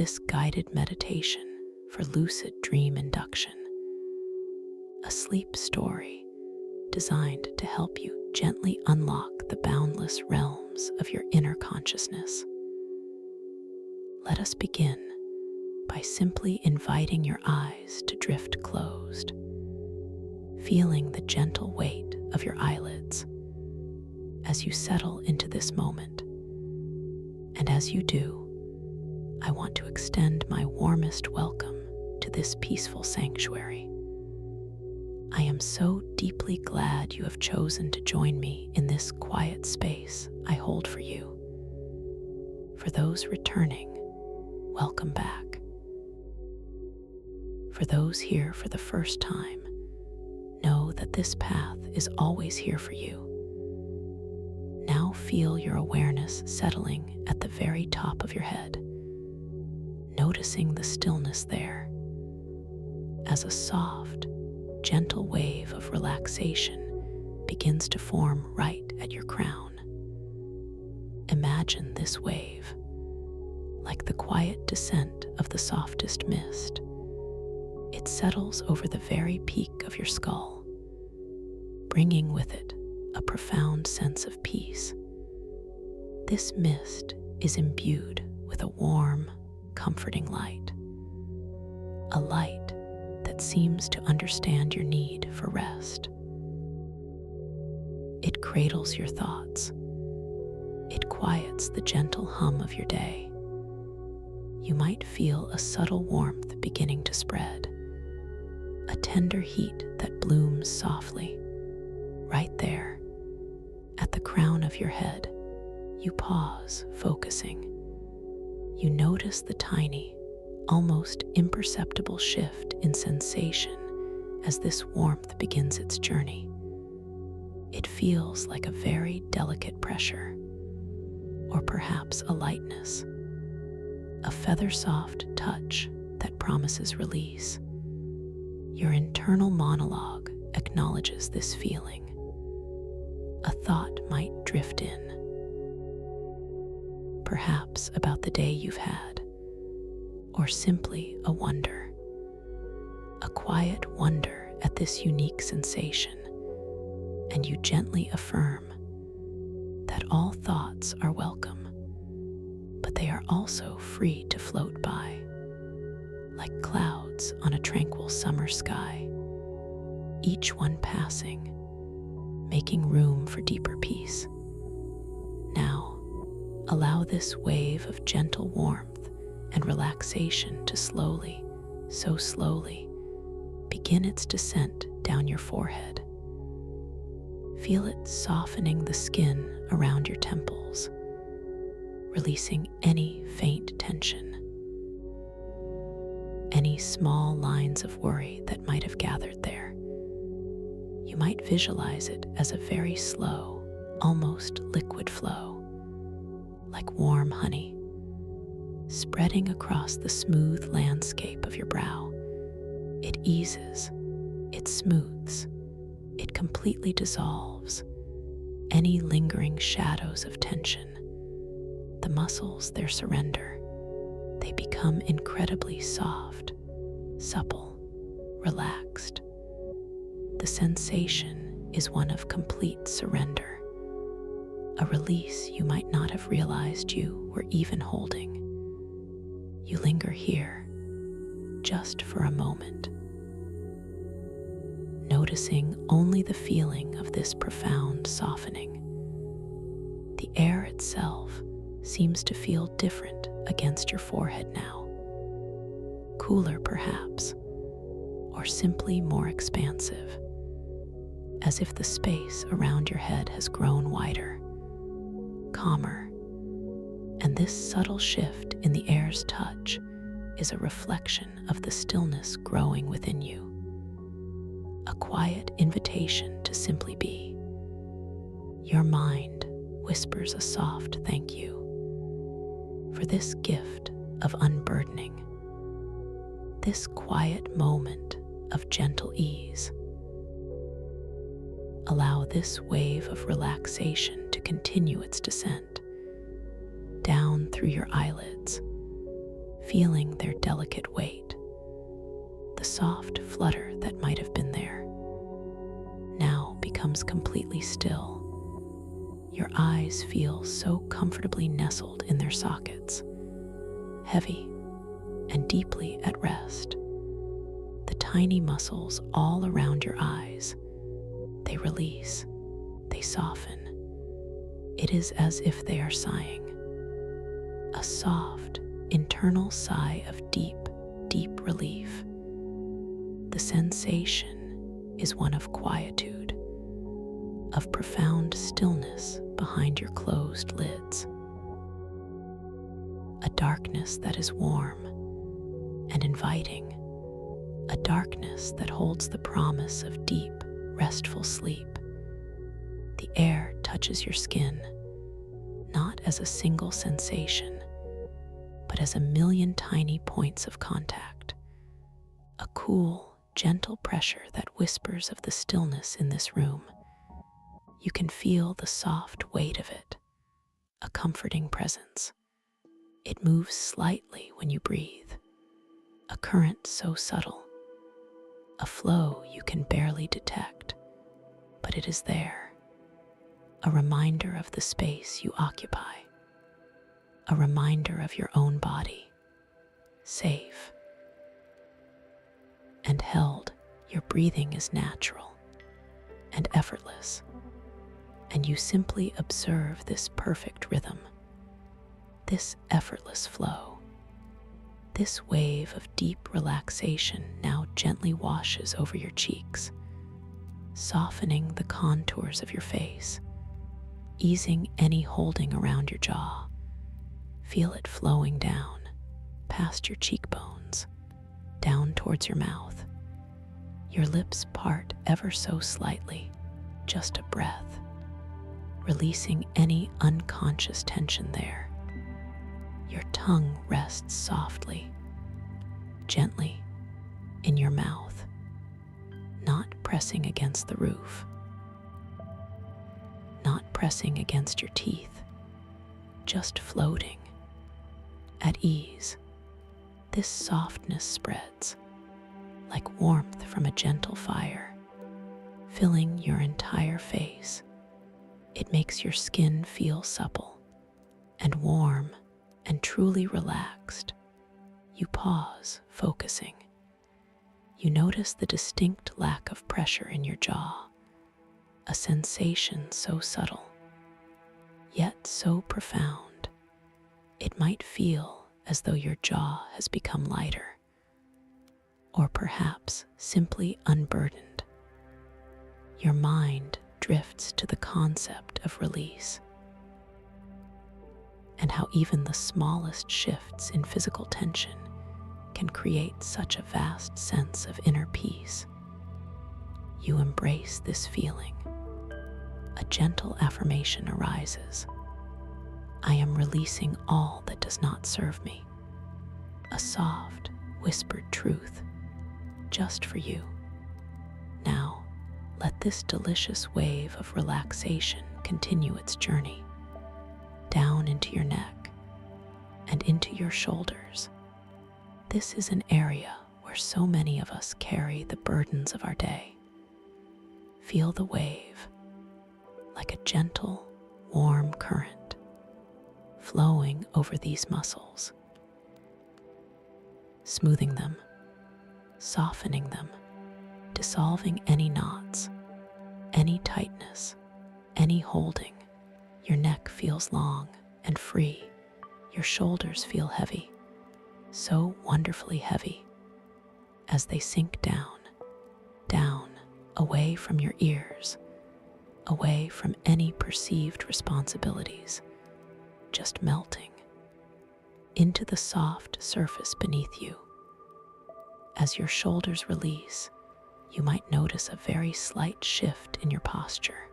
this guided meditation for lucid dream induction, a sleep story designed to help you gently unlock the boundless realms of your inner consciousness. Let us begin by simply inviting your eyes to drift closed, feeling the gentle weight of your eyelids as you settle into this moment. And as you do, I want to extend my warmest welcome to this peaceful sanctuary. I am so deeply glad you have chosen to join me in this quiet space I hold for you. For those returning, welcome back. For those here for the first time, know that this path is always here for you. Now feel your awareness settling at the very top of your head, noticing the stillness there as a soft, gentle wave of relaxation begins to form right at your crown. Imagine this wave like the quiet descent of the softest mist. It settles over the very peak of your skull, bringing with it a profound sense of peace. This mist is imbued with a warm, comforting light, a light that seems to understand your need for rest. It cradles your thoughts. It quiets the gentle hum of your day. You might feel a subtle warmth beginning to spread, a tender heat that blooms softly. Right there, at the crown of your head, you pause, focusing. You notice the tiny, almost imperceptible shift in sensation as this warmth begins its journey. It feels like a very delicate pressure, or perhaps a lightness, a feather-soft touch that promises release. Your internal monologue acknowledges this feeling. A thought might drift in, perhaps about the day you've had, or simply a wonder, a quiet wonder at this unique sensation, and you gently affirm that all thoughts are welcome, but they are also free to float by, like clouds on a tranquil summer sky, each one passing, making room for deeper peace. Now, allow this wave of gentle warmth and relaxation to slowly, so slowly, begin its descent down your forehead. Feel it softening the skin around your temples, releasing any faint tension, any small lines of worry that might have gathered there. You might visualize it as a very slow, almost liquid flow, like warm honey, spreading across the smooth landscape of your brow. It eases, it smooths, it completely dissolves any lingering shadows of tension. The muscles there surrender. They become incredibly soft, supple, relaxed. The sensation is one of complete surrender, a release you might not have realized you were even holding. You linger here, just for a moment, noticing only the feeling of this profound softening. The air itself seems to feel different against your forehead now, cooler perhaps, or simply more expansive, as if the space around your head has grown wider, calmer, and this subtle shift in the air's touch is a reflection of the stillness growing within you, a quiet invitation to simply be. Your mind whispers a soft thank you for this gift of unburdening, this quiet moment of gentle ease. Allow this wave of relaxation to continue its descent down through your eyelids, feeling their delicate weight. The soft flutter that might have been there now becomes completely still. Your eyes feel so comfortably nestled in their sockets, heavy and deeply at rest. The tiny muscles all around your eyes, they release, they soften. It is as if they are sighing. A soft, internal sigh of deep, deep relief. The sensation is one of quietude, of profound stillness behind your closed lids. A darkness that is warm and inviting, a darkness that holds the promise of deep, restful sleep. The air touches your skin, not as a single sensation, but as a million tiny points of contact. A cool, gentle pressure that whispers of the stillness in this room. You can feel the soft weight of it, a comforting presence. It moves slightly when you breathe, a current so subtle, a flow you can barely detect, but it is there, a reminder of the space you occupy, a reminder of your own body, safe and held. Your breathing is natural and effortless, and you simply observe this perfect rhythm, this effortless flow. This wave of deep relaxation now gently washes over your cheeks, softening the contours of your face, easing any holding around your jaw. Feel it flowing down, past your cheekbones, down towards your mouth. Your lips part ever so slightly, just a breath, releasing any unconscious tension there. Your tongue rests softly, gently, in your mouth, not pressing against the roof, not pressing against your teeth, just floating, at ease. This softness spreads, like warmth from a gentle fire, filling your entire face. It makes your skin feel supple and warm and truly relaxed. You pause, focusing. You notice the distinct lack of pressure in your jaw, a sensation so subtle, yet so profound. It might feel as though your jaw has become lighter, or perhaps simply unburdened. Your mind drifts to the concept of release, and how even the smallest shifts in physical tension can create such a vast sense of inner peace. You embrace this feeling. A gentle affirmation arises. I am releasing all that does not serve me. A soft, whispered truth, just for you. Now, let this delicious wave of relaxation continue its journey, down into your neck and into your shoulders. This is an area where so many of us carry the burdens of our day. Feel the wave, like a gentle, warm current, flowing over these muscles, smoothing them, softening them, dissolving any knots, any tightness, any holding. Your neck feels long and free. Your shoulders feel heavy, so wonderfully heavy, as they sink down, down, away from your ears, away from any perceived responsibilities, just melting into the soft surface beneath you. As your shoulders release, you might notice a very slight shift in your posture,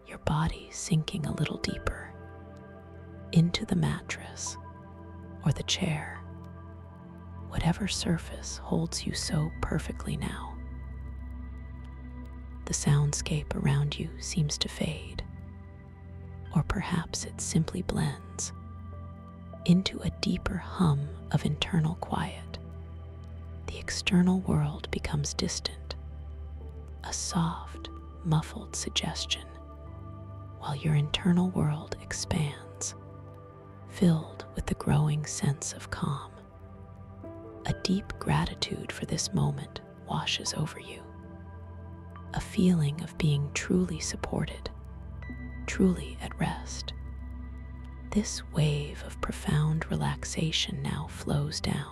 your body sinking a little deeper into the mattress or the chair, whatever surface holds you so perfectly now. The soundscape around you seems to fade, or perhaps it simply blends, into a deeper hum of internal quiet. The external world becomes distant, a soft, muffled suggestion, while your internal world expands, filled with the growing sense of calm. A deep gratitude for this moment washes over you, a feeling of being truly supported, truly at rest. This wave of profound relaxation now flows down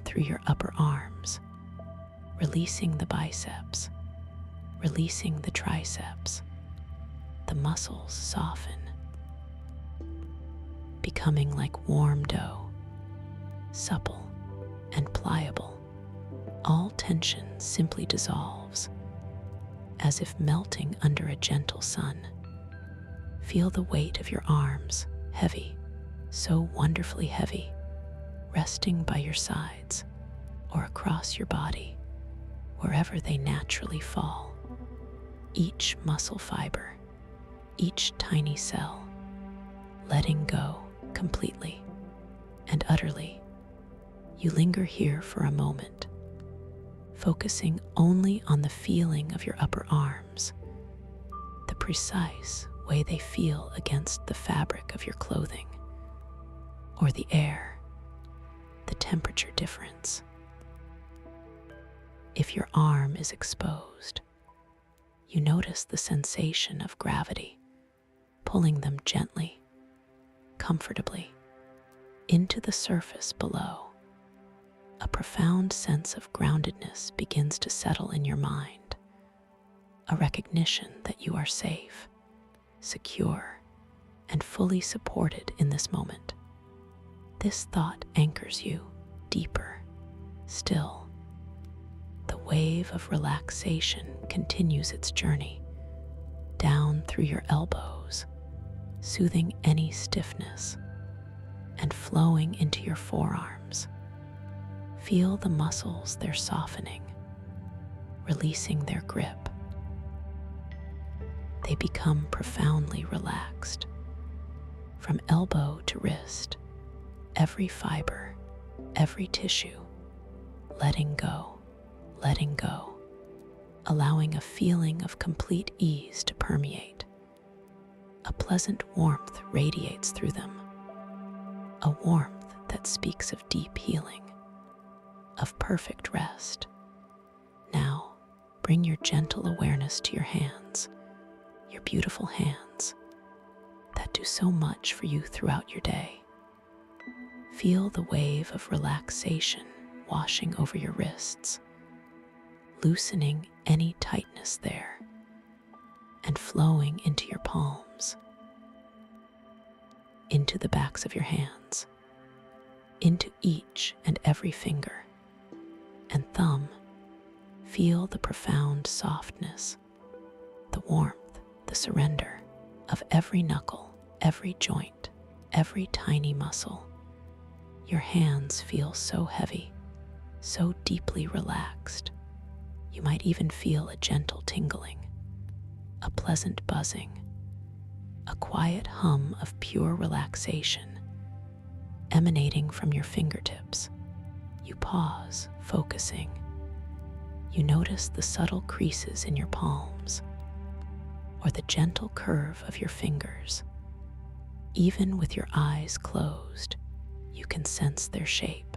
through your upper arms, releasing the biceps, releasing the triceps. The muscles soften, becoming like warm dough, supple and pliable. All tension simply dissolves, as if melting under a gentle sun. Feel the weight of your arms, heavy, so wonderfully heavy, resting by your sides or across your body, wherever they naturally fall. Each muscle fiber, each tiny cell, letting go completely and utterly. You linger here for a moment, focusing only on the feeling of your upper arms, the precise way they feel against the fabric of your clothing, or the air, the temperature difference. If your arm is exposed, you notice the sensation of gravity pulling them gently, comfortably, into the surface below. A profound sense of groundedness begins to settle in your mind, a recognition that you are safe, secure, and fully supported in this moment. This thought anchors you deeper still. The wave of relaxation continues its journey down through your elbows, soothing any stiffness, and flowing into your forearms. Feel the muscles they're softening, releasing their grip. They become profoundly relaxed. From elbow to wrist, every fiber, every tissue, letting go, allowing a feeling of complete ease to permeate. A pleasant warmth radiates through them, a warmth that speaks of deep healing, of perfect rest. Now, bring your gentle awareness to your hands, your beautiful hands that do so much for you throughout your day. Feel the wave of relaxation washing over your wrists, loosening any tightness there, and flowing into your palms, into the backs of your hands, into each and every finger and thumb. Feel the profound softness, the warmth, the surrender of every knuckle, every joint, every tiny muscle. Your hands feel so heavy, so deeply relaxed. You might even feel a gentle tingling, a pleasant buzzing, a quiet hum of pure relaxation emanating from your fingertips. You pause, focusing. You notice the subtle creases in your palms, or the gentle curve of your fingers. Even with your eyes closed, you can sense their shape,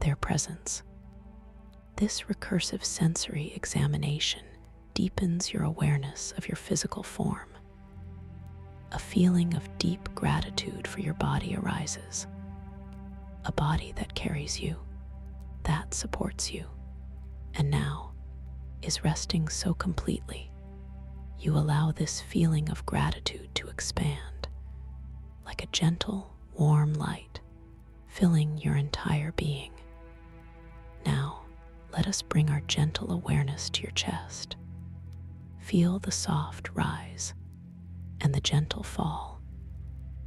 their presence. This recursive sensory examination deepens your awareness of your physical form. A feeling of deep gratitude for your body arises, a body that carries you, that supports you, and now is resting so completely. You allow this feeling of gratitude to expand, like a gentle, warm light, filling your entire being. Now, let us bring our gentle awareness to your chest. Feel the soft rise and the gentle fall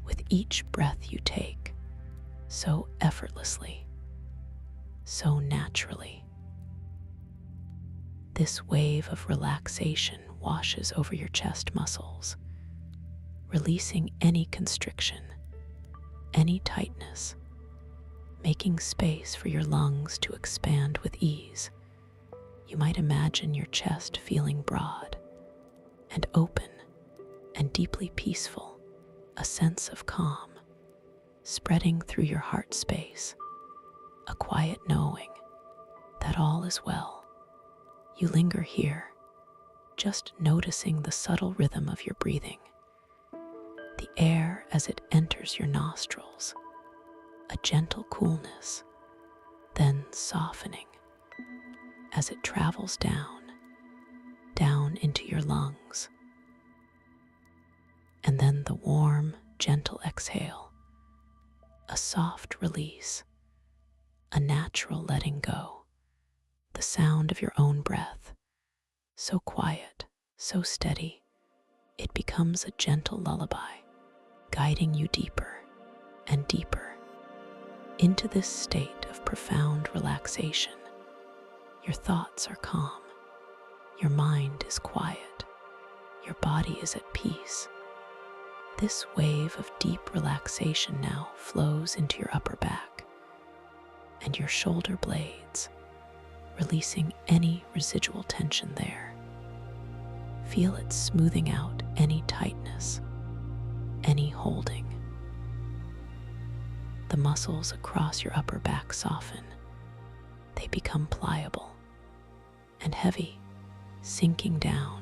with each breath you take, so effortlessly, so naturally. This wave of relaxation washes over your chest muscles, releasing any constriction, any tightness, making space for your lungs to expand with ease. You might imagine your chest feeling broad and open and deeply peaceful, a sense of calm spreading through your heart space, a quiet knowing that all is well. You linger here, just noticing the subtle rhythm of your breathing, the air as it enters your nostrils, a gentle coolness, then softening as it travels down into your lungs. And then the warm, gentle exhale, a soft release, a natural letting go, the sound of your own breath, so quiet, so steady, it becomes a gentle lullaby, guiding you deeper and deeper into this state of profound relaxation. Your thoughts are calm, your mind is quiet, your body is at peace. This wave of deep relaxation now flows into your upper back and your shoulder blades, releasing any residual tension there. Feel it smoothing out any tightness, any holding. The muscles across your upper back soften. They become pliable and heavy, sinking down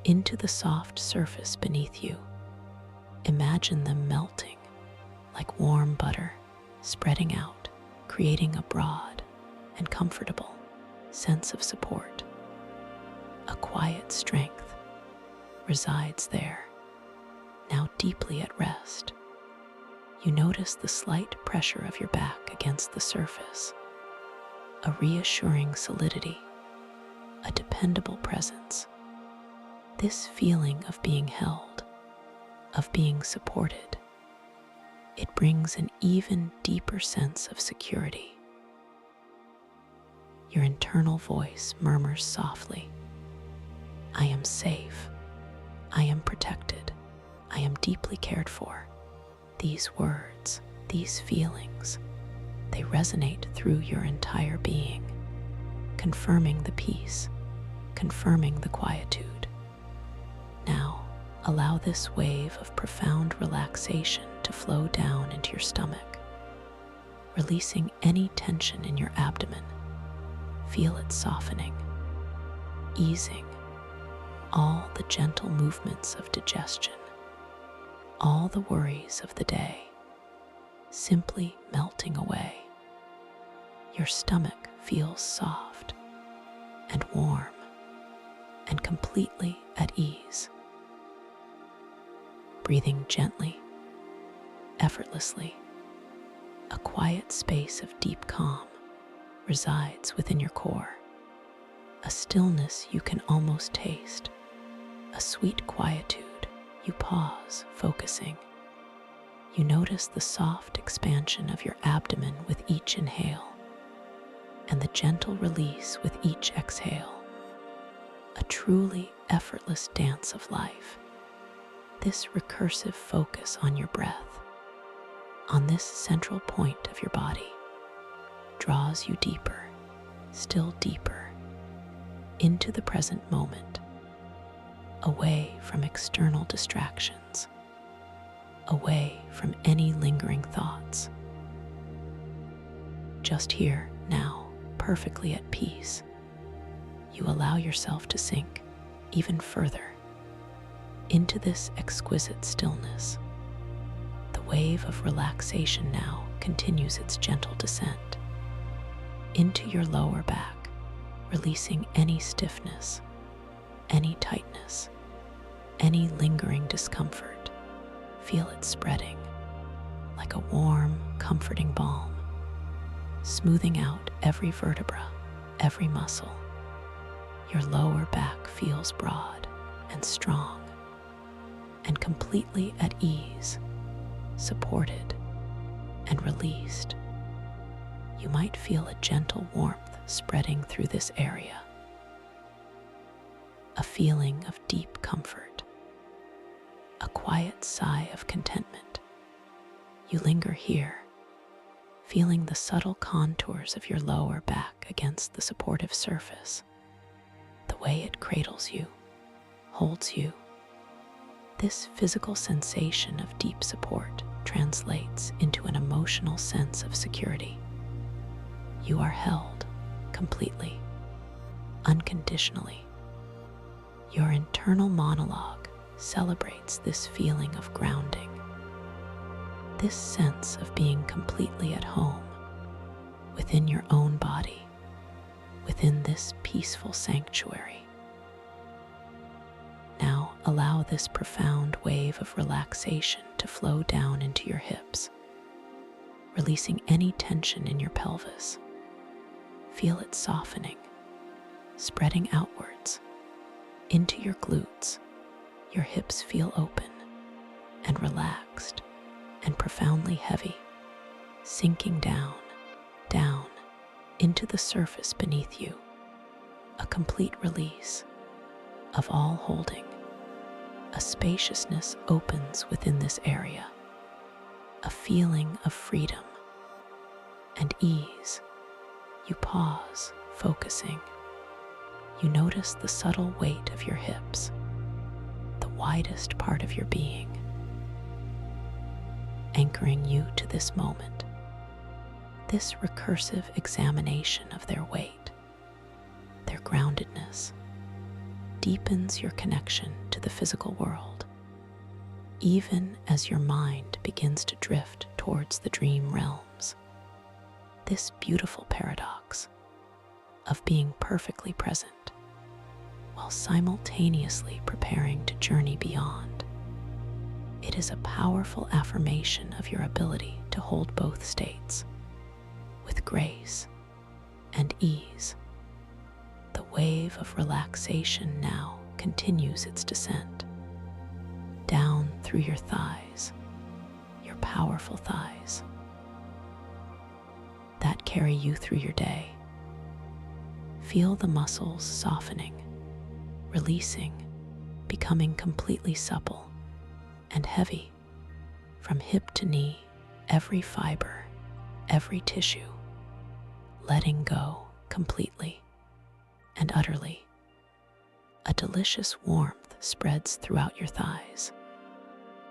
into the soft surface beneath you. Imagine them melting like warm butter, spreading out, creating a broad and comfortable sense of support. A quiet strength resides there, now deeply at rest. You notice the slight pressure of your back against the surface, a reassuring solidity, a dependable presence. This feeling of being held, of being supported, it brings an even deeper sense of security. Your internal voice murmurs softly, "I am safe, I am protected, I am deeply cared for." These words, these feelings, they resonate through your entire being, confirming the peace, confirming the quietude. Now, allow this wave of profound relaxation to flow down into your stomach, releasing any tension in your abdomen. Feel it softening, easing all the gentle movements of digestion, all the worries of the day, simply melting away. Your stomach feels soft and warm and completely at ease. Breathing gently, effortlessly, a quiet space of deep calm resides within your core, a stillness you can almost taste, a sweet quietude. You pause, focusing. You notice the soft expansion of your abdomen with each inhale, and the gentle release with each exhale, a truly effortless dance of life. This recursive focus on your breath, on this central point of your body, draws you deeper, still deeper, into the present moment, away from external distractions, away from any lingering thoughts. Just here, now, perfectly at peace, you allow yourself to sink even further into this exquisite stillness. The wave of relaxation now continues its gentle descent into your lower back, releasing any stiffness, any tightness, any lingering discomfort. Feel it spreading like a warm, comforting balm, smoothing out every vertebra, every muscle. Your lower back feels broad and strong and completely at ease, supported and released. You might feel a gentle warmth spreading through this area, a feeling of deep comfort, a quiet sigh of contentment. You linger here, feeling the subtle contours of your lower back against the supportive surface, the way it cradles you, holds you. This physical sensation of deep support translates into an emotional sense of security. You are held completely, unconditionally. Your internal monologue celebrates this feeling of grounding, this sense of being completely at home within your own body, within this peaceful sanctuary. Now allow this profound wave of relaxation to flow down into your hips, releasing any tension in your pelvis. Feel it softening, spreading outwards into your glutes. Your hips feel open and relaxed and profoundly heavy, sinking down into the surface beneath you. A complete release of all holding. A spaciousness opens within this area, a feeling of freedom and ease. You pause, focusing. You notice the subtle weight of your hips, the widest part of your being, anchoring you to this moment. This recursive examination of their weight, their groundedness, deepens your connection to the physical world, even as your mind begins to drift towards the dream realms. This beautiful paradox of being perfectly present while simultaneously preparing to journey beyond. It is a powerful affirmation of your ability to hold both states with grace and ease. The wave of relaxation now continues its descent down through your thighs, your powerful thighs that carry you through your day. Feel the muscles softening, releasing, becoming completely supple and heavy from hip to knee, every fiber, every tissue, letting go completely and utterly. A delicious warmth spreads throughout your thighs,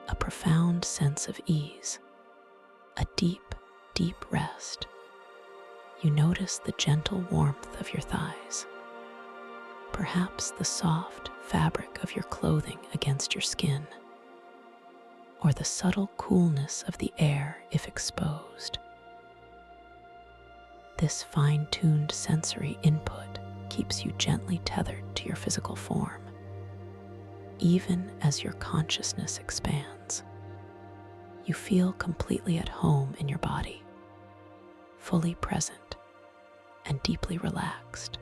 a profound sense of ease, a deep, deep rest. You notice the gentle warmth of your thighs, perhaps the soft fabric of your clothing against your skin, or the subtle coolness of the air if exposed. This fine-tuned sensory input keeps you gently tethered to your physical form, even as your consciousness expands. You feel completely at home in your body, fully present and deeply relaxed.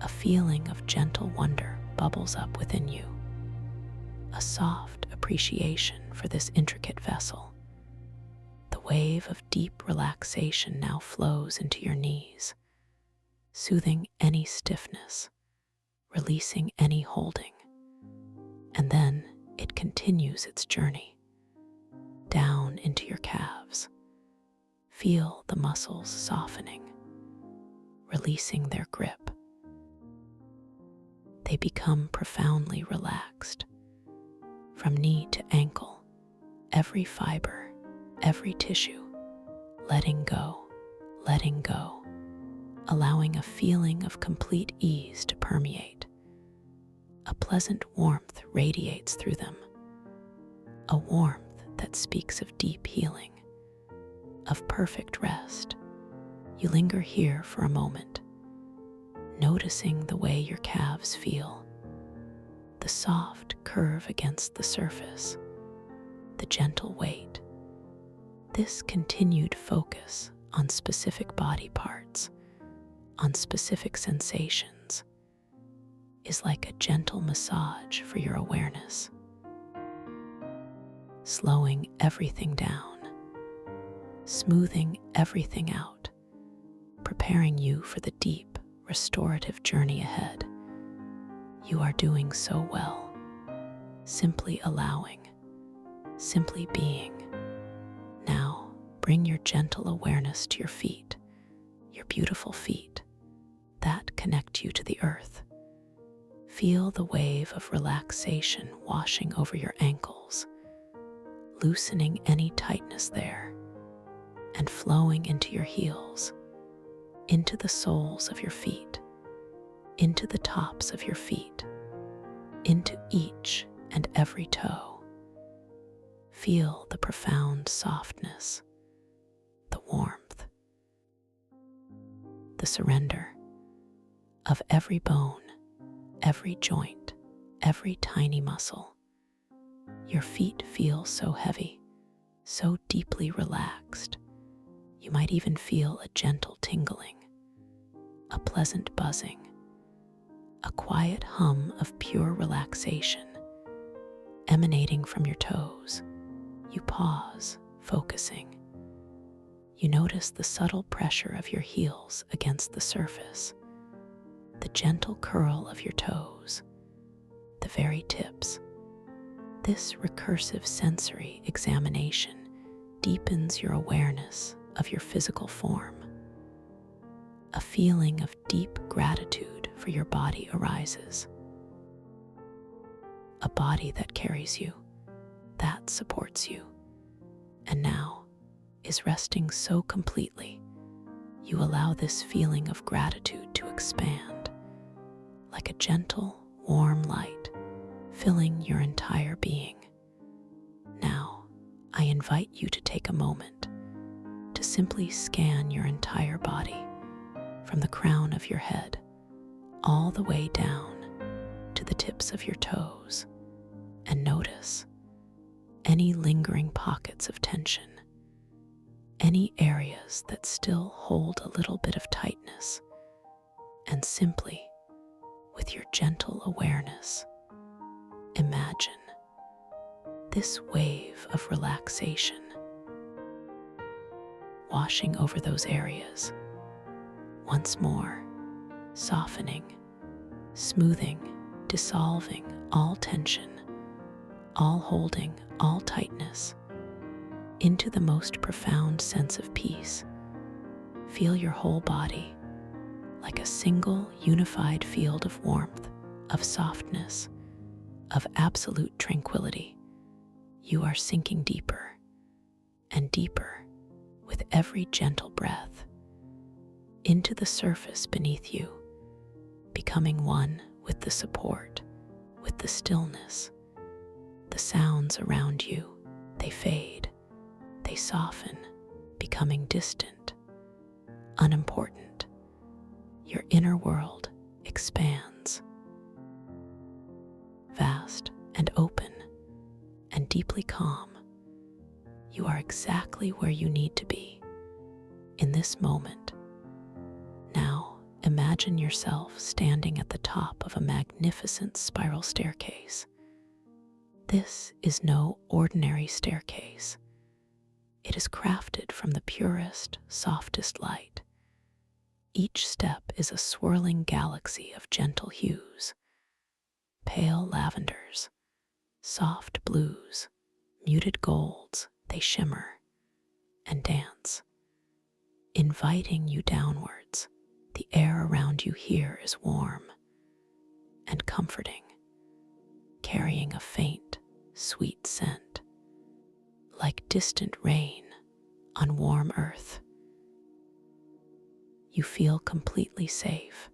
A feeling of gentle wonder bubbles up within you, a soft appreciation for this intricate vessel. The wave of deep relaxation now flows into your knees, soothing any stiffness, releasing any holding, and then it continues its journey down into your calves. Feel the muscles softening, releasing their grip. They become profoundly relaxed. From knee to ankle, every fiber, every tissue, letting go, allowing a feeling of complete ease to permeate. A pleasant warmth radiates through them, a warmth that speaks of deep healing, of perfect rest. You linger here for a moment, noticing the way your calves feel, the soft curve against the surface, the gentle weight. This continued focus on specific body parts, on specific sensations, is like a gentle massage for your awareness, slowing everything down, smoothing everything out, preparing you for the deep, restorative journey ahead. You are doing so well, simply allowing, simply being. Now, bring your gentle awareness to your feet, your beautiful feet that connect you to the earth. Feel the wave of relaxation washing over your ankles, loosening any tightness there, and flowing into your heels, into the soles of your feet, into the tops of your feet, into each and every toe. Feel the profound softness, the warmth, the surrender of every bone, every joint, every tiny muscle. Your feet feel so heavy, so deeply relaxed. You might even feel a gentle tingling, a pleasant buzzing, a quiet hum of pure relaxation emanating from your toes. You pause, focusing. You notice the subtle pressure of your heels against the surface, the gentle curl of your toes, the very tips. This recursive sensory examination deepens your awareness of your physical form. A feeling of deep gratitude for your body arises. A body that carries you, that supports you, and now is resting so completely. You allow this feeling of gratitude to expand like a gentle, warm light filling your entire being. Now, I invite you to take a moment to simply scan your entire body from the crown of your head all the way down to the tips of your toes, and notice any lingering pockets of tension, any areas that still hold a little bit of tightness, and simply, with your gentle awareness, imagine this wave of relaxation washing over those areas, once more, softening, smoothing, dissolving all tension, all holding, all tightness, into the most profound sense of peace. Feel your whole body like a single unified field of warmth, of softness, of absolute tranquility. You are sinking deeper and deeper with every gentle breath into the surface beneath you, becoming one with the support, with the stillness. The sounds around you, they fade, they soften, becoming distant, unimportant. Your inner world expands, vast and open and deeply calm. You are exactly where you need to be in this moment. Now, imagine yourself standing at the top of a magnificent spiral staircase. This is no ordinary staircase. It is crafted from the purest, softest light. Each step is a swirling galaxy of gentle hues, pale lavenders, soft blues, muted golds. They shimmer and dance, inviting you downwards. The air around you here is warm and comforting, carrying a faint, sweet scent, like distant rain on warm earth. You feel completely safe,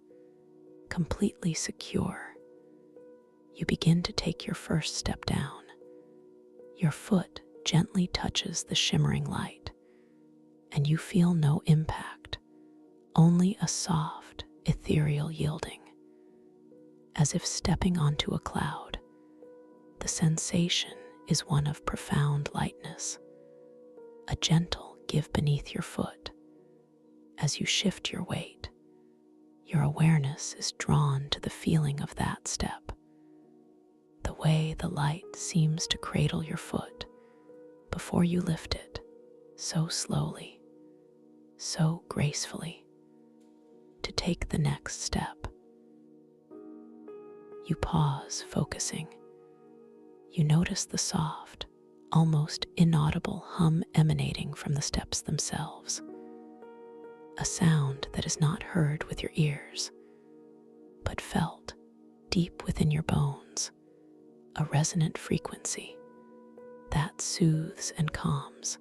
completely secure. You begin to take your first step down. Your foot gently touches the shimmering light, and you feel no impact, only a soft, ethereal yielding, as if stepping onto a cloud. The sensation is one of profound lightness, a gentle give beneath your foot. As you shift your weight, your awareness is drawn to the feeling of that step, the way the light seems to cradle your foot before you lift it, so slowly, so gracefully, to take the next step. You pause, focusing. You notice the soft, almost inaudible hum emanating from the steps themselves, a sound that is not heard with your ears, but felt deep within your bones, a resonant frequency that soothes and calms.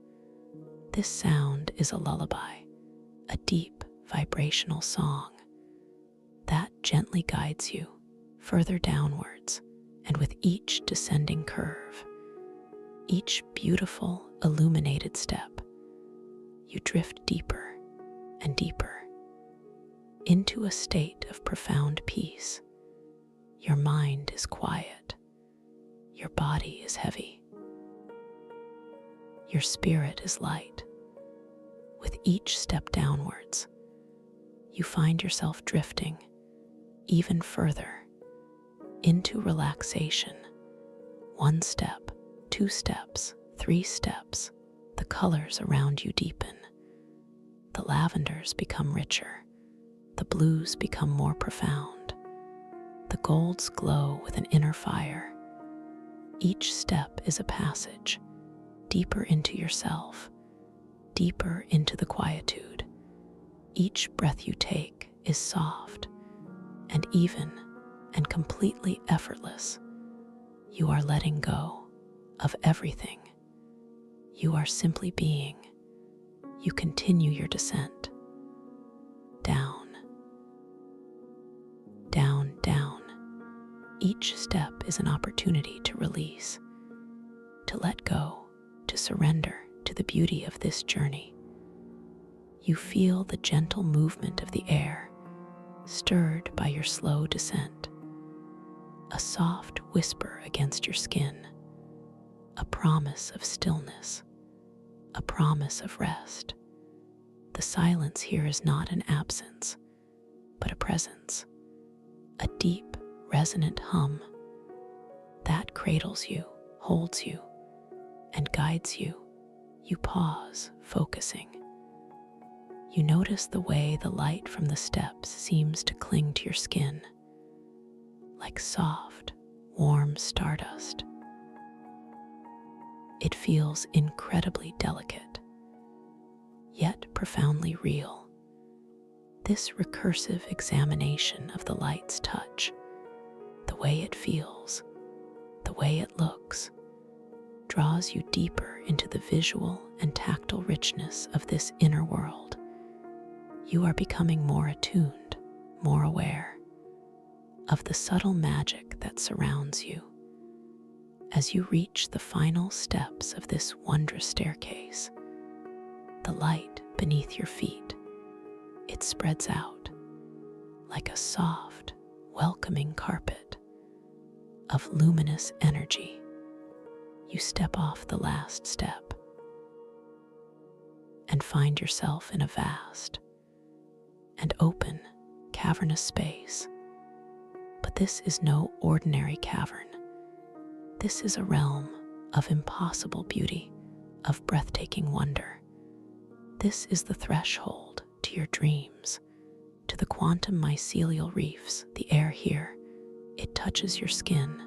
This sound is a lullaby, a deep vibrational song that gently guides you further downwards, and with each descending curve, each beautiful illuminated step, you drift deeper and deeper into a state of profound peace. Your mind is quiet, your body is heavy, your spirit is light. With each step downwards, you find yourself drifting even further into relaxation. 1 step, 2 steps, 3 steps, the colors around you deepen. The lavenders become richer, the blues become more profound, the golds glow with an inner fire. Each step is a passage deeper into yourself, deeper into the quietude. Each breath you take is soft and even and completely effortless. You are letting go of everything. You are simply being. You continue your descent. Down, down, down. Each step is an opportunity to release, to let go, to surrender to the beauty of this journey. You feel the gentle movement of the air, stirred by your slow descent. A soft whisper against your skin, a promise of stillness, a promise of rest. The silence here is not an absence, but a presence, a deep, resonant hum that cradles you, holds you, and guides you. You pause, focusing. You notice the way the light from the steps seems to cling to your skin, like soft, warm stardust. It feels incredibly delicate, yet profoundly real. This recursive examination of the light's touch, the way it feels, the way it looks, draws you deeper into the visual and tactile richness of this inner world. You are becoming more attuned, more aware of the subtle magic that surrounds you. As you reach the final steps of this wondrous staircase, the light beneath your feet, it spreads out like a soft, welcoming carpet of luminous energy. You step off the last step and find yourself in a vast and open, cavernous space. But this is no ordinary cavern. This is a realm of impossible beauty, of breathtaking wonder. This is the threshold to your dreams, to the quantum mycelial reefs. The air here, it touches your skin,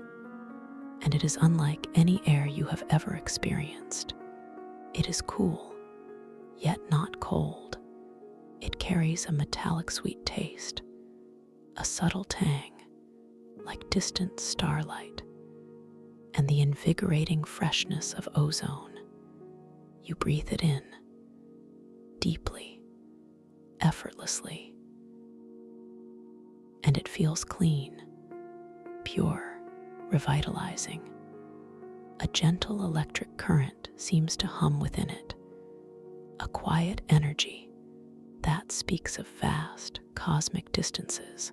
and it is unlike any air you have ever experienced. It is cool, yet not cold. It carries a metallic sweet taste, a subtle tang, like distant starlight, and the invigorating freshness of ozone. You breathe it in, deeply, effortlessly, and it feels clean, pure, revitalizing. A gentle electric current seems to hum within it, a quiet energy that speaks of vast, cosmic distances.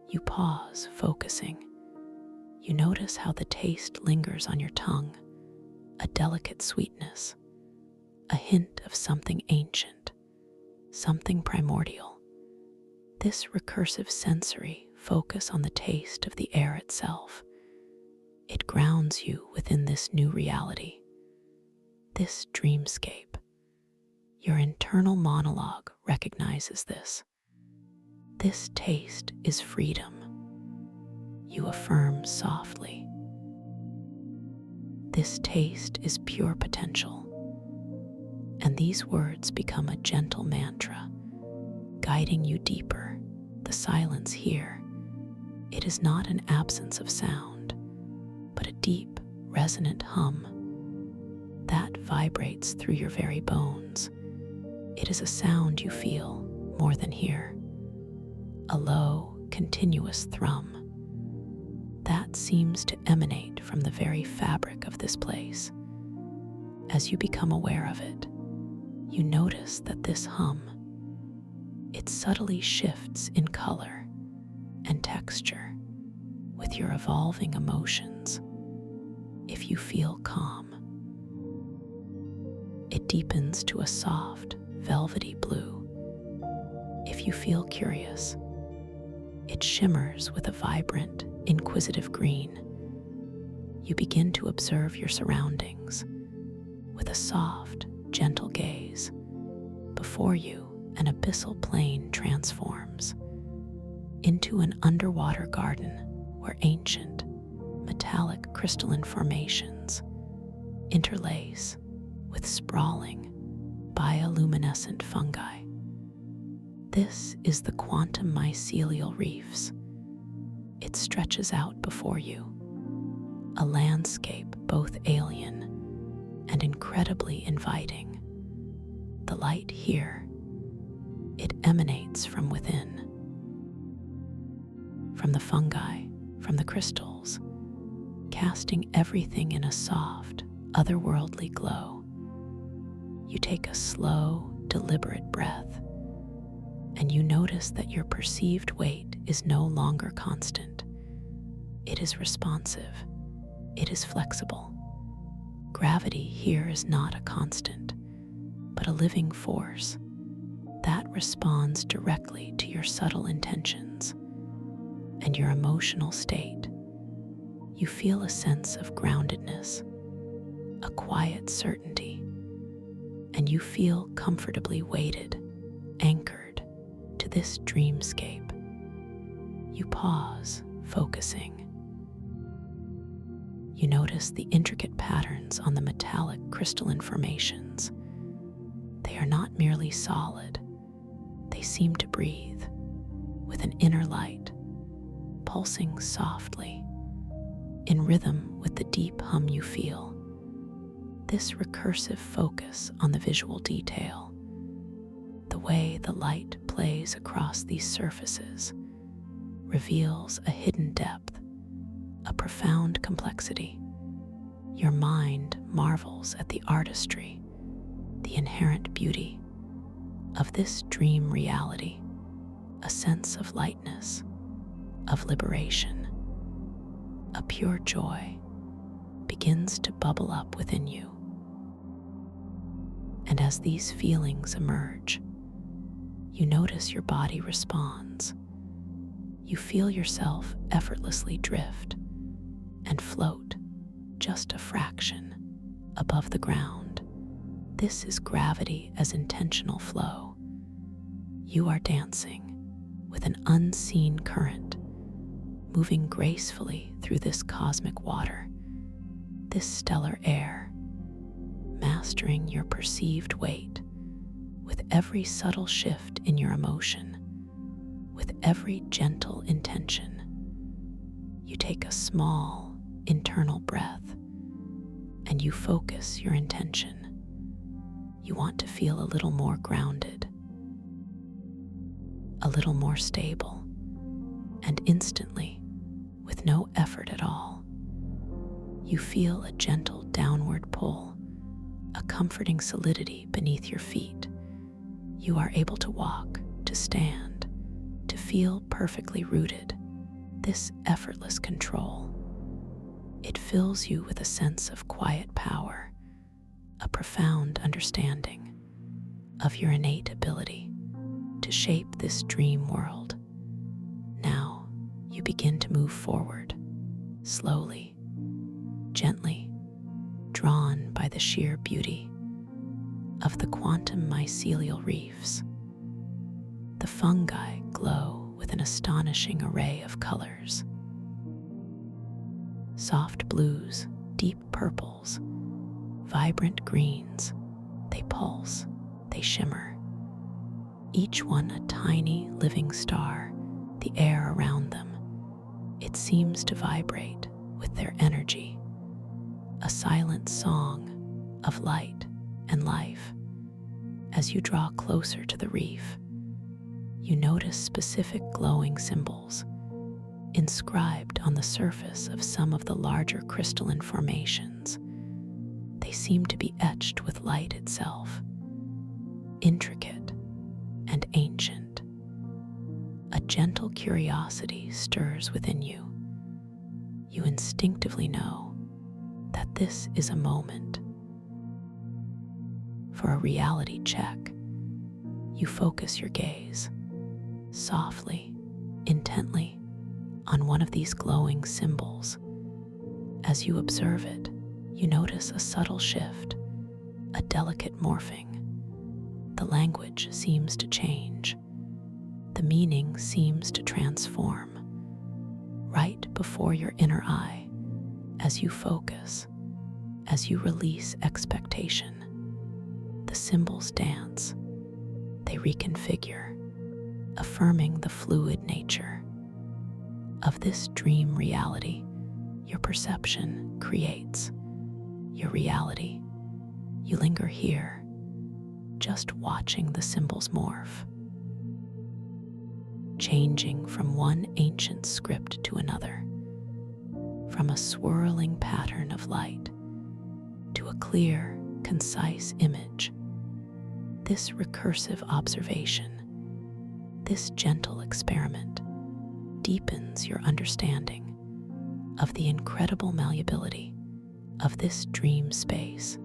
You pause, focusing. You notice how the taste lingers on your tongue, a delicate sweetness, a hint of something ancient, something primordial. This recursive sensory focus on the taste of the air itself, it grounds you within this new reality, this dreamscape. Your internal monologue recognizes this. This taste is freedom. You affirm softly. This taste is pure potential. And these words become a gentle mantra, guiding you deeper. The silence here, it is not an absence of sound, but a deep, resonant hum that vibrates through your very bones. It is a sound you feel more than hear, a low, continuous thrum that seems to emanate from the very fabric of this place. As you become aware of it, you notice that this hum, it subtly shifts in color and texture with your evolving emotions. If you feel calm, it deepens to a soft, velvety blue. If you feel curious, it shimmers with a vibrant, inquisitive green. You begin to observe your surroundings with a soft, gentle gaze. Before you, an abyssal plain transforms into an underwater garden where ancient, metallic crystalline formations interlace with sprawling, bioluminescent fungi. This is the quantum mycelial reefs. It stretches out before you, a landscape both alien and incredibly inviting. The light here, it emanates from within, from the fungi, from the crystals, casting everything in a soft, otherworldly glow. You take a slow, deliberate breath, and you notice that your perceived weight is no longer constant. It is responsive. It is flexible. Gravity here is not a constant, but a living force that responds directly to your subtle intentions and your emotional state. You feel a sense of groundedness, a quiet certainty, and you feel comfortably weighted, anchored to this dreamscape. You pause, focusing. You notice the intricate patterns on the metallic crystalline formations. They are not merely solid. They seem to breathe with an inner light, pulsing softly, in rhythm with the deep hum you feel. This recursive focus on the visual detail, the way the light plays across these surfaces, reveals a hidden depth, a profound complexity. Your mind marvels at the artistry, the inherent beauty of this dream reality, a sense of lightness, of liberation, a pure joy begins to bubble up within you. And as these feelings emerge, you notice your body responds. You feel yourself effortlessly drift and float just a fraction above the ground. This is gravity as intentional flow. You are dancing with an unseen current, moving gracefully through this cosmic water, this stellar air, mastering your perceived weight with every subtle shift in your emotion, with every gentle intention. You take a small, internal breath, and you focus your intention. You want to feel a little more grounded, a little more stable, and instantly, with no effort at all, you feel a gentle downward pull, a comforting solidity beneath your feet. You are able to walk, to stand, to feel perfectly rooted. This effortless control, it fills you with a sense of quiet power, a profound understanding of your innate ability to shape this dream world. Now you begin to move forward, slowly, gently, drawn by the sheer beauty of the quantum mycelial reefs. The fungi glow with an astonishing array of colors. Soft blues deep purples, vibrant greens. They pulse, they shimmer, each one a tiny living star. The air around them, it seems to vibrate with their energy, a silent song of light and life. As you draw closer to the reef, you notice specific glowing symbols inscribed on the surface of some of the larger crystalline formations. They seem to be etched with light itself, intricate and ancient. A gentle curiosity stirs within you. You instinctively know that this is a moment for a reality check. You focus your gaze softly, intently, on one of these glowing symbols. As you observe it, you notice a subtle shift, a delicate morphing. The language seems to change. The meaning seems to transform. Right before your inner eye, as you focus, as you release expectation, the symbols dance. They reconfigure, affirming the fluid nature of this dream reality. Your perception creates your reality. You linger here, just watching the symbols morph, changing from one ancient script to another, from a swirling pattern of light to a clear, concise image. This recursive observation, this gentle experiment, deepens your understanding of the incredible malleability of this dream space.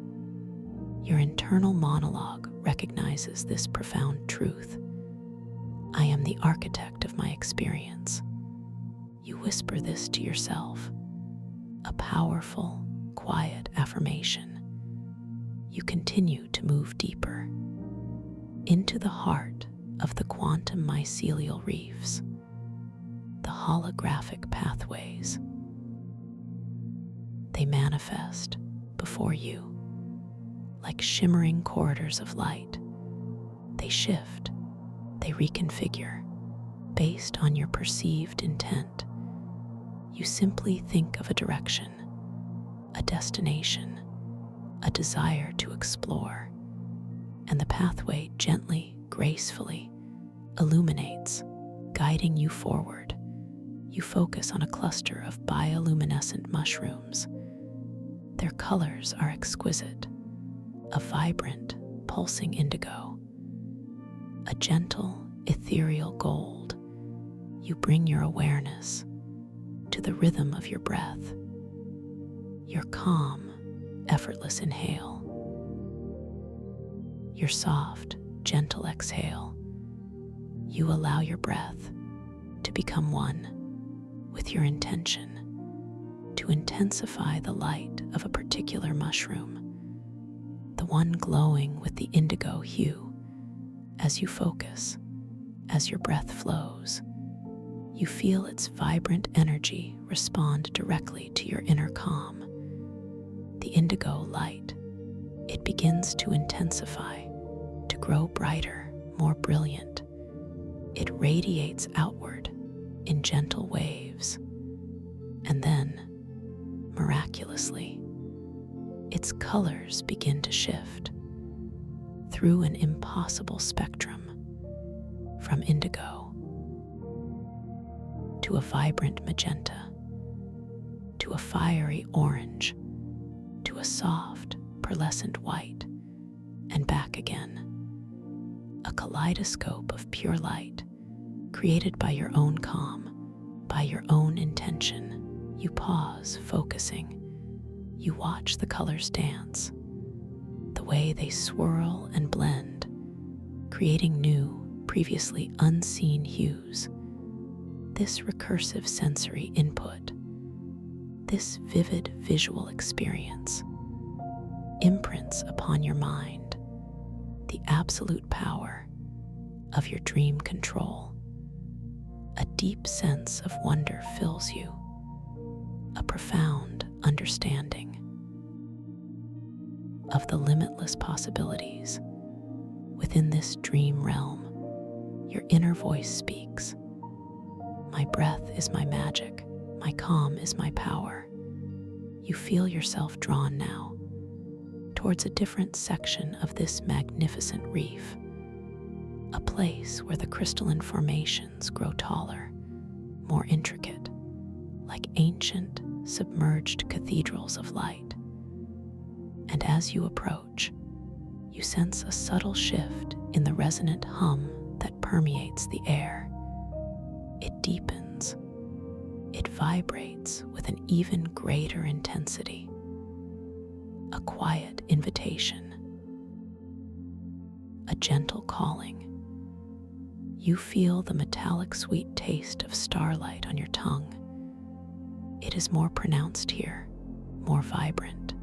Your internal monologue recognizes this profound truth. I am the architect of my experience. You whisper this to yourself, a powerful, quiet affirmation. You continue to move deeper into the heart of the quantum mycelial reefs, the holographic pathways. They manifest before you like shimmering corridors of light. They shift, they reconfigure based on your perceived intent. You simply think of a direction, a destination, a desire to explore, and the pathway gently, gracefully illuminates, guiding you forward. You focus on a cluster of bioluminescent mushrooms. Their colors are exquisite, a vibrant, pulsing indigo, a gentle, ethereal gold. You bring your awareness to the rhythm of your breath, your calm, effortless inhale, your soft, gentle exhale. You allow your breath to become one with your intention, to intensify the light of a particular mushroom, the one glowing with the indigo hue. As you focus, as your breath flows, you feel its vibrant energy respond directly to your inner calm. The indigo light, it begins to intensify, to grow brighter, more brilliant. It radiates outward in gentle waves, and then, miraculously, its colors begin to shift through an impossible spectrum, from indigo to a vibrant magenta, to a fiery orange, to a soft, pearlescent white, and back again. A kaleidoscope of pure light, created by your own calm, by your own intention. You pause, focusing. You watch the colors dance, the way they swirl and blend, creating new, previously unseen hues. This recursive sensory input, this vivid visual experience, imprints upon your mind the absolute power of your dream control. A deep sense of wonder fills you, a profound understanding of the limitless possibilities. Within this dream realm, your inner voice speaks. My breath is my magic. My calm is my power. You feel yourself drawn now towards a different section of this magnificent reef, a place where the crystalline formations grow taller, more intricate, like ancient, submerged cathedrals of light. And as you approach, you sense a subtle shift in the resonant hum that permeates the air. It deepens. It vibrates with an even greater intensity. A quiet invitation. A gentle calling. You feel the metallic sweet taste of starlight on your tongue. It is more pronounced here, more vibrant.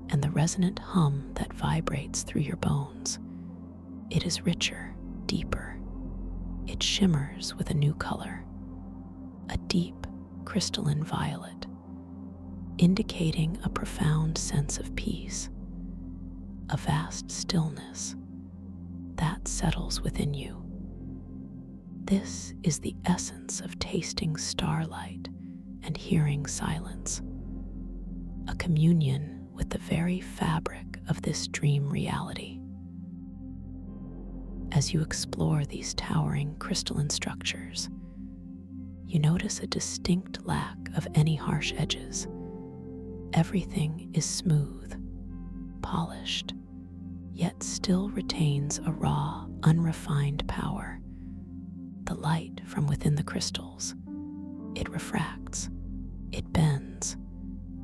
And the resonant hum that vibrates through your bones, it is richer, deeper. It shimmers with a new color, a deep, crystalline violet, indicating a profound sense of peace, a vast stillness that settles within you. This is the essence of tasting starlight and hearing silence, a communion with the very fabric of this dream reality. As you explore these towering crystalline structures, you notice a distinct lack of any harsh edges. Everything is smooth, polished, yet still retains a raw, unrefined power. The light from within the crystals, it refracts, it bends,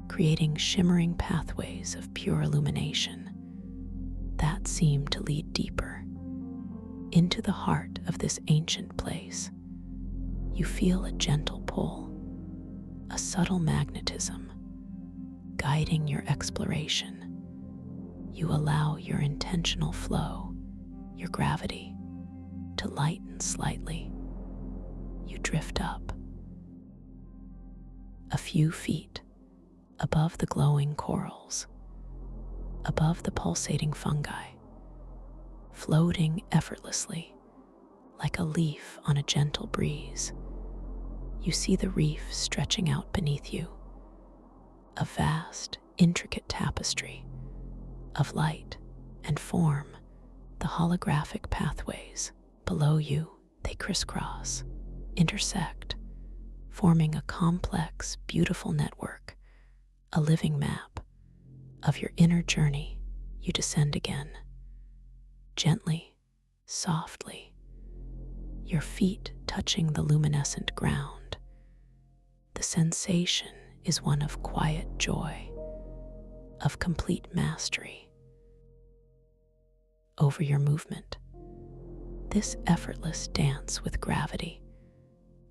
creating shimmering pathways of pure illumination that seem to lead deeper into the heart of this ancient place. You feel a gentle pull, a subtle magnetism, guiding your exploration. You allow your intentional flow, your gravity, to lighten slightly. You drift up. A few feet above the glowing corals, above the pulsating fungi, floating effortlessly like a leaf on a gentle breeze. You see the reef stretching out beneath you, a vast, intricate tapestry of light and form. The holographic pathways below you, they crisscross, intersect, forming a complex, beautiful network, a living map of your inner journey. You descend again, gently, softly, your feet touching the luminescent ground. The sensation is one of quiet joy, of complete mastery over your movement. This effortless dance with gravity,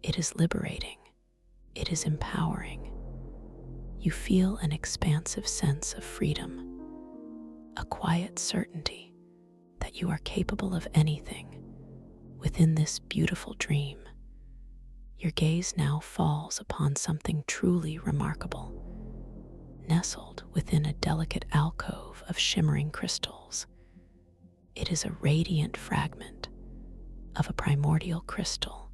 it is liberating, it is empowering. You feel an expansive sense of freedom, a quiet certainty that you are capable of anything within this beautiful dream. Your gaze now falls upon something truly remarkable. Nestled within a delicate alcove of shimmering crystals, it is a radiant fragment of a primordial crystal.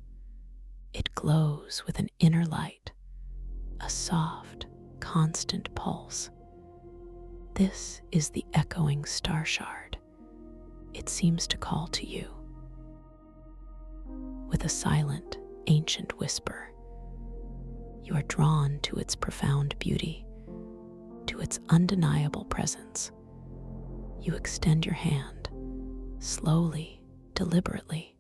It glows with an inner light, a soft, constant pulse. This is the echoing star shard. It seems to call to you with a silent, ancient whisper. You are drawn to its profound beauty, to its undeniable presence. You extend your hand, slowly, deliberately.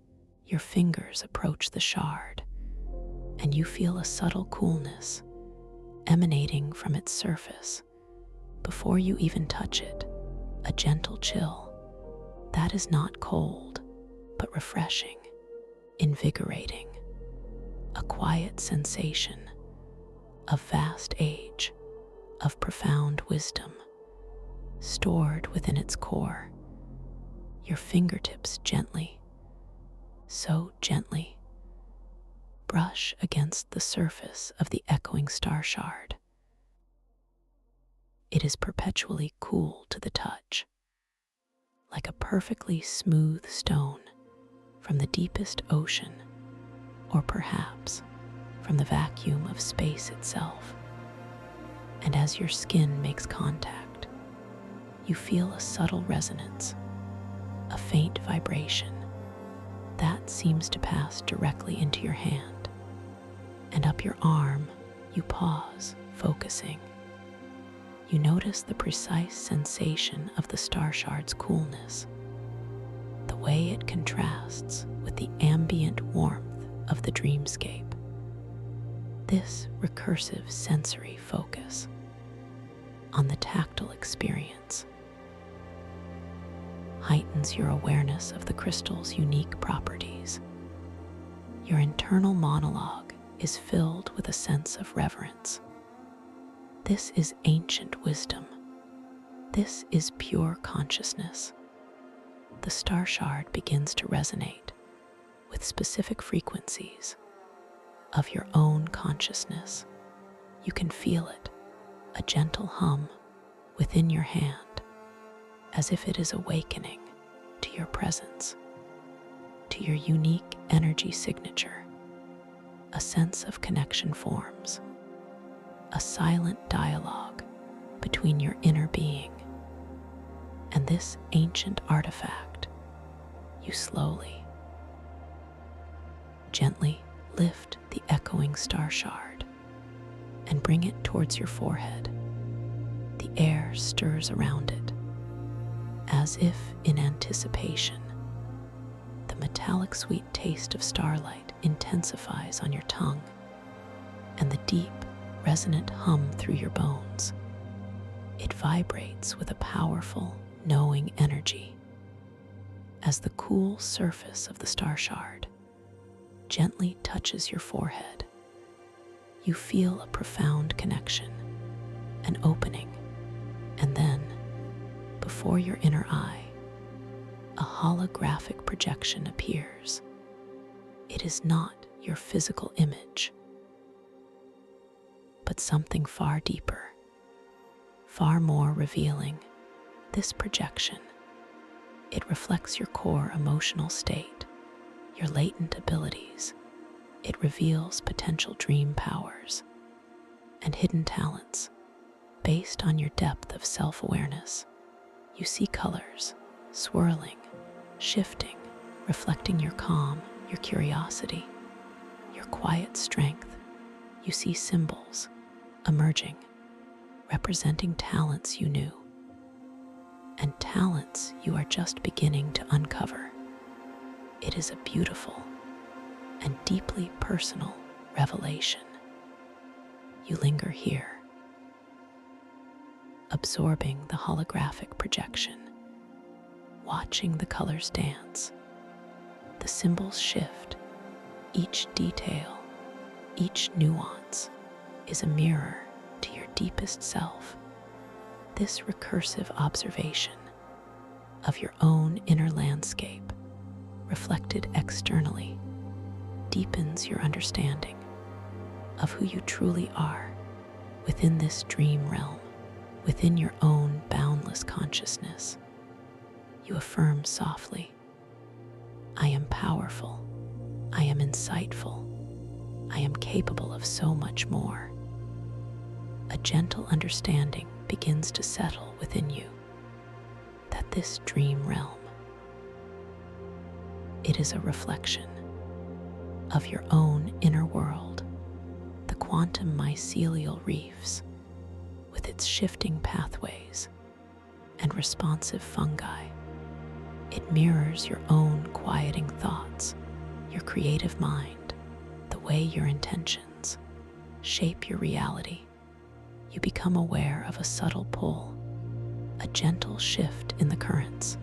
Your fingers approach the shard, and you feel a subtle coolness emanating from its surface. Before you even touch it, a gentle chill that is not cold, but refreshing, invigorating, a quiet sensation of vast age, of profound wisdom, stored within its core. Your fingertips gently, so gently, brush against the surface of the echoing star shard. It is perpetually cool to the touch, like a perfectly smooth stone from the deepest ocean, or perhaps from the vacuum of space itself. And as your skin makes contact, you feel a subtle resonance, a faint vibration that seems to pass directly into your hand. And up your arm, you pause, focusing. You notice the precise sensation of the star shard's coolness, the way it contrasts with the ambient warmth of the dreamscape. This recursive sensory focus on the tactile experience heightens your awareness of the crystal's unique properties. Your internal monologue is filled with a sense of reverence. This is ancient wisdom. This is pure consciousness. The star shard begins to resonate with specific frequencies of your own consciousness. You can feel it, a gentle hum within your hand, as if it is awakening to your presence, to your unique energy signature. A sense of connection forms, a silent dialogue between your inner being and this ancient artifact. You slowly, gently lift the echoing star shard and bring it towards your forehead. The air stirs around it, as if in anticipation. The metallic sweet taste of starlight intensifies on your tongue, and the deep, resonant hum through your bones. It vibrates with a powerful, knowing energy. As the cool surface of the star shard gently touches your forehead, you feel a profound connection, an opening, and then, before your inner eye, a holographic projection appears. It is not your physical image, but something far deeper, far more revealing. This projection, it reflects your core emotional state, your latent abilities. It reveals potential dream powers and hidden talents based on your depth of self-awareness. You see colors swirling, shifting, reflecting your calm, your curiosity, your quiet strength. You see symbols emerging, representing talents you knew, and talents you are just beginning to uncover. It is a beautiful and deeply personal revelation. You linger here, absorbing the holographic projection, watching the colors dance, the symbols shift. Each detail, each nuance is a mirror to your deepest self. This recursive observation of your own inner landscape, reflected externally, deepens your understanding of who you truly are within this dream realm, within your own boundless consciousness. You affirm softly, I am powerful, I am insightful, I am capable of so much more. A gentle understanding begins to settle within you that this dream realm, it is a reflection of your own inner world, the quantum mycelial reefs with its shifting pathways and responsive fungi. It mirrors your own quieting thoughts, your creative mind, the way your intentions shape your reality. You become aware of a subtle pull, a gentle shift in the currents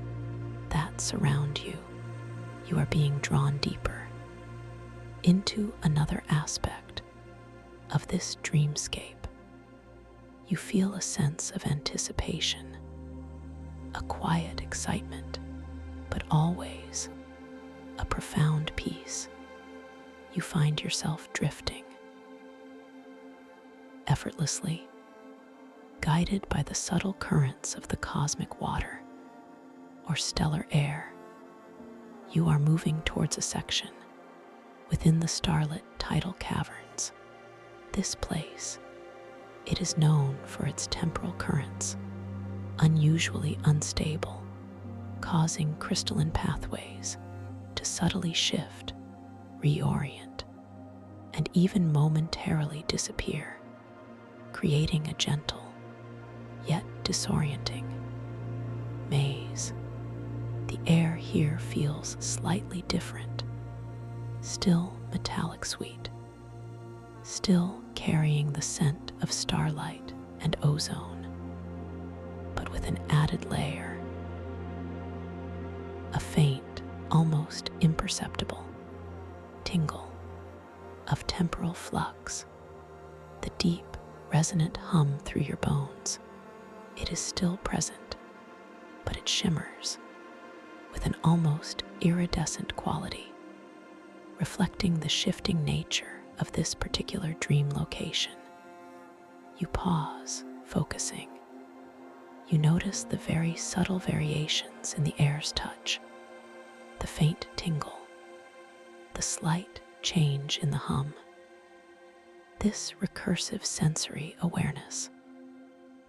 that surround you. You are being drawn deeper into another aspect of this dreamscape. You feel a sense of anticipation, a quiet excitement, but always a profound peace. You find yourself drifting effortlessly Guided by the subtle currents of the cosmic water or stellar air, you are moving towards a section within the starlit tidal caverns. This place, it is known for its temporal currents, unusually unstable, causing crystalline pathways to subtly shift, reorient, and even momentarily disappear, creating a gentle yet disorienting maze. The air here feels slightly different, still metallic sweet, still carrying the scent of starlight and ozone, but with an added layer, a faint, almost imperceptible tingle of temporal flux, the deep, resonant hum through your bones. It is still present, but it shimmers with an almost iridescent quality, reflecting the shifting nature of this particular dream location. You pause, focusing. You notice the very subtle variations in the air's touch, the faint tingle, the slight change in the hum. This recursive sensory awareness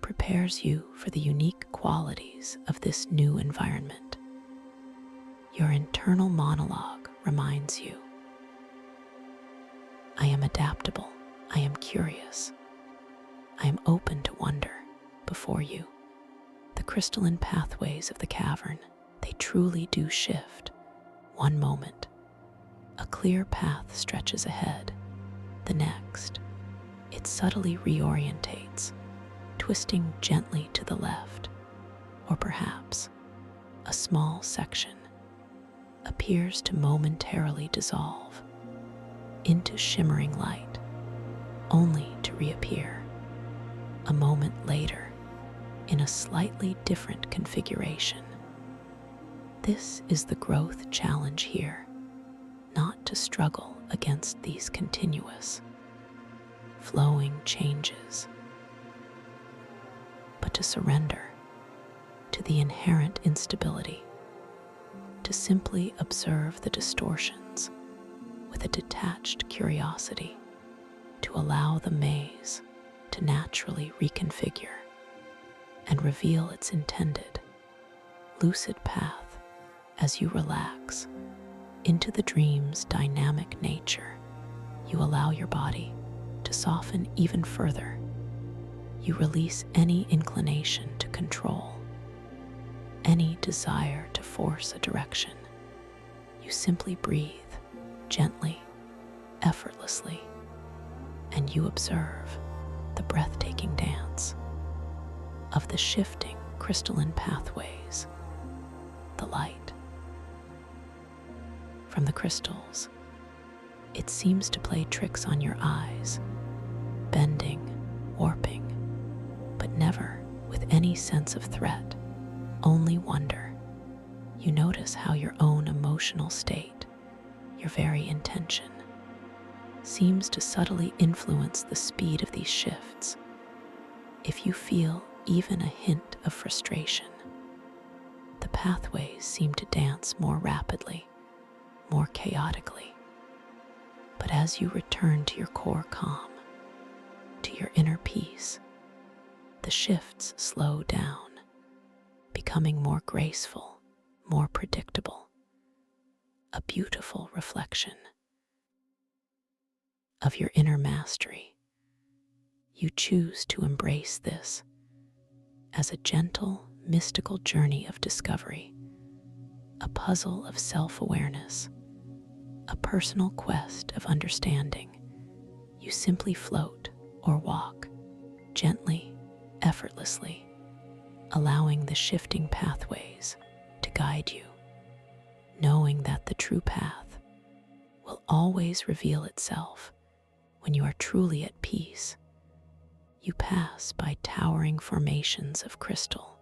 prepares you for the unique qualities of this new environment. Your internal monologue reminds you, I am adaptable, I am curious, I am open to wonder. Before you, the crystalline pathways of the cavern, they truly do shift. One moment, a clear path stretches ahead. The next, it subtly reorientates, twisting gently to the left, or perhaps a small section appears to momentarily dissolve into shimmering light, only to reappear a moment later in a slightly different configuration. This is the growth challenge here, not to struggle against these continuous, flowing changes, but to surrender to the inherent instability, to simply observe the distortions with a detached curiosity, to allow the maze to naturally reconfigure and reveal its intended, lucid path as you relax into the dream's dynamic nature. You allow your body to soften even further. You release any inclination to control, any desire to force a direction. You simply breathe gently, effortlessly, and you observe the breathtaking dance of the shifting crystalline pathways, the light from the crystals. It seems to play tricks on your eyes, bending, warping, but never with any sense of threat, only wonder. You notice how your own emotional state, your very intention, seems to subtly influence the speed of these shifts. If you feel even a hint of frustration, the pathways seem to dance more rapidly, more chaotically. But as you return to your core calm, to your inner peace, the shifts slow down, becoming more graceful, more predictable, a beautiful reflection of your inner mastery. You choose to embrace this as a gentle, mystical journey of discovery, a puzzle of self-awareness, a personal quest of understanding. You simply float or walk, gently, effortlessly, allowing the shifting pathways to guide you, knowing that the true path will always reveal itself when you are truly at peace. You pass by towering formations of crystal.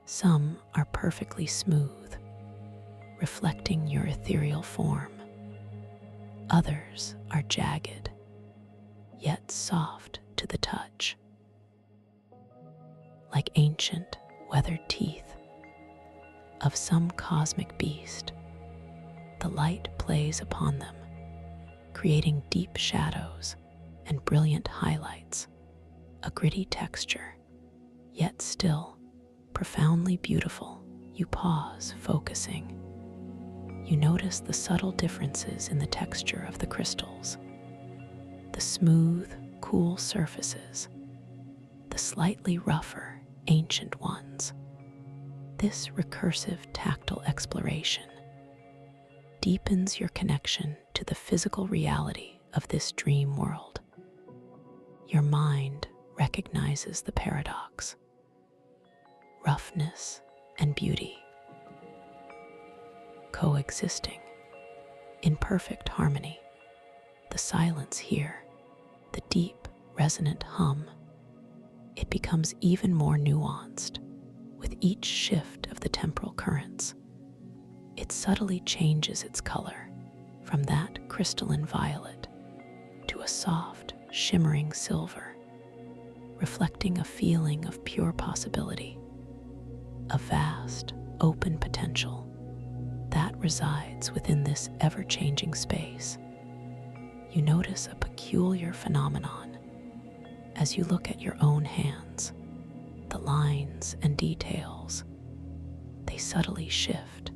Some are perfectly smooth, reflecting your ethereal form. Others are jagged, yet soft to the touch. like ancient, weathered teeth of some cosmic beast. The light plays upon them, creating deep shadows and brilliant highlights, a gritty texture, yet still profoundly beautiful. You pause, focusing. You notice the subtle differences in the texture of the crystals, the smooth, cool surfaces, the slightly rougher, ancient ones. This recursive tactile exploration deepens your connection to the physical reality of this dream world. Your mind recognizes the paradox, roughness and beauty coexisting in perfect harmony. The silence here, the deep, resonant hum, it becomes even more nuanced with each shift of the temporal currents. It subtly changes its color from that crystalline violet to a soft, shimmering silver, reflecting a feeling of pure possibility, a vast, open potential that resides within this ever-changing space. You notice a peculiar phenomenon as you look at your own hands. The lines and details, they subtly shift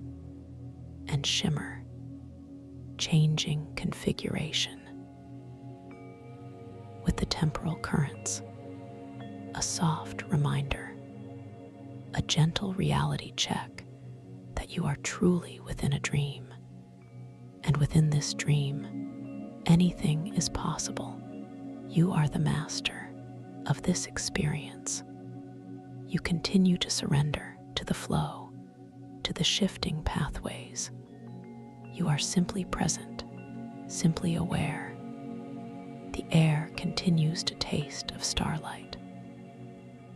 and shimmer, changing configuration. With the temporal currents, a soft reminder, a gentle reality check that you are truly within a dream. And within this dream, anything is possible. You are the master of this experience. You continue to surrender to the flow, to the shifting pathways. You are simply present, simply aware. The air continues to taste of starlight.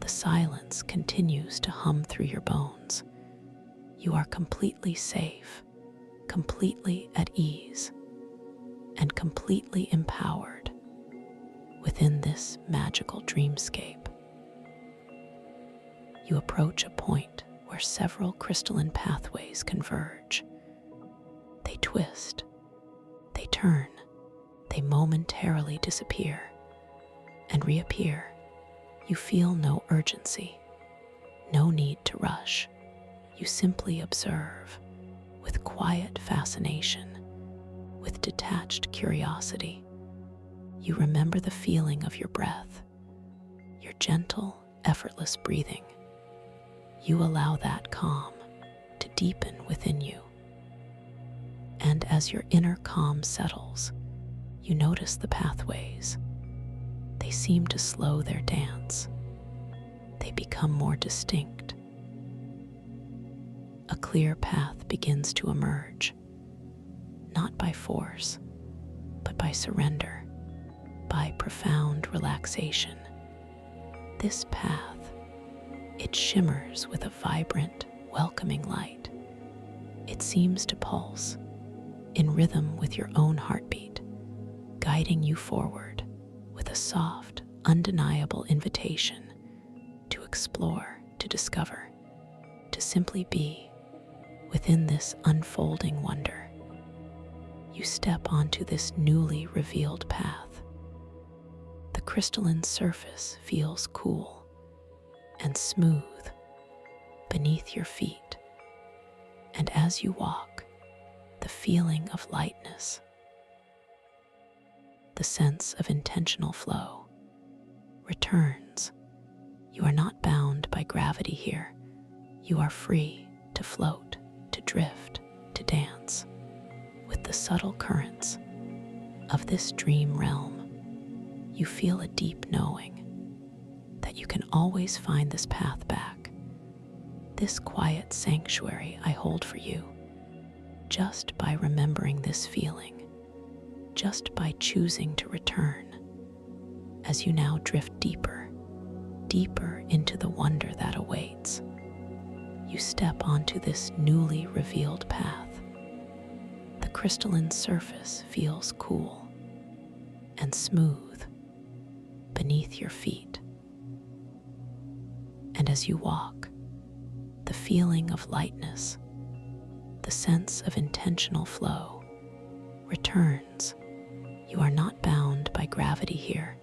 The silence continues to hum through your bones. You are completely safe, completely at ease, and completely empowered within this magical dreamscape. You approach a point where several crystalline pathways converge. They twist, they turn, they momentarily disappear and reappear. You feel no urgency, no need to rush. You simply observe with quiet fascination, with detached curiosity. You remember the feeling of your breath, your gentle, effortless breathing. You allow that calm to deepen within you. And as your inner calm settles, you notice the pathways. They seem to slow their dance. They become more distinct. A clear path begins to emerge, not by force, but by surrender, by profound relaxation. This path, it shimmers with a vibrant, welcoming light. It seems to pulse in rhythm with your own heartbeat, guiding you forward with a soft, undeniable invitation to explore, to discover, to simply be within this unfolding wonder. You step onto this newly revealed path. The crystalline surface feels cool and smooth beneath your feet, and as you walk, the feeling of lightness, the sense of intentional flow returns. You are not bound by gravity here. You are free to float, to drift, to dance with the subtle currents of this dream realm. You feel a deep knowing that you can always find this path back, this quiet sanctuary I hold for you, just by remembering this feeling, just by choosing to return. As you now drift deeper, deeper into the wonder that awaits, you step onto this newly revealed path. The crystalline surface feels cool and smooth beneath your feet. And as you walk, the feeling of lightness, the sense of intentional flow, returns. You are not bound by gravity here.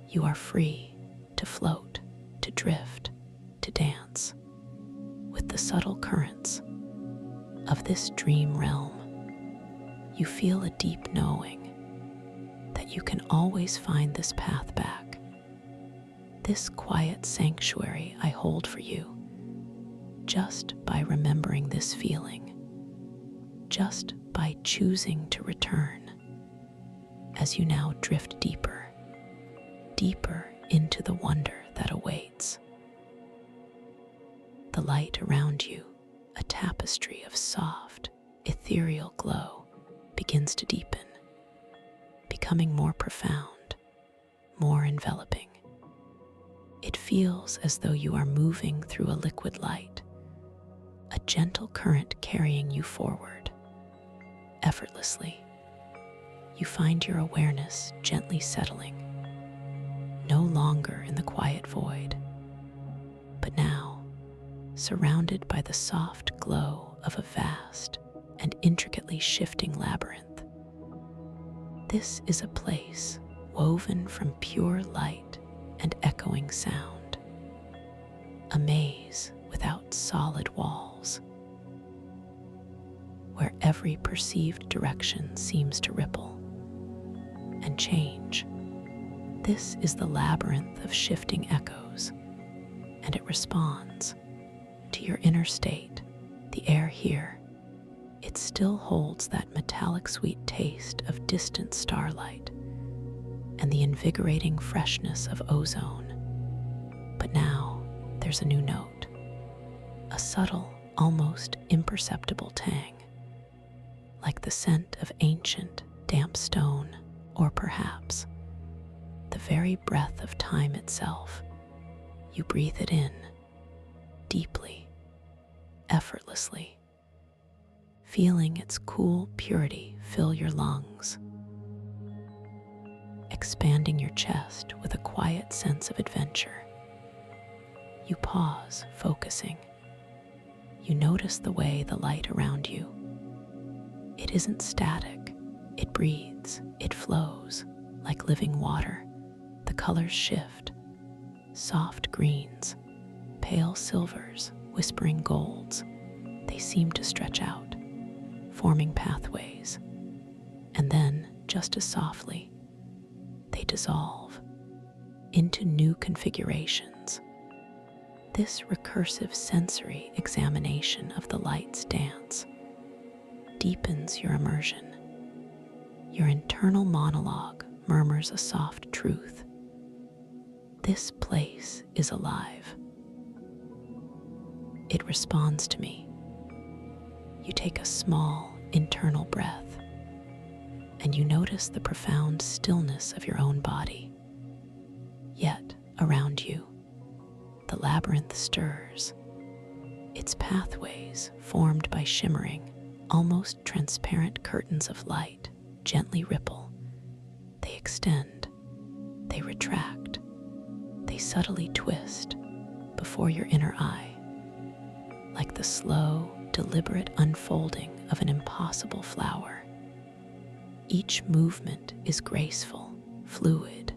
You are free to float, to drift, to dance with the subtle currents of this dream realm. You feel a deep knowing that you can always find this path back, this quiet sanctuary I hold for you, just by remembering this feeling, just by choosing to return. As you now drift deeper, deeper into the wonder that awaits. The light around you, a tapestry of soft, ethereal glow, begins to deepen, becoming more profound, more enveloping. It feels as though you are moving through a liquid light, a gentle current carrying you forward. Effortlessly, you find your awareness gently settling, no longer in the quiet void, but now surrounded by the soft glow of a vast and intricately shifting labyrinth. This is a place woven from pure light and echoing sound, a maze without solid walls, where every perceived direction seems to ripple and change. This is the labyrinth of shifting echoes, and it responds to your inner state. The air here, it still holds that metallic sweet taste of distant starlight and the invigorating freshness of ozone. But now there's a new note, a subtle, almost imperceptible tang, like the scent of ancient, damp stone, or perhaps the very breath of time itself. You breathe it in, deeply, effortlessly, feeling its cool purity fill your lungs, expanding your chest with a quiet sense of adventure. You pause, focusing. You notice the way the light around you. It isn't static. It breathes, it flows like living water. The colors shift, soft greens, pale silvers, whispering golds. They seem to stretch out, forming pathways. And then, just as softly, they dissolve into new configurations. This recursive sensory examination of the light's dance deepens your immersion. Your internal monologue murmurs a soft truth. This place is alive. It responds to me. You take a small internal breath, and you notice the profound stillness of your own body. Yet, around you, the labyrinth stirs. Its pathways, formed by shimmering, almost transparent curtains of light, gently ripple. They extend, they retract, they subtly twist before your inner eye, like the slow, deliberate unfolding of an impossible flower. Each movement is graceful, fluid,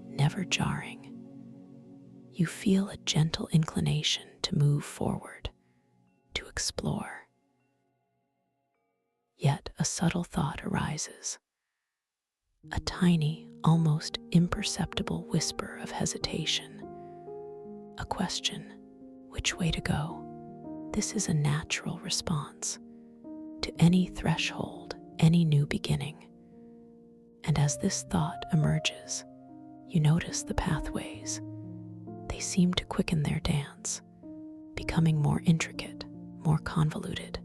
never jarring. You feel a gentle inclination to move forward, to explore. Yet a subtle thought arises, a tiny, almost imperceptible whisper of hesitation, a question, which way to go? This is a natural response to any threshold, any new beginning. And as this thought emerges, you notice the pathways. They seem to quicken their dance, becoming more intricate, more convoluted.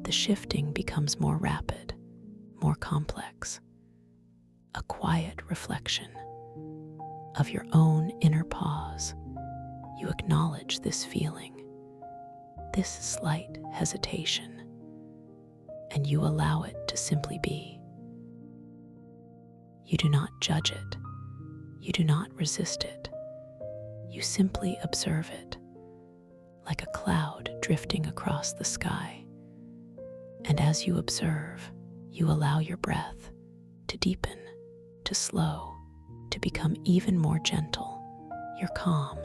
The shifting becomes more rapid, more complex. A quiet reflection of your own inner pause. You acknowledge this feeling, this slight hesitation, and you allow it to simply be. You do not judge it. You do not resist it. You simply observe it, like a cloud drifting across the sky. And as you observe, you allow your breath to deepen, to slow, to become even more gentle. Your calm,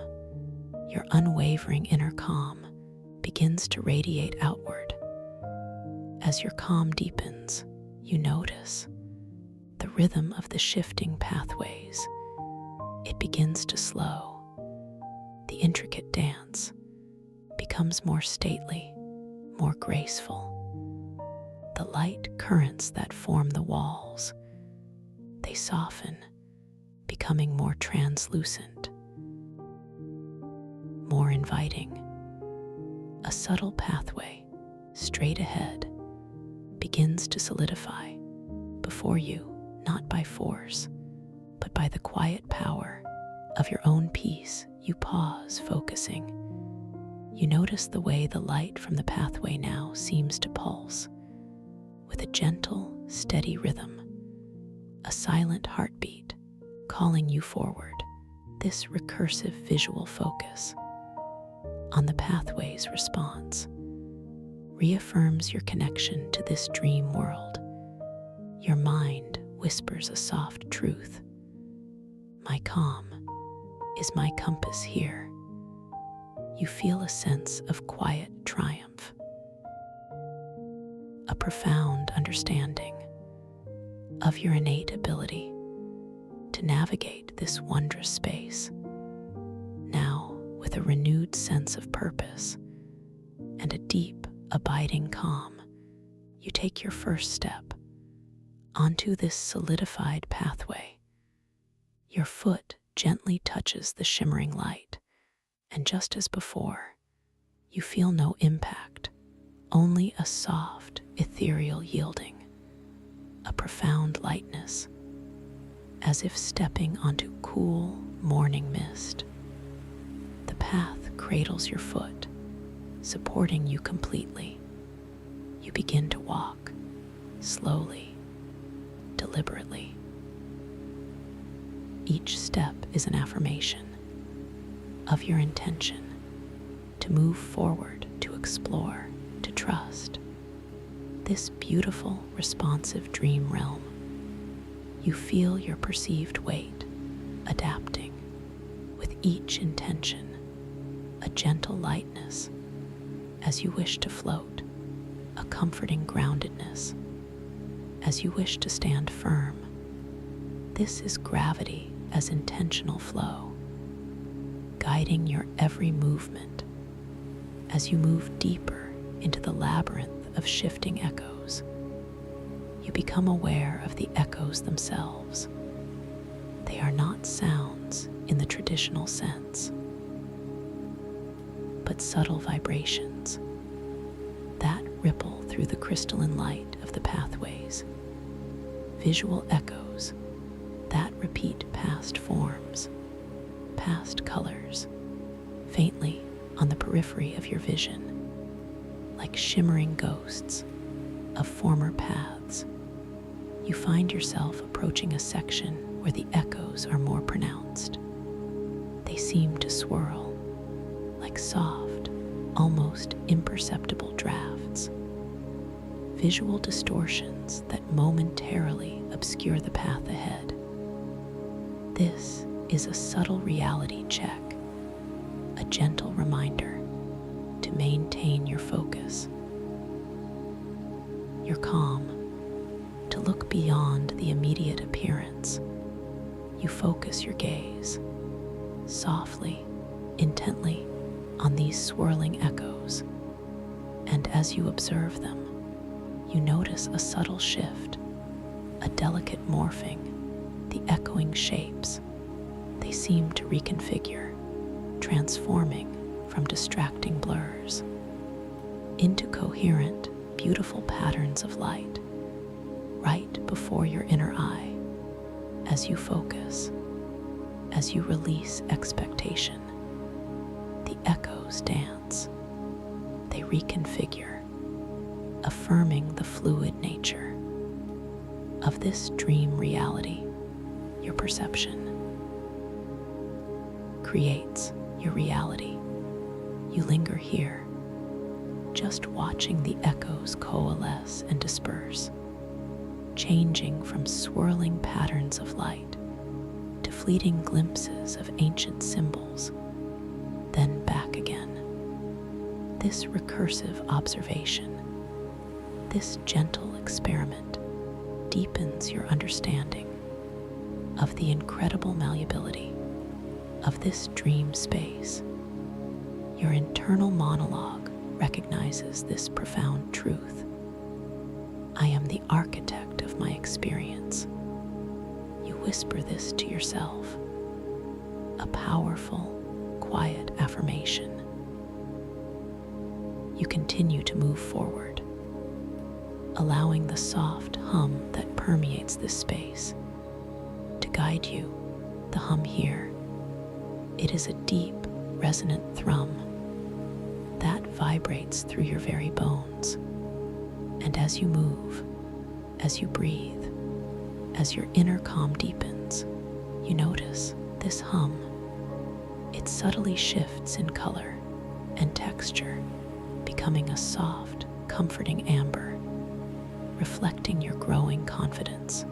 your unwavering inner calm, begins to radiate outward. As your calm deepens, you notice the rhythm of the shifting pathways. It begins to slow. The intricate dance becomes more stately, more graceful. The light currents that form the walls, they soften, becoming more translucent, more inviting. A subtle pathway, straight ahead, begins to solidify before you, not by force, but by the quiet power of your own peace. You pause, focusing. You notice the way the light from the pathway now seems to pulse, with a gentle, steady rhythm, a silent heartbeat calling you forward. This recursive visual focus on the pathway's response reaffirms your connection to this dream world. Your mind whispers a soft truth. My calm is my compass here. You feel a sense of quiet triumph, a profound understanding of your innate ability to navigate this wondrous space. Now, with a renewed sense of purpose and a deep, abiding calm, you take your first step onto this solidified pathway. Your foot gently touches the shimmering light, and just as before, you feel no impact, only a soft, ethereal yielding, a profound lightness, as if stepping onto cool morning mist. The path cradles your foot, supporting you completely. You begin to walk, slowly, deliberately. Each step is an affirmation of your intention to move forward, to explore, to trust this beautiful, responsive dream realm. You feel your perceived weight adapting with each intention, a gentle lightness as you wish to float, a comforting groundedness as you wish to stand firm. This is gravity as intentional flow, guiding your every movement as you move deeper into the labyrinth of shifting echoes. You become aware of the echoes themselves. They are not sounds in the traditional sense, but subtle vibrations that ripple through the crystalline light of the pathways, visual echoes that repeat past forms, past colors, faintly on the periphery of your vision, like shimmering ghosts of former paths. You find yourself approaching a section where the echoes are more pronounced. They seem to swirl like soft, almost imperceptible drafts, visual distortions that momentarily obscure the path ahead. This is a subtle reality check, a gentle reminder to maintain your focus, your calm, to look beyond the immediate appearance. You focus your gaze softly, intently on these swirling echoes, and as you observe them, you notice a subtle shift, a delicate morphing. The echoing shapes, they seem to reconfigure, transforming from distracting blurs into coherent, beautiful patterns of light right before your inner eye. As you focus, as you release expectation, the echoes dance. They reconfigure, affirming the fluid nature of this dream reality. Your perception creates your reality. You linger here, just watching the echoes coalesce and disperse, changing from swirling patterns of light to fleeting glimpses of ancient symbols, then back again. This recursive observation, this gentle experiment, deepens your understanding of the incredible malleability of this dream space. Your internal monologue recognizes this profound truth. I am the architect of my experience. You whisper this to yourself, a powerful, quiet affirmation. You continue to move forward, allowing the soft hum that permeates this space to guide you. The hum here, it is a deep, resonant thrum that vibrates through your very bones. And as you move, as you breathe, as your inner calm deepens, you notice this hum. It subtly shifts in color and texture, becoming a soft, comforting amber, reflecting your growing confidence,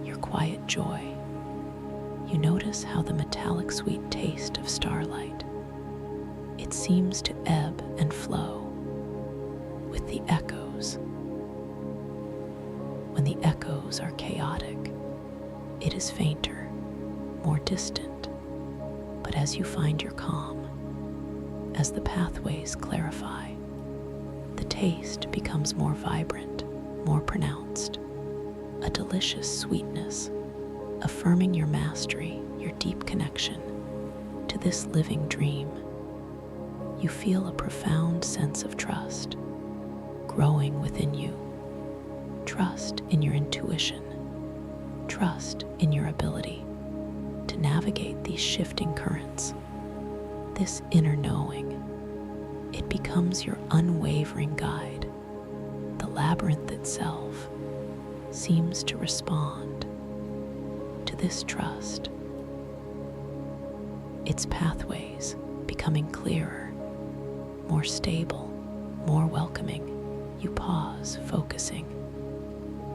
your quiet joy. You notice how the metallic sweet taste of starlight, it seems to ebb and flow with the echoes. When the echoes are chaotic, it is fainter, more distant. But as you find your calm, as the pathways clarify, the taste becomes more vibrant, more pronounced, a delicious sweetness, affirming your mastery, your deep connection to this living dream. You feel a profound sense of trust growing within you. Trust in your intuition, trust in your ability to navigate these shifting currents. This inner knowing, it becomes your unwavering guide. The labyrinth itself seems to respond to this trust, its pathways becoming clearer, more stable, more welcoming. You pause, focusing.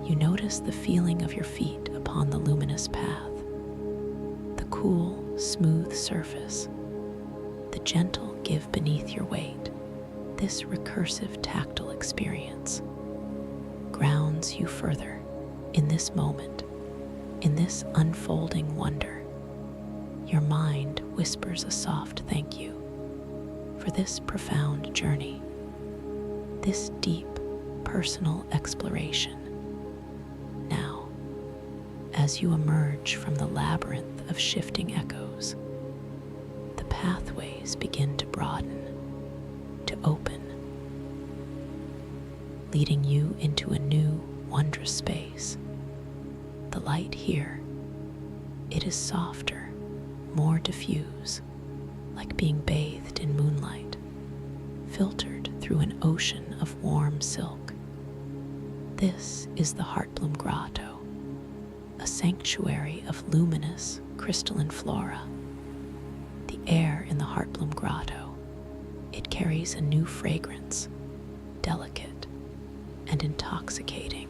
You notice the feeling of your feet upon the luminous path, the cool, smooth surface, the gentle give beneath your weight. This recursive tactile experience grounds you further in this moment, in this unfolding wonder. Your mind whispers a soft thank you for this profound journey, this deep personal exploration. Now, as you emerge from the labyrinth of shifting echoes, the pathways begin to broaden, to open, leading you into a new, wondrous space. The light here, it is softer, more diffuse, like being bathed in moonlight, filtered through an ocean of warm silk. This is the Heartbloom Grotto, a sanctuary of luminous, crystalline flora. The air in the Heartbloom Grotto, it carries a new fragrance, delicate and intoxicating,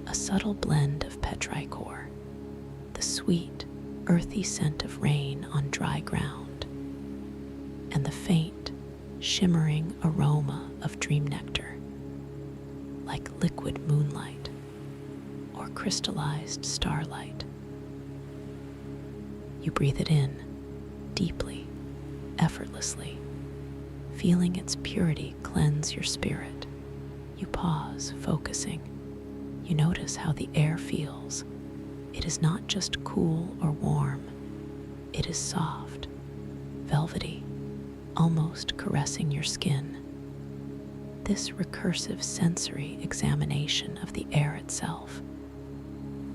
a subtle blend of petrichor, the sweet, earthy scent of rain on dry ground, and the faint, shimmering aroma of dream nectar, like liquid moonlight or crystallized starlight. You breathe it in, deeply, effortlessly, feeling its purity cleanse your spirit. You pause, focusing. You notice how the air feels. It is not just cool or warm. It is soft, velvety, almost caressing your skin. This recursive sensory examination of the air itself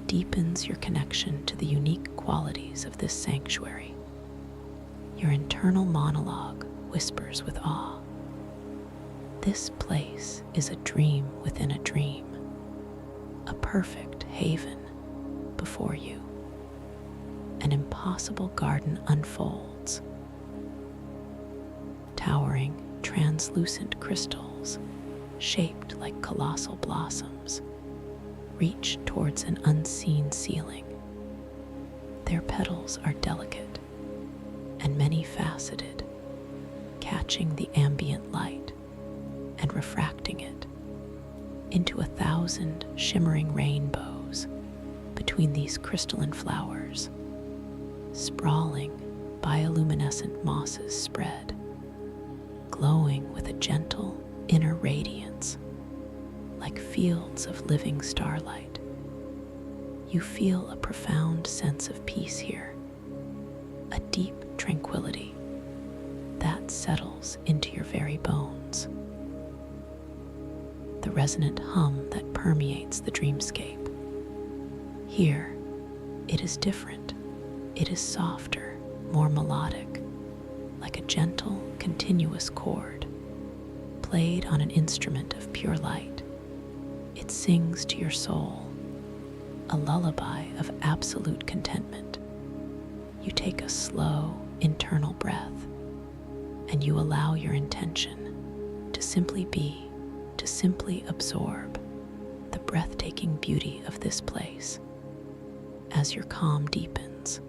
deepens your connection to the unique qualities of this sanctuary. Your internal monologue whispers with awe. This place is a dream within a dream, a perfect haven before you. an impossible garden unfolds. Towering, translucent crystals, shaped like colossal blossoms, reach towards an unseen ceiling. Their petals are delicate and many-faceted, catching the ambient light and refracting it into 1,000 shimmering rainbows between these crystalline flowers. Sprawling, bioluminescent mosses spread, glowing with a gentle inner radiance, like fields of living starlight. You feel a profound sense of peace here, a deep tranquility that settles into your very bones. The resonant hum that permeates the dreamscape. Here, it is different. It is softer, more melodic, like a gentle, continuous chord, played on an instrument of pure light. It sings to your soul, a lullaby of absolute contentment. You take a slow, internal breath, and you allow your intention to simply be, to simply absorb the breathtaking beauty of this place. As your calm deepens,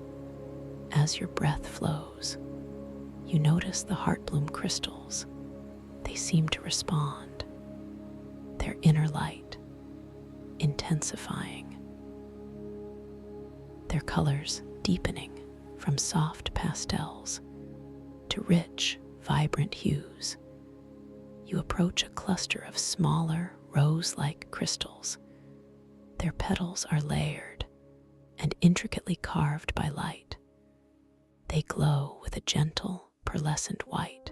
as your breath flows, you notice the heartbloom crystals. They seem to respond, their inner light intensifying, their colors deepening from soft pastels to rich, vibrant hues. You approach a cluster of smaller, rose-like crystals. Their petals are layered and intricately carved by light. They glow with a gentle, pearlescent white,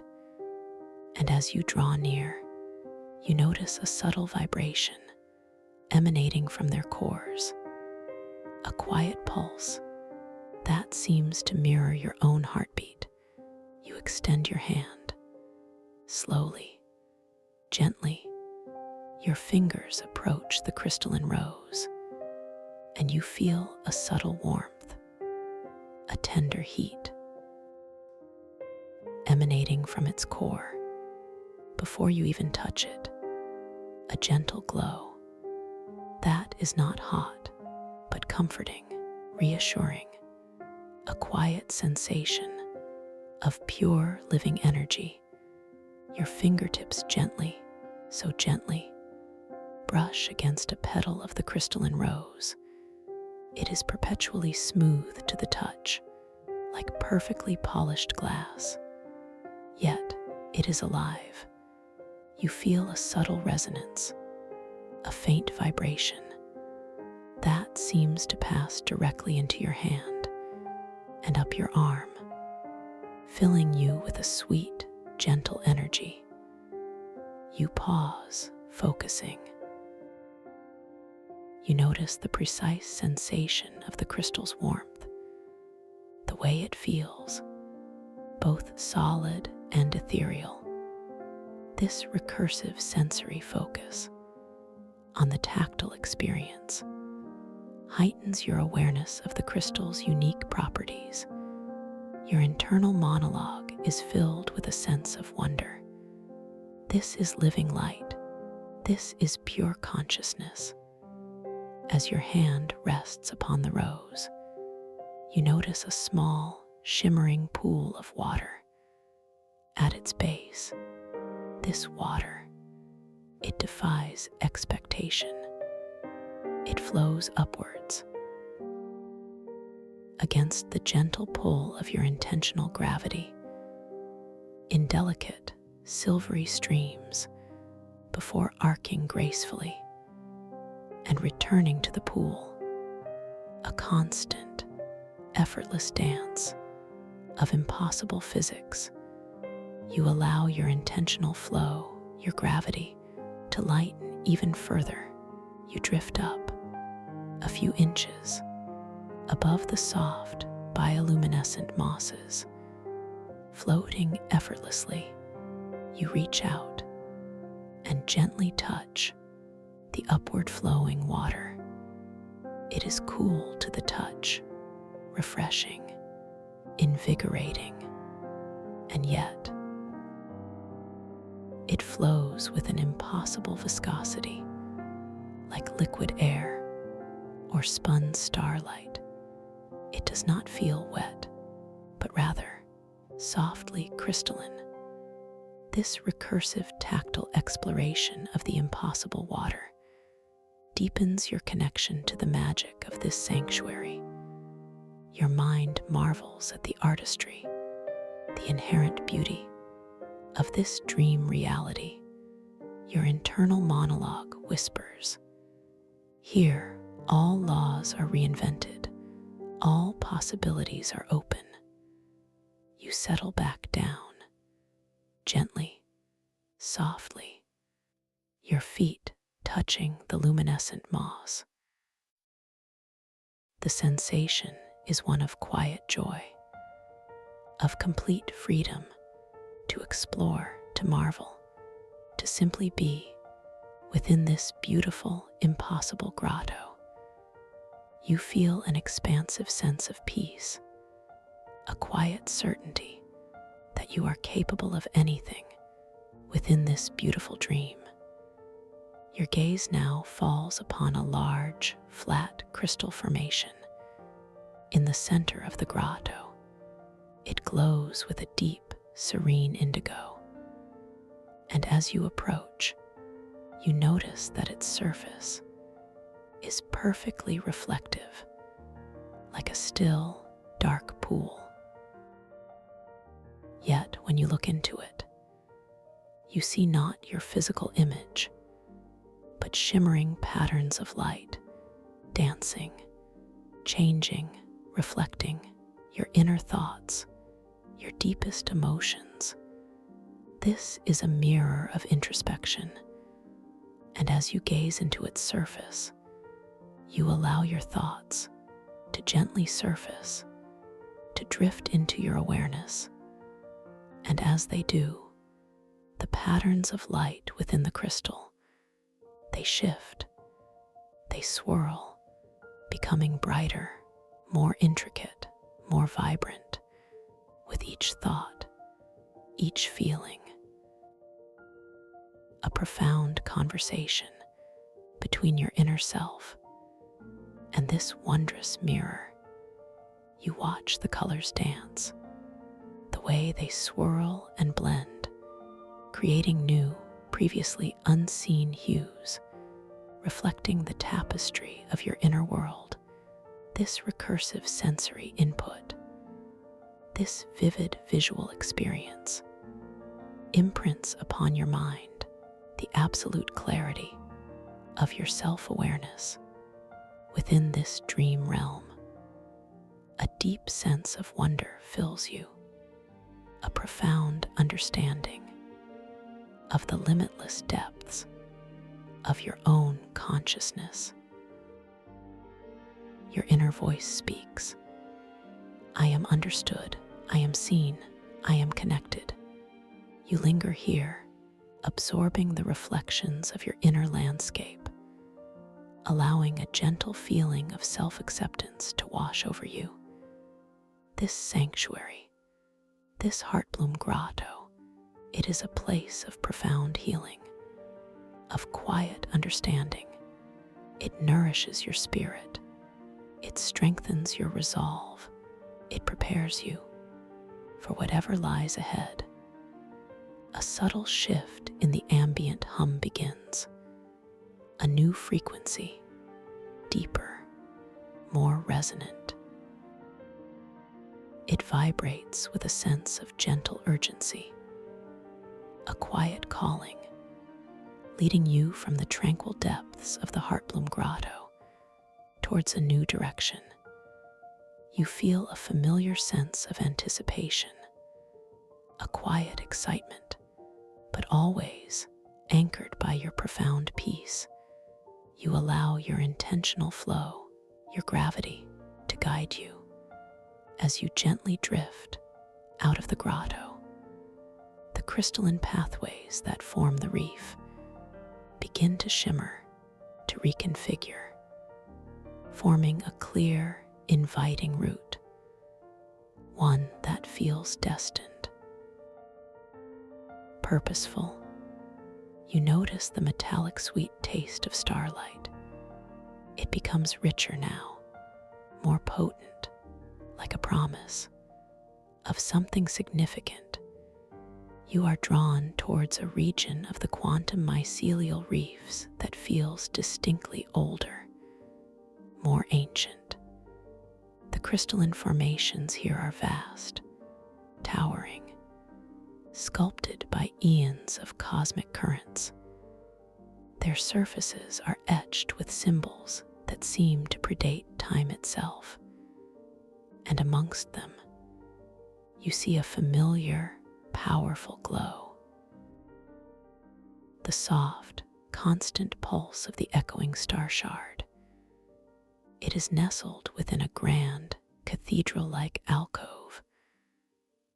and as you draw near, you notice a subtle vibration emanating from their cores, a quiet pulse that seems to mirror your own heartbeat. You extend your hand. Slowly, gently, your fingers approach the crystalline rose, and you feel a subtle warmth, a tender heat emanating from its core. Before you even touch it, a gentle glow that is not hot, but comforting, reassuring, a quiet sensation of pure living energy. Your fingertips gently, so gently, brush against a petal of the crystalline rose. It is perpetually smooth to the touch, like perfectly polished glass. Yet, it is alive. You feel a subtle resonance, a faint vibration that seems to pass directly into your hand and up your arm, filling you with a sweet, gentle energy. You pause, focusing. You notice the precise sensation of the crystal's warmth, the way it feels, both solid and ethereal. This recursive sensory focus on the tactile experience heightens your awareness of the crystal's unique properties. Your internal monologue is filled with a sense of wonder. This is living light. This is pure consciousness. As your hand rests upon the rose, you notice a small, shimmering pool of water. At its base, this water, it defies expectation. It flows upwards against the gentle pull of your intentional gravity, in delicate, silvery streams before arcing gracefully and returning to the pool, a constant, effortless dance of impossible physics. You allow your intentional flow, your gravity, to lighten even further. You drift up a few inches above the soft, bioluminescent mosses. Floating effortlessly, you reach out and gently touch the upward flowing water. It is cool to the touch, refreshing, invigorating, and yet it flows with an impossible viscosity, like liquid air or spun starlight. It does not feel wet, but rather softly crystalline. This recursive tactile exploration of the impossible water deepens your connection to the magic of this sanctuary. Your mind marvels at the artistry, the inherent beauty of this dream reality. Your internal monologue whispers, "Here, all laws are reinvented, all possibilities are open." You settle back down, gently, softly, your feet touching the luminescent moss. The sensation is one of quiet joy, of complete freedom to explore, to marvel, to simply be within this beautiful, impossible grotto. You feel an expansive sense of peace, a quiet certainty that you are capable of anything within this beautiful dream. Your gaze now falls upon a large, flat crystal formation in the center of the grotto. It glows with a deep, serene indigo. And as you approach, you notice that its surface is perfectly reflective, like a still, dark pool. Yet, when you look into it, you see not your physical image, but shimmering patterns of light, dancing, changing, reflecting your inner thoughts, your deepest emotions. This is a mirror of introspection, and as you gaze into its surface, you allow your thoughts to gently surface, to drift into your awareness. And as they do, the patterns of light within the crystal, they shift, they swirl, becoming brighter, more intricate, more vibrant, with each thought, each feeling. A profound conversation between your inner self and this wondrous mirror. You watch the colors dance, the way they swirl and blend, creating new, previously unseen hues, reflecting the tapestry of your inner world. This recursive sensory input, this vivid visual experience, imprints upon your mind the absolute clarity of your self-awareness within this dream realm. A deep sense of wonder fills you, a profound understanding of the limitless depths of your own consciousness. Your inner voice speaks. I am understood, I am seen, I am connected. You linger here, absorbing the reflections of your inner landscape, allowing a gentle feeling of self-acceptance to wash over you. This sanctuary, this Heartbloom Grotto, it is a place of profound healing, of quiet understanding. It nourishes your spirit. It strengthens your resolve. It prepares you for whatever lies ahead. A subtle shift in the ambient hum begins. A new frequency, deeper, more resonant. It vibrates with a sense of gentle urgency, a quiet calling, leading you from the tranquil depths of the Heartbloom Grotto towards a new direction. You feel a familiar sense of anticipation, a quiet excitement, but always anchored by your profound peace. You allow your intentional flow, your gravity, to guide you as you gently drift out of the grotto. The crystalline pathways that form the reef begin to shimmer, to reconfigure, forming a clear, inviting route one that feels destined. Purposeful, you notice the metallic sweet taste of starlight. It becomes richer now, more potent, like a promise of something significant. You are drawn towards a region of the quantum mycelial reefs that feels distinctly older, more ancient. The crystalline formations here are vast, towering, sculpted by eons of cosmic currents. Their surfaces are etched with symbols that seem to predate time itself. And amongst them, you see a familiar, powerful glow. The soft, constant pulse of the echoing star shard. It is nestled within a grand, cathedral-like alcove,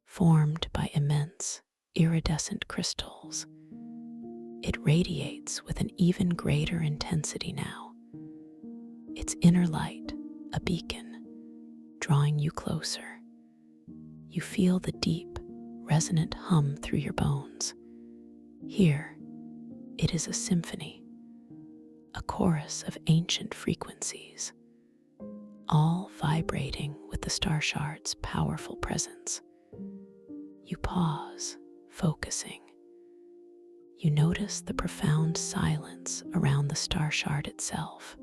formed by immense, iridescent crystals. It radiates with an even greater intensity now, its inner light a beacon, drawing you closer. You feel the deep, resonant hum through your bones. Here, it is a symphony, a chorus of ancient frequencies, all vibrating with the star shard's powerful presence. You pause, focusing. You notice the profound silence around the star shard itself,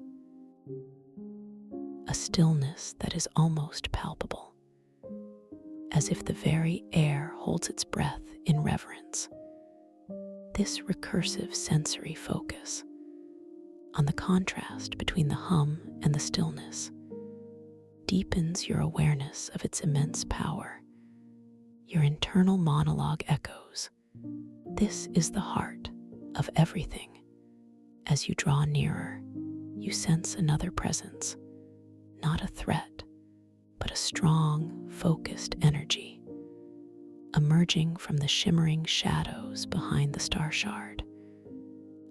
a stillness that is almost palpable, as if the very air holds its breath in reverence. This recursive sensory focus on the contrast between the hum and the stillness deepens your awareness of its immense power. Your internal monologue echoes, "This is the heart of everything." As you draw nearer, you sense another presence, not a threat, but a strong, focused energy. Emerging from the shimmering shadows behind the star shard,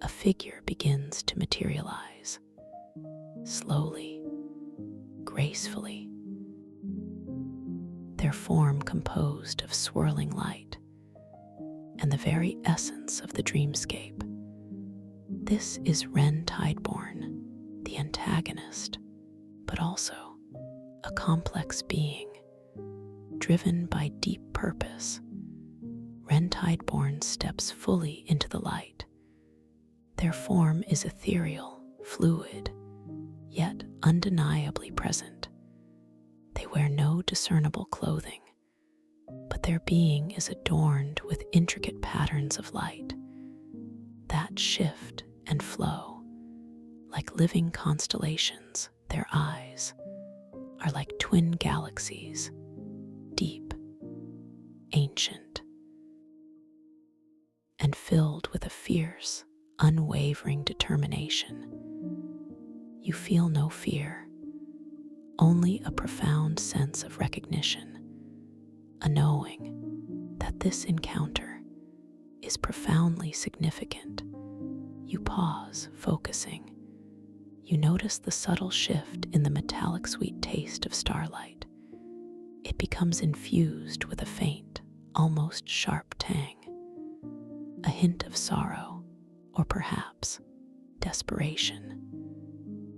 a figure begins to materialize, slowly, gracefully, their form composed of swirling light and the very essence of the dreamscape. This is Ren Tideborn, the antagonist, but also a complex being, driven by deep purpose. Ren Tideborn steps fully into the light. Their form is ethereal, fluid, yet undeniably present. They wear no discernible clothing, but their being is adorned with intricate patterns of light that shift and flow like living constellations. Their eyes are like twin galaxies, deep, ancient, and filled with a fierce, unwavering determination. You feel no fear, only a profound sense of recognition, a knowing that this encounter is profoundly significant. You pause, focusing. You notice the subtle shift in the metallic sweet taste of starlight. It becomes infused with a faint, almost sharp tang, a hint of sorrow, or perhaps desperation.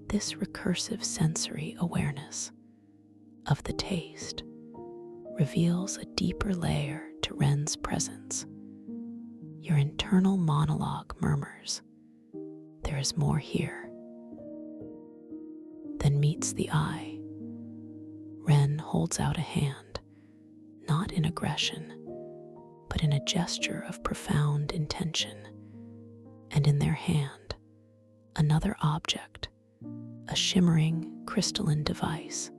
This recursive sensory awareness of the taste reveals a deeper layer to Ren's presence. Your internal monologue murmurs, "There is more here." Then meets the eye. Ren holds out a hand, not in aggression, but in a gesture of profound intention. And in their hand, another object, a shimmering crystalline device.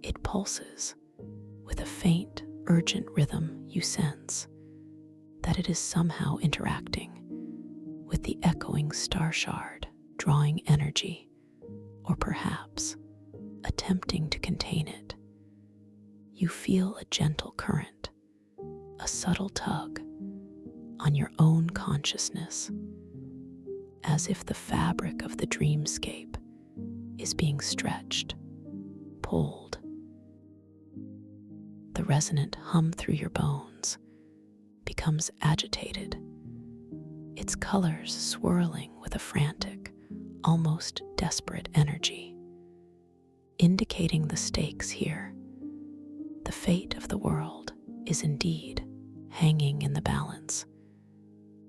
It pulses with a faint, urgent rhythm. You sense that it is somehow interacting with the echoing star shard, drawing energy, or perhaps attempting to contain it. You feel a gentle current, a subtle tug on your own consciousness, as if the fabric of the dreamscape is being stretched, pulled. the resonant hum through your bones, becomes agitated, its colors swirling with a frantic, almost desperate energy, indicating the stakes here. The fate of the world is indeed hanging in the balance.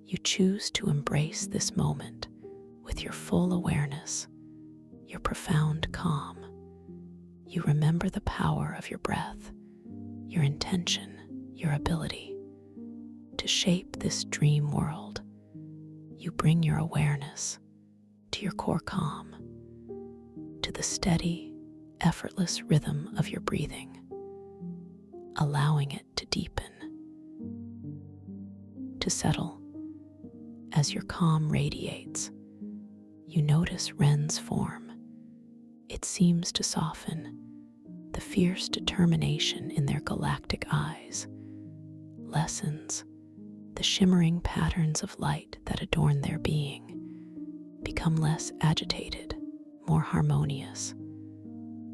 You choose to embrace this moment with your full awareness, your profound calm. You remember the power of your breath, your intention, your ability to shape this dream world. You bring your awareness to your core calm, to the steady, effortless rhythm of your breathing, allowing it to deepen, to settle. As your calm radiates, you notice Ren's form. It seems to soften, the fierce determination in their galactic eyes lessens, the shimmering patterns of light that adorn their being become less agitated, more harmonious.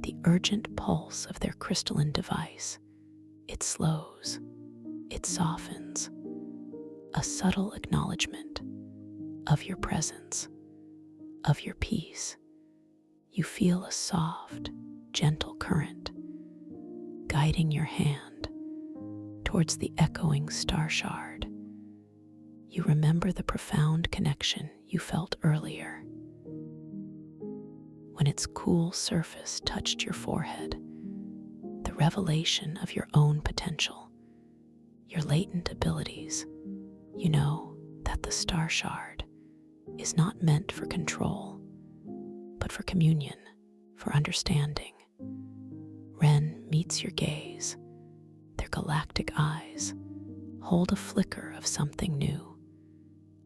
The urgent pulse of their crystalline device, it slows, it softens, a subtle acknowledgement of your presence, of your peace. You feel a soft, gentle current guiding your hand towards the echoing star shard. You remember the profound connection you felt earlier when its cool surface touched your forehead, the revelation of your own potential, your latent abilities. You know that the star shard is not meant for control, but for communion, for understanding. Ren meets your gaze. Their galactic eyes hold a flicker of something new,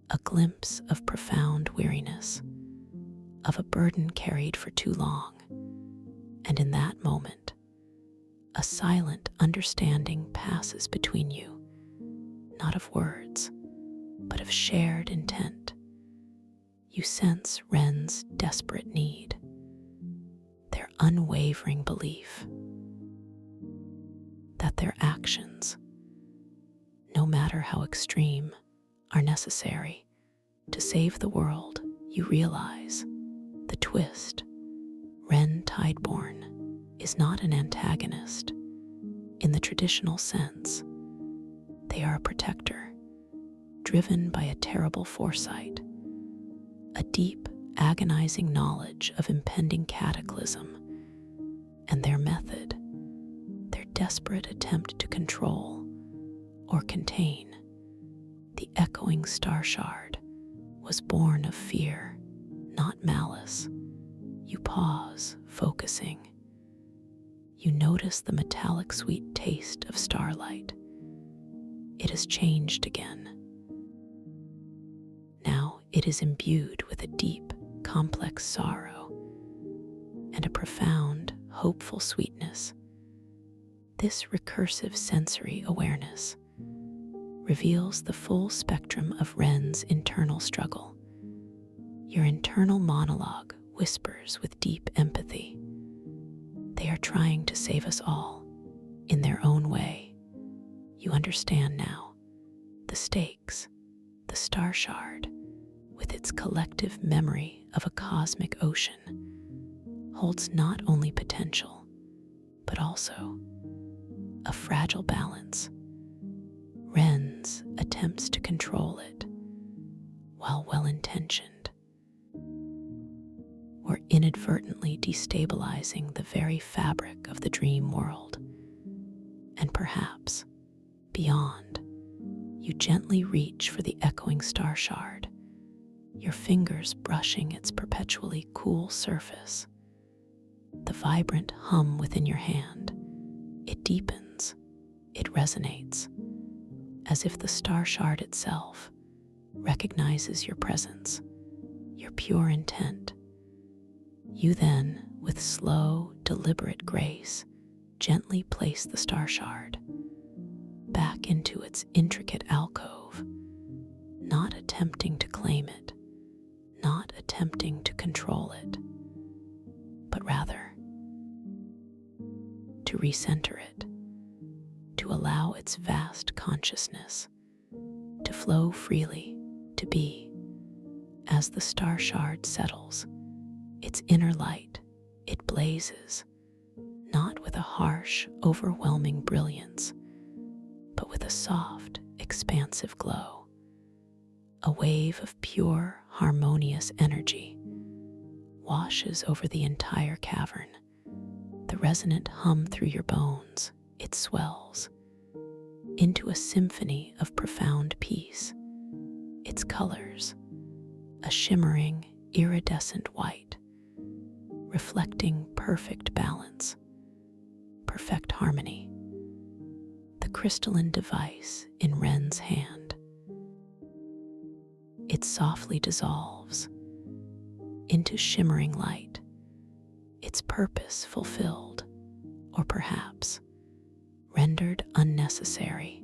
a glimpse of profound weariness, of a burden carried for too long. And in that moment, a silent understanding passes between you, not of words, but of shared intent. You sense Ren's desperate need, their unwavering belief that their actions, no matter how extreme, are necessary to save the world. You realize the twist. Ren Tideborn is not an antagonist in the traditional sense. They are a protector, driven by a terrible foresight, a deep, agonizing knowledge of impending cataclysm, and their method, their desperate attempt to control or contain the echoing star shard, was born of fear, not malice. You pause, focusing. You notice the metallic sweet taste of starlight. It has changed again. Now it is imbued with a deep, complex sorrow and a profound, hopeful sweetness. This recursive sensory awareness reveals the full spectrum of Ren's internal struggle. Your internal monologue whispers with deep empathy. They are trying to save us all in their own way. You understand now the stakes, the star shard, with its collective memory of a cosmic ocean, holds not only potential, but also a fragile balance. Ren's attempts to control it, while well-intentioned, were inadvertently destabilizing the very fabric of the dream world. And perhaps, beyond, you gently reach for the echoing star shard, your fingers brushing its perpetually cool surface. The vibrant hum within your hand, it deepens, it resonates, as if the star shard itself recognizes your presence, your pure intent. You then, with slow, deliberate grace, gently place the star shard back into its intricate alcove, not attempting to claim it, not attempting to control it, but rather to recenter it, to allow its vast consciousness to flow freely, to be. As the star shard settles, its inner light, it blazes, not with a harsh, overwhelming brilliance, but with a soft, expansive glow. A wave of pure, harmonious energy washes over the entire cavern. The resonant hum through your bones, it swells into a symphony of profound peace. Its colors, a shimmering, iridescent white, reflecting perfect balance, perfect harmony. The crystalline device in Ren's hand, it softly dissolves into shimmering light, its purpose fulfilled, or perhaps rendered unnecessary.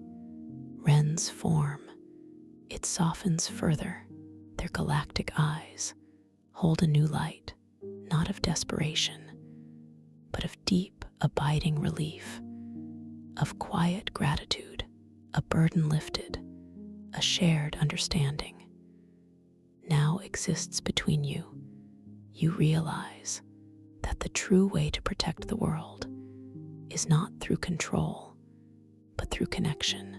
Ren's form, it softens further. Their galactic eyes hold a new light, not of desperation, but of deep, abiding relief, of quiet gratitude, a burden lifted, a shared understanding now exists between you. You realize that the true way to protect the world is not through control, but through connection,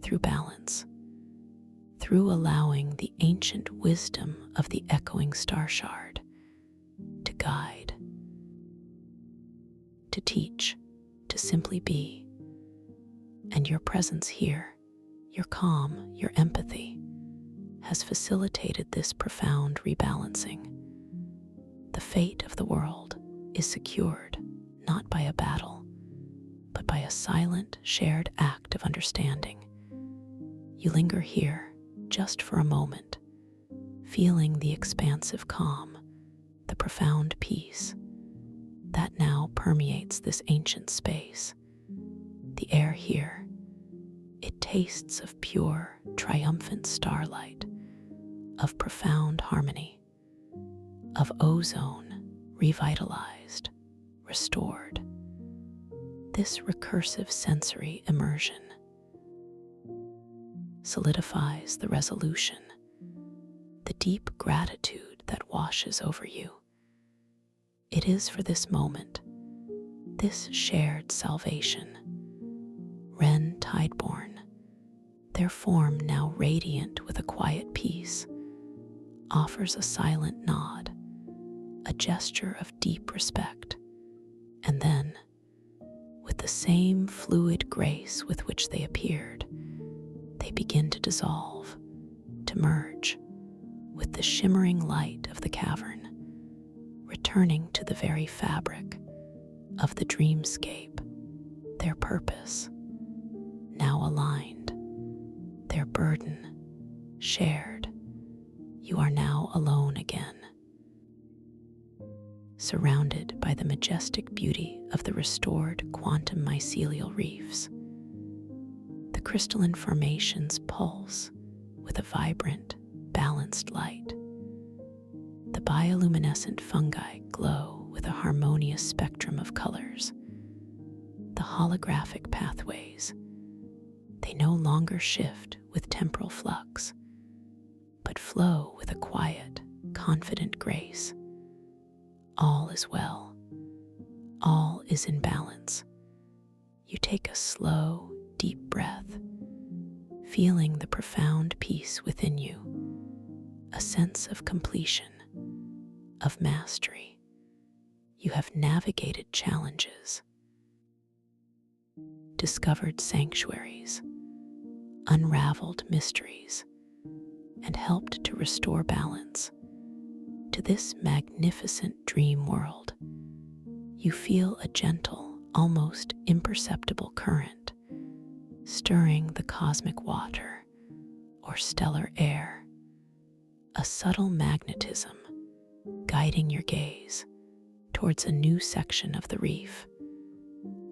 through balance, through allowing the ancient wisdom of the echoing star shard to guide, to teach, to simply be. And your presence here, your calm, your empathy, has facilitated this profound rebalancing. The fate of the world is secured not by a battle, but by a silent, shared act of understanding. You linger here just for a moment, feeling the expansive calm, the profound peace that now permeates this ancient space. The air here, it tastes of pure, triumphant starlight, of profound harmony, of ozone revitalized, restored. This recursive sensory immersion solidifies the resolution, the deep gratitude that washes over you. It is for this moment, this shared salvation. Ren Tideborn, their form now radiant with a quiet peace, offers a silent nod, a gesture of deep respect, and then, with the same fluid grace with which they appeared, they begin to dissolve, to merge with the shimmering light of the cavern, returning to the very fabric of the dreamscape, their purpose now aligned, their burden shared. You are now alone again, surrounded by the majestic beauty of the restored quantum mycelial reefs. The crystalline formations pulse with a vibrant, balanced light. The bioluminescent fungi glow with a harmonious spectrum of colors. The holographic pathways, they no longer shift with temporal flux, but flow with a quiet, confident grace. All is well. All is in balance. You take a slow, deep breath, feeling the profound peace within you, a sense of completion, of mastery. You have navigated challenges, discovered sanctuaries, unraveled mysteries, and helped to restore balance to this magnificent dream world. You feel a gentle, almost imperceptible current stirring the cosmic water or stellar air, a subtle magnetism guiding your gaze towards a new section of the reef,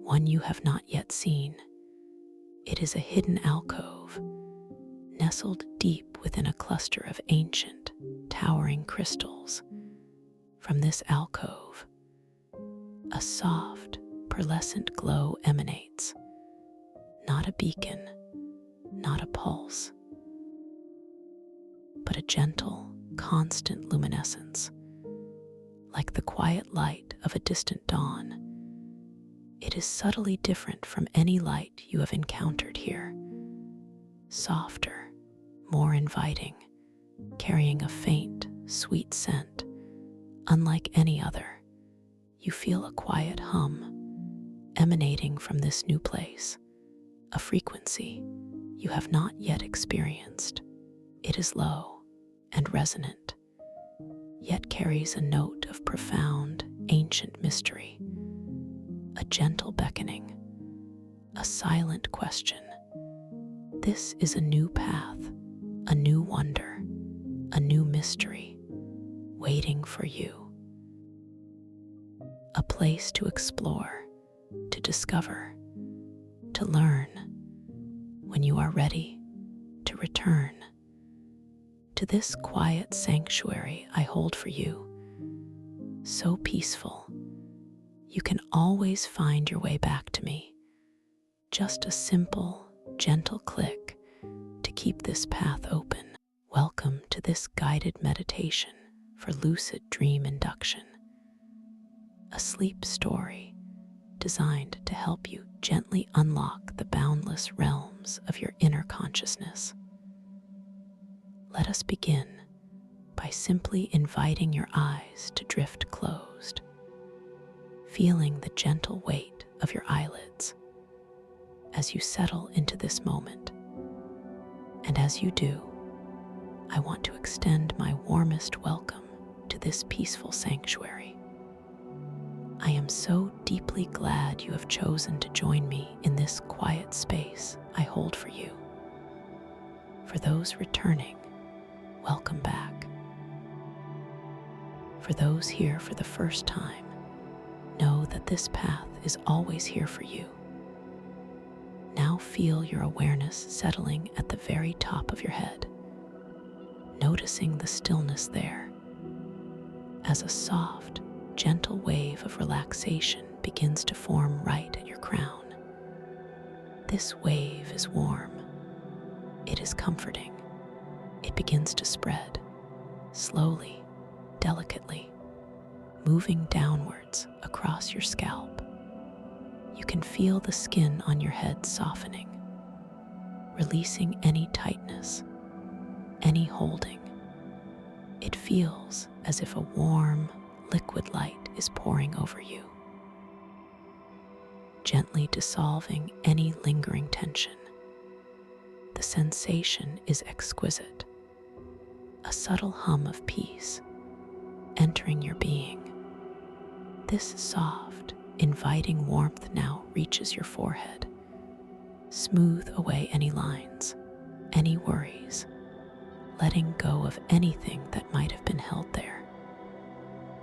one you have not yet seen. It is a hidden alcove, nestled deep within a cluster of ancient, towering crystals. From this alcove, a soft, pearlescent glow emanates, not a beacon, not a pulse, but a gentle, constant luminescence, like the quiet light of a distant dawn. It is subtly different from any light you have encountered here, softer, more inviting, carrying a faint, sweet scent. Unlike any other, you feel a quiet hum emanating from this new place, a frequency you have not yet experienced. It is low and resonant, yet carries a note of profound, ancient mystery, a gentle beckoning, a silent question. This is a new path, a new wonder, a new mystery waiting for you. A place to explore, to discover, to learn. When you are ready to return to this quiet sanctuary I hold for you, so peaceful, you can always find your way back to me. Just a simple, gentle click to keep this path open. Welcome to this guided meditation for lucid dream induction, a sleep story designed to help you gently unlock the boundless realms of your inner consciousness. Let us begin by simply inviting your eyes to drift closed, feeling the gentle weight of your eyelids as you settle into this moment. And as you do, I want to extend my warmest welcome to this peaceful sanctuary. I am so deeply glad you have chosen to join me in this quiet space I hold for you. For those returning, welcome back. For those here for the first time, know that this path is always here for you. Now feel your awareness settling at the very top of your head, noticing the stillness there as a soft, gentle wave of relaxation begins to form right at your crown. This wave is warm. It is comforting. It begins to spread, slowly, delicately, moving downwards across your scalp. You can feel the skin on your head softening, releasing any tightness, any holding. It feels as if a warm, liquid light is pouring over you, gently dissolving any lingering tension. The sensation is exquisite, a subtle hum of peace entering your being. This soft, inviting warmth now reaches your forehead. Smooth away any lines, any worries, letting go of anything that might have been held there.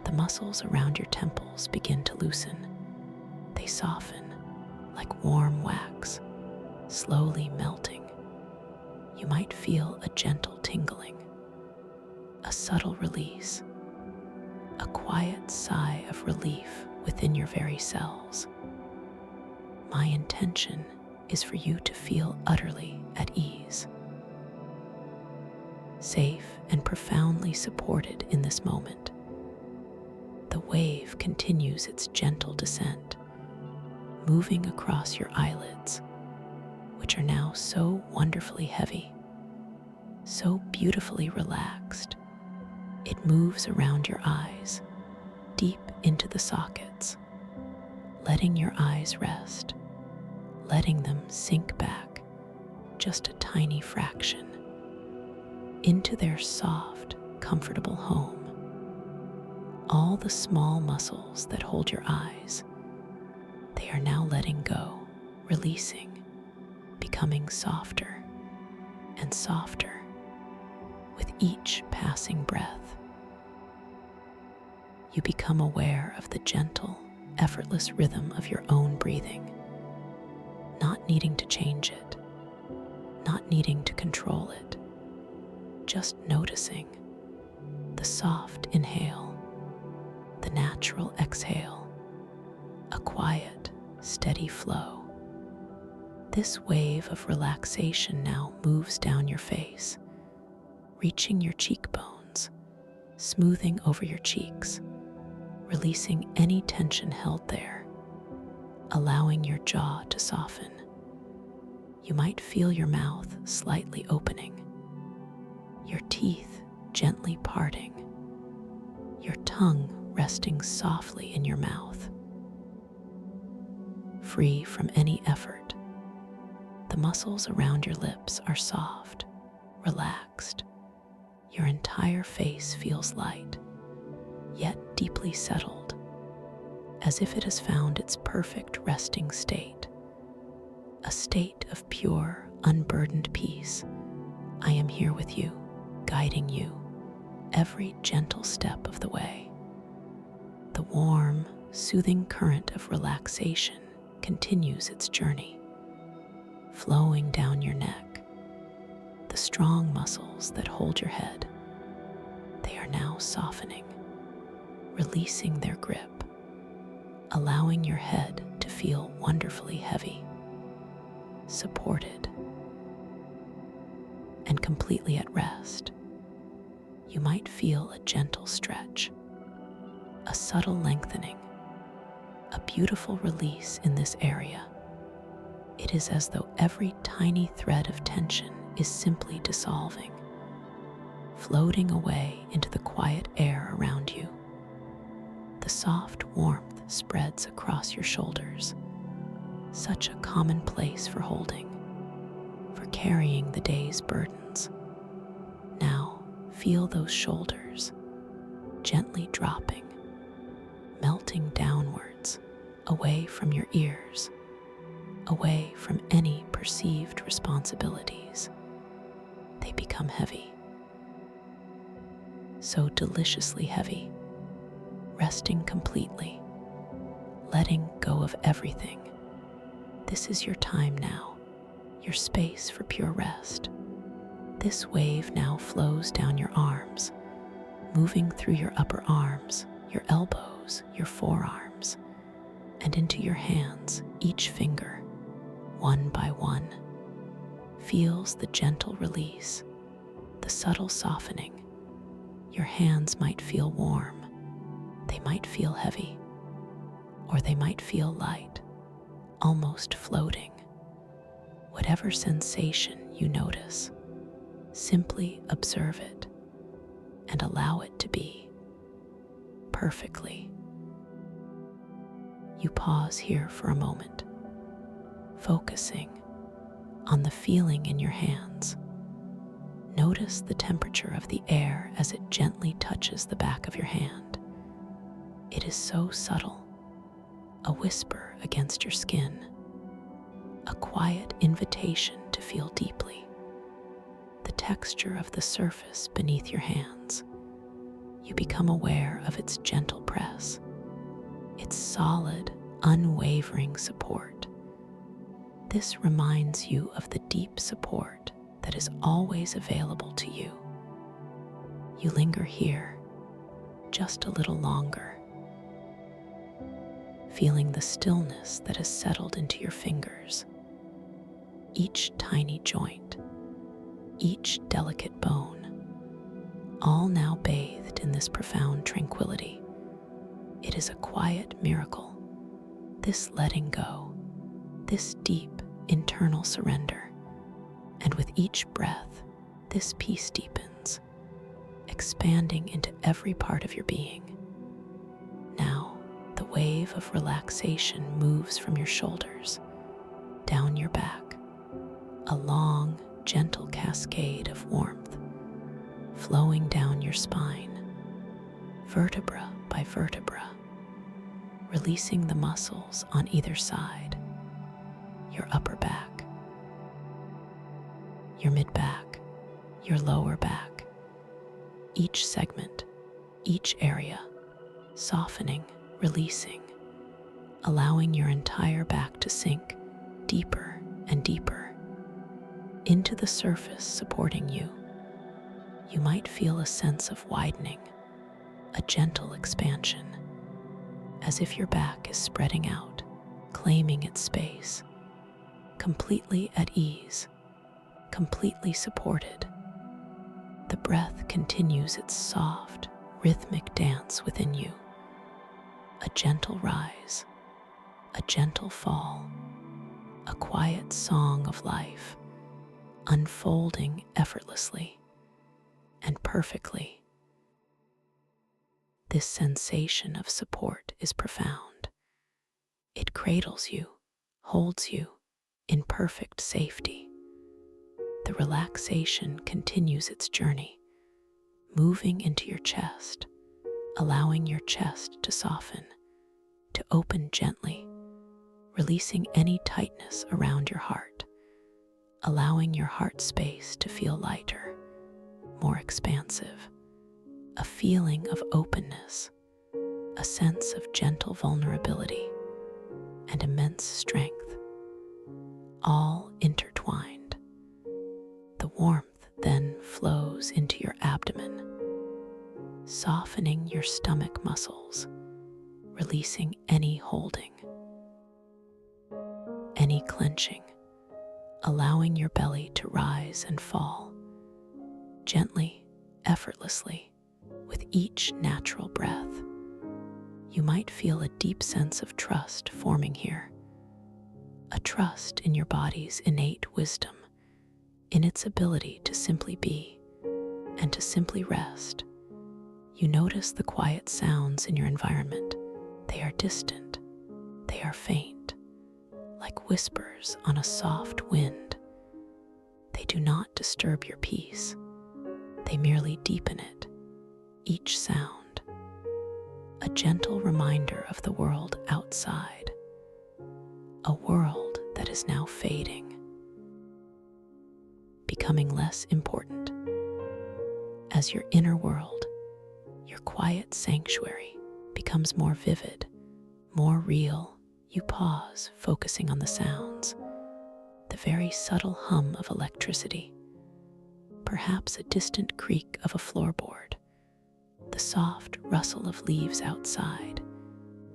The muscles around your temples begin to loosen. They soften like warm wax, slowly melting. You might feel a gentle tingling, a subtle release, a quiet sigh of relief within your very cells. My intention is for you to feel utterly at ease, safe and profoundly supported in this moment. The wave continues its gentle descent, moving across your eyelids, which are now so wonderfully heavy, so beautifully relaxed. It moves around your eyes, deep into the sockets, letting your eyes rest, letting them sink back just a tiny fraction into their soft, comfortable home. All the small muscles that hold your eyes, they are now letting go, releasing, becoming softer and softer with each passing breath. You become aware of the gentle, effortless rhythm of your own breathing, not needing to change it, not needing to control it, just noticing the soft inhale, the natural exhale, a quiet, steady flow. This wave of relaxation now moves down your face, reaching your cheekbones, smoothing over your cheeks, releasing any tension held there, allowing your jaw to soften. You might feel your mouth slightly opening, your teeth gently parting, your tongue resting softly in your mouth. Free from any effort, the muscles around your lips are soft, relaxed. Your entire face feels light, yet deeply settled, as if it has found its perfect resting state, a state of pure, unburdened peace. I am here with you, guiding you every gentle step of the way. The warm, soothing current of relaxation continues its journey, flowing down your neck. The strong muscles that hold your head, they are now softening, releasing their grip, allowing your head to feel wonderfully heavy, supported, and completely at rest. You might feel a gentle stretch, a subtle lengthening, a beautiful release in this area. It is as though every tiny thread of tension is simply dissolving, floating away into the quiet air around you. The soft warmth spreads across your shoulders, such a common place for holding, for carrying the day's burdens. Now feel those shoulders gently dropping, melting downwards, away from your ears, away from any perceived responsibilities. They become heavy, so deliciously heavy, resting completely, letting go of everything. This is your time now, your space for pure rest. This wave now flows down your arms, moving through your upper arms, your elbows, your forearms, and into your hands. Each finger, one by one, feels the gentle release, the subtle softening. Your hands might feel warm, they might feel heavy, or they might feel light, almost floating. Whatever sensation you notice, simply observe it and allow it to be perfectly. You pause here for a moment, focusing on the feeling in your hands. Notice the temperature of the air as it gently touches the back of your hand. It is so subtle, a whisper against your skin, a quiet invitation to feel deeply. The texture of the surface beneath your hands. You become aware of its gentle press, its solid, unwavering support. This reminds you of the deep support that is always available to you. You linger here just a little longer, feeling the stillness that has settled into your fingers. Each tiny joint, each delicate bone, all now bathed in this profound tranquility. It is a quiet miracle, this letting go, this deep internal surrender. And with each breath, this peace deepens, expanding into every part of your being. Now, the wave of relaxation moves from your shoulders, down your back, a long, gentle cascade of warmth, flowing down your spine, vertebra by vertebra, releasing the muscles on either side, your upper back, your mid-back, your lower back, each segment, each area, softening, releasing, allowing your entire back to sink deeper and deeper into the surface supporting you. You might feel a sense of widening, a gentle expansion, as if your back is spreading out, claiming its space, completely at ease, completely supported. The breath continues its soft, rhythmic dance within you. A gentle rise, a gentle fall, a quiet song of life, unfolding effortlessly and perfectly. This sensation of support is profound. It cradles you, holds you in perfect safety. The relaxation continues its journey, moving into your chest, allowing your chest to soften, to open gently, releasing any tightness around your heart, allowing your heart space to feel lighter, more expansive, a feeling of openness, a sense of gentle vulnerability, and immense strength, all intertwined. The warmth then flows into your abdomen, softening your stomach muscles, releasing any holding, any clenching, allowing your belly to rise and fall, gently, effortlessly, with each natural breath. You might feel a deep sense of trust forming here, a trust in your body's innate wisdom, in its ability to simply be and to simply rest. You notice the quiet sounds in your environment. They are distant, they are faint, like whispers on a soft wind. They do not disturb your peace, they merely deepen it. Each sound, a gentle reminder of the world outside, a world that is now fading, becoming less important. As your inner world, your quiet sanctuary, becomes more vivid, more real, you pause, focusing on the sounds, the very subtle hum of electricity, perhaps a distant creak of a floorboard, the soft rustle of leaves outside.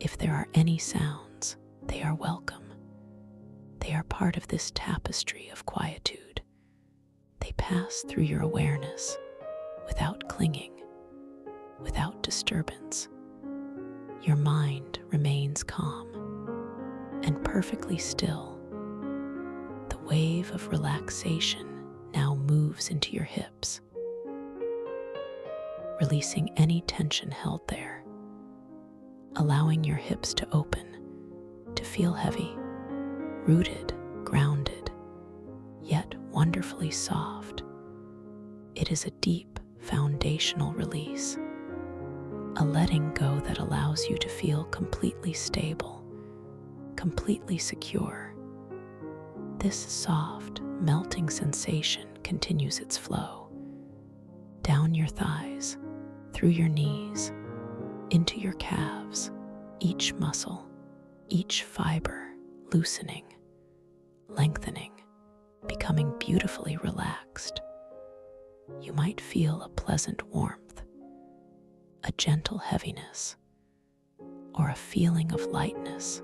If there are any sounds, they are welcome. They are part of this tapestry of quietude. They pass through your awareness without clinging, without disturbance. Your mind remains calm and perfectly still. The wave of relaxation now moves into your hips, releasing any tension held there, allowing your hips to open, to feel heavy, rooted, grounded, yet wonderfully soft. It is a deep, foundational release, a letting go that allows you to feel completely stable, completely secure. This soft, melting sensation continues its flow, down your thighs, through your knees, into your calves, each muscle, each fiber loosening, lengthening, becoming beautifully relaxed. You might feel a pleasant warmth, a gentle heaviness, or a feeling of lightness,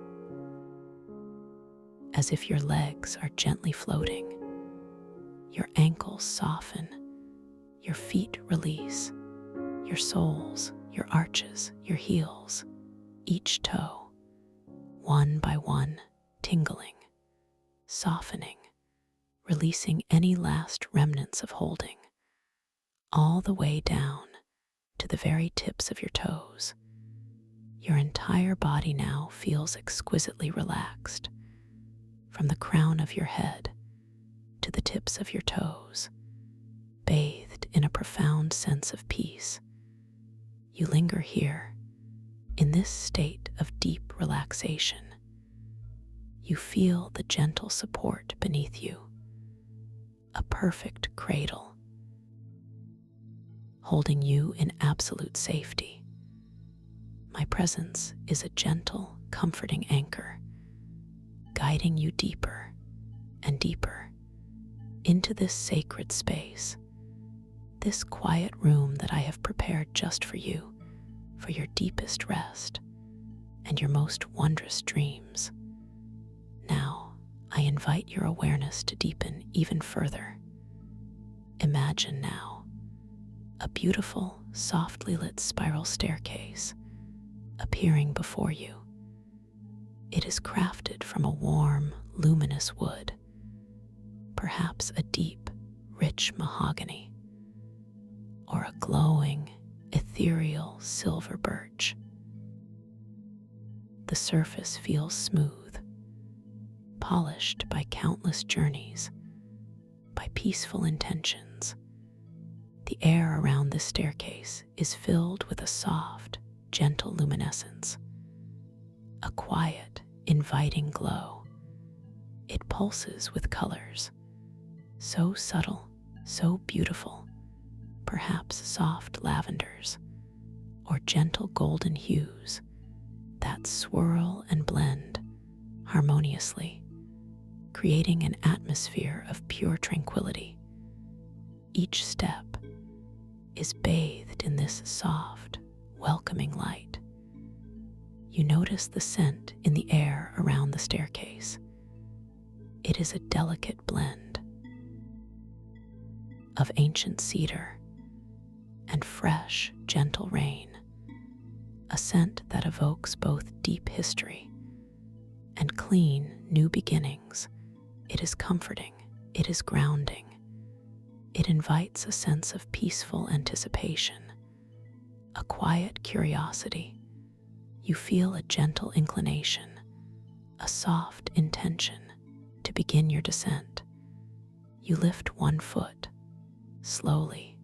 as if your legs are gently floating, your ankles soften, your feet release, your soles, your arches, your heels, each toe, one by one, tingling, softening, releasing any last remnants of holding, all the way down to the very tips of your toes. Your entire body now feels exquisitely relaxed, from the crown of your head to the tips of your toes, bathed in a profound sense of peace. You linger here, in this state of deep relaxation. You feel the gentle support beneath you, a perfect cradle, holding you in absolute safety. My presence is a gentle, comforting anchor, guiding you deeper and deeper into this sacred space, this quiet room that I have prepared just for you, for your deepest rest and your most wondrous dreams. Now, I invite your awareness to deepen even further. Imagine now a beautiful, softly lit spiral staircase appearing before you. It is crafted from a warm, luminous wood, perhaps a deep, rich mahogany, or a glowing, ethereal silver birch. The surface feels smooth, polished by countless journeys, by peaceful intentions. The air around this staircase is filled with a soft, gentle luminescence, a quiet, inviting glow. It pulses with colors, so subtle, so beautiful, perhaps soft lavenders or gentle golden hues that swirl and blend harmoniously, creating an atmosphere of pure tranquility. Each step is bathed in this soft, welcoming light. You notice the scent in the air around the staircase. It is a delicate blend of ancient cedar and fresh, gentle rain, a scent that evokes both deep history and clean, new beginnings. It is comforting, it is grounding. It invites a sense of peaceful anticipation, a quiet curiosity. You feel a gentle inclination, a soft intention to begin your descent. You lift one foot, slowly,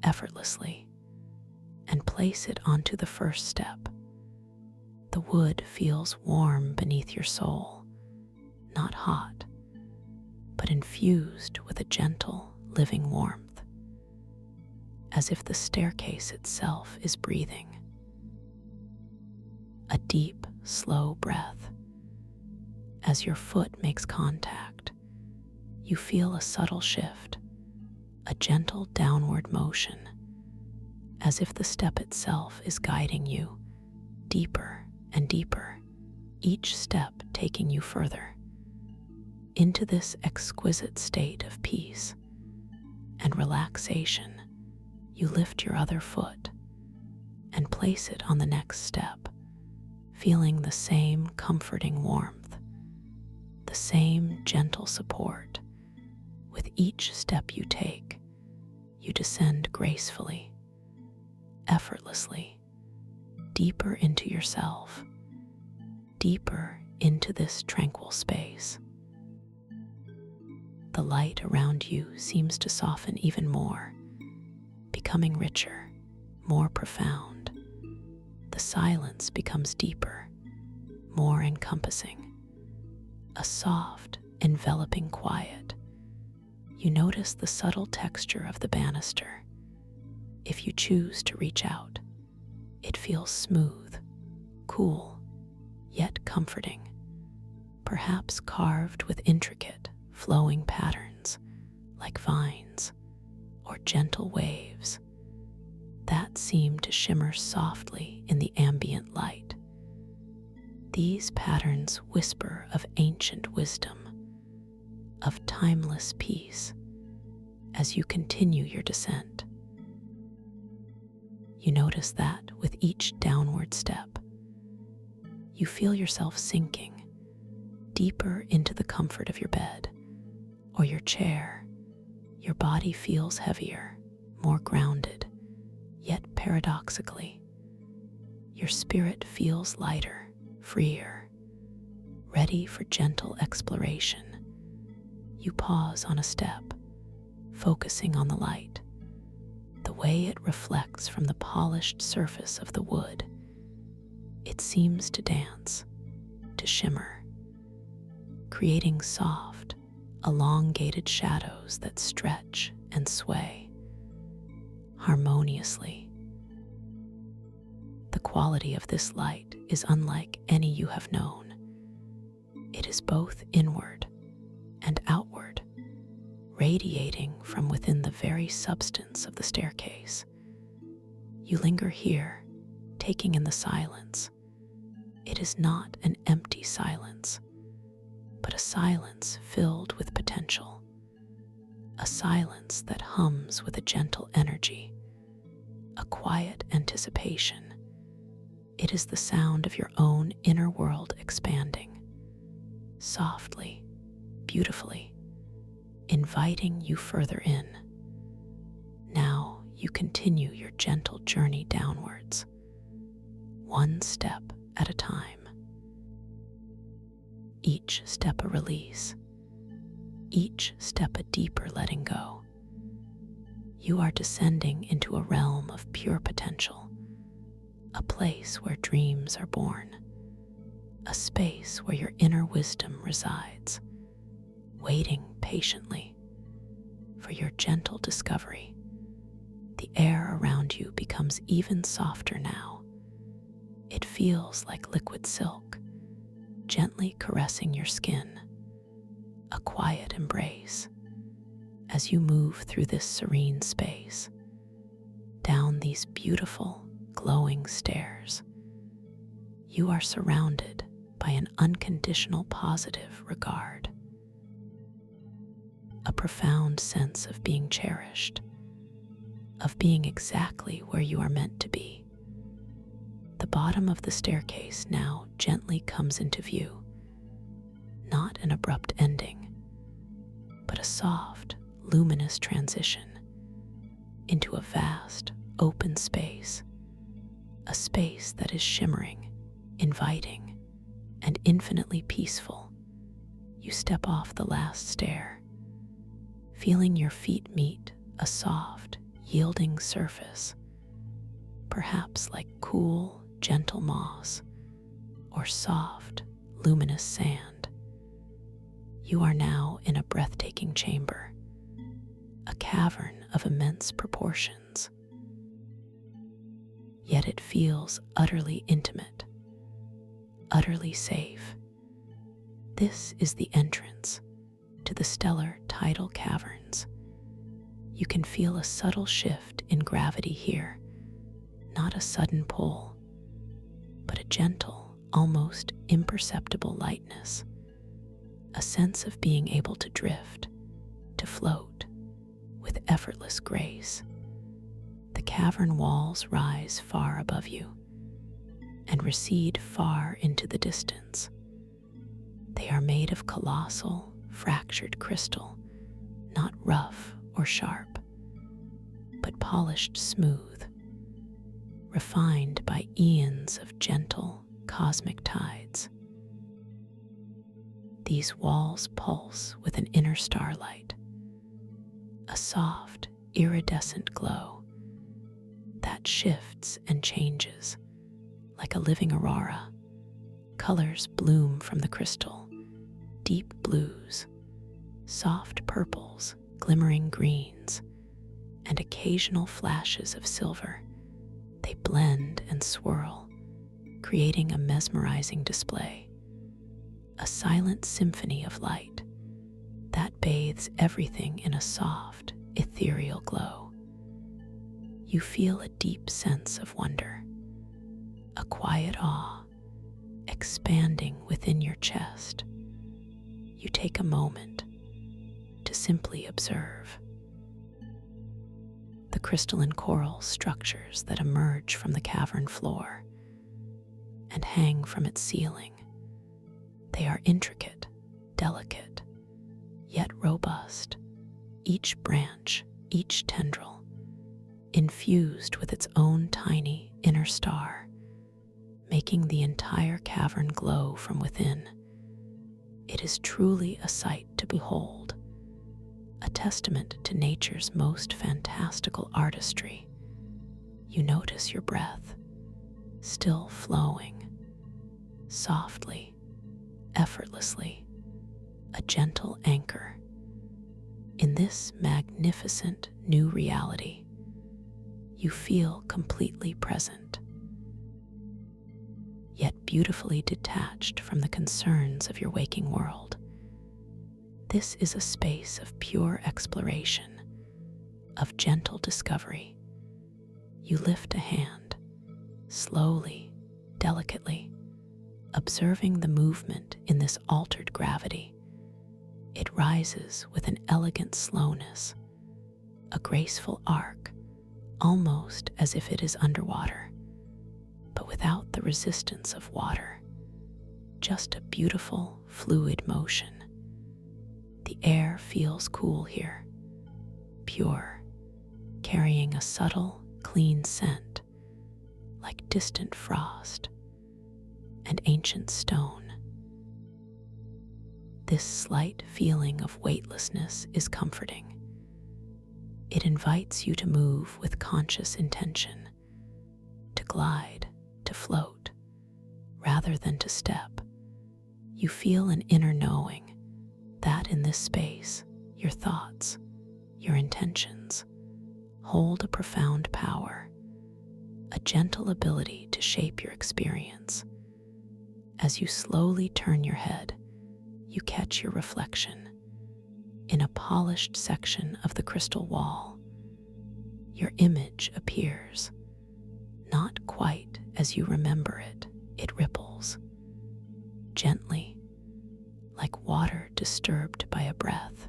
effortlessly, and place it onto the first step. The wood feels warm beneath your sole, not hot, but infused with a gentle, living warmth, as if the staircase itself is breathing. A deep, slow breath. As your foot makes contact, you feel a subtle shift, a gentle downward motion, as if the step itself is guiding you deeper and deeper, each step taking you further into this exquisite state of peace and relaxation. You lift your other foot and place it on the next step, feeling the same comforting warmth, the same gentle support. With each step you take, you descend gracefully, effortlessly, deeper into yourself, deeper into this tranquil space. The light around you seems to soften even more, becoming richer, more profound. The silence becomes deeper, more encompassing, a soft, enveloping quiet. You notice the subtle texture of the banister. If you choose to reach out, it feels smooth, cool, yet comforting, perhaps carved with intricate, flowing patterns like vines or gentle waves that seem to shimmer softly in the ambient light. These patterns whisper of ancient wisdom, of timeless peace. As you continue your descent, you notice that with each downward step, you feel yourself sinking deeper into the comfort of your bed or your chair. Your body feels heavier, more grounded, yet paradoxically, your spirit feels lighter, freer, ready for gentle exploration. You pause on a step, focusing on the light, the way it reflects from the polished surface of the wood. It seems to dance, to shimmer, creating soft, elongated shadows that stretch and sway harmoniously. The quality of this light is unlike any you have known. It is both inward and outward, radiating from within the very substance of the staircase. You linger here, taking in the silence. It is not an empty silence, but a silence filled with potential, a silence that hums with a gentle energy, a quiet anticipation. It is the sound of your own inner world expanding, softly, beautifully, inviting you further in. Now you continue your gentle journey downwards, one step at a time. Each step a release, each step a deeper letting go. You are descending into a realm of pure potential, a place where dreams are born, a space where your inner wisdom resides, waiting patiently for your gentle discovery. The air around you becomes even softer now. It feels like liquid silk, gently caressing your skin, a quiet embrace as you move through this serene space, down these beautiful, glowing stairs. You are surrounded by an unconditional positive regard, a profound sense of being cherished, of being exactly where you are meant to be. The bottom of the staircase now gently comes into view, not an abrupt ending, but a soft, luminous transition into a vast, open space, a space that is shimmering, inviting, and infinitely peaceful. You step off the last stair, feeling your feet meet a soft, yielding surface, perhaps like cool, gentle moss or soft, luminous sand. You are now in a breathtaking chamber, a cavern of immense proportions. Yet it feels utterly intimate, utterly safe. This is the entrance to the stellar tidal caverns. You can feel a subtle shift in gravity here, not a sudden pull, but a gentle, almost imperceptible lightness, a sense of being able to drift, to float, with effortless grace. The cavern walls rise far above you and recede far into the distance. They are made of colossal, fractured crystal, not rough or sharp, but polished smooth, refined by eons of gentle, cosmic tides. These walls pulse with an inner starlight, a soft, iridescent glow that shifts and changes like a living aurora. Colors bloom from the crystal, deep blues, soft purples, glimmering greens, and occasional flashes of silver. They blend and swirl, creating a mesmerizing display, a silent symphony of light that bathes everything in a soft, ethereal glow. You feel a deep sense of wonder, a quiet awe expanding within your chest. You take a moment to simply observe the crystalline coral structures that emerge from the cavern floor and hang from its ceiling. They are intricate, delicate, yet robust, each branch, each tendril, infused with its own tiny inner star, making the entire cavern glow from within. It is truly a sight to behold, a testament to nature's most fantastical artistry. You notice your breath, still flowing, softly, effortlessly, a gentle anchor. In this magnificent new reality, you feel completely present, yet beautifully detached from the concerns of your waking world. This is a space of pure exploration, of gentle discovery. You lift a hand, slowly, delicately, observing the movement in this altered gravity. It rises with an elegant slowness, a graceful arc, almost as if it is underwater, but without the resistance of water, just a beautiful, fluid motion. The air feels cool here, pure, carrying a subtle, clean scent, like distant frost and ancient stone. This slight feeling of weightlessness is comforting. It invites you to move with conscious intention, to glide, to float, rather than to step. You feel an inner knowing that in this space, your thoughts, your intentions, hold a profound power, a gentle ability to shape your experience. As you slowly turn your head, you catch your reflection in a polished section of the crystal wall. Your image appears, not quite as you remember it. It ripples, gently, like water disturbed by a breath.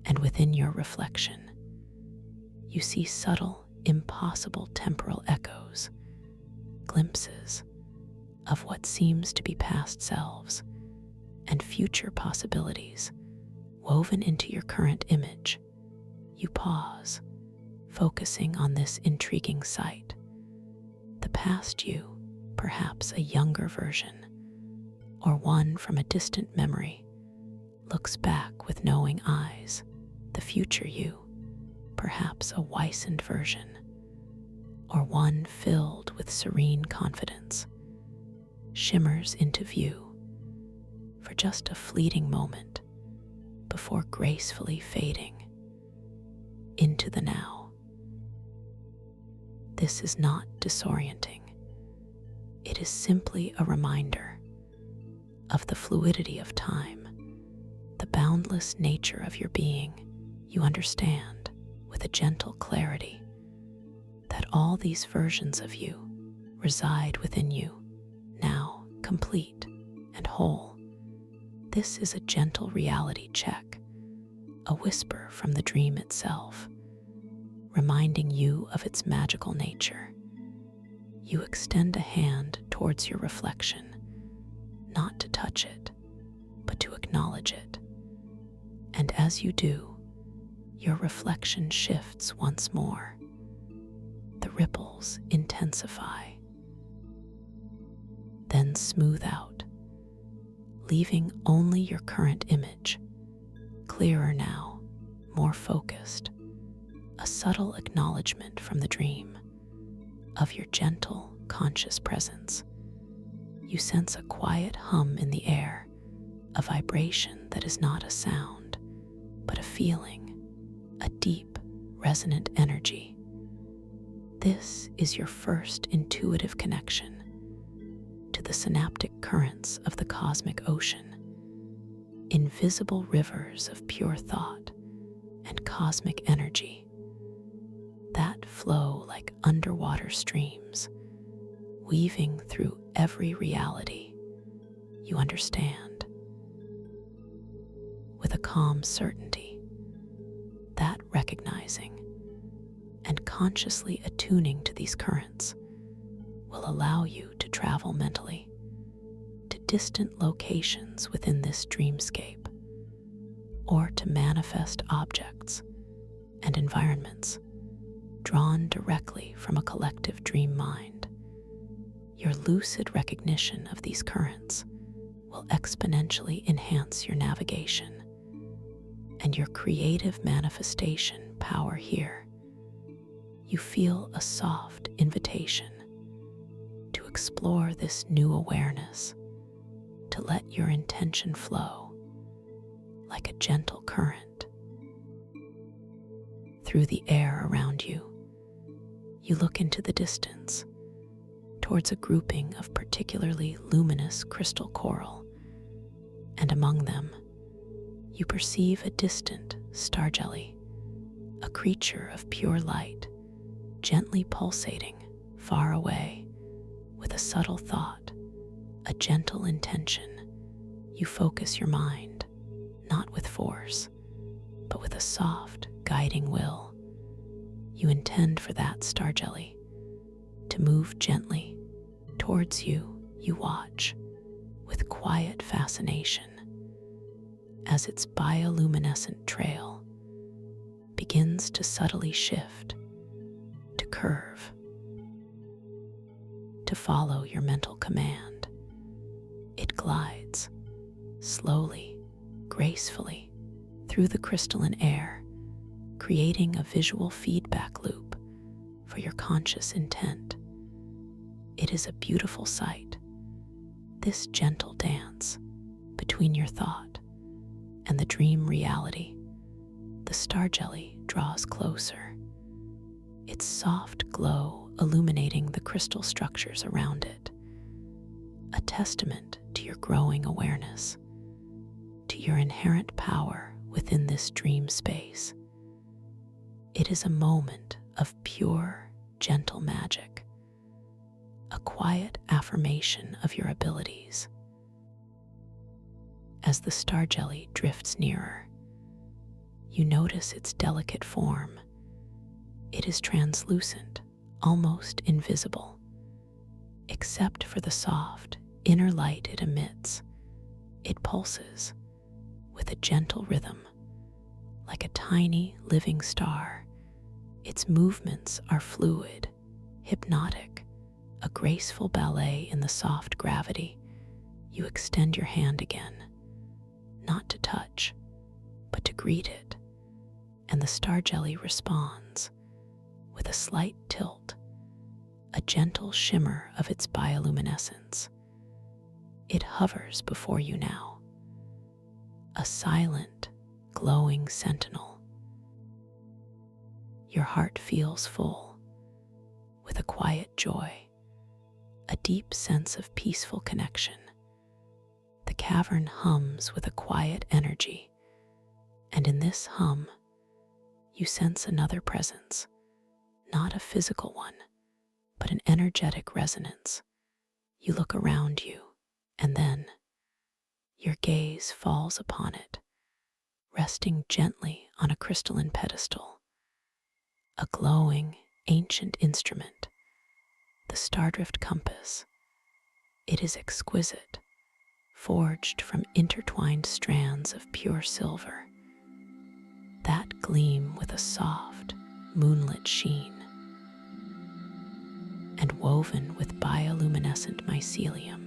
And within your reflection, you see subtle, impossible temporal echoes, glimpses of what seems to be past selves and future possibilities woven into your current image. You pause, focusing on this intriguing sight. The past you, perhaps a younger version, or one from a distant memory, looks back with knowing eyes. The future you, perhaps a wizened version, or one filled with serene confidence, shimmers into view for just a fleeting moment before gracefully fading into the now. This is not disorienting. It is simply a reminder of the fluidity of time, the boundless nature of your being. You understand with a gentle clarity that all these versions of you reside within you, now complete and whole. This is a gentle reality check, a whisper from the dream itself, reminding you of its magical nature. You extend a hand towards your reflection, not to touch it, but to acknowledge it. And as you do, your reflection shifts once more. The ripples intensify, then smooth out, leaving only your current image, clearer now, more focused, a subtle acknowledgement from the dream of your gentle, conscious presence. You sense a quiet hum in the air, a vibration that is not a sound, but a feeling, a deep, resonant energy. This is your first intuitive connection to the synaptic currents of the cosmic ocean, invisible rivers of pure thought and cosmic energy that flow like underwater streams, weaving through every reality. You understand with a calm certainty that recognizing and consciously attuning to these currents will allow you to travel mentally to distant locations within this dreamscape, or to manifest objects and environments drawn directly from a collective dream mind. Your lucid recognition of these currents will exponentially enhance your navigation and your creative manifestation power here. You feel a soft invitation to explore this new awareness, to let your intention flow like a gentle current through the air around you. You look into the distance towards a grouping of particularly luminous crystal coral, and among them you perceive a distant star jelly, a creature of pure light, gently pulsating far away. With a subtle thought, a gentle intention, you focus your mind not with force, but with a soft, guiding will. You intend for that star jelly to move gently towards you. You watch with quiet fascination as its bioluminescent trail begins to subtly shift, to curve, to follow your mental command. It glides slowly, gracefully through the crystalline air, creating a visual feedback loop for your conscious intent. It is a beautiful sight, this gentle dance between your thought and the dream reality. The star jelly draws closer, its soft glow illuminating the crystal structures around it, a testament to your growing awareness, to your inherent power within this dream space. It is a moment of pure, gentle magic, a quiet affirmation of your abilities. As the star jelly drifts nearer, you notice its delicate form. It is translucent, almost invisible, except for the soft, inner light it emits. It pulses with a gentle rhythm, like a tiny, living star. Its movements are fluid, hypnotic, a graceful ballet in the soft gravity. You extend your hand again, not to touch, but to greet it, and the star jelly responds with a slight tilt, a gentle shimmer of its bioluminescence. It hovers before you now, a silent, glowing sentinel. Your heart feels full with a quiet joy, a deep sense of peaceful connection. The cavern hums with a quiet energy, and in this hum, you sense another presence, not a physical one, but an energetic resonance. You look around you, and then your gaze falls upon it, resting gently on a crystalline pedestal, a glowing, ancient instrument, the Stardrift compass. It is exquisite, forged from intertwined strands of pure silver that gleam with a soft, moonlit sheen, and woven with bioluminescent mycelium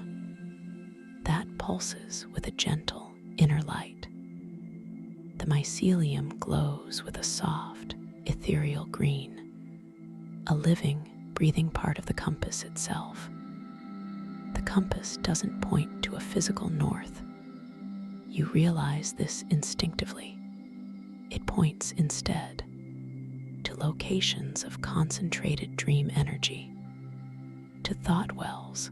that pulses with a gentle inner light. The mycelium glows with a soft, ethereal green, a living, breathing part of the compass itself. The compass doesn't point to a physical north. You realize this instinctively. It points instead to locations of concentrated dream energy, to thought wells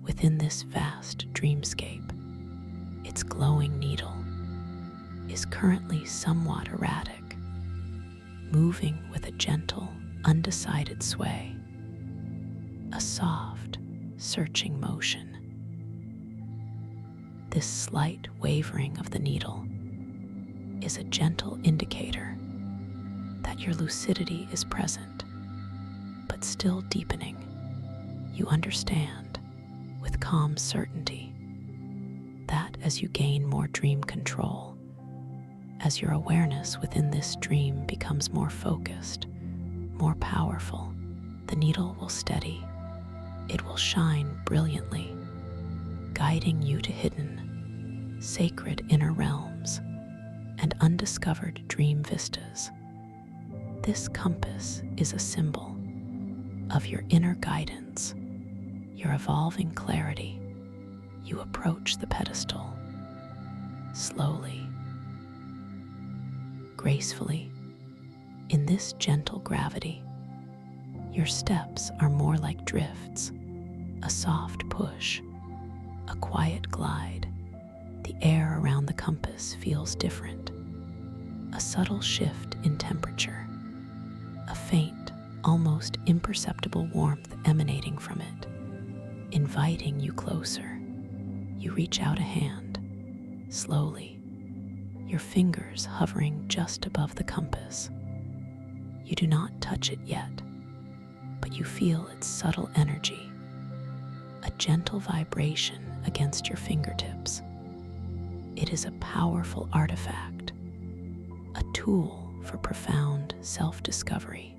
within this vast dreamscape. Its glowing needle is currently somewhat erratic, moving with a gentle, undecided sway, a soft, searching motion. This slight wavering of the needle is a gentle indicator that your lucidity is present, but still deepening. You understand with calm certainty that as you gain more dream control, as your awareness within this dream becomes more focused, more powerful, the needle will steady. It will shine brilliantly, guiding you to hidden, sacred inner realms and undiscovered dream vistas. This compass is a symbol of your inner guidance, your evolving clarity. You approach the pedestal, slowly, gracefully, in this gentle gravity. Your steps are more like drifts, a soft push, a quiet glide. The air around the compass feels different, a subtle shift in temperature, a faint, almost imperceptible warmth emanating from it, inviting you closer. You reach out a hand, slowly. your fingers hovering just above the compass. You do not touch it yet, but you feel its subtle energy, a gentle vibration against your fingertips. It is a powerful artifact, a tool for profound self-discovery.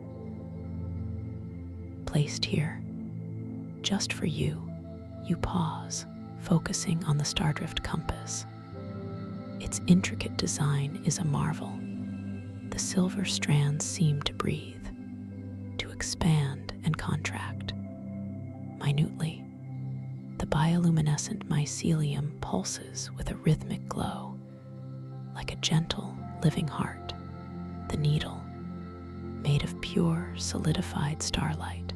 Placed here, just for you, you pause, focusing on the Stardrift compass. Its intricate design is a marvel. The silver strands seem to breathe, to expand and contract. Minutely, the bioluminescent mycelium pulses with a rhythmic glow, like a gentle, living heart. The needle, made of pure, solidified starlight,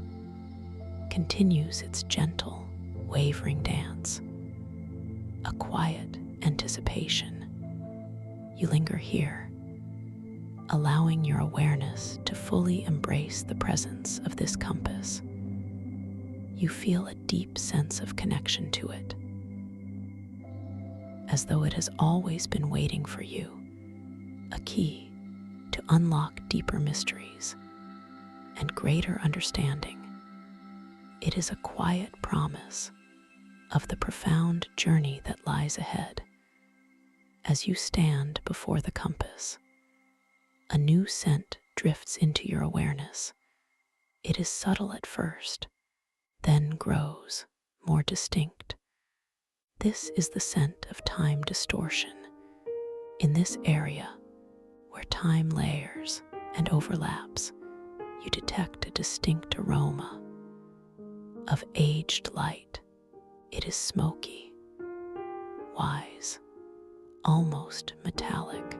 continues its gentle, wavering dance, a quiet anticipation. You linger here, allowing your awareness to fully embrace the presence of this compass. You feel a deep sense of connection to it, as though it has always been waiting for you, a key to unlock deeper mysteries and greater understanding. It is a quiet promise of the profound journey that lies ahead. As you stand before the compass, a new scent drifts into your awareness. It is subtle at first, then grows more distinct. This is the scent of time distortion. In this area, where time layers and overlaps, you detect a distinct aroma of aged light. It is smoky, wise, almost metallic.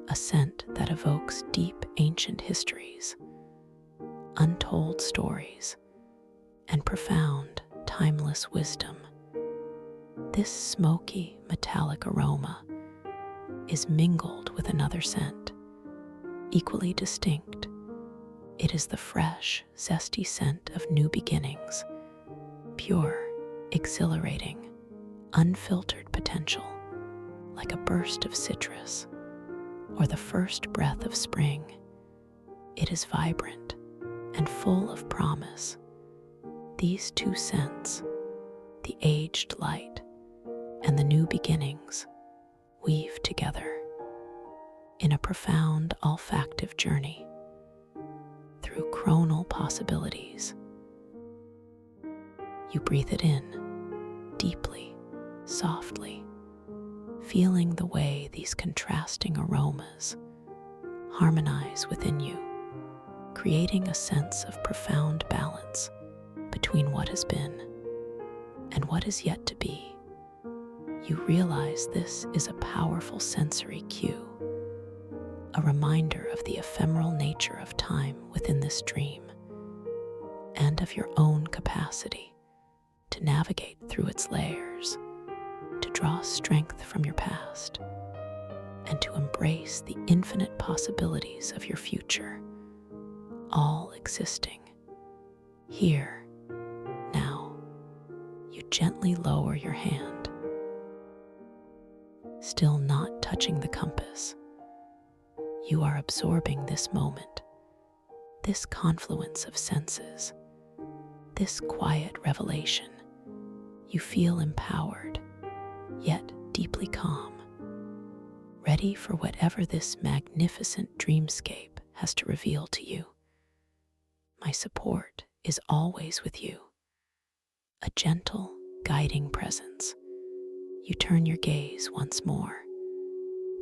A scent that evokes deep ancient histories, untold stories, and profound, timeless wisdom. This smoky, metallic aroma is mingled with another scent, equally distinct. It is the fresh, zesty scent of new beginnings, pure, exhilarating, unfiltered potential, like a burst of citrus or the first breath of spring. It is vibrant and full of promise. These two scents, the aged light and the new beginnings, weave together in a profound olfactive journey through chronal possibilities. You breathe it in, deeply, softly, feeling the way these contrasting aromas harmonize within you, creating a sense of profound balance between what has been and what is yet to be. You realize this is a powerful sensory cue, a reminder of the ephemeral nature of time within this dream, and of your own capacity to navigate through its layers, to draw strength from your past, and to embrace the infinite possibilities of your future, all existing here, now. You gently lower your hand, still not touching the compass. You are absorbing this moment, this confluence of senses, this quiet revelation. You feel empowered, yet deeply calm, ready for whatever this magnificent dreamscape has to reveal to you. My support is always with you, a gentle, guiding presence. You turn your gaze once more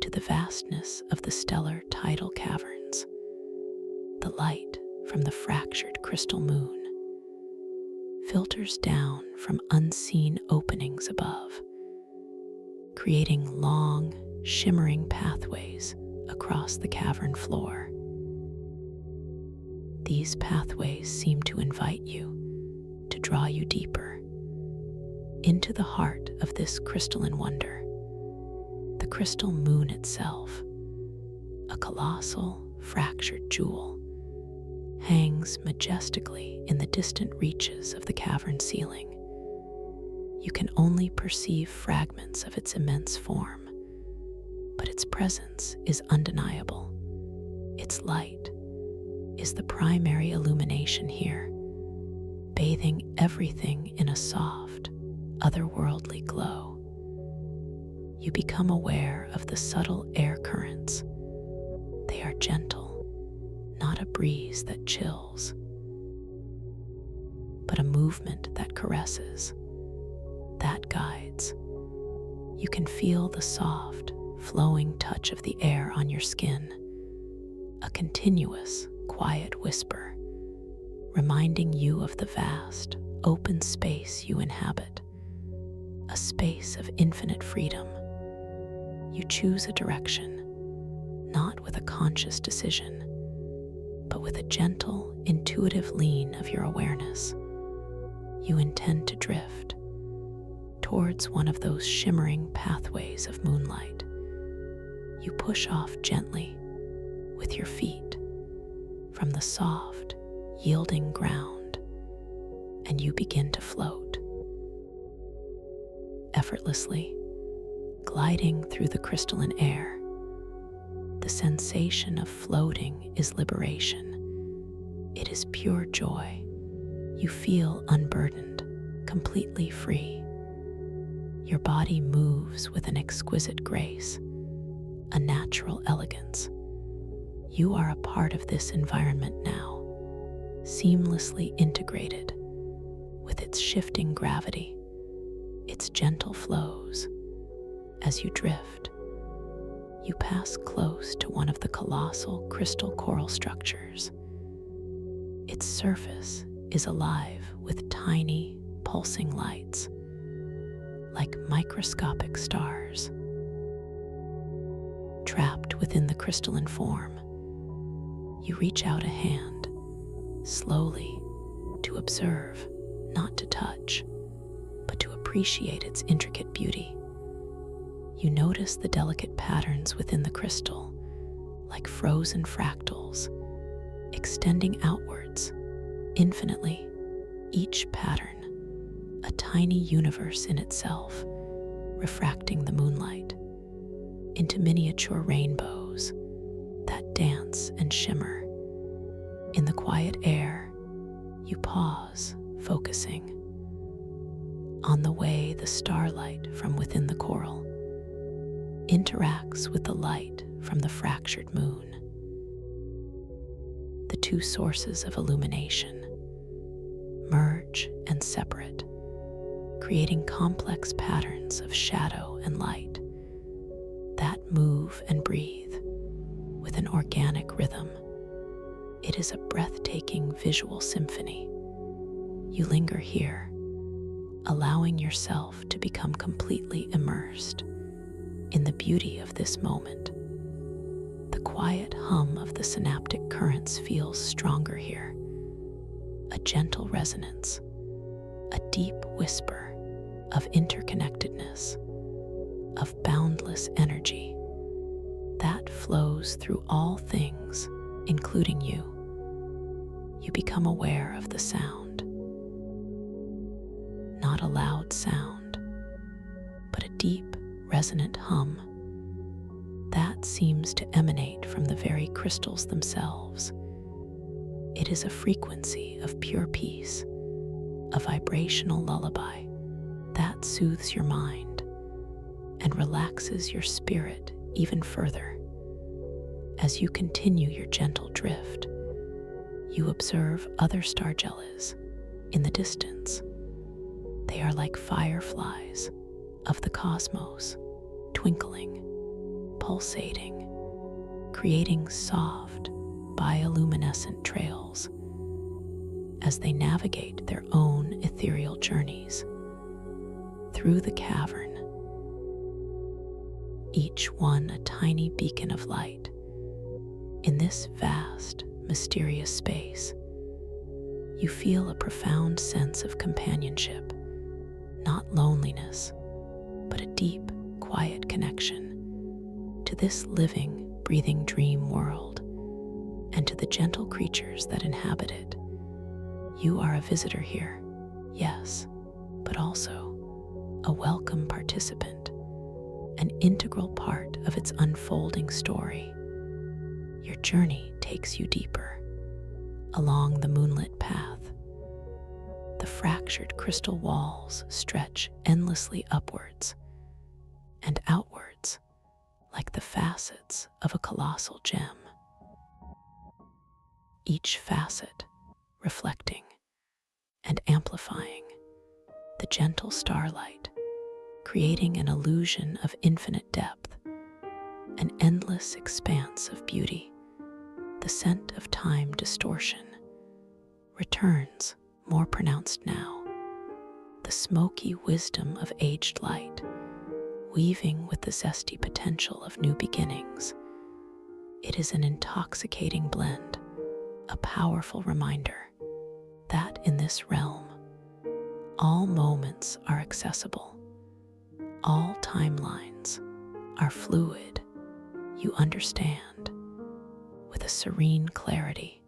to the vastness of the stellar tidal caverns. The light from the fractured crystal moon filters down from unseen openings above, creating long, shimmering pathways across the cavern floor. These pathways seem to invite you, to draw you deeper into the heart of this crystalline wonder. The crystal moon itself, a colossal, fractured jewel, hangs majestically in the distant reaches of the cavern ceiling. You can only perceive fragments of its immense form, but its presence is undeniable. Its light is the primary illumination here, bathing everything in a soft, otherworldly glow. You become aware of the subtle air currents. They are gentle, not a breeze that chills, but a movement that caresses, that guides. You can feel the soft, flowing touch of the air on your skin, a continuous, quiet whisper, reminding you of the vast, open space you inhabit, a space of infinite freedom. You choose a direction, not with a conscious decision, but with a gentle, intuitive lean of your awareness. You intend to drift towards one of those shimmering pathways of moonlight. You push off gently with your feet from the soft, yielding ground, and you begin to float effortlessly, gliding through the crystalline air. The sensation of floating is liberation. It is pure joy. You feel unburdened, completely free. Your body moves with an exquisite grace, a natural elegance. You are a part of this environment now, seamlessly integrated with its shifting gravity, its gentle flows. As you drift, you pass close to one of the colossal crystal coral structures. Its surface is alive with tiny, pulsing lights, like microscopic stars. Trapped within the crystalline form, you reach out a hand, slowly, to observe, not to touch, but to appreciate its intricate beauty. You notice the delicate patterns within the crystal, like frozen fractals, extending outwards, infinitely, each pattern, a tiny universe in itself, refracting the moonlight into miniature rainbows that dance and shimmer. In the quiet air, you pause, focusing on the way the starlight from within the coral interacts with the light from the fractured moon. The two sources of illumination merge and separate, creating complex patterns of shadow and light that move and breathe with an organic rhythm. It is a breathtaking visual symphony. You linger here, allowing yourself to become completely immersed in the beauty of this moment. The quiet hum of the synaptic currents feels stronger here, a gentle resonance, a deep whisper of interconnectedness, of boundless energy that flows through all things, including you. You become aware of the sound, not a loud sound, but a deep, resonant hum that seems to emanate from the very crystals themselves. It is a frequency of pure peace, a vibrational lullaby that soothes your mind and relaxes your spirit even further. As you continue your gentle drift, you observe other star jellies in the distance. They are like fireflies of the cosmos, twinkling, pulsating, creating soft, bioluminescent trails as they navigate their own ethereal journeys through the cavern, each one a tiny beacon of light. In this vast, mysterious space, you feel a profound sense of companionship, not loneliness, but a deep, quiet connection to this living, breathing dream world and to the gentle creatures that inhabit it. You are a visitor here, yes, but also a welcome participant, an integral part of its unfolding story. Your journey takes you deeper, along the moonlit path. The fractured crystal walls stretch endlessly upwards and outwards like the facets of a colossal gem, each facet reflecting and amplifying the gentle starlight, creating an illusion of infinite depth, an endless expanse of beauty. The scent of time distortion returns, more pronounced now, the smoky wisdom of aged light, weaving with the zesty potential of new beginnings. It is an intoxicating blend, a powerful reminder that in this realm, all moments are accessible, all timelines are fluid. You understand with a serene clarity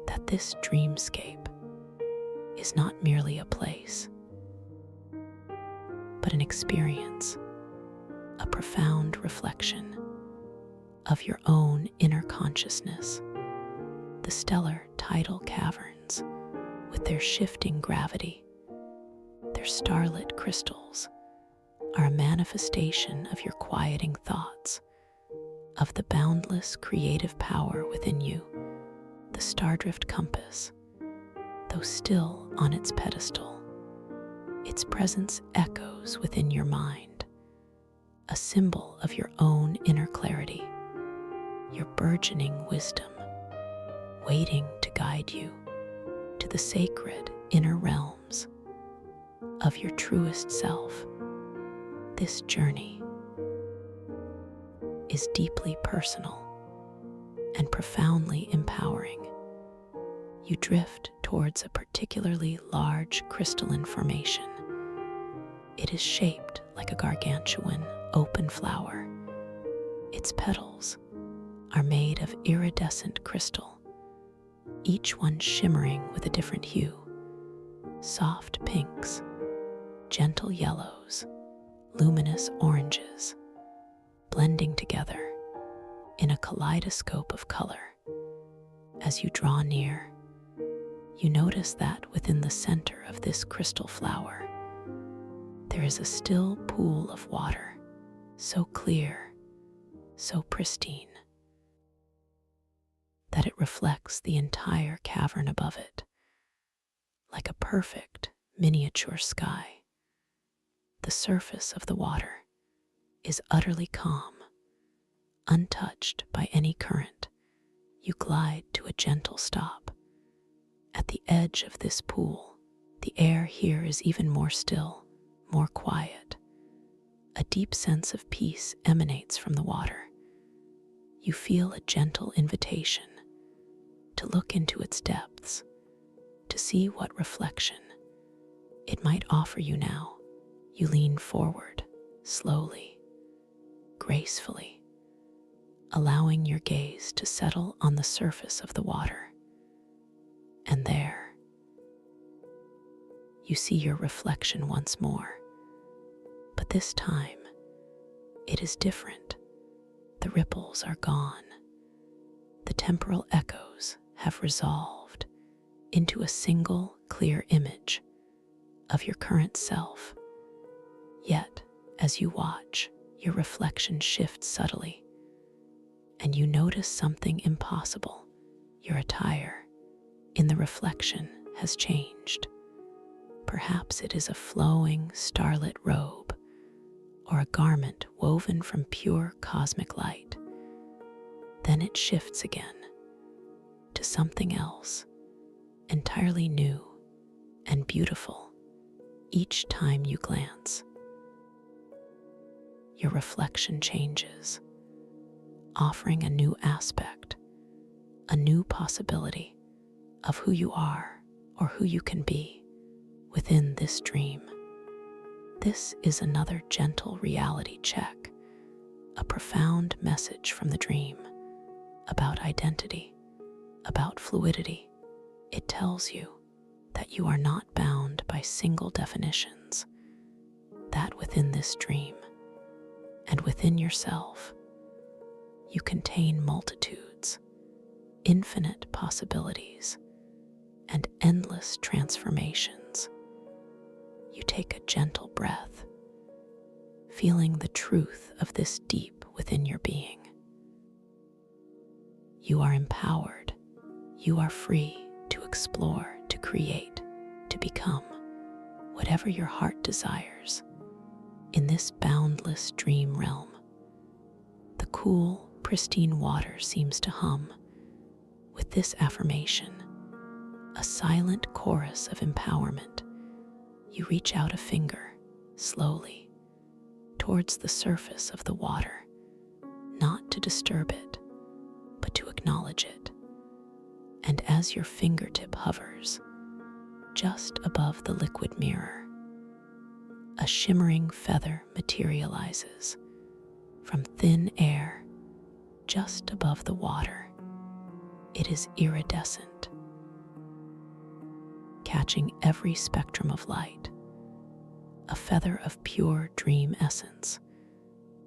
that this dreamscape is not merely a place, but an experience, a profound reflection of your own inner consciousness. The stellar tidal caverns, with their shifting gravity, their starlit crystals, are a manifestation of your quieting thoughts, of the boundless creative power within you. The stardrift compass, though still on its pedestal, its presence echoes within your mind, a symbol of your own inner clarity, your burgeoning wisdom, waiting to guide you to the sacred inner realms of your truest self. This journey is deeply personal and profoundly empowering. You drift towards a particularly large crystalline formation. It is shaped like a gargantuan open flower. Its petals are made of iridescent crystal, each one shimmering with a different hue: soft pinks, gentle yellows, luminous oranges, blending together in a kaleidoscope of color. As you draw near, you notice that within the center of this crystal flower, there is a still pool of water, so clear, so pristine, that it reflects the entire cavern above it, like a perfect miniature sky. The surface of the water is utterly calm, untouched by any current. You glide to a gentle stop. At the edge of this pool, the air here is even more still, more quiet. A deep sense of peace emanates from the water. You feel a gentle invitation to look into its depths, to see what reflection it might offer you now. You lean forward, slowly, gracefully, allowing your gaze to settle on the surface of the water. And there, you see your reflection once more. But this time, it is different. The ripples are gone. The temporal echoes have resolved into a single clear image of your current self. Yet, as you watch, your reflection shifts subtly, and you notice something impossible. Your attire in the reflection has changed. Perhaps it is a flowing starlit robe or a garment woven from pure cosmic light. Then it shifts again to something else, entirely new and beautiful. Each time you glance, your reflection changes, offering a new aspect, a new possibility of who you are or who you can be within this dream. This is another gentle reality check, a profound message from the dream about identity, about fluidity. It tells you that you are not bound by single definitions, that within this dream, And within yourself, you contain multitudes, infinite possibilities, and endless transformations. You take a gentle breath, feeling the truth of this deep within your being. You are empowered. You are free to explore, to create, to become whatever your heart desires in this boundless dream realm. The cool, pristine water seems to hum with this affirmation, a silent chorus of empowerment. You reach out a finger, slowly, towards the surface of the water, not to disturb it, but to acknowledge it. And as your fingertip hovers just above the liquid mirror, a shimmering feather materializes from thin air just above the water. It is iridescent, catching every spectrum of light, a feather of pure dream essence.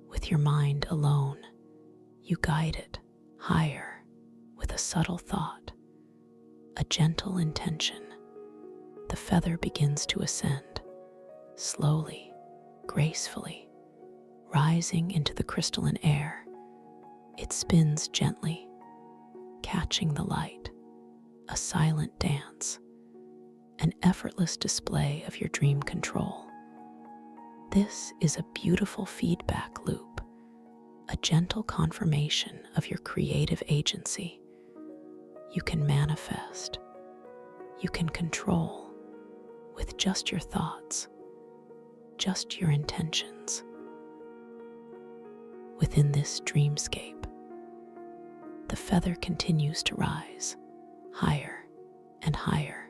With your mind alone, you guide it higher with a subtle thought, a gentle intention. The feather begins to ascend, slowly, gracefully, rising into the crystalline air. It spins gently, catching the light, a silent dance, an effortless display of your dream control. This is a beautiful feedback loop, a gentle confirmation of your creative agency. You can manifest, you can control with just your thoughts, just your intentions. Within this dreamscape, the feather continues to rise higher and higher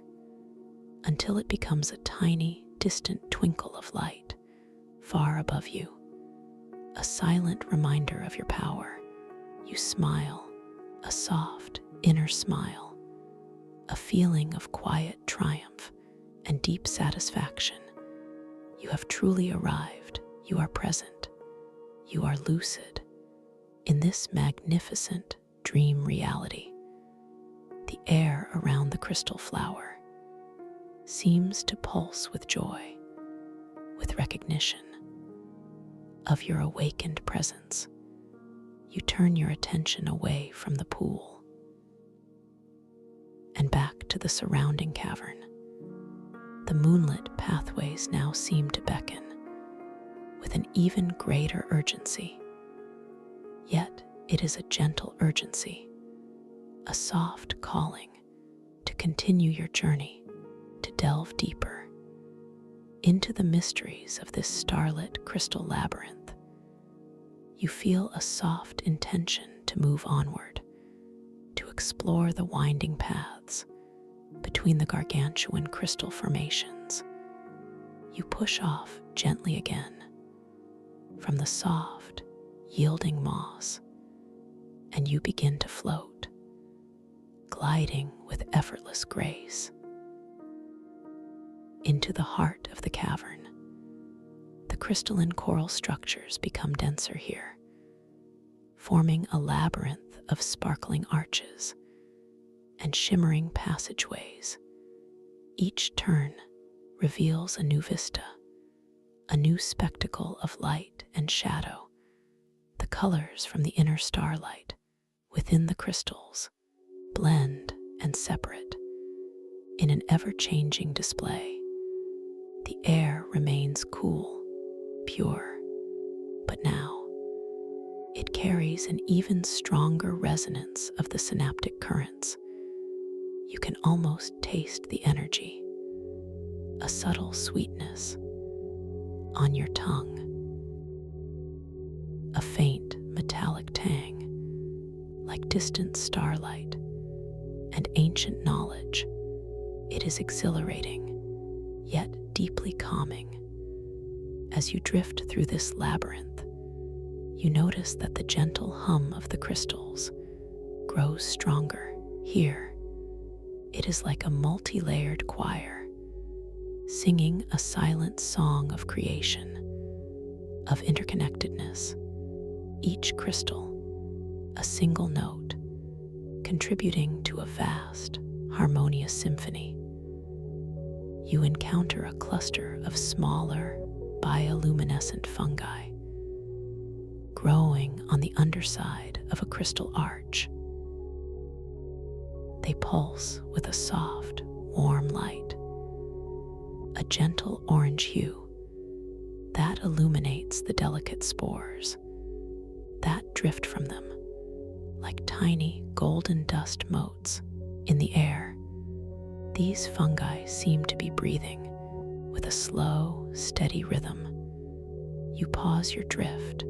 until it becomes a tiny, distant twinkle of light far above you, a silent reminder of your power. You smile, a soft inner smile, a feeling of quiet triumph and deep satisfaction. You have truly arrived. You are present. You are lucid in this magnificent dream reality. The air around the crystal flower seems to pulse with joy, with recognition of your awakened presence. You turn your attention away from the pool and back to the surrounding cavern. The moonlit pathways now seem to beckon with an even greater urgency. Yet it is a gentle urgency, a soft calling to continue your journey, to delve deeper into the mysteries of this starlit crystal labyrinth. You feel a soft intention to move onward, to explore the winding paths between the gargantuan crystal formations. You push off gently again from the soft, yielding moss, and you begin to float, gliding with effortless grace into the heart of the cavern. The crystalline coral structures become denser here, forming a labyrinth of sparkling arches and shimmering passageways. Each turn reveals a new vista, a new spectacle of light and shadow. The colors from the inner starlight within the crystals blend and separate in an ever-changing display. The air remains cool, pure, but now it carries an even stronger resonance of the synaptic currents. You can almost taste the energy, a subtle sweetness on your tongue, a faint metallic tang, like distant starlight and ancient knowledge. It is exhilarating, yet deeply calming. As you drift through this labyrinth, you notice that the gentle hum of the crystals grows stronger. Here, it is like a multi-layered choir, singing a silent song of creation, of interconnectedness, each crystal a single note, contributing to a vast, harmonious symphony. You encounter a cluster of smaller, bioluminescent fungi growing on the underside of a crystal arch. They pulse with a soft, warm light, a gentle orange hue that illuminates the delicate spores that drift from them like tiny golden dust motes in the air. These fungi seem to be breathing with a slow, steady rhythm. You pause your drift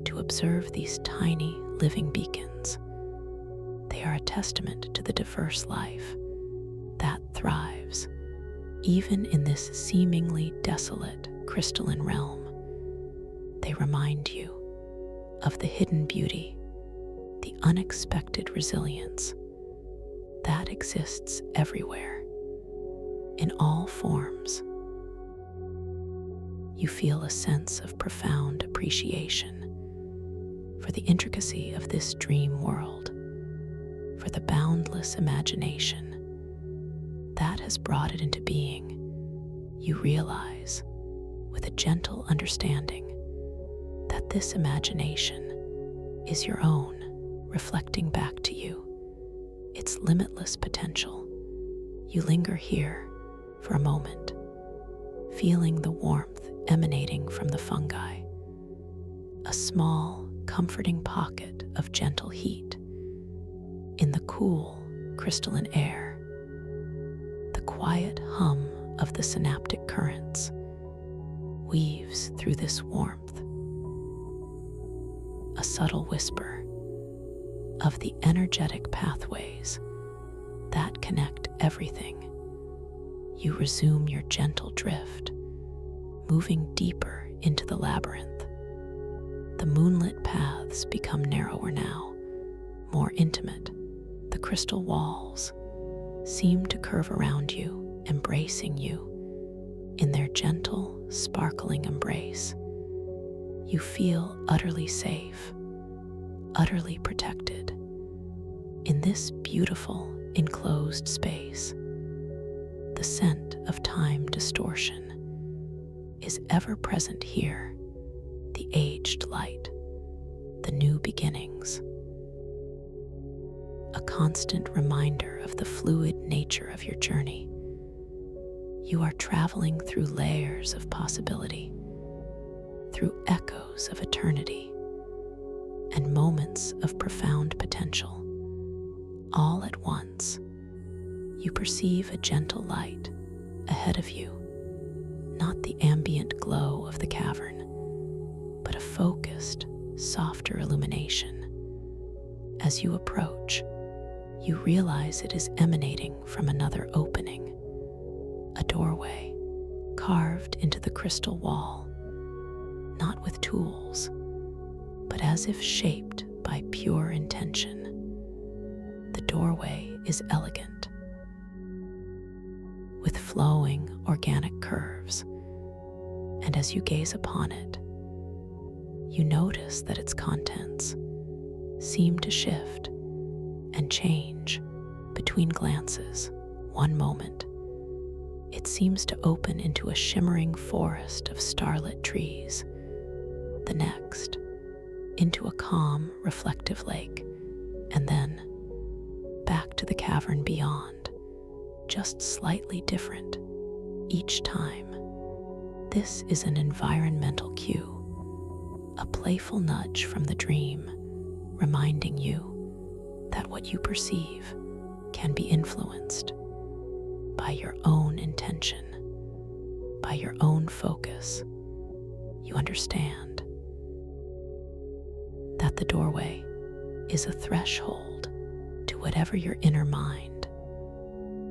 to observe these tiny living beacons. They are a testament to the diverse life that thrives even in this seemingly desolate crystalline realm. They remind you of the hidden beauty, the unexpected resilience that exists everywhere, in all forms. You feel a sense of profound appreciation for the intricacy of this dream world, for the boundless imagination that has brought it into being. You realize, with a gentle understanding, that this imagination is your own, reflecting back to you its limitless potential. You linger here for a moment, feeling the warmth emanating from the fungi, a small, comforting pocket of gentle heat in the cool, crystalline air. The quiet hum of the synaptic currents weaves through this warmth, a subtle whisper of the energetic pathways that connect everything. You resume your gentle drift, moving deeper into the labyrinth. The moonlit paths become narrower now, more intimate. The crystal walls seem to curve around you, embracing you in their gentle, sparkling embrace. You feel utterly safe, utterly protected in this beautiful, enclosed space. The scent of time distortion is ever present here, the aged light, the new beginnings, a constant reminder of the fluid nature of your journey. You are traveling through layers of possibility, through echoes of eternity, and moments of profound potential. All at once, you perceive a gentle light ahead of you, not the ambient glow of the cavern, but a focused, softer illumination. As you approach, you realize it is emanating from another opening, a doorway carved into the crystal wall, not with tools, but as if shaped by pure intention. The doorway is elegant, with flowing organic curves, and as you gaze upon it, you notice that its contents seem to shift and change between glances. One moment, it seems to open into a shimmering forest of starlit trees. The next, into a calm, reflective lake, and then back to the cavern beyond, just slightly different each time. This is an environmental cue, a playful nudge from the dream, reminding you that what you perceive can be influenced by your own intention, by your own focus. You understand that the doorway is a threshold to whatever your inner mind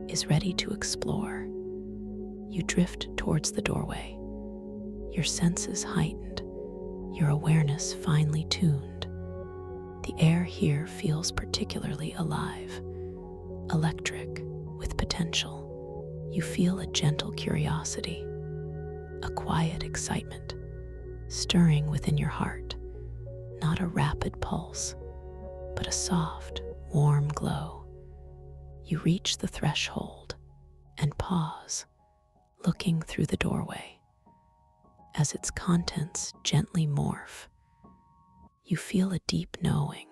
is ready to explore. You drift towards the doorway, your senses heightened, your awareness finely tuned. The air here feels particularly alive, electric, with potential. You feel a gentle curiosity, a quiet excitement stirring within your heart, not a rapid pulse, but a soft, warm glow. You reach the threshold and pause, looking through the doorway. As its contents gently morph, you feel a deep knowing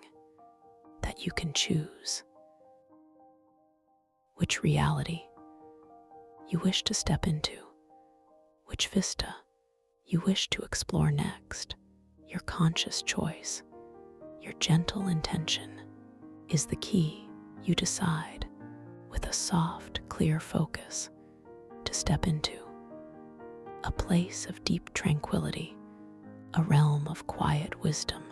that you can choose which reality you wish to step into, which vista you wish to explore next. Your conscious choice, your gentle intention, is the key. You decide, with a soft, clear focus, to step into a place of deep tranquility, a realm of quiet wisdom.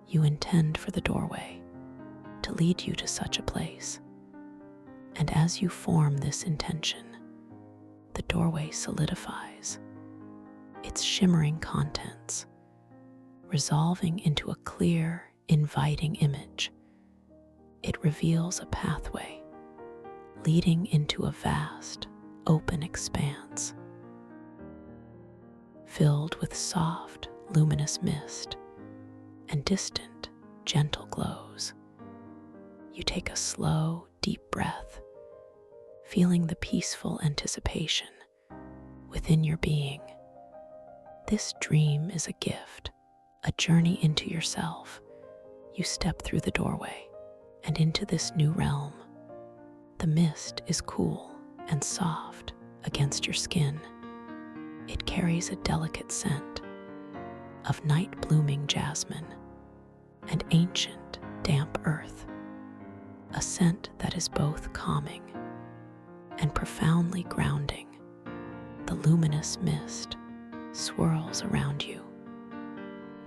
You intend for the doorway to lead you to such a place, and as you form this intention, the doorway solidifies, its shimmering contents resolving into a clear, inviting image. It reveals a pathway leading into a vast, open expanse, filled with soft, luminous mist and distant, gentle glows. You take a slow, deep breath, feeling the peaceful anticipation within your being. This dream is a gift, a journey into yourself. You step through the doorway and into this new realm. The mist is cool and soft against your skin. It carries a delicate scent of night-blooming jasmine and ancient, damp earth, a scent that is both calming and profoundly grounding. The luminous mist swirls around you,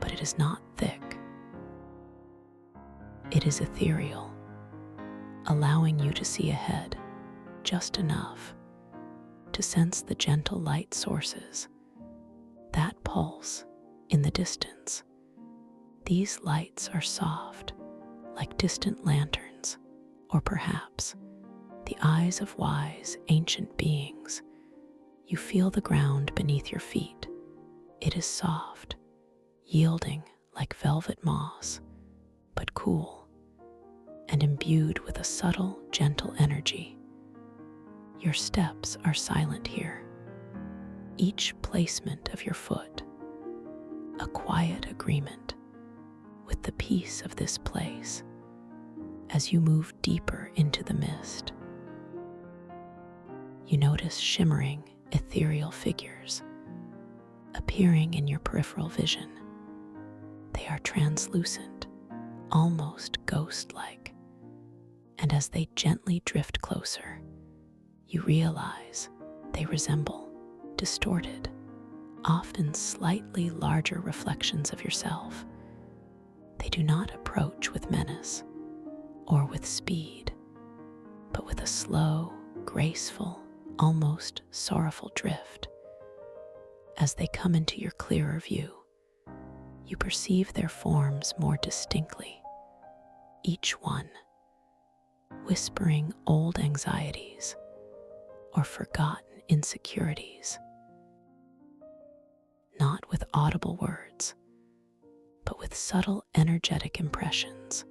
but it is not thick. It is ethereal, allowing you to see ahead just enough to sense the gentle light sources that pulse in the distance. These lights are soft, like distant lanterns, or perhaps the eyes of wise, ancient beings. You feel the ground beneath your feet. It is soft, yielding like velvet moss, but cool and imbued with a subtle, gentle energy. Your steps are silent here, each placement of your foot a quiet agreement with the peace of this place. As you move deeper into the mist, you notice shimmering, ethereal figures appearing in your peripheral vision. They are translucent, almost ghost-like, and as they gently drift closer, you realize they resemble distorted, often slightly larger reflections of yourself. They do not approach with menace or with speed, but with a slow, graceful, almost sorrowful drift. As they come into your clearer view, you perceive their forms more distinctly, each one whispering old anxieties or forgotten insecurities, not with audible words, but with subtle energetic impressions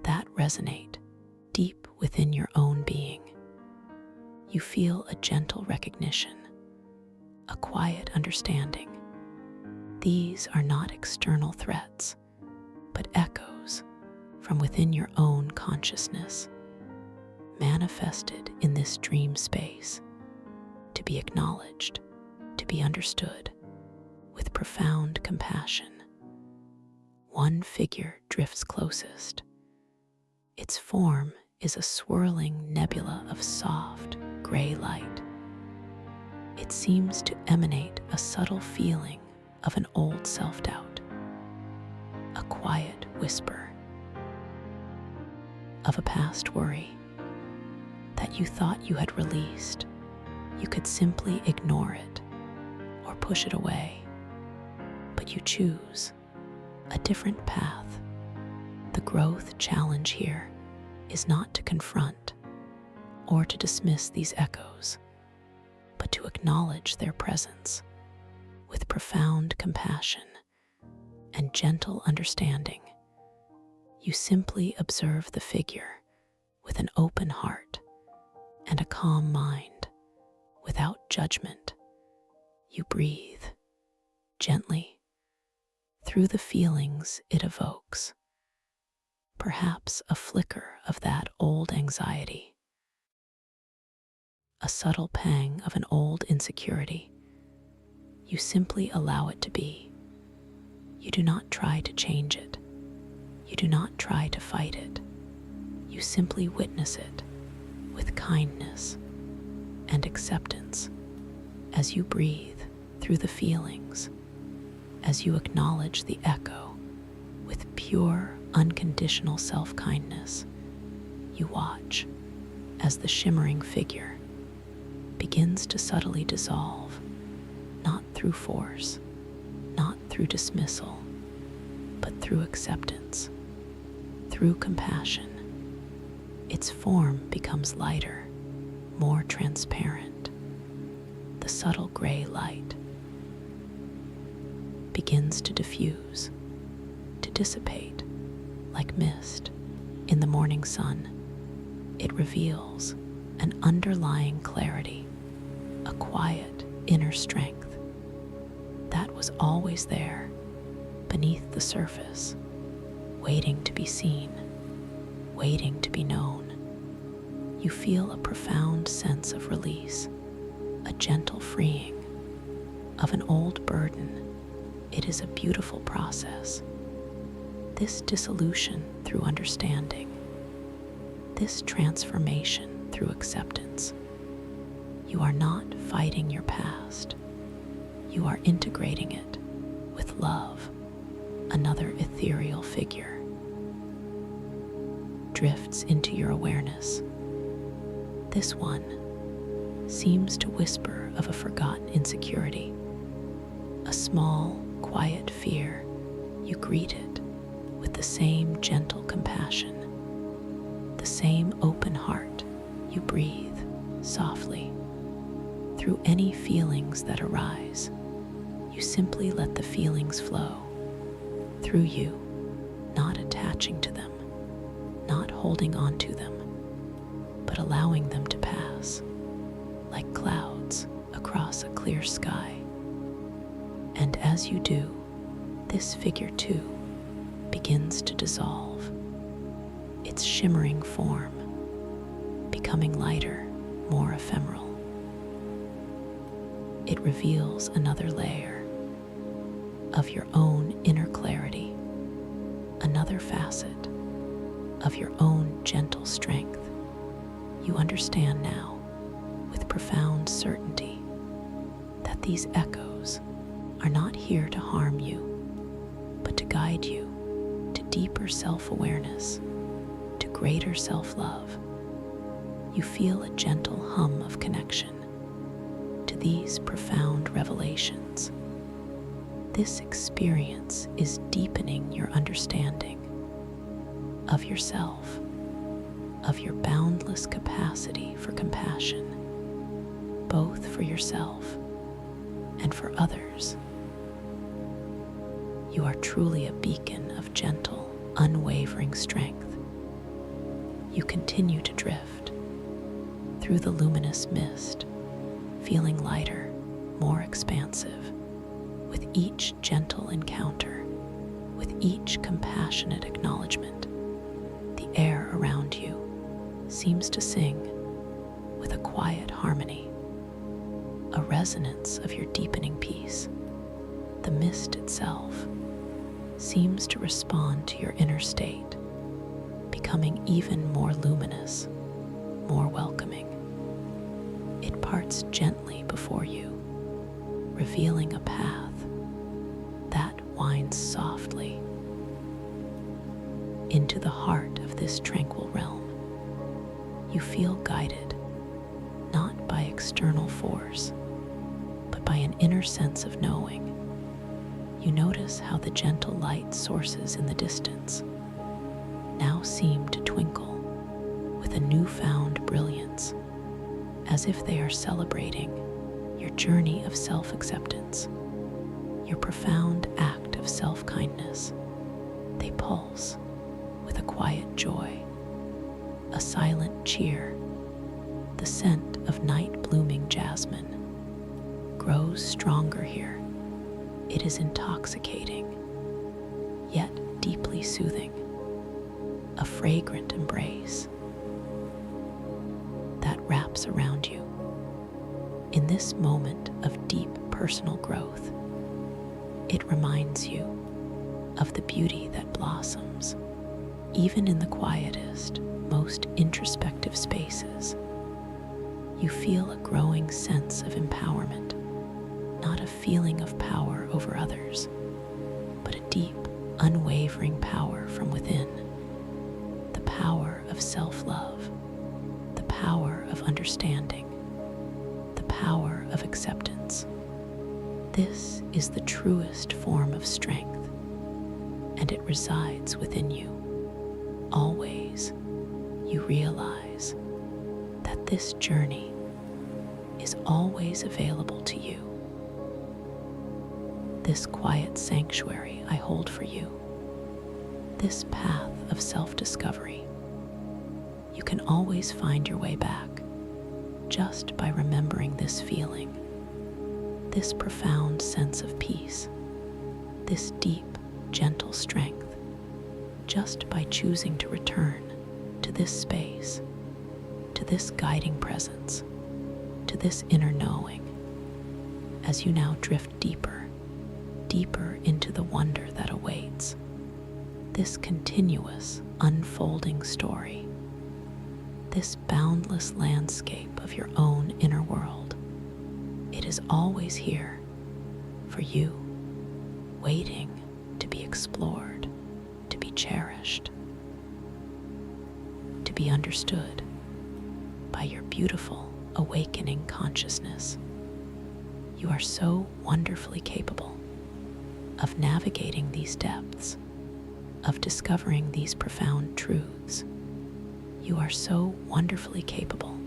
that resonate deep within your own being. You feel a gentle recognition, a quiet understanding. These are not external threats, but echoes from within your own consciousness, manifested in this dream space, to be acknowledged, to be understood with profound compassion. One figure drifts closest. Its form is a swirling nebula of soft, gray light. It seems to emanate a subtle feeling of an old self-doubt, a quiet whisper of a past worry that you thought you had released. You could simply ignore it or push it away, but you choose a different path. The growth challenge here is not to confront or to dismiss these echoes, but to acknowledge their presence with profound compassion and gentle understanding. You simply observe the figure with an open heart and a calm mind, without judgment. You breathe gently through the feelings it evokes, perhaps a flicker of that old anxiety, a subtle pang of an old insecurity. You simply allow it to be. You do not try to change it. You do not try to fight it. You simply witness it with kindness and acceptance as you breathe through the feelings, as you acknowledge the echo with pure, unconditional self-kindness. You watch as the shimmering figure begins to subtly dissolve, not through force, not through dismissal, but through acceptance, through compassion. Its form becomes lighter, more transparent. The subtle gray light begins to diffuse, to dissipate like mist in the morning sun. It reveals an underlying clarity, a quiet inner strength that was always there beneath the surface, waiting to be seen, waiting to be known. You feel a profound sense of release, a gentle freeing of an old burden. It is a beautiful process. This dissolution through understanding, this transformation through acceptance. You are not fighting your past. You are integrating it with love. Another ethereal figure drifts into your awareness. This one seems to whisper of a forgotten insecurity, a small, quiet fear. You greet it with the same gentle compassion, the same open heart. You breathe softly through any feelings that arise. You simply let the feelings flow through you, not attaching to them, not holding on to them, but allowing them to pass like clouds across a clear sky. And as you do, this figure too begins to dissolve, its shimmering form becoming lighter, more ephemeral. It reveals another layer of your own inner clarity, another facet of your own gentle strength. You understand now with profound certainty that these echoes are not here to harm you, but to guide you to deeper self-awareness, to greater self-love. You feel a gentle hum of connection to these profound revelations. This experience is deepening your understanding of yourself, of your boundless capacity for compassion, both for yourself and for others. You are truly a beacon of gentle, unwavering strength. You continue to drift through the luminous mist, feeling lighter, more expansive, with each gentle encounter, with each compassionate acknowledgement. The air around you seems to sing with a quiet harmony, a resonance of your deepening peace. The mist itself seems to respond to your inner state, becoming even more luminous, more welcoming. It parts gently before you, revealing a path that winds softly into the heart of this tranquil realm. You feel guided, not by external force, but by an inner sense of knowing. You notice how the gentle light sources in the distance now seem to twinkle with a newfound brilliance, as if they are celebrating your journey of self-acceptance. your profound act of self-kindness. They pulse with a quiet joy, a silent cheer. The scent of night-blooming jasmine grows stronger here. It is intoxicating, yet deeply soothing. A fragrant embrace that wraps around you. In this moment of deep personal growth, it reminds you of the beauty that blossoms even in the quietest, most introspective spaces. You feel a growing sense of empowerment, not a feeling of power over others, but a deep, unwavering power from within. The power of self-love, the power of understanding, the power of acceptance. This is the truest form of strength, and it resides within you. Always, you realize that this journey is always available to you. This quiet sanctuary I hold for you, this path of self-discovery, you can always find your way back just by remembering this feeling, this profound sense of peace, this deep, gentle strength, just by choosing to return to this space, to this guiding presence, to this inner knowing, as you now drift deeper, deeper into the wonder that awaits. This continuous, unfolding story, this boundless landscape of your own inner world, it is always here for you, waiting to be explored, to be cherished, to be understood by your beautiful, awakening consciousness. You are so wonderfully capable of navigating these depths, of discovering these profound truths. You are so wonderfully capable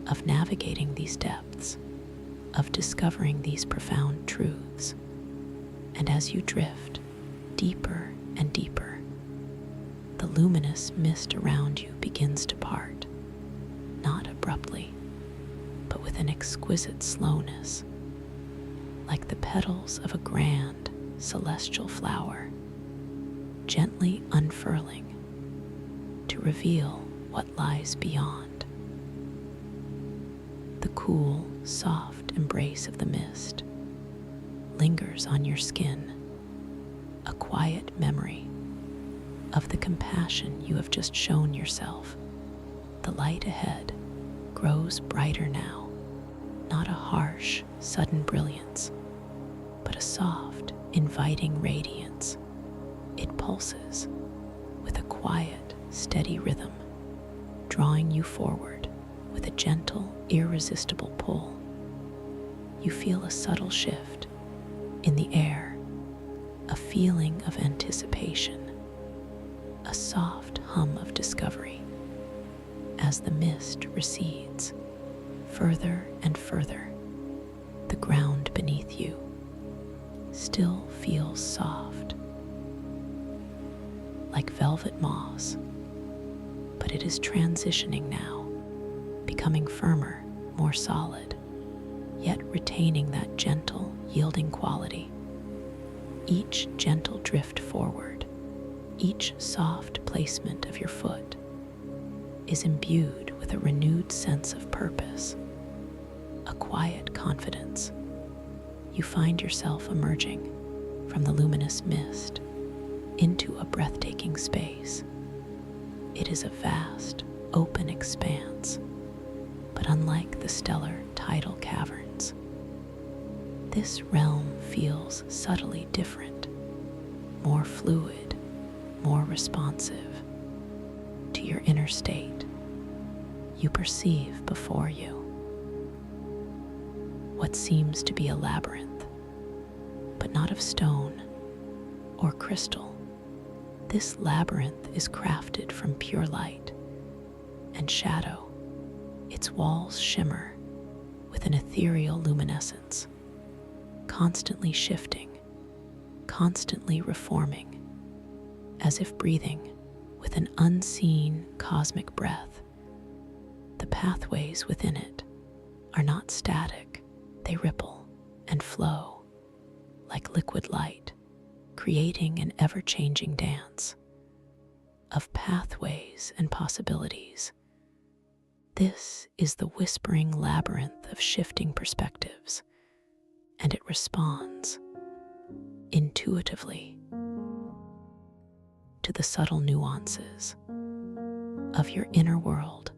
of navigating these depths, of discovering these profound truths. And as you drift deeper and deeper, the luminous mist around you begins to part, not abruptly, but with an exquisite slowness, like the petals of a grand, celestial flower, gently unfurling to reveal what lies beyond. The cool, soft embrace of the mist lingers on your skin, a quiet memory of the compassion you have just shown yourself. The light ahead grows brighter now, not a harsh, sudden brilliance, but a soft, inviting radiance. It pulses with a quiet, steady rhythm, drawing you forward with a gentle, irresistible pull. You feel a subtle shift in the air, a feeling of anticipation, a soft hum of discovery. As the mist recedes further and further, the ground beneath you still feels soft, like velvet moss, but it is transitioning now, becoming firmer, more solid, yet retaining that gentle, yielding quality. Each gentle drift forward, each soft placement of your foot is imbued with a renewed sense of purpose, a quiet confidence. You find yourself emerging from the luminous mist into a breathtaking space. It is a vast, open expanse, but unlike the stellar tidal caverns, this realm feels subtly different, more fluid, more responsive to your inner state. You perceive before you what seems to be a labyrinth, but not of stone or crystal. This labyrinth is crafted from pure light and shadow. Its walls shimmer with an ethereal luminescence, constantly shifting constantly reforming, as if breathing with an unseen cosmic breath. The pathways within it are not static, they ripple and flow like liquid light, creating an ever-changing dance of pathways and possibilities. This is the whispering labyrinth of shifting perspectives, and it responds intuitively to the subtle nuances of your inner world.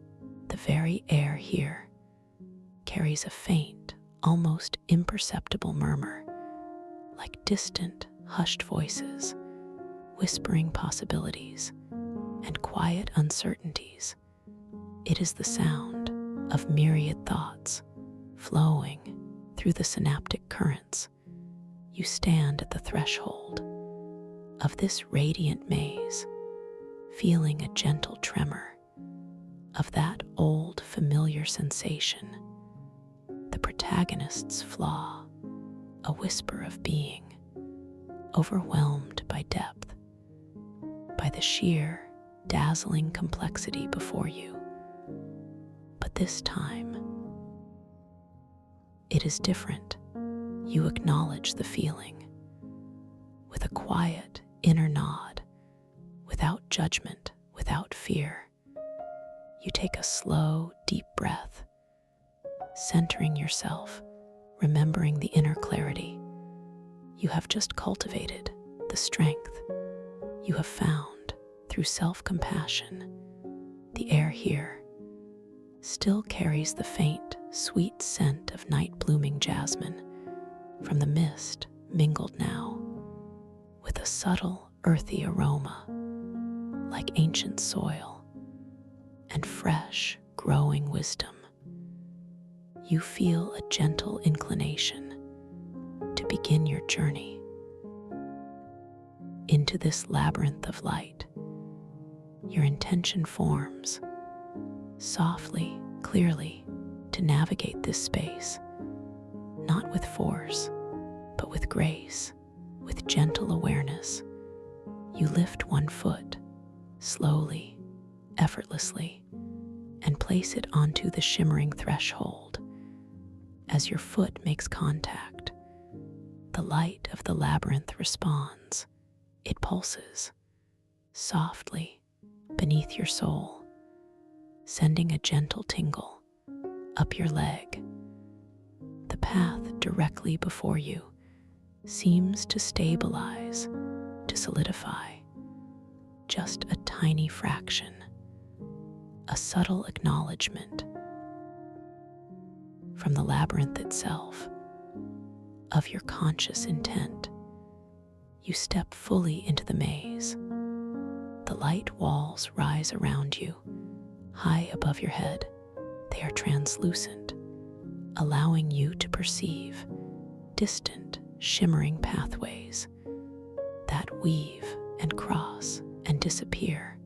The very air here carries a faint, almost imperceptible murmur, like distant, hushed voices, whispering possibilities and quiet uncertainties. It is the sound of myriad thoughts flowing through the synaptic currents. You stand at the threshold of this radiant maze, feeling a gentle tremor of that old familiar sensation, the protagonist's flaw, a whisper of being overwhelmed by depth, by the sheer, dazzling complexity before you. But this time, it is different. You acknowledge the feeling with a quiet inner nod, without judgment, without fear. You take a slow, deep breath, centering yourself, remembering the inner clarity you have just cultivated, the strength you have found through self-compassion. The air here still carries the faint, sweet scent of night-blooming jasmine from the mist, mingled now with a subtle, earthy aroma like ancient soil and fresh, growing wisdom. You feel a gentle inclination to begin your journey into this labyrinth of light. Your intention forms softly, clearly, to navigate this space, not with force, but with grace, with gentle awareness. You lift one foot, slowly, effortlessly, and place it onto the shimmering threshold. As your foot makes contact, the light of the labyrinth responds. It pulses softly beneath your soul, sending a gentle tingle up your leg. The path directly before you seems to stabilize, to solidify, just a tiny fraction, a subtle acknowledgement from the labyrinth itself of your conscious intent. You step fully into the maze. The light walls rise around you, high above your head. They are translucent, allowing you to perceive distant, shimmering pathways that weave and cross and disappear,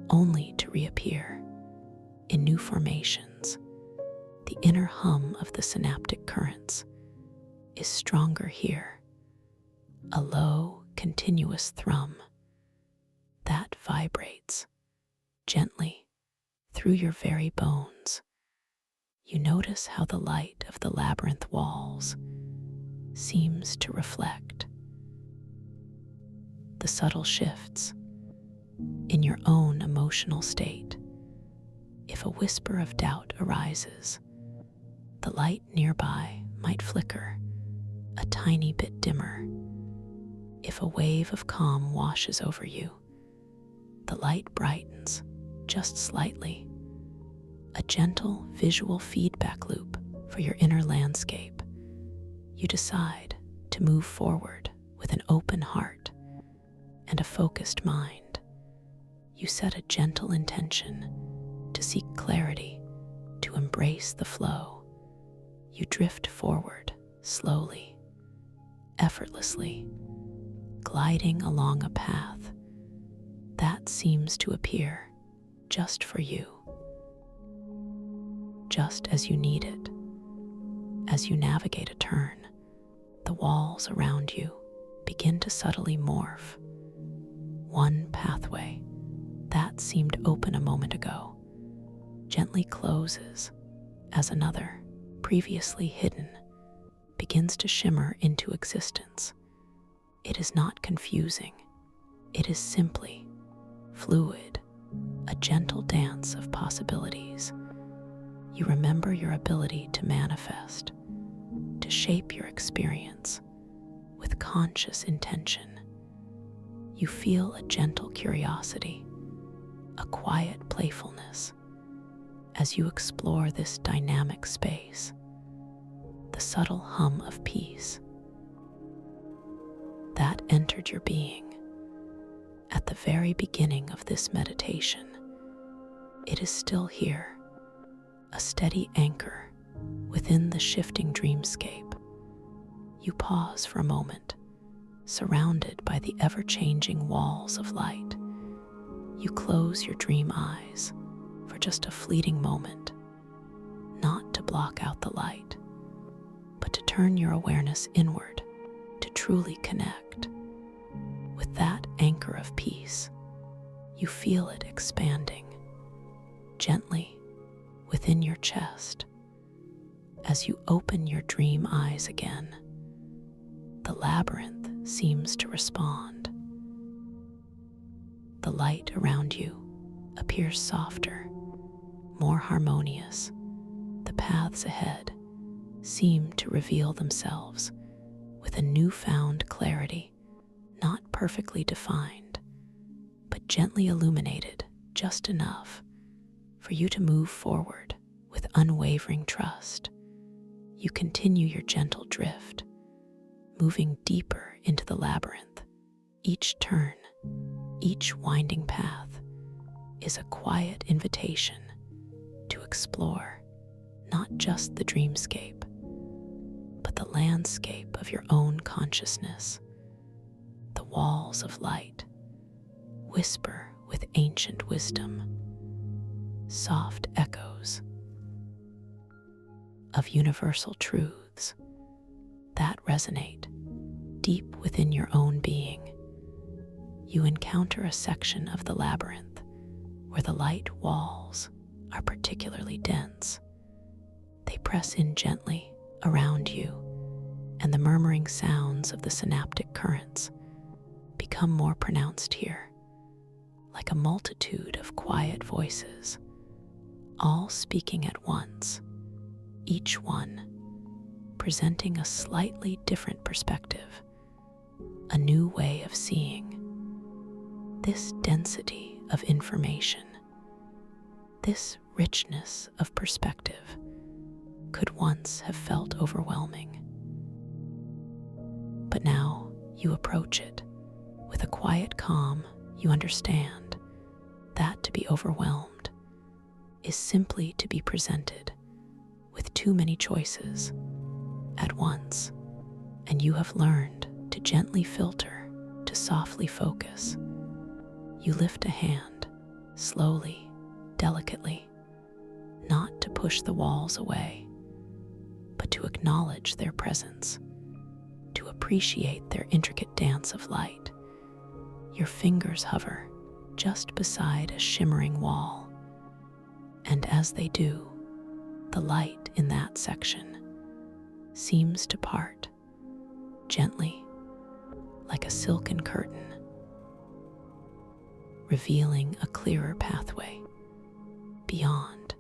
only to reappear in new formations. The inner hum of the synaptic currents is stronger here, a low, continuous thrum that vibrates gently through your very bones. You notice how the light of the labyrinth walls seems to reflect the subtle shifts in your own emotional state. If a whisper of doubt arises, the light nearby might flicker a tiny bit dimmer. If a wave of calm washes over you, the light brightens just slightly, a gentle visual feedback loop for your inner landscape. You decide to move forward with an open heart and a focused mind. You set a gentle intention to seek clarity, to embrace the flow. You drift forward slowly, effortlessly, gliding along a path that seems to appear just for you, just as you need it. As you navigate a turn, the walls around you begin to subtly morph. One pathway that seemed open a moment ago gently closes as another, previously hidden, begins to shimmer into existence. It is not confusing. It is simply fluid, a gentle dance of possibilities. You remember your ability to manifest, to shape your experience with conscious intention. You feel a gentle curiosity, a quiet playfulness as you explore this dynamic space, the subtle hum of peace that entered your being at the very beginning of this meditation. It is still here, a steady anchor within the shifting dreamscape. You pause for a moment, surrounded by the ever-changing walls of light. You close your dream eyes for just a fleeting moment, not to block out the light, but to turn your awareness inward, to truly connect with that anchor of peace. You feel it expanding gently within your chest as you open your dream eyes again. The labyrinth seems to respond. The light around you appears softer, more harmonious. The paths ahead seem to reveal themselves with a newfound clarity, not perfectly defined, but gently illuminated just enough for you to move forward with unwavering trust. You continue your gentle drift, moving deeper into the labyrinth. Each turn, each winding path is a quiet invitation to explore not just the dreamscape, but the landscape of your own consciousness. The walls of light whisper with ancient wisdom, soft echoes of universal truths that resonate deep within your own being. You encounter a section of the labyrinth where the light walls are particularly dense. They press in gently around you, and the murmuring sounds of the synaptic currents become more pronounced here, like a multitude of quiet voices, all speaking at once, each one presenting a slightly different perspective, a new way of seeing. This density of information, this richness of perspective could once have felt overwhelming. But now you approach it with a quiet calm. You understand that to be overwhelmed is simply to be presented with too many choices at once, and you have learned to gently filter, to softly focus. You lift a hand, slowly, delicately, not to push the walls away, but to acknowledge their presence, to appreciate their intricate dance of light. Your fingers hover just beside a shimmering wall, and as they do, the light in that section seems to part gently, like a silken curtain, revealing a clearer pathway beyond.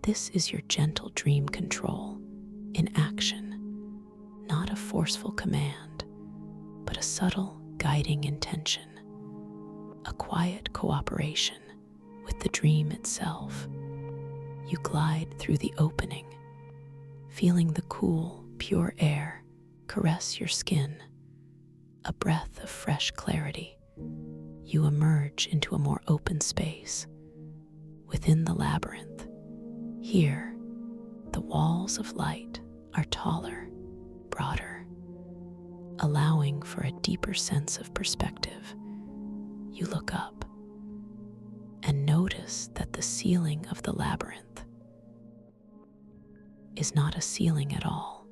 This is your gentle dream control in action, not a forceful command, but a subtle guiding intention, a quiet cooperation with the dream itself. You glide through the opening, feeling the cool, pure air caress your skin, a breath of fresh clarity. You emerge into a more open space within the labyrinth. Here, the walls of light are taller, broader, allowing for a deeper sense of perspective. You look up and notice that the ceiling of the labyrinth is not a ceiling at all,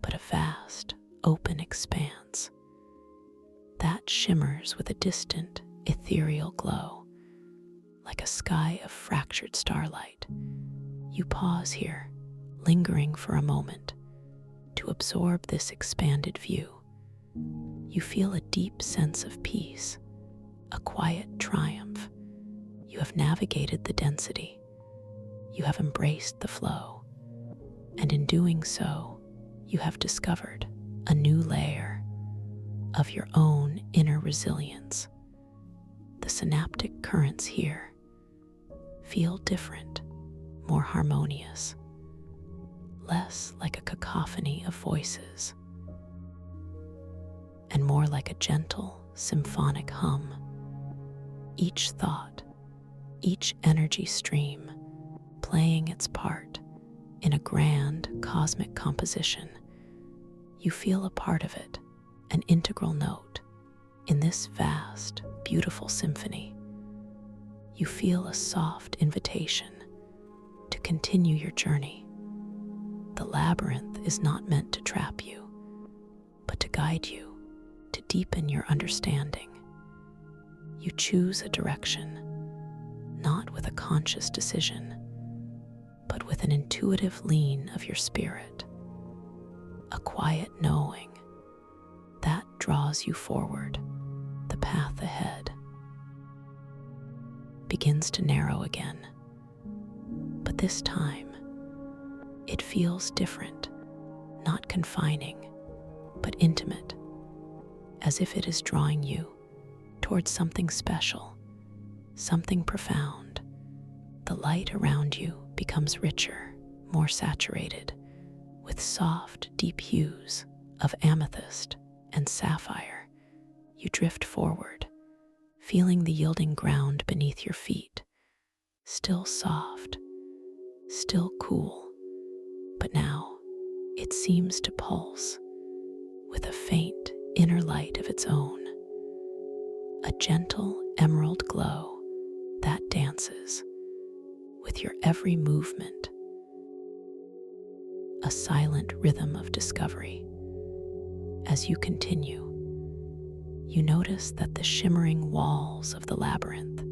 but a vast, open expanse. that shimmers with a distant, ethereal glow, like a sky of fractured starlight. You pause here, lingering for a moment, to absorb this expanded view. You feel a deep sense of peace, a quiet triumph. You have navigated the density. You have embraced the flow. And in doing so, you have discovered a new layer of your own inner resilience. The synaptic currents here feel different, more harmonious, less like a cacophony of voices, and more like a gentle, symphonic hum. Each thought, each energy stream playing its part in a grand cosmic composition. You feel a part of it, an integral note in this vast, beautiful symphony. You feel a soft invitation to continue your journey. The labyrinth is not meant to trap you, but to guide you, to deepen your understanding. You choose a direction, not with a conscious decision, but with an intuitive lean of your spirit, a quiet knowing that draws you forward. The path ahead begins to narrow again, but this time it feels different, not confining, but intimate, as if it is drawing you towards something special, something profound. The light around you becomes richer, more saturated, with soft, deep hues of amethyst and sapphire. You drift forward, feeling the yielding ground beneath your feet, still soft, still cool, but now it seems to pulse with a faint inner light of its own, a gentle emerald glow that dances with your every movement, a silent rhythm of discovery. As you continue, you notice that the shimmering walls of the labyrinth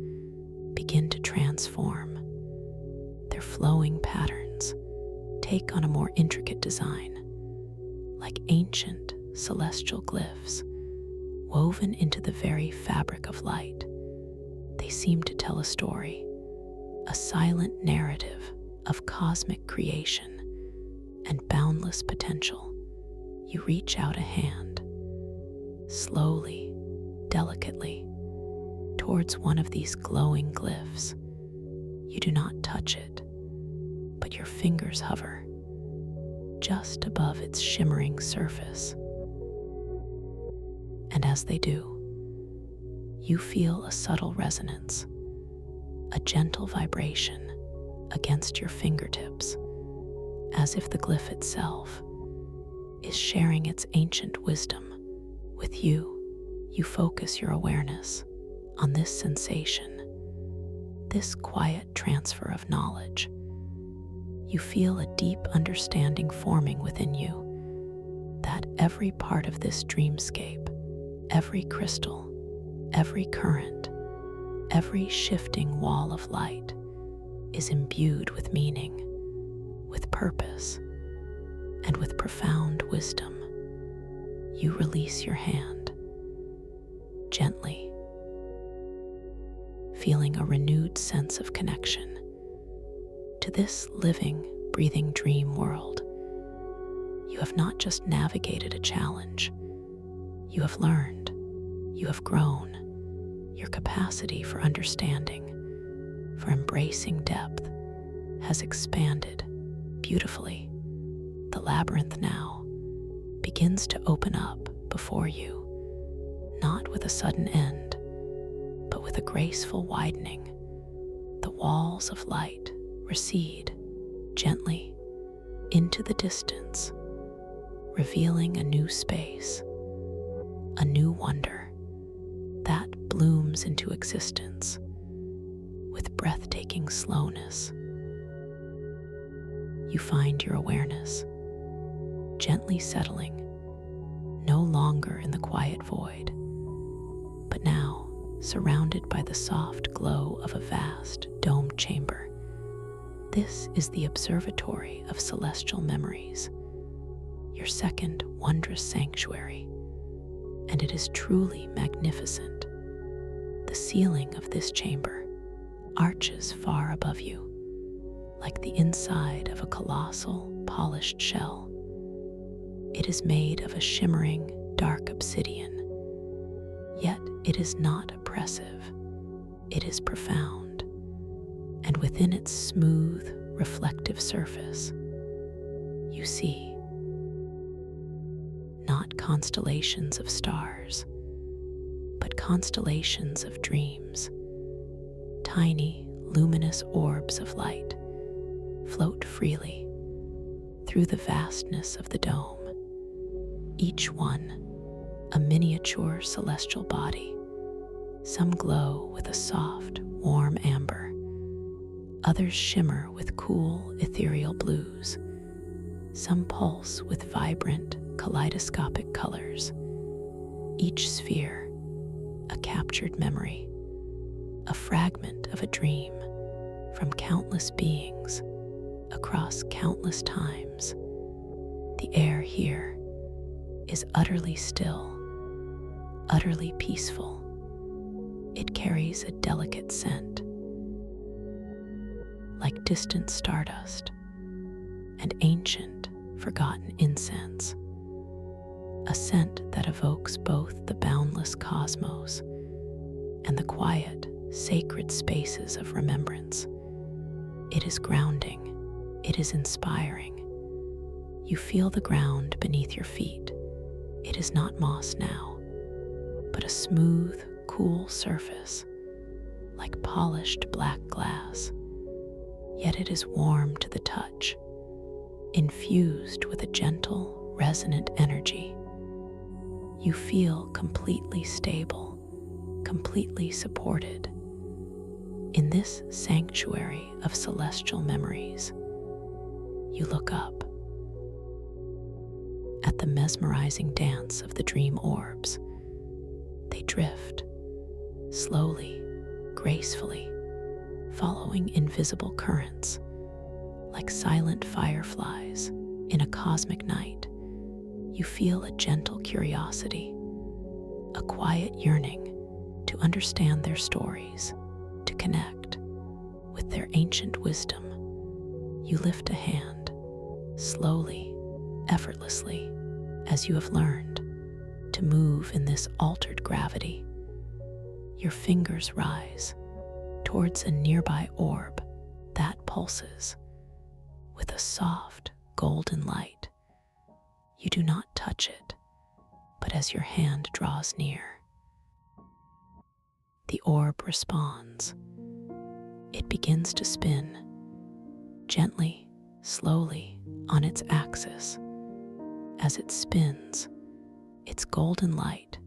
begin to transform. Their flowing patterns take on a more intricate design, like ancient celestial glyphs woven into the very fabric of light. They seem to tell a story, a silent narrative of cosmic creation and boundless potential. You reach out a hand, slowly, delicately, towards one of these glowing glyphs. You do not touch it, but your fingers hover just above its shimmering surface. And as they do, you feel a subtle resonance, a gentle vibration against your fingertips, as if the glyph itself is sharing its ancient wisdom with you. You focus your awareness on this sensation, this quiet transfer of knowledge. You feel a deep understanding forming within you that every part of this dreamscape, every crystal, every current, every shifting wall of light is imbued with meaning, with purpose, and with profound wisdom. You release your hand gently, feeling a renewed sense of connection to this living, breathing dream world. You have not just navigated a challenge, you have learned, you have grown. Your capacity for understanding, for embracing depth, has expanded beautifully. The labyrinth now begins to open up before you, not with a sudden end, but with a graceful widening. The walls of light recede gently into the distance, revealing a new space, a new wonder that blooms into existence with breathtaking slowness. You find your awareness gently settling, no longer in the quiet void, but now surrounded by the soft glow of a vast domed chamber. This is the observatory of celestial memories, your second wondrous sanctuary, and it is truly magnificent. The ceiling of this chamber arches far above you, like the inside of a colossal, polished shell. It is made of a shimmering, dark obsidian, yet it is not oppressive. It is profound, and within its smooth, reflective surface, you see not constellations of stars, but constellations of dreams. Tiny, luminous orbs of light float freely through the vastness of the dome, each one a miniature celestial body. Some glow with a soft, warm amber. Others shimmer with cool, ethereal blues. Some pulse with vibrant, kaleidoscopic colors. Each sphere a captured memory, a fragment of a dream from countless beings across countless times. The air here is utterly still, utterly peaceful. It carries a delicate scent, like distant stardust and ancient, forgotten incense, a scent that evokes both the boundless cosmos and the quiet, sacred spaces of remembrance. It is grounding, it is inspiring. You feel the ground beneath your feet. It is not moss now, but a smooth, cool surface, like polished black glass. Yet it is warm to the touch, infused with a gentle, resonant energy. You feel completely stable, completely supported. In this sanctuary of celestial memories, you look up at the mesmerizing dance of the dream orbs. They drift, slowly, gracefully, following invisible currents, like silent fireflies in a cosmic night. You feel a gentle curiosity, a quiet yearning to understand their stories, to connect with their ancient wisdom. You lift a hand, slowly, effortlessly, as you have learned to move in this altered gravity. Your fingers rise towards a nearby orb that pulses with a soft, golden light. You do not touch it, but as your hand draws near, the orb responds. It begins to spin, gently, slowly, on its axis. As it spins, its golden light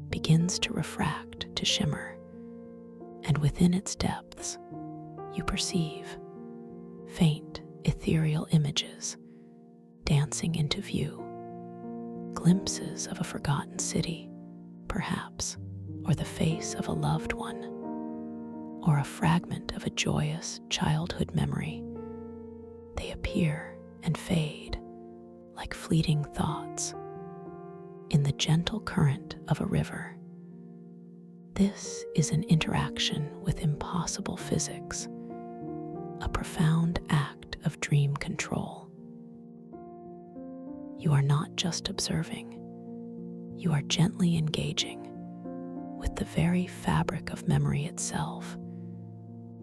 begins to refract, to shimmer, and within its depths, you perceive faint, ethereal images dancing into view. Glimpses of a forgotten city, perhaps, or the face of a loved one, or a fragment of a joyous childhood memory. They appear and fade like fleeting thoughts in the gentle current of a river. This is an interaction with impossible physics, a profound act of dream control. You are not just observing, you are gently engaging with the very fabric of memory itself.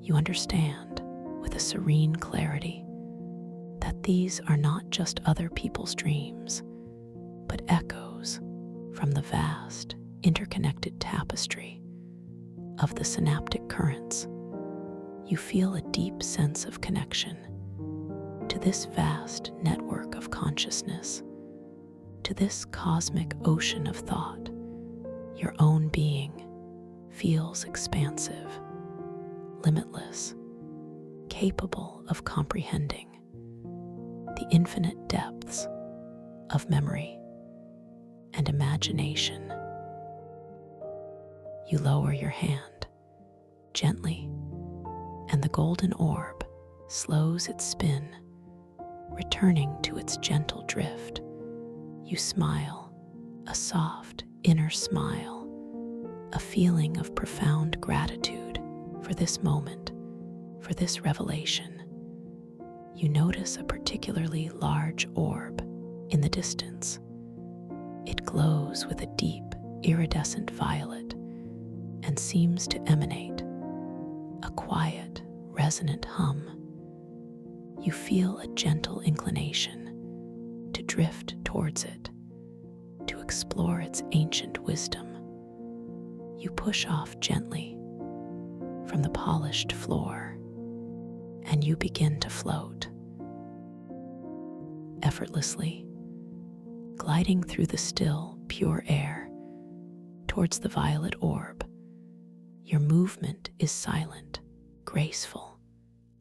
You understand with a serene clarity that these are not just other people's dreams, but echoes from the vast, interconnected tapestry of the synaptic currents. You feel a deep sense of connection to this vast network of consciousness, to this cosmic ocean of thought. Your own being feels expansive, limitless, capable of comprehending the infinite depths of memory and imagination. You lower your hand gently, and the golden orb slows its spin, returning to its gentle drift. You smile, a soft inner smile, a feeling of profound gratitude for this moment, for this revelation. You notice a particularly large orb in the distance. It glows with a deep, iridescent violet and seems to emanate a quiet, resonant hum. You feel a gentle inclination to drift towards it, to explore its ancient wisdom. You push off gently from the polished floor, and you begin to float effortlessly, gliding through the still, pure air towards the violet orb. Your movement is silent, graceful,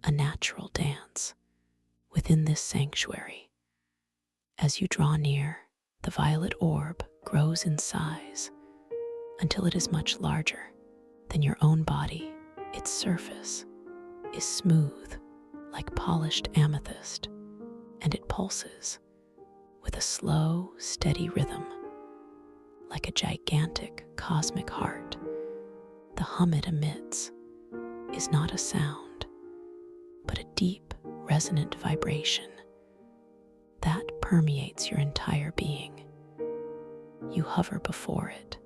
a natural dance within this sanctuary. As you draw near, the violet orb grows in size until it is much larger than your own body. Its surface is smooth, like polished amethyst, and it pulses with a slow, steady rhythm, like a gigantic cosmic heart. The hum it emits is not a sound, but a deep, resonant vibration that permeates your entire being. You hover before it,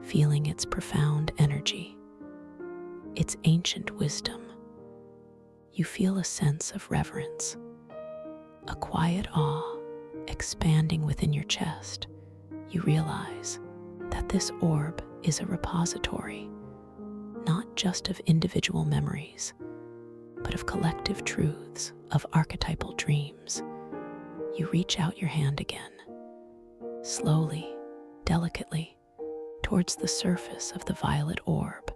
feeling its profound energy, its ancient wisdom. You feel a sense of reverence, a quiet awe expanding within your chest. You realize that this orb is a repository, not just of individual memories, but of collective truths, of archetypal dreams. You reach out your hand again, slowly, delicately, towards the surface of the violet orb.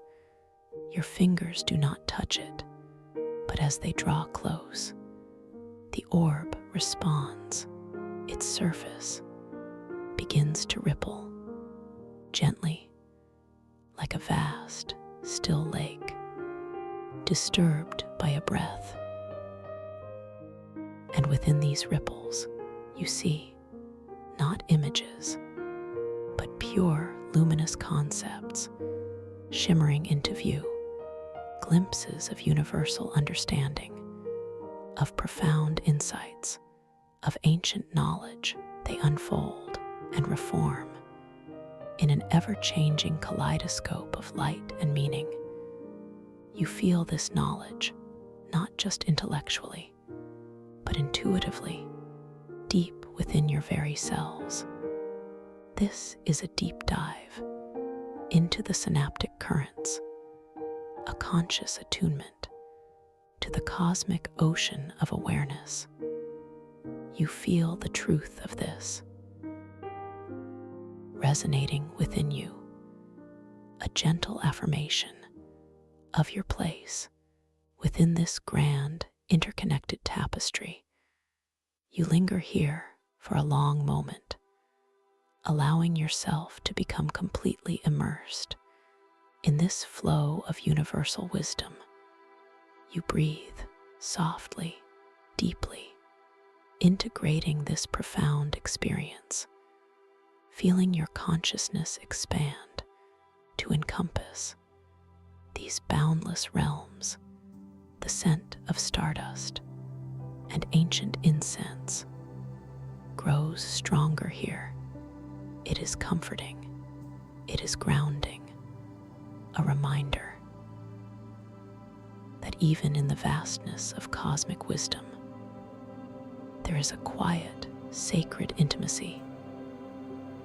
Your fingers do not touch it, but as they draw close, the orb responds. Its surface begins to ripple gently, like a vast, still lake, disturbed by a breath. And within these ripples, you see not images, but pure, luminous concepts shimmering into view, glimpses of universal understanding, of profound insights, of ancient knowledge. They unfold and reform in an ever-changing kaleidoscope of light and meaning. You feel this knowledge, not just intellectually, but intuitively, deep within your very cells. This is a deep dive into the synaptic currents, a conscious attunement to the cosmic ocean of awareness. You feel the truth of this resonating within you, a gentle affirmation of your place within this grand, interconnected tapestry. You linger here for a long moment, allowing yourself to become completely immersed in this flow of universal wisdom. You breathe softly, deeply, integrating this profound experience, feeling your consciousness expand to encompass these boundless realms. The scent of stardust and ancient incense grows stronger here. It is comforting, it is grounding, a reminder that even in the vastness of cosmic wisdom, there is a quiet, sacred intimacy,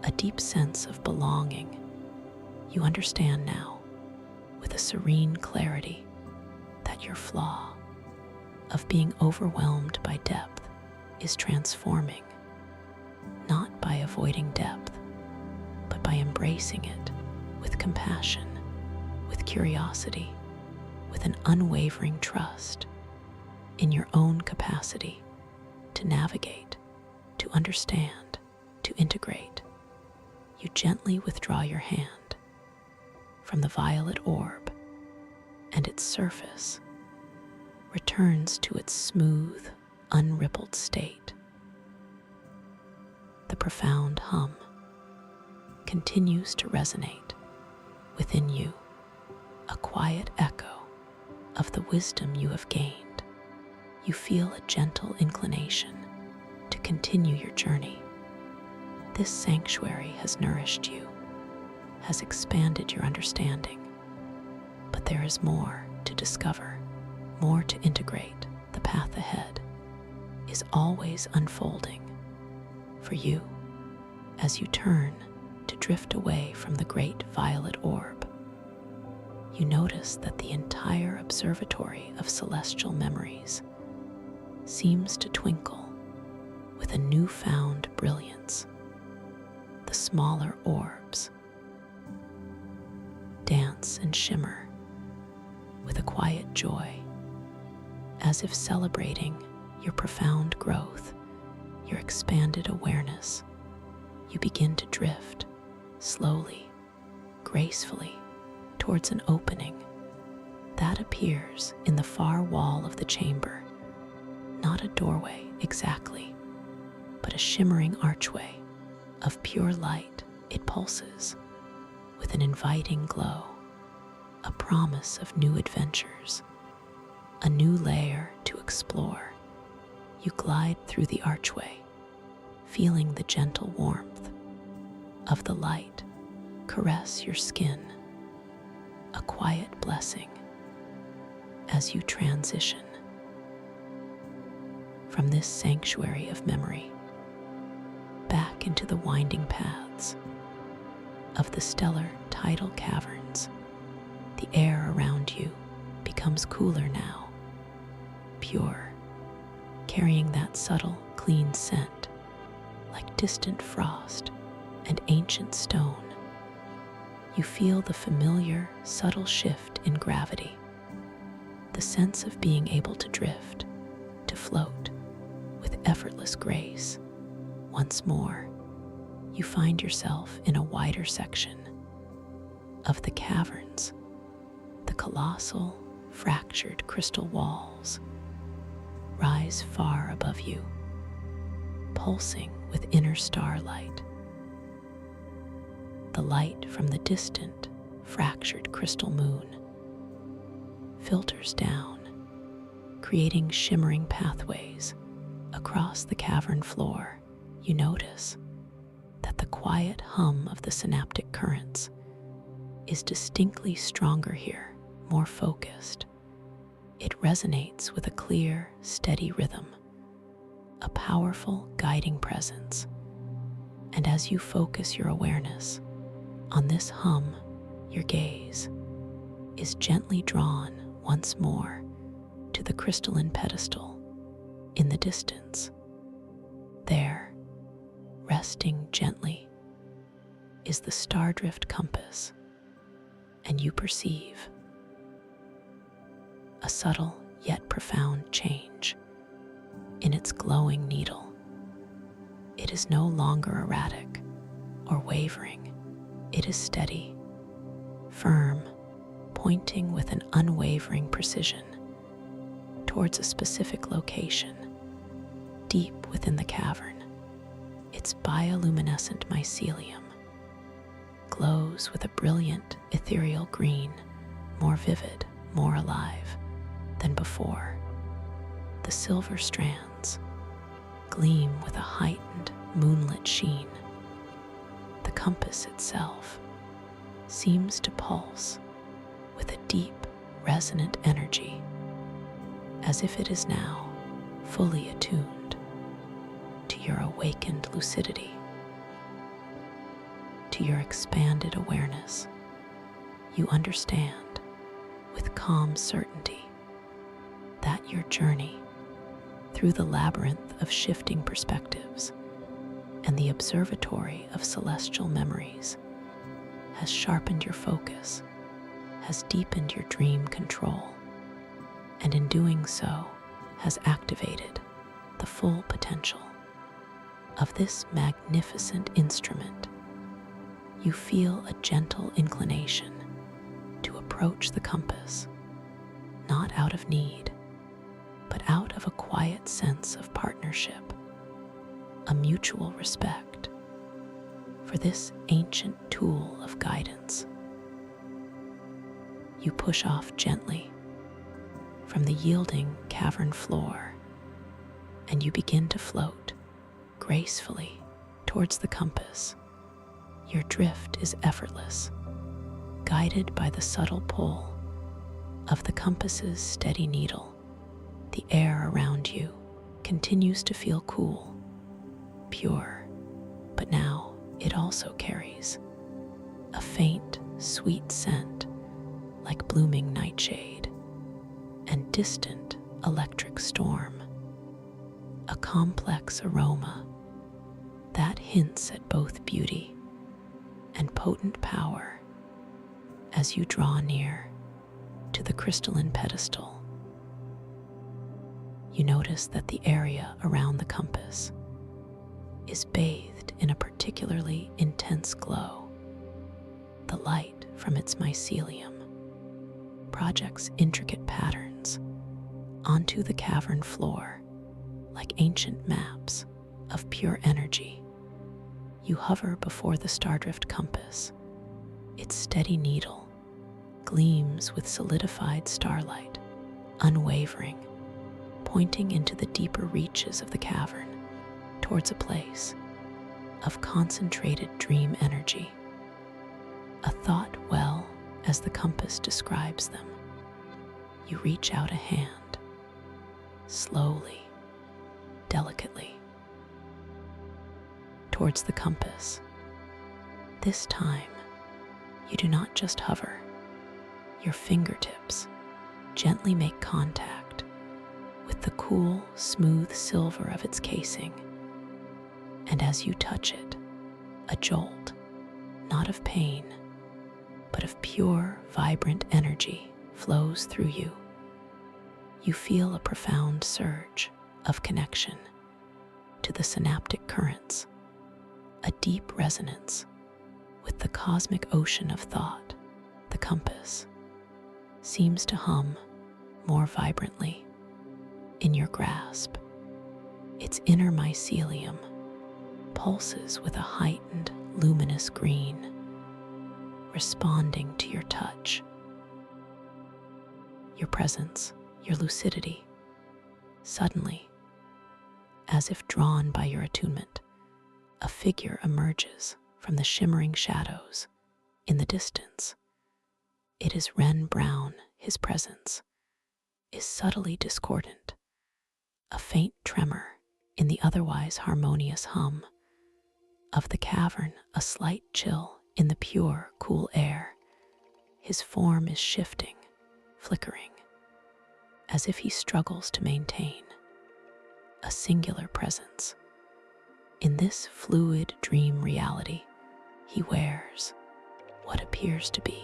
a deep sense of belonging. You understand now, with a serene clarity, that your flaw of being overwhelmed by depth is transforming, not by avoiding depth, but by embracing it with compassion, with curiosity, with an unwavering trust in your own capacity to navigate, to understand, to integrate. You gently withdraw your hand, from the violet orb, and its surface returns to its smooth, unrippled state. The profound hum continues to resonate within you, a quiet echo of the wisdom you have gained. You feel a gentle inclination to continue your journey. This sanctuary has nourished you, has expanded your understanding, but there is more to discover, more to integrate. The path ahead is always unfolding for you as you turn to drift away from the great violet orb. You notice that the entire observatory of celestial memories seems to twinkle with a newfound brilliance. The smaller orbs dance and shimmer with a quiet joy, as if celebrating your profound growth, your expanded awareness. You begin to drift slowly, gracefully, towards an opening that appears in the far wall of the chamber. Not a doorway exactly, but a shimmering archway of pure light. It pulses with an inviting glow, a promise of new adventures, a new layer to explore. You glide through the archway, feeling the gentle warmth of the light caress your skin, a quiet blessing as you transition from this sanctuary of memory back into the winding paths of the stellar tidal caverns. The air around you becomes cooler now, pure, carrying that subtle, clean scent like distant frost and ancient stone. You feel the familiar, subtle shift in gravity, the sense of being able to drift, to float with effortless grace. Once more, you find yourself in a wider section of the caverns. The colossal, fractured crystal walls rise far above you, pulsing with inner starlight. The light from the distant, fractured crystal moon filters down, creating shimmering pathways across the cavern floor. You notice that the quiet hum of the synaptic currents is distinctly stronger here, more focused. It resonates with a clear, steady rhythm, a powerful guiding presence. And as you focus your awareness on this hum, your gaze is gently drawn once more to the crystalline pedestal in the distance. There, resting gently, is the stardrift compass, and you perceive a subtle yet profound change in its glowing needle. It is no longer erratic or wavering. It is steady, firm, pointing with an unwavering precision towards a specific location deep within the cavern. Its bioluminescent mycelium glows with a brilliant ethereal green, more vivid, more alive than before. The silver strands gleam with a heightened moonlit sheen. The compass itself seems to pulse with a deep, resonant energy, as if it is now fully attuned to your awakened lucidity, to your expanded awareness. You understand with calm certainty that your journey through the labyrinth of shifting perspectives and the observatory of celestial memories has sharpened your focus, has deepened your dream control, and in doing so has activated the full potential of this magnificent instrument. You feel a gentle inclination approach the compass, not out of need, but out of a quiet sense of partnership, a mutual respect for this ancient tool of guidance. You push off gently from the yielding cavern floor, and you begin to float gracefully towards the compass. Your drift is effortless, guided by the subtle pull of the compass's steady needle. The air around you continues to feel cool, pure, but now it also carries a faint, sweet scent like blooming nightshade and distant electric storm, a complex aroma that hints at both beauty and potent power as you draw near to the crystalline pedestal. You notice that the area around the compass is bathed in a particularly intense glow. The light from its mycelium projects intricate patterns onto the cavern floor like ancient maps of pure energy. You hover before the stardrift compass. Its steady needle gleams with solidified starlight, unwavering, pointing into the deeper reaches of the cavern towards a place of concentrated dream energy. A thought well as the compass describes them. You reach out a hand, slowly, delicately, towards the compass. This time, you do not just hover. Your fingertips gently make contact with the cool, smooth silver of its casing. And as you touch it, a jolt, not of pain, but of pure, vibrant energy flows through you. You feel a profound surge of connection to the synaptic currents, a deep resonance with the cosmic ocean of thought. The compass seems to hum more vibrantly in your grasp. Its inner mycelium pulses with a heightened, luminous green, responding to your touch. Your presence, your lucidity. Suddenly, as if drawn by your attunement, a figure emerges from the shimmering shadows in the distance. It is Wren Brown. His presence is subtly discordant, a faint tremor in the otherwise harmonious hum of the cavern, a slight chill in the pure, cool air. His form is shifting, flickering, as if he struggles to maintain a singular presence. In this fluid dream reality, he wears what appears to be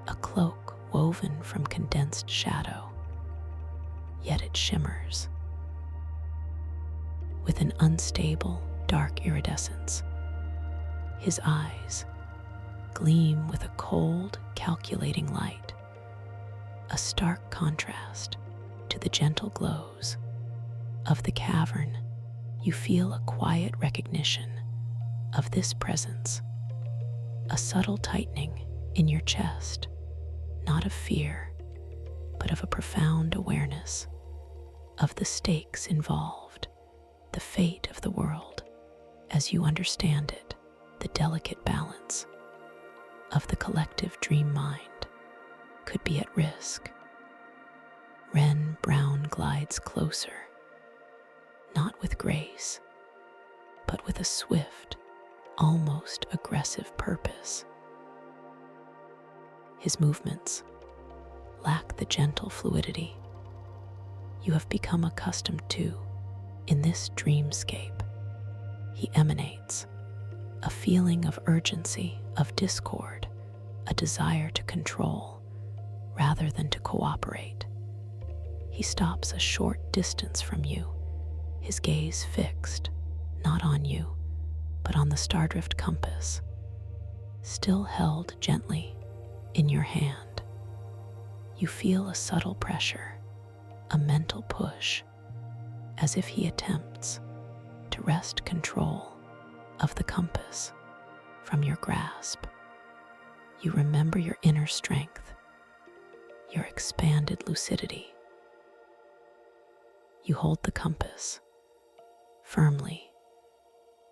a cloak woven from condensed shadow, yet it shimmers with an unstable, dark iridescence. His eyes gleam with a cold, calculating light, a stark contrast to the gentle glows of the cavern. You feel a quiet recognition of this presence, a subtle tightening in your chest, not of fear, but of a profound awareness of the stakes involved, the fate of the world as you understand it, the delicate balance of the collective dream mind could be at risk. Wren Brown glides closer, not with grace, but with a swift, almost aggressive purpose. His movements lack the gentle fluidity you have become accustomed to in this dreamscape. He emanates a feeling of urgency, of discord, a desire to control rather than to cooperate. He stops a short distance from you, his gaze fixed, not on you, but on the stardrift compass, still held gently In your hand, you feel a subtle pressure, a mental push, as if he attempts to wrest control of the compass from your grasp. You remember your inner strength, your expanded lucidity. You hold the compass firmly,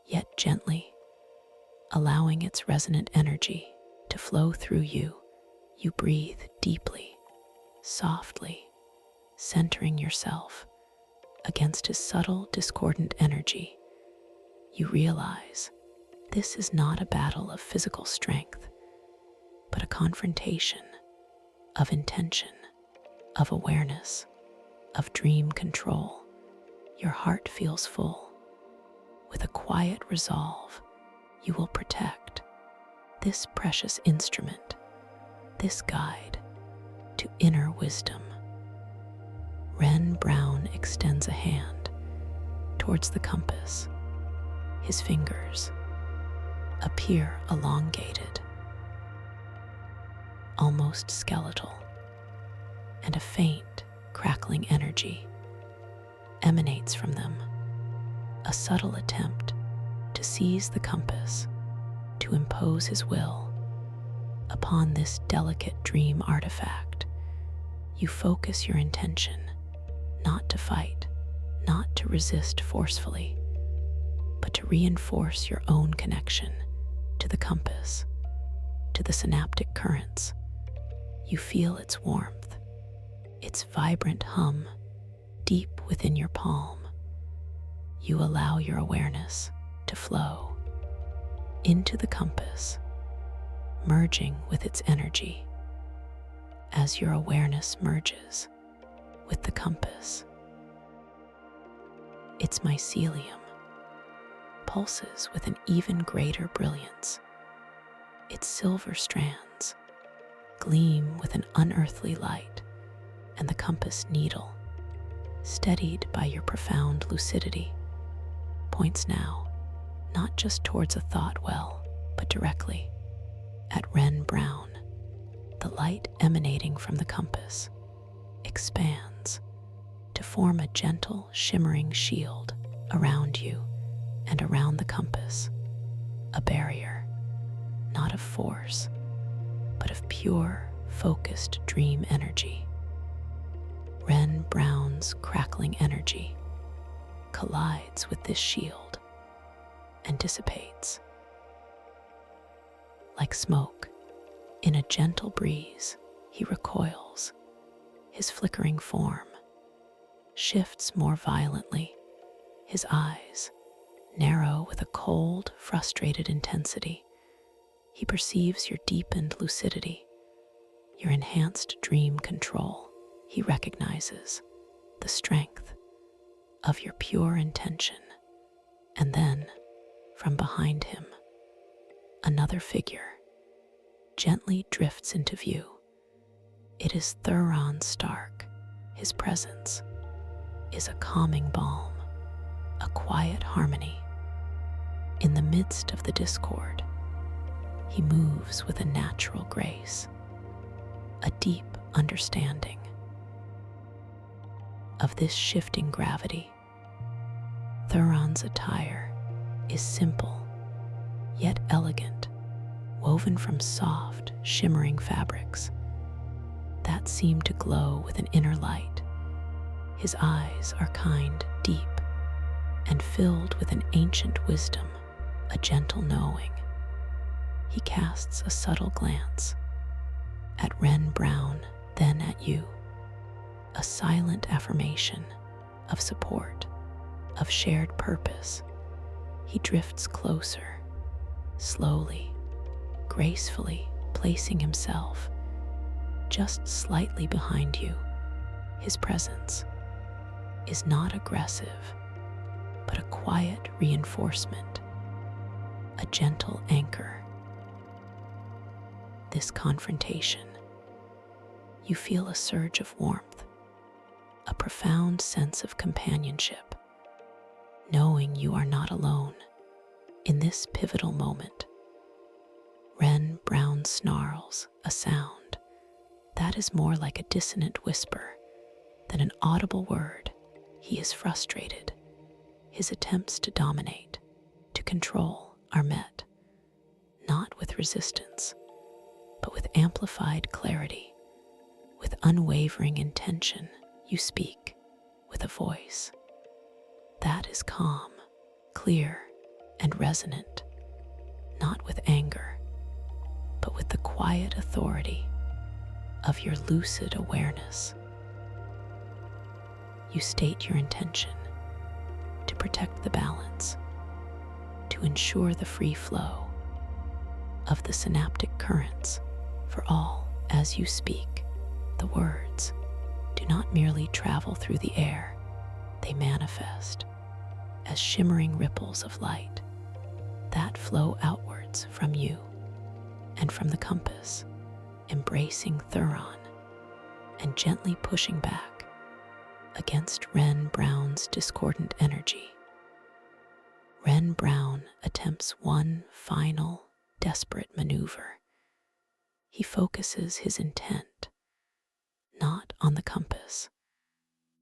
yet gently, allowing its resonant energy to flow through you. You breathe deeply, softly, centering yourself against his subtle, discordant energy. You realize this is not a battle of physical strength, but a confrontation of intention, of awareness, of dream control. Your heart feels full. With a quiet resolve, you will protect this precious instrument, this guide to inner wisdom. Wren Brown extends a hand towards the compass. His fingers appear elongated, almost skeletal, and a faint, crackling energy emanates from them, a subtle attempt to seize the compass, to impose his will upon this delicate dream artifact. You focus your intention not to fight, not to resist forcefully, but to reinforce your own connection to the compass, to the synaptic currents. You feel its warmth, its vibrant hum deep within your palm. You allow your awareness to flow into the compass, merging with its energy. As your awareness merges with the compass, its mycelium pulses with an even greater brilliance. Its silver strands gleam with an unearthly light, and the compass needle, steadied by your profound lucidity, points now not just towards a thought well, but directly at Wren Brown. The light emanating from the compass expands to form a gentle, shimmering shield around you and around the compass, a barrier, not of force, but of pure, focused dream energy. Wren Brown's crackling energy collides with this shield and dissipates. Like smoke, in a gentle breeze, he recoils. His flickering form shifts more violently. His eyes narrow with a cold, frustrated intensity. He perceives your deepened lucidity, your enhanced dream control. He recognizes the strength of your pure intention. And then, from behind him, another figure gently drifts into view. It is Thuron Stark. His presence is a calming balm, a quiet harmony. In the midst of the discord, he moves with a natural grace, a deep understanding of this shifting gravity. Thuron's attire is simple, yet elegant, woven from soft, shimmering fabrics that seem to glow with an inner light. His eyes are kind, deep, and filled with an ancient wisdom, a gentle knowing. He casts a subtle glance at Wren Brown, then at you, a silent affirmation of support, of shared purpose. He drifts closer, slowly, gracefully, placing himself just slightly behind you. His presence is not aggressive, but a quiet reinforcement, a gentle anchor. This confrontation, you feel a surge of warmth, a profound sense of companionship, knowing you are not alone in this pivotal moment. Wren Brown's snarls a sound that is more like a dissonant whisper than an audible word. He is frustrated. His attempts to dominate, to control, are met, not with resistance, but with amplified clarity. With unwavering intention, you speak with a voice that is calm, clear, and resonant, not with anger, but with the quiet authority of your lucid awareness. You state your intention to protect the balance, to ensure the free flow of the synaptic currents for all. As you speak, the words do not merely travel through the air, they manifest as shimmering ripples of light that flow outwards from you and from the compass, embracing Thuron and gently pushing back against Wren Brown's discordant energy. Wren Brown attempts one final, desperate maneuver. He focuses his intent not on the compass,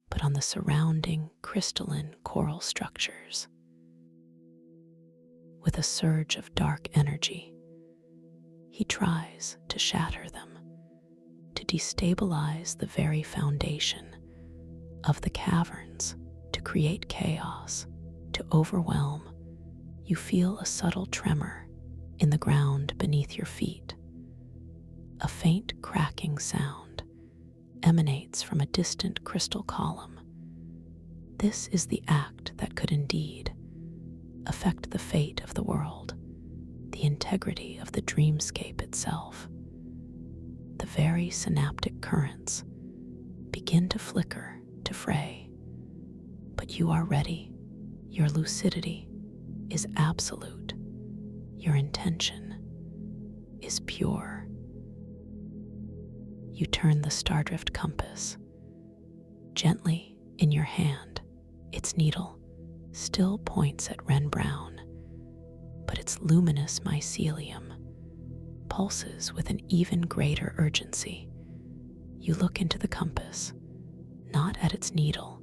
but on the surrounding crystalline coral structures. With a surge of dark energy, he tries to shatter them, to destabilize the very foundation of the caverns, to create chaos, to overwhelm. You feel a subtle tremor in the ground beneath your feet. A faint cracking sound emanates from a distant crystal column. This is the act that could indeed affect the fate of the world, the integrity of the dreamscape itself. The very synaptic currents begin to flicker, to fray. But you are ready. Your lucidity is absolute. Your intention is pure. You turn the stardrift compass gently in your hand. Its needle still points at Wren Brown, but its luminous mycelium pulses with an even greater urgency. You look into the compass, not at its needle,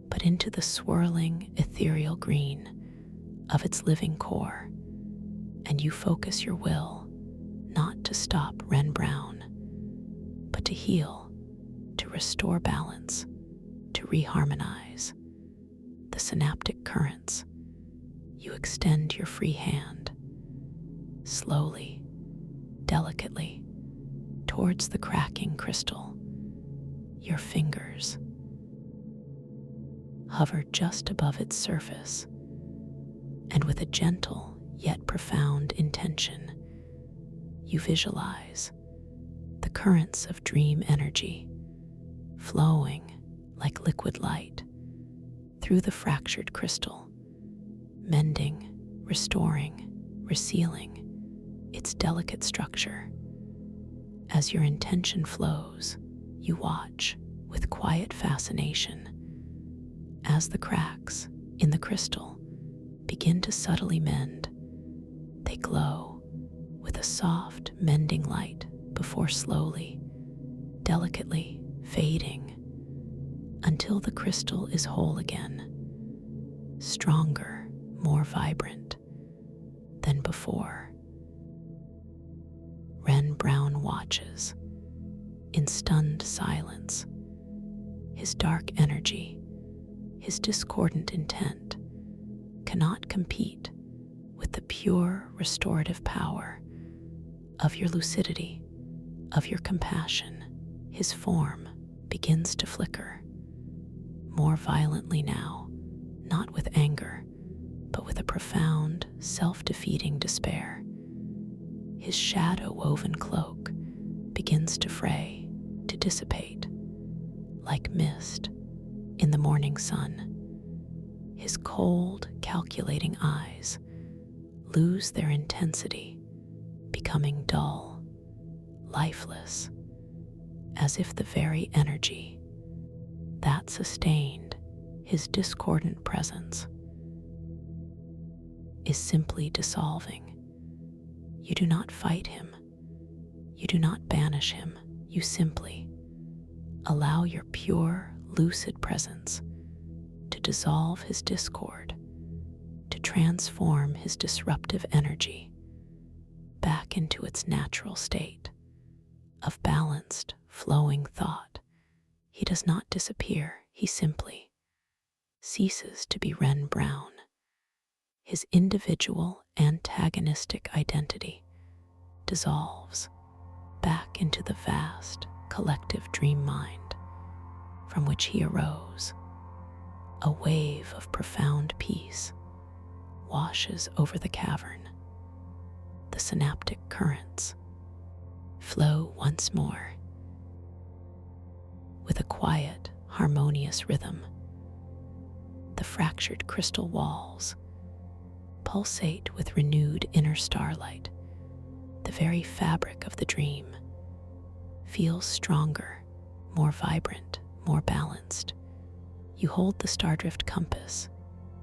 but into the swirling, ethereal green of its living core, and you focus your will not to stop Wren Brown, but to heal, to restore balance, to reharmonize the synaptic currents. You extend your free hand, slowly, delicately, towards the cracking crystal. Your fingers hover just above its surface, and with a gentle yet profound intention, you visualize the currents of dream energy flowing like liquid light through the fractured crystal, mending, restoring, resealing its delicate structure. As your intention flows, you watch with quiet fascination as the cracks in the crystal begin to subtly mend. They glow with a soft, mending light before slowly, delicately fading until the crystal is whole again, stronger, more vibrant than before. Wren Brown watches in stunned silence. His dark energy, his discordant intent, cannot compete with the pure restorative power of your lucidity, of your compassion. His form begins to flicker, more violently now, not with anger, but with a profound, self-defeating despair. His shadow-woven cloak begins to fray, to dissipate, like mist in the morning sun. His cold, calculating eyes lose their intensity, becoming dull, lifeless, as if the very energy that sustained his discordant presence is simply dissolving. You do not fight him. You do not banish him, you simply allow your pure, lucid presence to dissolve his discord, to transform his disruptive energy back into its natural state of balanced, flowing thought. He does not disappear, he simply ceases to be Ren Brown. His individual antagonistic identity dissolves back into the vast collective dream mind from which he arose. A wave of profound peace washes over the cavern. The synaptic currents flow once more with a quiet, harmonious rhythm. The fractured crystal walls pulsate with renewed inner starlight. The very fabric of the dream feels stronger, more vibrant, more balanced. You hold the Stardrift compass.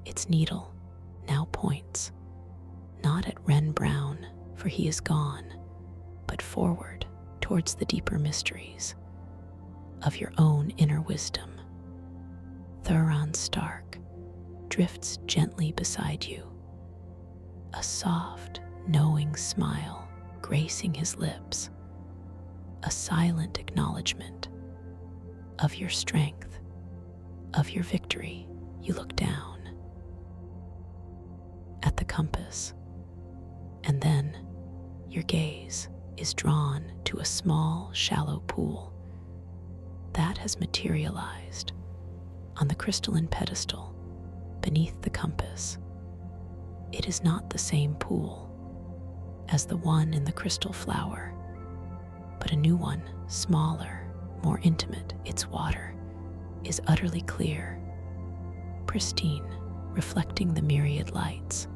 Its needle now points, not at Ren Brown, for he is gone, but forward towards the deeper mysteries of your own inner wisdom. Thuron Stark drifts gently beside you, a soft, knowing smile gracing his lips, a silent acknowledgement of your strength, of your victory. You look down at the compass, and then your gaze is drawn to a small, shallow pool that has materialized on the crystalline pedestal beneath the compass. It is not the same pool as the one in the crystal flower, but a new one, smaller, more intimate. Its water is utterly clear, pristine, reflecting the myriad lights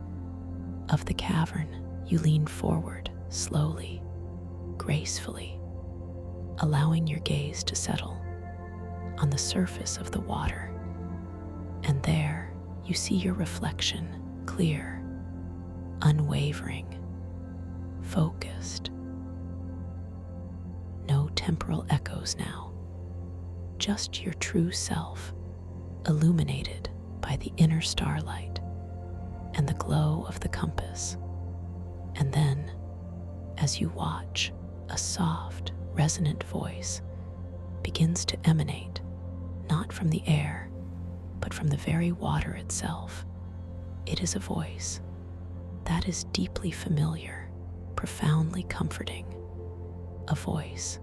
of the cavern. You lean forward, slowly, gracefully, allowing your gaze to settle on the surface of the water. And there you see your reflection, clear, unwavering, focused. No temporal echoes now, just your true self, illuminated by the inner starlight and the glow of the compass. And then, as you watch, a soft, resonant voice begins to emanate, not from the air, but from the very water itself. It is a voice that is deeply familiar, profoundly comforting, a voice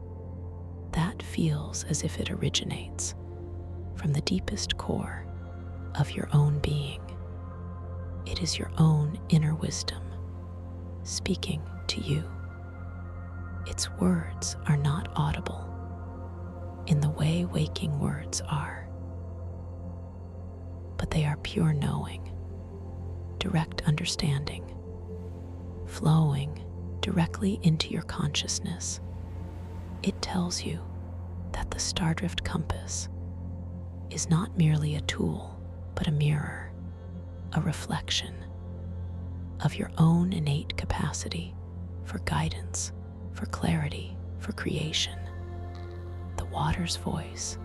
that feels as if it originates from the deepest core of your own being. It is your own inner wisdom speaking to you. Its words are not audible in the way waking words are, but they are pure knowing, direct understanding, flowing directly into your consciousness. It tells you that the Stardrift compass is not merely a tool, but a mirror, a reflection of your own innate capacity for guidance, for clarity, for creation. The water's voice,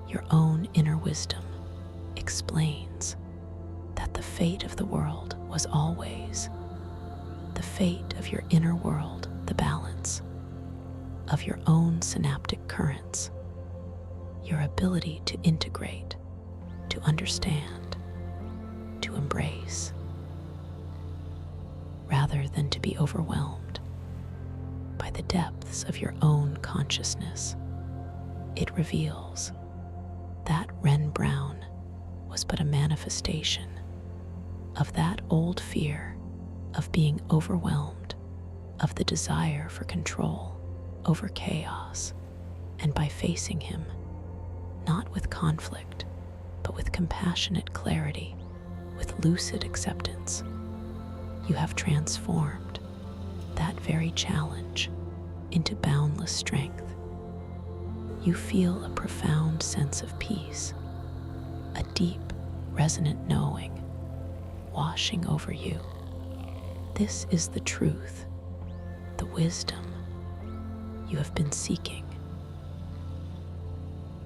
your own inner wisdom, explains that the fate of the world was always the fate of your inner world, the balance of your own synaptic currents, your ability to integrate, to understand, to embrace, rather than to be overwhelmed by the depths of your own consciousness. It reveals that Ren Brown was but a manifestation of that old fear of being overwhelmed, of the desire for control over chaos. And by facing him, not with conflict, but with compassionate clarity, with lucid acceptance, you have transformed that very challenge into boundless strength. You feel a profound sense of peace, a deep, resonant knowing washing over you. This is the truth, the wisdom, you have been seeking.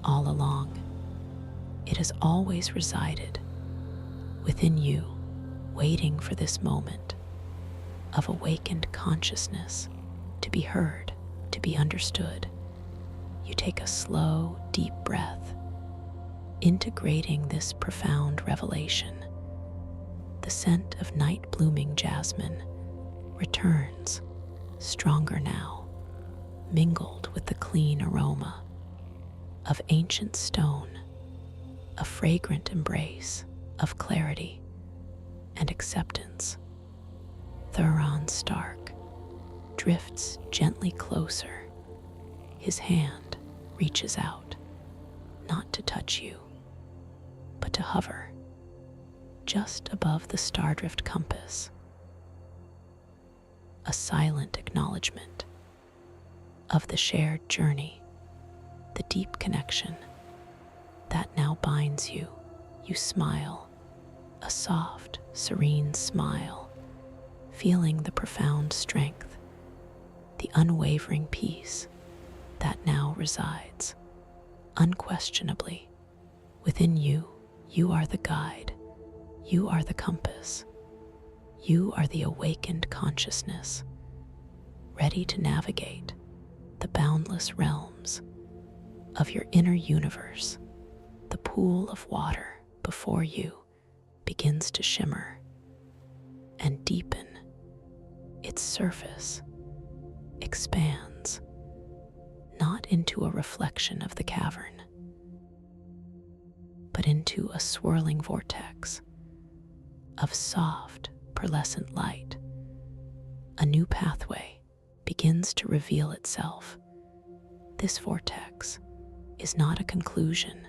All along, it has always resided within you, waiting for this moment of awakened consciousness to be heard, to be understood. You take a slow, deep breath, integrating this profound revelation. The scent of night blooming jasmine returns, stronger now, mingled with the clean aroma of ancient stone, a fragrant embrace of clarity and acceptance. Thuron Stark drifts gently closer. His hand reaches out, not to touch you, but to hover just above the stardrift compass. A silent acknowledgement of the shared journey, the deep connection that now binds you. You smile, a soft, serene smile, feeling the profound strength, the unwavering peace that now resides. Unquestionably, within you, you are the guide, you are the compass, you are the awakened consciousness, ready to navigate the boundless realms of your inner universe. The pool of water before you begins to shimmer and deepen. Its surface expands, not into a reflection of the cavern, but into a swirling vortex of soft, pearlescent light. A new pathway begins to reveal itself. This vortex is not a conclusion,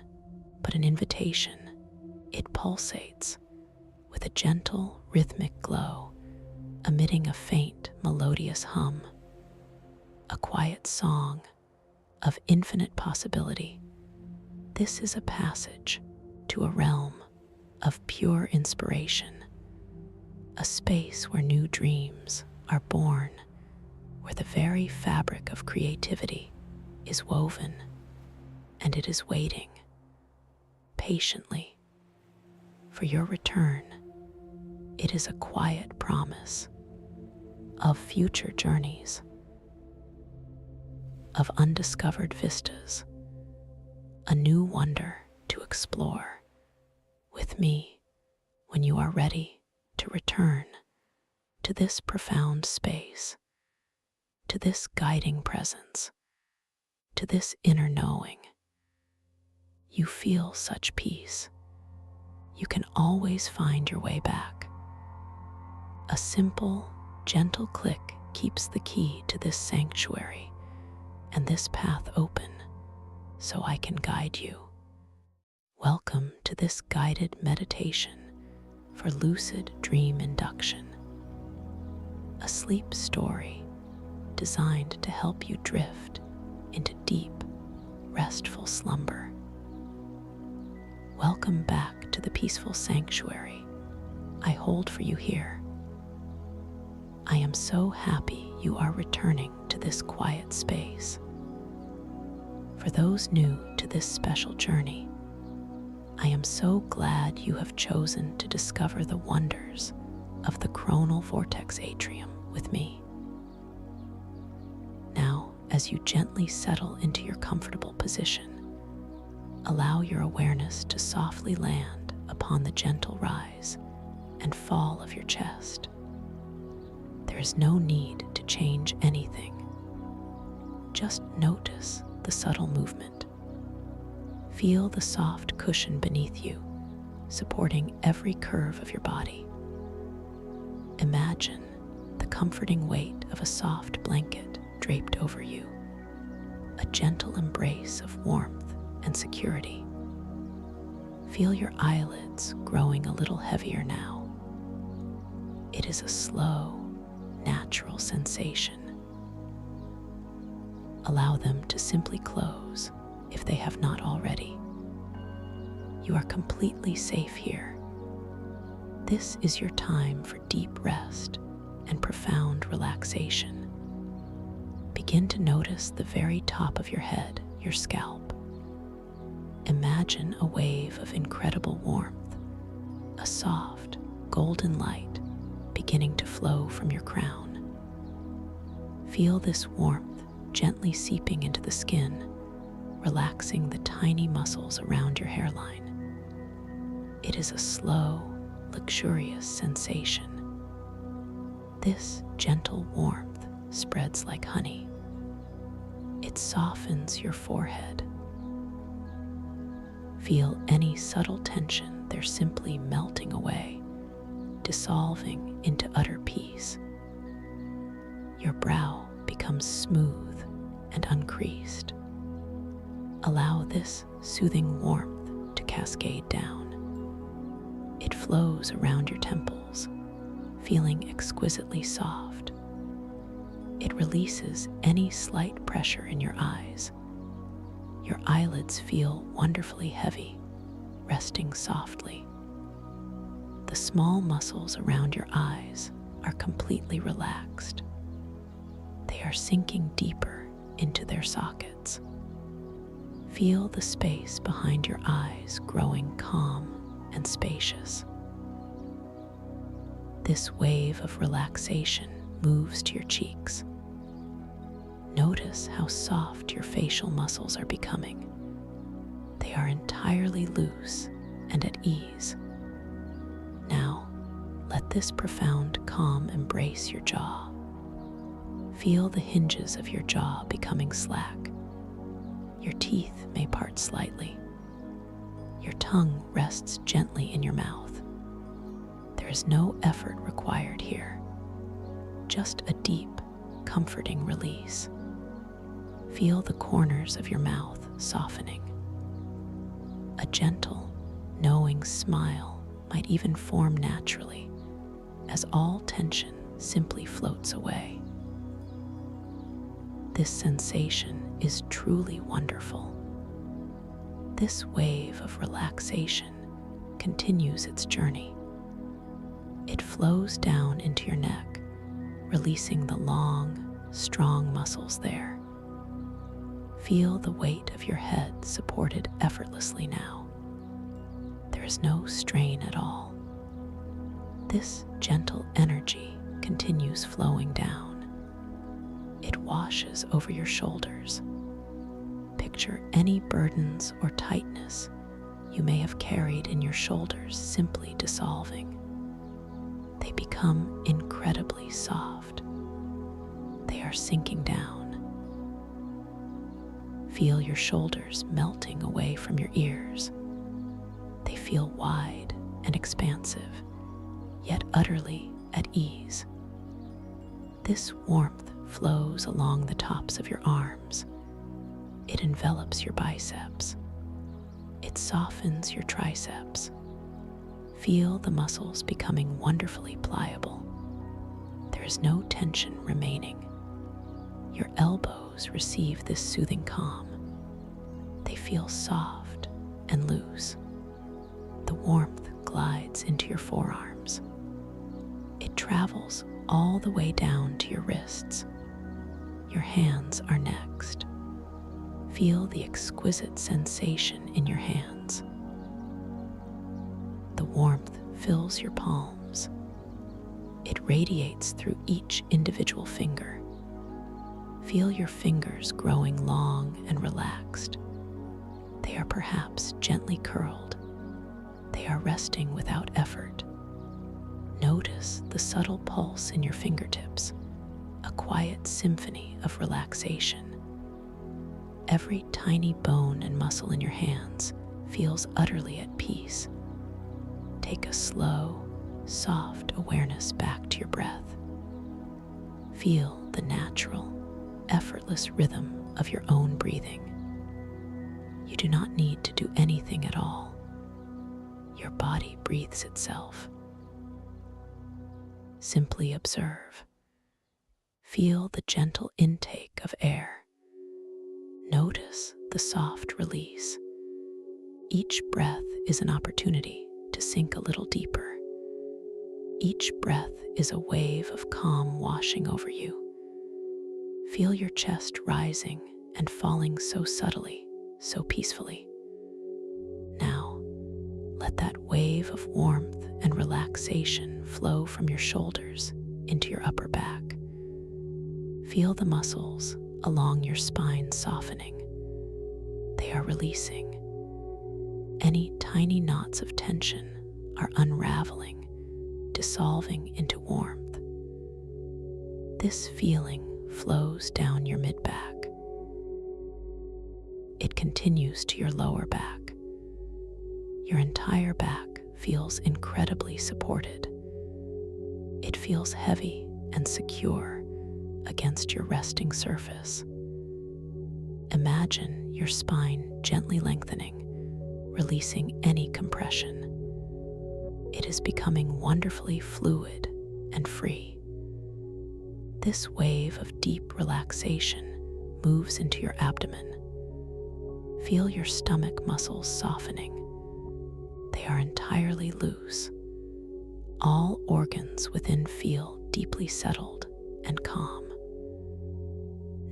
but an invitation. It pulsates with a gentle, rhythmic glow, emitting a faint, melodious hum, a quiet song of infinite possibility. This is a passage to a realm of pure inspiration, a space where new dreams are born, where the very fabric of creativity is woven, and it is waiting patiently for your return. It is a quiet promise of future journeys, of undiscovered vistas, a new wonder to explore with me when you are ready to return to this profound space, to this guiding presence, to this inner knowing. You feel such peace. You can always find your way back. A simple, gentle click keeps the key to this sanctuary and this path open so I can guide you. Welcome to this guided meditation for lucid dream induction, a sleep story designed to help you drift into deep, restful slumber. Welcome back to the peaceful sanctuary I hold for you here. I am so happy you are returning to this quiet space. For those new to this special journey, I am so glad you have chosen to discover the wonders of the coronal vortex atrium with me. Now, as you gently settle into your comfortable position, allow your awareness to softly land upon the gentle rise and fall of your chest. There is no need to change anything. Just notice the subtle movement. Feel the soft cushion beneath you, supporting every curve of your body. Imagine the comforting weight of a soft blanket draped over you, a gentle embrace of warmth and security. Feel your eyelids growing a little heavier now. It is a slow, natural sensation. Allow them to simply close if they have not already. You are completely safe here. This is your time for deep rest and profound relaxation. Begin to notice the very top of your head, your scalp. Imagine a wave of incredible warmth, a soft, golden light beginning to flow from your crown. Feel this warmth gently seeping into the skin, relaxing the tiny muscles around your hairline. It is a slow, luxurious sensation. This gentle warmth spreads like honey. It softens your forehead. Feel any subtle tension there simply melting away, dissolving into utter peace. Your brow becomes smooth and uncreased. Allow this soothing warmth to cascade down. It flows around your temples, feeling exquisitely soft. It releases any slight pressure in your eyes. Your eyelids feel wonderfully heavy, resting softly. The small muscles around your eyes are completely relaxed. They are sinking deeper into their sockets. Feel the space behind your eyes growing calm and spacious. This wave of relaxation moves to your cheeks. Notice how soft your facial muscles are becoming. They are entirely loose and at ease. Now, let this profound calm embrace your jaw. Feel the hinges of your jaw becoming slack. Your teeth may part slightly. Your tongue rests gently in your mouth. There is no effort required here, just a deep, comforting release. Feel the corners of your mouth softening. A gentle, knowing smile might even form naturally as all tension simply floats away. This sensation is truly wonderful. This wave of relaxation continues its journey. It flows down into your neck, releasing the long, strong muscles there. Feel the weight of your head supported effortlessly now. There is no strain at all. This gentle energy continues flowing down. It washes over your shoulders. Picture any burdens or tightness you may have carried in your shoulders simply dissolving. They become incredibly soft. They are sinking down. Feel your shoulders melting away from your ears. They feel wide and expansive, yet utterly at ease. This warmth flows along the tops of your arms. It envelops your biceps. It softens your triceps. Feel the muscles becoming wonderfully pliable. There is no tension remaining. Your elbows receive this soothing calm. They feel soft and loose. The warmth glides into your forearms. It travels all the way down to your wrists. Your hands are next. Feel the exquisite sensation in your hands. The warmth fills your palms. It radiates through each individual finger. Feel your fingers growing long and relaxed. They are perhaps gently curled. They are resting without effort. Notice the subtle pulse in your fingertips, a quiet symphony of relaxation. Every tiny bone and muscle in your hands feels utterly at peace. Take a slow, soft awareness back to your breath. Feel the natural, effortless rhythm of your own breathing. You do not need to do anything at all. Your body breathes itself. Simply observe. Feel the gentle intake of air. Notice the soft release. Each breath is an opportunity to sink a little deeper. Each breath is a wave of calm washing over you. Feel your chest rising and falling so subtly, so peacefully. Now, let that wave of warmth and relaxation flow from your shoulders into your upper back. Feel the muscles along your spine softening. They are releasing. Any tiny knots of tension are unraveling, dissolving into warmth. This feeling flows down your mid-back. It continues to your lower back. Your entire back feels incredibly supported. It feels heavy and secure against your resting surface. Imagine your spine gently lengthening, releasing any compression. It is becoming wonderfully fluid and free. This wave of deep relaxation moves into your abdomen. Feel your stomach muscles softening. They are entirely loose. All organs within feel deeply settled and calm.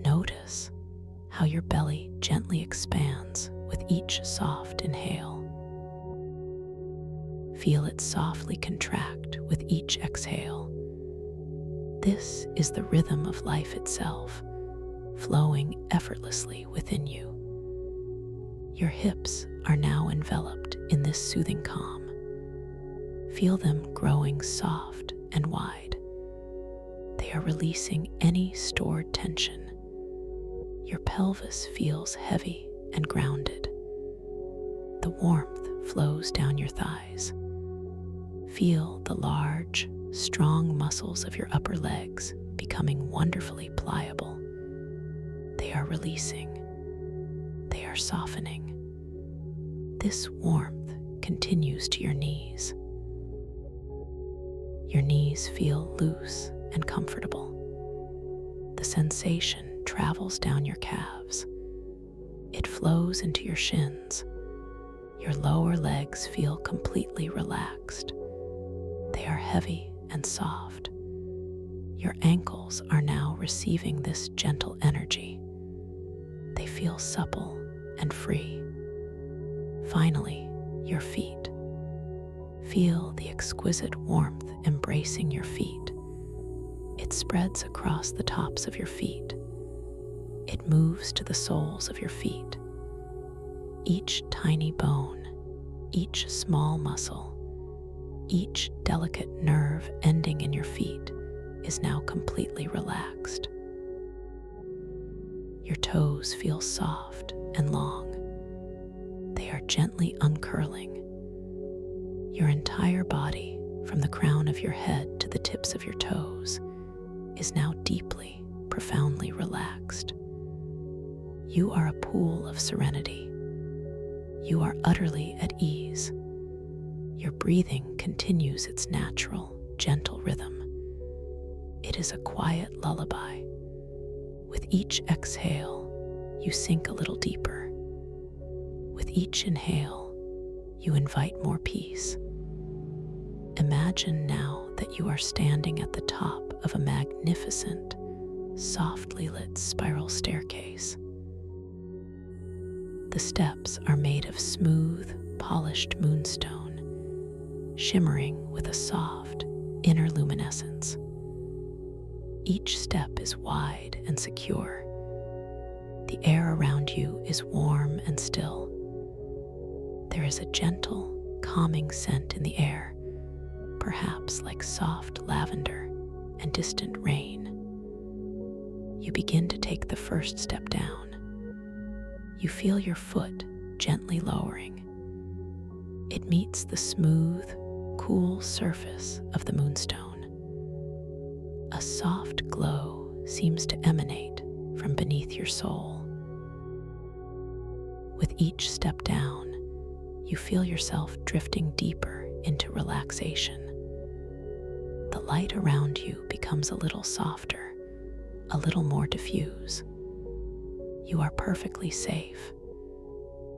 Notice how your belly gently expands with each soft inhale. Feel it softly contract with each exhale. This is the rhythm of life itself, flowing effortlessly within you. Your hips are now enveloped in this soothing calm. Feel them growing soft and wide. They are releasing any stored tension. Your pelvis feels heavy and grounded. The warmth flows down your thighs. Feel the large, strong muscles of your upper legs becoming wonderfully pliable. They are releasing. They are softening. This warmth continues to your knees. Your knees feel loose and comfortable. The sensation travels down your calves. It flows into your shins. Your lower legs feel completely relaxed. They are heavy and soft. Your ankles are now receiving this gentle energy. They feel supple and free. Finally, your feet. Feel the exquisite warmth embracing your feet. It spreads across the tops of your feet. It moves to the soles of your feet. Each tiny bone, each small muscle, each delicate nerve ending in your feet is now completely relaxed. Your toes feel soft and long. They are gently uncurling. Your entire body, from the crown of your head to the tips of your toes, is now deeply, profoundly relaxed. You are a pool of serenity. You are utterly at ease. Your breathing continues its natural, gentle rhythm. It is a quiet lullaby. With each exhale, you sink a little deeper. With each inhale, you invite more peace. Imagine now that you are standing at the top of a magnificent, softly lit spiral staircase. The steps are made of smooth, polished moonstone, shimmering with a soft, inner luminescence. Each step is wide and secure. The air around you is warm and still. There is a gentle, calming scent in the air, perhaps like soft lavender and distant rain. You begin to take the first step down. You feel your foot gently lowering. It meets the smooth, cool surface of the moonstone. A soft glow seems to emanate from beneath your sole. With each step down, you feel yourself drifting deeper into relaxation. The light around you becomes a little softer, a little more diffuse. You are perfectly safe.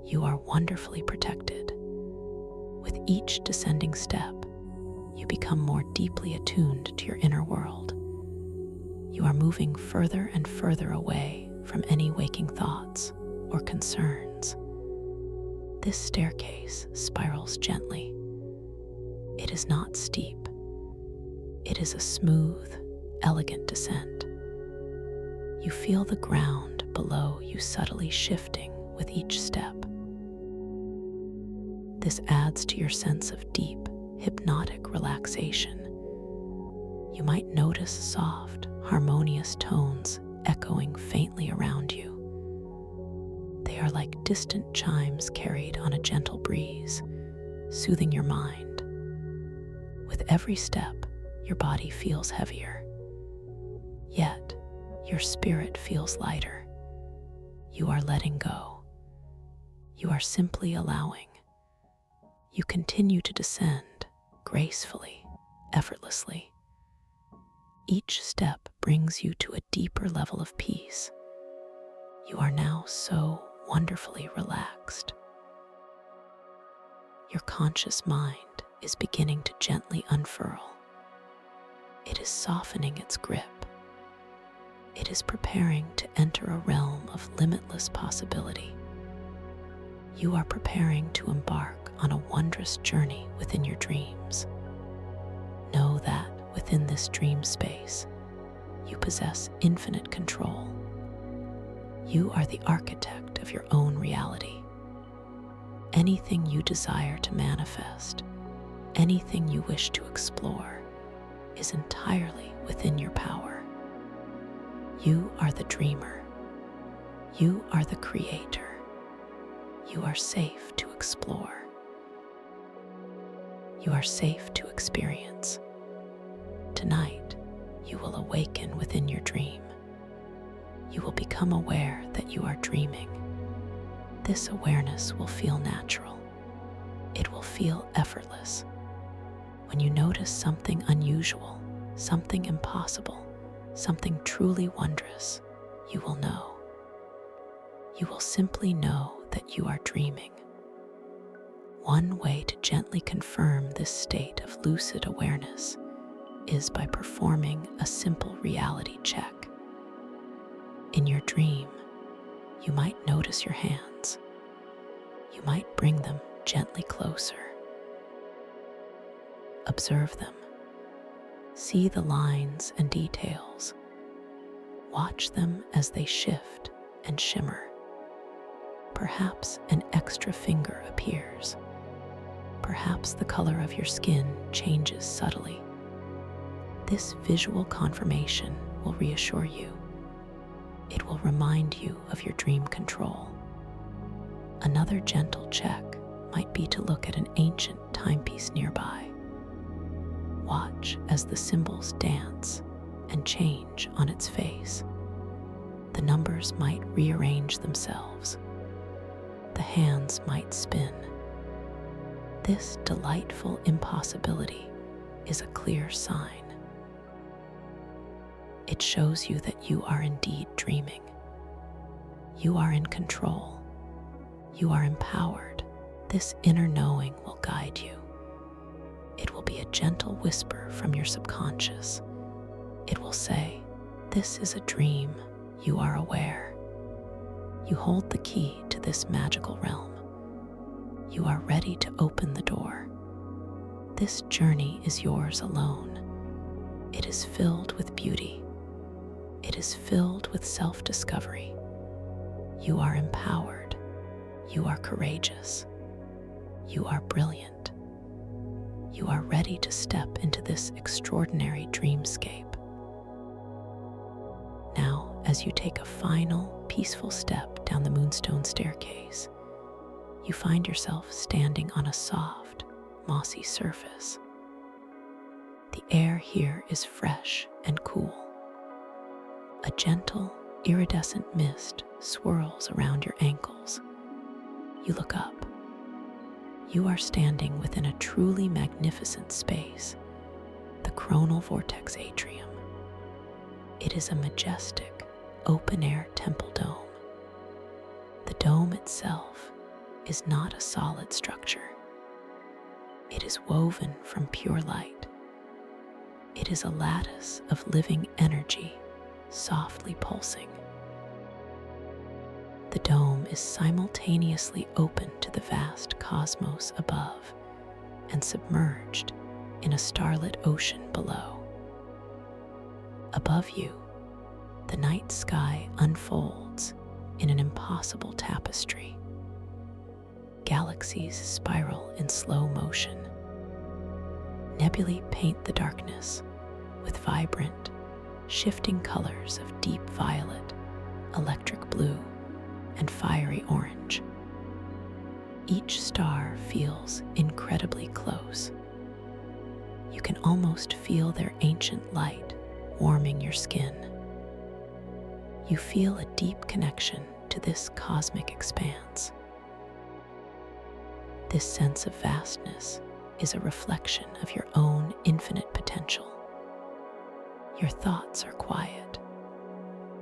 You are wonderfully protected. With each descending step, you become more deeply attuned to your inner world. You are moving further and further away from any waking thoughts or concerns. This staircase spirals gently. It is not steep. It is a smooth, elegant descent. You feel the ground below you subtly shifting with each step. This adds to your sense of deep, hypnotic relaxation. You might notice soft, harmonious tones echoing faintly around you. They are like distant chimes carried on a gentle breeze, soothing your mind. With every step, your body feels heavier. Yet, your spirit feels lighter. You are letting go. You are simply allowing. You continue to descend gracefully, effortlessly. Each step brings you to a deeper level of peace. You are now so wonderfully relaxed. Your conscious mind is beginning to gently unfurl. It is softening its grip. It is preparing to enter a realm of limitless possibility. You are preparing to embark on a wondrous journey within your dreams. Know that within this dream space, you possess infinite control. You are the architect of your own reality. Anything you desire to manifest, anything you wish to explore, is entirely within your power. You are the dreamer. You are the creator. You are safe to explore. You are safe to experience. Tonight, you will awaken within your dream. You will become aware that you are dreaming. This awareness will feel natural. It will feel effortless. When you notice something unusual, something impossible, something truly wondrous, you will know. You will simply know that you are dreaming. One way to gently confirm this state of lucid awareness is by performing a simple reality check. In your dream, you might notice your hands. You might bring them gently closer. Observe them. See the lines and details. Watch them as they shift and shimmer. Perhaps an extra finger appears. Perhaps the color of your skin changes subtly. This visual confirmation will reassure you. It will remind you of your dream control. Another gentle check might be to look at an ancient timepiece nearby. Watch as the symbols dance and change on its face. The numbers might rearrange themselves. The hands might spin. This delightful impossibility is a clear sign. It shows you that you are indeed dreaming. You are in control. You are empowered. This inner knowing will guide you. It will be a gentle whisper from your subconscious. It will say, "This is a dream. You are aware." You hold the key to this magical realm. You are ready to open the door. This journey is yours alone. It is filled with beauty. It is filled with self-discovery. You are empowered. You are courageous. You are brilliant. You are ready to step into this extraordinary dreamscape. Now, as you take a final, peaceful step down the moonstone staircase, you find yourself standing on a soft, mossy surface. The air here is fresh and cool. A gentle, iridescent mist swirls around your ankles. You look up. You are standing within a truly magnificent space, the coronal vortex atrium. It is a majestic, open-air temple dome. The dome itself is not a solid structure. It is woven from pure light. It is a lattice of living energy softly pulsing. The dome is simultaneously open to the vast cosmos above and submerged in a starlit ocean below. Above you, the night sky unfolds in an impossible tapestry. Galaxies spiral in slow motion. Nebulae paint the darkness with vibrant, shifting colors of deep violet, electric blue, and fiery orange. Each star feels incredibly close. You can almost feel their ancient light warming your skin. You feel a deep connection to this cosmic expanse. This sense of vastness is a reflection of your own infinite potential. Your thoughts are quiet.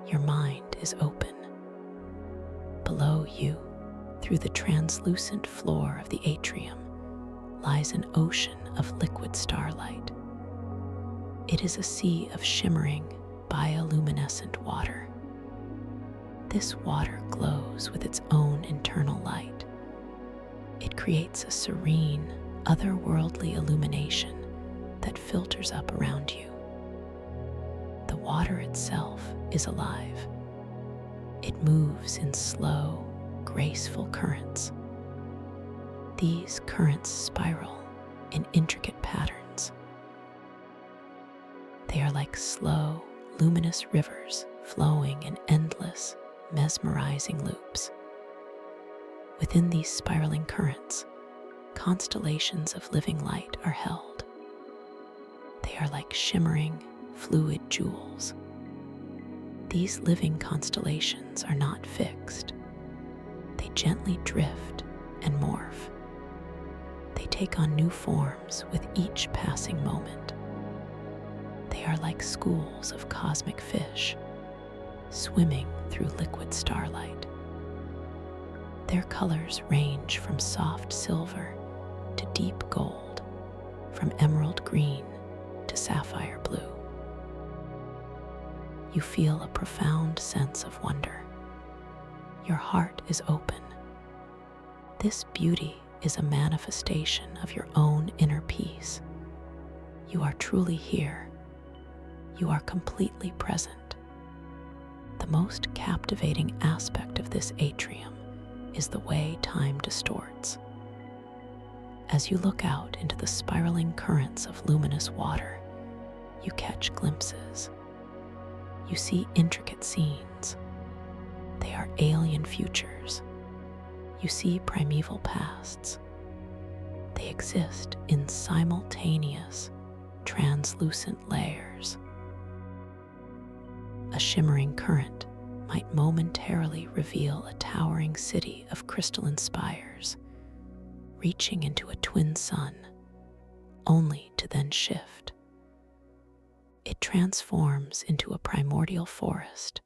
Your mind is open. Below you, through the translucent floor of the atrium, lies an ocean of liquid starlight. It is a sea of shimmering, bioluminescent water. This water glows with its own internal light. It creates a serene, otherworldly illumination that filters up around you. The water itself is alive. It moves in slow, graceful currents. These currents spiral in intricate patterns. They are like slow, luminous rivers flowing in endless, mesmerizing loops. Within these spiraling currents, constellations of living light are held. They are like shimmering, fluid jewels. These living constellations are not fixed. They gently drift and morph. They take on new forms with each passing moment. They are like schools of cosmic fish, swimming through liquid starlight. Their colors range from soft silver to deep gold, from emerald green to sapphire blue. You feel a profound sense of wonder. Your heart is open. This beauty is a manifestation of your own inner peace. You are truly here. You are completely present. The most captivating aspect of this atrium is the way time distorts. As you look out into the spiraling currents of luminous water, you catch glimpses. You see intricate scenes. They are alien futures. You see primeval pasts. They exist in simultaneous, translucent layers. A shimmering current might momentarily reveal a towering city of crystalline spires, reaching into a twin sun, only to then shift. It transforms into a primordial forest,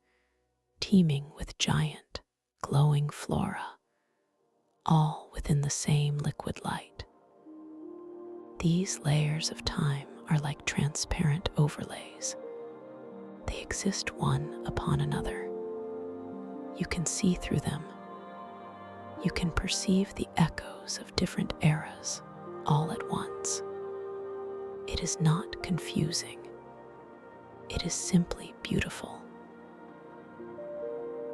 teeming with giant, glowing flora, all within the same liquid light. These layers of time are like transparent overlays. They exist one upon another. You can see through them. You can perceive the echoes of different eras all at once. It is not confusing. It is simply beautiful.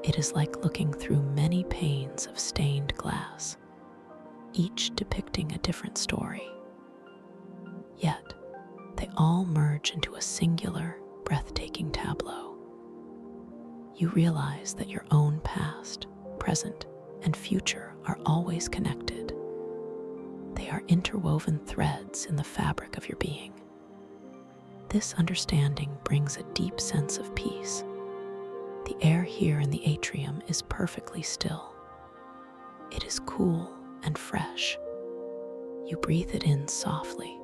It is like looking through many panes of stained glass, each depicting a different story. Yet, they all merge into a singular, breathtaking tableau. You realize that your own past, present, and future are always connected. They are interwoven threads in the fabric of your being. This understanding brings a deep sense of peace. The air here in the atrium is perfectly still. It is cool and fresh. You breathe it in softly.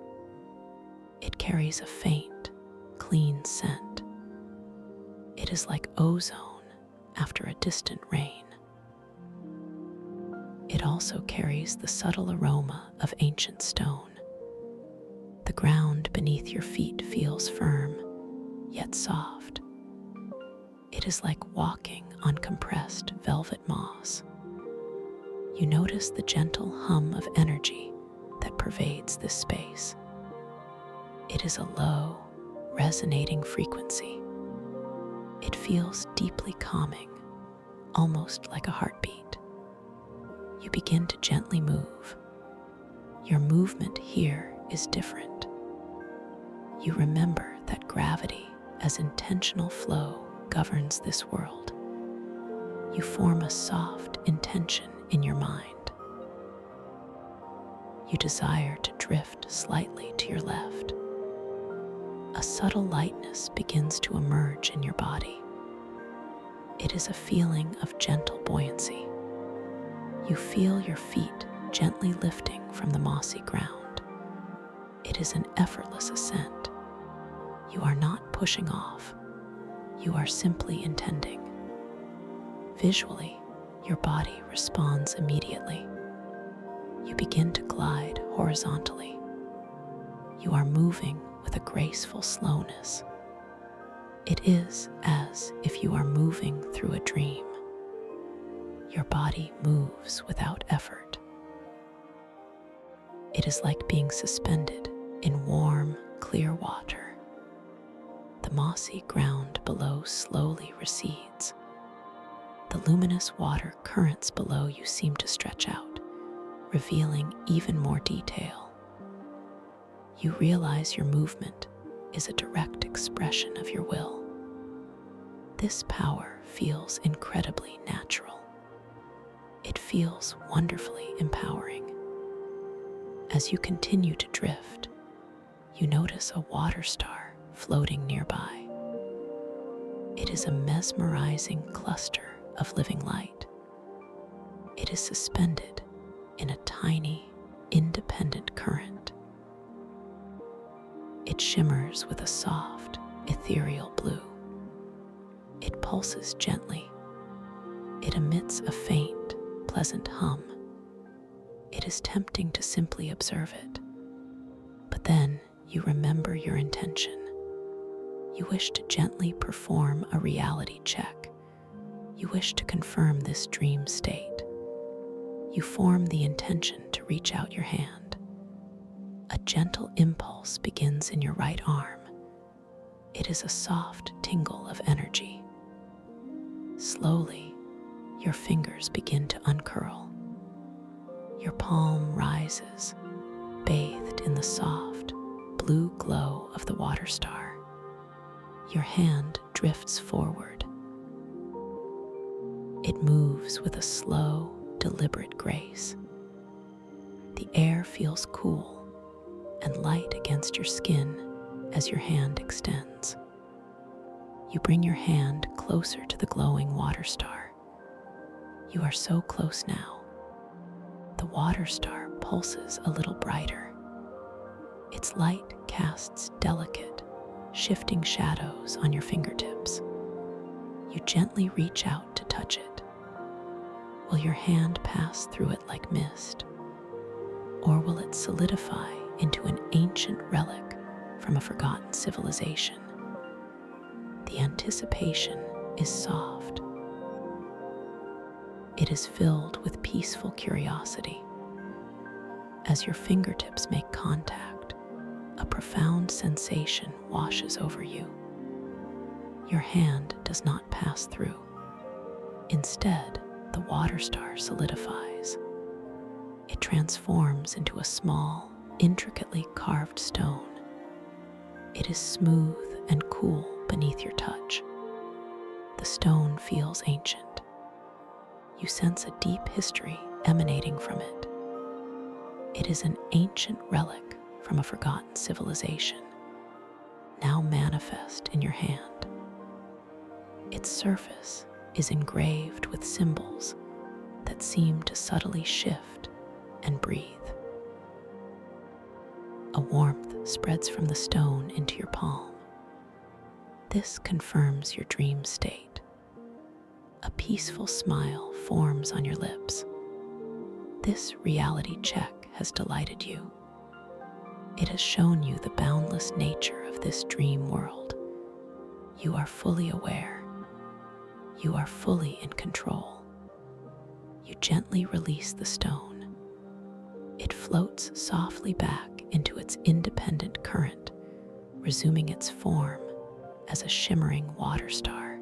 It carries a faint, clean scent. It is like ozone after a distant rain. It also carries the subtle aroma of ancient stone. The ground beneath your feet feels firm, yet soft. It is like walking on compressed velvet moss. You notice the gentle hum of energy that pervades this space. It is a low, resonating frequency. It feels deeply calming, almost like a heartbeat. You begin to gently move. Your movement here is different. You remember that gravity as intentional flow governs this world. You form a soft intention in your mind. You desire to drift slightly to your left. A subtle lightness begins to emerge in your body. It is a feeling of gentle buoyancy. You feel your feet gently lifting from the mossy ground. It is an effortless ascent. You are not pushing off. You are simply intending. Visually, your body responds immediately. You begin to glide horizontally. You are moving with a graceful slowness. It is as if you are moving through a dream. Your body moves without effort. It is like being suspended in warm, clear water. The mossy ground below slowly recedes. The luminous water currents below you seem to stretch out, revealing even more detail. You realize your movement is a direct expression of your will. This power feels incredibly natural. It feels wonderfully empowering. As you continue to drift, you notice a water star floating nearby. It is a mesmerizing cluster of living light. It is suspended in a tiny, independent current. It shimmers with a soft, ethereal blue. It pulses gently. It emits a faint, pleasant hum. It is tempting to simply observe it. But then you remember your intention. You wish to gently perform a reality check. You wish to confirm this dream state. You form the intention to reach out your hand. A gentle impulse begins in your right arm. It is a soft tingle of energy. Slowly, your fingers begin to uncurl. Your palm rises, bathed in the soft, blue glow of the water star. Your hand drifts forward. It moves with a slow, deliberate grace. The air feels cool and light against your skin as your hand extends. You bring your hand closer to the glowing water star. You are so close now. The water star pulses a little brighter. Its light casts delicate, shifting shadows on your fingertips. You gently reach out to touch it. Will your hand pass through it like mist? Or will it solidify into an ancient relic from a forgotten civilization? The anticipation is soft. It is filled with peaceful curiosity. As your fingertips make contact, a profound sensation washes over you. Your hand does not pass through. Instead, the water star solidifies. It transforms into a small, intricately carved stone. It is smooth and cool beneath your touch. The stone feels ancient. You sense a deep history emanating from it. It is an ancient relic from a forgotten civilization, now manifest in your hand. Its surface is engraved with symbols that seem to subtly shift and breathe. A warmth spreads from the stone into your palm. This confirms your dream state. A peaceful smile forms on your lips. This reality check has delighted you. It has shown you the boundless nature of this dream world. You are fully aware. You are fully in control. You gently release the stone. It floats softly back into its independent current, resuming its form as a shimmering water star.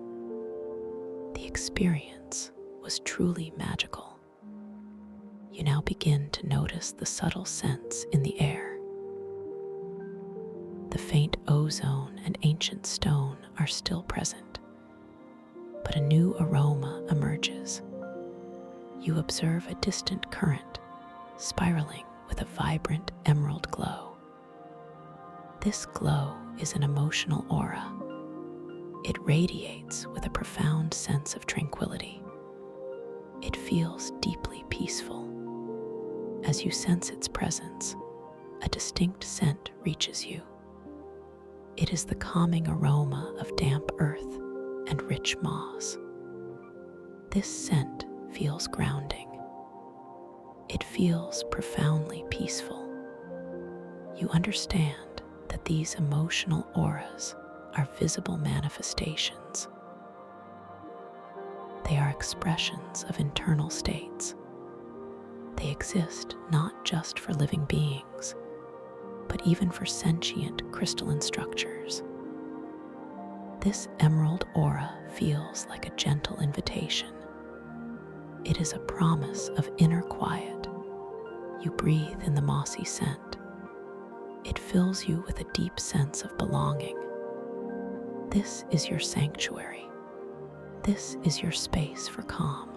The experience was truly magical. You now begin to notice the subtle scents in the air. The faint ozone and ancient stone are still present, but a new aroma emerges. You observe a distant current spiraling with a vibrant emerald glow. This glow is an emotional aura. It radiates with a profound sense of tranquility. It feels deeply peaceful. As you sense its presence, a distinct scent reaches you. It is the calming aroma of damp earth and rich moss. This scent feels grounding. It feels profoundly peaceful. You understand that these emotional auras are visible manifestations. They are expressions of internal states. They exist not just for living beings, but even for sentient crystalline structures. This emerald aura feels like a gentle invitation. It is a promise of inner quiet. You breathe in the mossy scent. It fills you with a deep sense of belonging. This is your sanctuary. This is your space for calm.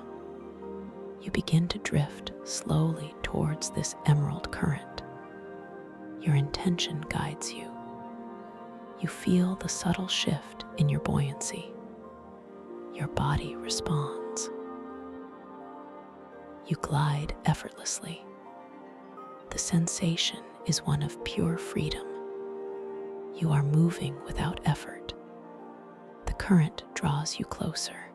You begin to drift slowly towards this emerald current. Your intention guides you. You feel the subtle shift in your buoyancy. Your body responds. You glide effortlessly. The sensation is one of pure freedom. You are moving without effort. The current draws you closer.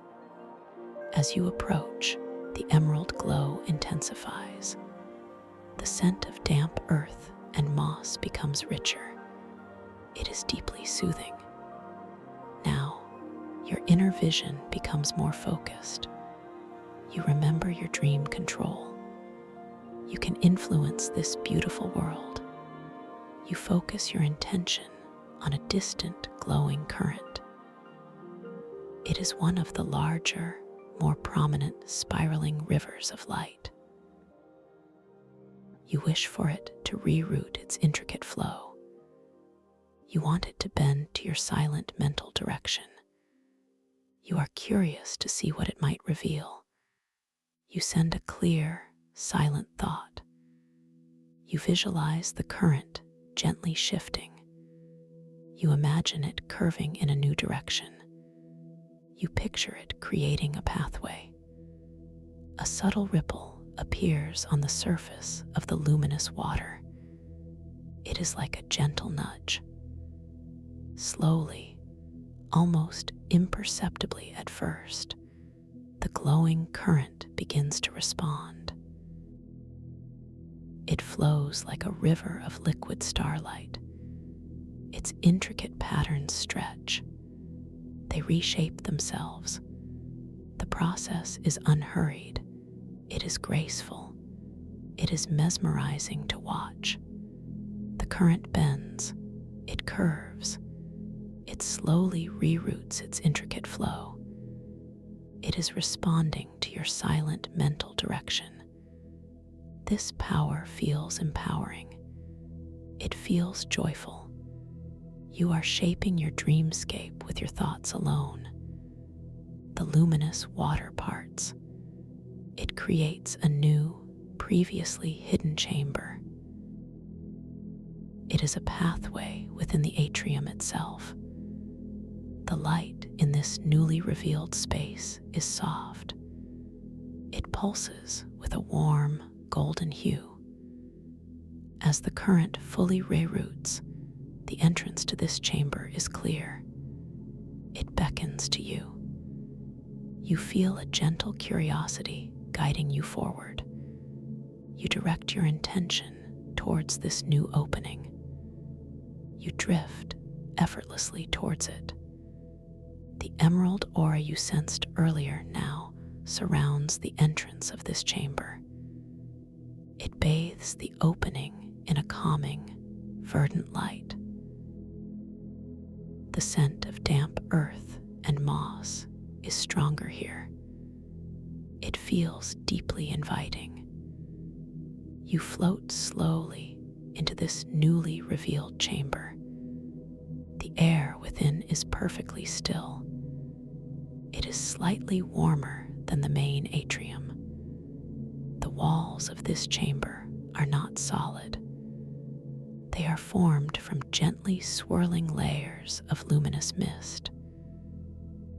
As you approach, the emerald glow intensifies. The scent of damp earth and moss becomes richer. It is deeply soothing. Now, your inner vision becomes more focused. You remember your dream control. You can influence this beautiful world. You focus your intention on a distant glowing current. It is one of the larger, more prominent spiraling rivers of light. You wish for it to reroute its intricate flow. You want it to bend to your silent mental direction. You are curious to see what it might reveal. You send a clear, silent thought. You visualize the current gently shifting. You imagine it curving in a new direction. You picture it creating a pathway. A subtle ripple appears on the surface of the luminous water. It is like a gentle nudge. Slowly, almost imperceptibly at first, the glowing current begins to respond. It flows like a river of liquid starlight. Its intricate patterns stretch. They reshape themselves. The process is unhurried. It is graceful. It is mesmerizing to watch. The current bends. It curves. It slowly reroutes its intricate flow. It is responding to your silent mental direction. This power feels empowering. It feels joyful. You are shaping your dreamscape with your thoughts alone. The luminous water parts. It creates a new, previously hidden chamber. It is a pathway within the atrium itself. The light in this newly revealed space is soft. It pulses with a warm, golden hue. As the current fully reroutes, the entrance to this chamber is clear. It beckons to you. You feel a gentle curiosity guiding you forward. You direct your intention towards this new opening. You drift effortlessly towards it. The emerald aura you sensed earlier now surrounds the entrance of this chamber. It bathes the opening in a calming, verdant light. The scent of damp earth and moss is stronger here. It feels deeply inviting. You float slowly into this newly revealed chamber. The air within is perfectly still. It is slightly warmer than the main atrium. The walls of this chamber are not solid. They are formed from gently swirling layers of luminous mist.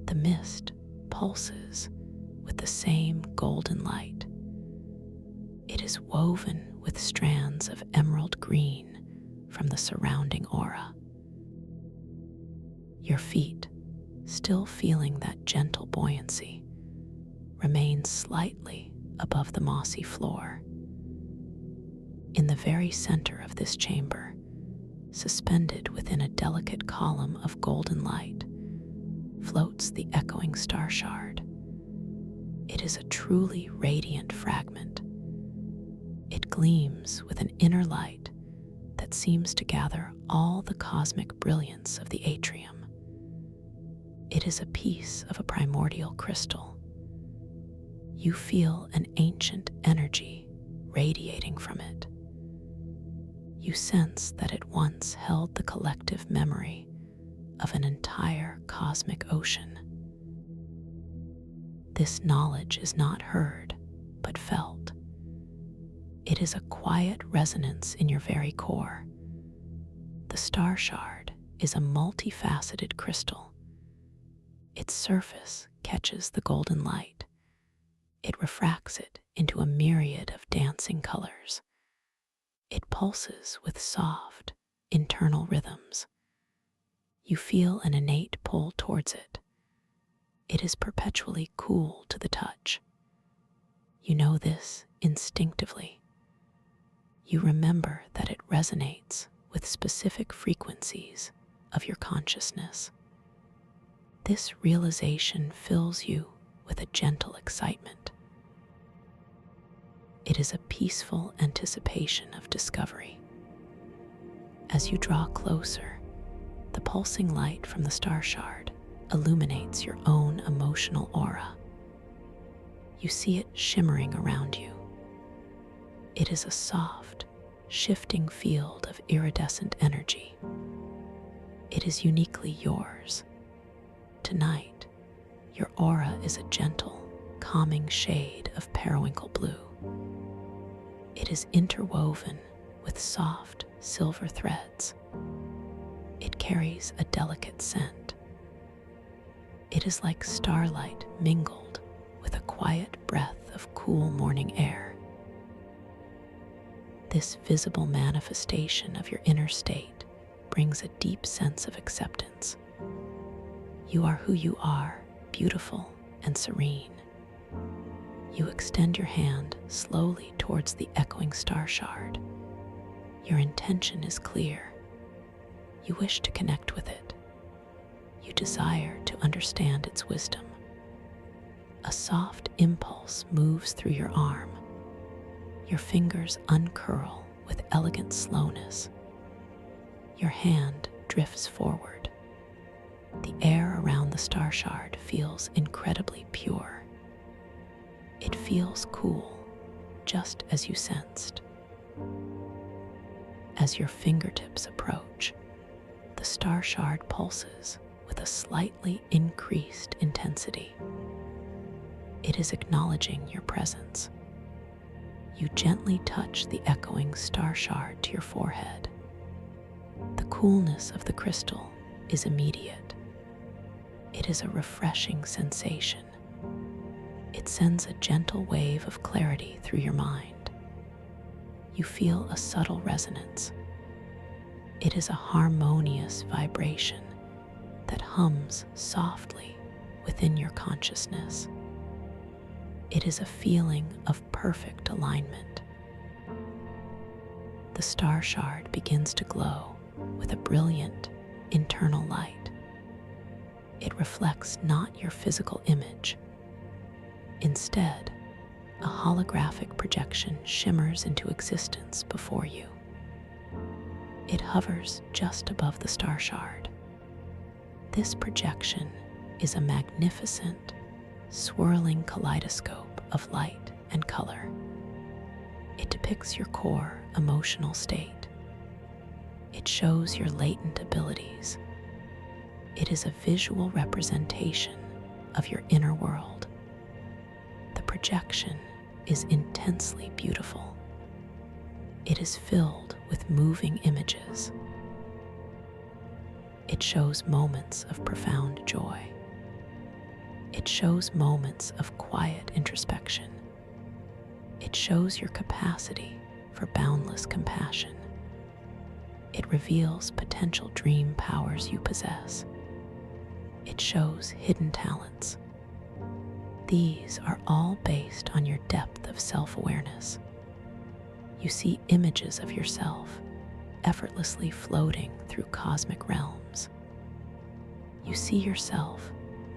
The mist pulses with the same golden light. It is woven with strands of emerald green from the surrounding aura. Your feet, still feeling that gentle buoyancy, remain slightly above the mossy floor. In the very center of this chamber, suspended within a delicate column of golden light, floats the echoing star shard. It is a truly radiant fragment. It gleams with an inner light that seems to gather all the cosmic brilliance of the atrium. It is a piece of a primordial crystal. You feel an ancient energy radiating from it. You sense that it once held the collective memory of an entire cosmic ocean. This knowledge is not heard, but felt. It is a quiet resonance in your very core. The star shard is a multifaceted crystal. Its surface catches the golden light. It refracts it into a myriad of dancing colors. It pulses with soft, internal rhythms. You feel an innate pull towards it. It is perpetually cool to the touch. You know this instinctively. You remember that it resonates with specific frequencies of your consciousness. This realization fills you with a gentle excitement. It is a peaceful anticipation of discovery. As you draw closer, the pulsing light from the star shard illuminates your own emotional aura. You see it shimmering around you. It is a soft, shifting field of iridescent energy. It is uniquely yours. Tonight, your aura is a gentle, calming shade of periwinkle blue. It is interwoven with soft silver threads. It carries a delicate scent. It is like starlight mingled with a quiet breath of cool morning air. This visible manifestation of your inner state brings a deep sense of acceptance. You are who you are, beautiful and serene. You extend your hand slowly towards the echoing star shard. Your intention is clear. You wish to connect with it. You desire to understand its wisdom. A soft impulse moves through your arm. Your fingers uncurl with elegant slowness. Your hand drifts forward. The air around the star shard feels incredibly pure. It feels cool, just as you sensed. As your fingertips approach, the star shard pulses with a slightly increased intensity. It is acknowledging your presence. You gently touch the echoing star shard to your forehead. The coolness of the crystal is immediate. It is a refreshing sensation. It sends a gentle wave of clarity through your mind. You feel a subtle resonance. It is a harmonious vibration that hums softly within your consciousness. It is a feeling of perfect alignment. The star shard begins to glow with a brilliant internal light. It It reflects not your physical image. Instead, a holographic projection shimmers into existence before you. It hovers just above the star shard. This projection is a magnificent, swirling kaleidoscope of light and color. It depicts your core emotional state. It shows your latent abilities. It is a visual representation of your inner world. The projection is intensely beautiful. It is filled with moving images. It shows moments of profound joy. It shows moments of quiet introspection. It shows your capacity for boundless compassion. It reveals potential dream powers you possess. It shows hidden talents. These are all based on your depth of self-awareness. You see images of yourself effortlessly floating through cosmic realms. You see yourself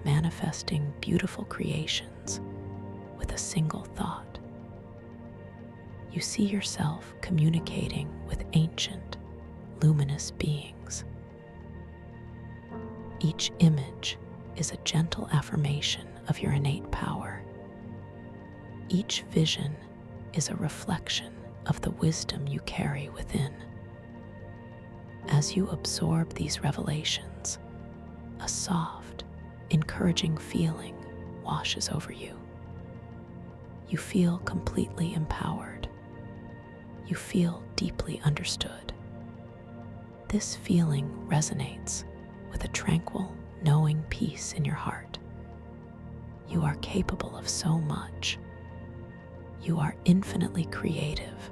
manifesting beautiful creations with a single thought. You see yourself communicating with ancient, luminous beings. Each image is a gentle affirmation of your innate power. Each vision is a reflection of the wisdom you carry within. As you absorb these revelations, a soft, encouraging feeling washes over you. You feel completely empowered. You feel deeply understood. This feeling resonates with a tranquil, knowing peace in your heart. You are capable of so much. You are infinitely creative.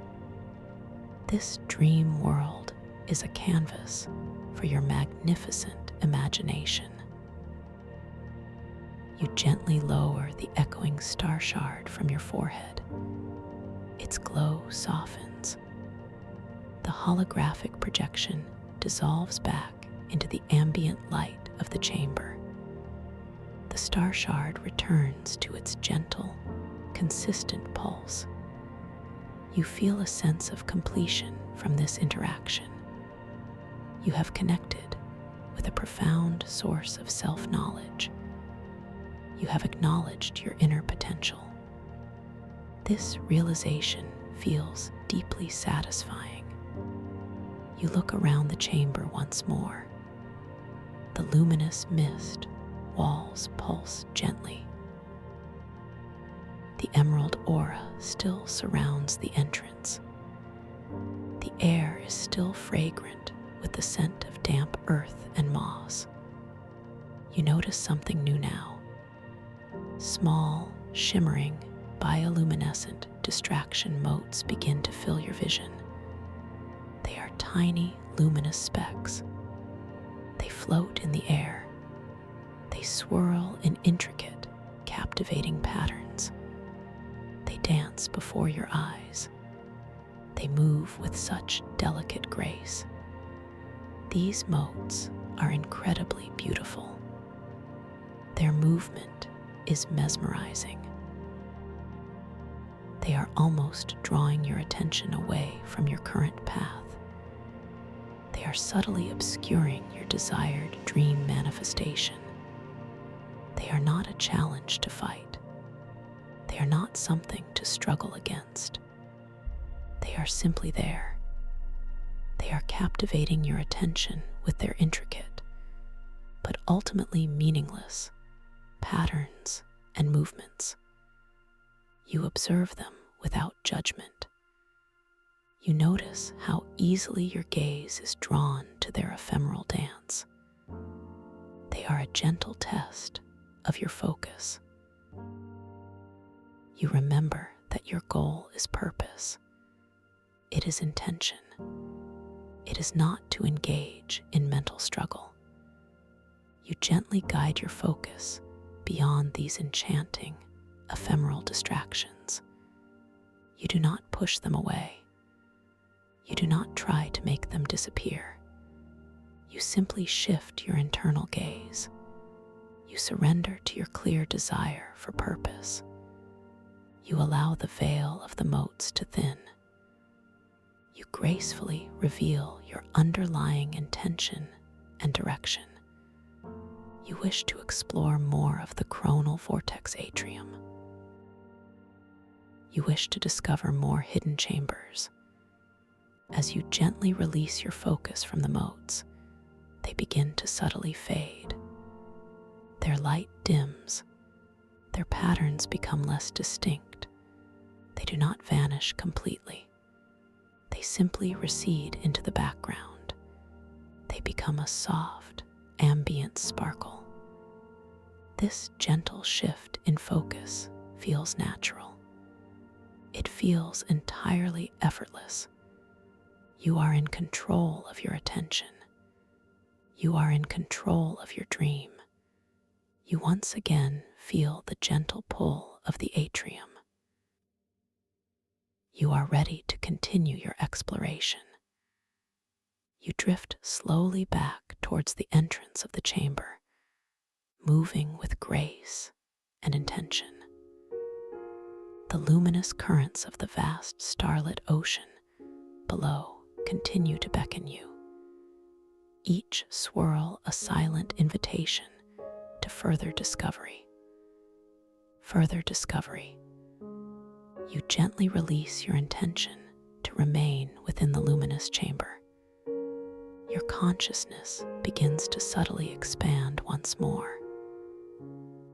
This dream world is a canvas for your magnificent imagination. You gently lower the echoing star shard from your forehead. Its glow softens. The holographic projection dissolves back into the ambient light of the chamber. The star shard returns to its gentle, consistent pulse. You feel a sense of completion from this interaction. You have connected with a profound source of self-knowledge. You have acknowledged your inner potential. This realization feels deeply satisfying. You look around the chamber once more. The luminous mist walls pulse gently. The emerald aura still surrounds the entrance. The air is still fragrant with the scent of damp earth and moss. You notice something new now. Small, shimmering, bioluminescent distraction motes begin to fill your vision. They are tiny, luminous specks. They float in the air. They swirl in intricate, captivating patterns. They dance before your eyes. They move with such delicate grace. These motes are incredibly beautiful. Their movement is mesmerizing. They are almost drawing your attention away from your current path. They are subtly obscuring your desired dream manifestation. They are not a challenge to fight. They are not something to struggle against. They are simply there. They are captivating your attention with their intricate, but ultimately meaningless, patterns and movements. You observe them without judgment. You notice how easily your gaze is drawn to their ephemeral dance. They are a gentle test of your focus. You remember that your goal is purpose. It is intention. It is not to engage in mental struggle. You gently guide your focus beyond these enchanting, ephemeral distractions. You do not push them away. You do not try to make them disappear. You simply shift your internal gaze. surrender to your clear desire for purpose. You allow the veil of the motes to thin. You gracefully reveal your underlying intention and direction. You wish to explore more of the coronal vortex atrium. You wish to discover more hidden chambers. As you gently release your focus from the motes, they begin to subtly fade. Their light dims. Their patterns become less distinct. They do not vanish completely. They simply recede into the background. They become a soft, ambient sparkle. This gentle shift in focus feels natural. It feels entirely effortless. You are in control of your attention. You are in control of your dream. You once again feel the gentle pull of the atrium. You are ready to continue your exploration. You drift slowly back towards the entrance of the chamber, moving with grace and intention. The luminous currents of the vast starlit ocean below continue to beckon you, each swirl a silent invitation to further discovery. Further discovery. You gently release your intention to remain within the luminous chamber. Your consciousness begins to subtly expand once more.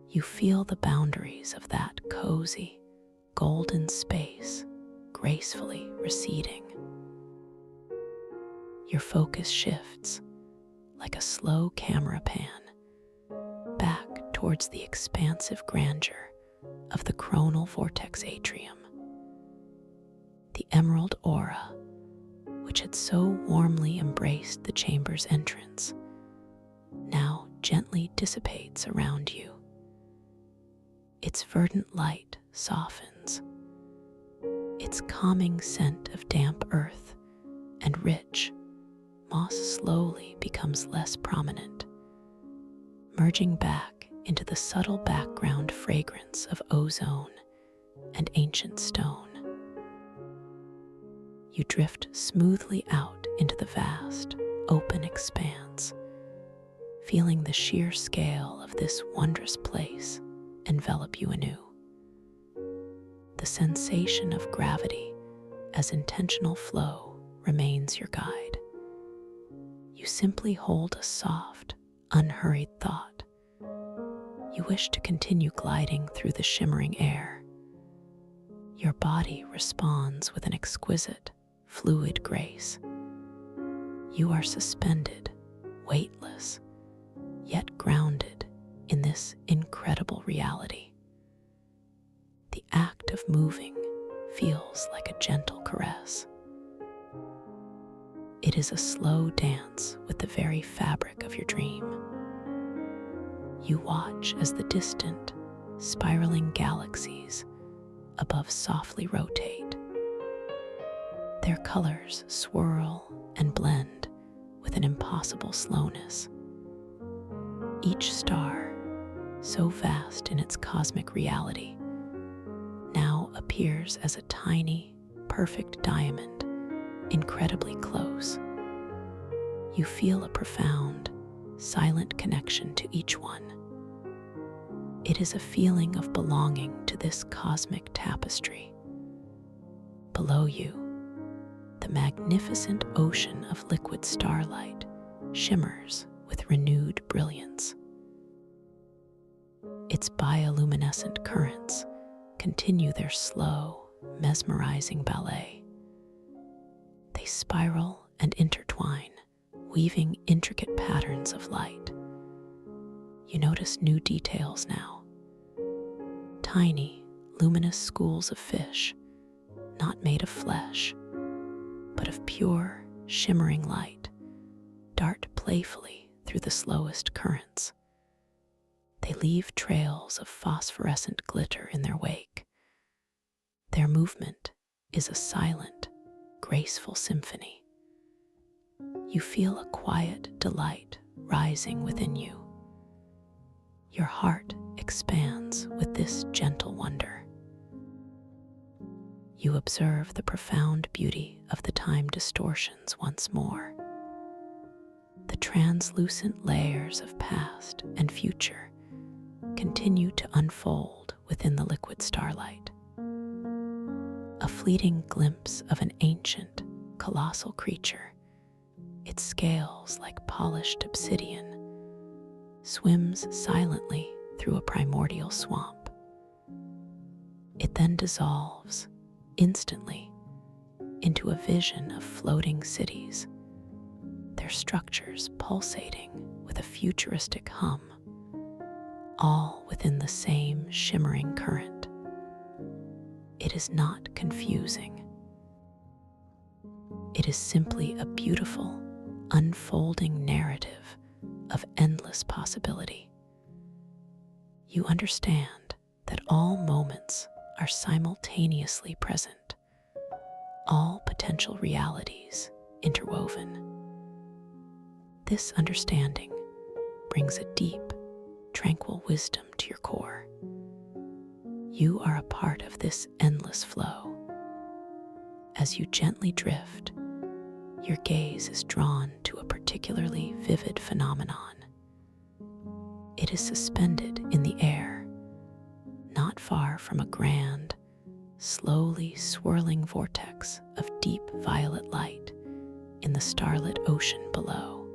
You feel the boundaries of that cozy, golden space gracefully receding. Your focus shifts like a slow camera pan back towards the expansive grandeur of the coronal vortex atrium. The emerald aura, which had so warmly embraced the chamber's entrance, now gently dissipates around you. Its verdant light softens. Its calming scent of damp earth and rich moss slowly becomes less prominent, merging back into the subtle background fragrance of ozone and ancient stone. You drift smoothly out into the vast, open expanse, feeling the sheer scale of this wondrous place envelop you anew. The sensation of gravity as intentional flow remains your guide. You simply hold a soft, unhurried thought. You wish to continue gliding through the shimmering air. Your body responds with an exquisite, fluid grace. You are suspended, weightless, yet grounded in this incredible reality. The act of moving feels like a gentle caress. It is a slow dance with the very fabric of your dream. You watch as the distant, spiraling galaxies above softly rotate. Their colors swirl and blend with an impossible slowness. Each star, so vast in its cosmic reality, now appears as a tiny, perfect diamond, incredibly close. You feel a profound, silent connection to each one. It is a feeling of belonging to this cosmic tapestry. Below you, the magnificent ocean of liquid starlight shimmers with renewed brilliance. Its bioluminescent currents continue their slow, mesmerizing ballet. They spiral and intertwine, weaving intricate patterns of light. You notice new details now. Tiny, luminous schools of fish, not made of flesh, but of pure, shimmering light, dart playfully through the slowest currents. They leave trails of phosphorescent glitter in their wake. Their movement is a silent, graceful symphony. You feel a quiet delight rising within you. Your heart expands with this gentle wonder. You observe the profound beauty of the time distortions once more. The translucent layers of past and future continue to unfold within the liquid starlight. A fleeting glimpse of an ancient, colossal creature, its scales like polished obsidian, swims silently through a primordial swamp. It then dissolves instantly into a vision of floating cities, their structures pulsating with a futuristic hum, all within the same shimmering current. It is not confusing. It is simply a beautiful, unfolding narrative of endless possibility. You understand that all moments are simultaneously present, all potential realities interwoven. This understanding brings a deep, tranquil wisdom to your core. You are a part of this endless flow. As you gently drift, your gaze is drawn to a particularly vivid phenomenon. It is suspended in the air, not far from a grand, slowly swirling vortex of deep violet light in the starlit ocean below.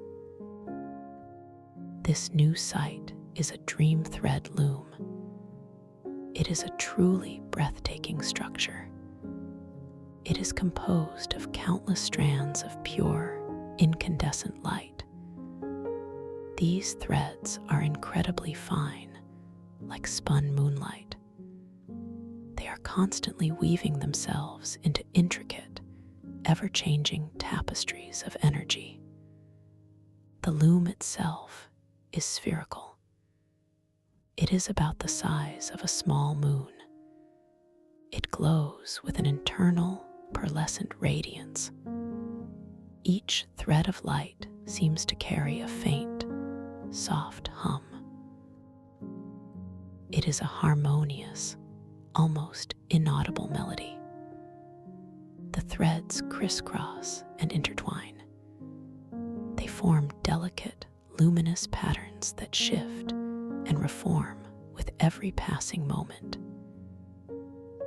This new sight is a dream thread loom. It is a truly breathtaking structure. It is composed of countless strands of pure, incandescent light. These threads are incredibly fine, like spun moonlight. They are constantly weaving themselves into intricate, ever-changing tapestries of energy. The loom itself is spherical. It is about the size of a small moon. It glows with an internal, pearlescent radiance. Each thread of light seems to carry a faint, soft hum. It is a harmonious, almost inaudible melody. The threads crisscross and intertwine. They form delicate, luminous patterns that shift and reform with every passing moment.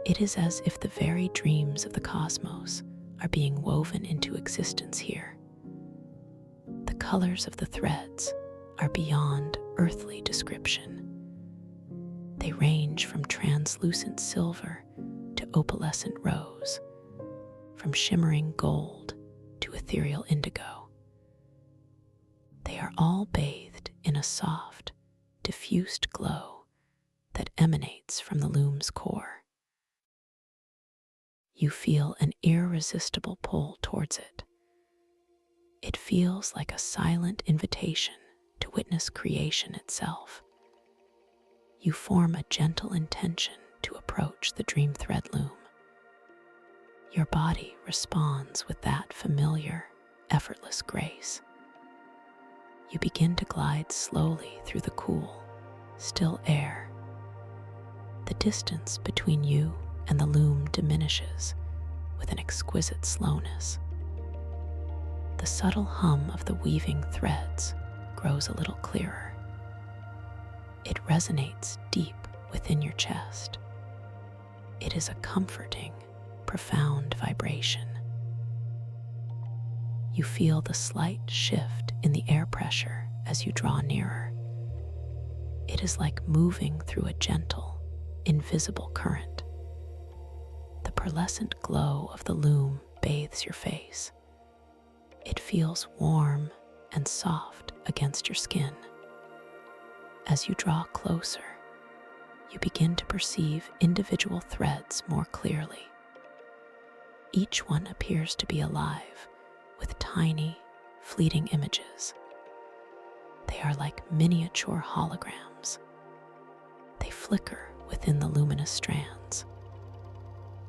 It is as if the very dreams of the cosmos are being woven into existence here. The colors of the threads are beyond earthly description. They range from translucent silver to opalescent rose, from shimmering gold to ethereal indigo. They are all bathed in a soft, diffused glow that emanates from the loom's core. You feel an irresistible pull towards it. It feels like a silent invitation to witness creation itself. You form a gentle intention to approach the dream thread loom. Your body responds with that familiar, effortless grace. You begin to glide slowly through the cool, still air. The distance between you and the loom diminishes with an exquisite slowness. The subtle hum of the weaving threads grows a little clearer. It resonates deep within your chest. It is a comforting, profound vibration. You feel the slight shift in the air pressure as you draw nearer. It is like moving through a gentle, invisible current. The pearlescent glow of the loom bathes your face. It feels warm and soft against your skin. As you draw closer, you begin to perceive individual threads more clearly. Each one appears to be alive, with tiny, fleeting images. They are like miniature holograms. They flicker within the luminous strands.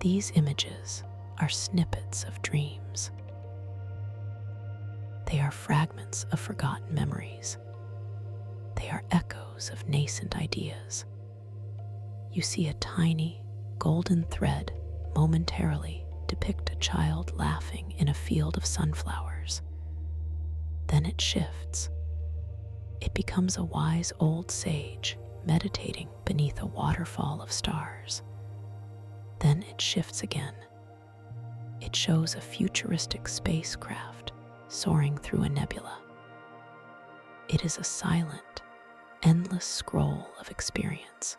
These images are snippets of dreams. They are fragments of forgotten memories. They are echoes of nascent ideas. You see a tiny, golden thread momentarily depict a child laughing in a field of sunflowers. Then it shifts. It becomes a wise old sage meditating beneath a waterfall of stars. Then it shifts again. It shows a futuristic spacecraft soaring through a nebula. It is a silent, endless scroll of experience.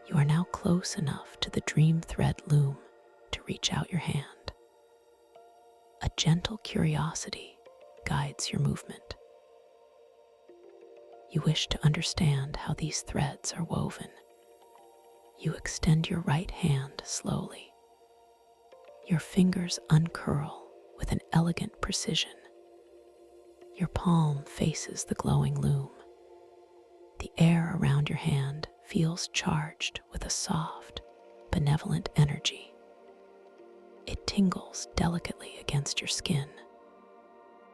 You are now close enough to the dream thread loom to reach out your hand. A gentle curiosity guides your movement. You wish to understand how these threads are woven. You extend your right hand slowly. Your fingers uncurl with an elegant precision. Your palm faces the glowing loom. The air around your hand feels charged with a soft, benevolent energy. It tingles delicately against your skin.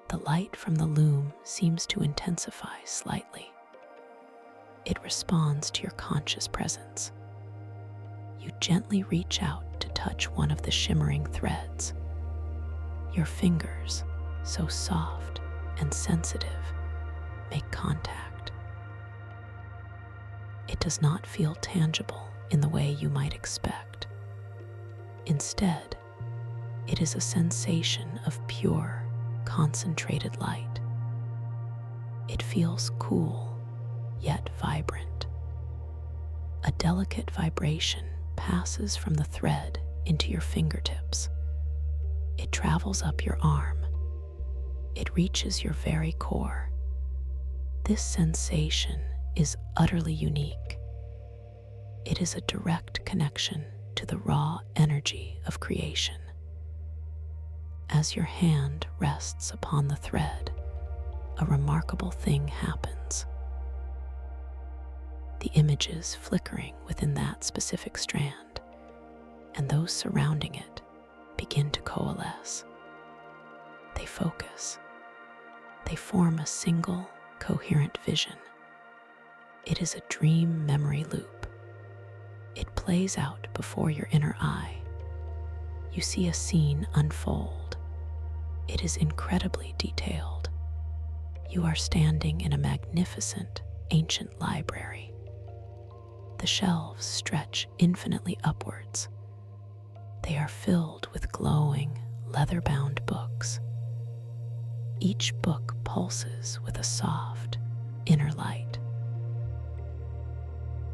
The light from the loom seems to intensify slightly. It responds to your conscious presence. You gently reach out to touch one of the shimmering threads. Your fingers, so soft and sensitive, make contact. It does not feel tangible in the way you might expect. Instead, it is a sensation of pure, concentrated light. It feels cool, yet vibrant. A delicate vibration passes from the thread into your fingertips. It travels up your arm. It reaches your very core. This sensation is utterly unique. It is a direct connection to the raw energy of creation. As your hand rests upon the thread, a remarkable thing happens. The images flickering within that specific strand and those surrounding it begin to coalesce. They focus. They form a single, coherent vision. It is a dream memory loop. It plays out before your inner eye. You see a scene unfold. It is incredibly detailed. You are standing in a magnificent, ancient library. The shelves stretch infinitely upwards. They are filled with glowing, leather-bound books. Each book pulses with a soft, inner light.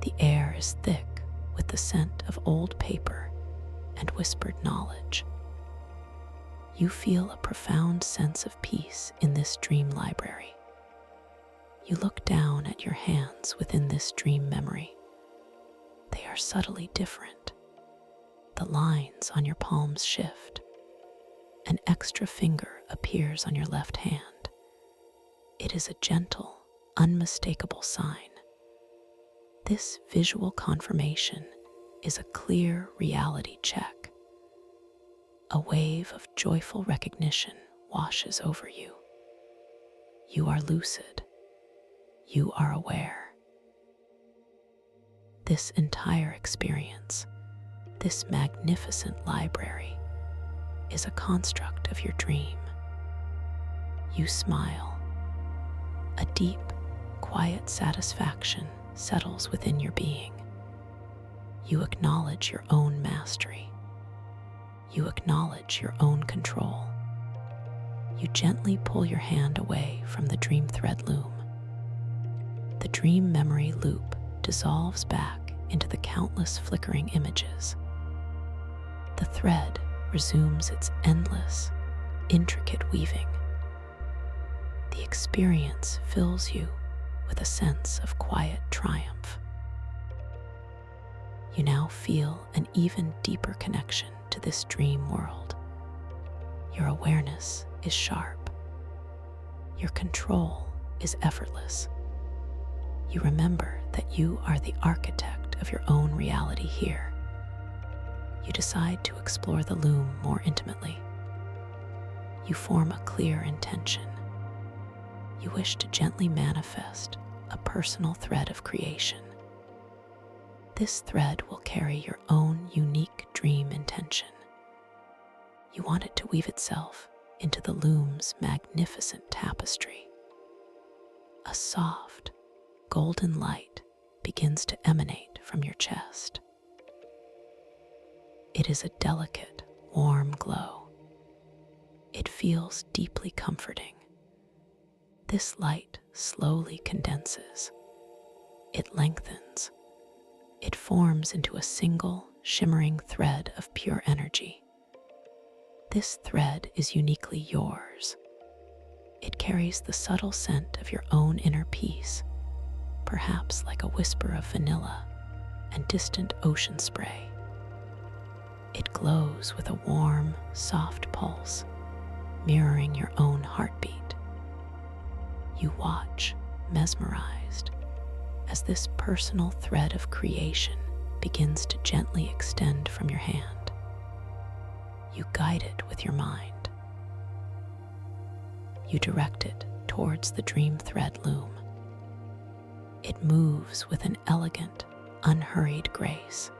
The air is thick with the scent of old paper and whispered knowledge. You feel a profound sense of peace in this dream library. You look down at your hands within this dream memory. They are subtly different. The lines on your palms shift. An extra finger appears on your left hand. It is a gentle, unmistakable sign. This visual confirmation is a clear reality check. A wave of joyful recognition washes over you. You are lucid. You are aware. This entire experience, this magnificent library, is a construct of your dream. You smile. A deep, quiet satisfaction settles within your being. You acknowledge your own mastery. You acknowledge your own control. You gently pull your hand away from the dream thread loom. The dream memory loop dissolves back into the countless flickering images. The thread resumes its endless, intricate weaving. The experience fills you with a sense of quiet triumph. You now feel an even deeper connection to this dream world. Your awareness is sharp. Your control is effortless. You remember that you are the architect of your own reality here. You decide to explore the loom more intimately. You form a clear intention. You wish to gently manifest a personal thread of creation. This thread will carry your own unique dream intention. You want it to weave itself into the loom's magnificent tapestry. A soft, golden light begins to emanate from your chest. It is a delicate, warm glow. It feels deeply comforting. This light slowly condenses. It lengthens. It forms into a single, shimmering thread of pure energy. This thread is uniquely yours. It carries the subtle scent of your own inner peace, perhaps like a whisper of vanilla and distant ocean spray. It glows with a warm, soft pulse, mirroring your own heartbeat. You watch, mesmerized, as this personal thread of creation begins to gently extend from your hand. You guide it with your mind. You direct it towards the dream thread loom. It moves with an elegant, unhurried grace.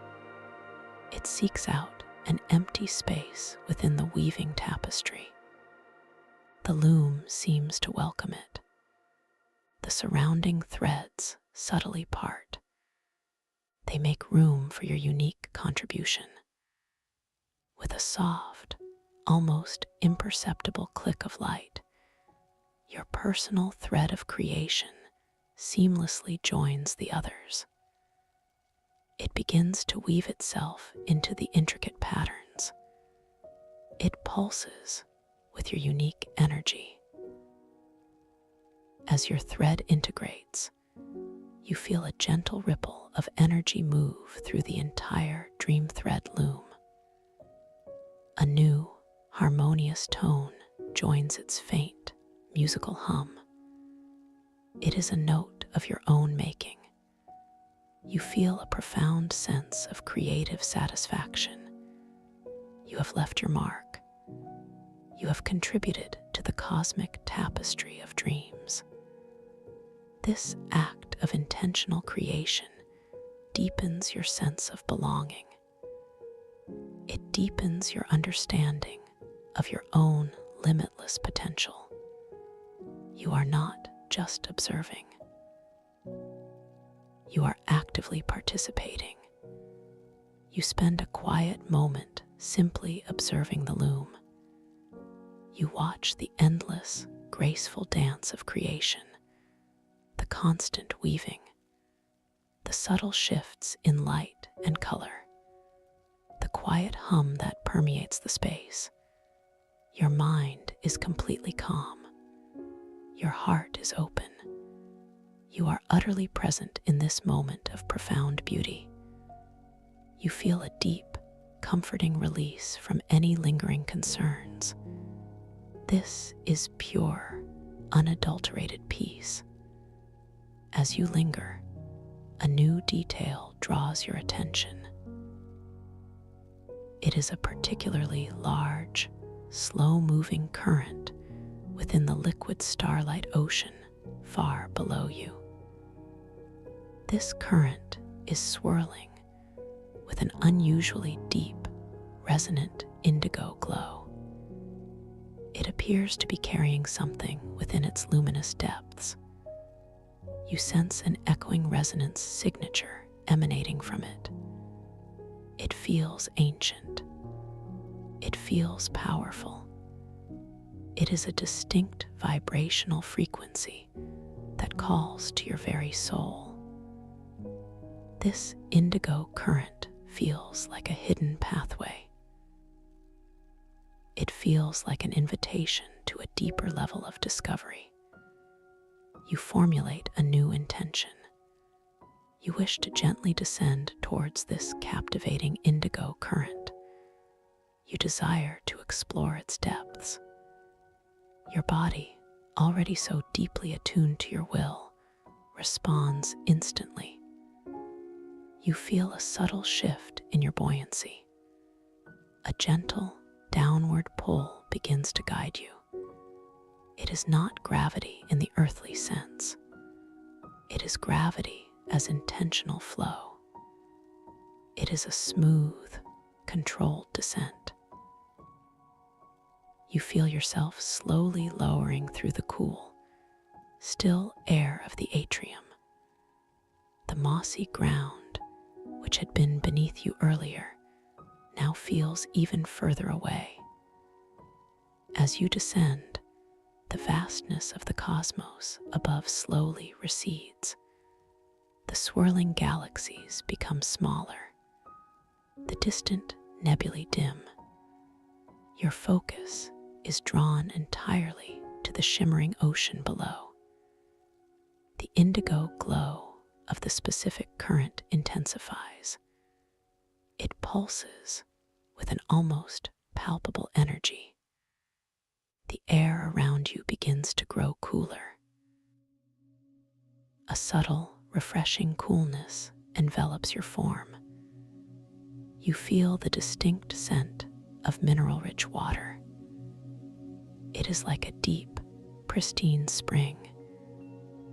It seeks out an empty space within the weaving tapestry. The loom seems to welcome it. The surrounding threads subtly part. They make room for your unique contribution. With a soft, almost imperceptible click of light, your personal thread of creation seamlessly joins the others. It begins to weave itself into the intricate patterns. It pulses with your unique energy. As your thread integrates, you feel a gentle ripple of energy move through the entire dream thread loom. A new, harmonious tone joins its faint, musical hum. It is a note of your own making. You feel a profound sense of creative satisfaction. You have left your mark. You have contributed to the cosmic tapestry of dreams. This act of intentional creation deepens your sense of belonging. It deepens your understanding of your own limitless potential. You are not just observing. You are actively participating. You spend a quiet moment simply observing the loom. You watch the endless, graceful dance of creation, the constant weaving, the subtle shifts in light and color, the quiet hum that permeates the space. Your mind is completely calm. Your heart is open. You are utterly present in this moment of profound beauty. You feel a deep, comforting release from any lingering concerns. This is pure, unadulterated peace. As you linger, a new detail draws your attention. It is a particularly large, slow-moving current within the liquid starlight ocean far below you. This current is swirling with an unusually deep, resonant indigo glow. It appears to be carrying something within its luminous depths. You sense an echoing resonance signature emanating from it. It feels ancient. It feels powerful. It is a distinct vibrational frequency that calls to your very soul. This indigo current feels like a hidden pathway. It feels like an invitation to a deeper level of discovery. You formulate a new intention. You wish to gently descend towards this captivating indigo current. You desire to explore its depths. Your body, already so deeply attuned to your will, responds instantly. You feel a subtle shift in your buoyancy. A gentle, downward pull begins to guide you. It is not gravity in the earthly sense. It is gravity as intentional flow. It is a smooth, controlled descent. You feel yourself slowly lowering through the cool, still air of the atrium. The mossy ground, which had been beneath you earlier, now feels even further away. As you descend, the vastness of the cosmos above slowly recedes. The swirling galaxies become smaller, the distant nebulae dim. Your focus is drawn entirely to the shimmering ocean below. The indigo glow of the specific current intensifies. It pulses with an almost palpable energy. The air around you begins to grow cooler. A subtle, refreshing coolness envelops your form. You feel the distinct scent of mineral-rich water. It is like a deep, pristine spring,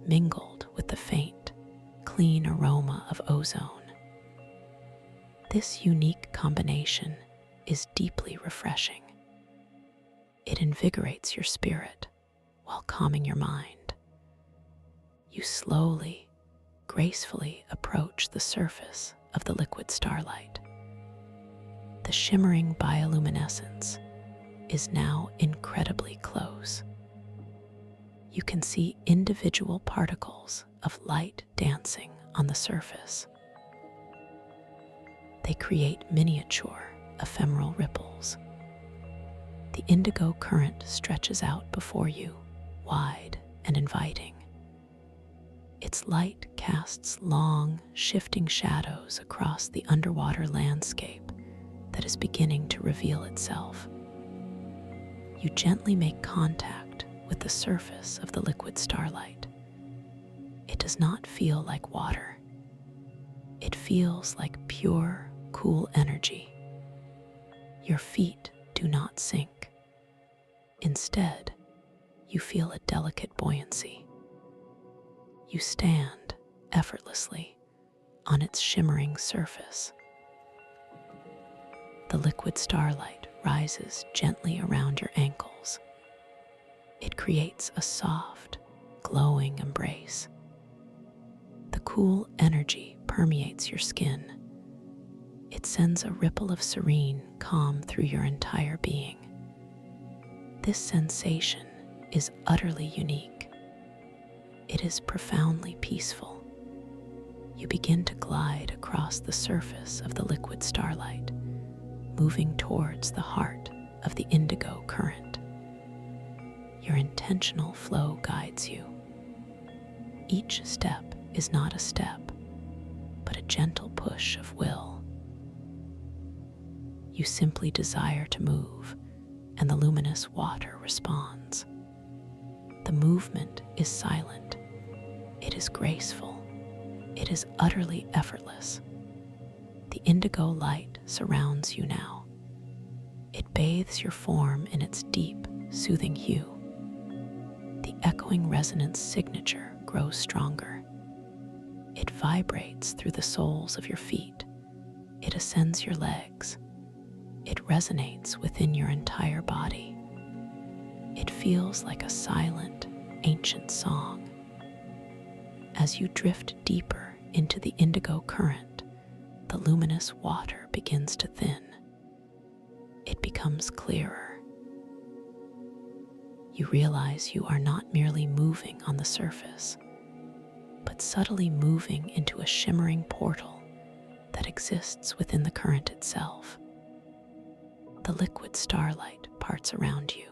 mingled with the faint, clean aroma of ozone. This unique combination is deeply refreshing. It invigorates your spirit while calming your mind. You slowly, gracefully approach the surface of the liquid starlight. The shimmering bioluminescence is now incredibly close. You can see individual particles of light dancing on the surface. They create miniature, ephemeral ripples. The indigo current stretches out before you, wide and inviting. Its light casts long, shifting shadows across the underwater landscape that is beginning to reveal itself. You gently make contact with the surface of the liquid starlight. It does not feel like water. It feels like pure, cool energy. Your feet do not sink. Instead, you feel a delicate buoyancy. You stand effortlessly on its shimmering surface. The liquid starlight rises gently around your ankles. It creates a soft, glowing embrace. The cool energy permeates your skin. It sends a ripple of serene calm through your entire being. This sensation is utterly unique. It is profoundly peaceful. You begin to glide across the surface of the liquid starlight, moving towards the heart of the indigo current. Your intentional flow guides you. Each step is not a step, but a gentle push of will. You simply desire to move, and the luminous water responds. The movement is silent. It is graceful. It is utterly effortless. The indigo light surrounds you now. It bathes your form in its deep, soothing hue. The echoing resonance signature grows stronger. It vibrates through the soles of your feet. It ascends your legs. It resonates within your entire body. It feels like a silent, ancient song. As you drift deeper into the indigo current, the luminous water begins to thin. It becomes clearer. You realize you are not merely moving on the surface, but subtly moving into a shimmering portal that exists within the current itself. The liquid starlight parts around you.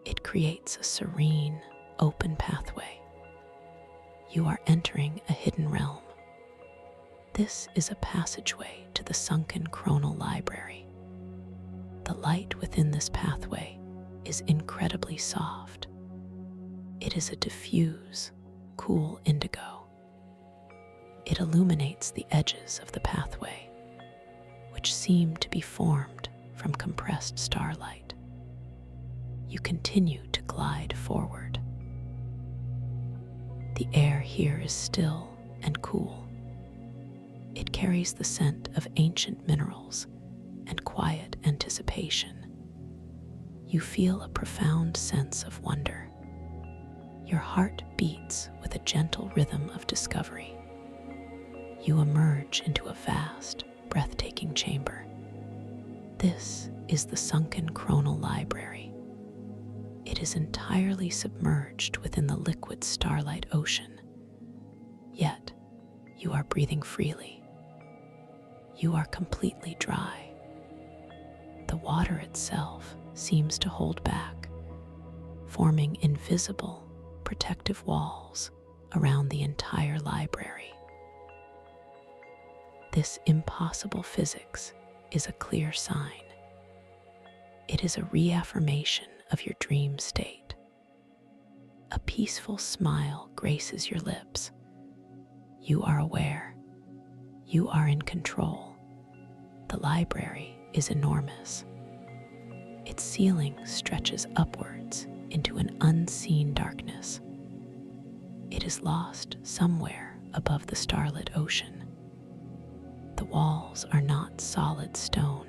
It creates a serene, open pathway. You are entering a hidden realm. This is a passageway to the sunken chronal library. The light within this pathway is incredibly soft. It is a diffuse, cool indigo. It illuminates the edges of the pathway, which seem to be formed from compressed starlight. You continue to glide forward. The air here is still and cool. It carries the scent of ancient minerals and quiet anticipation. You feel a profound sense of wonder. Your heart beats with a gentle rhythm of discovery. You emerge into a vast, breathtaking chamber. This is the sunken chronal library. It is entirely submerged within the liquid starlight ocean. Yet, you are breathing freely. You are completely dry. The water itself seems to hold back, forming invisible, protective walls around the entire library. This impossible physics is a clear sign. It is a reaffirmation of your dream state. A peaceful smile graces your lips. You are aware. You are in control. The library is enormous. Its ceiling stretches upwards into an unseen darkness. It is lost somewhere above the starlit ocean. The walls are not solid stone.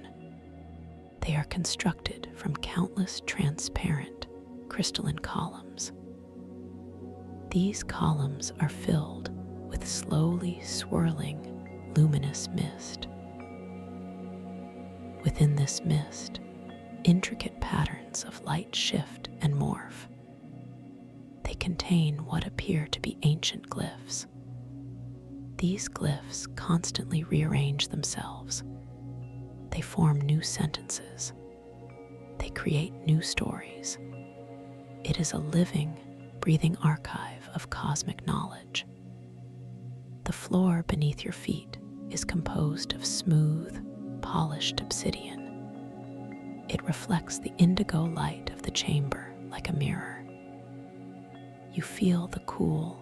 They are constructed from countless transparent, crystalline columns. These columns are filled with slowly swirling, luminous mist. Within this mist, intricate patterns of light shift and morph. They contain what appear to be ancient glyphs. These glyphs constantly rearrange themselves. They form new sentences. They create new stories. It is a living, breathing archive of cosmic knowledge. The floor beneath your feet is composed of smooth, polished obsidian. It reflects the indigo light of the chamber like a mirror. You feel the cool,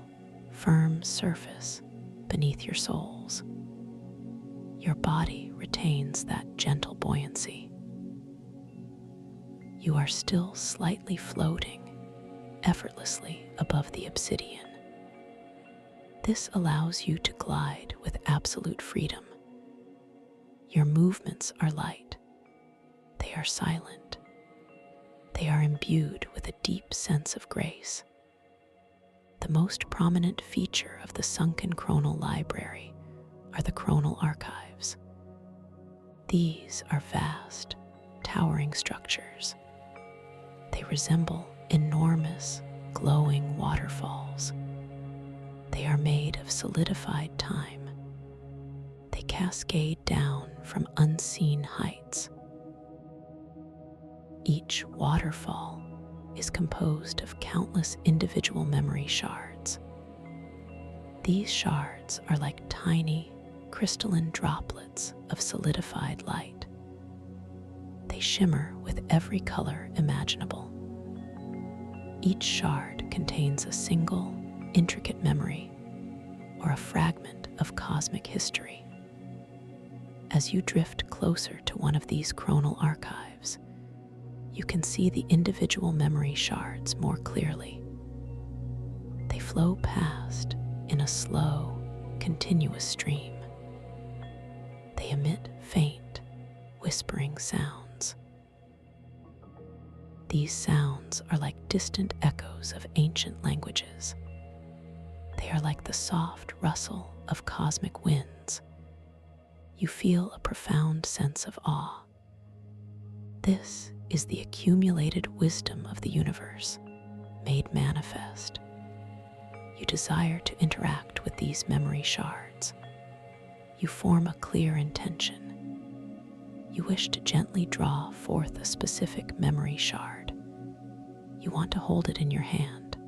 firm surface beneath your soles. Your body retains that gentle buoyancy. You are still slightly floating, effortlessly above the obsidian. This allows you to glide with absolute freedom. Your movements are light. They are silent. They are imbued with a deep sense of grace. The most prominent feature of the sunken chronal library are the chronal archives. These are vast, towering structures. They resemble enormous, glowing waterfalls. They are made of solidified time. They cascade down from unseen heights. Each waterfall is composed of countless individual memory shards. These shards are like tiny, crystalline droplets of solidified light. They shimmer with every color imaginable. Each shard contains a single, intricate memory or a fragment of cosmic history. As you drift closer to one of these chronal archives, you can see the individual memory shards more clearly. They flow past in a slow, continuous stream. They emit faint, whispering sounds. These sounds are like distant echoes of ancient languages. They are like the soft rustle of cosmic winds. You feel a profound sense of awe. This is the accumulated wisdom of the universe, made manifest. You desire to interact with these memory shards. You form a clear intention. You wish to gently draw forth a specific memory shard. You want to hold it in your hand.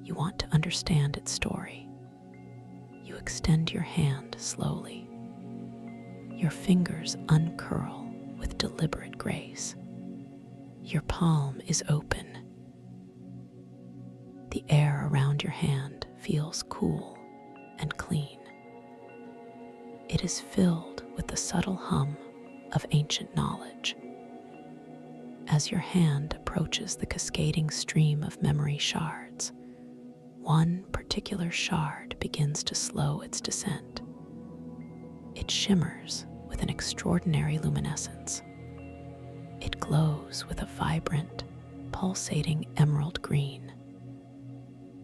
You want to understand its story. You extend your hand slowly. Your fingers uncurl with deliberate grace. Your palm is open. The air around your hand feels cool and clean. It is filled with the subtle hum of ancient knowledge. As your hand approaches the cascading stream of memory shards, one particular shard begins to slow its descent. It shimmers with an extraordinary luminescence. It glows with a vibrant, pulsating emerald green.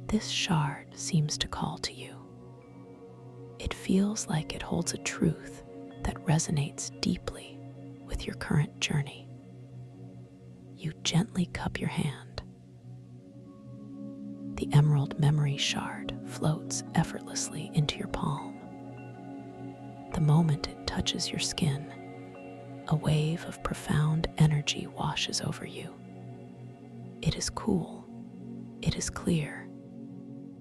This shard seems to call to you. It feels like it holds a truth that resonates deeply with your current journey. You gently cup your hand. The emerald memory shard floats effortlessly into your palm. The moment it touches your skin, a wave of profound energy washes over you. It is cool, it is clear,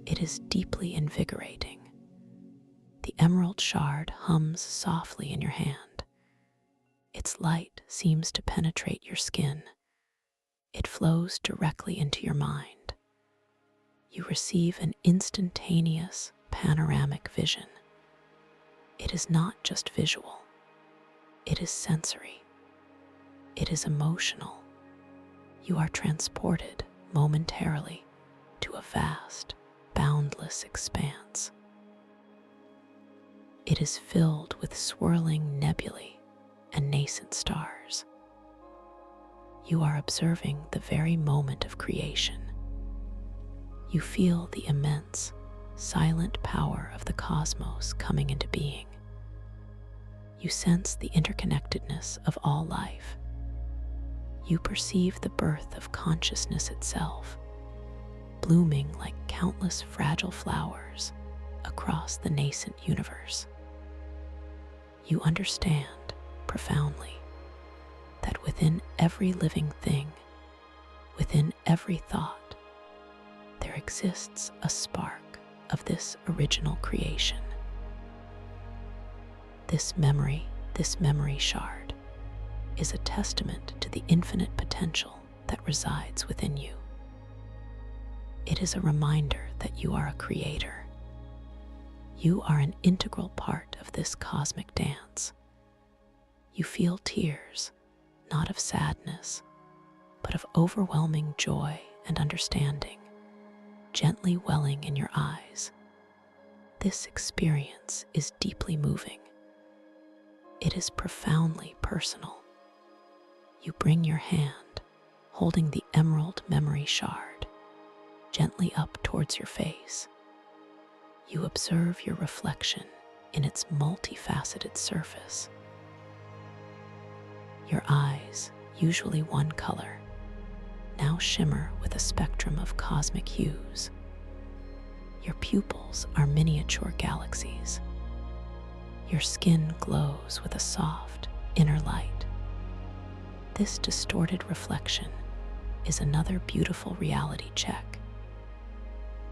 it is deeply invigorating. The emerald shard hums softly in your hand. Its light seems to penetrate your skin. It flows directly into your mind. You receive an instantaneous, panoramic vision. It is not just visual. It is sensory. It is emotional. You are transported momentarily to a vast, boundless expanse. It is filled with swirling nebulae and nascent stars. You are observing the very moment of creation. You feel the immense, silent power of the cosmos coming into being. You sense the interconnectedness of all life. You perceive the birth of consciousness itself, blooming like countless fragile flowers across the nascent universe. You understand profoundly that within every living thing, within every thought, there exists a spark of this original creation. This memory shard, is a testament to the infinite potential that resides within you. It is a reminder that you are a creator. You are an integral part of this cosmic dance. You feel tears, not of sadness, but of overwhelming joy and understanding, gently welling in your eyes. This experience is deeply moving. It is profoundly personal. You bring your hand, holding the emerald memory shard, gently up towards your face. You observe your reflection in its multifaceted surface. Your eyes, usually one color, now shimmer with a spectrum of cosmic hues. Your pupils are miniature galaxies. Your skin glows with a soft, inner light. This distorted reflection is another beautiful reality check.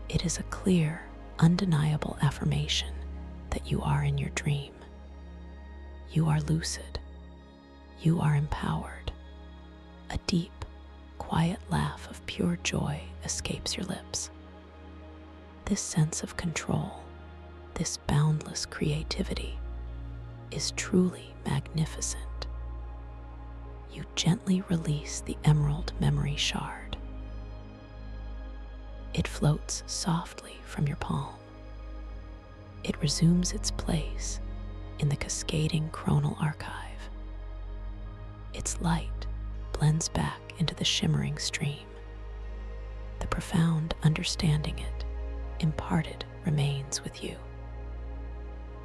It is a clear, undeniable affirmation that you are in your dream. You are lucid. You are empowered. A deep, quiet laugh of pure joy escapes your lips. This sense of control, this boundless creativity, is truly magnificent. You gently release the emerald memory shard. It floats softly from your palm. It resumes its place in the cascading chronal archive. Its light blends back into the shimmering stream. The profound understanding it imparted remains with you.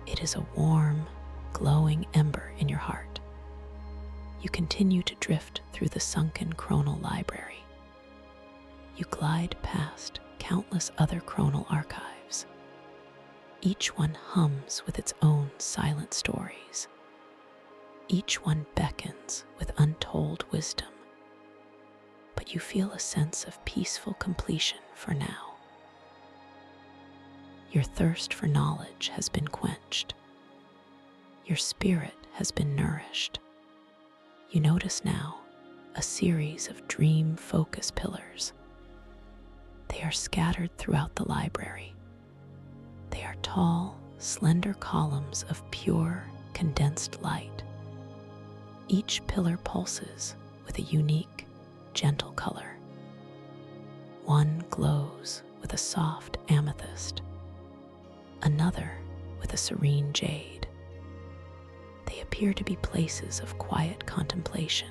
It is a warm, glowing ember in your heart. You continue to drift through the sunken chronal library. You glide past countless other chronal archives. Each one hums with its own silent stories. Each one beckons with untold wisdom. But you feel a sense of peaceful completion for now. Your thirst for knowledge has been quenched. Your spirit has been nourished. You notice now a series of dream focus pillars. They are scattered throughout the library. They are tall, slender columns of pure, condensed light. Each pillar pulses with a unique, gentle color. One glows with a soft amethyst, another with a serene jade. They appear to be places of quiet contemplation,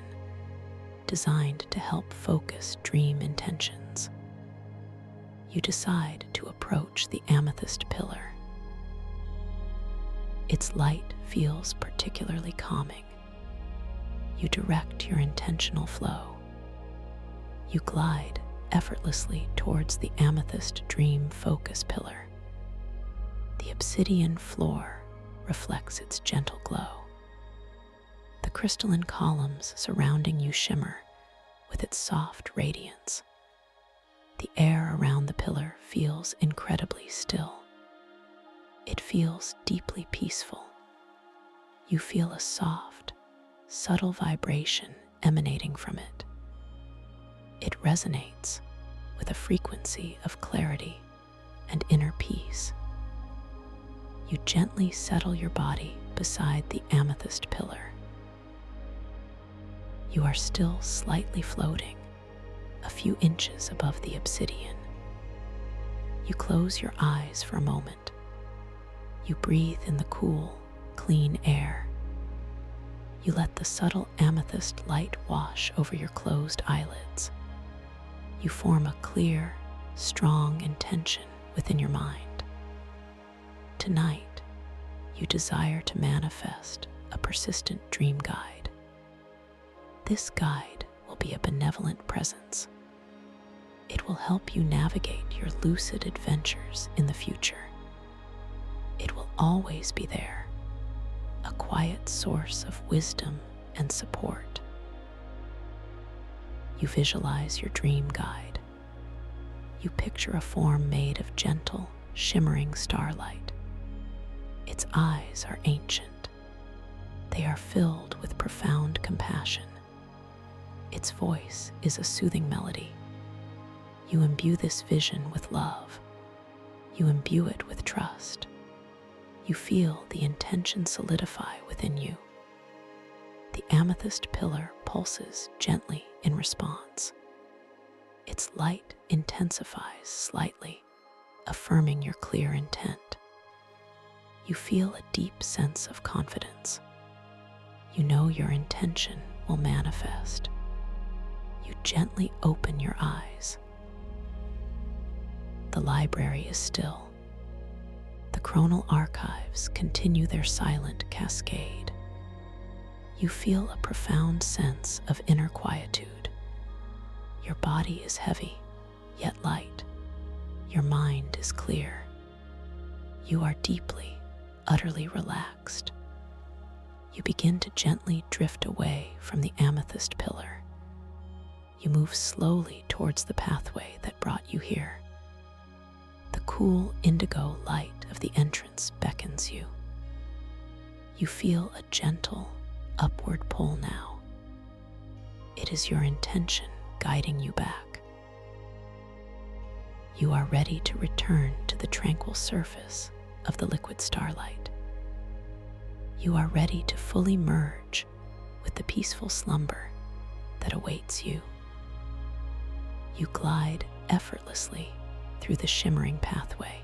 designed to help focus dream intentions. You decide to approach the amethyst pillar. Its light feels particularly calming. You direct your intentional flow. You glide effortlessly towards the amethyst dream focus pillar. The obsidian floor reflects its gentle glow. The crystalline columns surrounding you shimmer with its soft radiance. The air around the pillar feels incredibly still. It feels deeply peaceful. You feel a soft, subtle vibration emanating from it. It resonates with a frequency of clarity and inner peace. You gently settle your body beside the amethyst pillar. You are still slightly floating, a few inches above the obsidian. You close your eyes for a moment. You breathe in the cool, clean air. You let the subtle amethyst light wash over your closed eyelids. You form a clear, strong intention within your mind. Tonight, you desire to manifest a persistent dream guide. This guide will be a benevolent presence. It will help you navigate your lucid adventures in the future. It will always be there, a quiet source of wisdom and support. You visualize your dream guide. You picture a form made of gentle, shimmering starlight. Its eyes are ancient. They are filled with profound compassion. Its voice is a soothing melody. You imbue this vision with love. You imbue it with trust. You feel the intention solidify within you. The amethyst pillar pulses gently in response. Its light intensifies slightly, affirming your clear intent. You feel a deep sense of confidence. You know your intention will manifest. You gently open your eyes. The library is still. The chronal archives continue their silent cascade. You feel a profound sense of inner quietude. Your body is heavy, yet light. Your mind is clear. You are deeply, utterly relaxed. You begin to gently drift away from the amethyst pillar. You move slowly towards the pathway that brought you here. The cool indigo light of the entrance beckons you. You feel a gentle, upward pull now. It is your intention guiding you back. You are ready to return to the tranquil surface of the liquid starlight. You are ready to fully merge with the peaceful slumber that awaits you. You glide effortlessly through the shimmering pathway.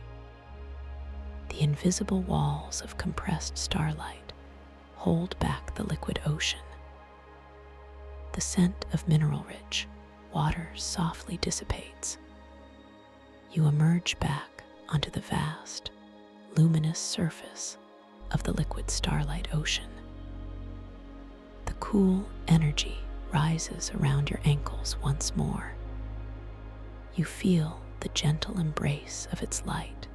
The invisible walls of compressed starlight hold back the liquid ocean. The scent of mineral-rich water softly dissipates. You emerge back onto the vast, luminous surface of the liquid starlight ocean. The cool energy rises around your ankles once more. You feel the gentle embrace of its light.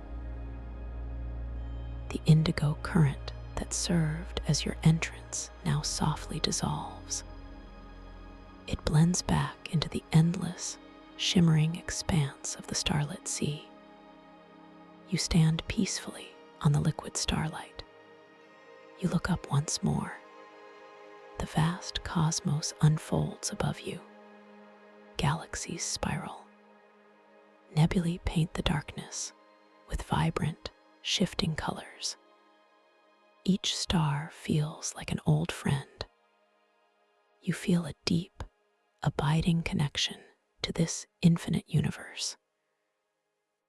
The indigo current that served as your entrance now softly dissolves. It blends back into the endless, shimmering expanse of the starlit sea. You stand peacefully on the liquid starlight. You look up once more. The vast cosmos unfolds above you. Galaxies spiral. Nebulae paint the darkness with vibrant, shifting colors. Each star feels like an old friend. You feel a deep, abiding connection to this infinite universe.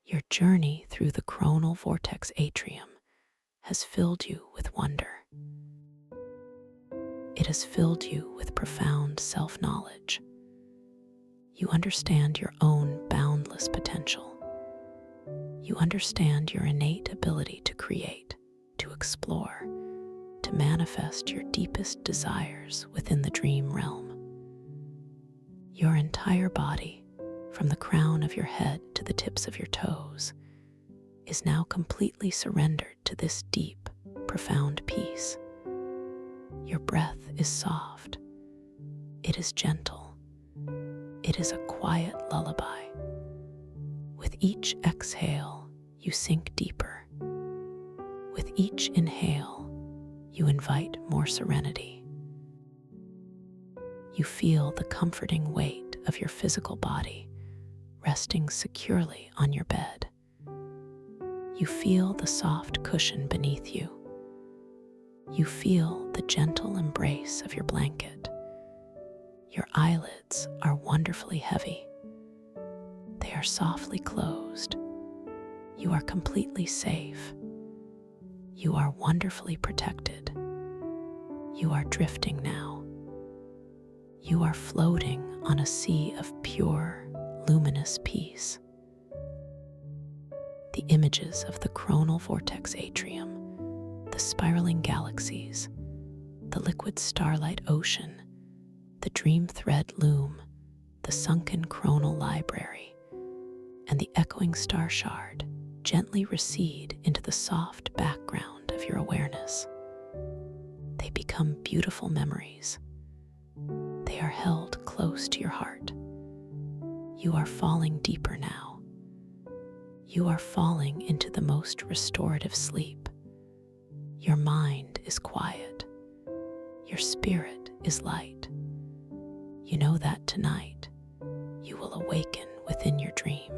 Your journey through the coronal vortex atrium has filled you with wonder. It has filled you with profound self-knowledge. You understand your own boundless potential. You understand your innate ability to create, to explore, to manifest your deepest desires within the dream realm. Your entire body, from the crown of your head to the tips of your toes, is now completely surrendered to this deep, profound peace. Your breath is soft. It is gentle. It is a quiet lullaby. With each exhale, you sink deeper. With each inhale, you invite more serenity. You feel the comforting weight of your physical body resting securely on your bed. You feel the soft cushion beneath you. You feel the gentle embrace of your blanket. Your eyelids are wonderfully heavy. They are softly closed. You are completely safe. You are wonderfully protected. You are drifting now. You are floating on a sea of pure, luminous peace. The images of the coronal vortex atrium, the spiraling galaxies, the liquid starlight ocean, the dream thread loom, the sunken coronal library, and the echoing star shard gently recede into the soft background of your awareness. They become beautiful memories. They are held close to your heart. You are falling deeper now. You are falling into the most restorative sleep. Your mind is quiet. Your spirit is light. You know that tonight you will awaken within your dream.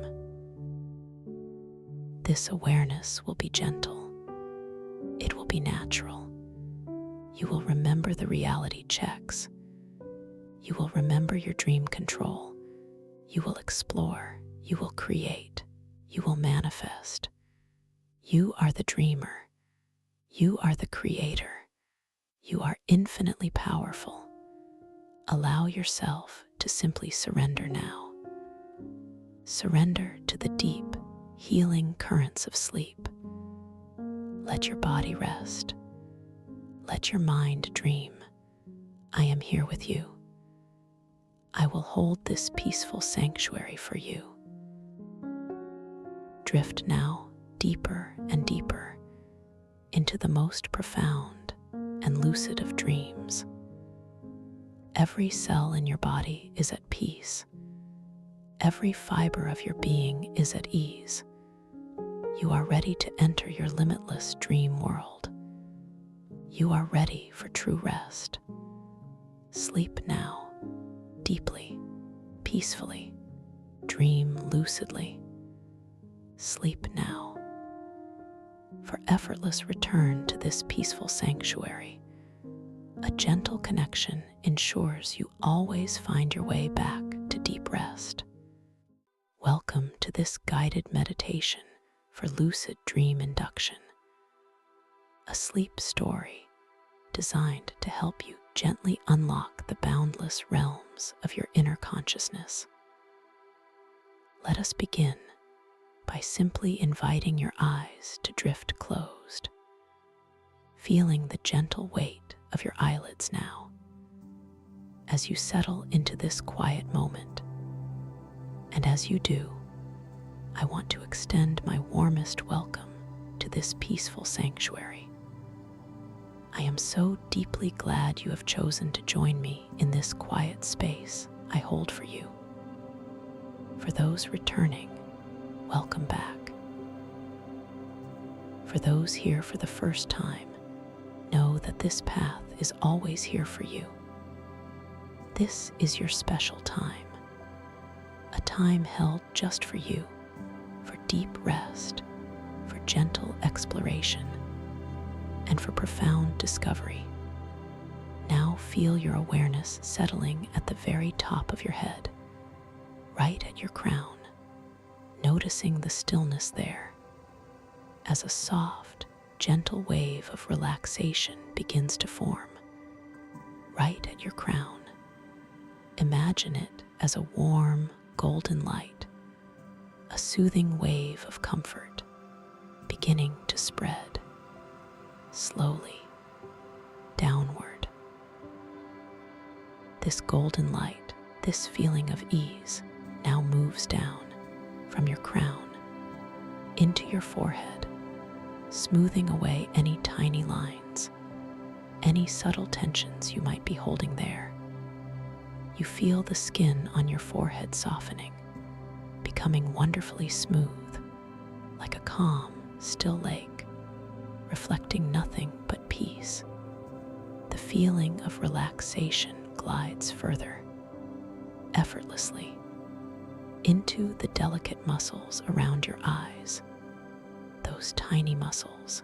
This awareness will be gentle. It will be natural. You will remember the reality checks. You will remember your dream control. You will explore. You will create. You will manifest. You are the dreamer. You are the creator. You are infinitely powerful. Allow yourself to simply surrender now. Surrender to the deep, healing currents of sleep. Let your body rest. Let your mind dream. I am here with you. I will hold this peaceful sanctuary for you. Drift now deeper and deeper into the most profound and lucid of dreams. Every cell in your body is at peace. Every fiber of your being is at ease. You are ready to enter your limitless dream world. You are ready for true rest. Sleep now, deeply, peacefully. Dream lucidly. Sleep now. For effortless return to this peaceful sanctuary, a gentle connection ensures you always find your way back to deep rest. Welcome to this guided meditation for lucid dream induction, a sleep story designed to help you gently unlock the boundless realms of your inner consciousness. Let us begin by simply inviting your eyes to drift closed, feeling the gentle weight of your eyelids now. As you settle into this quiet moment, and as you do, I want to extend my warmest welcome to this peaceful sanctuary. I am so deeply glad you have chosen to join me in this quiet space I hold for you. For those returning, welcome back. For those here for the first time, know that this path is always here for you. This is your special time, a time held just for you, for deep rest, for gentle exploration, and for profound discovery. Now feel your awareness settling at the very top of your head, right at your crown. noticing the stillness there as a soft, gentle wave of relaxation begins to form right at your crown. Imagine it as a warm, golden light, a soothing wave of comfort beginning to spread slowly downward. This golden light, this feeling of ease, now moves down from your crown into your forehead, smoothing away any tiny lines, any subtle tensions you might be holding there. You feel the skin on your forehead softening, becoming wonderfully smooth, like a calm, still lake, reflecting nothing but peace. The feeling of relaxation glides further, effortlessly, into the delicate muscles around your eyes, those tiny muscles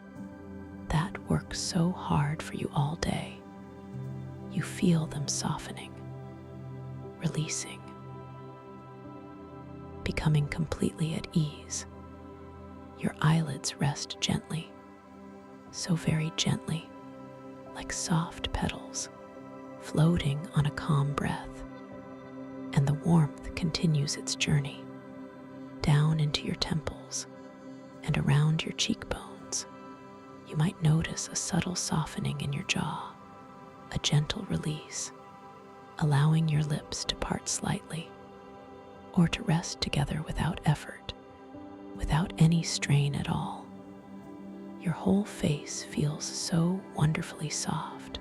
that work so hard for you all day. You feel them softening, releasing, becoming completely at ease. Your eyelids rest gently, so very gently, like soft petals floating on a calm breath, and the warmth continues its journey down into your temples and around your cheekbones. You might notice a subtle softening in your jaw, a gentle release, allowing your lips to part slightly or to rest together without effort, without any strain at all. Your whole face feels so wonderfully soft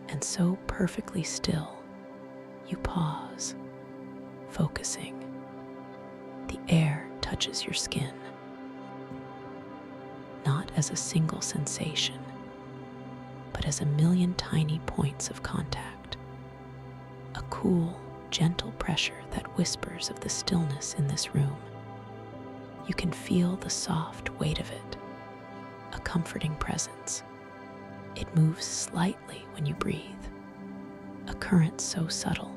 and so perfectly still. You pause, focusing. The air touches your skin, not as a single sensation, but as a million tiny points of contact. A cool, gentle pressure that whispers of the stillness in this room. You can feel the soft weight of it, a comforting presence. It moves slightly when you breathe, a current so subtle,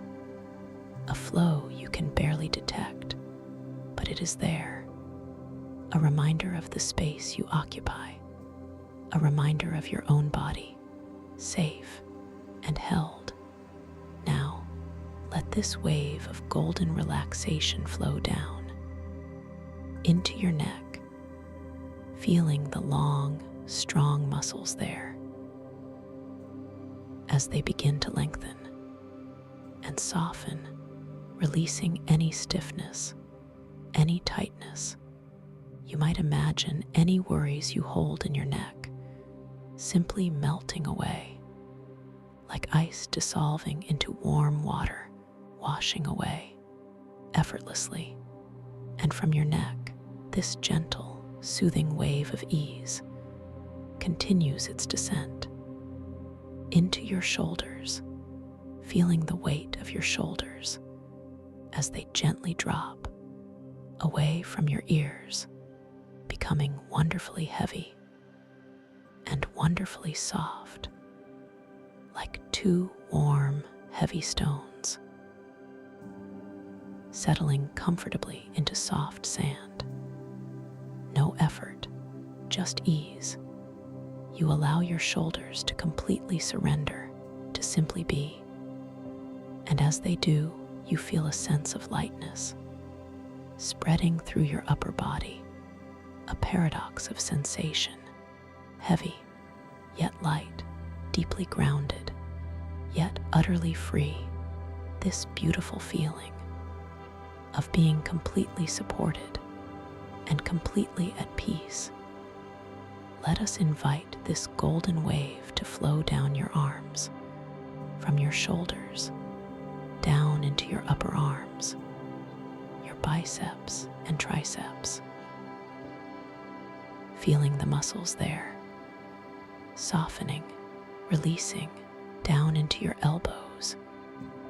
a flow you can barely detect, but it is there, a reminder of the space you occupy, a reminder of your own body, safe and held. Now, let this wave of golden relaxation flow down into your neck, feeling the long, strong muscles there as they begin to lengthen and soften, releasing any stiffness, any tightness. You might imagine any worries you hold in your neck simply melting away, like ice dissolving into warm water, washing away effortlessly. And from your neck, this gentle, soothing wave of ease continues its descent into your shoulders, feeling the weight of your shoulders as they gently drop away from your ears, becoming wonderfully heavy and wonderfully soft, like two warm, heavy stones, settling comfortably into soft sand. No effort, just ease. You allow your shoulders to completely surrender, to simply be. And as they do, you feel a sense of lightness spreading through your upper body, a paradox of sensation, heavy, yet light, deeply grounded, yet utterly free. This beautiful feeling of being completely supported and completely at peace. Let us invite this golden wave to flow down your arms, from your shoulders, down into your upper arms, your biceps and triceps. Feeling the muscles there, softening, releasing down into your elbows,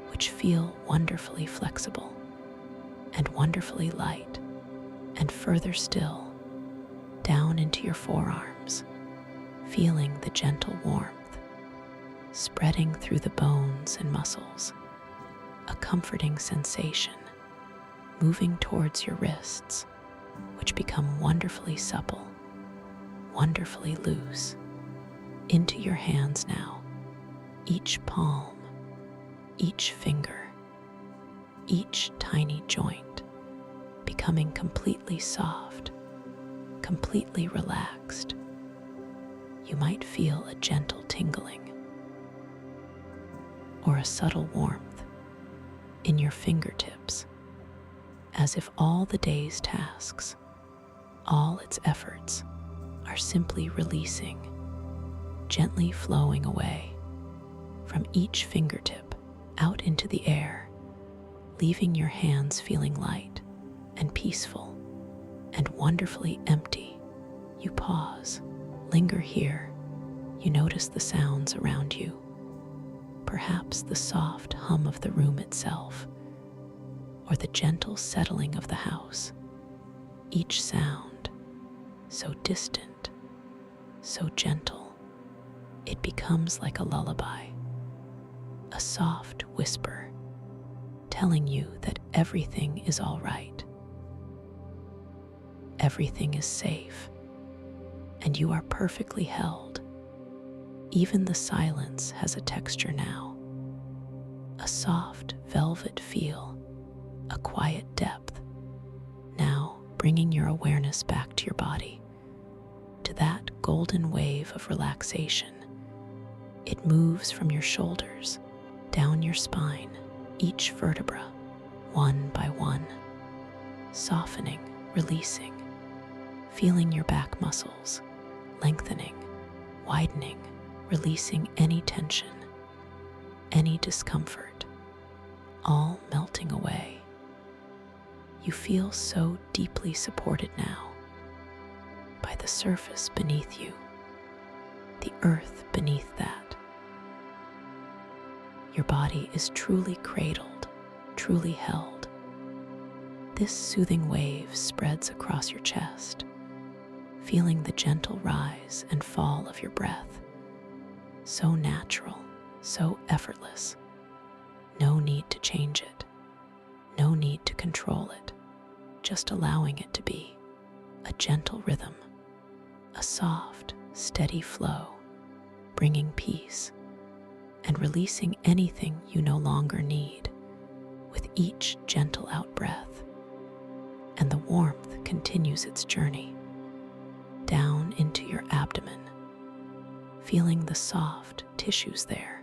which feel wonderfully flexible and wonderfully light, and further still, down into your forearms, feeling the gentle warmth spreading through the bones and muscles, a comforting sensation moving towards your wrists, which become wonderfully supple, wonderfully loose, into your hands now, each palm, each finger, each tiny joint, becoming completely soft, completely relaxed. You might feel a gentle tingling or a subtle warmth in your fingertips, as if all the day's tasks, all its efforts, are simply releasing, gently flowing away from each fingertip out into the air, leaving your hands feeling light and peaceful and wonderfully empty. You pause, linger here. You notice the sounds around you, perhaps the soft hum of the room itself, or the gentle settling of the house. Each sound, so distant, so gentle, it becomes like a lullaby, a soft whisper, telling you that everything is all right. Everything is safe, and you are perfectly held. Even the silence has a texture now, a soft velvet feel, a quiet depth, now bringing your awareness back to your body, to that golden wave of relaxation. It moves from your shoulders, down your spine, each vertebra, one by one, softening, releasing, feeling your back muscles, lengthening, widening, releasing any tension, any discomfort, all melting away. You feel so deeply supported now by the surface beneath you, the earth beneath that. Your body is truly cradled, truly held. This soothing wave spreads across your chest, feeling the gentle rise and fall of your breath. So natural, so effortless. No need to change it, no need to control it, just allowing it to be a gentle rhythm, a soft, steady flow, bringing peace and releasing anything you no longer need with each gentle out-breath. And the warmth continues its journey down into your abdomen, feeling the soft tissues there,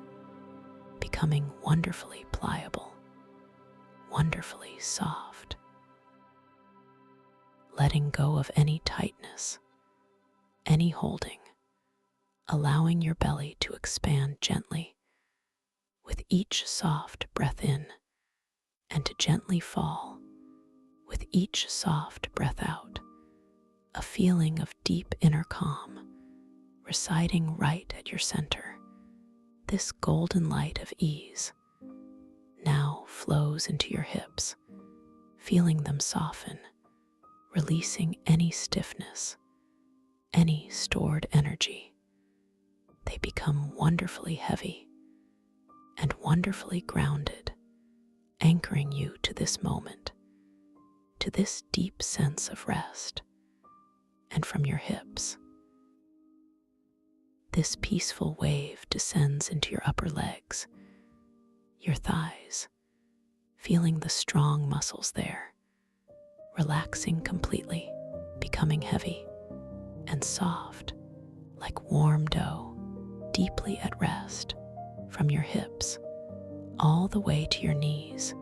becoming wonderfully pliable, wonderfully soft, letting go of any tightness, any holding, allowing your belly to expand gently with each soft breath in, and to gently fall with each soft breath out, a feeling of deep inner calm residing right at your center. This golden light of ease now flows into your hips, feeling them soften, releasing any stiffness, any stored energy. They become wonderfully heavy and wonderfully grounded, anchoring you to this moment, to this deep sense of rest. And from your hips, this peaceful wave descends into your upper legs, your thighs, feeling the strong muscles there, relaxing completely, becoming heavy and soft, like warm dough, deeply at rest. From your hips, all the way to your knees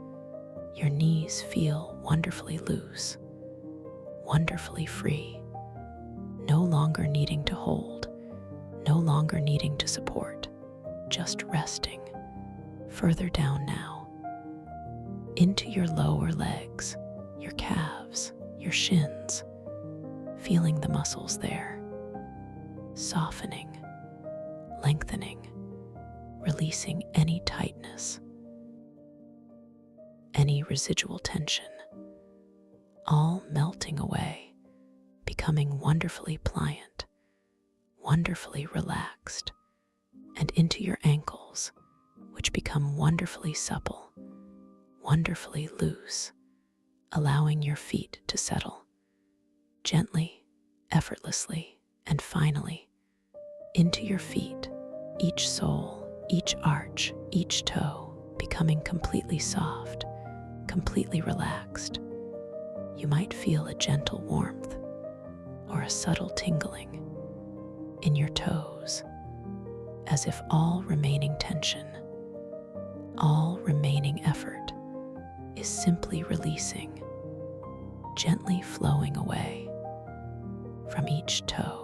feel wonderfully loose, wonderfully free, no longer needing to hold, no longer needing to support, just resting. Further down now, into your lower legs, your calves, your shins, feeling the muscles there, softening, lengthening, releasing any tightness, any residual tension, all melting away, becoming wonderfully pliant, wonderfully relaxed, and into your ankles, which become wonderfully supple, wonderfully loose, allowing your feet to settle gently, effortlessly, and finally into your feet, each sole, each arch, each toe becoming completely soft, completely relaxed. You might feel a gentle warmth or a subtle tingling in your toes, as if all remaining tension, all remaining effort is simply releasing, gently flowing away from each toe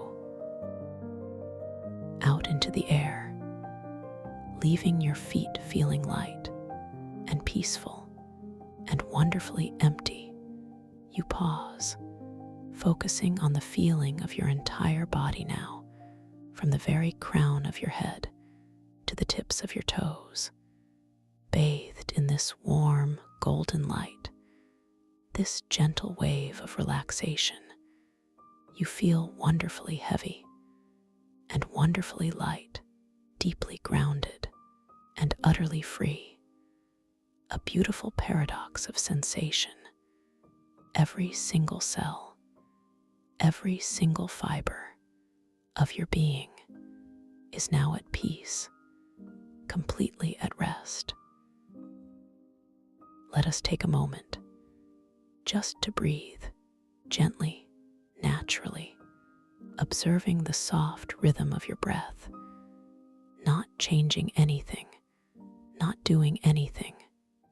out into the air, leaving your feet feeling light and peaceful and wonderfully empty. You pause, focusing on the feeling of your entire body now, from the very crown of your head to the tips of your toes, bathed in this warm, golden light, this gentle wave of relaxation. You feel wonderfully heavy and wonderfully light, deeply grounded and utterly free. A beautiful paradox of sensation. Every single cell, every single fiber of your being is now at peace, completely at rest. Let us take a moment just to breathe gently, naturally, observing the soft rhythm of your breath, not changing anything, not doing anything,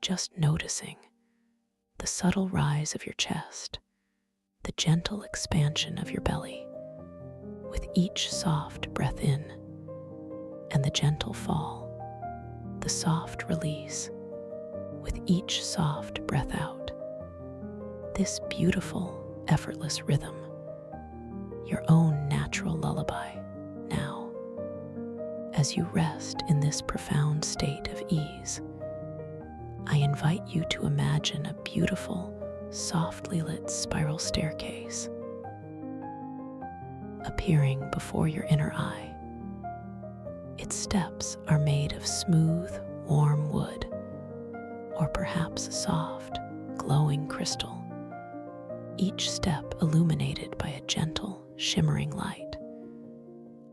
just noticing the subtle rise of your chest, the gentle expansion of your belly, with each soft breath in, and the gentle fall, the soft release, with each soft breath out. This beautiful, effortless rhythm, your own natural lullaby, now, as you rest in this profound state of ease, I invite you to imagine a beautiful, softly lit spiral staircase appearing before your inner eye. Its steps are made of smooth, warm wood, or perhaps soft, glowing crystal, each step illuminated by a gentle, shimmering light,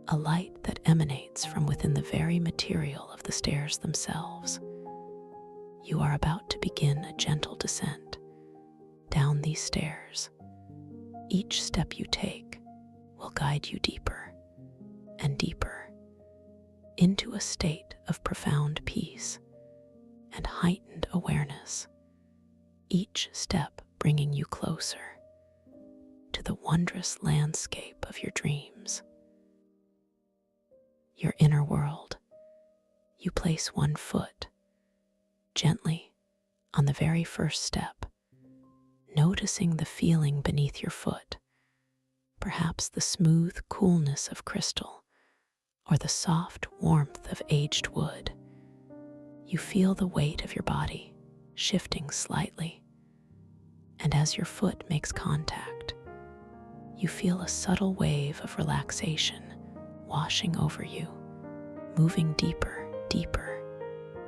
a light that emanates from within the very material of the stairs themselves. You are about to begin a gentle descent down these stairs. Each step you take will guide you deeper and deeper into a state of profound peace and heightened awareness, each step bringing you closer to the wondrous landscape of your dreams. Your inner world. You place one foot gently on the very first step, noticing the feeling beneath your foot, perhaps the smooth coolness of crystal or the soft warmth of aged wood. You feel the weight of your body shifting slightly, and as your foot makes contact, you feel a subtle wave of relaxation washing over you, moving deeper, deeper.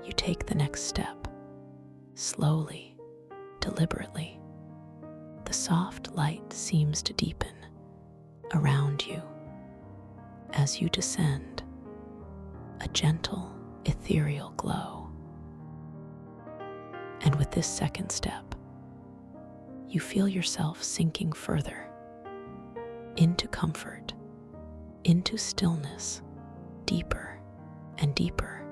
You take the next step, slowly, deliberately. The soft light seems to deepen around you as you descend, a gentle, ethereal glow. And with this second step, you feel yourself sinking further into comfort, into stillness, deeper and deeper.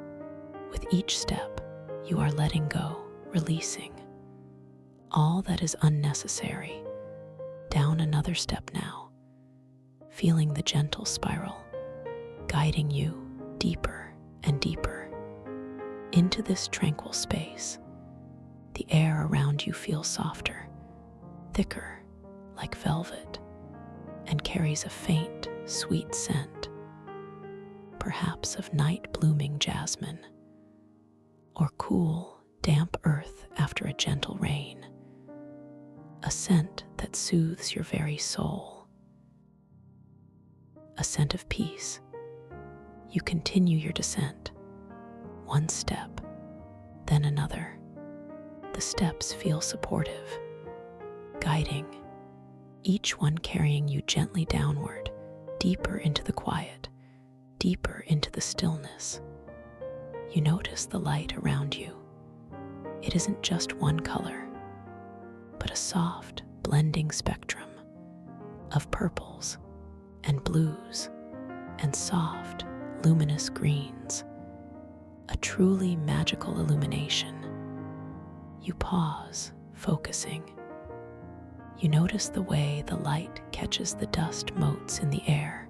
With each step, you are letting go, releasing all that is unnecessary. Down another step now, feeling the gentle spiral, guiding you deeper and deeper into this tranquil space. The air around you feels softer, thicker, like velvet, and carries a faint, sweet scent, perhaps of night-blooming jasmine, or cool, damp earth after a gentle rain, a scent that soothes your very soul, a scent of peace. You continue your descent, one step, then another. The steps feel supportive, guiding, each one carrying you gently downward, deeper into the quiet, deeper into the stillness. You notice the light around you. It isn't just one color, but a soft, blending spectrum of purples and blues and soft, luminous greens. A truly magical illumination. You pause, focusing. You notice the way the light catches the dust motes in the air.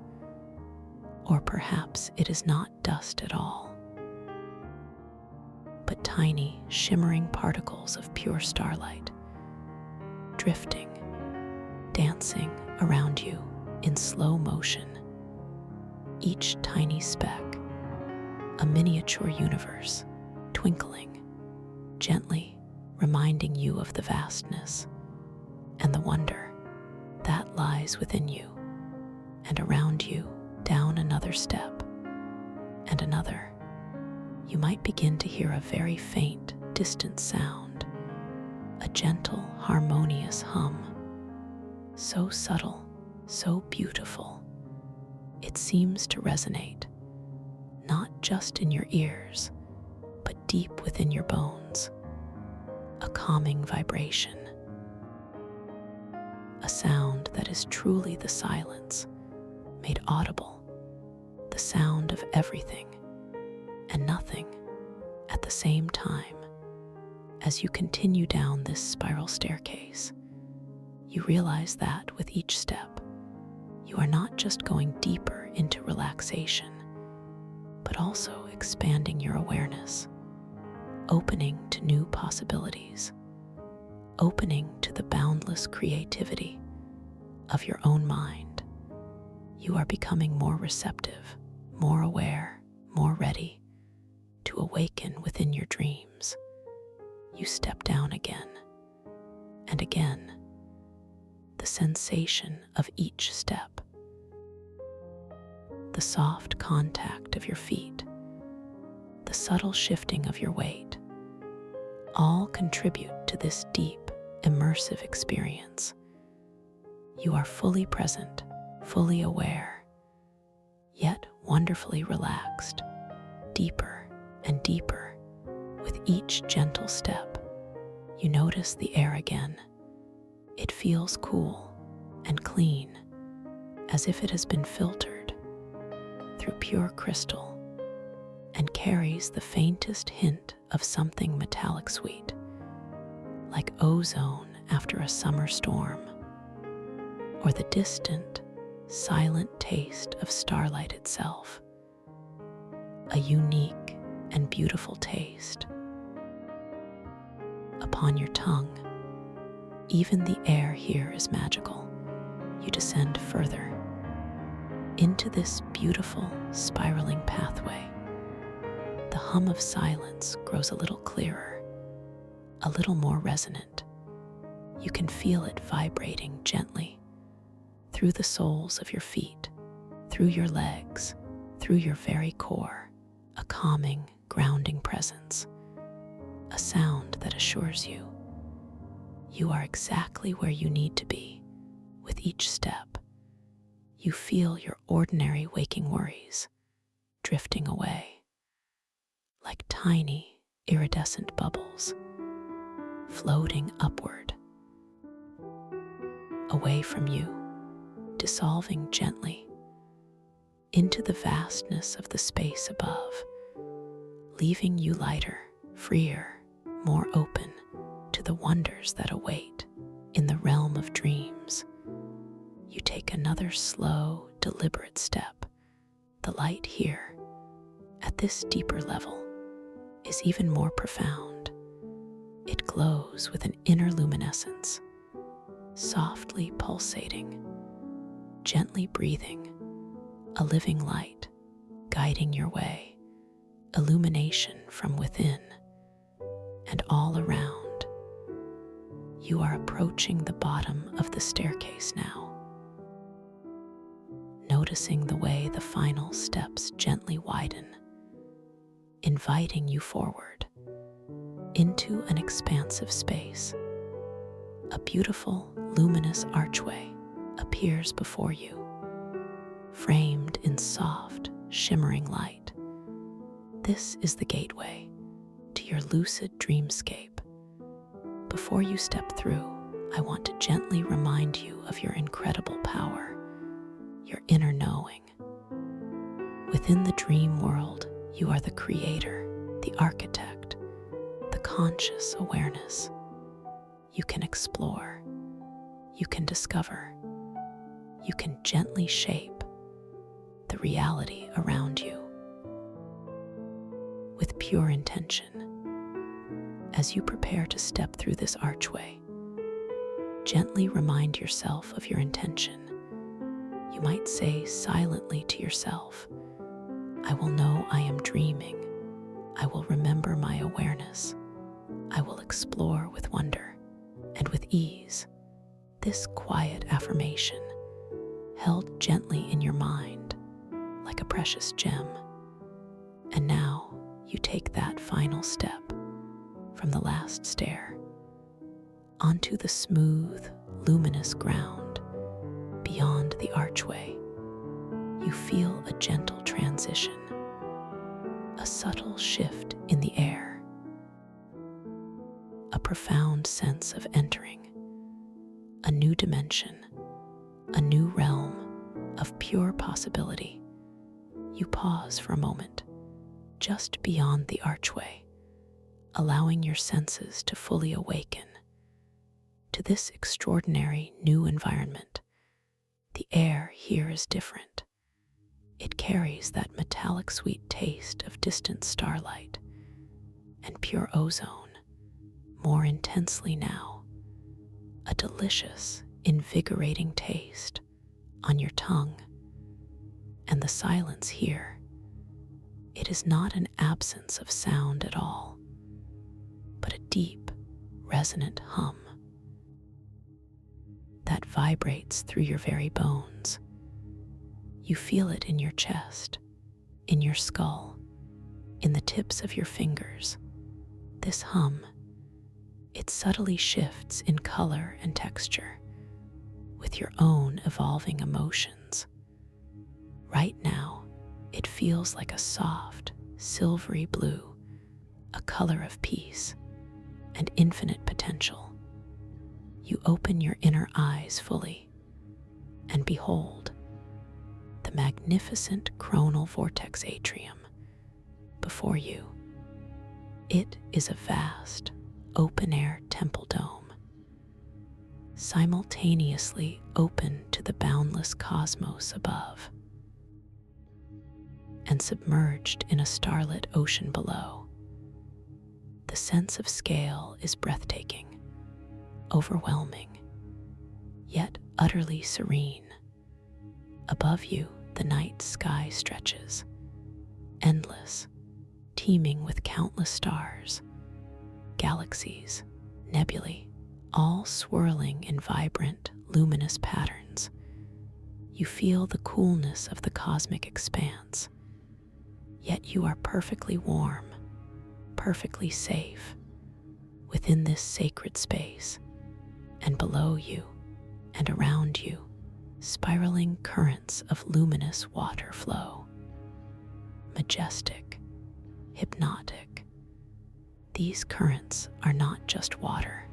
Or perhaps it is not dust at all, but tiny, shimmering particles of pure starlight, drifting, dancing around you in slow motion. Each tiny speck, a miniature universe, twinkling, gently reminding you of the vastness and the wonder that lies within you. And around you, down another step and another, you might begin to hear a very faint, distant sound, a gentle, harmonious hum, so subtle, so beautiful. It seems to resonate, not just in your ears, but deep within your bones, a calming vibration, a sound that is truly the silence, made audible, the sound of everything and nothing at the same time. As you continue down this spiral staircase, you realize that with each step, you are not just going deeper into relaxation, but also expanding your awareness, opening to new possibilities, opening to the boundless creativity of your own mind. You are becoming more receptive, more aware, more ready to awaken within your dreams. You step down again and again, the sensation of each step, the soft contact of your feet, the subtle shifting of your weight, all contribute to this deep, immersive experience. You are fully present, fully aware, yet wonderfully relaxed, deeper and deeper. With each gentle step, you notice the air again. It feels cool and clean, as if it has been filtered through pure crystal, and carries the faintest hint of something metallic sweet, like ozone after a summer storm, or the distant, silent taste of starlight itself. A unique and beautiful taste. Upon your tongue, even the air here is magical. You descend further into this beautiful, spiraling pathway. The hum of silence grows a little clearer, a little more resonant. You can feel it vibrating gently through the soles of your feet, through your legs, through your very core, a calming, grounding presence, a sound that assures you you are exactly where you need to be. With each step, you feel your ordinary waking worries drifting away, like tiny, iridescent bubbles floating upward, away from you, dissolving gently into the vastness of the space above, leaving you lighter, freer, more open to the wonders that await in the realm of dreams. You take another slow, deliberate step. The light here, at this deeper level, is even more profound. It glows with an inner luminescence, softly pulsating, gently breathing, a living light guiding your way, illumination from within and all around. You are approaching the bottom of the staircase now, noticing the way the final steps gently widen, inviting you forward into an expansive space, a beautiful, luminous archway appears before you, framed in soft, shimmering light. This is the gateway to your lucid dreamscape. Before you step through, I want to gently remind you of your incredible power, your inner knowing. Within the dream world, you are the creator, the architect, the conscious awareness. You can explore, you can discover, you can gently shape the reality around you. With pure intention, as you prepare to step through this archway, gently remind yourself of your intention. You might say silently to yourself, I will know I am dreaming. I will remember my awareness. I will explore with wonder and with ease. This quiet affirmation, held gently in your mind like a precious gem. And now you take that final step from the last stair onto the smooth, luminous ground beyond the archway. You feel a gentle transition, a subtle shift in the air, a profound sense of entering a new dimension, a new realm of pure possibility. You pause for a moment just beyond the archway, allowing your senses to fully awaken to this extraordinary new environment. The air here is different. It carries that metallic sweet taste of distant starlight and pure ozone more intensely now, a delicious, invigorating taste on your tongue. And the silence here, it is not an absence of sound at all, but a deep, resonant hum that vibrates through your very bones. You feel it in your chest, in your skull, in the tips of your fingers. This hum, it subtly shifts in color and texture with your own evolving emotions. Right now, it feels like a soft, silvery blue, a color of peace and infinite potential. You open your inner eyes fully and behold the magnificent coronal vortex atrium before you. It is a vast, open-air temple dome, simultaneously open to the boundless cosmos above and submerged in a starlit ocean below. The sense of scale is breathtaking, overwhelming, yet utterly serene. Above you, the night sky stretches, endless, teeming with countless stars, galaxies, nebulae, all swirling in vibrant, luminous patterns. You feel the coolness of the cosmic expanse, yet you are perfectly warm, perfectly safe within this sacred space. And below you and around you, spiraling currents of luminous water flow. Majestic, hypnotic. These currents are not just water.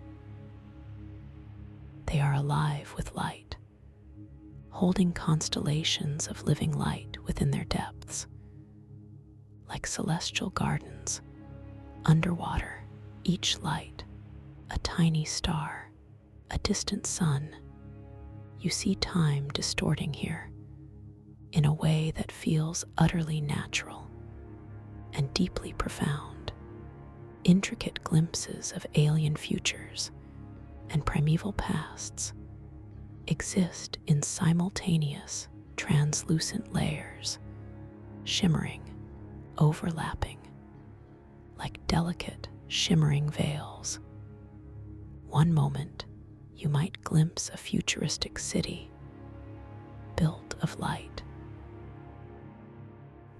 They are alive with light, holding constellations of living light within their depths. Like celestial gardens, underwater, each light, a tiny star, a distant sun. You see time distorting here in a way that feels utterly natural and deeply profound. Intricate glimpses of alien futures and primeval pasts exist in simultaneous, translucent layers, shimmering, overlapping, like delicate, shimmering veils. One moment, you might glimpse a futuristic city built of light.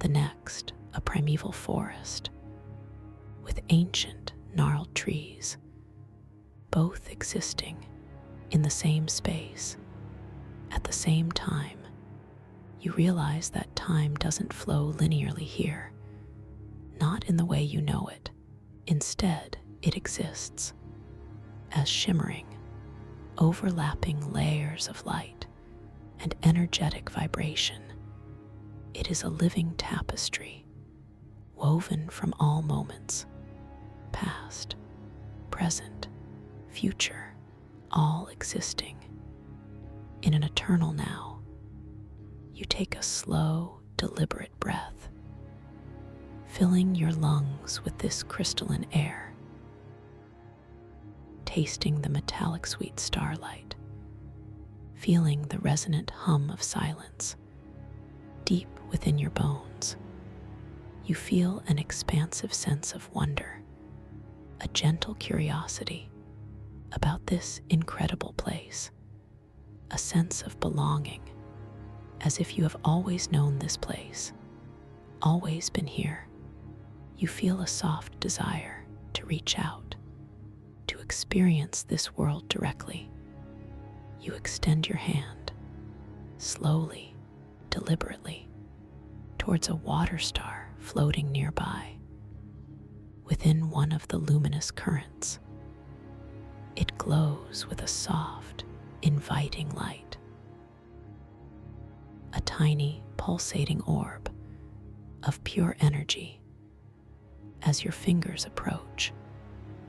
The next, a primeval forest with ancient, gnarled trees, both existing in the same space, at the same time, you realize that time doesn't flow linearly here, not in the way you know it. Instead, it exists as shimmering, overlapping layers of light and energetic vibration. It is a living tapestry, woven from all moments, past, present, future, all existing in an eternal now. You take a slow, deliberate breath, filling your lungs with this crystalline air, tasting the metallic sweet starlight, feeling the resonant hum of silence deep within your bones. You feel an expansive sense of wonder, a gentle curiosity about this incredible place, a sense of belonging, as if you have always known this place, always been here. You feel a soft desire to reach out, to experience this world directly. You extend your hand, slowly, deliberately, towards a water star floating nearby, within one of the luminous currents. It glows with a soft, inviting light. A tiny, pulsating orb of pure energy. As your fingers approach,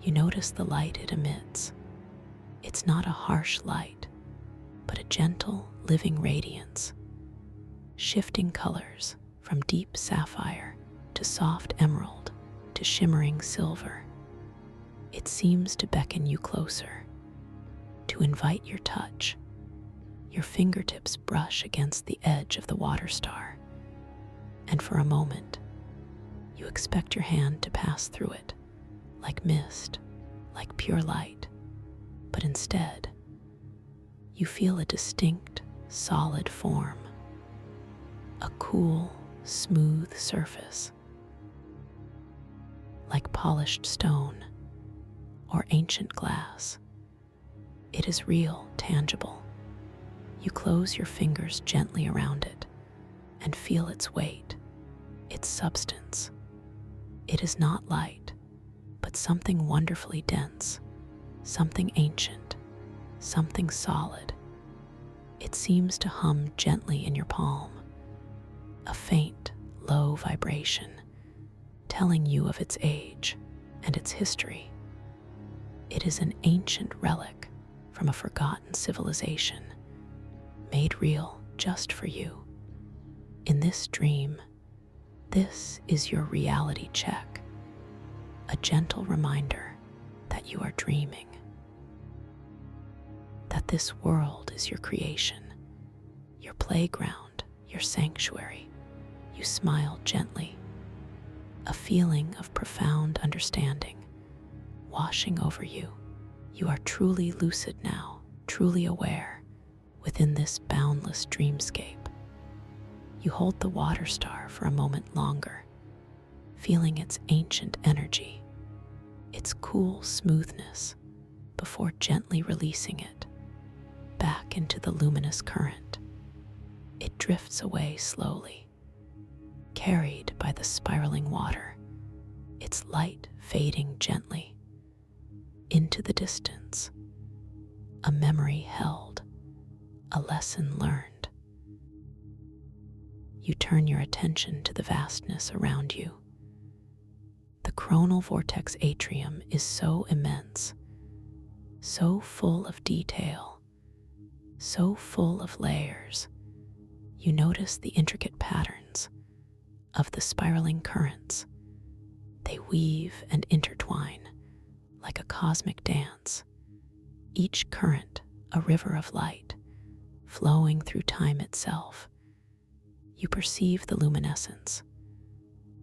you notice the light it emits. It's not a harsh light, but a gentle, living radiance, shifting colors from deep sapphire to soft emerald to shimmering silver. It seems to beckon you closer, to invite your touch. Your fingertips brush against the edge of the water star, and for a moment, you expect your hand to pass through it, like mist, like pure light. But instead, you feel a distinct, solid form, a cool, smooth surface, like polished stone or ancient glass. It is real, tangible. You close your fingers gently around it and feel its weight, its substance. It is not light, but something wonderfully dense, something ancient, something solid. It seems to hum gently in your palm, a faint, low vibration, telling you of its age and its history. It is an ancient relic from a forgotten civilization, made real just for you. In this dream, this is your reality check, a gentle reminder that you are dreaming, that this world is your creation, your playground, your sanctuary. You smile gently, a feeling of profound understanding washing over you. You are truly lucid now, truly aware, within this boundless dreamscape. You hold the water star for a moment longer, feeling its ancient energy, its cool smoothness, before gently releasing it back into the luminous current. It drifts away slowly, carried by the spiraling water, its light fading gently into the distance, a memory held, a lesson learned. You turn your attention to the vastness around you. The coronal vortex atrium is so immense, so full of detail, so full of layers. You notice the intricate patterns of the spiraling currents. They weave and intertwine like a cosmic dance, each current a river of light flowing through time itself. You perceive the luminescence,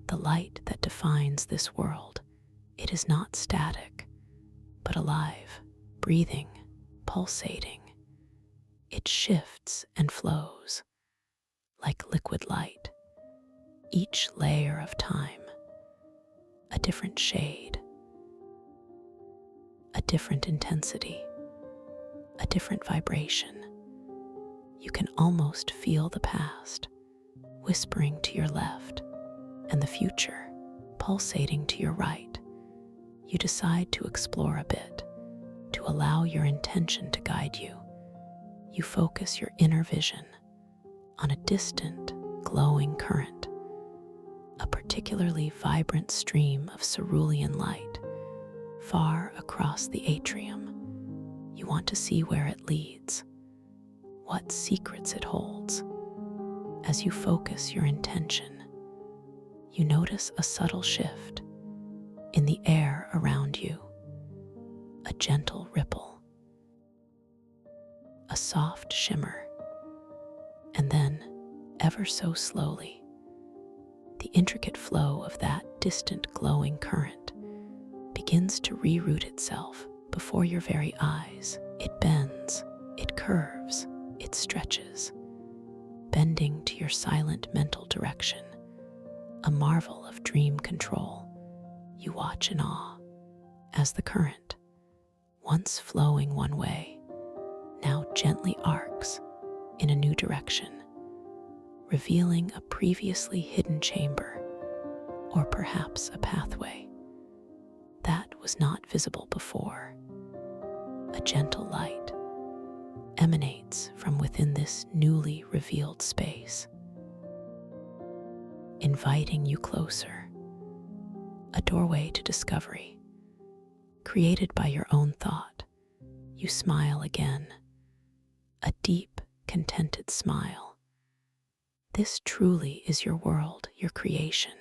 the light that defines this world. It is not static, but alive, breathing, pulsating. It shifts and flows like liquid light, each layer of time, a different shade, a different intensity, a different vibration. You can almost feel the past whispering to your left and the future pulsating to your right. You decide to explore a bit, to allow your intention to guide you. You focus your inner vision on a distant, glowing current, a particularly vibrant stream of cerulean light far across the atrium. You want to see where it leads, what secrets it holds. As you focus your intention, you notice a subtle shift in the air around you, a gentle ripple, a soft shimmer, and then, ever so slowly, the intricate flow of that distant glowing current begins to reroute itself before your very eyes. It bends, it curves, it stretches, bending to your silent mental direction, a marvel of dream control. You watch in awe as the current, once flowing one way, now gently arcs in a new direction, revealing a previously hidden chamber, or perhaps a pathway that was not visible before. A gentle light emanates from within this newly revealed space, inviting you closer, a doorway to discovery, created by your own thought. You smile again, a deep, contented smile. This truly is your world, your creation,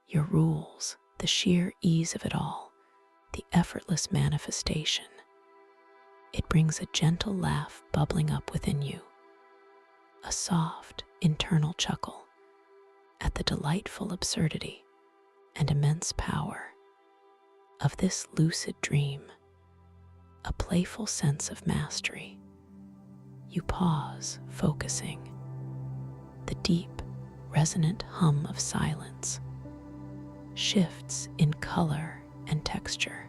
your rules, the sheer ease of it all, the effortless manifestation. It brings a gentle laugh bubbling up within you, a soft, internal chuckle at the delightful absurdity and immense power of this lucid dream, a playful sense of mastery. You pause, focusing. The deep, resonant hum of silence shifts in color and texture.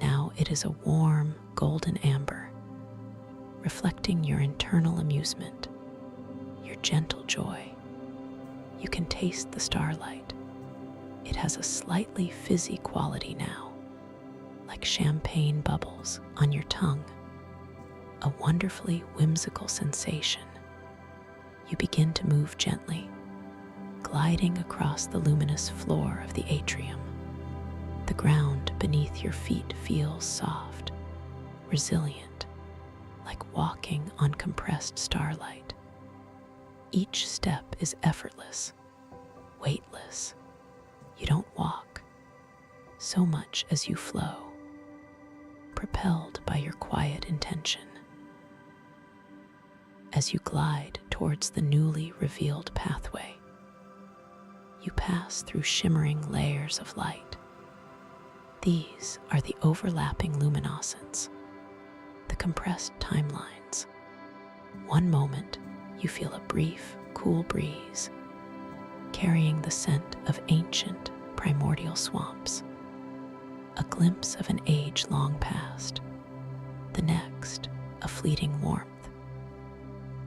Now it is a warm, golden amber, reflecting your internal amusement, your gentle joy. You can taste the starlight. It has a slightly fizzy quality now, like champagne bubbles on your tongue, a wonderfully whimsical sensation. You begin to move gently, gliding across the luminous floor of the atrium. The ground beneath your feet feels soft, resilient, like walking on compressed starlight. Each step is effortless, weightless. You don't walk so much as you flow, propelled by your quiet intention. As you glide towards the newly revealed pathway, you pass through shimmering layers of light. These are the overlapping luminescence, the compressed timelines. One moment, you feel a brief, cool breeze, carrying the scent of ancient, primordial swamps, a glimpse of an age long past. The next, a fleeting warmth,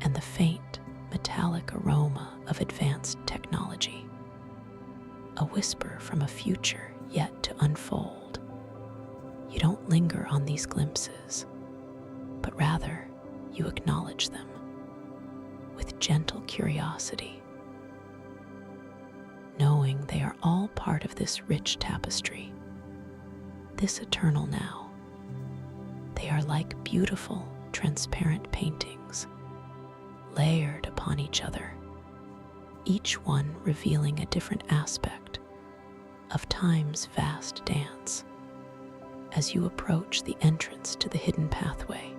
and the faint, metallic aroma of advanced technology, a whisper from a future yet to unfold. You don't linger on these glimpses, but rather you acknowledge them with gentle curiosity, knowing they are all part of this rich tapestry, this eternal now. They are like beautiful, transparent paintings, layered upon each other, each one revealing a different aspect of time's vast dance. As you approach the entrance to the hidden pathway,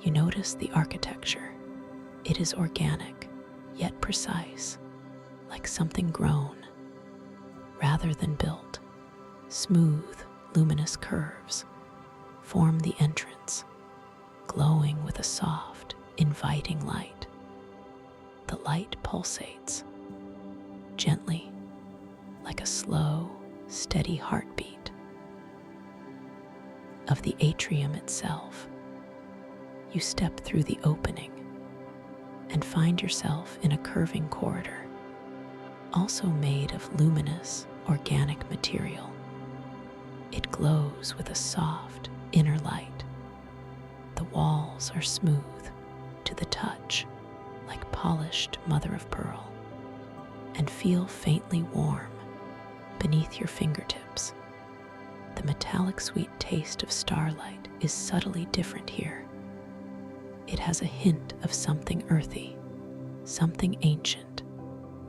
you notice the architecture. It is organic, yet precise, like something grown rather than built. Smooth, luminous curves form the entrance, glowing with a soft, inviting light. The light pulsates gently, like a slow, steady heartbeat. of the atrium itself. You step through the opening and find yourself in a curving corridor, also made of luminous, organic material. It glows with a soft inner light. The walls are smooth to the touch, like polished mother of pearl, and feel faintly warm beneath your fingertips. The metallic sweet taste of starlight is subtly different here. It has a hint of something earthy, something ancient,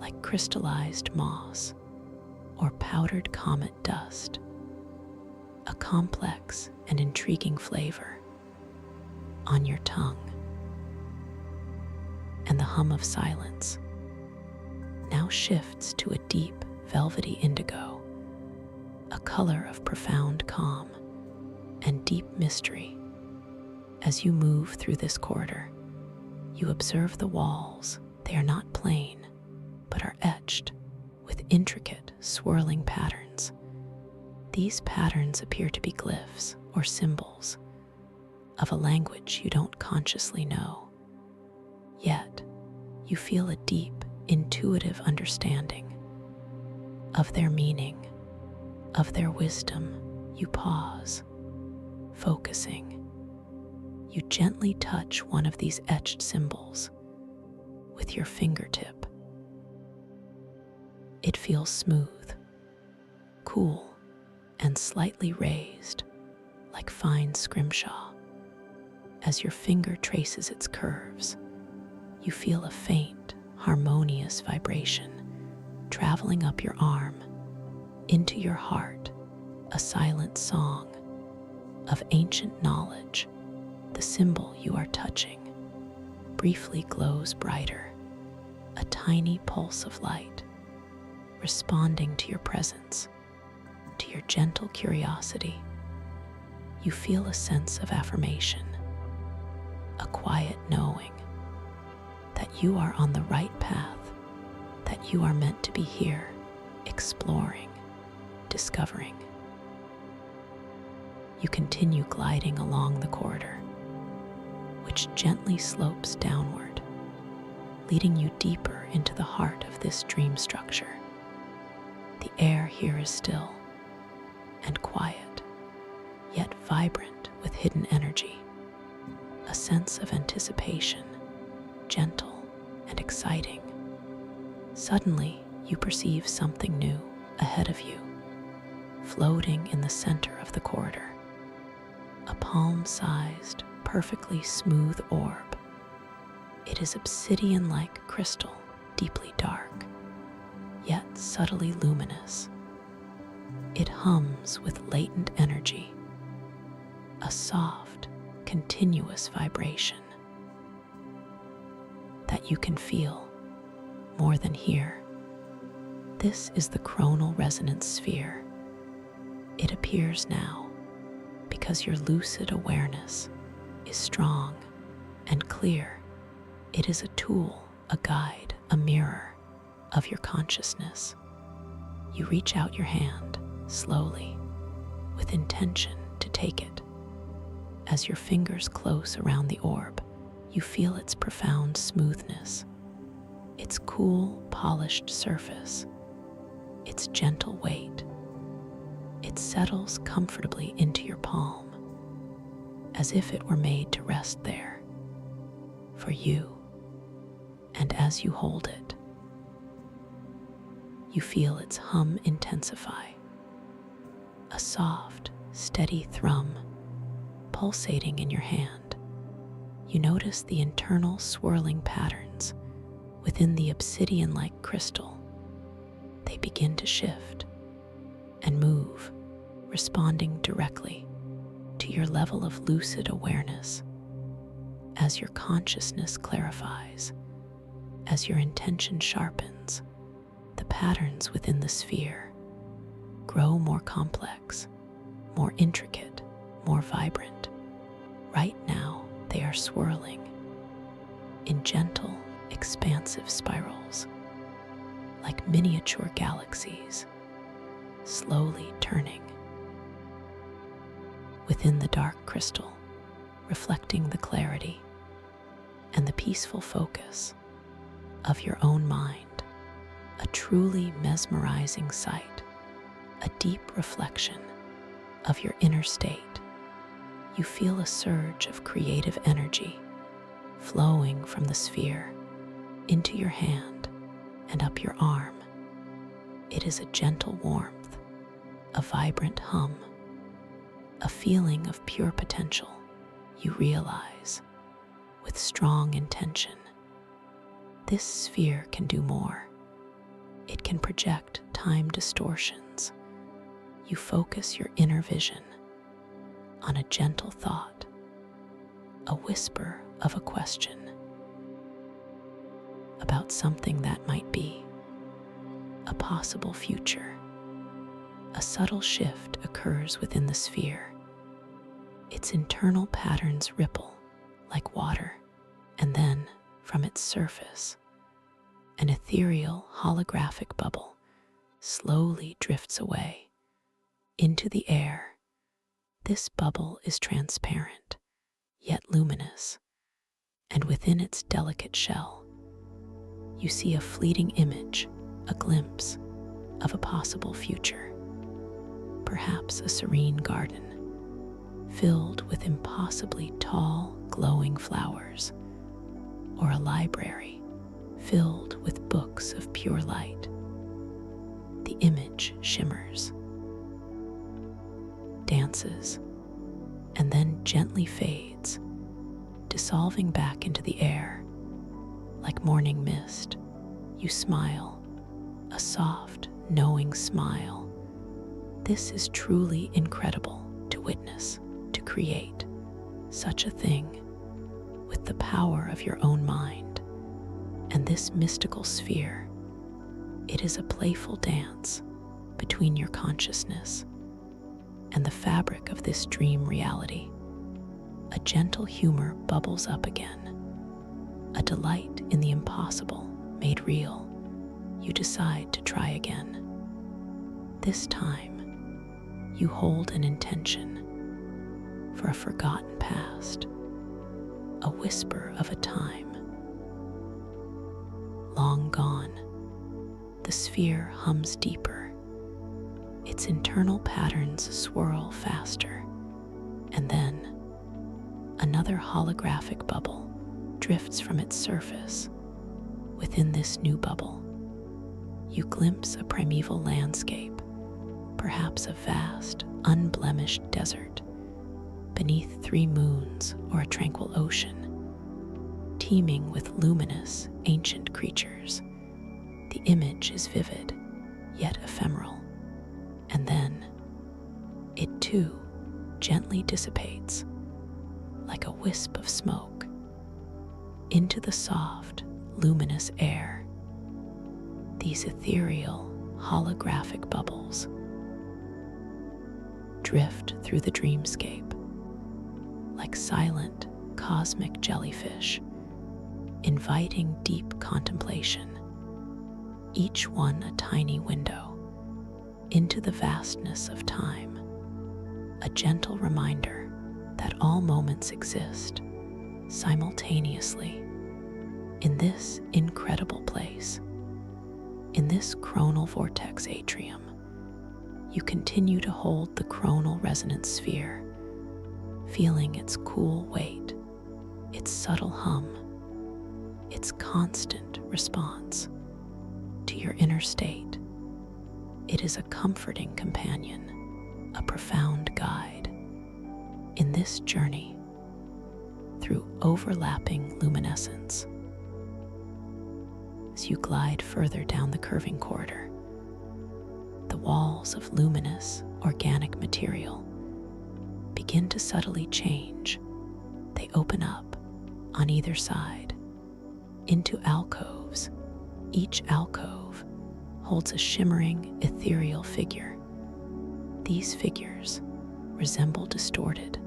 like crystallized moss or powdered comet dust. A complex and intriguing flavor on your tongue. And the hum of silence now shifts to a deep, velvety indigo, a color of profound calm and deep mystery. As you move through this corridor, you observe the walls. They are not plain, but are etched with intricate, swirling patterns. These patterns appear to be glyphs or symbols of a language you don't consciously know. Yet, you feel a deep, intuitive understanding of their meaning, of their wisdom. You pause, focusing. You gently touch one of these etched symbols with your fingertip. It feels smooth, cool, and slightly raised, like fine scrimshaw. As your finger traces its curves, you feel a faint, harmonious vibration traveling up your arm into your heart, a silent song of ancient knowledge. The symbol you are touching briefly glows brighter, a tiny pulse of light, responding to your presence, to your gentle curiosity. You feel a sense of affirmation, a quiet knowing that you are on the right path, that you are meant to be here, exploring, discovering. You continue gliding along the corridor, which gently slopes downward, leading you deeper into the heart of this dream structure. The air here is still and quiet, yet vibrant with hidden energy, a sense of anticipation, gentle and exciting. Suddenly, you perceive something new ahead of you, floating in the center of the corridor. A palm-sized, perfectly smooth orb. It is obsidian-like crystal, deeply dark, yet subtly luminous. It hums with latent energy, a soft, continuous vibration that you can feel more than hear. This is the chronal resonance sphere. It appears now because your lucid awareness is strong and clear. It is a tool, a guide, a mirror of your consciousness. You reach out your hand slowly, with intention to take it. As your fingers close around the orb, you feel its profound smoothness, its cool, polished surface, its gentle weight. It settles comfortably into your palm, as if it were made to rest there for you. And as you hold it, you feel its hum intensify, a soft, steady thrum pulsating in your hand. You notice the internal swirling patterns within the obsidian-like crystal. They begin to shift and move, responding directly to your level of lucid awareness. As your consciousness clarifies, as your intention sharpens, the patterns within the sphere grow more complex, more intricate, more vibrant. Right now, they are swirling in gentle, expansive spirals, like miniature galaxies, slowly turning within the dark crystal, reflecting the clarity and the peaceful focus of your own mind. A truly mesmerizing sight, a deep reflection of your inner state. You feel a surge of creative energy flowing from the sphere into your hand and up your arm. It is a gentle warmth, a vibrant hum, a feeling of pure potential. You realize, with strong intention, this sphere can do more. It can project time distortions. You focus your inner vision on a gentle thought, a whisper of a question about something that might be, a possible future. A subtle shift occurs within the sphere. Its internal patterns ripple like water, and then, from its surface, an ethereal holographic bubble slowly drifts away into the air. This bubble is transparent, yet luminous, and within its delicate shell, you see a fleeting image, a glimpse of a possible future. Perhaps a serene garden filled with impossibly tall, glowing flowers, or a library filled with books of pure light. The image shimmers, dances, and then gently fades, dissolving back into the air like morning mist. You smile, a soft, knowing smile. This is truly incredible to witness, to create such a thing with the power of your own mind and this mystical sphere. It is a playful dance between your consciousness and the fabric of this dream reality. A gentle humor bubbles up again, a delight in the impossible made real. You decide to try again. This time, you hold an intention for a forgotten past, a whisper of a time long gone. The sphere hums deeper. Its internal patterns swirl faster, and then another holographic bubble drifts from its surface. Within this new bubble, you glimpse a primeval landscape, perhaps a vast, unblemished desert, beneath 3 moons, or a tranquil ocean, teeming with luminous, ancient creatures. The image is vivid, yet ephemeral, and then it too gently dissipates, like a wisp of smoke, into the soft, luminous air. These ethereal, holographic bubbles drift through the dreamscape like silent, cosmic jellyfish, inviting deep contemplation, each one a tiny window into the vastness of time, a gentle reminder that all moments exist simultaneously in this incredible place. In this chronal vortex atrium, you continue to hold the chronal resonance sphere, feeling its cool weight, its subtle hum, its constant response to your inner state. It is a comforting companion, a profound guide in this journey through overlapping luminescence. As you glide further down the curving corridor, the walls of luminous, organic material begin to subtly change. They open up on either side into alcoves. Each alcove holds a shimmering, ethereal figure. These figures resemble distorted,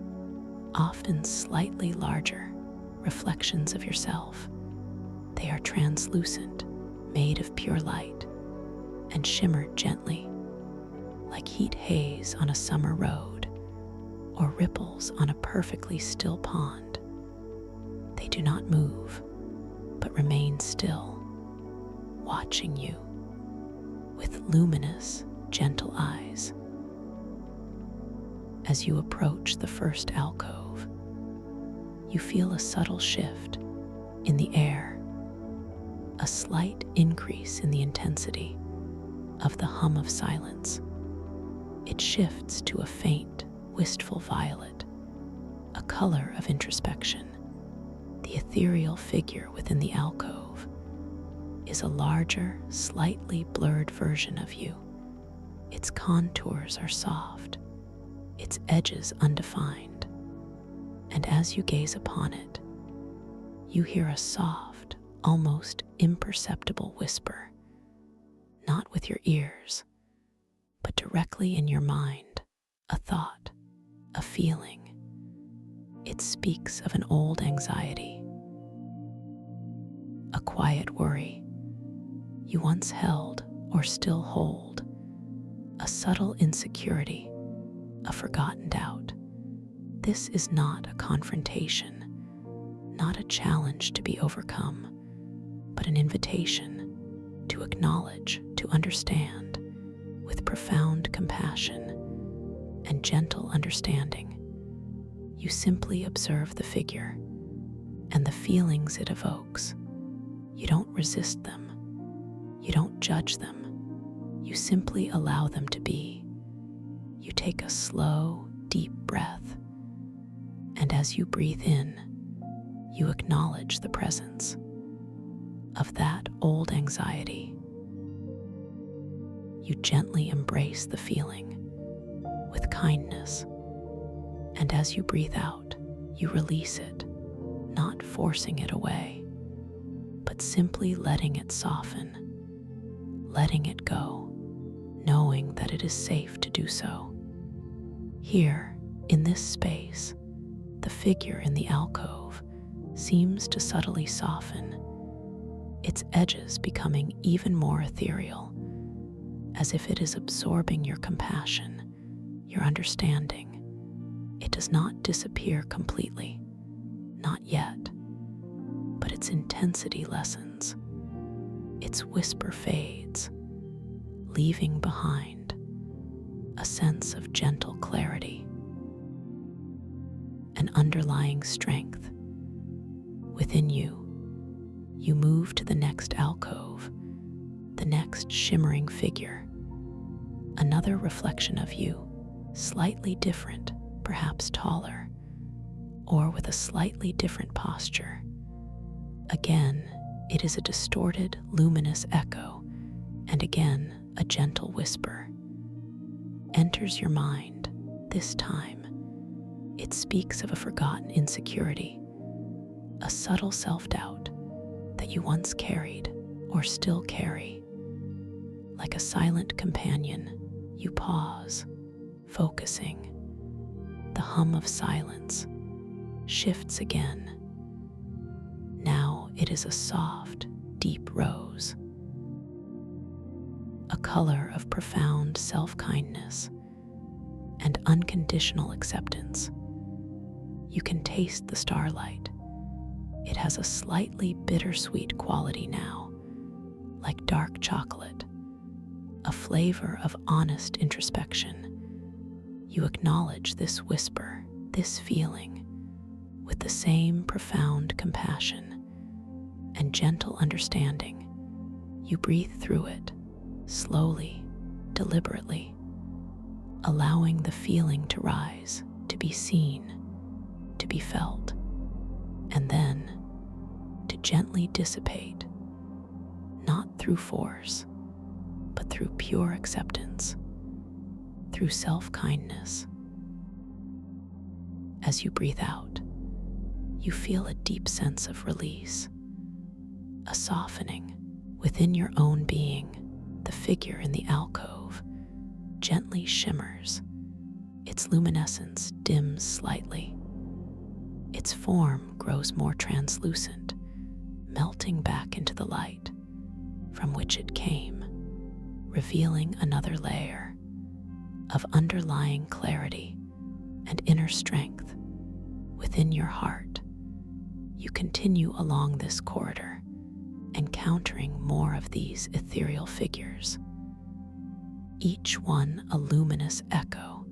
often slightly larger, reflections of yourself. They are translucent, made of pure light, and shimmer gently, like heat haze on a summer road. or ripples on a perfectly still pond. They do not move, but remain still, watching you with luminous, gentle eyes. As you approach the first alcove, you feel a subtle shift in the air, a slight increase in the intensity of the hum of silence. It shifts to a faint, wistful violet, a color of introspection. The ethereal figure within the alcove is a larger, slightly blurred version of you. Its contours are soft, its edges undefined, and as you gaze upon it, you hear a soft, almost imperceptible whisper, not with your ears, but directly in your mind, a thought, a feeling. It speaks of an old anxiety, a quiet worry you once held or still hold, a subtle insecurity, a forgotten doubt. This is not a confrontation, not a challenge to be overcome, but an invitation to acknowledge, to understand, with profound compassion and gentle understanding. You simply observe the figure and the feelings it evokes. You don't resist them. You don't judge them. You simply allow them to be. You take a slow, deep breath, and as you breathe in, you acknowledge the presence of that old anxiety. You gently embrace the feeling with kindness, and as you breathe out, you release it, not forcing it away, but simply letting it soften, letting it go, knowing that it is safe to do so. Here, in this space, the figure in the alcove seems to subtly soften, its edges becoming even more ethereal, as if it is absorbing your compassion, your understanding. It does not disappear completely, not yet, but its intensity lessens. Its whisper fades, leaving behind a sense of gentle clarity, an underlying strength. Within you, you move to the next alcove, the next shimmering figure, another reflection of you, slightly different, perhaps taller, or with a slightly different posture. Again, it is a distorted, luminous echo, and again, a gentle whisper enters your mind. This time, it speaks of a forgotten insecurity, a subtle self-doubt that you once carried or still carry. Like a silent companion, you pause, focusing. The hum of silence shifts again. Now it is a soft, deep rose, a color of profound self-kindness and unconditional acceptance. You can taste the starlight. It has a slightly bittersweet quality now, like dark chocolate, a flavor of honest introspection. You acknowledge this whisper, this feeling, with the same profound compassion and gentle understanding. You breathe through it, slowly, deliberately, allowing the feeling to rise, to be seen, to be felt, and then to gently dissipate, not through force, but through pure acceptance, through self-kindness. As you breathe out, you feel a deep sense of release, a softening within your own being. The figure in the alcove gently shimmers. Its luminescence dims slightly. Its form grows more translucent, melting back into the light from which it came, revealing another layer of underlying clarity and inner strength within your heart, you continue along this corridor, encountering more of these ethereal figures, each one a luminous echo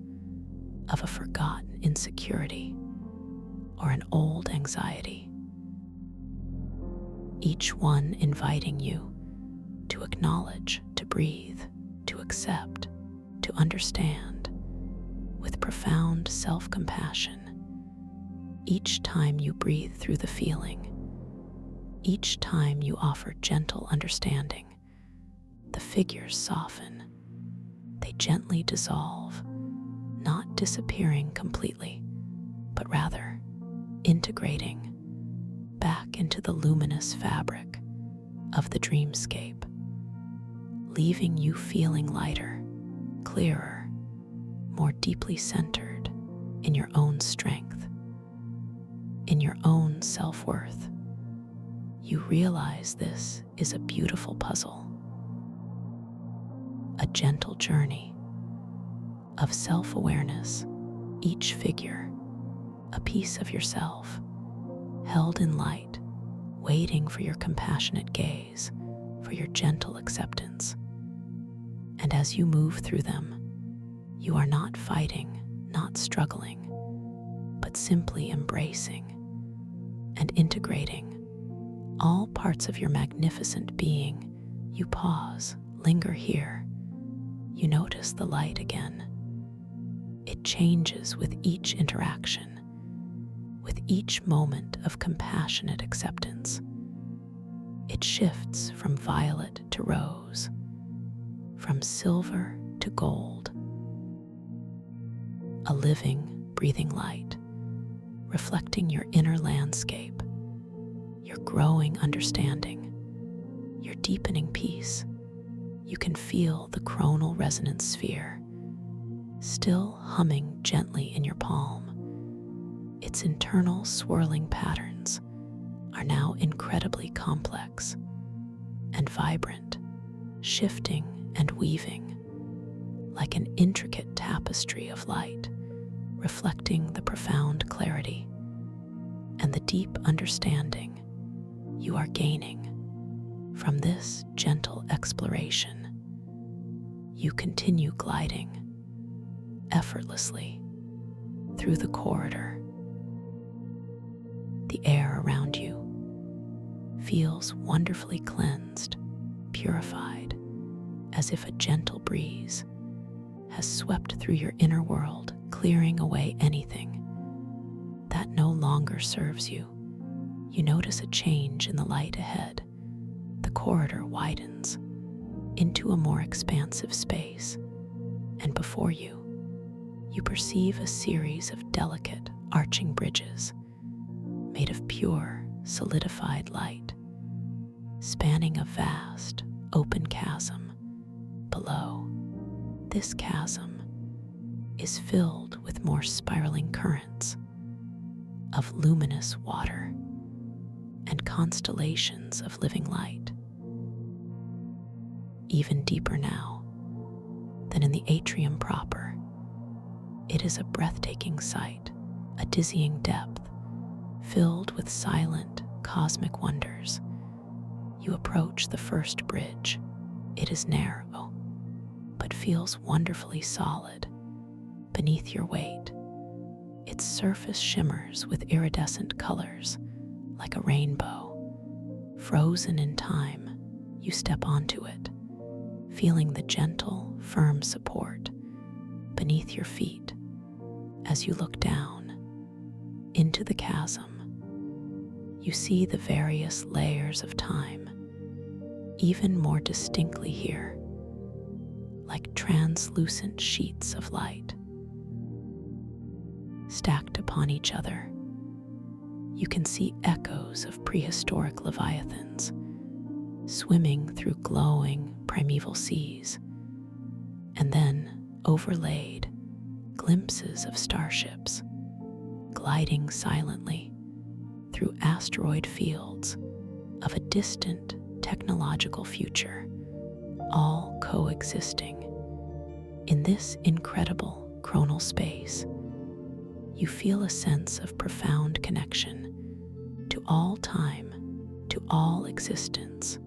of a forgotten insecurity or an old anxiety, each one inviting you to acknowledge, to breathe, to accept, to understand with profound self-compassion. Each time you breathe through the feeling, each time you offer gentle understanding, the figures soften. They gently dissolve, not disappearing completely, but rather integrating back into the luminous fabric of the dreamscape, leaving you feeling lighter, clearer, more deeply centered in your own strength, in your own self-worth. You realize this is a beautiful puzzle, a gentle journey of self-awareness, each figure a piece of yourself, held in light, waiting for your compassionate gaze, for your gentle acceptance. And as you move through them, you are not fighting, not struggling, but simply embracing and integrating all parts of your magnificent being. You pause, linger here. You notice the light again. It changes with each interaction, with each moment of compassionate acceptance. It shifts from violet to rose, from silver to gold. A living, breathing light, reflecting your inner landscape, your growing understanding, your deepening peace. You can feel the chronal resonance sphere still humming gently in your palm. Its internal swirling patterns are now incredibly complex and vibrant, shifting and weaving like an intricate tapestry of light, reflecting the profound clarity and the deep understanding you are gaining from this gentle exploration. You continue gliding effortlessly through the corridor. The air around you feels wonderfully cleansed, purified, as if a gentle breeze has swept through your inner world, clearing away anything that no longer serves you. You notice a change in the light ahead. The corridor widens into a more expansive space, and before you, you perceive a series of delicate, arching bridges made of pure, solidified light, spanning a vast, open chasm below. This chasm is filled with more spiraling currents of luminous water and constellations of living light. Even deeper now than in the atrium proper, it is a breathtaking sight, a dizzying depth, filled with silent, cosmic wonders. You approach the first bridge. It is narrow, but feels wonderfully solid beneath your weight. Its surface shimmers with iridescent colors like a rainbow. Frozen in time, you step onto it, feeling the gentle, firm support beneath your feet. As you look down into the chasm, you see the various layers of time even more distinctly here, like translucent sheets of light stacked upon each other. You can see echoes of prehistoric leviathans swimming through glowing primeval seas, and then overlaid glimpses of starships gliding silently through asteroid fields of a distant technological future, all coexisting in this incredible chronal space. you feel a sense of profound connection to all time, to all existence.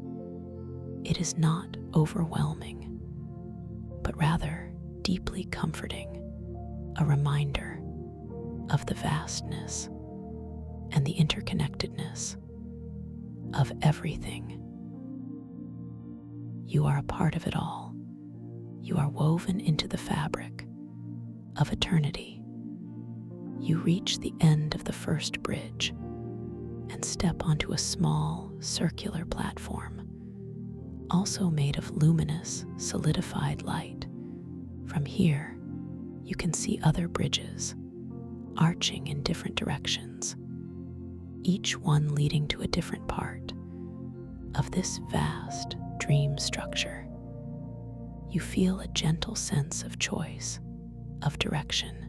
It is not overwhelming, but rather deeply comforting, a reminder of the vastness and the interconnectedness of everything. You are a part of it all. You are woven into the fabric of eternity. You reach the end of the first bridge and step onto a small, circular platform, also made of luminous, solidified light. From here, you can see other bridges, arching in different directions, each one leading to a different part of this vast dream structure. You feel a gentle sense of choice, of direction.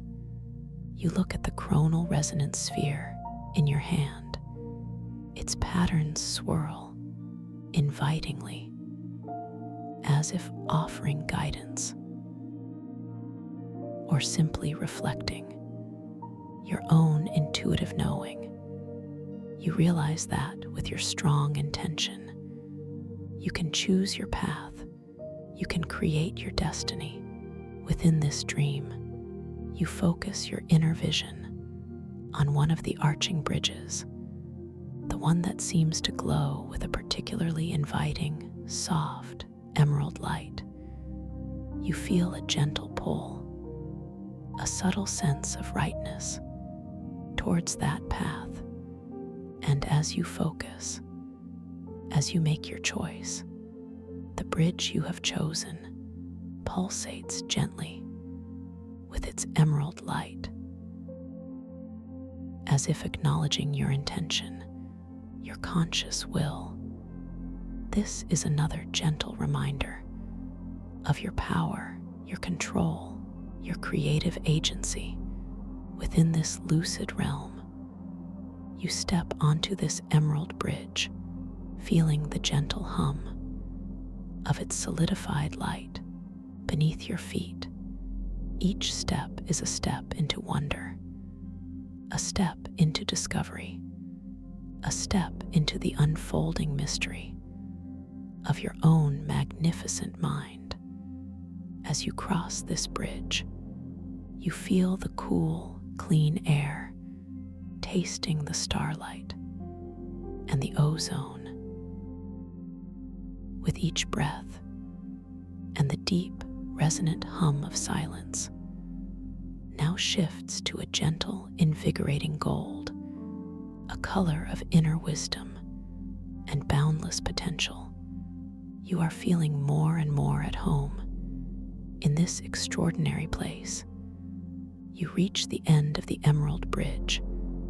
You look at the chronal resonance sphere in your hand. Its patterns swirl invitingly, as if offering guidance or simply reflecting your own intuitive knowing. You realize that with your strong intention, you can choose your path. You can create your destiny. Within this dream, you focus your inner vision on one of the arching bridges, the one that seems to glow with a particularly inviting, soft, emerald light. You feel a gentle pull, a subtle sense of rightness towards that path. And as you focus, as you make your choice, the bridge you have chosen pulsates gently with its emerald light, as if acknowledging your intention, your conscious will. This is another gentle reminder of your power, your control, your creative agency within this lucid realm. You step onto this emerald bridge, feeling the gentle hum of its solidified light beneath your feet. Each step is a step into wonder, a step into discovery, a step into the unfolding mystery of your own magnificent mind. As you cross this bridge, you feel the cool, clean air, tasting the starlight and the ozone. With each breath and the deep, resonant hum of silence now shifts to a gentle, invigorating gold, a color of inner wisdom and boundless potential. You are feeling more and more at home in this extraordinary place. You reach the end of the emerald bridge,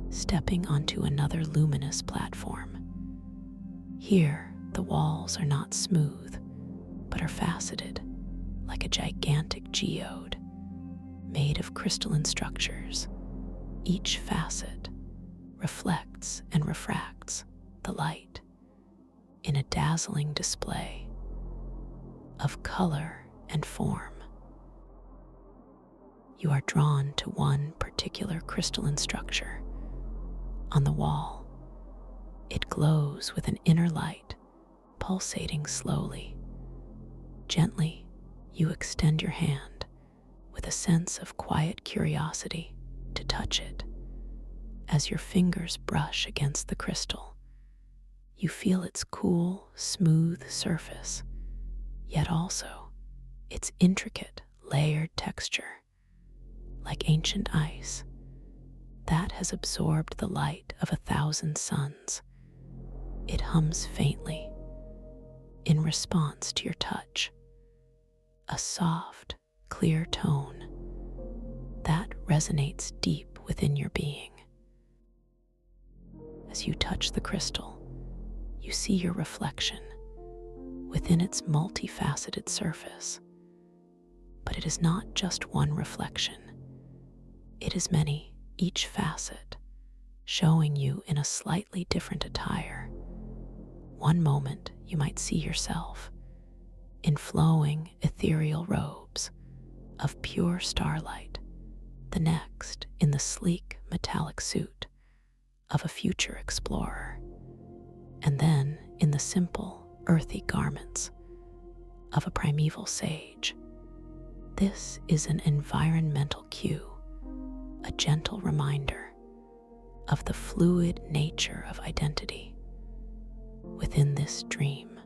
stepping onto another luminous platform. Here, the walls are not smooth, but are faceted like a gigantic geode made of crystalline structures. Each facet reflects and refracts the light in a dazzling display of color and form. You are drawn to one particular crystalline structure on the wall. It glows with an inner light, pulsating slowly. Gently, you extend your hand with a sense of quiet curiosity to touch it. As your fingers brush against the crystal, you feel its cool, smooth surface, yet also its intricate, layered texture, like ancient ice that has absorbed the light of 1,000 suns. It hums faintly in response to your touch, a soft, clear tone that resonates deep within your being. As you touch the crystal, you see your reflection within its multifaceted surface. But it is not just one reflection. It is many, each facet showing you in a slightly different attire. One moment you might see yourself in flowing ethereal robes of pure starlight the next in the sleek metallic suit of a future explorer, and then in the simple, earthy garments of a primeval sage. This is an environmental cue, a gentle reminder of the fluid nature of identity within this dream,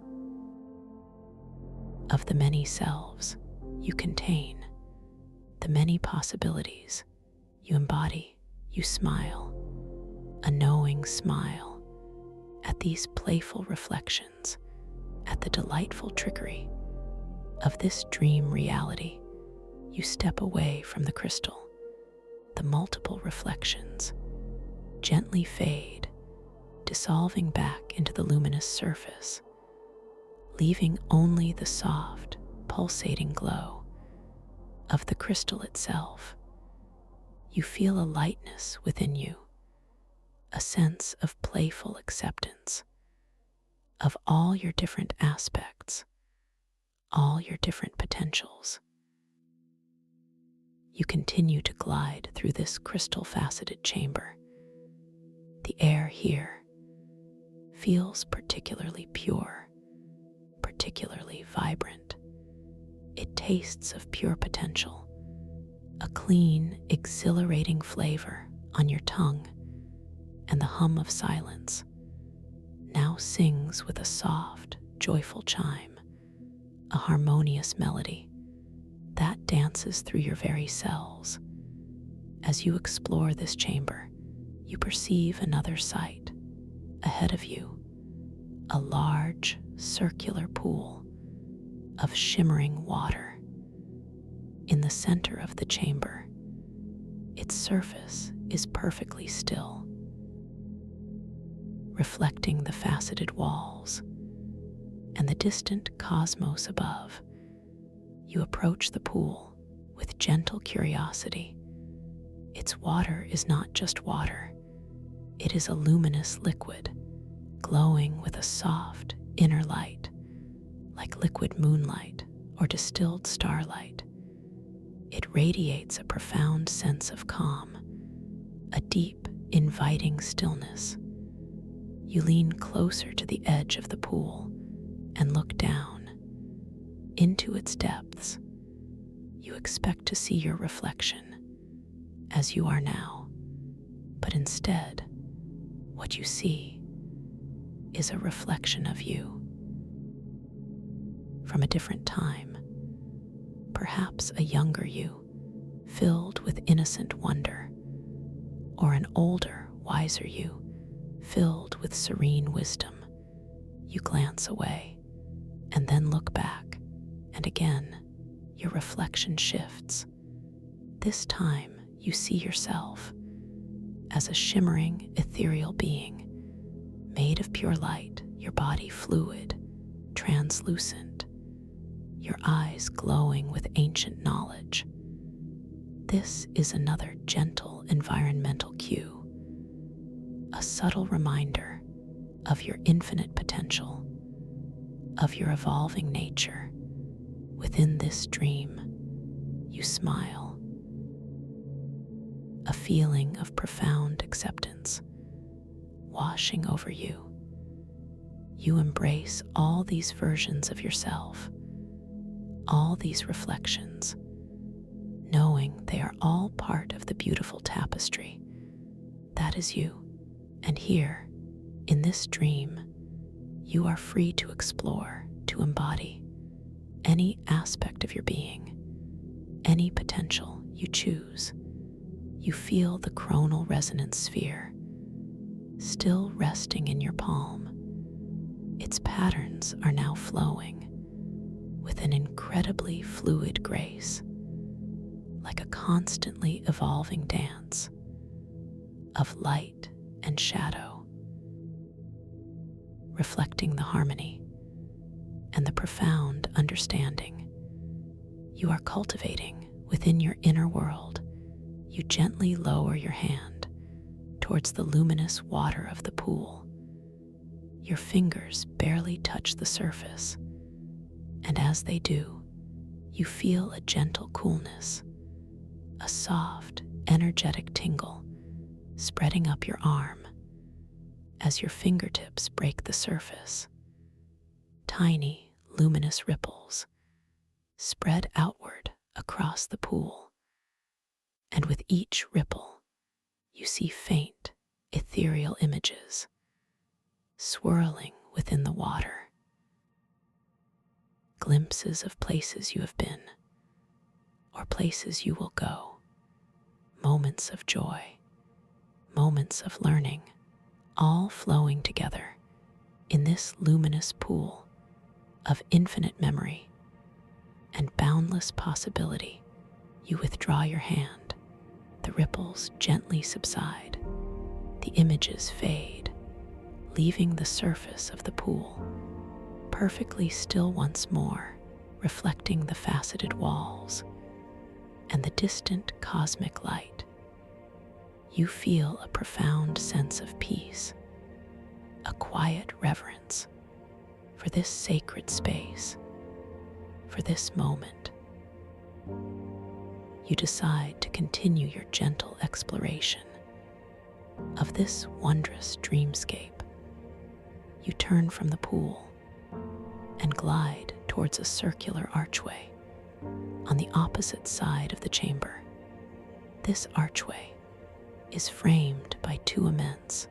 of the many selves you contain, the many possibilities you embody. You smile, a knowing smile, at these playful reflections, at the delightful trickery of this dream reality. You step away from the crystal. The multiple reflections gently fade, dissolving back into the luminous surface, leaving only the soft, pulsating glow of the crystal itself. You feel a lightness within you, a sense of playful acceptance of all your different aspects, all your different potentials. You continue to glide through this crystal-faceted chamber. The air here feels particularly pure, particularly vibrant. It tastes of pure potential, a clean, exhilarating flavor on your tongue, and the hum of silence now sings with a soft, joyful chime, a harmonious melody that dances through your very cells. As you explore this chamber, you perceive another sight ahead of you, a large, circular pool of shimmering water. In the center of the chamber, its surface is perfectly still, reflecting the faceted walls and the distant cosmos above. You approach the pool with gentle curiosity. Its water is not just water. It is a luminous liquid, glowing with a soft inner light, like liquid moonlight or distilled starlight. It radiates a profound sense of calm, a deep, inviting stillness. You lean closer to the edge of the pool and look down into its depths. You expect to see your reflection as you are now, but instead, what you see is a reflection of you from a different time, perhaps a younger you, filled with innocent wonder, or an older, wiser you, filled with serene wisdom. You glance away and then look back, and again, your reflection shifts. This time, you see yourself as a shimmering, ethereal being, made of pure light, your body fluid, translucent, your eyes glowing with ancient knowledge. This is another gentle environmental cue, a subtle reminder of your infinite potential, of your evolving nature. Within this dream, you smile, a feeling of profound acceptance washing over you. You embrace all these versions of yourself, all these reflections, knowing they are all part of the beautiful tapestry that is you. And here, in this dream, you are free to explore, to embody any aspect of your being, any potential you choose. You feel the coronal resonance sphere still resting in your palm. Its patterns are now flowing with an incredibly fluid grace, like a constantly evolving dance of light and shadow, reflecting the harmony and the profound understanding you are cultivating within your inner world. You gently lower your hand towards the luminous water of the pool. Your fingers barely touch the surface, and as they do, you feel a gentle coolness, a soft, energetic tingle spreading up your arm as your fingertips break the surface. Tiny, luminous ripples spread outward across the pool, and with each ripple, you see faint, ethereal images swirling within the water. Glimpses of places you have been, or places you will go. Moments of joy, moments of learning, all flowing together in this luminous pool of infinite memory and boundless possibility. You withdraw your hand, the ripples gently subside, the images fade, leaving the surface of the pool perfectly still once more, reflecting the faceted walls and the distant cosmic light. You feel a profound sense of peace, a quiet reverence for this sacred space, for this moment. You decide to continue your gentle exploration of this wondrous dreamscape. You turn from the pool and glide towards a circular archway on the opposite side of the chamber. This archway is framed by two immense,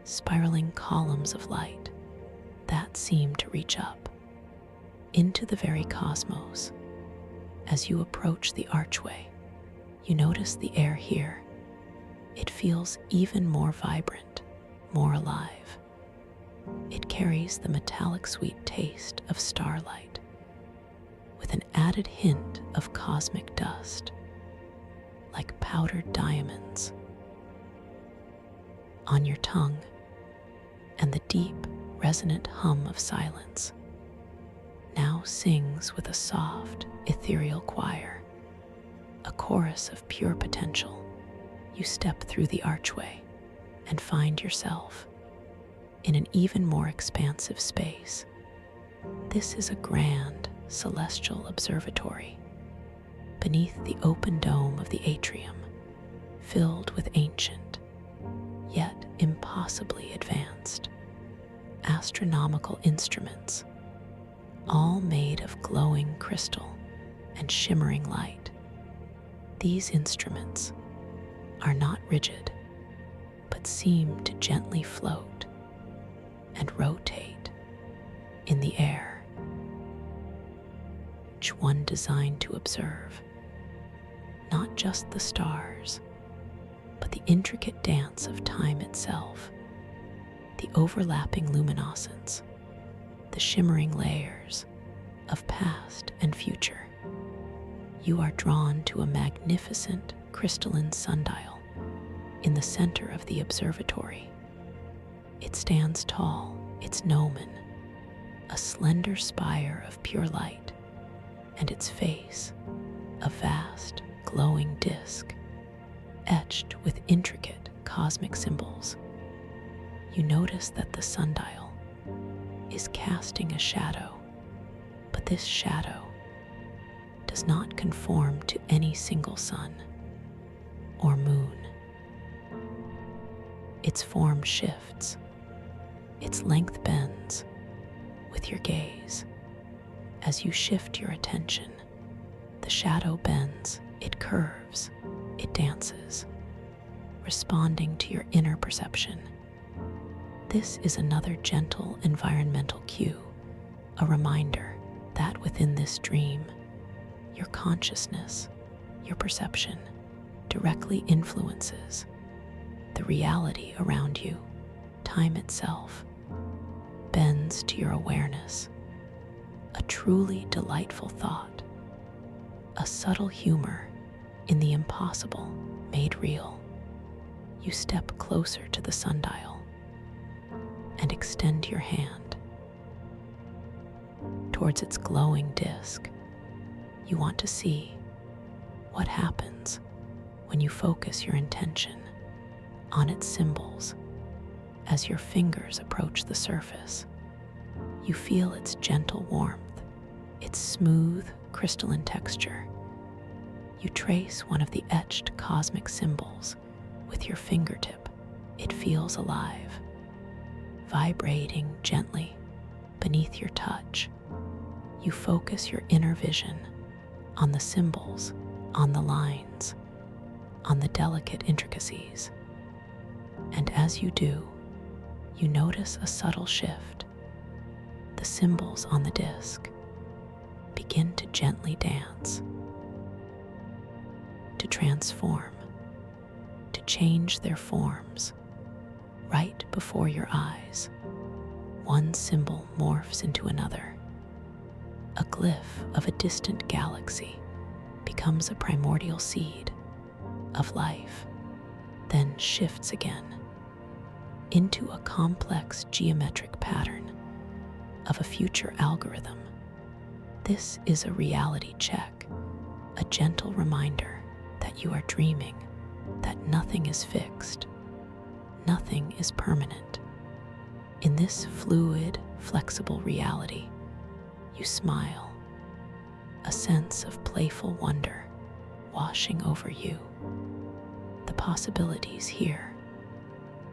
spiraling columns of light that seem to reach up into the very cosmos. As you approach the archway, you notice the air here. It feels even more vibrant, more alive. It carries the metallic sweet taste of starlight, with an added hint of cosmic dust, like powdered diamonds on your tongue, and the deep, resonant hum of silence now sings with a soft, ethereal choir, a chorus of pure potential. You step through the archway and find yourself in an even more expansive space. This is a grand, celestial observatory beneath the open dome of the atrium, filled with ancient, yet impossibly advanced, astronomical instruments, all made of glowing crystal and shimmering light. These instruments are not rigid, but seem to gently float and rotate in the air, each one designed to observe not just the stars, but the intricate dance of time itself, the overlapping luminescence, the shimmering layers of past and future. You are drawn to a magnificent crystalline sundial in the center of the observatory. It stands tall, its gnomon, a slender spire of pure light, and its face, a vast, glowing disk, etched with intricate cosmic symbols. You notice that the sundial is casting a shadow, but this shadow does not conform to any single sun or moon. Its form shifts, its length bends with your gaze. As you shift your attention, the shadow bends, it curves, it dances, responding to your inner perception. This is another gentle environmental cue, a reminder that within this dream, your consciousness, your perception, directly influences the reality around you. Time itself bends to your awareness, a truly delightful thought, a subtle humor in the impossible made real. You step closer to the sundial and extend your hand towards its glowing disk. You want to see what happens when you focus your intention on its symbols. As your fingers approach the surface, you feel its gentle warmth, its smooth, crystalline texture. You trace one of the etched cosmic symbols with your fingertip. It feels alive, vibrating gently beneath your touch. You focus your inner vision on the symbols, on the lines, on the delicate intricacies. And as you do, you notice a subtle shift. The symbols on the disc begin to gently dance, to transform, to change their forms right before your eyes. One symbol morphs into another. A glyph of a distant galaxy becomes a primordial seed of life, then shifts again into a complex geometric pattern of a future algorithm. This is a reality check, a gentle reminder that you are dreaming, that nothing is fixed, nothing is permanent. In this fluid, flexible reality, you smile, a sense of playful wonder washing over you. The possibilities here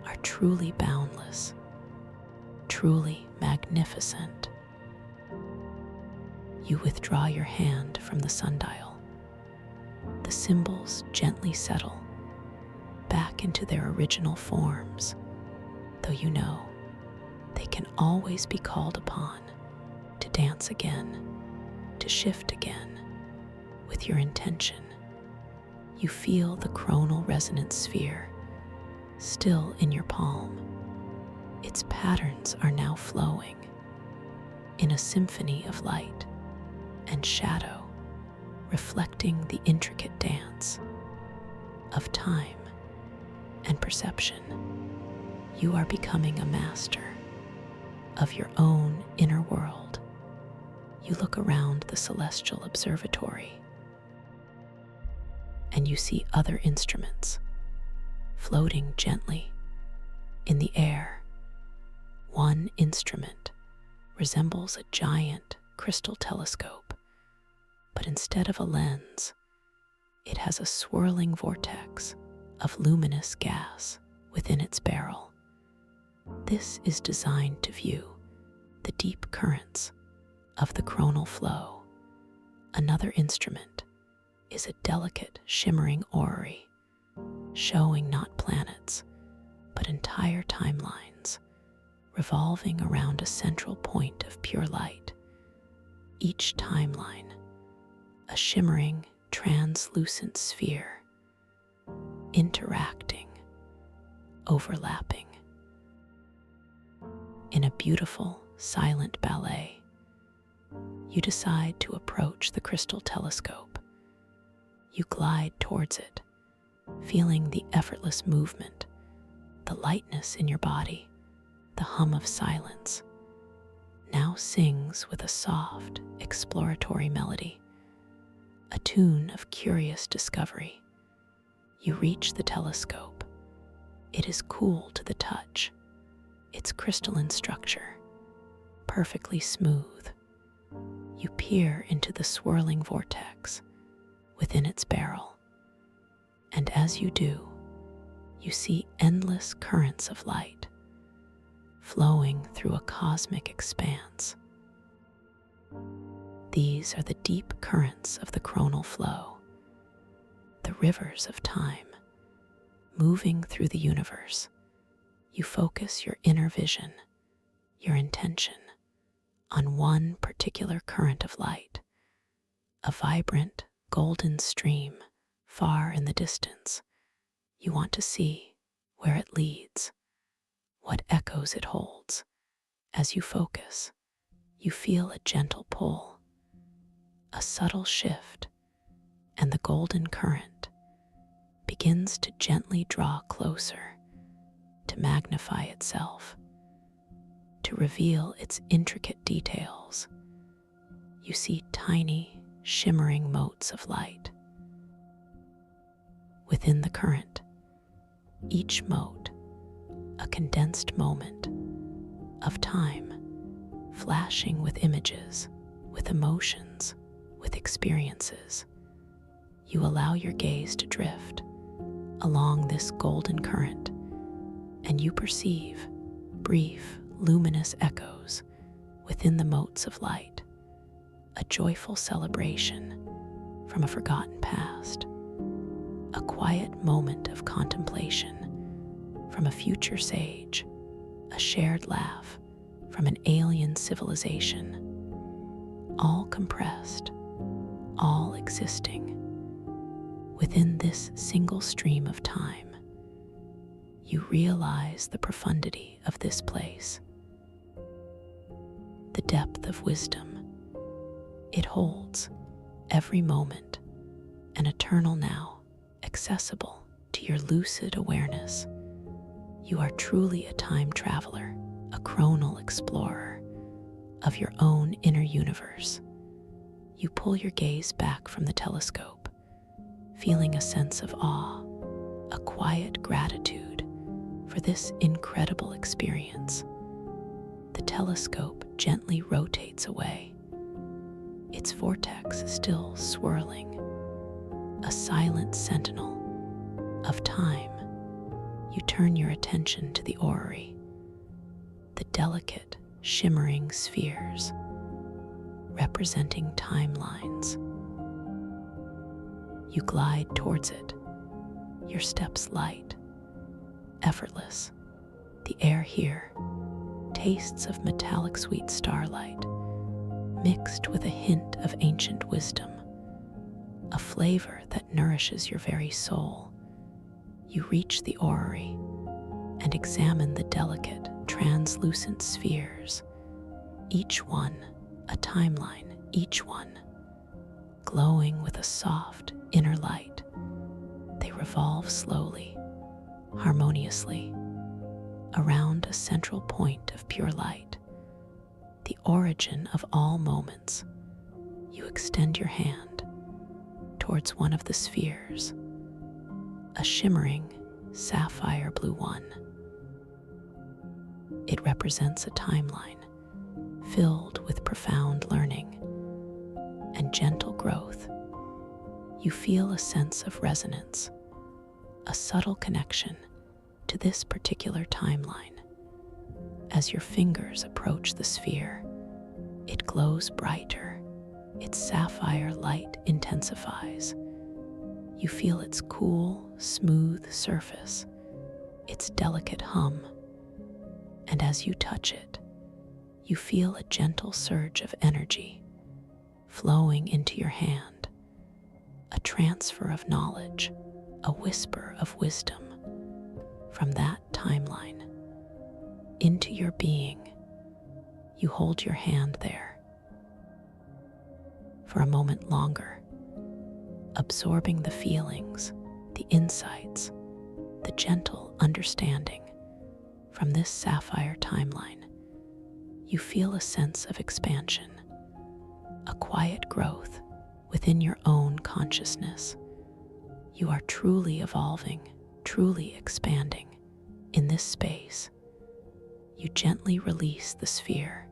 are truly boundless, truly magnificent. You withdraw your hand from the sundial. The symbols gently settle back into their original forms, though you know they can always be called upon to dance again, to shift again with your intention. You feel the chronal resonance sphere still in your palm. Its patterns are now flowing in a symphony of light and shadow, reflecting the intricate dance of time and perception. You are becoming a master of your own inner world. You look around the celestial observatory and you see other instruments floating gently in the air. One instrument resembles a giant crystal telescope, but instead of a lens, it has a swirling vortex of luminous gas within its barrel. This is designed to view the deep currents of the chronal flow. Another instrument is a delicate, shimmering orrery, showing not planets, but entire timelines, revolving around a central point of pure light. Each timeline, a shimmering, translucent sphere, interacting, overlapping. In a beautiful, silent ballet, you decide to approach the crystal telescope. You glide towards it, feeling the effortless movement, the lightness in your body. The hum of silence now sings with a soft, exploratory melody, a tune of curious discovery. You reach the telescope. It is cool to the touch, its crystalline structure perfectly smooth. You peer into the swirling vortex within its barrel, and as you do, you see endless currents of light flowing through a cosmic expanse. These are the deep currents of the chronal flow, the rivers of time moving through the universe. You focus your inner vision, your intention, on one particular current of light, a vibrant golden stream far in the distance. You want to see where it leads, what echoes it holds. As you focus, you feel a gentle pull, a subtle shift, and the golden current begins to gently draw closer, to magnify itself, to reveal its intricate details. You see tiny, shimmering motes of light within the current, each mote a condensed moment of time, flashing with images, with emotions, with experiences. you allow your gaze to drift along this golden current, and you perceive brief, luminous echoes within the motes of light, a joyful celebration from a forgotten past, a quiet moment of contemplation from a future sage, a shared laugh from an alien civilization, all compressed, all existing within this single stream of time. You realize the profundity of this place, the depth of wisdom it holds, every moment an eternal now, accessible to your lucid awareness. You are truly a time traveler, a chronal explorer of your own inner universe. You pull your gaze back from the telescope, feeling a sense of awe, a quiet gratitude for this incredible experience. The telescope gently rotates away, its vortex still swirling, a silent sentinel of time. You turn your attention to the orrery, the delicate, shimmering spheres representing timelines. You glide towards it, your steps light, effortless. The air here tastes of metallic sweet starlight, mixed with a hint of ancient wisdom, a flavor that nourishes your very soul. You reach the orrery and examine the delicate, translucent spheres, each one a timeline, each one glowing with a soft inner light. They revolve slowly, harmoniously, around a central point of pure light, the origin of all moments. You extend your hand towards one of the spheres, a shimmering sapphire blue one. It represents a timeline filled with profound learning and gentle growth. You feel a sense of resonance, a subtle connection to this particular timeline. As your fingers approach the sphere, it glows brighter, its sapphire light intensifies. You feel its cool, smooth surface, its delicate hum, and as you touch it, you feel a gentle surge of energy flowing into your hand, a transfer of knowledge, a whisper of wisdom from that timeline into your being. You hold your hand there for a moment longer, absorbing the feelings, the insights, the gentle understanding from this sapphire timeline. You feel a sense of expansion, a quiet growth within your own consciousness. You are truly evolving, truly expanding in this space. You gently release the sphere.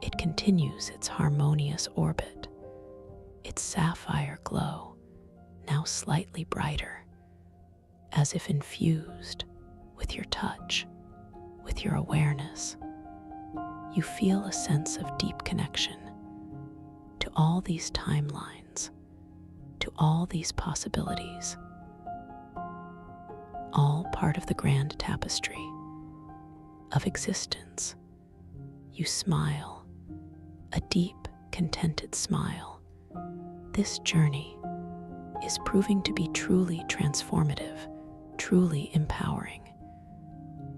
It continues its harmonious orbit, its sapphire glow now slightly brighter, as if infused with your touch, with your awareness. You feel a sense of deep connection to all these timelines, to all these possibilities, all part of the grand tapestry of existence. You smile, a deep, contented smile. This journey is proving to be truly transformative, truly empowering.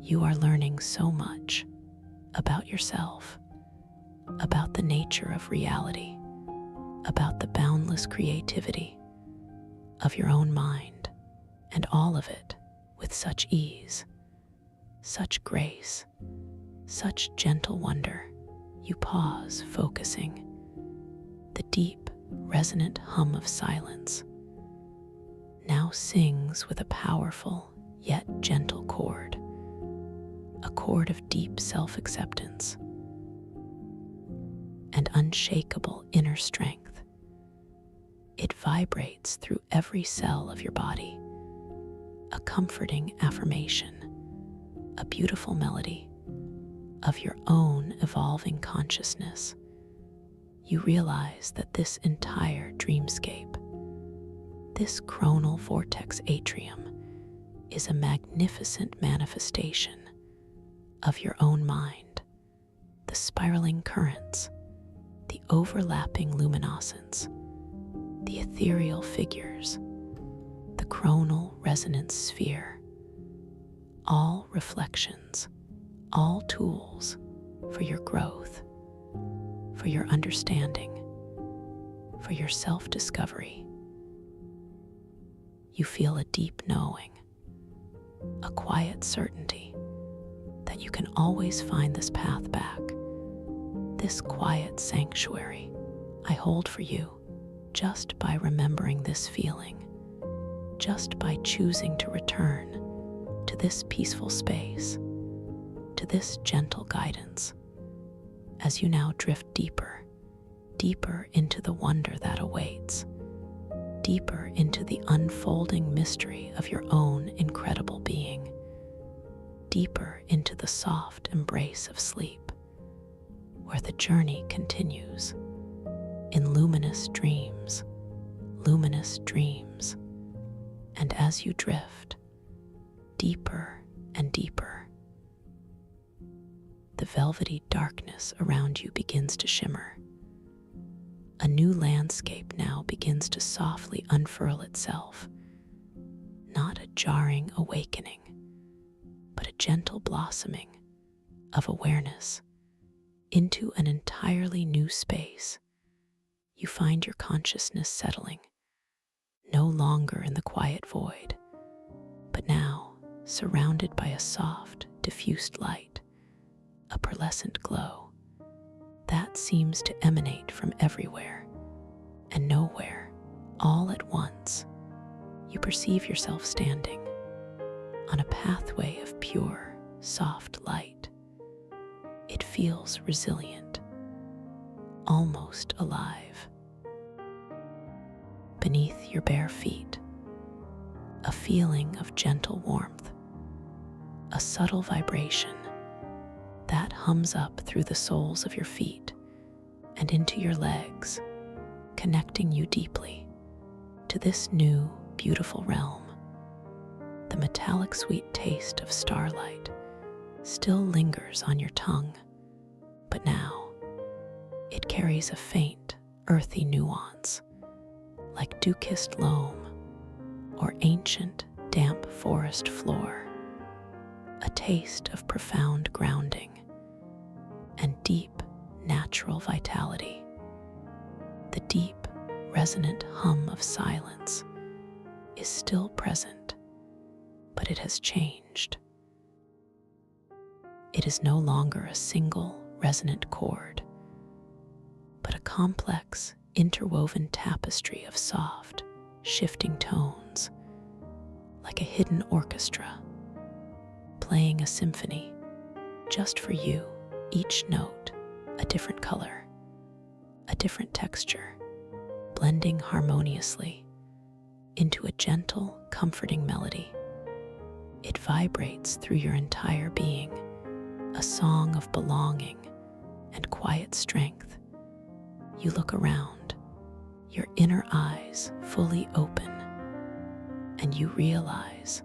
You are learning so much about yourself, about the nature of reality, about the boundless creativity of your own mind, and all of it with such ease, such grace, such gentle wonder. You pause, focusing. The deep, resonant hum of silence now sings with a powerful yet gentle chord, a chord of deep self-acceptance and unshakable inner strength. It vibrates through every cell of your body, a comforting affirmation, a beautiful melody of your own evolving consciousness. You realize that this entire dreamscape, this chronal vortex atrium, is a magnificent manifestation of your own mind. The spiraling currents, the overlapping luminescence, the ethereal figures, the chronal resonance sphere, all reflections, all tools for your growth, for your understanding, for your self-discovery. You feel a deep knowing, a quiet certainty that you can always find this path back, this quiet sanctuary I hold for you just by remembering this feeling, just by choosing to return to this peaceful space, to this gentle guidance, as you now drift deeper, deeper into the wonder that awaits, deeper into the unfolding mystery of your own incredible being, deeper into the soft embrace of sleep, where the journey continues in luminous dreams, and as you drift deeper and deeper, the velvety darkness around you begins to shimmer. A new landscape now begins to softly unfurl itself, not a jarring awakening, but a gentle blossoming of awareness into an entirely new space. You find your consciousness settling, no longer in the quiet void, but now surrounded by a soft, diffused light, a pearlescent glow that seems to emanate from everywhere and nowhere all at once. You perceive yourself standing on a pathway of pure, soft light. It feels resilient, almost alive. Beneath your bare feet, a feeling of gentle warmth, a subtle vibration that hums up through the soles of your feet and into your legs, connecting you deeply to this new, beautiful realm. The metallic sweet taste of starlight still lingers on your tongue, but now it carries a faint, earthy nuance, like dew-kissed loam or ancient, damp forest floor, a taste of profound grounding and deep, natural vitality. The deep, resonant hum of silence is still present, but it has changed. It is no longer a single resonant chord, but a complex, interwoven tapestry of soft, shifting tones, like a hidden orchestra, playing a symphony just for you, each note a different color, a different texture, blending harmoniously into a gentle, comforting melody. It vibrates through your entire being, a song of belonging and quiet strength. You look around, your inner eyes fully open, and you realize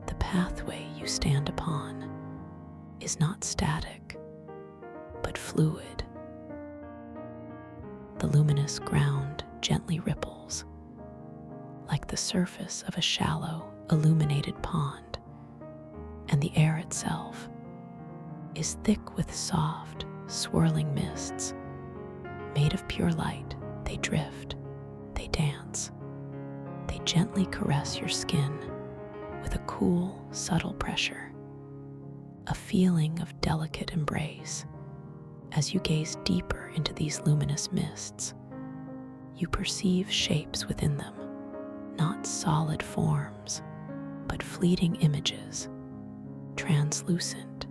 the pathway you stand upon is not static, but fluid. The luminous ground gently ripples, like the surface of a shallow, illuminated pond, and the air itself is thick with soft, swirling mists. Made of pure light, they drift, they dance, they gently caress your skin with a cool, subtle pressure, a feeling of delicate embrace. As you gaze deeper into these luminous mists, you perceive shapes within them, not solid forms, but fleeting images, translucent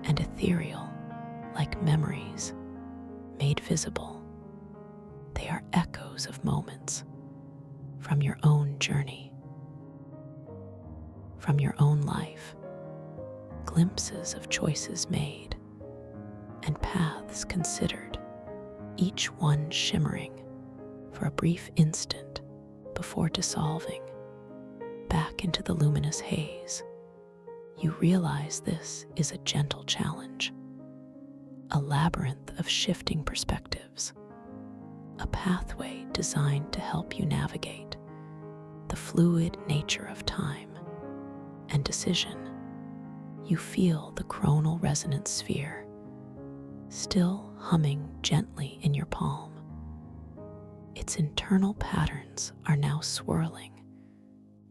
and ethereal, like memories made visible. They are echoes of moments from your own journey, from your own life, glimpses of choices made and paths considered, each one shimmering for a brief instant before dissolving back into the luminous haze. You realize this is a gentle challenge, a labyrinth of shifting perspectives, a pathway designed to help you navigate the fluid nature of time and decision. You feel the chronal resonance sphere still humming gently in your palm. Its internal patterns are now swirling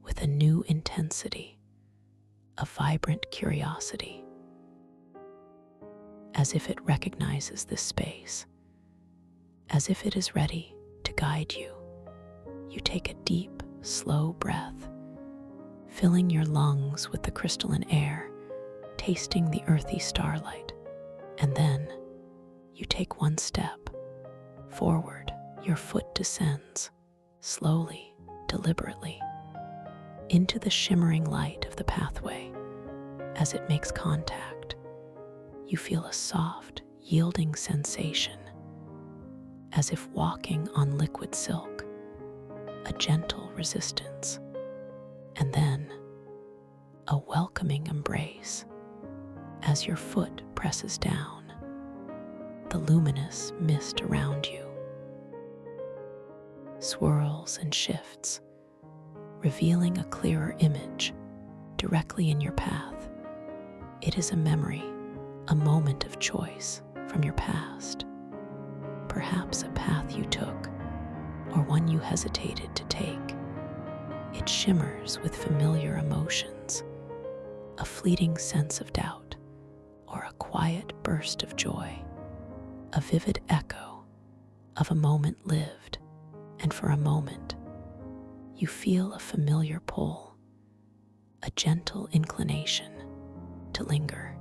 with a new intensity, a vibrant curiosity, as if it recognizes this space, as if it is ready to guide you. You take a deep, slow breath, filling your lungs with the crystalline air, tasting the earthy starlight, and then you take one step forward. Your foot descends, slowly, deliberately, into the shimmering light of the pathway. As it makes contact, you feel a soft, yielding sensation, as if walking on liquid silk, a gentle resistance, and then a welcoming embrace as your foot presses down. The luminous mist around you swirls and shifts, revealing a clearer image directly in your path. It is a memory, a moment of choice from your past, perhaps a path you took or one you hesitated to take. It shimmers with familiar emotions, a fleeting sense of doubt or a quiet burst of joy, a vivid echo of a moment lived. And for a moment, you feel a familiar pull, a gentle inclination to linger,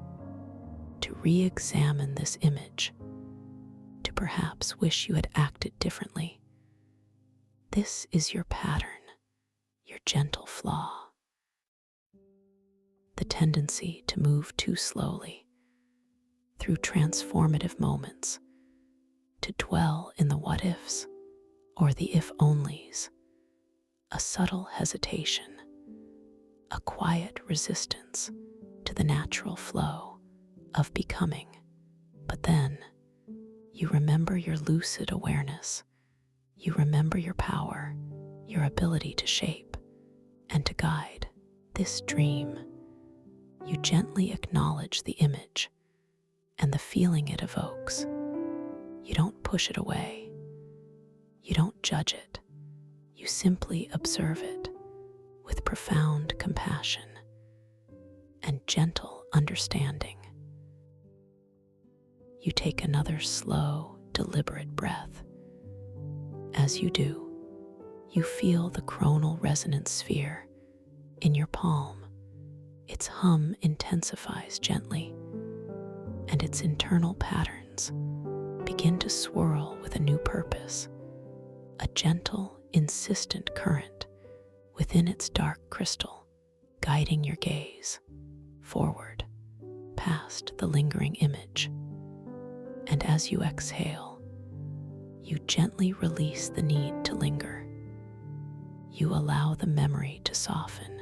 to re-examine this image, to perhaps wish you had acted differently. This is your pattern, your gentle flaw, the tendency to move too slowly through transformative moments, to dwell in the what-ifs or the if-onlys, a subtle hesitation, a quiet resistance to the natural flow of becoming. But then you remember your lucid awareness, you remember your power, your ability to shape and to guide this dream. You gently acknowledge the image and the feeling it evokes. You don't push it away. You don't judge it. You simply observe it with profound compassion and gentle understanding. You take another slow, deliberate breath. As you do, you feel the chronal resonance sphere in your palm. Its hum intensifies gently, and its internal patterns begin to swirl with a new purpose, a gentle, insistent current within its dark crystal, guiding your gaze forward, past the lingering image. And as you exhale, you gently release the need to linger. You allow the memory to soften,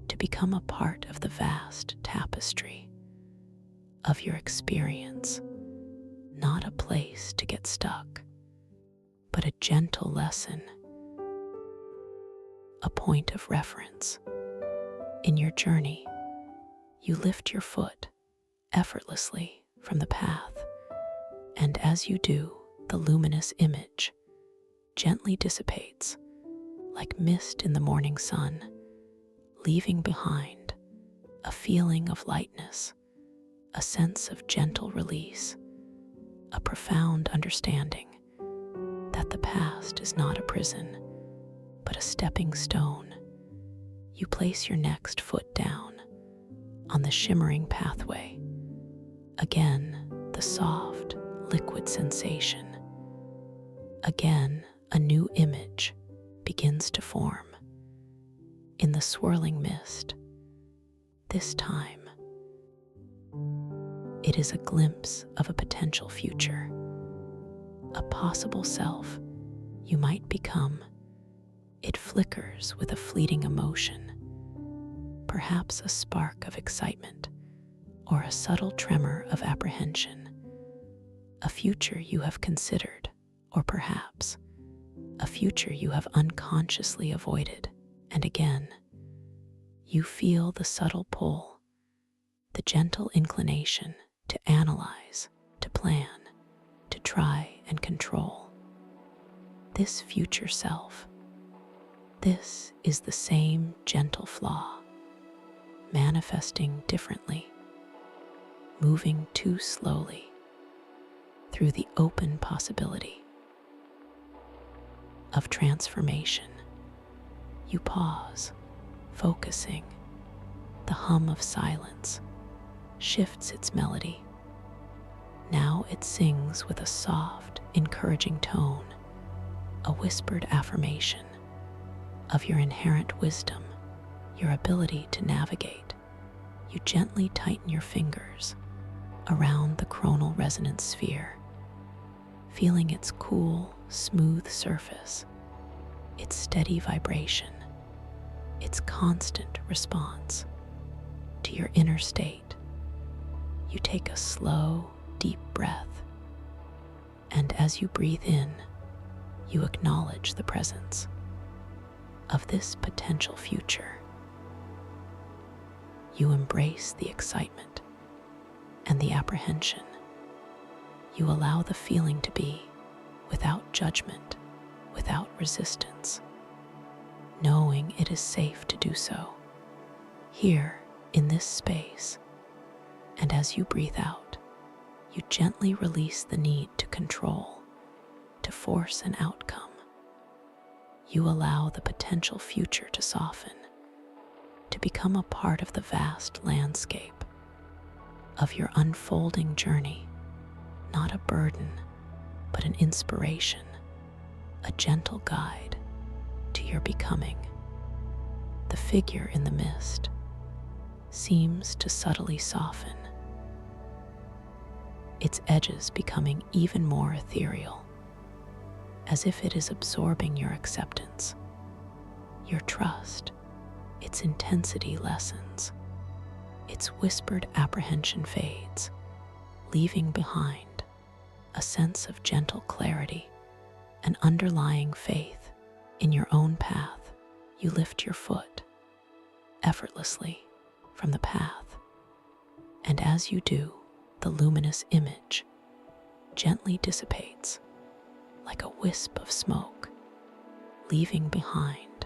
to become a part of the vast tapestry of your experience, not a place to get stuck, but a gentle lesson, a point of reference. In your journey, you lift your foot effortlessly from the path, and as you do, the luminous image gently dissipates like mist in the morning sun, leaving behind a feeling of lightness, a sense of gentle release, a profound understanding that the past is not a prison, but a stepping stone. You place your next foot down on the shimmering pathway. Again, the soft, liquid sensation, Again, a new image begins to form in the swirling mist. This time, it is a glimpse of a potential future, a possible self you might become. It flickers with a fleeting emotion, perhaps a spark of excitement or a subtle tremor of apprehension. A future you have considered, or perhaps a future you have unconsciously avoided. And again, you feel the subtle pull, the gentle inclination to analyze, to plan, to try and control. This future self, this is the same gentle flaw, manifesting differently, moving too slowly through the open possibility of transformation. You pause, focusing. The hum of silence shifts its melody. Now it sings with a soft, encouraging tone, a whispered affirmation of your inherent wisdom, your ability to navigate. You gently tighten your fingers around the coronal resonance sphere, feeling its cool, smooth surface, its steady vibration, its constant response to your inner state. You take a slow, deep breath, and as you breathe in, you acknowledge the presence of this potential future. You embrace the excitement and the apprehension. You allow the feeling to be without judgment, without resistance, knowing it is safe to do so. Here, in this space, and as you breathe out, you gently release the need to control, to force an outcome. You allow the potential future to soften, to become a part of the vast landscape of your unfolding journey, not a burden, but an inspiration, a gentle guide to your becoming. The figure in the mist seems to subtly soften, its edges becoming even more ethereal, as if it is absorbing your acceptance, your trust. Its intensity lessens, its whispered apprehension fades, leaving behind a sense of gentle clarity, an underlying faith in your own path. You lift your foot effortlessly from the path, and as you do, the luminous image gently dissipates like a wisp of smoke, leaving behind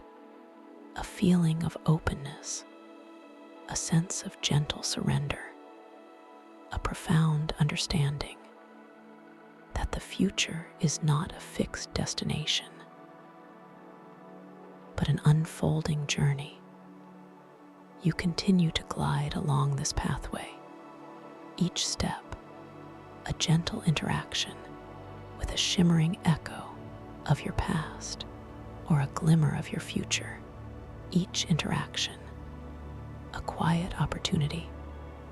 a feeling of openness, a sense of gentle surrender, a profound understanding that the future is not a fixed destination, but an unfolding journey. You continue to glide along this pathway, each step a gentle interaction with a shimmering echo of your past or a glimmer of your future. Each interaction a quiet opportunity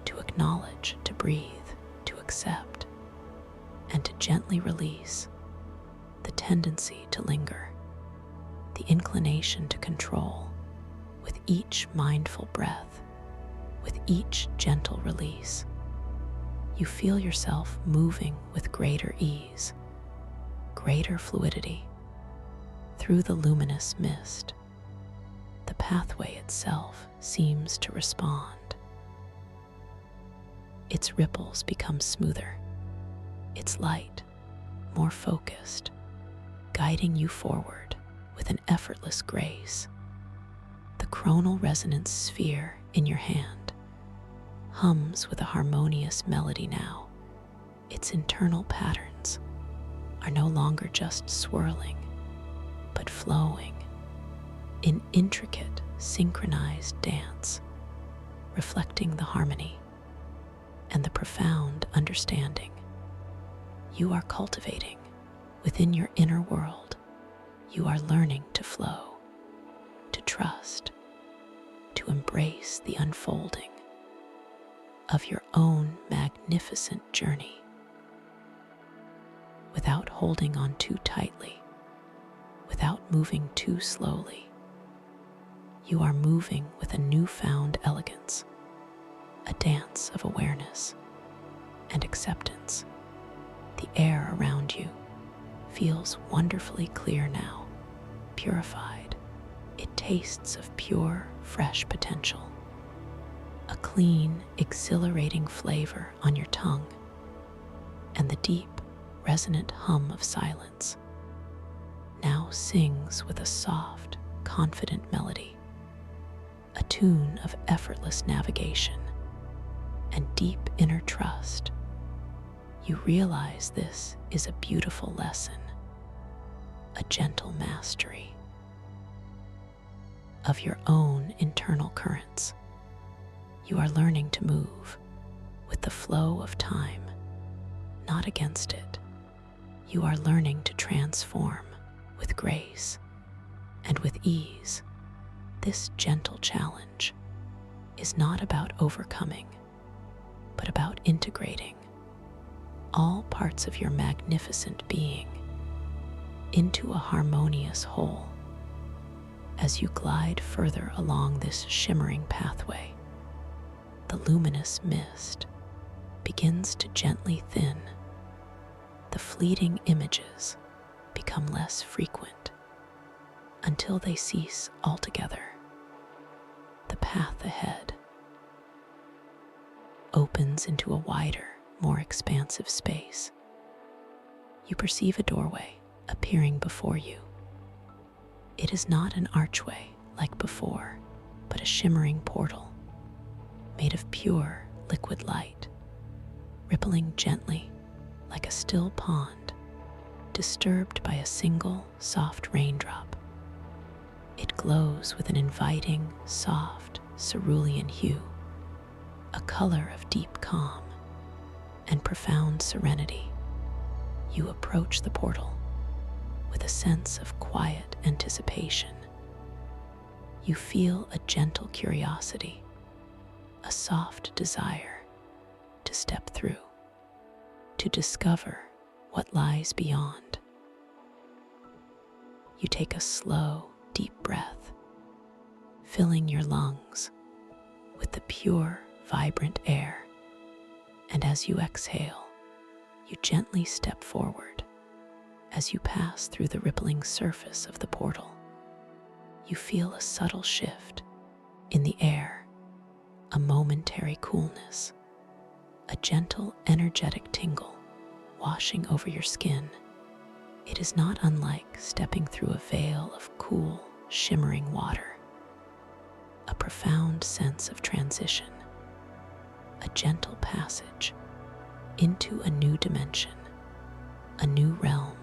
to acknowledge, to breathe, to accept, and to gently release the tendency to linger, the inclination to control. With each mindful breath, with each gentle release, you feel yourself moving with greater ease, greater fluidity through the luminous mist. The pathway itself seems to respond. Its ripples become smoother, its light more focused, guiding you forward with an effortless grace. The coronal resonance sphere in your hand hums with a harmonious melody now. Its internal patterns are no longer just swirling, but flowing in intricate, synchronized dance, reflecting the harmony and the profound understanding you are cultivating Within your inner world, you are learning to flow, to trust, to embrace the unfolding of your own magnificent journey without holding on too tightly, without moving too slowly. You are moving with a newfound elegance, a dance of awareness and acceptance. The air around you feels wonderfully clear now, purified. It tastes of pure, fresh potential. A clean, exhilarating flavor on your tongue, and the deep, resonant hum of silence now sings with a soft, confident melody, a tune of effortless navigation and deep inner trust. You realize this is a beautiful lesson, a gentle mastery of your own internal currents. You are learning to move with the flow of time, not against it. You are learning to transform with grace and with ease. This gentle challenge is not about overcoming, but about integrating all parts of your magnificent being into a harmonious whole. As you glide further along this shimmering pathway, the luminous mist begins to gently thin. The fleeting images become less frequent until they cease altogether. The path ahead opens into a wider, more expansive space. You perceive a doorway appearing before you. It is not an archway like before, but a shimmering portal made of pure liquid light, rippling gently like a still pond, disturbed by a single soft raindrop. It glows with an inviting, soft, cerulean hue, a color of deep calm and profound serenity. You approach the portal with a sense of quiet anticipation. You feel a gentle curiosity, a soft desire to step through, to discover what lies beyond. You take a slow, deep breath, filling your lungs with the pure, vibrant air, and as you exhale, you gently step forward. As you pass through the rippling surface of the portal, you feel a subtle shift in the air, a momentary coolness, a gentle, energetic tingle washing over your skin. It is not unlike stepping through a veil of cool, shimmering water, a profound sense of transition, a gentle passage into a new dimension, a new realm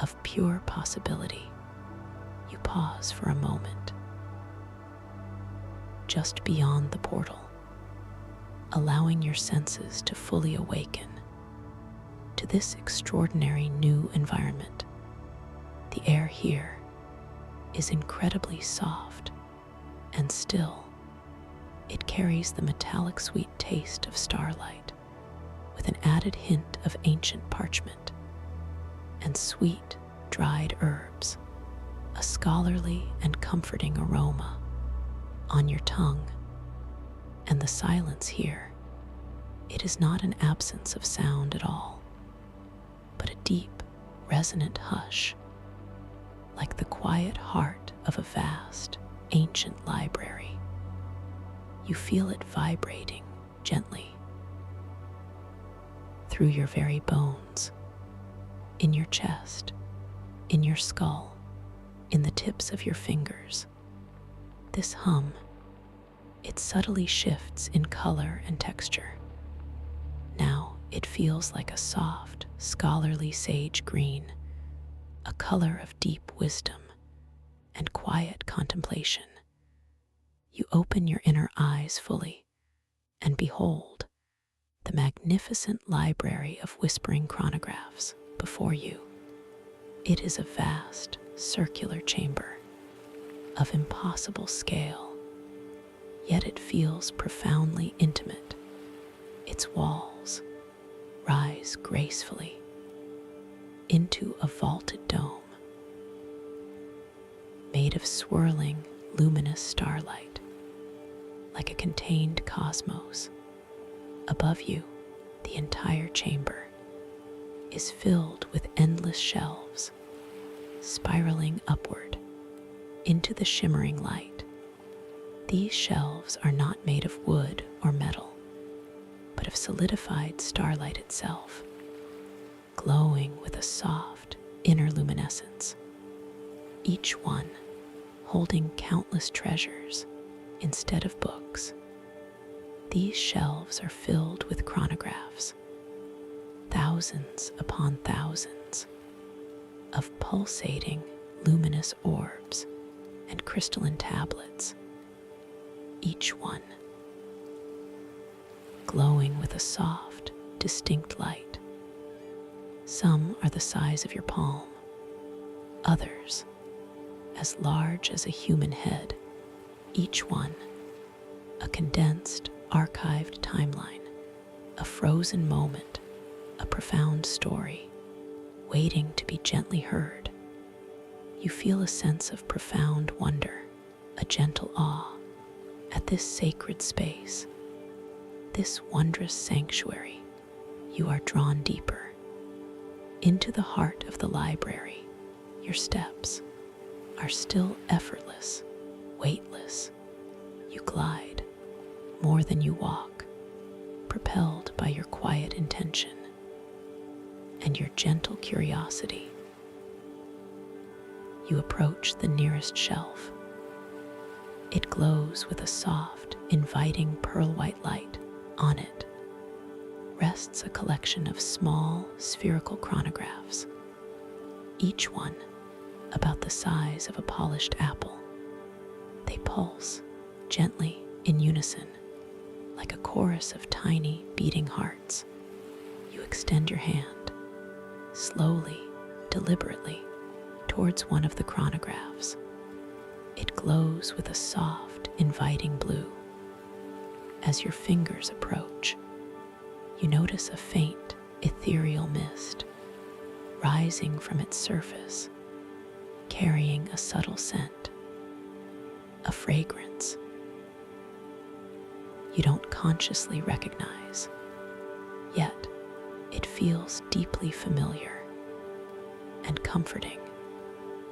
of pure possibility. You pause for a moment, just beyond the portal, allowing your senses to fully awaken to this extraordinary new environment. The air here is incredibly soft and still. It carries the metallic sweet taste of starlight with an added hint of ancient parchment and sweet, dried herbs, a scholarly and comforting aroma on your tongue. And the silence here, it is not an absence of sound at all, but a deep, resonant hush, like the quiet heart of a vast, ancient library. You feel it vibrating gently through your very bones, in your chest, in your skull, in the tips of your fingers. This hum, it subtly shifts in color and texture. Now it feels like a soft, scholarly sage green, a color of deep wisdom and quiet contemplation. You open your inner eyes fully and behold the magnificent library of whispering chronographs before you. It is a vast, circular chamber of impossible scale, yet it feels profoundly intimate. Its walls rise gracefully into a vaulted dome made of swirling, luminous starlight, like a contained cosmos. Above you, the entire chamber is filled with endless shelves, spiraling upward into the shimmering light. These shelves are not made of wood or metal, but of solidified starlight itself, glowing with a soft inner luminescence, each one holding countless treasures instead of books. These shelves are filled with chronographs, thousands upon thousands of pulsating, luminous orbs and crystalline tablets, each one glowing with a soft, distinct light. Some are the size of your palm, others as large as a human head, each one a condensed, archived timeline, a frozen moment, a profound story, waiting to be gently heard. You feel a sense of profound wonder, a gentle awe at this sacred space, this wondrous sanctuary. You are drawn deeper into the heart of the library. Your steps are still effortless, weightless. You glide more than you walk, propelled by your quiet intention and your gentle curiosity. You approach the nearest shelf. It glows with a soft, inviting pearl white light. On it rests a collection of small, spherical chronographs, each one about the size of a polished apple. They pulse gently in unison, like a chorus of tiny, beating hearts. You extend your hand, slowly, deliberately, towards one of the chronographs. It glows with a soft, inviting blue. As your fingers approach, you notice a faint, ethereal mist rising from its surface, carrying a subtle scent, a fragrance you don't consciously recognize, yet it feels deeply familiar and comforting.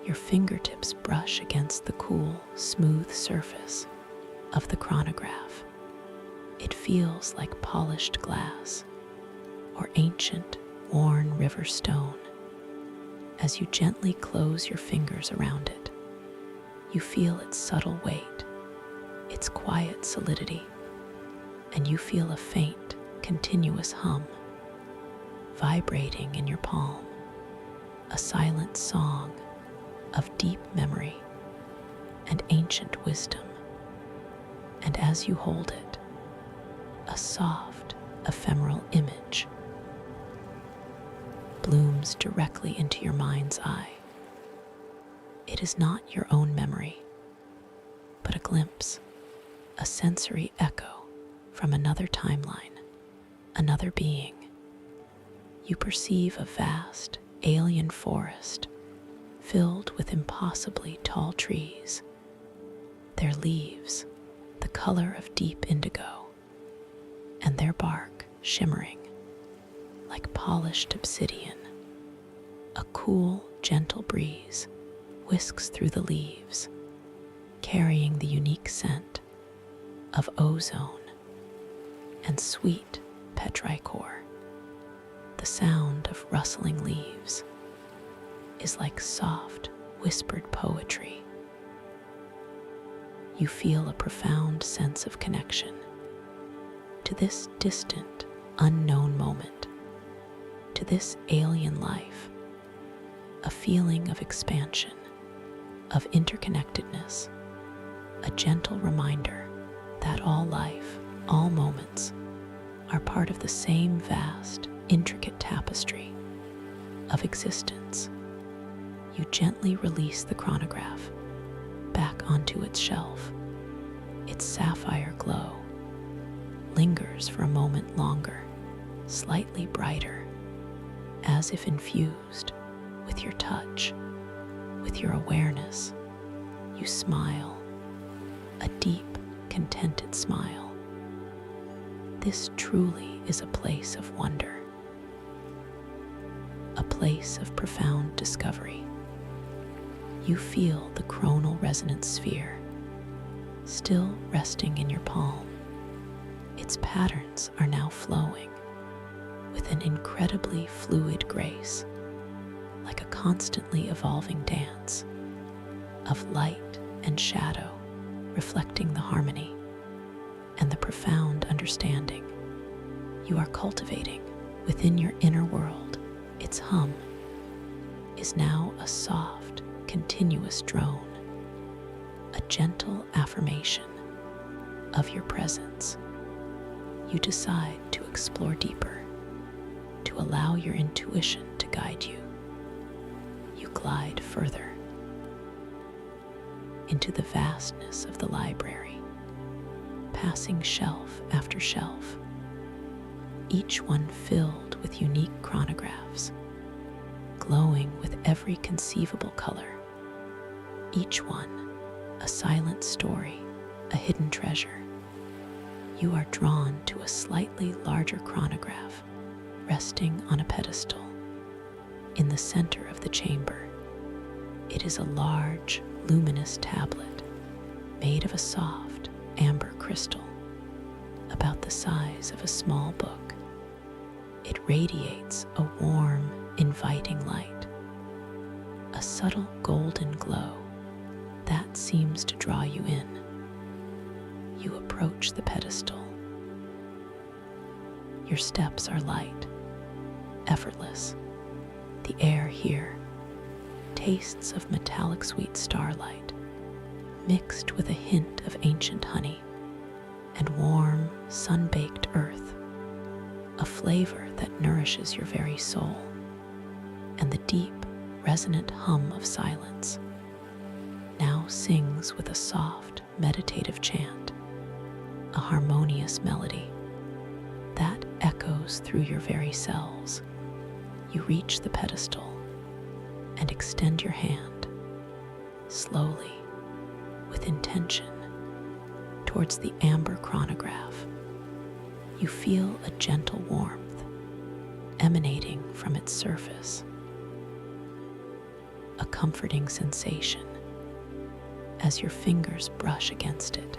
Your fingertips brush against the cool, smooth surface of the chronograph. It feels like polished glass or ancient, worn river stone. As you gently close your fingers around it, you feel its subtle weight, its quiet solidity, and you feel a faint, continuous hum vibrating in your palm, a silent song of deep memory and ancient wisdom. And as you hold it, a soft, ephemeral image blooms directly into your mind's eye. It is not your own memory, but a glimpse, a sensory echo from another timeline, another being. You perceive a vast, alien forest filled with impossibly tall trees, their leaves the color of deep indigo, and their bark shimmering like polished obsidian. A cool, gentle breeze whisks through the leaves, carrying the unique scent of ozone and sweet petrichor. The sound of rustling leaves is like soft, whispered poetry. You feel a profound sense of connection to this distant, unknown moment, to this alien life, a feeling of expansion, of interconnectedness, a gentle reminder that all life, all moments, are part of the same vast, intricate tapestry of existence. You gently release the chronograph back onto its shelf. Its sapphire glow lingers for a moment longer, slightly brighter, as if infused with your touch, with your awareness. You smile, a deep, contented smile. This truly is a place of wonder, a place of profound discovery. You feel the chronal resonance sphere still resting in your palm. Its patterns are now flowing with an incredibly fluid grace, like a constantly evolving dance of light and shadow, reflecting the harmony and the profound understanding you are cultivating within your inner world. Its hum is now a soft, continuous drone, a gentle affirmation of your presence. You decide to explore deeper, to allow your intuition to guide you. You glide further into the vastness of the library, passing shelf after shelf, each one filled with unique chronographs, glowing with every conceivable color, each one a silent story, a hidden treasure. You are drawn to a slightly larger chronograph resting on a pedestal in the center of the chamber. It is a large, luminous tablet made of a soft, amber crystal, about the size of a small book. It radiates a warm, inviting light, a subtle golden glow that seems to draw you in. You approach the pedestal. Your steps are light, effortless. The air here tastes of metallic sweet starlight, mixed with a hint of ancient honey and warm, sun-baked earth, a flavor that nourishes your very soul, and the deep, resonant hum of silence now sings with a soft, meditative chant, a harmonious melody that echoes through your very cells. You reach the pedestal and extend your hand, slowly, with intention, towards the amber chronograph. You feel a gentle warmth emanating from its surface, a comforting sensation. As your fingers brush against it,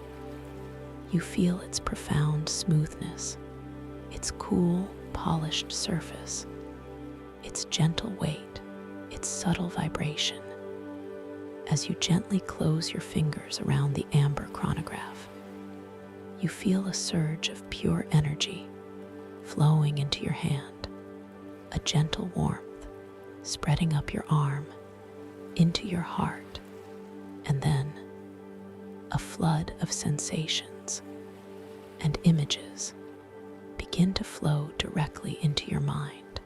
you feel its profound smoothness, its cool, polished surface, its gentle weight, its subtle vibration. As you gently close your fingers around the amber chronograph, you feel a surge of pure energy flowing into your hand, a gentle warmth spreading up your arm, into your heart, and then a flood of sensations and images begin to flow directly into your mind.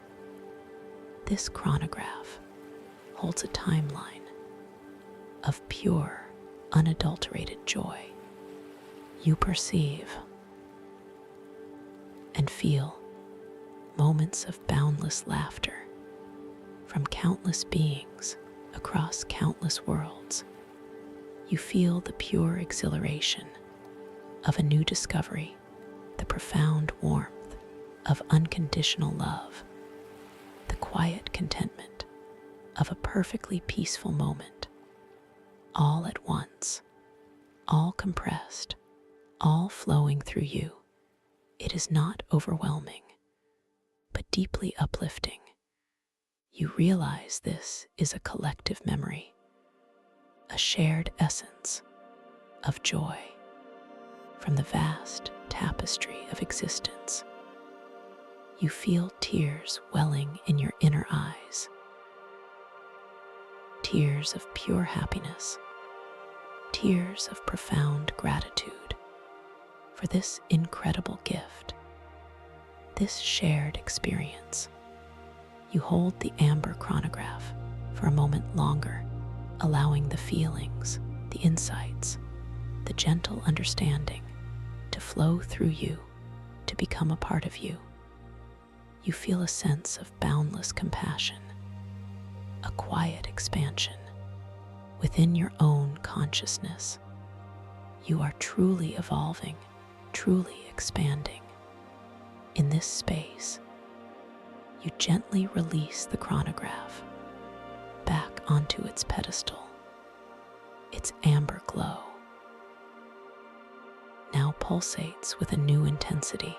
This chronograph holds a timeline of pure, unadulterated joy. You perceive and feel moments of boundless laughter from countless beings across countless worlds. You feel the pure exhilaration of a new discovery, the profound warmth of unconditional love, the quiet contentment of a perfectly peaceful moment, all at once, all compressed, all flowing through you. It is not overwhelming, but deeply uplifting. You realize this is a collective memory, a shared essence of joy from the vast tapestry of existence. You feel tears welling in your inner eyes, tears of pure happiness, tears of profound gratitude for this incredible gift, this shared experience. You hold the amber chronograph for a moment longer, allowing the feelings, the insights, the gentle understanding to flow through you, to become a part of you. You feel a sense of boundless compassion, a quiet expansion within your own consciousness. You are truly evolving, truly expanding. In this space, you gently release the chronograph back onto its pedestal. Its amber glow now pulsates with a new intensity,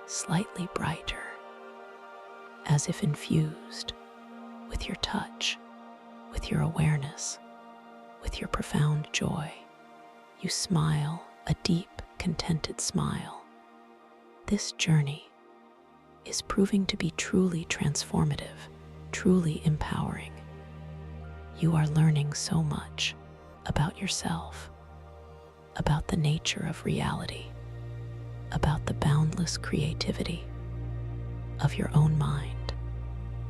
slightly brighter, as if infused with your touch, with your awareness, with your profound joy. You smile, a deep, contented smile. This journey is proving to be truly transformative, truly empowering. You are learning so much about yourself, about the nature of reality, about the boundless creativity of your own mind,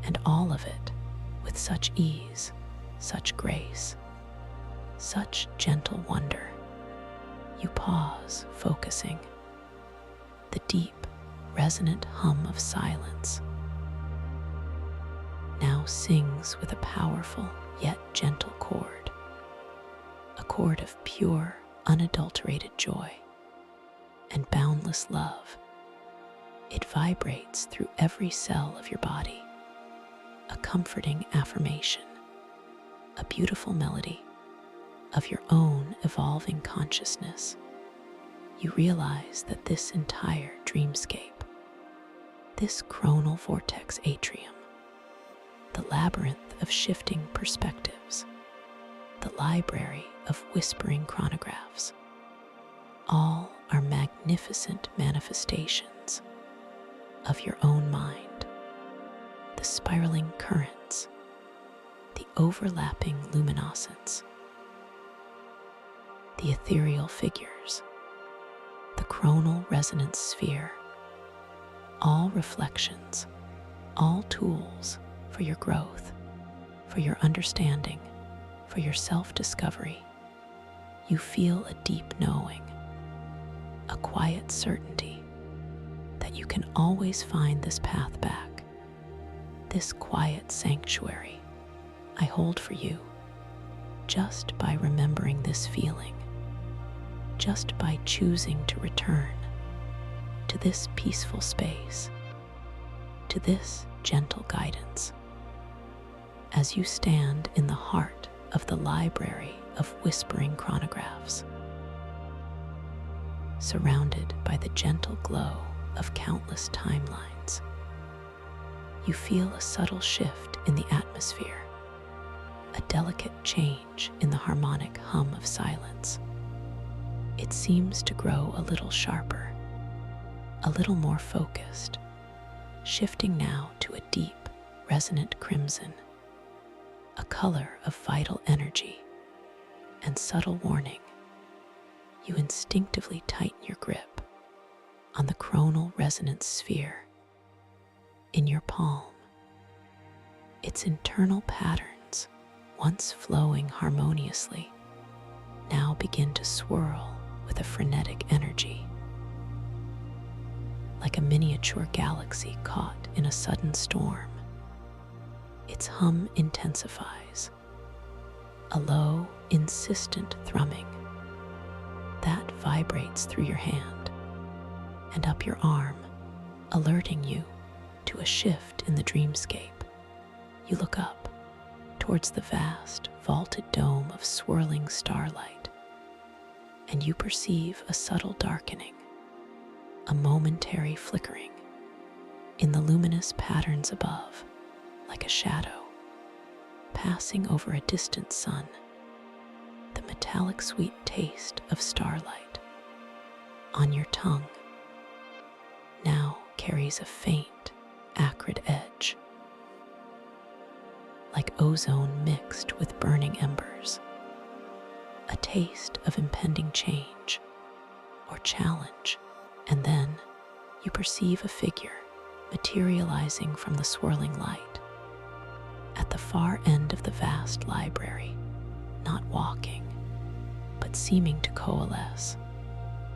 and all of it with such ease, such grace, such gentle wonder. You pause, focusing. The deep, resonant hum of silence now sings with a powerful yet gentle chord, a chord of pure, unadulterated joy and boundless love. It vibrates through every cell of your body, a comforting affirmation, a beautiful melody of your own evolving consciousness. You realize that this entire dreamscape, this chronal vortex atrium, the labyrinth of shifting perspectives, the library of whispering chronographs, all are magnificent manifestations of your own mind. The spiraling currents, the overlapping luminescence, the ethereal figures, the chronal resonance sphere, all reflections, all tools for your growth, for your understanding, for your self-discovery. You feel a deep knowing, a quiet certainty that you can always find this path back, this quiet sanctuary I hold for you, just by remembering this feeling, just by choosing to return to this peaceful space, to this gentle guidance. As you stand in the heart of the library of whispering chronographs, surrounded by the gentle glow of countless timelines, you feel a subtle shift in the atmosphere, a delicate change in the harmonic hum of silence. It seems to grow a little sharper, a little more focused, shifting now to a deep, resonant crimson, a color of vital energy and subtle warning. You instinctively tighten your grip on the chronal resonance sphere in your palm. Its internal patterns, once flowing harmoniously, now begin to swirl with a frenetic energy. Like a miniature galaxy caught in a sudden storm, its hum intensifies, a low, insistent thrumming that vibrates through your hand and up your arm, alerting you to a shift in the dreamscape. You look up towards the vast, vaulted dome of swirling starlight, and you perceive a subtle darkening, a momentary flickering in the luminous patterns above, like a shadow passing over a distant sun. The metallic sweet taste of starlight on your tongue now carries a faint, acrid edge, like ozone mixed with burning embers, a taste of impending change or challenge. And then you perceive a figure materializing from the swirling light, At the far end of the vast library, not walking, but seeming to coalesce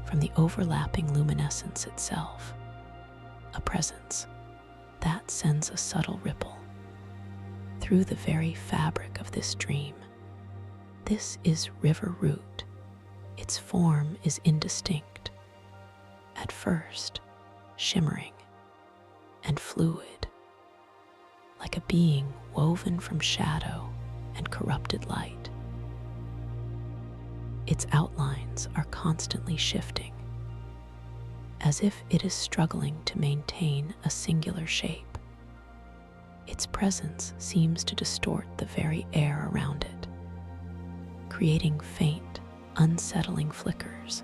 from the overlapping luminescence itself, a presence that sends a subtle ripple through the very fabric of this dream. This is River Root. Its form is indistinct, at first shimmering and fluid, like a being woven from shadow and corrupted light. Its outlines are constantly shifting, as if it is struggling to maintain a singular shape. Its presence seems to distort the very air around it, creating faint, unsettling flickers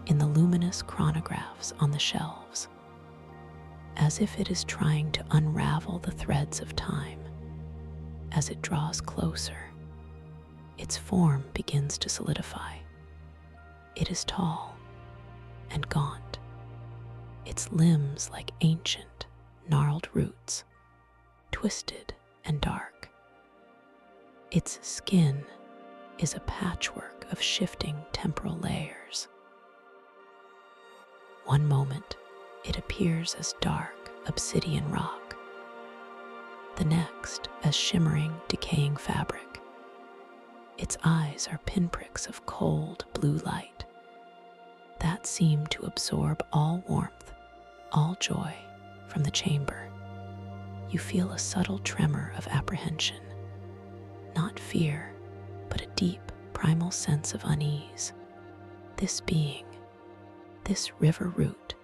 in the luminous chronographs on the shelves, as if it is trying to unravel the threads of time. As it draws closer, its form begins to solidify. It is tall and gaunt, its limbs like ancient, gnarled roots, twisted and dark. Its skin is a patchwork of shifting temporal layers. One moment, it appears as dark obsidian rock, the next as shimmering, decaying fabric. Its eyes are pinpricks of cold blue light that seem to absorb all warmth, all joy from the chamber. You feel a subtle tremor of apprehension, not fear, but a deep, primal sense of unease. This being, this River Root,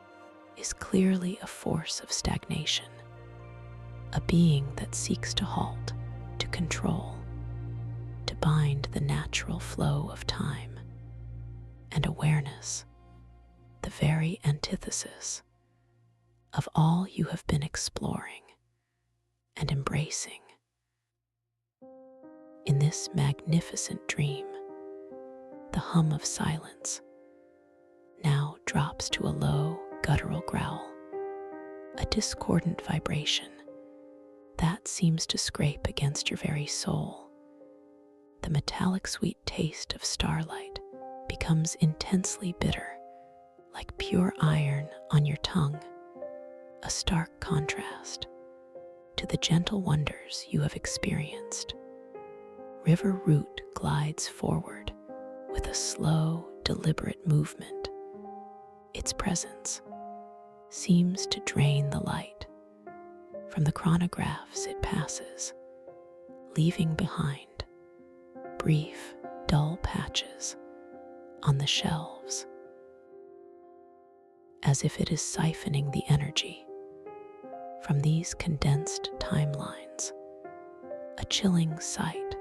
is clearly a force of stagnation, a being that seeks to halt, to control, to bind the natural flow of time and awareness, the very antithesis of all you have been exploring and embracing. In this magnificent dream, the hum of silence now drops to a low, guttural growl, a discordant vibration that seems to scrape against your very soul. The metallic sweet taste of starlight becomes intensely bitter, like pure iron on your tongue, a stark contrast to the gentle wonders you have experienced. River Root glides forward with a slow, deliberate movement. Its presence seems to drain the light from the chronographs it passes, leaving behind brief, dull patches on the shelves, as if it is siphoning the energy from these condensed timelines. A chilling sight,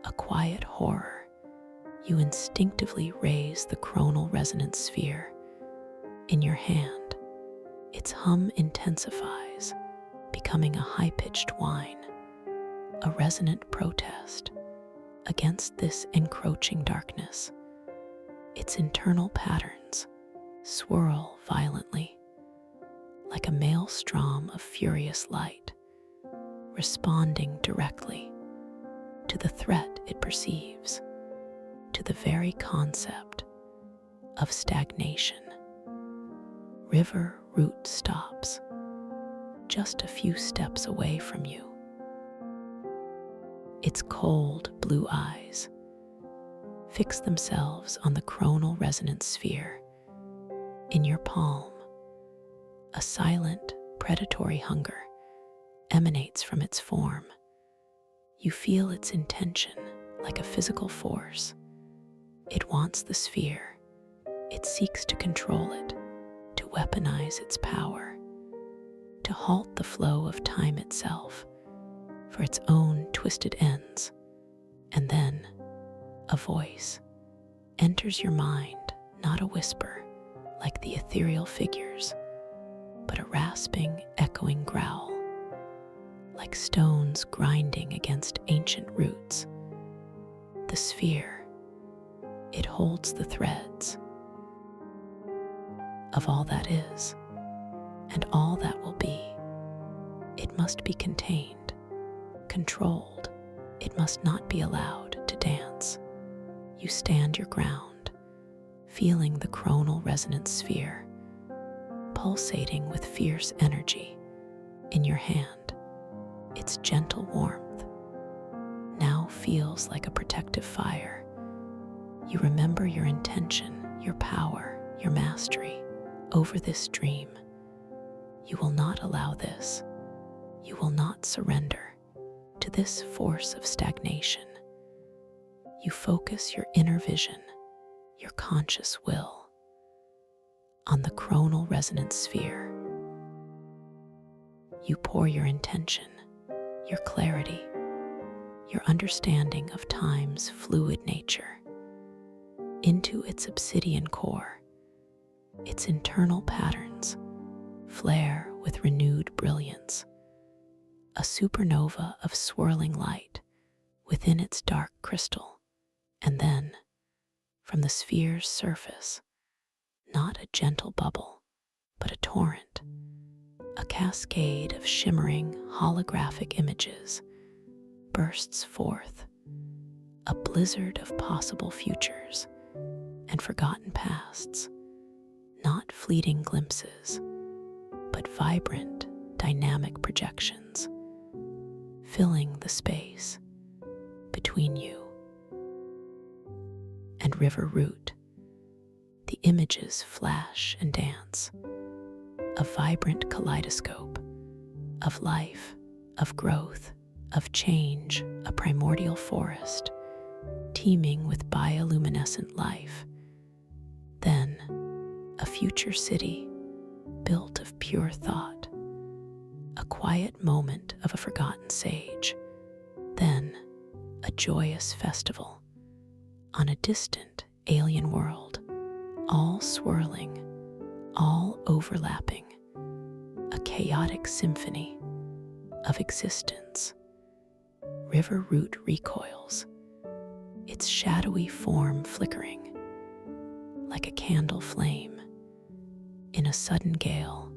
a quiet horror. You instinctively raise the chronal resonance sphere in your hand. Its hum intensifies, becoming a high-pitched whine, a resonant protest against this encroaching darkness. Its internal patterns swirl violently, like a maelstrom of furious light, responding directly to the threat it perceives, to the very concept of stagnation. River Root stops just a few steps away from you. Its cold blue eyes fix themselves on the chronal resonance sphere in your palm. A silent, predatory hunger emanates from its form. You feel its intention like a physical force. It wants the sphere. It seeks to control it, to weaponize its power, to halt the flow of time itself for its own twisted ends. And then a voice enters your mind, not a whisper like the ethereal figures, but a rasping, echoing growl, like stones grinding against ancient roots. The sphere, it holds the threads of all that is and all that will be. It must be contained, controlled. It must not be allowed to dance. You stand your ground, feeling the coronal resonance sphere, pulsating with fierce energy in your hand. Its gentle warmth now feels like a protective fire. You remember your intention, your power, your mastery over this dream. You will not allow this. You will not surrender to this force of stagnation. You focus your inner vision, your conscious will, on the coronal resonance sphere. You pour your intention, your clarity, your understanding of time's fluid nature into its obsidian core. Its internal patterns flare with renewed brilliance, a supernova of swirling light within its dark crystal. And then, from the sphere's surface, not a gentle bubble, but a torrent, a cascade of shimmering holographic images bursts forth, a blizzard of possible futures and forgotten pasts, not fleeting glimpses, but vibrant, dynamic projections, filling the space between you and river root. The images flash and dance, a vibrant kaleidoscope of life, of growth, of change, a primordial forest teeming with bioluminescent life. Then, a future city built of pure thought, a quiet moment of a forgotten sage. Then, a joyous festival on a distant alien world, all swirling, all overlapping, a chaotic symphony of existence. River root recoils, its shadowy form flickering like a candle flame. In a sudden gale,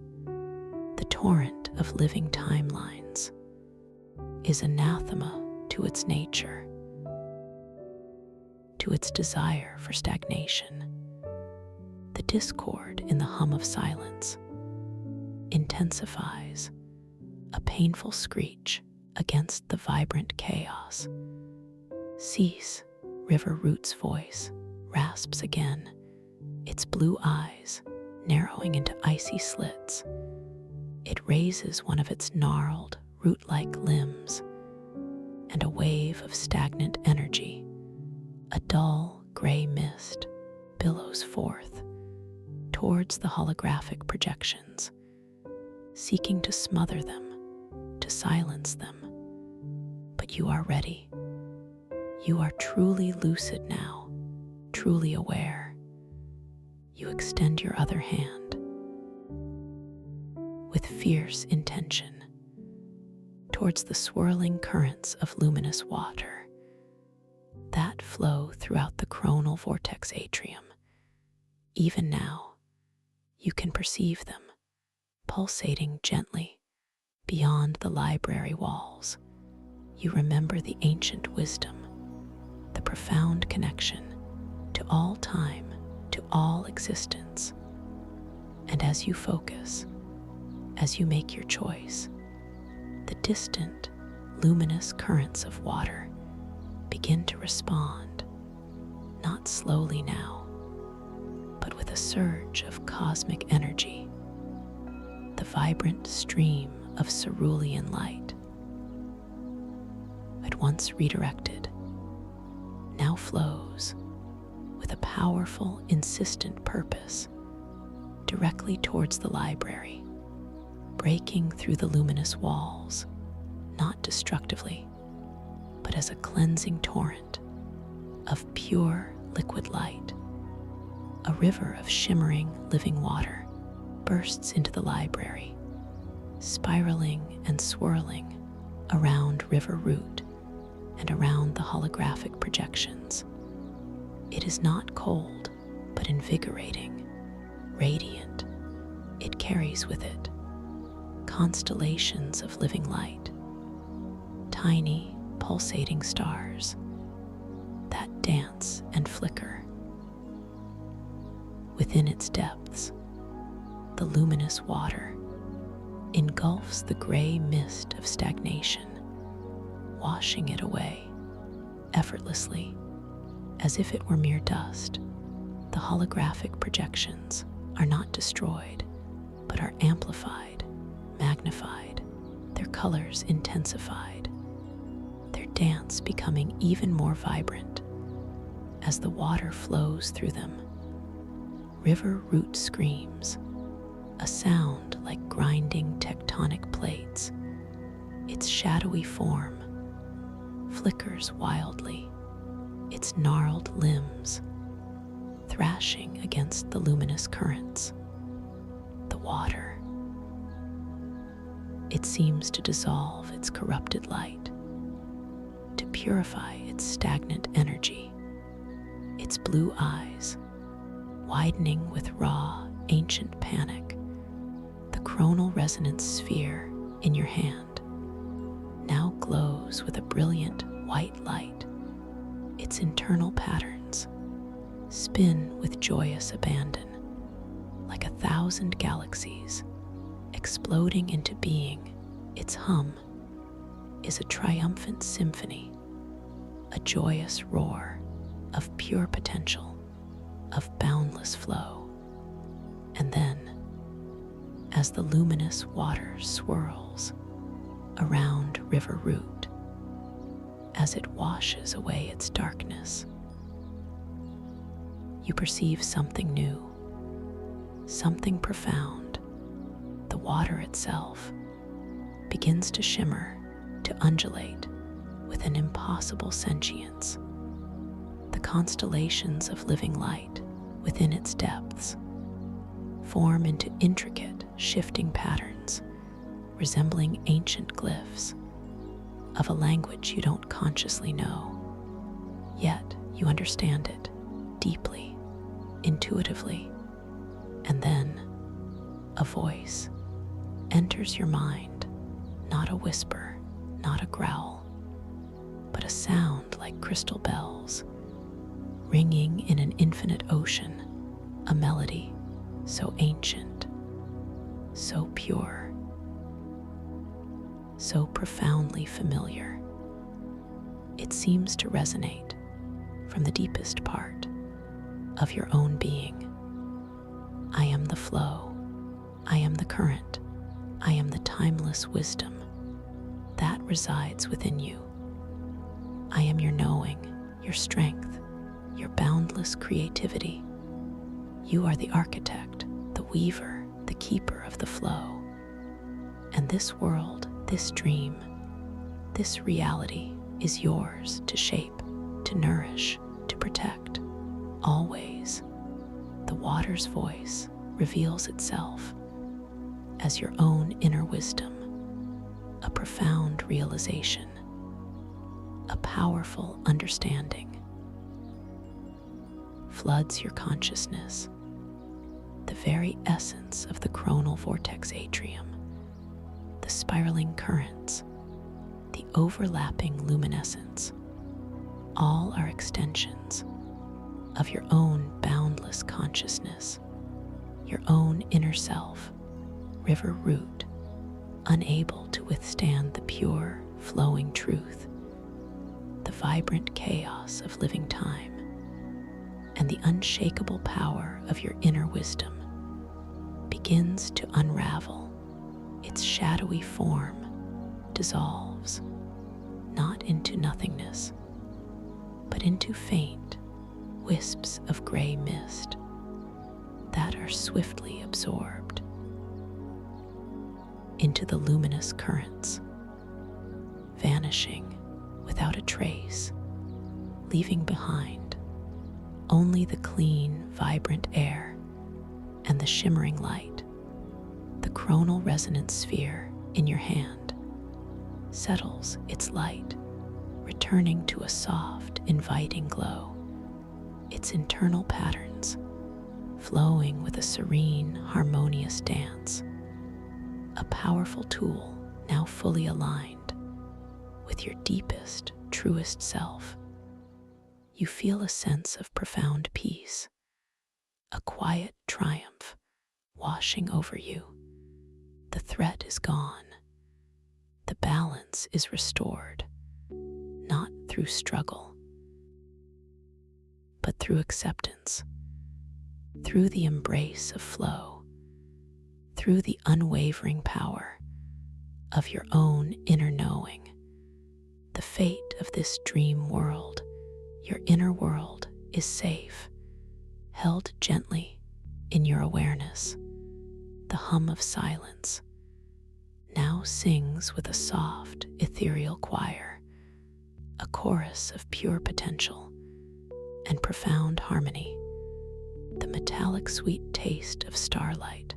the torrent of living timelines is anathema to its nature, to its desire for stagnation. The discord in the hum of silence intensifies, a painful screech against the vibrant chaos. Cease, River Root's voice rasps again, its blue eyes narrowing into icy slits. It raises one of its gnarled, root-like limbs, and a wave of stagnant energy, a dull gray mist, billows forth towards the holographic projections, seeking to smother them, to silence them. But you are ready. You are truly lucid now, truly aware. You extend your other hand with fierce intention towards the swirling currents of luminous water that flow throughout the coronal vortex atrium. Even now, you can perceive them, pulsating gently beyond the library walls. You remember the ancient wisdom, the profound connection to all time, to all existence. And as you focus, as you make your choice, the distant, luminous currents of water begin to respond, not slowly now, but with a surge of cosmic energy. The vibrant stream of cerulean light, at once redirected, now flows with a powerful, insistent purpose directly towards the library, breaking through the luminous walls, not destructively, but as a cleansing torrent of pure liquid light. A river of shimmering living water bursts into the library, spiraling and swirling around River Root and around the holographic projections. It is not cold, but invigorating, radiant. It carries with it constellations of living light, tiny, pulsating stars that dance and flicker. Within its depths, the luminous water engulfs the gray mist of stagnation, washing it away effortlessly, as if it were mere dust. The holographic projections are not destroyed, but are amplified, magnified, their colors intensified, their dance becoming even more vibrant as the water flows through them. River root screams, a sound like grinding tectonic plates. Its shadowy form flickers wildly, its gnarled limbs thrashing against the luminous currents. The water, it seems to dissolve its corrupted light, to purify its stagnant energy. Its blue eyes, widening with raw, ancient panic, the chronal resonance sphere in your hand now glows with a brilliant white light. Its internal patterns spin with joyous abandon, like 1,000 galaxies exploding into being. Its hum is a triumphant symphony, a joyous roar of pure potential, of boundless flow. And then, as the luminous water swirls around River Root, as it washes away its darkness, you perceive something new, something profound. The water itself begins to shimmer, to undulate with an impossible sentience. The constellations of living light within its depths form into intricate, shifting patterns, resembling ancient glyphs of a language you don't consciously know, yet you understand it deeply, intuitively. And then a voice enters your mind, not a whisper, not a growl, but a sound like crystal bells, ringing in an infinite ocean, a melody so ancient, so pure, so profoundly familiar. It seems to resonate from the deepest part of your own being. I am the flow, I am the current, I am the timeless wisdom that resides within you. I am your knowing, your strength, your boundless creativity. You are the architect, the weaver, the keeper of the flow. And this world, this dream, this reality is yours to shape, to nourish, to protect. Always, the water's voice reveals itself as your own inner wisdom, a profound realization, a powerful understanding. Floods your consciousness, the very essence of the chronal vortex atrium, the spiraling currents, the overlapping luminescence, all are extensions of your own boundless consciousness, your own inner self. River Root, unable to withstand the pure, flowing truth, the vibrant chaos of living time, and the unshakable power of your inner wisdom, begins to unravel. Its shadowy form dissolves, not into nothingness, but into faint wisps of gray mist that are swiftly absorbed into the luminous currents, vanishing without a trace, leaving behind only the clean, vibrant air and the shimmering light. The chronal resonance sphere in your hand settles its light, returning to a soft, inviting glow, its internal patterns flowing with a serene, harmonious dance, a powerful tool now fully aligned, with your deepest, truest self, you feel a sense of profound peace, a quiet triumph washing over you. The threat is gone. The balance is restored, not through struggle, but through acceptance, through the embrace of flow, through the unwavering power of your own inner knowing. The fate of this dream world, your inner world, is safe, held gently in your awareness. The hum of silence now sings with a soft, ethereal choir, a chorus of pure potential and profound harmony. The metallic sweet taste of starlight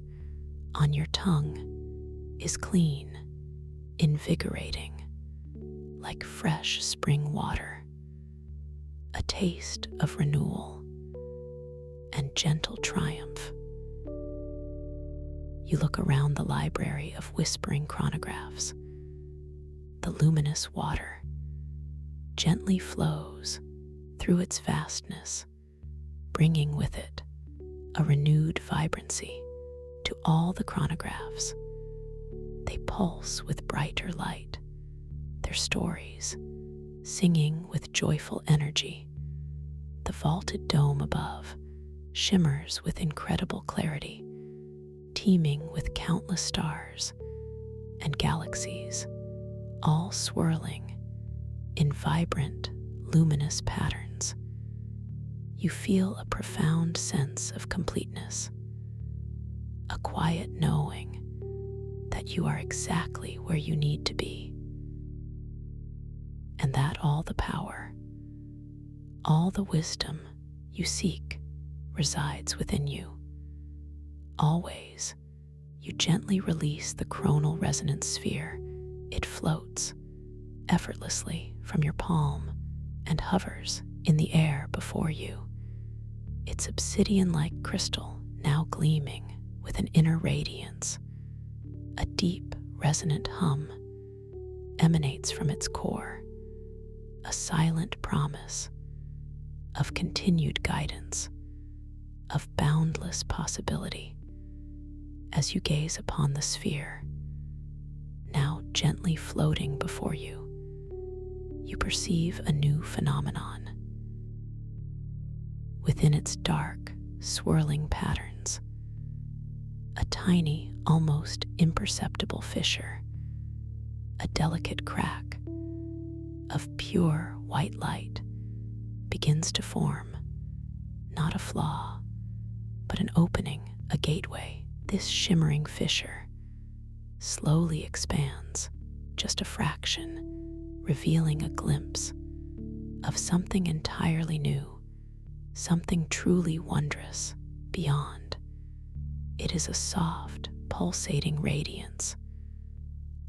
on your tongue is clean, invigorating, like fresh spring water, a taste of renewal and gentle triumph. You look around the library of whispering chronographs. The luminous water gently flows through its vastness, bringing with it a renewed vibrancy to all the chronographs. They pulse with brighter light, their stories singing with joyful energy. The vaulted dome above shimmers with incredible clarity, teeming with countless stars and galaxies, all swirling in vibrant, luminous patterns. You feel a profound sense of completeness, a quiet knowing that you are exactly where you need to be, and that all the power, all the wisdom you seek resides within you. Always, you gently release the chronal resonance sphere. It floats effortlessly from your palm and hovers in the air before you. Its obsidian-like crystal now gleaming with an inner radiance. A deep, resonant hum emanates from its core, a silent promise of continued guidance, of boundless possibility. As you gaze upon the sphere, now gently floating before you, you perceive a new phenomenon. Within its dark, swirling patterns, a tiny, almost imperceptible fissure, a delicate crack of pure white light begins to form, not a flaw, but an opening, a gateway. This shimmering fissure slowly expands, just a fraction, revealing a glimpse of something entirely new, something truly wondrous beyond. It is a soft, pulsating radiance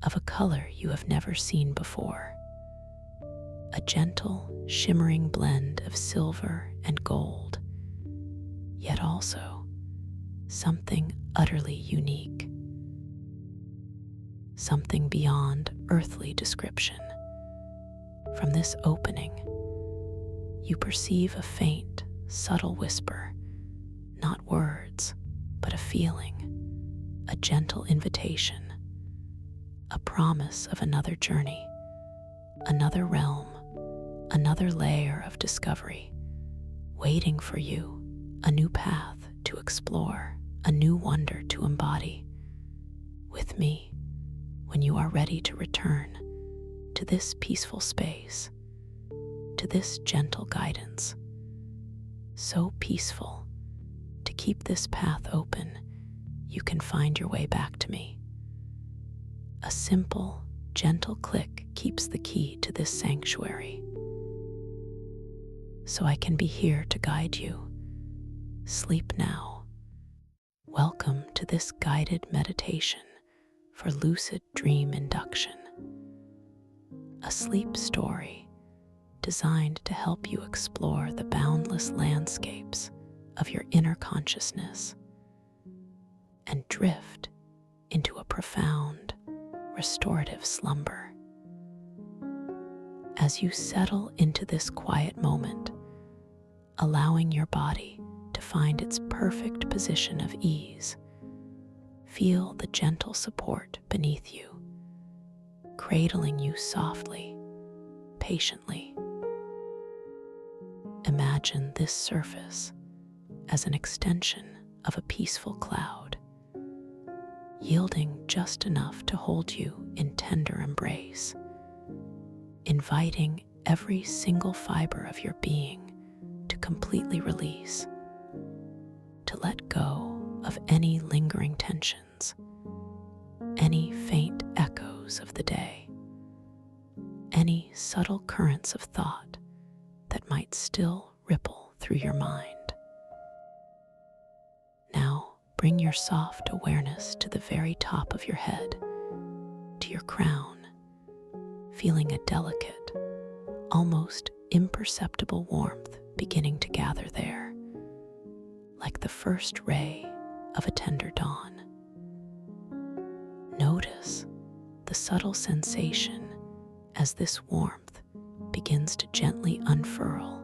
of a color you have never seen before, a gentle, shimmering blend of silver and gold, yet also something utterly unique, something beyond earthly description. From this opening, you perceive a faint, subtle whisper, not words, but a feeling, a gentle invitation, a promise of another journey, another realm, another layer of discovery, waiting for you, a new path to explore, a new wonder to embody. With me, when you are ready to return to this peaceful space, to this gentle guidance, so peaceful. To keep this path open, you can find your way back to me. A simple, gentle click keeps the key to this sanctuary, so I can be here to guide you. Sleep now. Welcome to this guided meditation for lucid dream induction, a sleep story designed to help you explore the boundless landscapes of your inner consciousness and drift into a profound, restorative slumber. As you settle into this quiet moment, allowing your body to find its perfect position of ease, feel the gentle support beneath you, cradling you softly, patiently. Imagine this surface as an extension of a peaceful cloud, yielding just enough to hold you in tender embrace, inviting every single fiber of your being to completely release, to let go of any lingering tensions, any faint echoes of the day, any subtle currents of thought that might still ripple through your mind. Now, bring your soft awareness to the very top of your head, to your crown, feeling a delicate, almost imperceptible warmth beginning to gather there, like the first ray of a tender dawn. Notice the subtle sensation as this warmth begins to gently unfurl,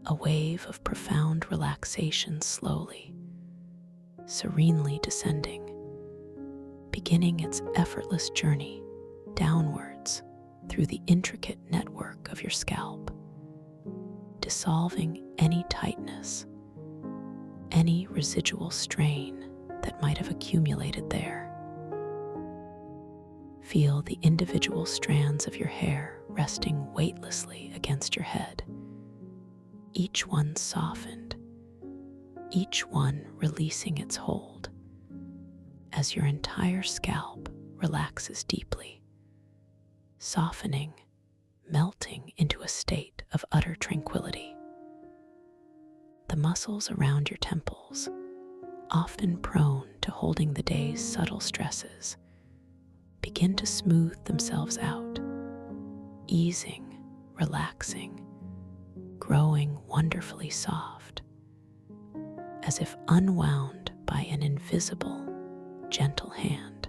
a wave of profound relaxation slowly, serenely descending, beginning its effortless journey downwards through the intricate network of your scalp, dissolving any tightness, any residual strain that might have accumulated there. Feel the individual strands of your hair resting weightlessly against your head, each one softened, each one releasing its hold, as your entire scalp relaxes deeply, softening, melting into a state of utter tranquility. The muscles around your temples, often prone to holding the day's subtle stresses, begin to smooth themselves out, easing, relaxing, growing wonderfully soft, as if unwound by an invisible, gentle hand.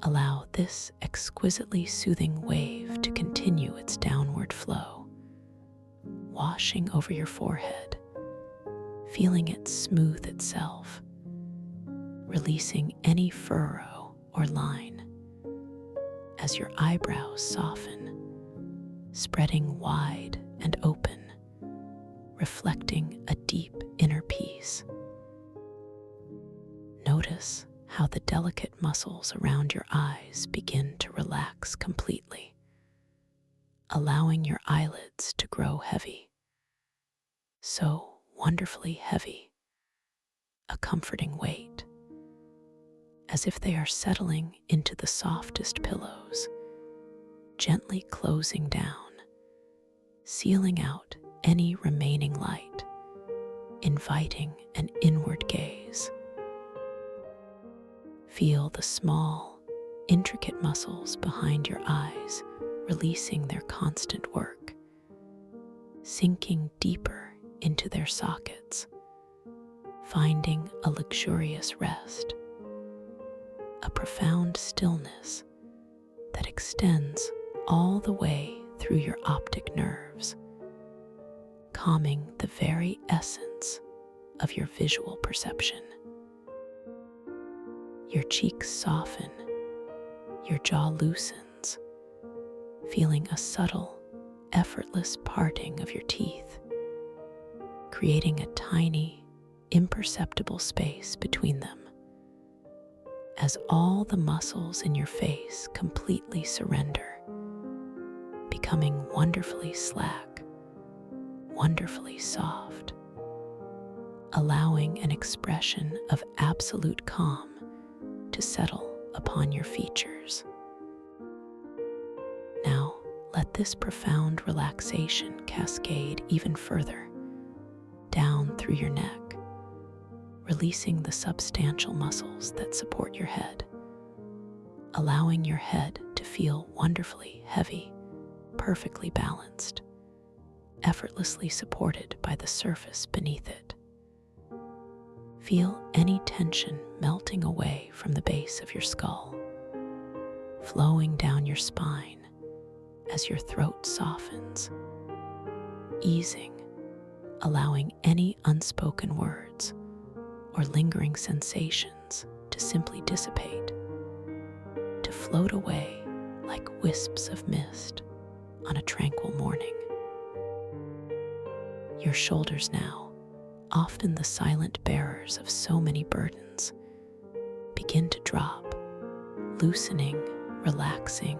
Allow this exquisitely soothing wave to continue its downward flow, washing over your forehead, feeling it smooth itself, releasing any furrow or line, as your eyebrows soften, spreading wide and open, reflecting a deep inner peace. Notice how the delicate muscles around your eyes begin to relax completely, allowing your eyelids to grow heavy, so wonderfully heavy, a comforting weight, as if they are settling into the softest pillows, gently closing down, sealing out any remaining light, inviting an inward gaze. Feel the small, intricate muscles behind your eyes releasing their constant work, sinking deeper into their sockets, finding a luxurious rest, a profound stillness that extends all the way through your optic nerves, calming the very essence of your visual perception. Your cheeks soften, your jaw loosens, feeling a subtle, effortless parting of your teeth, creating a tiny, imperceptible space between them, as all the muscles in your face completely surrender, becoming wonderfully slack, wonderfully soft, allowing an expression of absolute calm to settle upon your features. Now, let this profound relaxation cascade even further down through your neck, releasing the substantial muscles that support your head, allowing your head to feel wonderfully heavy, perfectly balanced, effortlessly supported by the surface beneath it. Feel any tension melting away from the base of your skull, flowing down your spine, as your throat softens, easing, allowing any unspoken words or lingering sensations to simply dissipate, to float away like wisps of mist on a tranquil morning. Your shoulders now, often the silent bearers of so many burdens, begin to drop, loosening, relaxing,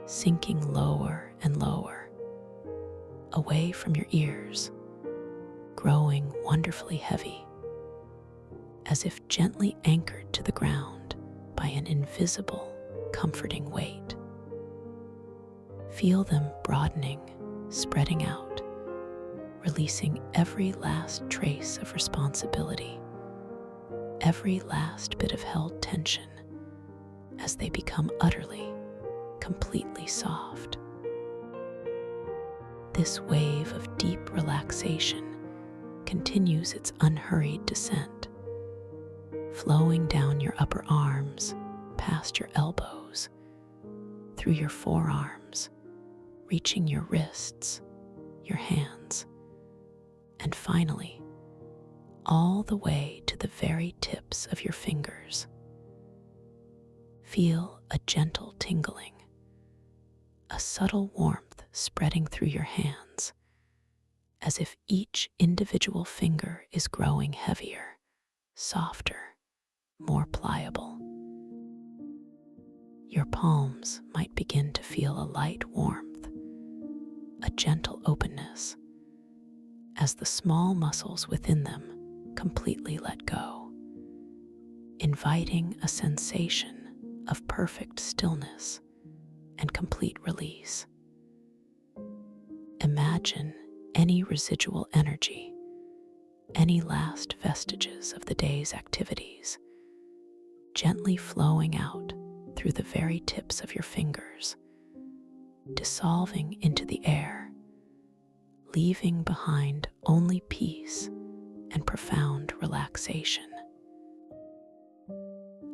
sinking lower and lower, away from your ears, growing wonderfully heavy, as if gently anchored to the ground by an invisible, comforting weight. Feel them broadening, spreading out, releasing every last trace of responsibility, every last bit of held tension, as they become utterly, completely soft. This wave of deep relaxation continues its unhurried descent, flowing down your upper arms, past your elbows, through your forearms, reaching your wrists, your hands, and finally, all the way to the very tips of your fingers. Feel a gentle tingling, a subtle warmth spreading through your hands, as if each individual finger is growing heavier, softer, more pliable. Your palms might begin to feel a light warmth, a gentle openness, as the small muscles within them completely let go, inviting a sensation of perfect stillness and complete release. Imagine any residual energy, any last vestiges of the day's activities, gently flowing out through the very tips of your fingers, dissolving into the air, leaving behind only peace and profound relaxation.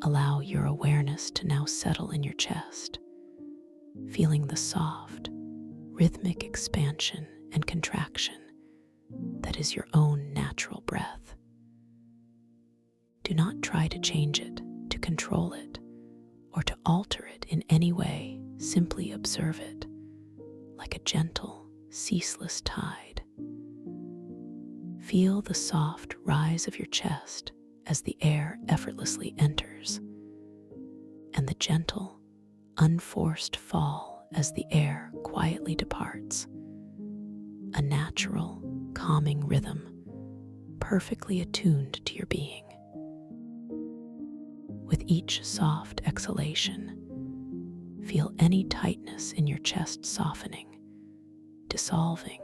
Allow your awareness to now settle in your chest, feeling the soft, rhythmic expansion and contraction that is your own natural breath. Do not try to change it, to control it, or to alter it in any way. Simply observe it like a gentle, ceaseless tide. Feel the soft rise of your chest as the air effortlessly enters, and the gentle, unforced fall as the air quietly departs. A natural, calming rhythm, perfectly attuned to your being. With each soft exhalation, feel any tightness in your chest softening, dissolving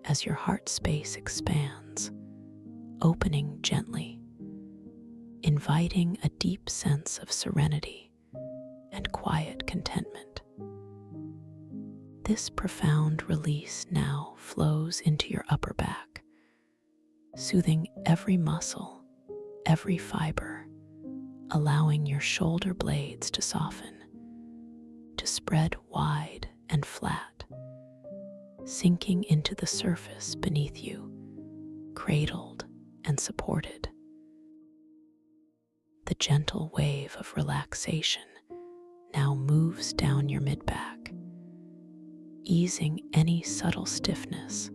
as your heart space expands, opening gently, inviting a deep sense of serenity and quiet contentment. This profound release now flows into your upper back, soothing every muscle, every fiber, allowing your shoulder blades to soften, to spread wide and flat, sinking into the surface beneath you, cradled and supported. The gentle wave of relaxation now moves down your mid-back, easing any subtle stiffness,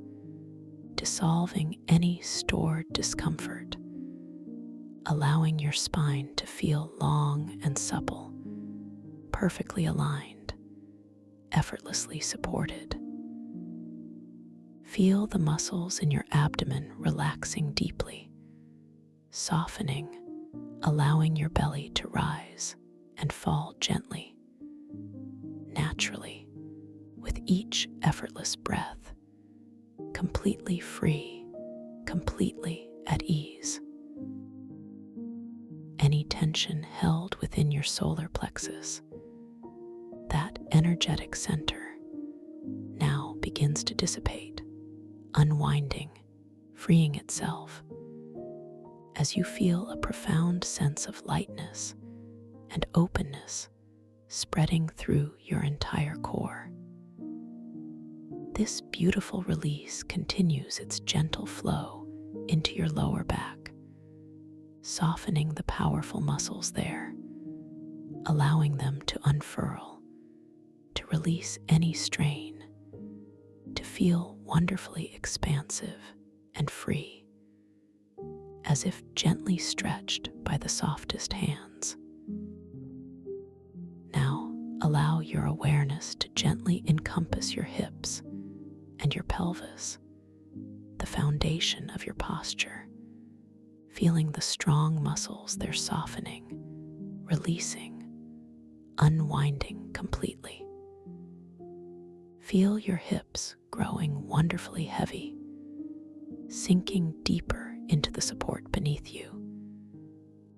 dissolving any stored discomfort, allowing your spine to feel long and supple, perfectly aligned, effortlessly supported. Feel the muscles in your abdomen relaxing deeply, softening, allowing your belly to rise and fall gently, naturally, with each effortless breath, completely free, completely at ease. Any tension held within your solar plexus, that energetic center, now begins to dissipate, unwinding, freeing itself, as you feel a profound sense of lightness and openness spreading through your entire core. This beautiful release continues its gentle flow into your lower back, softening the powerful muscles there, allowing them to unfurl, to release any strain, to feel wonderfully expansive and free, as if gently stretched by the softest hands. Now, allow your awareness to gently encompass your hips and your pelvis, the foundation of your posture, feeling the strong muscles they're softening, releasing, unwinding completely. Feel your hips growing wonderfully heavy, sinking deeper into the support beneath you,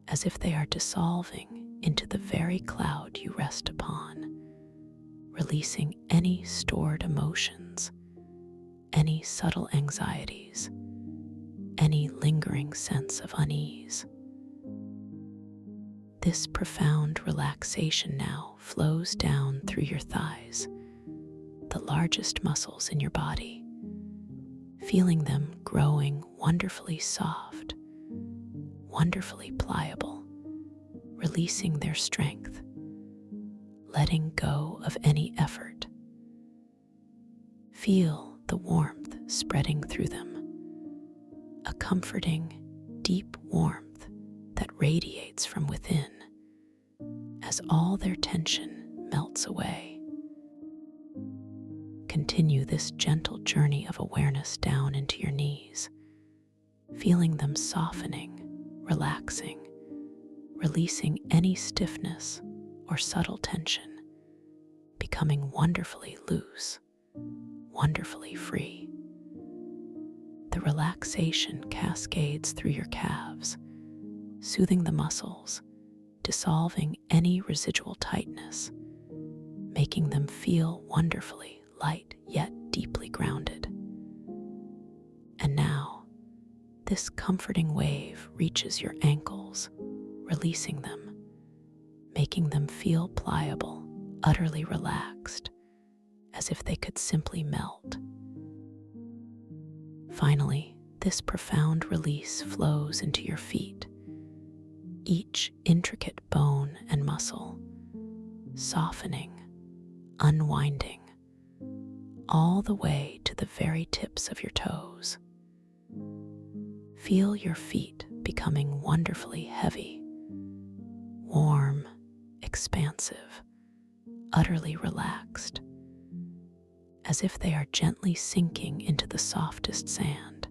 as if they are dissolving into the very cloud you rest upon, releasing any stored emotions, any subtle anxieties, any lingering sense of unease. This profound relaxation now flows down through your thighs, the largest muscles in your body, feeling them growing wonderfully soft, wonderfully pliable, releasing their strength, letting go of any effort. Feel the warmth spreading through them, a comforting, deep warmth that radiates from within as all their tension melts away. Continue this gentle journey of awareness down into your knees, feeling them softening, relaxing, releasing any stiffness or subtle tension, becoming wonderfully loose, wonderfully free. The relaxation cascades through your calves, soothing the muscles, dissolving any residual tightness, making them feel wonderfully light yet deeply grounded. And now, this comforting wave reaches your ankles, releasing them, making them feel pliable, utterly relaxed, as if they could simply melt. Finally, this profound release flows into your feet, each intricate bone and muscle, softening, unwinding, all the way to the very tips of your toes. Feel your feet becoming wonderfully heavy, warm, expansive, utterly relaxed, as if they are gently sinking into the softest sand,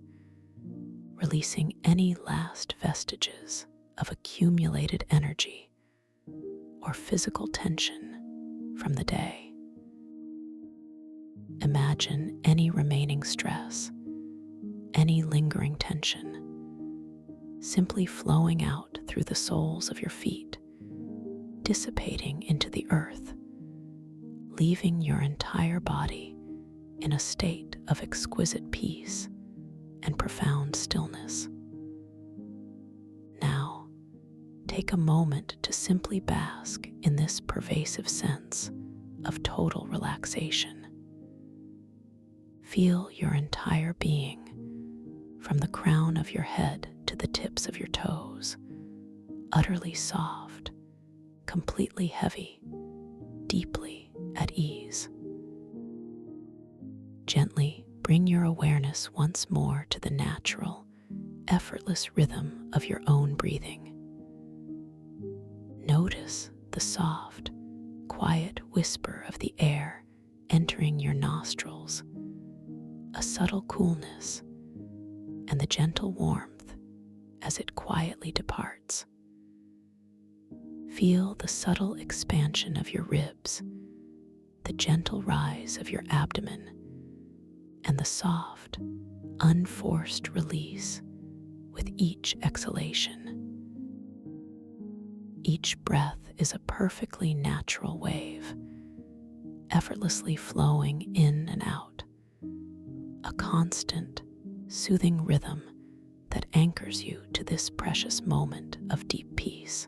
releasing any last vestiges of accumulated energy or physical tension from the day. Imagine any remaining stress, any lingering tension, simply flowing out through the soles of your feet, dissipating into the earth, leaving your entire body in a state of exquisite peace and profound stillness. Now, take a moment to simply bask in this pervasive sense of total relaxation. Feel your entire being, from the crown of your head to the tips of your toes, utterly soft, completely heavy, deeply at ease. Gently bring your awareness once more to the natural, effortless rhythm of your own breathing. Notice the soft, quiet whisper of the air entering your nostrils, a subtle coolness, and the gentle warmth as it quietly departs. Feel the subtle expansion of your ribs, the gentle rise of your abdomen, and the soft, unforced release with each exhalation. Each breath is a perfectly natural wave, effortlessly flowing in and out, a constant, soothing rhythm that anchors you to this precious moment of deep peace.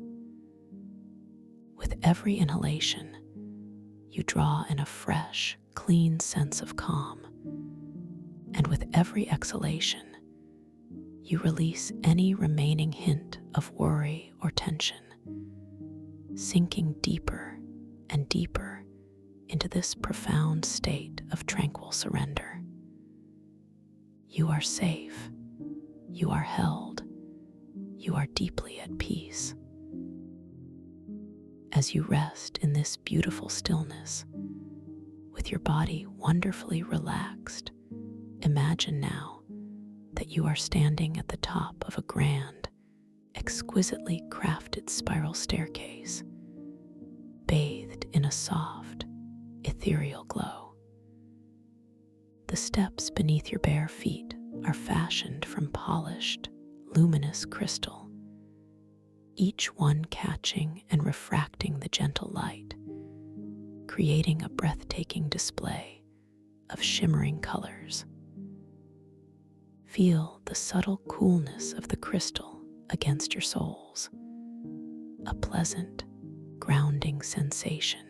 With every inhalation, you draw in a fresh, clean sense of calm, And with every exhalation, you release any remaining hint of worry or tension, sinking deeper and deeper into this profound state of tranquil surrender. You are safe, you are held, you are deeply at peace. As you rest in this beautiful stillness, with your body wonderfully relaxed, imagine now that you are standing at the top of a grand, exquisitely crafted spiral staircase, bathed in a soft, ethereal glow. The steps beneath your bare feet are fashioned from polished, luminous crystal, each one catching and refracting the gentle light, creating a breathtaking display of shimmering colors. Feel the subtle coolness of the crystal against your soles, a pleasant, grounding sensation.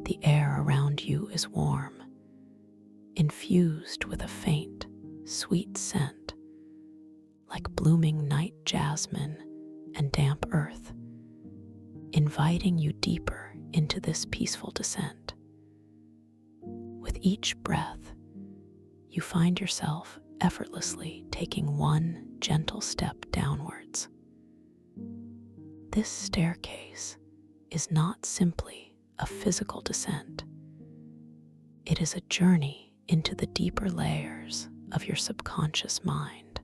The air around you is warm, infused with a faint, sweet scent, like blooming night jasmine and damp earth, inviting you deeper into this peaceful descent. With each breath, you find yourself effortlessly taking one gentle step downwards. This staircase is not simply a physical descent. It is a journey into the deeper layers of your subconscious mind,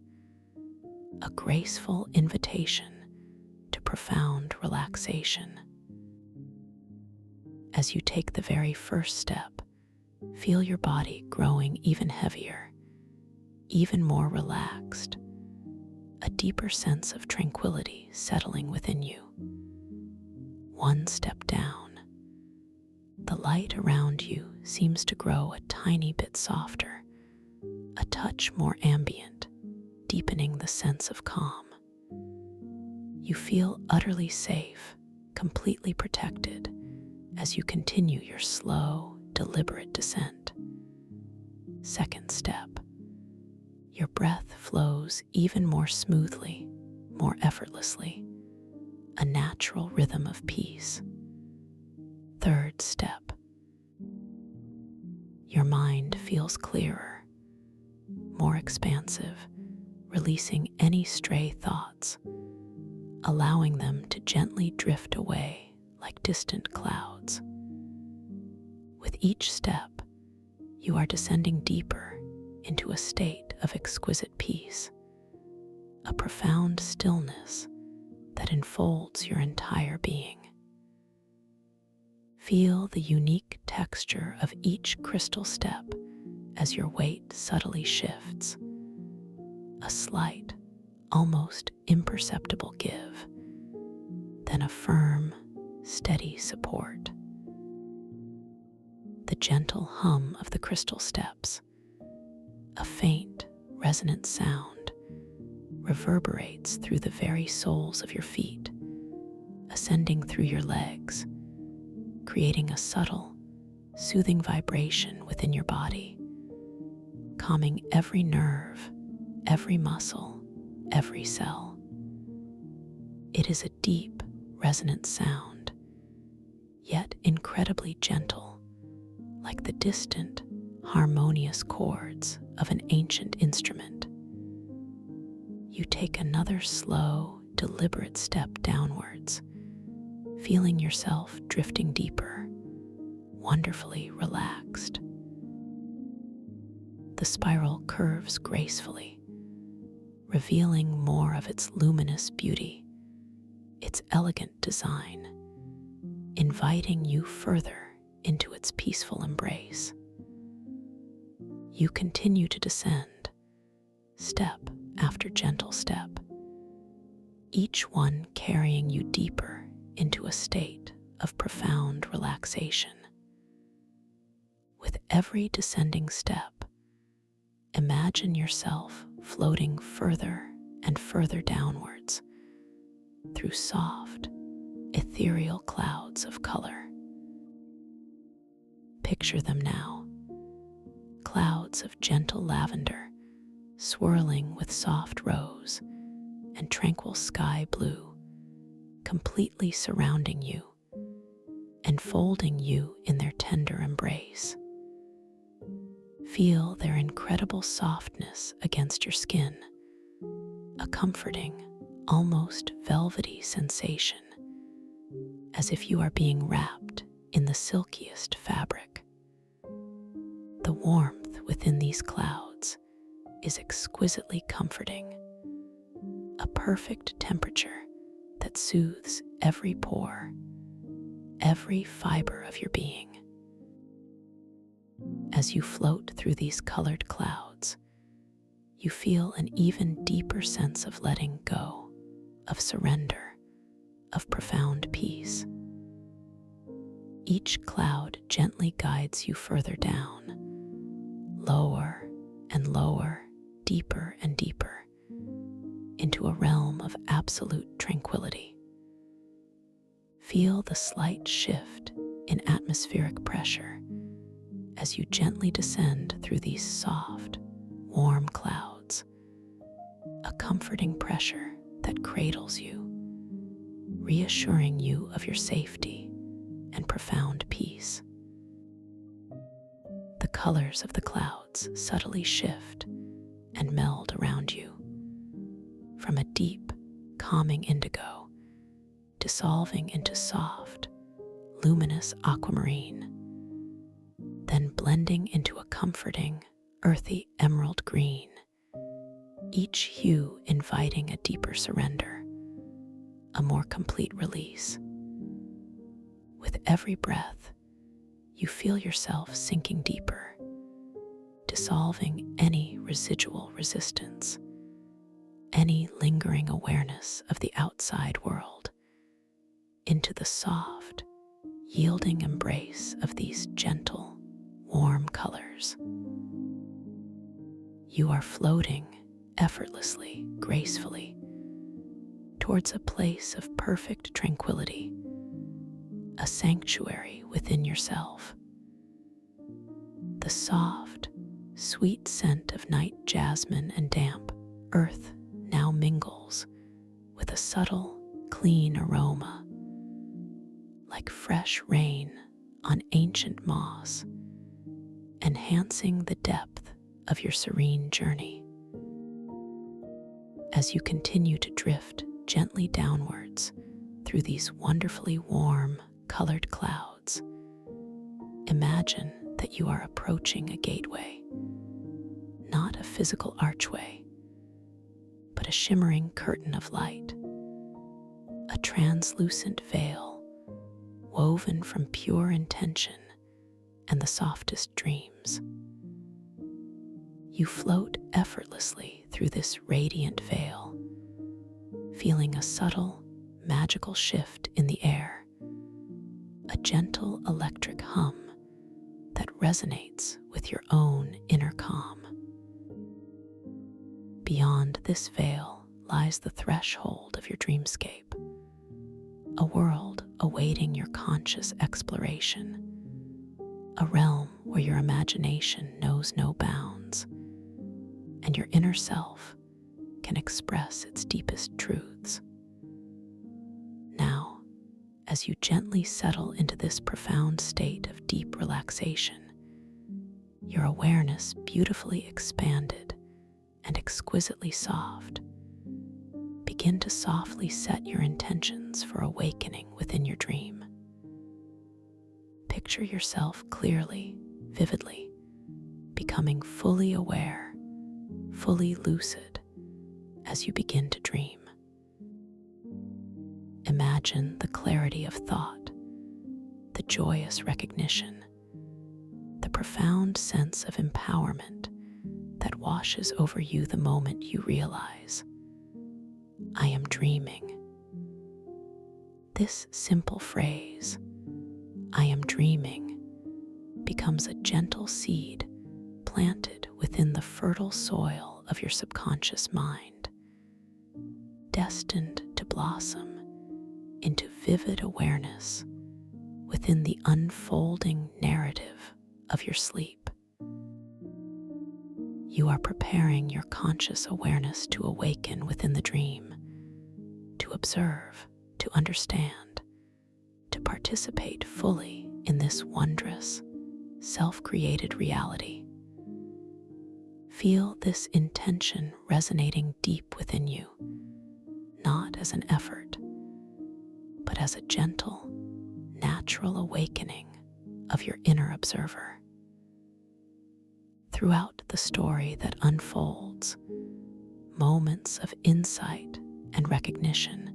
a graceful invitation to profound relaxation. As you take the very first step, feel your body growing even heavier, even more relaxed, a deeper sense of tranquility settling within you. One step down, the light around you seems to grow a tiny bit softer, a touch more ambient, deepening the sense of calm. You feel utterly safe, completely protected, as you continue your slow, deliberate descent. Second step, your breath flows even more smoothly, more effortlessly, a natural rhythm of peace. Third step, your mind feels clearer, more expansive, releasing any stray thoughts, allowing them to gently drift away like distant clouds. With each step, you are descending deeper into a state of exquisite peace, a profound stillness that enfolds your entire being. Feel the unique texture of each crystal step as your weight subtly shifts, a slight, almost imperceptible give, then a firm, steady support. The gentle hum of the crystal steps, a faint, resonant sound, reverberates through the very soles of your feet, ascending through your legs, creating a subtle, soothing vibration within your body, calming every nerve, every muscle, every cell. It is a deep, resonant sound, yet incredibly gentle, like the distant, harmonious chords of an ancient instrument. You take another slow, deliberate step downwards, feeling yourself drifting deeper, wonderfully relaxed. The spiral curves gracefully, revealing more of its luminous beauty, its elegant design, inviting you further into its peaceful embrace. You continue to descend, step after gentle step, each one carrying you deeper into a state of profound relaxation. With every descending step, imagine yourself floating further and further downwards through soft, ethereal clouds of color. Picture them now, clouds of gentle lavender swirling with soft rose and tranquil sky blue, completely surrounding you, enfolding you in their tender embrace. Feel their incredible softness against your skin, a comforting, almost velvety sensation, as if you are being wrapped in the silkiest fabric. The warmth within these clouds is exquisitely comforting, a perfect temperature that soothes every pore, every fiber of your being. As you float through these colored clouds, you feel an even deeper sense of letting go, of surrender, of profound peace. Each cloud gently guides you further down, lower and lower, deeper and deeper, into a realm of absolute tranquility. Feel the slight shift in atmospheric pressure as you gently descend through these soft, warm clouds, a comforting pressure that cradles you, reassuring you of your safety and profound peace. The colors of the clouds subtly shift and meld around you, from a deep, calming indigo, dissolving into soft, luminous aquamarine, then blending into a comforting, earthy emerald green, each hue inviting a deeper surrender, a more complete release. With every breath, you feel yourself sinking deeper, dissolving any residual resistance, any lingering awareness of the outside world, into the soft, yielding embrace of these gentle, warm colors. You are floating effortlessly, gracefully, towards a place of perfect tranquility, a sanctuary within yourself. The soft, sweet scent of night jasmine and damp earth now mingles with a subtle, clean aroma, like fresh rain on ancient moss, enhancing the depth of your serene journey. As you continue to drift gently downwards through these wonderfully warm, colored clouds, imagine that you are approaching a gateway, not a physical archway, but a shimmering curtain of light, a translucent veil woven from pure intention and the softest dreams. You float effortlessly through this radiant veil, feeling a subtle, magical shift in the air, a gentle electric hum that resonates with your own inner calm. Beyond this veil lies the threshold of your dreamscape, a world awaiting your conscious exploration, a realm where your imagination knows no bounds, and your inner self can express its deepest truths. Now, as you gently settle into this profound state of deep relaxation, your awareness beautifully expanded and exquisitely soft, begin to softly set your intentions for awakening within your dream. Picture yourself clearly, vividly, becoming fully aware, fully lucid as you begin to dream. Imagine the clarity of thought, the joyous recognition, the profound sense of empowerment that washes over you the moment you realize, I am dreaming. This simple phrase, I am dreaming, becomes a gentle seed planted within the fertile soil of your subconscious mind, destined to blossom into vivid awareness within the unfolding narrative of your sleep. You are preparing your conscious awareness to awaken within the dream, to observe, to understand, to participate fully in this wondrous, self-created reality. Feel this intention resonating deep within you, not as an effort, but as a gentle, natural awakening of your inner observer. Throughout the story that unfolds, moments of insight and recognition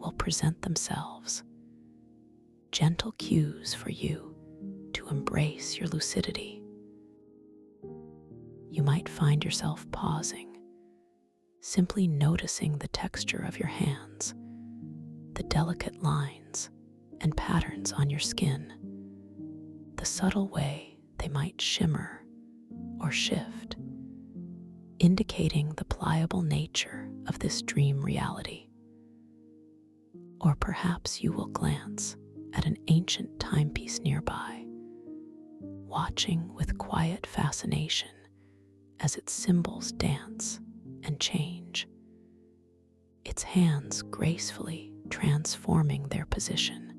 will present themselves, gentle cues for you to embrace your lucidity. You might find yourself pausing, simply noticing the texture of your hands, the delicate lines and patterns on your skin, the subtle way they might shimmer or shift, indicating the pliable nature of this dream reality. Or perhaps you will glance at an ancient timepiece nearby, watching with quiet fascination as its symbols dance and change, its hands gracefully transforming their position,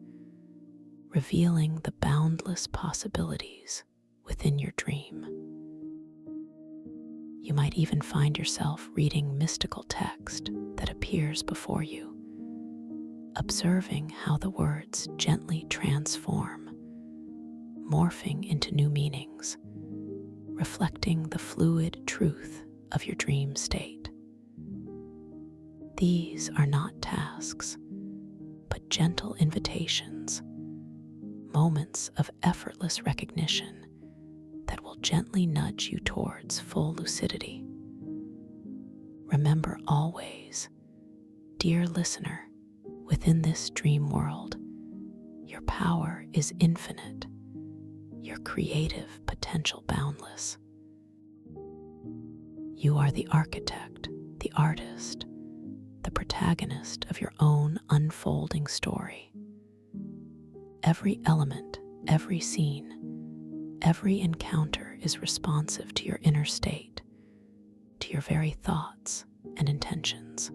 revealing the boundless possibilities within your dream. You might even find yourself reading mystical text that appears before you, observing how the words gently transform, morphing into new meanings, reflecting the fluid truth of your dream state. These are not tasks, but gentle invitations, moments of effortless recognition that will gently nudge you towards full lucidity. Remember always, dear listener, within this dream world, your power is infinite, your creative potential boundless. You are the architect, the artist, the protagonist of your own unfolding story. Every element, every scene, every encounter is responsive to your inner state, to your very thoughts and intentions.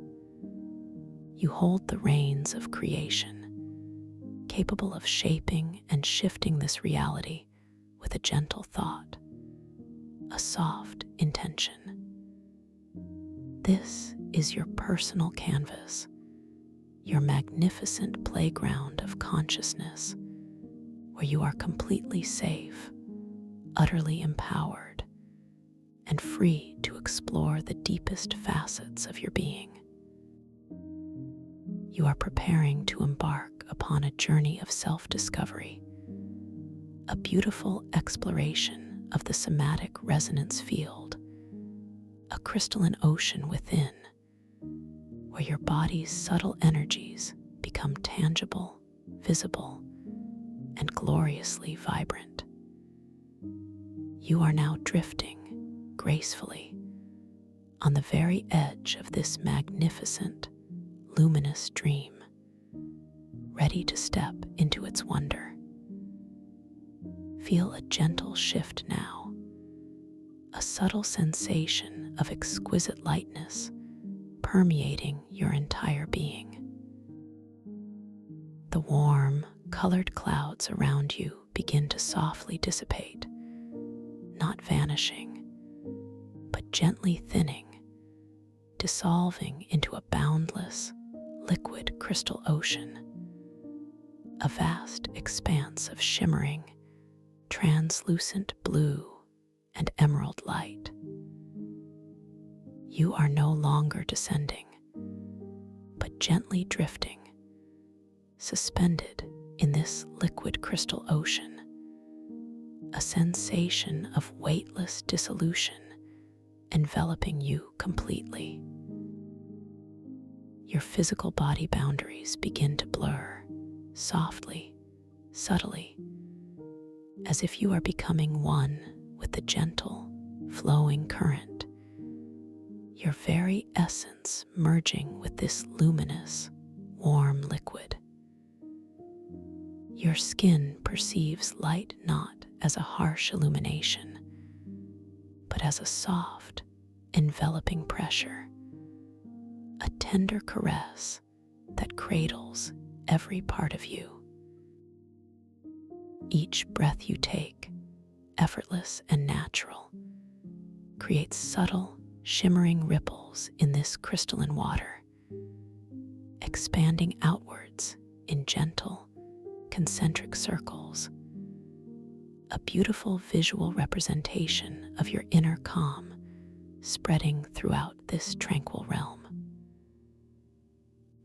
You hold the reins of creation, capable of shaping and shifting this reality with a gentle thought, a soft intention. This is your personal canvas, your magnificent playground of consciousness, where you are completely safe, utterly empowered, and free to explore the deepest facets of your being. You are preparing to embark upon a journey of self-discovery, a beautiful exploration of the somatic resonance field, a crystalline ocean within, where your body's subtle energies become tangible, visible, and gloriously vibrant. You are now drifting gracefully on the very edge of this magnificent, luminous dream, ready to step into its wonder. Feel a gentle shift now, a subtle sensation of exquisite lightness permeating your entire being. The warm, colored clouds around you begin to softly dissipate, not vanishing, but gently thinning, dissolving into a boundless, liquid crystal ocean, a vast expanse of shimmering, translucent blue and emerald light. You are no longer descending, but gently drifting, suspended in this liquid crystal ocean, a sensation of weightless dissolution enveloping you completely. Your physical body boundaries begin to blur, softly, subtly, as if you are becoming one with the gentle, flowing current, your very essence merging with this luminous, warm liquid. Your skin perceives light not as a harsh illumination, but as a soft, enveloping pressure, a tender caress that cradles every part of you. Each breath you take, effortless and natural, creates subtle, shimmering ripples in this crystalline water, expanding outwards in gentle, concentric circles, a beautiful visual representation of your inner calm spreading throughout this tranquil realm.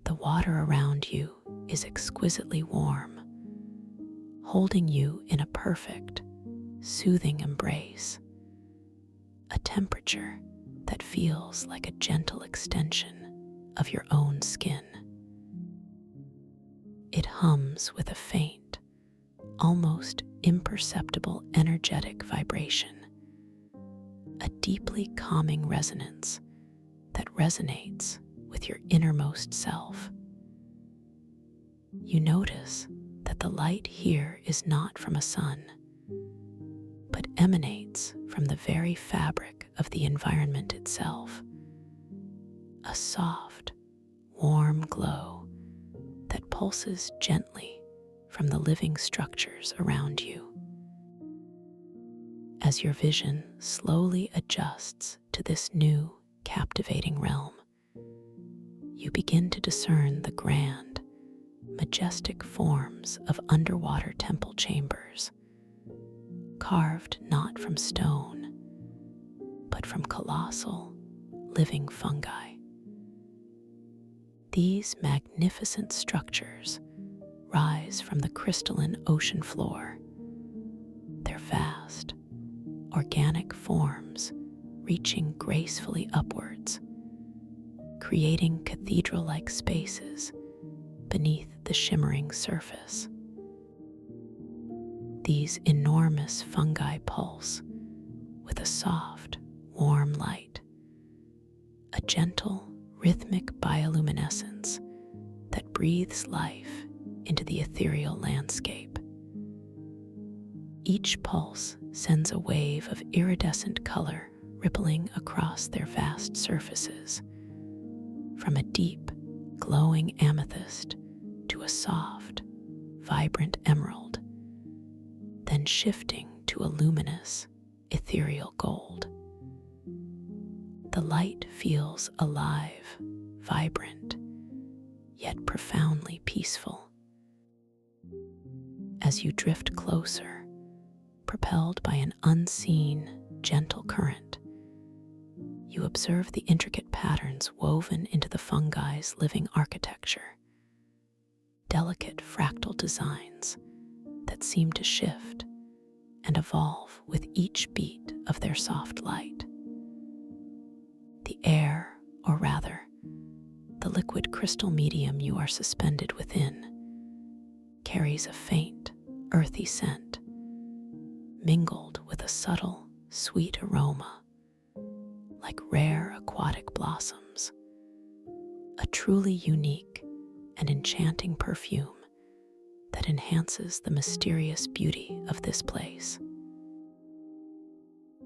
The water around you is exquisitely warm, holding you in a perfect, soothing embrace, a temperature that feels like a gentle extension of your own skin. It hums with a faint, almost imperceptible energetic vibration, a deeply calming resonance that resonates with your innermost self. You notice that the light here is not from a sun, but emanates from the very fabric of the environment itself, a soft, warm glow that pulses gently from the living structures around you. As your vision slowly adjusts to this new, captivating realm, you begin to discern the grand, majestic forms of underwater temple chambers, carved not from stone, but from colossal, living fungi. These magnificent structures rise from the crystalline ocean floor, their vast, organic forms reaching gracefully upwards, creating cathedral-like spaces beneath the shimmering surface. These enormous fungi pulse with a soft, warm light, a gentle, rhythmic bioluminescence that breathes life into the ethereal landscape. Each pulse sends a wave of iridescent color rippling across their vast surfaces, from a deep, glowing amethyst to a soft, vibrant emerald, then shifting to a luminous, ethereal gold. The light feels alive, vibrant, yet profoundly peaceful. As you drift closer, propelled by an unseen, gentle current, you observe the intricate patterns woven into the fungi's living architecture, delicate fractal designs that seem to shift and evolve with each beat of their soft light. The air, or rather, the liquid crystal medium you are suspended within, carries a faint, earthy scent, mingled with a subtle, sweet aroma, like rare aquatic blossoms, a truly unique and enchanting perfume that enhances the mysterious beauty of this place.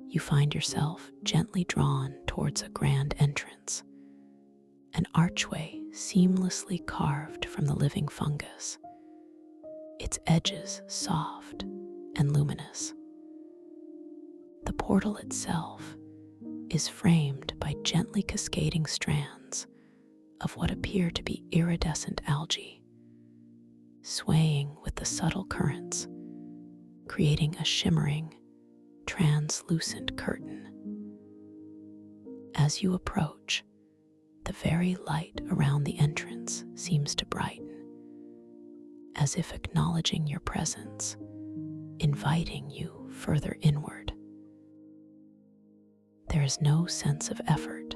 You find yourself gently drawn towards a grand entrance, an archway seamlessly carved from the living fungus, its edges soft and luminous. The portal itself is framed by gently cascading strands of what appear to be iridescent algae, swaying with the subtle currents, creating a shimmering, translucent curtain. As you approach, the very light around the entrance seems to brighten, as if acknowledging your presence, inviting you further inward. There is no sense of effort,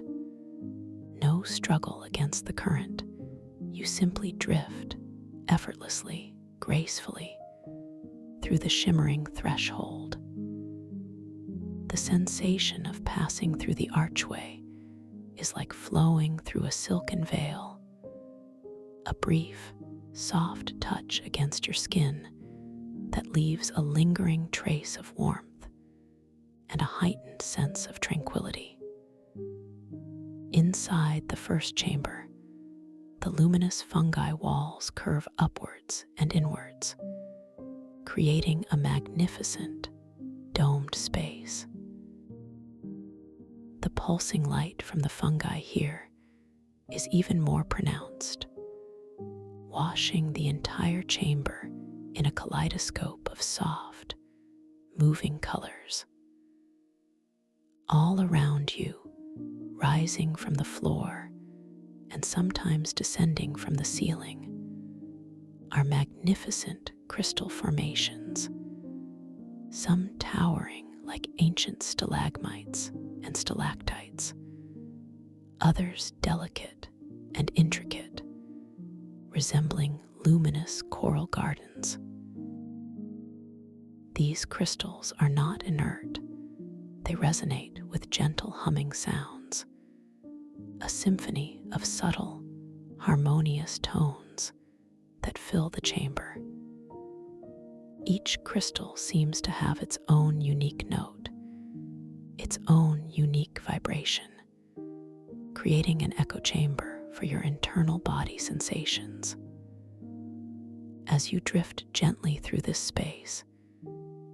no struggle against the current. You simply drift, effortlessly, gracefully, through the shimmering threshold. The sensation of passing through the archway is like flowing through a silken veil, a brief, soft touch against your skin that leaves a lingering trace of warmth and a heightened sense of tranquility. Inside the first chamber, the luminous fungi walls curve upwards and inwards, creating a magnificent, domed space. The pulsing light from the fungi here is even more pronounced, washing the entire chamber in a kaleidoscope of soft, moving colors. All around you, rising from the floor and sometimes descending from the ceiling, are magnificent crystal formations, some towering like ancient stalagmites and stalactites, others delicate and intricate, resembling luminous coral gardens. These crystals are not inert. They resonate with gentle humming sounds, a symphony of subtle, harmonious tones that fill the chamber. Each crystal seems to have its own unique note, its own unique vibration, creating an echo chamber for your internal body sensations. As you drift gently through this space,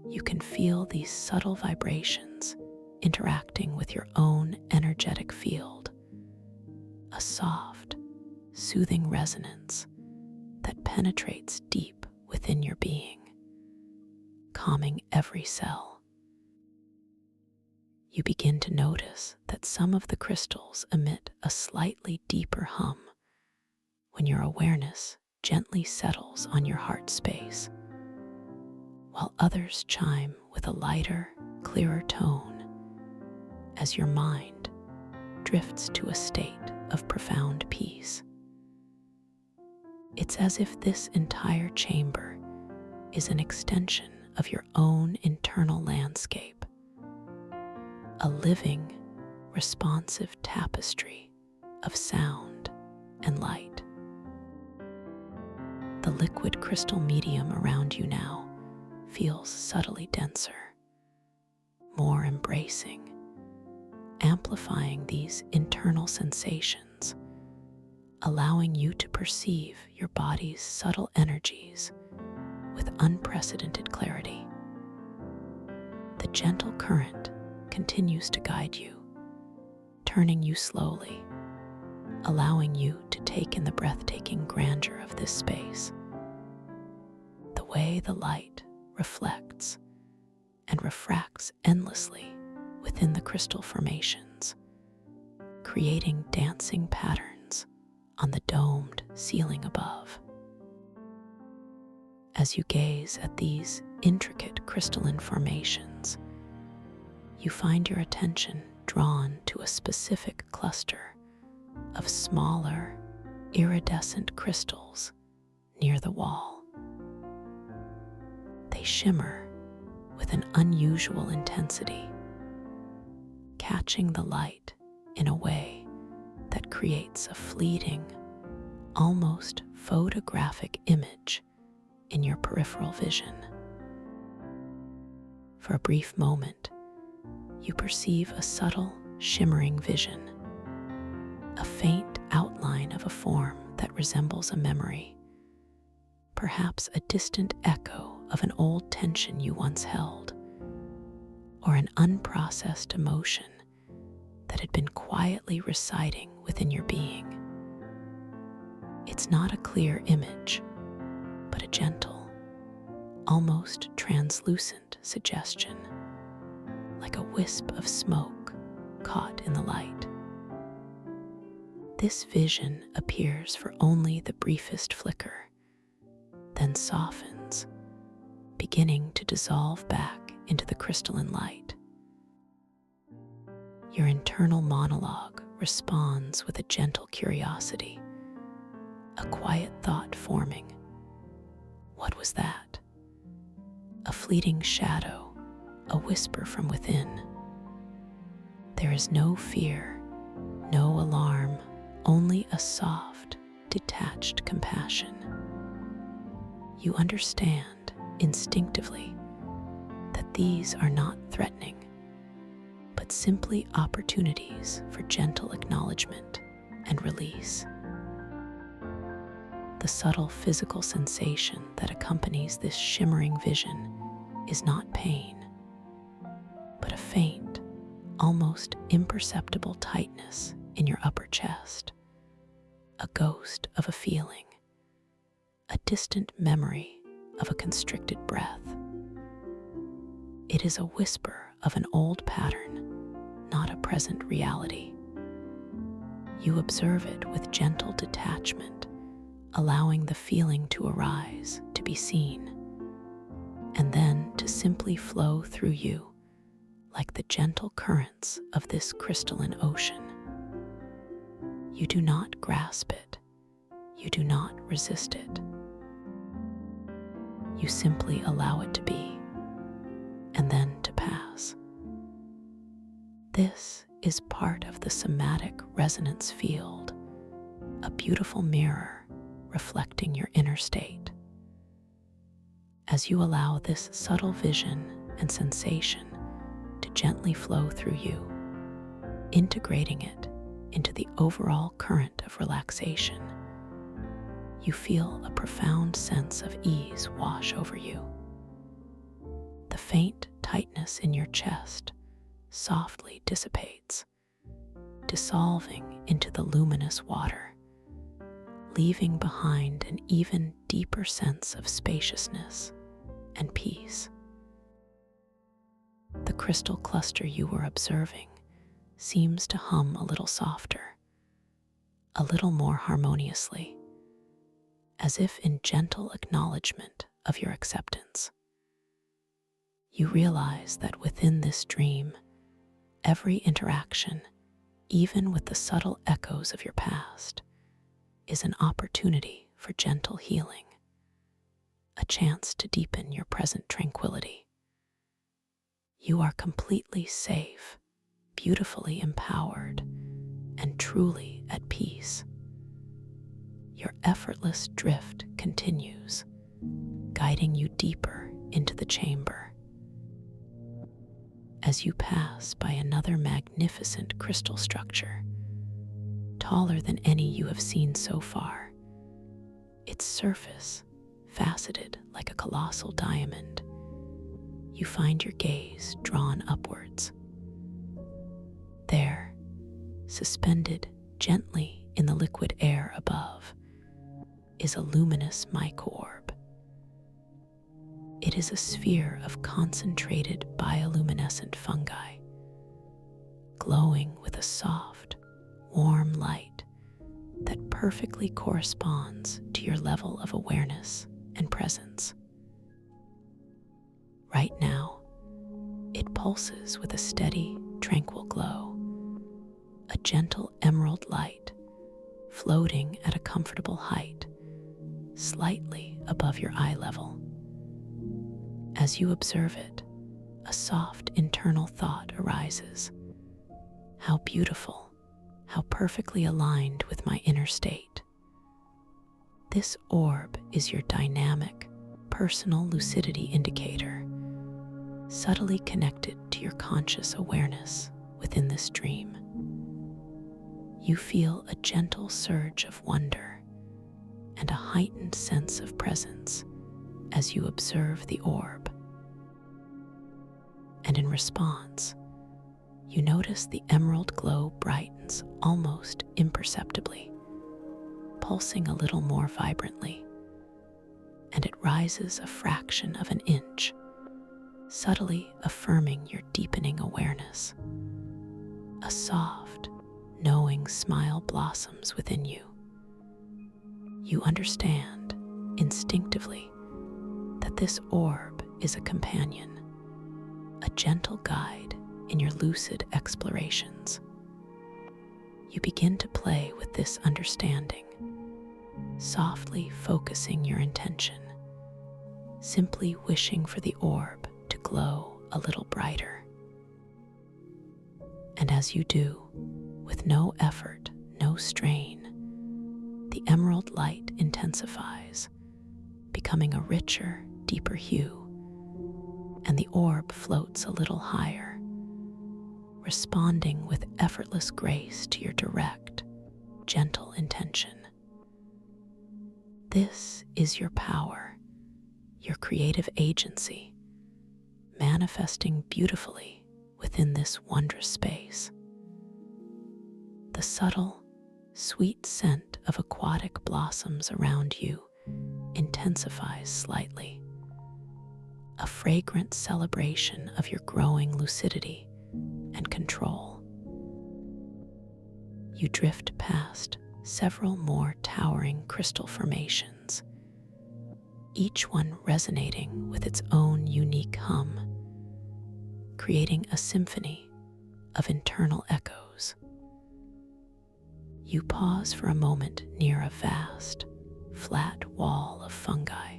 you can feel these subtle vibrations interacting with your own energetic field, a soft, soothing resonance that penetrates deep within your being, calming every cell. You begin to notice that some of the crystals emit a slightly deeper hum when your awareness gently settles on your heart space, while others chime with a lighter, clearer tone as your mind drifts to a state of profound peace. It's as if this entire chamber is an extension of your own internal landscape, a living, responsive tapestry of sound and light. The liquid crystal medium around you now feels subtly denser, more embracing, amplifying these internal sensations, allowing you to perceive your body's subtle energies with unprecedented clarity. The gentle current continues to guide you, turning you slowly, allowing you to take in the breathtaking grandeur of this space. The way the light reflects and refracts endlessly within the crystal formations, creating dancing patterns on the domed ceiling above. As you gaze at these intricate crystalline formations, you find your attention drawn to a specific cluster of smaller, iridescent crystals near the wall. They shimmer with an unusual intensity, catching the light in a way that creates a fleeting, almost photographic image in your peripheral vision. For a brief moment, you perceive a subtle, shimmering vision, a faint outline of a form that resembles a memory, perhaps a distant echo of an old tension you once held, or an unprocessed emotion that had been quietly residing within your being. It's not a clear image, but a gentle, almost translucent suggestion, like a wisp of smoke caught in the light. This vision appears for only the briefest flicker, then softens, beginning to dissolve back into the crystalline light. Your internal monologue responds with a gentle curiosity, a quiet thought forming. What was that? A fleeting shadow, a whisper from within. There is no fear, no alarm, only a soft, detached compassion. You understand instinctively that these are not threatening, but simply opportunities for gentle acknowledgement and release. The subtle physical sensation that accompanies this shimmering vision is not pain, but a faint, almost imperceptible tightness in your upper chest, a ghost of a feeling, a distant memory of a constricted breath. It is a whisper of an old pattern, not a present reality. You observe it with gentle detachment, allowing the feeling to arise, to be seen, and then to simply flow through you like the gentle currents of this crystalline ocean. You do not grasp it. You do not resist it. You simply allow it to be, and then to pass. This is part of the somatic resonance field, a beautiful mirror reflecting your inner state. As you allow this subtle vision and sensation to gently flow through you, integrating it into the overall current of relaxation, you feel a profound sense of ease wash over you. The faint tightness in your chest softly dissipates, dissolving into the luminous water, leaving behind an even deeper sense of spaciousness and peace. The crystal cluster you were observing seems to hum a little softer, a little more harmoniously, as if in gentle acknowledgement of your acceptance. You realize that within this dream, every interaction, even with the subtle echoes of your past, is an opportunity for gentle healing, a chance to deepen your present tranquility. You are completely safe, beautifully empowered, and truly at peace. Your effortless drift continues, guiding you deeper into the chamber. As you pass by another magnificent crystal structure, taller than any you have seen so far, its surface faceted like a colossal diamond, you find your gaze drawn upwards. There, suspended gently in the liquid air above, is a luminous micro-orb. It is a sphere of concentrated bioluminescent fungi, glowing with a soft, warm light that perfectly corresponds to your level of awareness and presence. Right now, it pulses with a steady, tranquil glow, a gentle emerald light floating at a comfortable height, slightly above your eye level. As you observe it, a soft internal thought arises. How beautiful, how perfectly aligned with my inner state. This orb is your dynamic, personal lucidity indicator, subtly connected to your conscious awareness within this dream. You feel a gentle surge of wonder and a heightened sense of presence as you observe the orb. And in response, you notice the emerald glow brightens almost imperceptibly, pulsing a little more vibrantly, and it rises a fraction of an inch, subtly affirming your deepening awareness. A soft, knowing smile blossoms within you. You understand instinctively that this orb is a companion, a gentle guide in your lucid explorations. You begin to play with this understanding, softly focusing your intention, simply wishing for the orb to glow a little brighter. And as you do, with no effort, no strain, the emerald light intensifies, becoming a richer, deeper hue, and the orb floats a little higher, responding with effortless grace to your direct, gentle intention. This is your power, your creative agency, manifesting beautifully within this wondrous space. The subtle, sweet scent of aquatic blossoms around you intensifies slightly, a fragrant celebration of your growing lucidity and control. You drift past several more towering crystal formations, each one resonating with its own unique hum, creating a symphony of internal echoes. You pause for a moment near a vast, flat wall of fungi,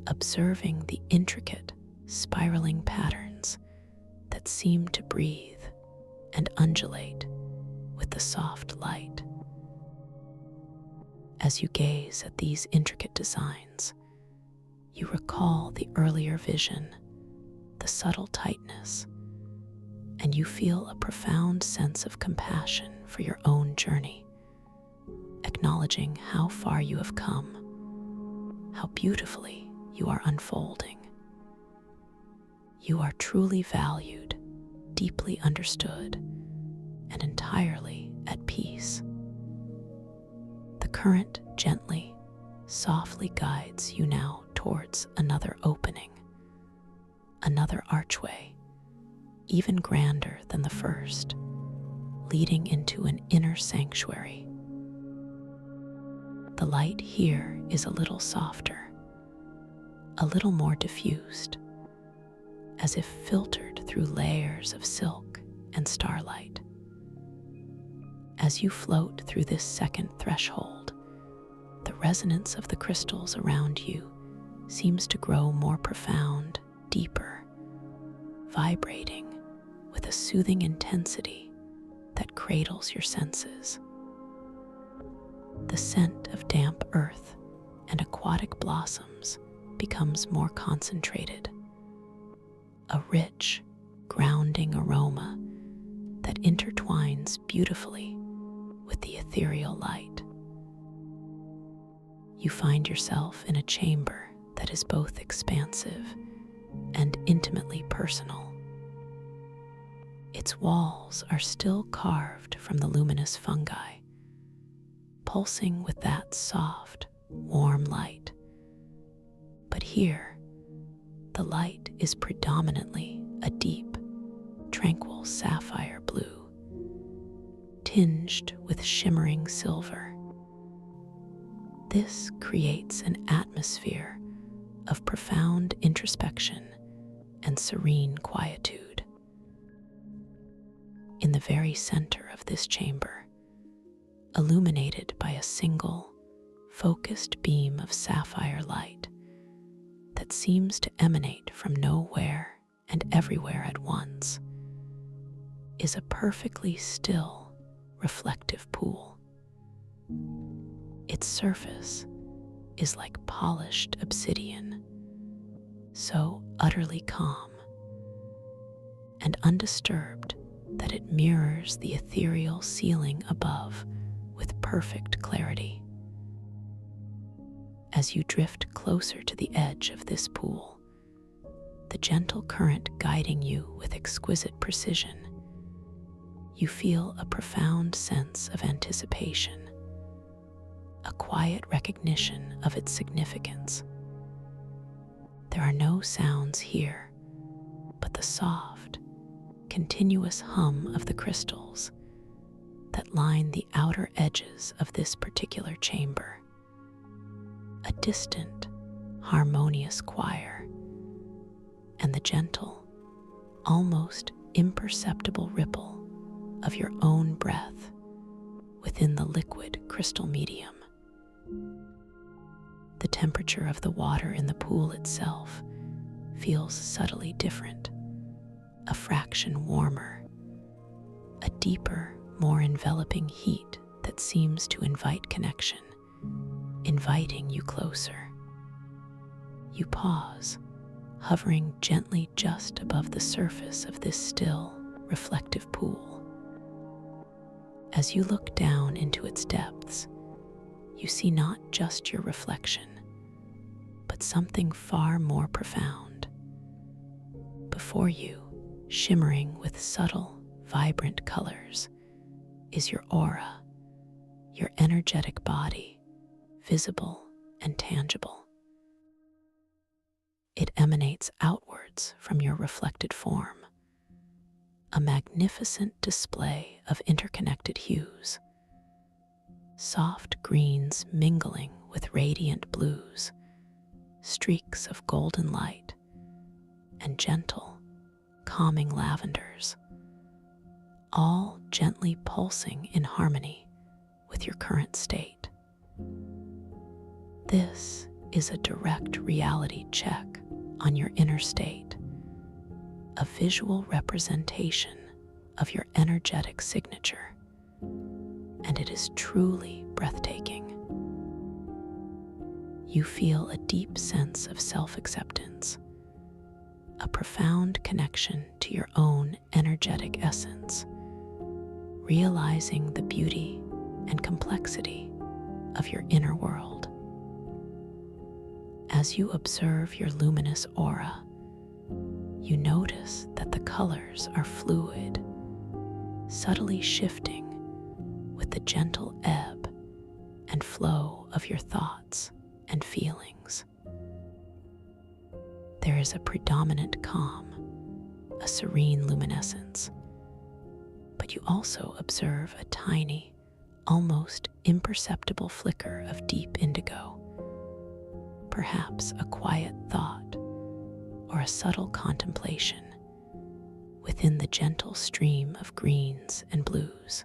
observing the intricate, spiraling patterns that seem to breathe and undulate with the soft light. As you gaze at these intricate designs, you recall the earlier vision, the subtle tightness, and you feel a profound sense of compassion for your own journey, acknowledging how far you have come, how beautifully you are unfolding. You are truly valued, deeply understood, and entirely at peace. The current gently, softly guides you now towards another opening, another archway, even grander than the first, leading into an inner sanctuary. The light here is a little softer, a little more diffused, as if filtered through layers of silk and starlight. As you float through this second threshold, the resonance of the crystals around you seems to grow more profound, deeper, vibrating with a soothing intensity that cradles your senses. The scent of damp earth and aquatic blossoms becomes more concentrated, a rich, grounding aroma that intertwines beautifully with the ethereal light. You find yourself in a chamber that is both expansive and intimately personal. Its walls are still carved from the luminous fungi, pulsing with that soft, warm light. But here, the light is predominantly a deep, tranquil sapphire blue, tinged with shimmering silver. This creates an atmosphere of profound introspection and serene quietude. In the very center of this chamber, illuminated by a single, focused beam of sapphire light that seems to emanate from nowhere and everywhere at once, is a perfectly still, reflective pool. Its surface is like polished obsidian, so utterly calm and undisturbed that it mirrors the ethereal ceiling above with perfect clarity. As you drift closer to the edge of this pool, the gentle current guiding you with exquisite precision, you feel a profound sense of anticipation, a quiet recognition of its significance. There are no sounds here, but the soft, continuous hum of the crystals that line the outer edges of this particular chamber. A distant, harmonious choir, and the gentle, almost imperceptible ripple of your own breath within the liquid crystal medium. The temperature of the water in the pool itself feels subtly different, a fraction warmer, a deeper, more enveloping heat that seems to invite connection, inviting you closer. You pause, hovering gently just above the surface of this still, reflective pool. As you look down into its depths, you see not just your reflection, but something far more profound. Before you, shimmering with subtle, vibrant colors, is your aura, your energetic body, visible and tangible. It emanates outwards from your reflected form, a magnificent display of interconnected hues, soft greens mingling with radiant blues, streaks of golden light, and gentle, calming lavenders, all gently pulsing in harmony with your current state. This is a direct reality check on your inner state, a visual representation of your energetic signature, and it is truly breathtaking. You feel a deep sense of self-acceptance, a profound connection to your own energetic essence, realizing the beauty and complexity of your inner world. As you observe your luminous aura, you notice that the colors are fluid, subtly shifting with the gentle ebb and flow of your thoughts and feelings. There is a predominant calm, a serene luminescence, but you also observe a tiny, almost imperceptible flicker of deep indigo, perhaps a quiet thought or a subtle contemplation within the gentle stream of greens and blues.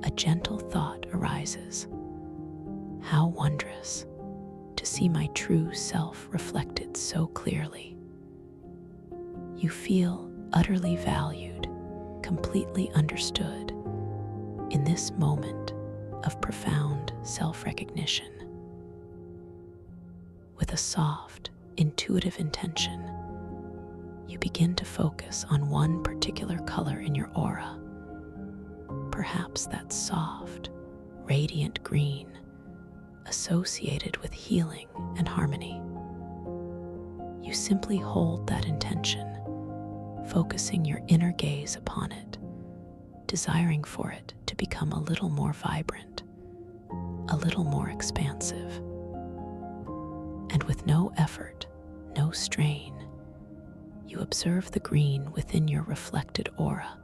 A gentle thought arises. How wondrous to see my true self reflected so clearly. You feel utterly valued, completely understood in this moment of profound self-recognition. With a soft, intuitive intention, you begin to focus on one particular color in your aura, perhaps that soft, radiant green associated with healing and harmony. You simply hold that intention, focusing your inner gaze upon it, desiring for it to become a little more vibrant, a little more expansive. And with no effort, no strain, you observe the green within your reflected aura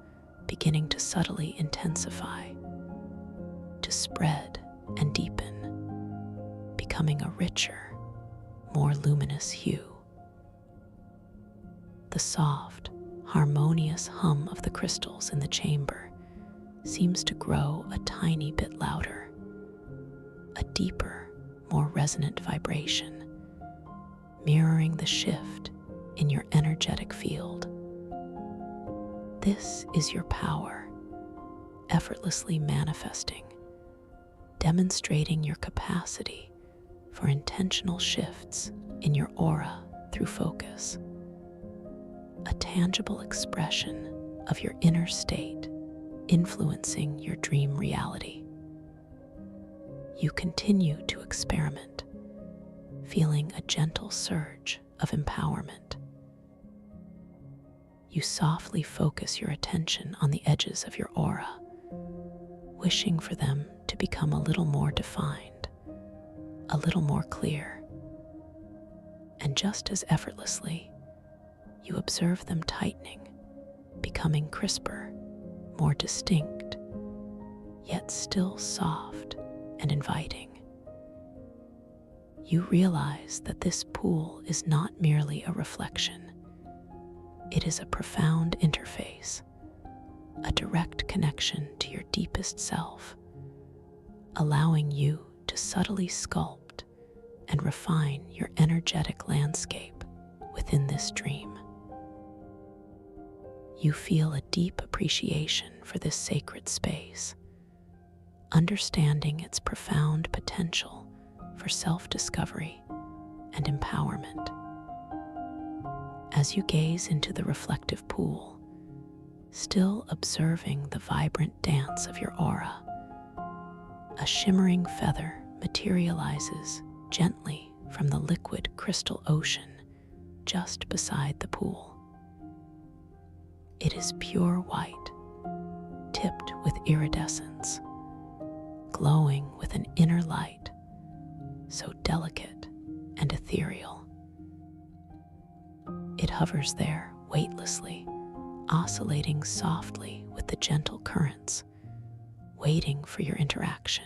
beginning to subtly intensify, to spread and deepen, becoming a richer, more luminous hue. The soft, harmonious hum of the crystals in the chamber seems to grow a tiny bit louder, a deeper, more resonant vibration, mirroring the shift in your energetic field. This is your power, effortlessly manifesting, demonstrating your capacity for intentional shifts in your aura through focus, a tangible expression of your inner state influencing your dream reality. You continue to experiment, feeling a gentle surge of empowerment. You softly focus your attention on the edges of your aura, wishing for them to become a little more defined, a little more clear. And just as effortlessly, you observe them tightening, becoming crisper, more distinct, yet still soft and inviting. You realize that this pool is not merely a reflection. It is a profound interface, a direct connection to your deepest self, allowing you to subtly sculpt and refine your energetic landscape within this dream. You feel a deep appreciation for this sacred space, understanding its profound potential for self-discovery and empowerment. As you gaze into the reflective pool, still observing the vibrant dance of your aura. A shimmering feather materializes gently from the liquid crystal ocean just beside the pool. It is pure white, tipped with iridescence, glowing with an inner light so delicate and ethereal. It hovers there weightlessly, oscillating softly with the gentle currents, waiting for your interaction.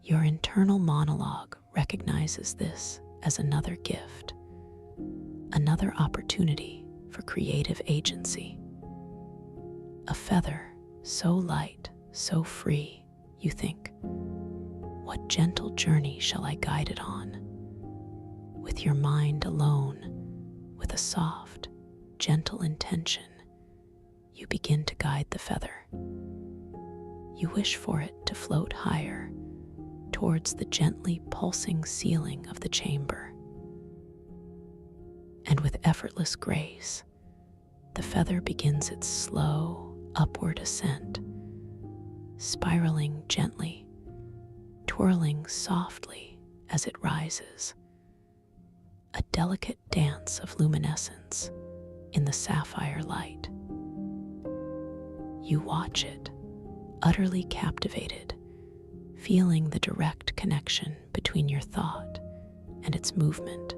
Your internal monologue recognizes this as another gift, another opportunity for creative agency. A feather so light, so free, you think, what gentle journey shall I guide it on? With your mind alone, with a soft, gentle intention, you begin to guide the feather. You wish for it to float higher towards the gently pulsing ceiling of the chamber. And with effortless grace, the feather begins its slow upward ascent, spiraling gently, twirling softly as it rises. A delicate dance of luminescence in the sapphire light. You watch it, utterly captivated, feeling the direct connection between your thought and its movement.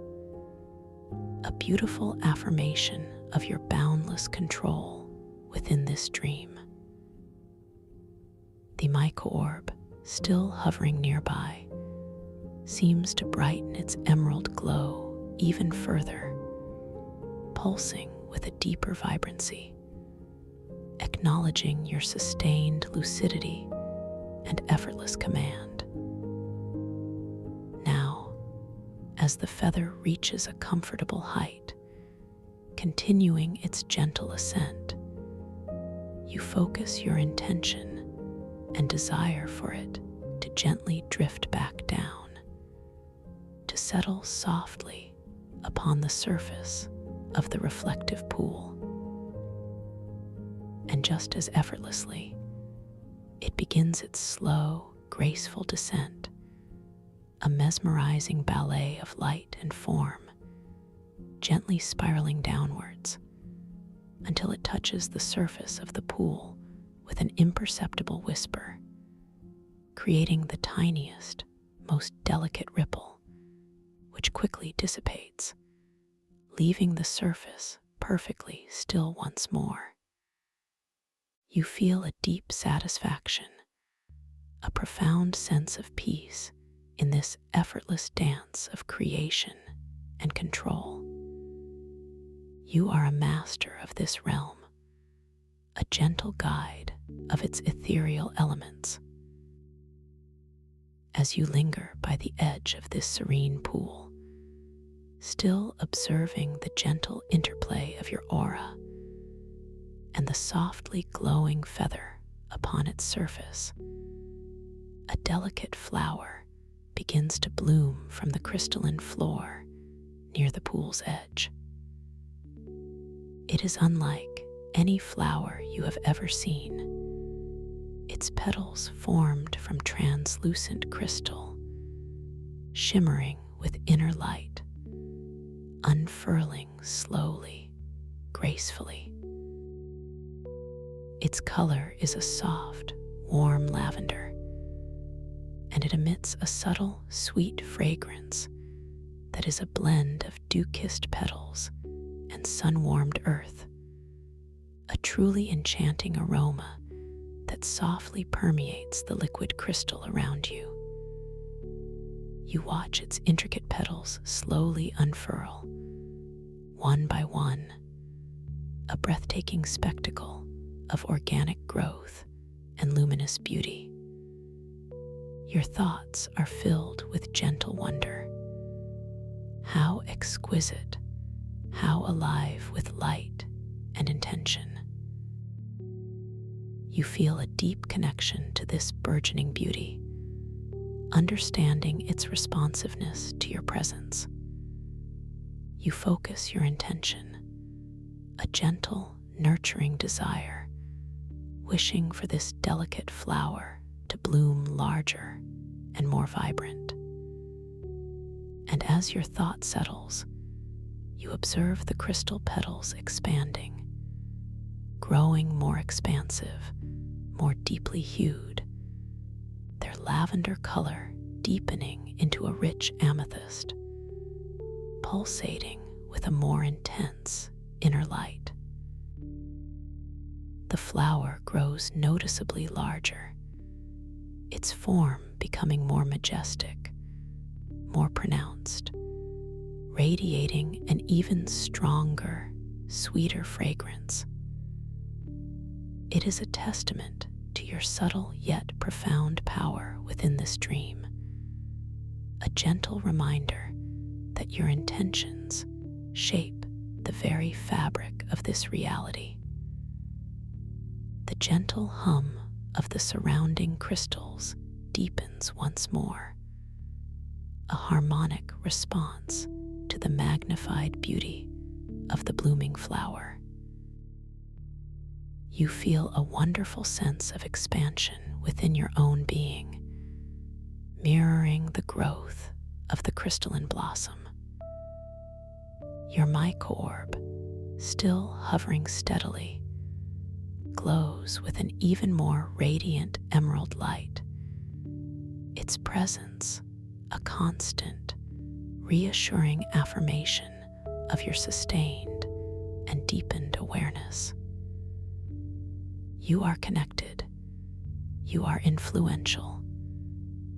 A beautiful affirmation of your boundless control within this dream. The mica orb, still hovering nearby, seems to brighten its emerald glow even further, pulsing with a deeper vibrancy, acknowledging your sustained lucidity and effortless command. Now, as the feather reaches a comfortable height, continuing its gentle ascent, you focus your intention and desire for it to gently drift back down, to settle softly upon the surface of the reflective pool. And just as effortlessly, it begins its slow, graceful descent, a mesmerizing ballet of light and form, gently spiraling downwards until it touches the surface of the pool with an imperceptible whisper, creating the tiniest, most delicate ripple, which quickly dissipates, leaving the surface perfectly still once more. You feel a deep satisfaction, a profound sense of peace in this effortless dance of creation and control. You are a master of this realm, a gentle guide of its ethereal elements. As you linger by the edge of this serene pool, still observing the gentle interplay of your aura and the softly glowing feather upon its surface, a delicate flower begins to bloom from the crystalline floor near the pool's edge. It is unlike any flower you have ever seen. Its petals formed from translucent crystal, shimmering with inner light, unfurling slowly, gracefully. Its color is a soft, warm lavender, and it emits a subtle, sweet fragrance that is a blend of dew-kissed petals and sun-warmed earth, a truly enchanting aroma that softly permeates the liquid crystal around you. You watch its intricate petals slowly unfurl, one by one, a breathtaking spectacle of organic growth and luminous beauty. Your thoughts are filled with gentle wonder. How exquisite, how alive with light and intention. You feel a deep connection to this burgeoning beauty, understanding its responsiveness to your presence. You focus your intention, a gentle, nurturing desire, wishing for this delicate flower to bloom larger and more vibrant. And as your thought settles, you observe the crystal petals expanding, growing more expansive, more deeply hued, their lavender color deepening into a rich amethyst, pulsating with a more intense inner light. The flower grows noticeably larger, its form becoming more majestic, more pronounced, radiating an even stronger, sweeter fragrance. It is a testament to your subtle yet profound power within this dream, a gentle reminder that your intentions shape the very fabric of this reality. The gentle hum of the surrounding crystals deepens once more, a harmonic response to the magnified beauty of the blooming flower. You feel a wonderful sense of expansion within your own being, mirroring the growth of the crystalline blossom. Your micro-orb, still hovering steadily, glows with an even more radiant emerald light, its presence a constant, reassuring affirmation of your sustained and deepened awareness. You are connected, you are influential,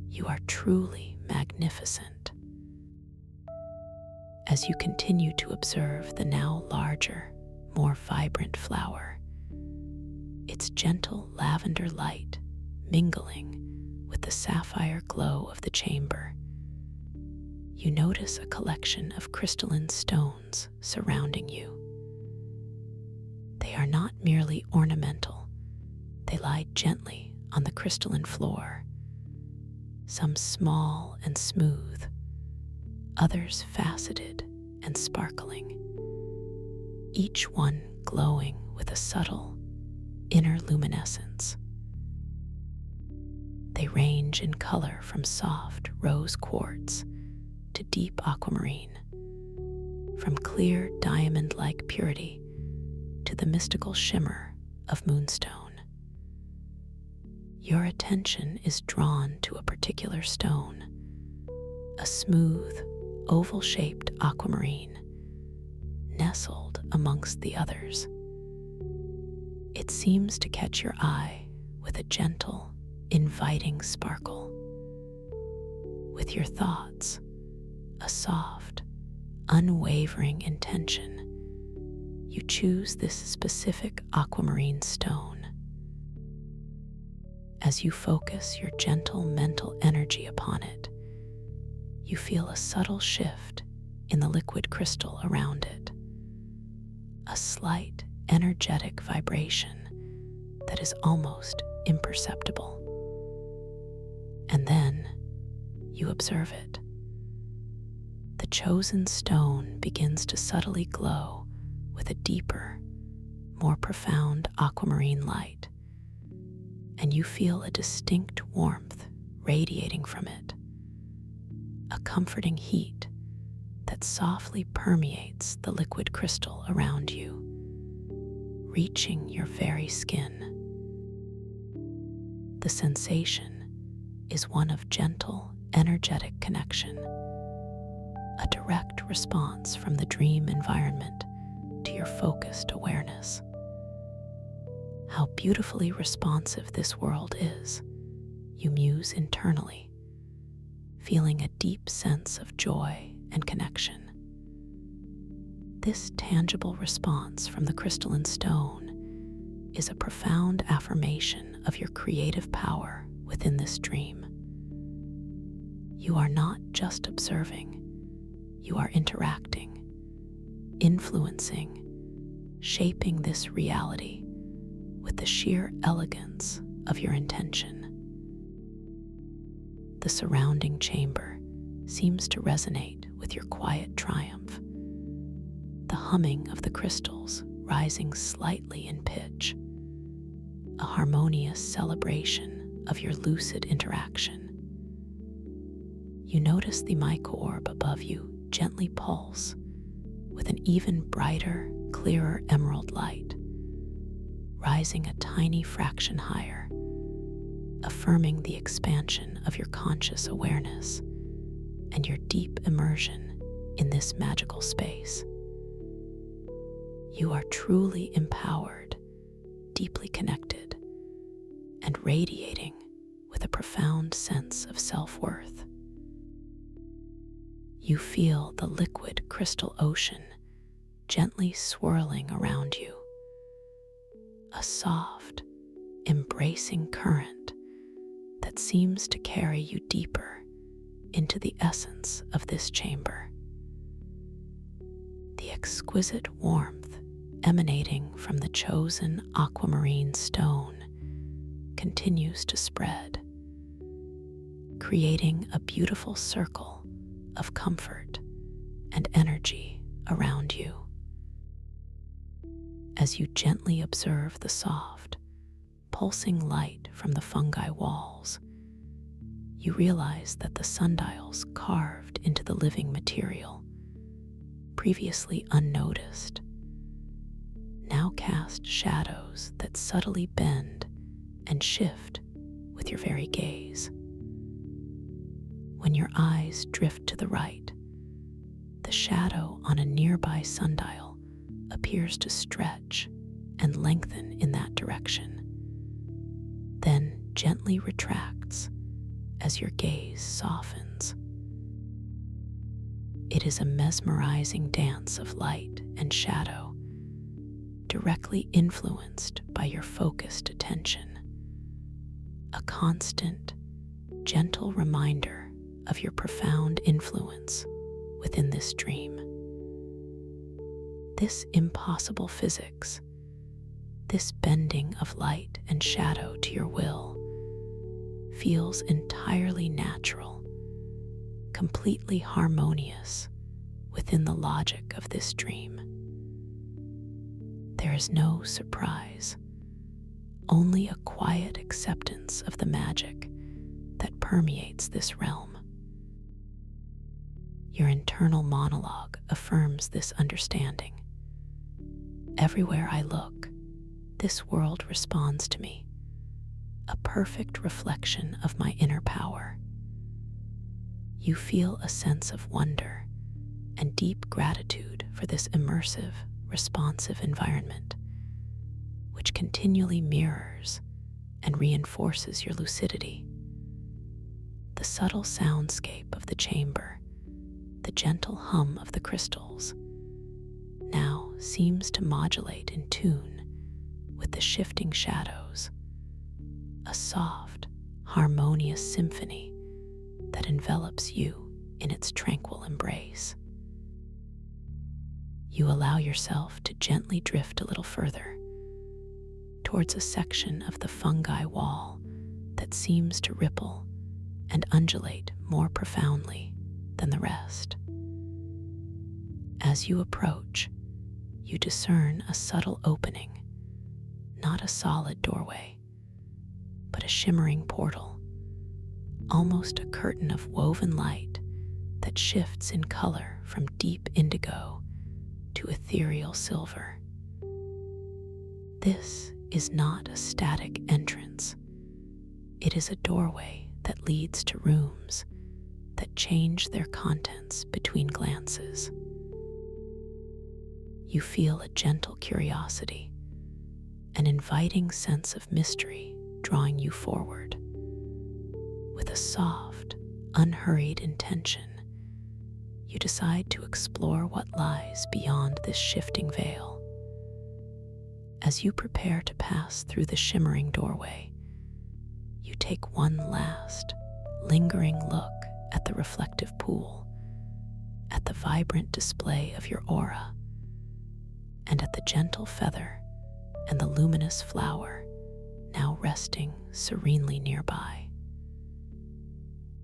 you are truly magnificent. As you continue to observe the now larger, more vibrant flower, its gentle lavender light mingling with the sapphire glow of the chamber, you notice a collection of crystalline stones surrounding you. They are not merely ornamental, they lie gently on the crystalline floor, some small and smooth, others faceted and sparkling, each one glowing with a subtle inner luminescence. They range in color from soft rose quartz to deep aquamarine, from clear diamond-like purity to the mystical shimmer of moonstone. Your attention is drawn to a particular stone, a smooth, oval-shaped aquamarine, nestled amongst the others. It seems to catch your eye with a gentle, inviting sparkle. With your thoughts, a soft, unwavering intention, you choose this specific aquamarine stone. As you focus your gentle mental energy upon it, you feel a subtle shift in the liquid crystal around it, a slight energetic vibration that is almost imperceptible. And then you observe it. The chosen stone begins to subtly glow with a deeper, more profound aquamarine light, and you feel a distinct warmth radiating from it, a comforting heat that softly permeates the liquid crystal around you, reaching your very skin. The sensation is one of gentle, energetic connection, a direct response from the dream environment to your focused awareness. How beautifully responsive this world is, you muse internally, feeling a deep sense of joy and connection. This tangible response from the crystalline stone is a profound affirmation of your creative power within this dream. You are not just observing, you are interacting, influencing, shaping this reality with the sheer elegance of your intention. The surrounding chamber seems to resonate with your quiet triumph, the humming of the crystals rising slightly in pitch, a harmonious celebration of your lucid interaction. You notice the micro-orb above you gently pulse with an even brighter, clearer emerald light, rising a tiny fraction higher, affirming the expansion of your conscious awareness and your deep immersion in this magical space. You are truly empowered, deeply connected, and radiating with a profound sense of self-worth. You feel the liquid crystal ocean gently swirling around you, a soft, embracing current that seems to carry you deeper into the essence of this chamber. The exquisite warmth emanating from the chosen aquamarine stone continues to spread, creating a beautiful circle of comfort and energy around you. As you gently observe the soft, pulsing light from the fungi walls, you realize that the sundials carved into the living material, previously unnoticed, now cast shadows that subtly bend and shift with your very gaze. When your eyes drift to the right, the shadow on a nearby sundial appears to stretch and lengthen in that direction, then gently retracts as your gaze softens. It is a mesmerizing dance of light and shadow, directly influenced by your focused attention, a constant, gentle reminder of your profound influence within this dream. This impossible physics, this bending of light and shadow to your will, feels entirely natural, completely harmonious within the logic of this dream. There is no surprise, only a quiet acceptance of the magic that permeates this realm. Your internal monologue affirms this understanding. Everywhere I look, this world responds to me, a perfect reflection of my inner power. You feel a sense of wonder and deep gratitude for this immersive, responsive environment, which continually mirrors and reinforces your lucidity. The subtle soundscape of the chamber, the gentle hum of the crystals, now seems to modulate in tune with the shifting shadows, a soft, harmonious symphony that envelops you in its tranquil embrace. You allow yourself to gently drift a little further towards a section of the fungi wall that seems to ripple and undulate more profoundly than the rest. As you approach, you discern a subtle opening, not a solid doorway, but a shimmering portal, almost a curtain of woven light that shifts in color from deep indigo to ethereal silver. This is not a static entrance. It is a doorway that leads to rooms that change their contents between glances. You feel a gentle curiosity, an inviting sense of mystery drawing you forward. With a soft, unhurried intention, you decide to explore what lies beyond this shifting veil. As you prepare to pass through the shimmering doorway, you take one last, lingering look at the reflective pool, at the vibrant display of your aura, and at the gentle feather and the luminous flower now resting serenely nearby.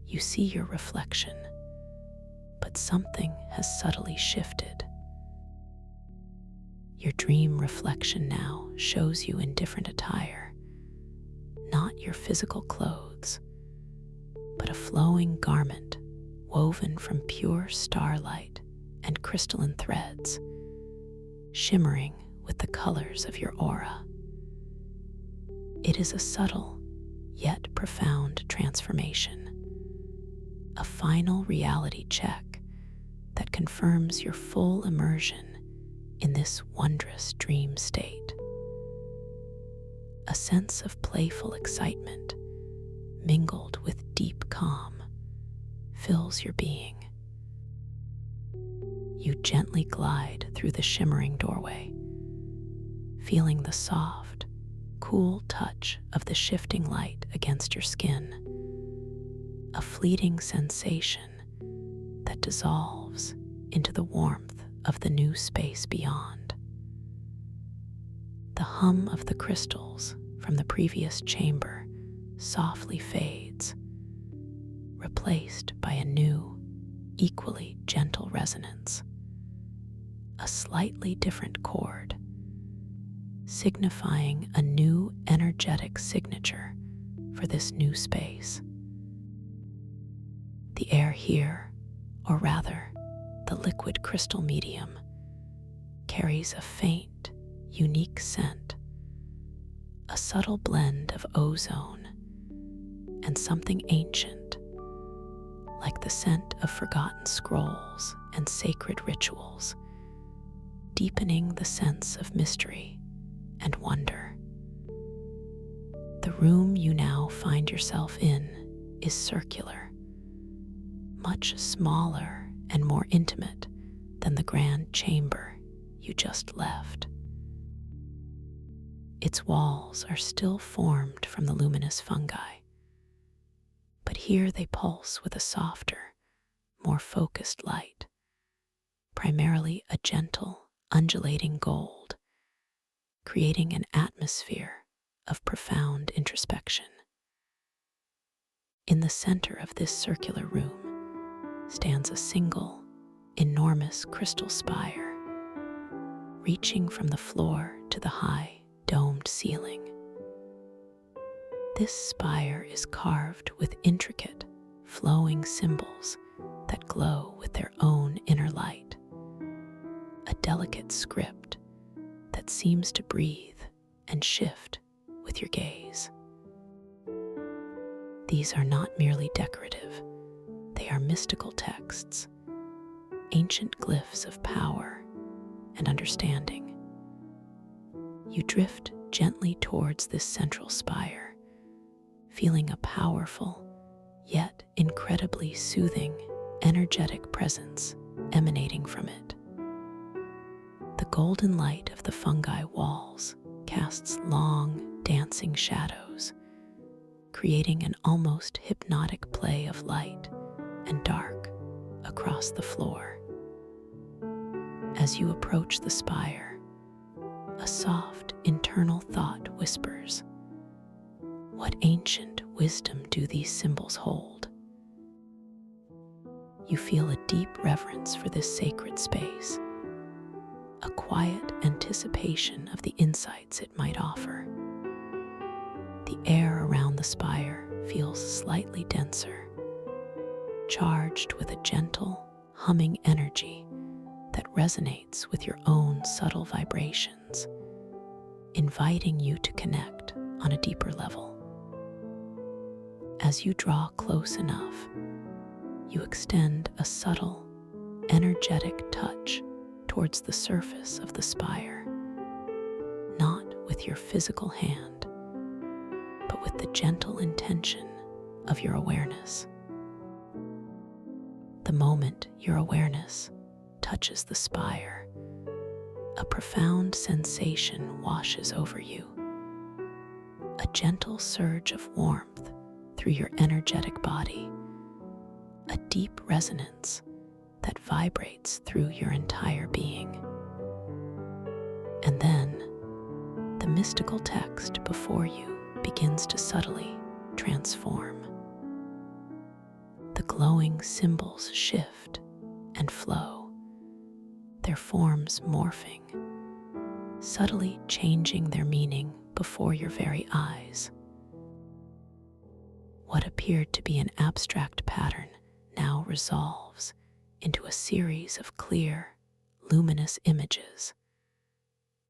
You see your reflection, but something has subtly shifted. Your dream reflection now shows you in different attire, not your physical clothes, but a flowing garment woven from pure starlight and crystalline threads, shimmering with the colors of your aura. It is a subtle yet profound transformation, a final reality check that confirms your full immersion in this wondrous dream state. A sense of playful excitement mingled with deep calm fills your being. You gently glide through the shimmering doorway, feeling the soft, cool touch of the shifting light against your skin, a fleeting sensation that dissolves into the warmth of the new space beyond. The hum of the crystals from the previous chamber softly fades, replaced by a new, equally gentle resonance, a slightly different chord, signifying a new energetic signature for this new space. The air here, or rather, the liquid crystal medium, carries a faint, unique scent, a subtle blend of ozone and something ancient, like the scent of forgotten scrolls and sacred rituals, deepening the sense of mystery and wonder. The room you now find yourself in is circular, much smaller and more intimate than the grand chamber you just left. Its walls are still formed from the luminous fungi, but here they pulse with a softer, more focused light, primarily a gentle, undulating gold, creating an atmosphere of profound introspection. In the center of this circular room stands a single, enormous crystal spire, reaching from the floor to the high, domed ceiling. This spire is carved with intricate, flowing symbols that glow with their own inner light, a delicate script that seems to breathe and shift with your gaze. These are not merely decorative, they are mystical texts, ancient glyphs of power and understanding. You drift gently towards this central spire, feeling a powerful, yet incredibly soothing, energetic presence emanating from it. The golden light of the fungi walls casts long, dancing shadows, creating an almost hypnotic play of light and dark across the floor. As you approach the spire, a soft internal thought whispers, "What ancient wisdom do these symbols hold?" You feel a deep reverence for this sacred space, a quiet anticipation of the insights it might offer. The air around the spire feels slightly denser, charged with a gentle, humming energy that resonates with your own subtle vibrations, inviting you to connect on a deeper level. As you draw close enough, you extend a subtle, energetic touch towards the surface of the spire, not with your physical hand, but with the gentle intention of your awareness. The moment your awareness touches the spire, a profound sensation washes over you, a gentle surge of warmth through your energetic body, a deep resonance that vibrates through your entire being. And then, the mystical text before you begins to subtly transform. The glowing symbols shift and flow, their forms morphing, subtly changing their meaning before your very eyes. What appeared to be an abstract pattern now resolves into a series of clear, luminous images,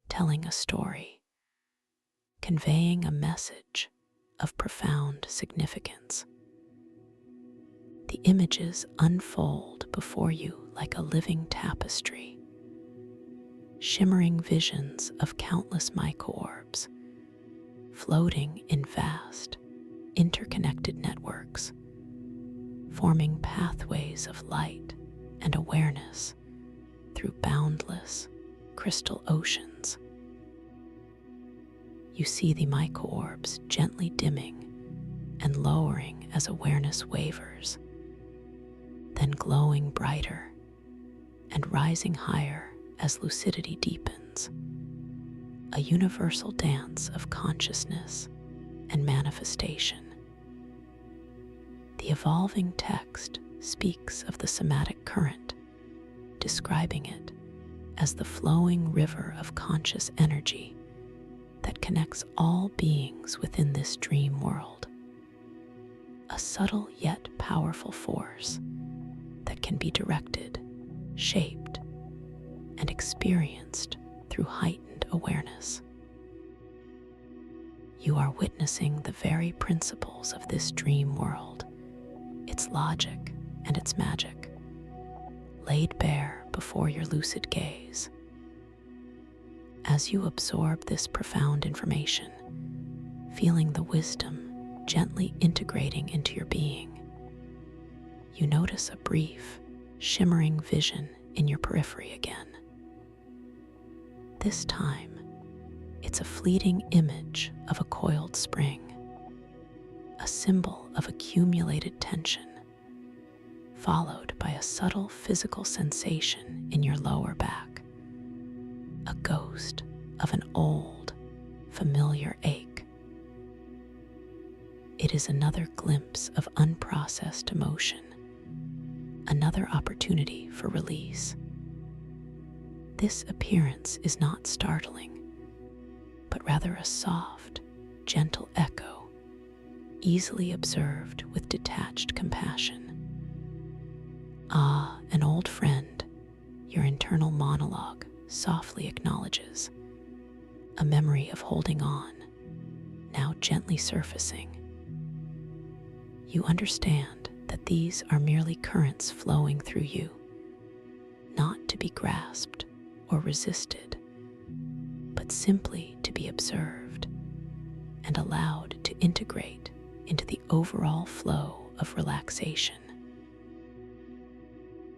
telling a story, conveying a message of profound significance. The images unfold before you like a living tapestry, shimmering visions of countless microorbs floating in vast, interconnected networks, forming pathways of light and awareness through boundless crystal oceans. You see the microorbs gently dimming and lowering as awareness wavers, then glowing brighter and rising higher as lucidity deepens, a universal dance of consciousness and manifestation. The evolving text speaks of the somatic current, describing it as the flowing river of conscious energy that connects all beings within this dream world. A subtle yet powerful force that can be directed, shaped, and experienced through heightened awareness. You are witnessing the very principles of this dream world, its logic and its magic, laid bare before your lucid gaze. As you absorb this profound information, feeling the wisdom gently integrating into your being, you notice a brief, shimmering vision in your periphery again. This time, it's a fleeting image of a coiled spring, a symbol of accumulated tension, followed by a subtle physical sensation in your lower back, a ghost of an old, familiar ache. It is another glimpse of unprocessed emotion, another opportunity for release. This appearance is not startling, but rather a soft, gentle echo, easily observed with detached compassion. Ah, an old friend, your internal monologue softly acknowledges, a memory of holding on, now gently surfacing. You understand that these are merely currents flowing through you, not to be grasped or resisted, but simply to be observed and allowed to integrate into the overall flow of relaxation.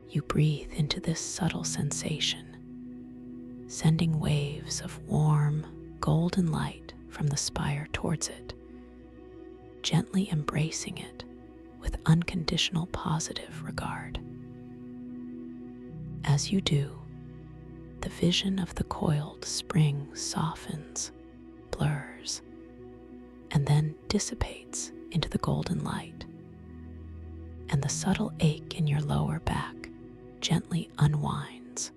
You breathe into this subtle sensation, sending waves of warm, golden light from the spire towards it, gently embracing it with unconditional positive regard. As you do, the vision of the coiled spring softens, blurs, and then dissipates into the golden light, and the subtle ache in your lower back gently unwinds,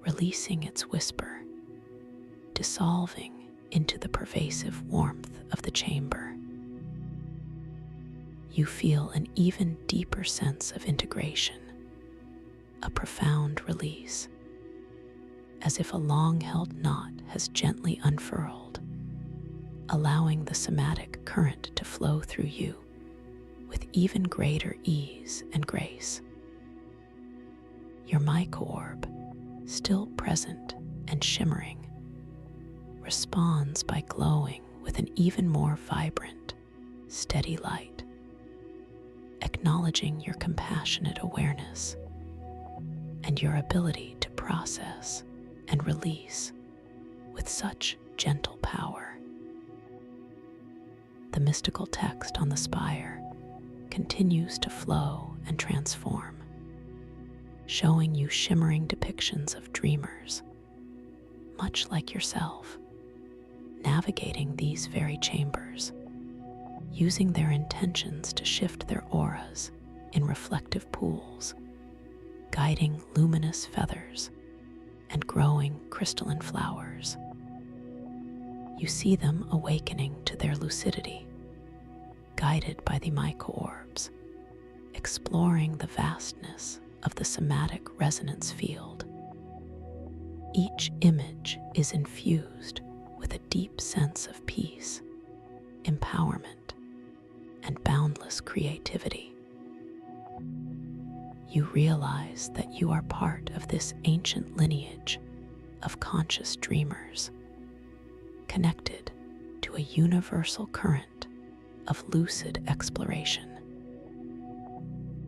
releasing its whisper, dissolving into the pervasive warmth of the chamber. You feel an even deeper sense of integration, a profound release, as if a long-held knot has gently unfurled, allowing the somatic current to flow through you with even greater ease and grace. Your microorb, still present and shimmering, responds by glowing with an even more vibrant, steady light, acknowledging your compassionate awareness and your ability to process and release with such gentle power. The mystical text on the spire continues to flow and transform, showing you shimmering depictions of dreamers, much like yourself, navigating these very chambers, using their intentions to shift their auras in reflective pools, guiding luminous feathers and growing crystalline flowers. You see them awakening to their lucidity, guided by the microorbs, exploring the vastness of the somatic resonance field. Each image is infused with a deep sense of peace, empowerment, and boundless creativity. You realize that you are part of this ancient lineage of conscious dreamers, connected to a universal current of lucid exploration.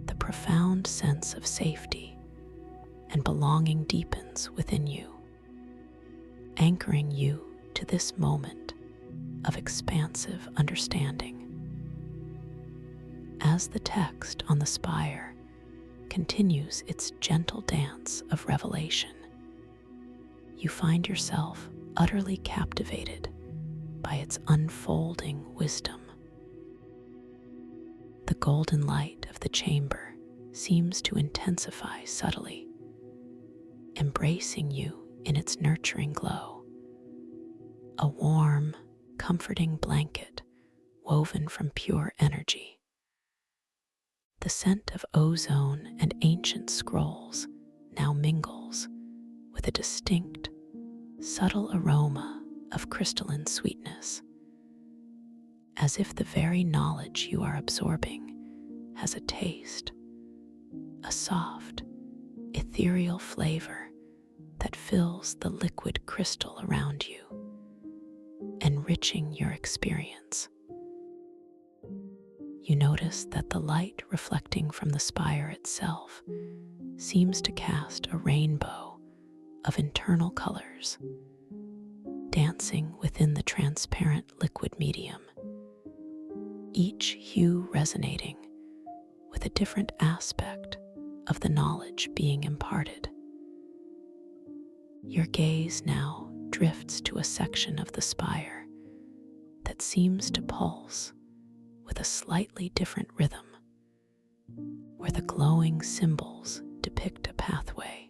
The profound sense of safety and belonging deepens within you, anchoring you to this moment of expansive understanding. As the text on the spire continues its gentle dance of revelation, you find yourself utterly captivated by its unfolding wisdom. The golden light of the chamber seems to intensify subtly, embracing you in its nurturing glow. A warm, comforting blanket woven from pure energy. The scent of ozone and ancient scrolls now mingles with a distinct, subtle aroma of crystalline sweetness, as if the very knowledge you are absorbing has a taste, a soft, ethereal flavor that fills the liquid crystal around you, enriching your experience. You notice that the light reflecting from the spire itself seems to cast a rainbow of internal colors, dancing within the transparent liquid medium, each hue resonating with a different aspect of the knowledge being imparted. Your gaze now drifts to a section of the spire that seems to pulse with a slightly different rhythm, where the glowing symbols depict a pathway,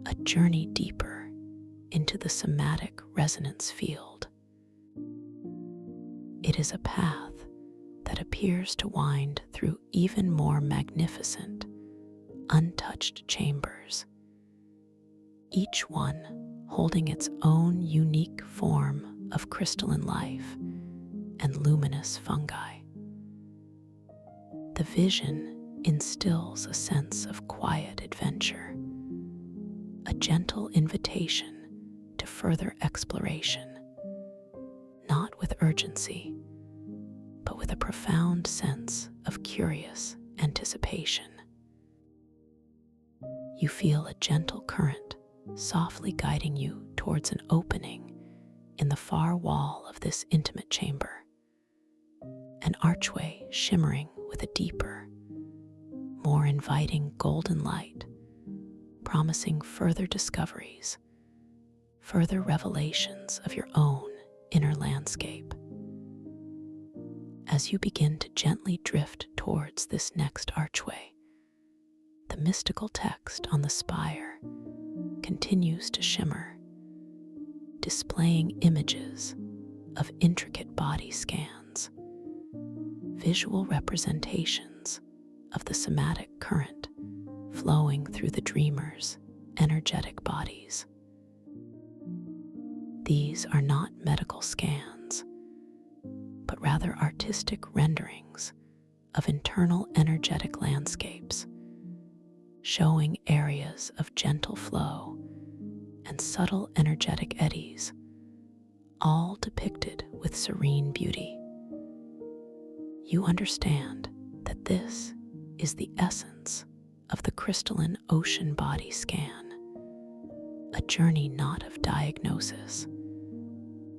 a journey deeper into the somatic resonance field. It is a path that appears to wind through even more magnificent, untouched chambers, each one holding its own unique form of crystalline life and luminous fungi. The vision instills a sense of quiet adventure, a gentle invitation to further exploration, not with urgency, but with a profound sense of curious anticipation. You feel a gentle current softly guiding you towards an opening in the far wall of this intimate chamber, an archway shimmering with a deeper, more inviting golden light, promising further discoveries, further revelations of your own inner landscape. As you begin to gently drift towards this next archway, the mystical text on the spire continues to shimmer, displaying images of intricate body scans, visual representations of the somatic current flowing through the dreamer's energetic bodies. These are not medical scans, but rather artistic renderings of internal energetic landscapes, showing areas of gentle flow and subtle energetic eddies, all depicted with serene beauty. You understand that this is the essence of the crystalline ocean body scan, a journey not of diagnosis,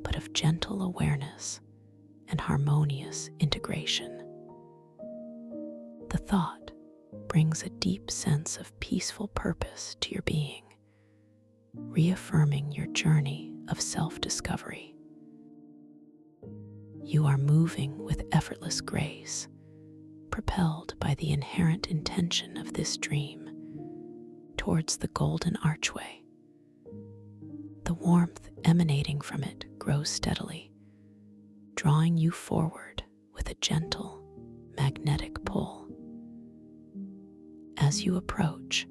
but of gentle awareness and harmonious integration. The thought brings a deep sense of peaceful purpose to your being, reaffirming your journey of self-discovery. You are moving with effortless grace, propelled by the inherent intention of this dream towards the golden archway, The warmth emanating from it grows steadily, drawing you forward with a gentle, magnetic pull. As you approach,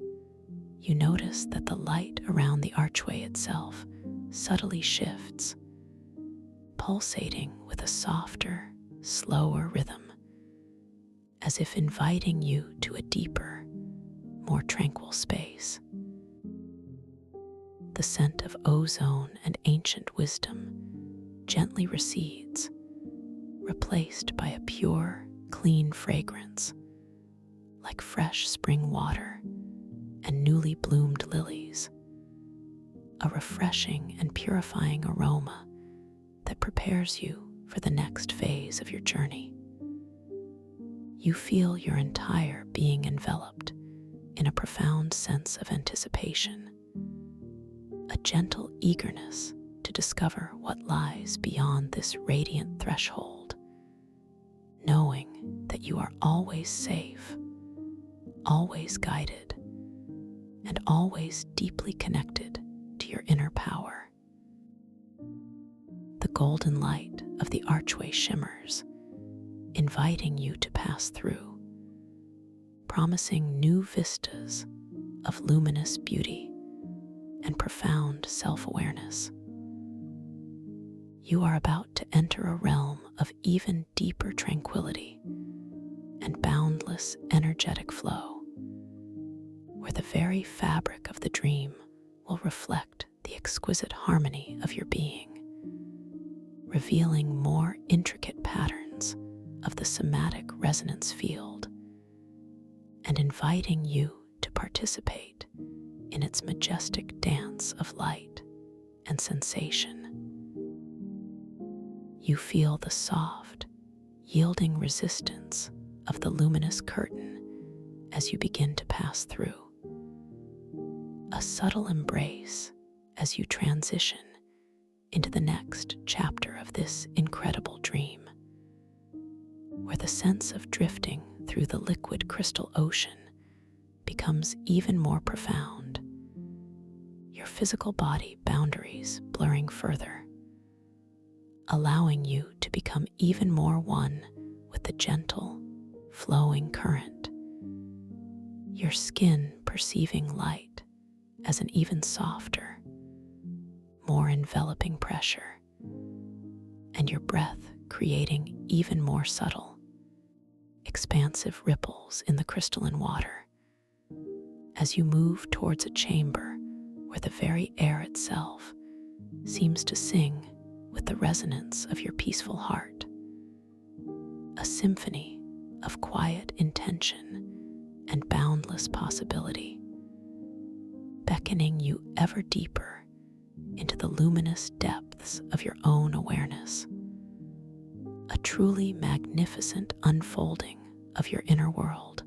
you notice that the light around the archway itself subtly shifts, pulsating with a softer, slower rhythm, as if inviting you to a deeper, more tranquil space. The scent of ozone and ancient wisdom gently recedes, replaced by a pure, clean fragrance, like fresh spring water and newly bloomed lilies, a refreshing and purifying aroma that prepares you for the next phase of your journey. You feel your entire being enveloped in a profound sense of anticipation, a gentle eagerness to discover what lies beyond this radiant threshold, knowing that you are always safe, always guided, and always deeply connected to your inner power. The golden light of the archway shimmers, inviting you to pass through, promising new vistas of luminous beauty and profound self-awareness. You are about to enter a realm of even deeper tranquility and boundless energetic flow, where the very fabric of the dream will reflect the exquisite harmony of your being, revealing more intricate patterns of the somatic resonance field and inviting you to participate in its majestic dance of light and sensation. You feel the soft, yielding resistance of the luminous curtain as you begin to pass through, a subtle embrace as you transition into the next chapter of this incredible dream, where the sense of drifting through the liquid crystal ocean becomes even more profound, your physical body boundaries blurring further, allowing you to become even more one with the gentle, flowing current, your skin perceiving light as an even softer, more enveloping pressure, and your breath creating even more subtle, expansive ripples in the crystalline water as you move towards a chamber where the very air itself seems to sing with the resonance of your peaceful heart, a symphony of quiet intention and boundless possibility, beckoning you ever deeper into the luminous depths of your own awareness, a truly magnificent unfolding of your inner world,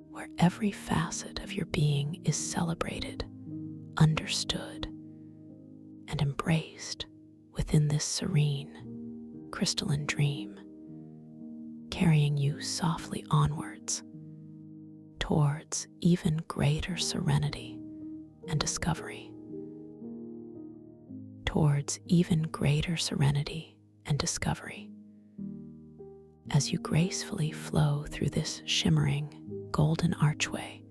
where every facet of your being is celebrated, understood, and embraced within this serene, crystalline dream, carrying you softly onwards towards even greater serenity and discovery, towards even greater serenity and discovery. As you gracefully flow through this shimmering, golden archway,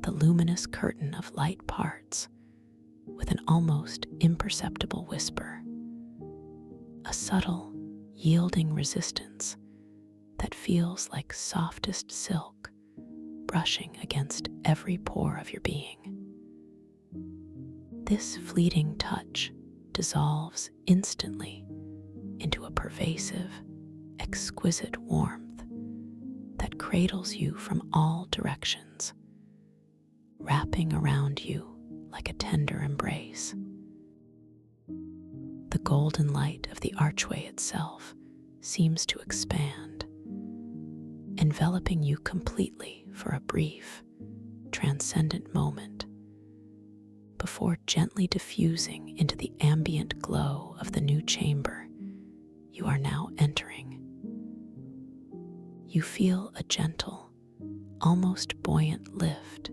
the luminous curtain of light parts with an almost imperceptible whisper, a subtle, yielding resistance that feels like softest silk brushing against every pore of your being. This fleeting touch dissolves instantly into a pervasive, exquisite warmth that cradles you from all directions, wrapping around you like a tender embrace. The golden light of the archway itself seems to expand, enveloping you completely for a brief, transcendent moment before gently diffusing into the ambient glow of the new chamber you are now entering. You feel a gentle, almost buoyant lift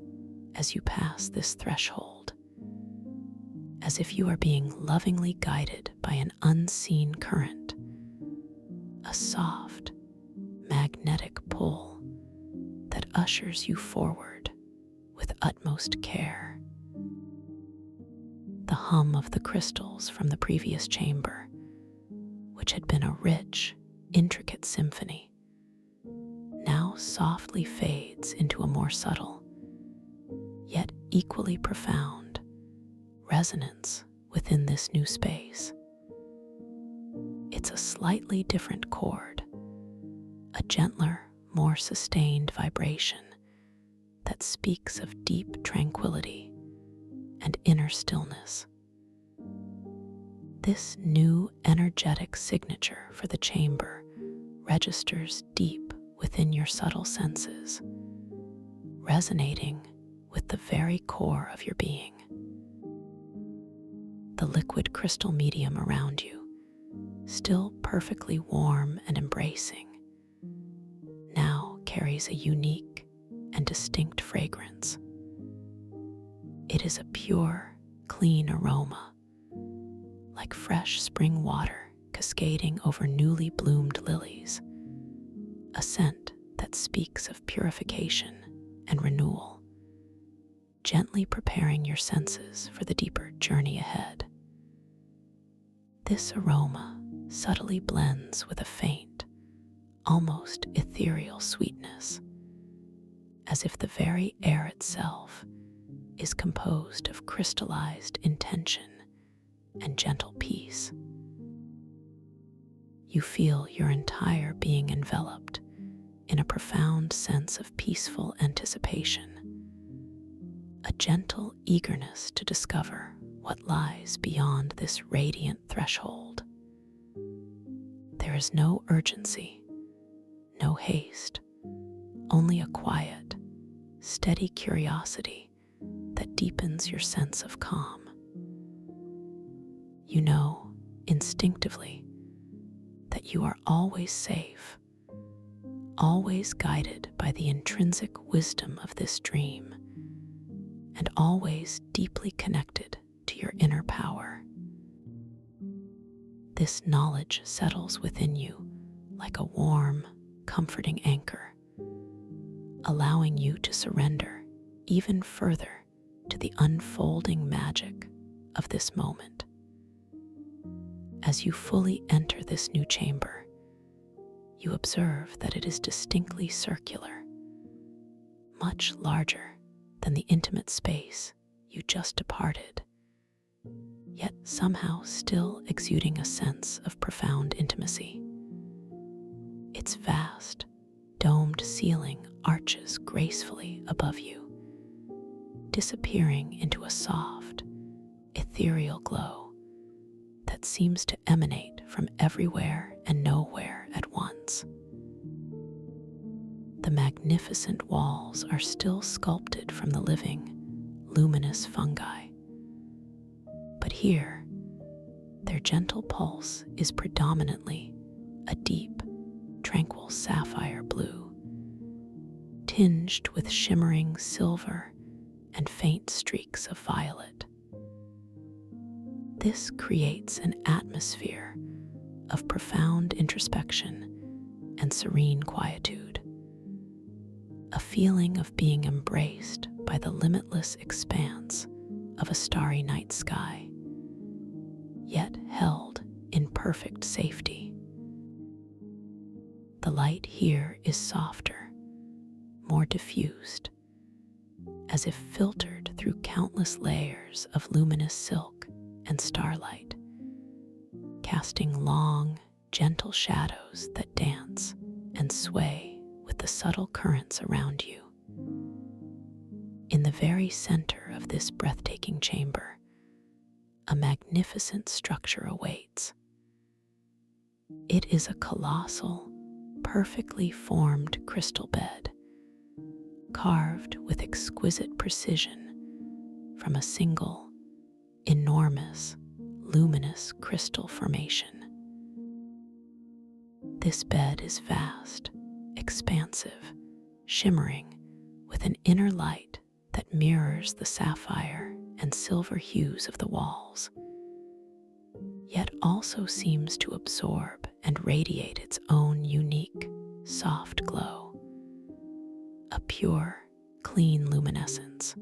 as you pass this threshold, as if you are being lovingly guided by an unseen current, a soft, magnetic pull that ushers you forward with utmost care. The hum of the crystals from the previous chamber, which had been a rich, intricate symphony, now softly fades into a more subtle, yet equally profound, resonance within this new space. It's a slightly different chord, a gentler, more sustained vibration that speaks of deep tranquility and inner stillness. This new energetic signature for the chamber registers deep within your subtle senses, resonating with the very core of your being. The liquid crystal medium around you, still perfectly warm and embracing, now carries a unique and distinct fragrance. It is a pure, clean aroma, like fresh spring water cascading over newly bloomed lilies, a scent that speaks of purification and renewal, gently preparing your senses for the deeper journey ahead. This aroma subtly blends with a faint, almost ethereal sweetness, as if the very air itself is composed of crystallized intention and gentle peace. You feel your entire being enveloped in a profound sense of peaceful anticipation, a gentle eagerness to discover what lies beyond this radiant threshold. There is no urgency, no haste, only a quiet, steady curiosity that deepens your sense of calm. You know, instinctively, that you are always safe, always guided by the intrinsic wisdom of this dream, and always deeply connected to your inner power. This knowledge settles within you like a warm, comforting anchor, allowing you to surrender even further to the unfolding magic of this moment. As you fully enter this new chamber, you observe that it is distinctly circular, much larger than the intimate space you just departed, yet somehow still exuding a sense of profound intimacy. Its vast, domed ceiling arches gracefully above you, disappearing into a soft, ethereal glow that seems to emanate from everywhere and nowhere at once. The magnificent walls are still sculpted from the living, luminous fungi, but here, their gentle pulse is predominantly a deep, tranquil sapphire blue, tinged with shimmering silver and faint streaks of violet. This creates an atmosphere of profound introspection and serene quietude, a feeling of being embraced by the limitless expanse of a starry night sky, yet held in perfect safety. The light here is softer, more diffused, as if filtered through countless layers of luminous silk and starlight, casting long, gentle shadows that dance and sway with the subtle currents around you. In the very center of this breathtaking chamber, a magnificent structure awaits. It is a colossal, perfectly formed crystal bed, carved with exquisite precision from a single, enormous, luminous crystal formation. This bed is vast, expansive, shimmering with an inner light that mirrors the sapphire and silver hues of the walls, yet also seems to absorb and radiate its own unique, soft glow, a pure, clean luminescence.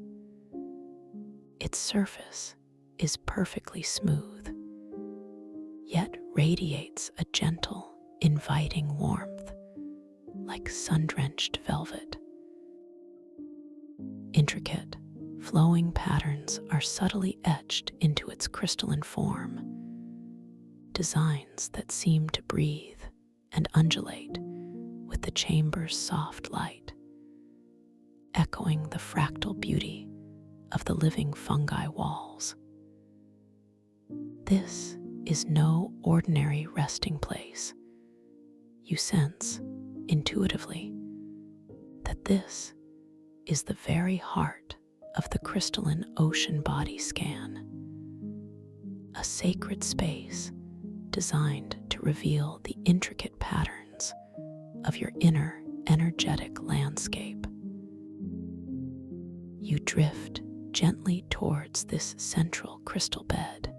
Its surface is perfectly smooth, yet radiates a gentle, inviting warmth, like sun-drenched velvet. Intricate, flowing patterns are subtly etched into its crystalline form, designs that seem to breathe and undulate with the chamber's soft light, echoing the fractal beauty of the living fungi walls. This is no ordinary resting place. You sense, intuitively, that this is the very heart of the crystalline ocean body scan, a sacred space designed to reveal the intricate patterns of your inner energetic landscape. You drift gently towards this central crystal bed,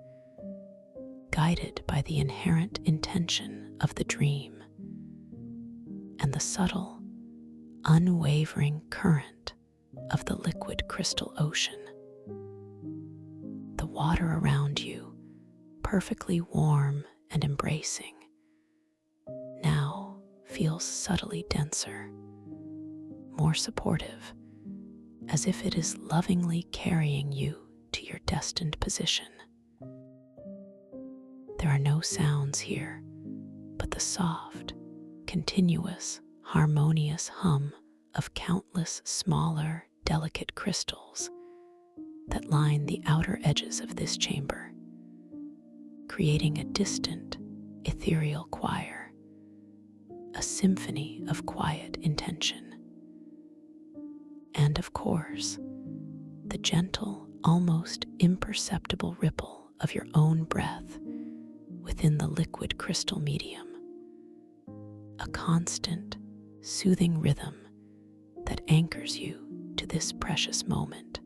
guided by the inherent intention of the dream and the subtle, unwavering current of the liquid crystal ocean. The water around you, perfectly warm and embracing, now feels subtly denser, more supportive, as if it is lovingly carrying you to your destined position. There are no sounds here, but the soft, continuous, harmonious hum of countless smaller, delicate crystals that line the outer edges of this chamber, creating a distant, ethereal choir, a symphony of quiet intention. And of course, the gentle, almost imperceptible ripple of your own breath within the liquid crystal medium, a constant, soothing rhythm that anchors you to this precious moment.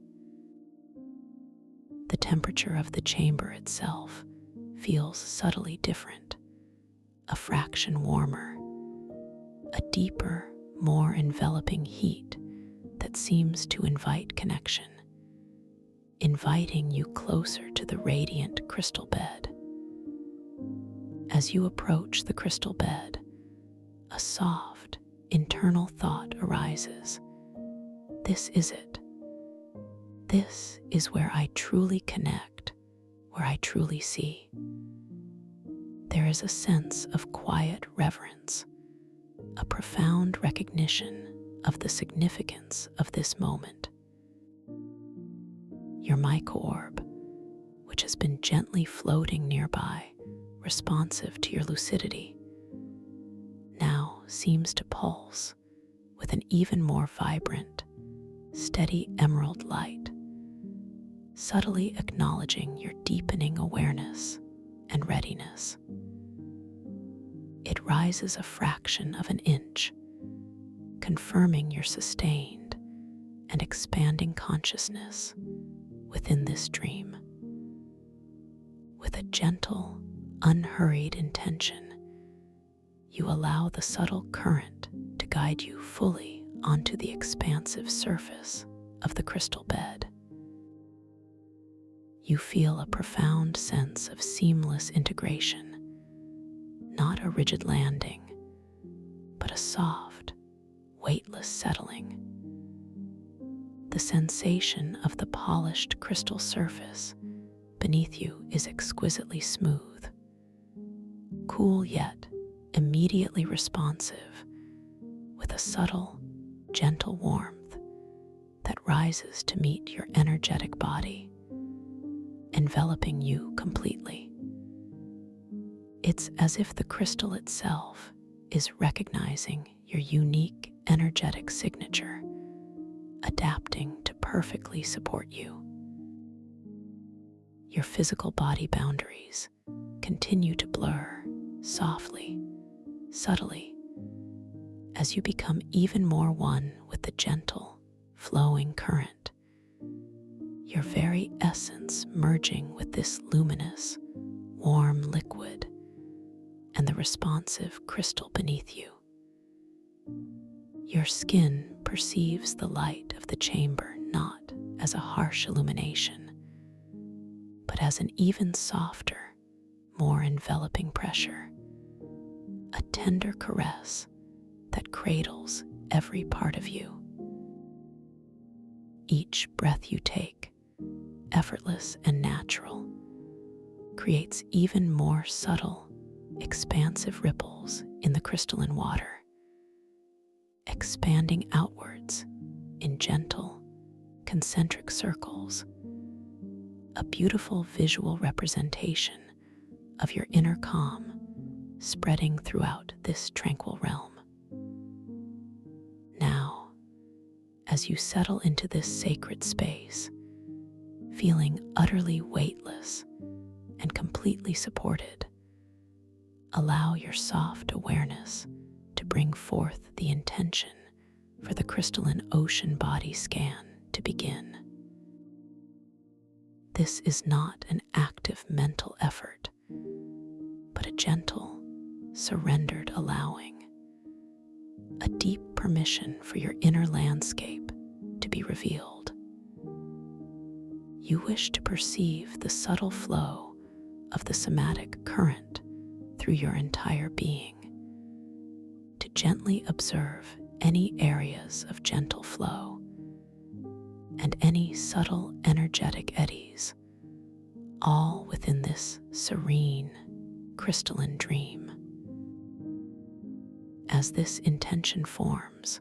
The temperature of the chamber itself feels subtly different, a fraction warmer, a deeper, more enveloping heat that seems to invite connection, inviting you closer to the radiant crystal bed. As you approach the crystal bed, a soft, internal thought arises. This is it. This is where I truly connect, where I truly see. There is a sense of quiet reverence, a profound recognition of the significance of this moment. Your micro-orb, which has been gently floating nearby, responsive to your lucidity, now seems to pulse with an even more vibrant, steady emerald light, subtly acknowledging your deepening awareness and readiness. It rises a fraction of an inch, confirming your sustained and expanding consciousness within this dream. With a gentle, unhurried intention, you allow the subtle current to guide you fully onto the expansive surface of the crystal bed. You feel a profound sense of seamless integration, not a rigid landing, but a soft, weightless settling. The sensation of the polished crystal surface beneath you is exquisitely smooth, cool yet immediately responsive, with a subtle, gentle warmth that rises to meet your energetic body, enveloping you completely. It's as if the crystal itself is recognizing your unique energetic signature, adapting to perfectly support you. Your physical body boundaries continue to blur softly, subtly, as you become even more one with the gentle, flowing current. your very essence merging with this luminous, warm liquid and the responsive crystal beneath you. Your skin perceives the light of the chamber not as a harsh illumination, but as an even softer, more enveloping pressure, a tender caress that cradles every part of you. Each breath you take, effortless and natural, creates even more subtle, expansive ripples in the crystalline water, expanding outwards in gentle, concentric circles, a beautiful visual representation of your inner calm spreading throughout this tranquil realm. Now, as you settle into this sacred space, feeling utterly weightless and completely supported, allow your soft awareness to bring forth the intention for the crystalline ocean body scan to begin. This is not an active mental effort, but a gentle, surrendered allowing, a deep permission for your inner landscape to be revealed. You wish to perceive the subtle flow of the somatic current through your entire being, to gently observe any areas of gentle flow and any subtle energetic eddies, all within this serene, crystalline dream. As this intention forms,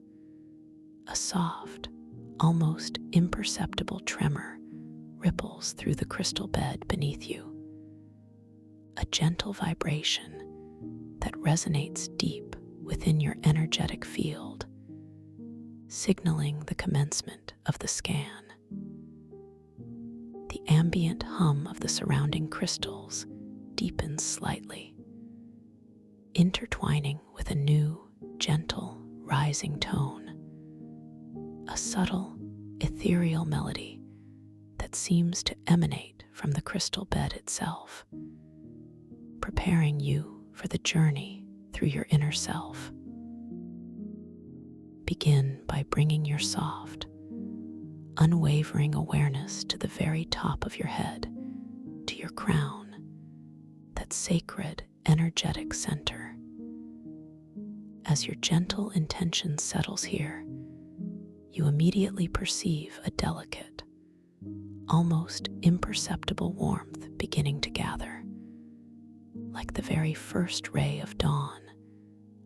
a soft, almost imperceptible tremor ripples through the crystal bed beneath you, a gentle vibration that resonates deep within your energetic field, signaling the commencement of the scan. The ambient hum of the surrounding crystals deepens slightly, intertwining with a new, gentle, rising tone, a subtle, ethereal melody that seems to emanate from the crystal bed itself, preparing you for the journey through your inner self. Begin by bringing your soft, unwavering awareness to the very top of your head, to your crown, that sacred, energetic center. As your gentle intention settles here, you immediately perceive a delicate, almost imperceptible warmth beginning to gather, like the very first ray of dawn,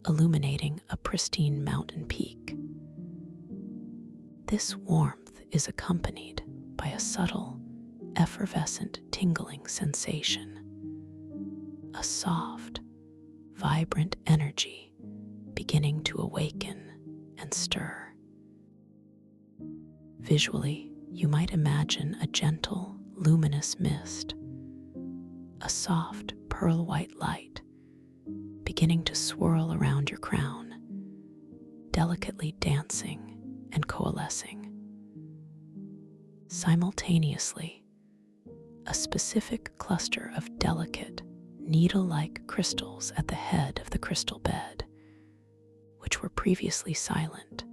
illuminating a pristine mountain peak. This warmth is accompanied by a subtle, effervescent tingling sensation, a soft, vibrant energy beginning to awaken and stir. Visually, you might imagine a gentle, luminous mist, a soft, pearl-white light beginning to swirl around your crown, delicately dancing and coalescing. Simultaneously, a specific cluster of delicate, needle-like crystals at the head of the crystal bed, which were previously silent,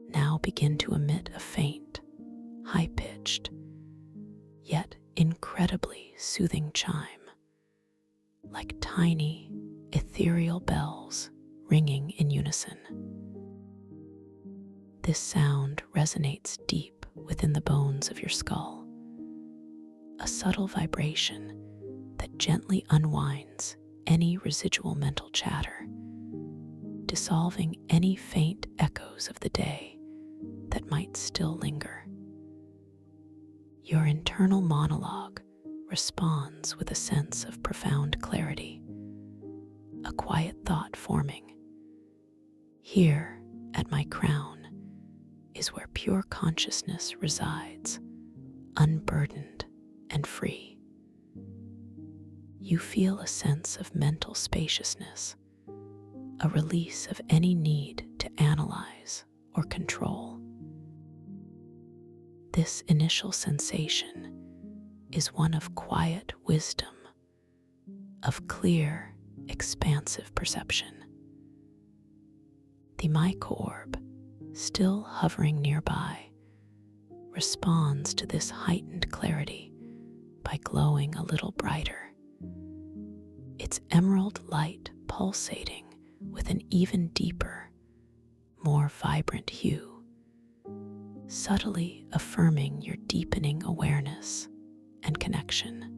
now begin to emit a faint, high-pitched, yet incredibly soothing chime, like tiny, ethereal bells ringing in unison. This sound resonates deep within the bones of your skull, a subtle vibration that gently unwinds any residual mental chatter, dissolving any faint echoes of the day that might still linger. Your internal monologue responds with a sense of profound clarity, a quiet thought forming. Here, at my crown, is where pure consciousness resides, unburdened and free. You feel a sense of mental spaciousness, a release of any need to analyze or control. This initial sensation is one of quiet wisdom, of clear, expansive perception. The microorb, still hovering nearby, responds to this heightened clarity by glowing a little brighter, its emerald light pulsating with an even deeper, more vibrant hue, subtly affirming your deepening awareness and connection.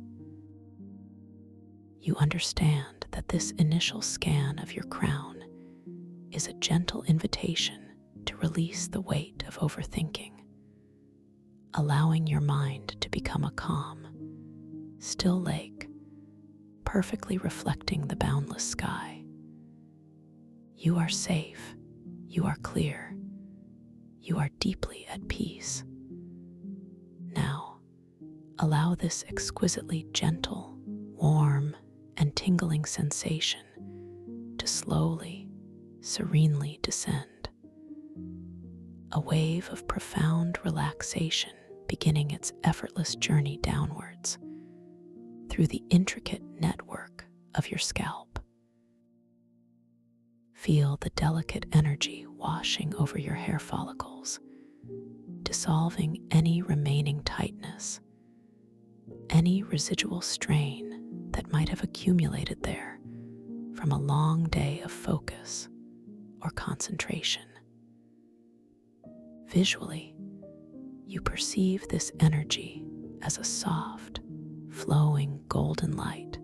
You understand that this initial scan of your crown is a gentle invitation to release the weight of overthinking, allowing your mind to become a calm, still lake, perfectly reflecting the boundless sky. You are safe, you are clear, you are deeply at peace. Now, allow this exquisitely gentle, warm, and tingling sensation to slowly, serenely descend. A wave of profound relaxation beginning its effortless journey downwards through the intricate network of your scalp. Feel the delicate energy washing over your hair follicles, dissolving any remaining tightness, any residual strain that might have accumulated there from a long day of focus or concentration. Visually, you perceive this energy as a soft, flowing golden light,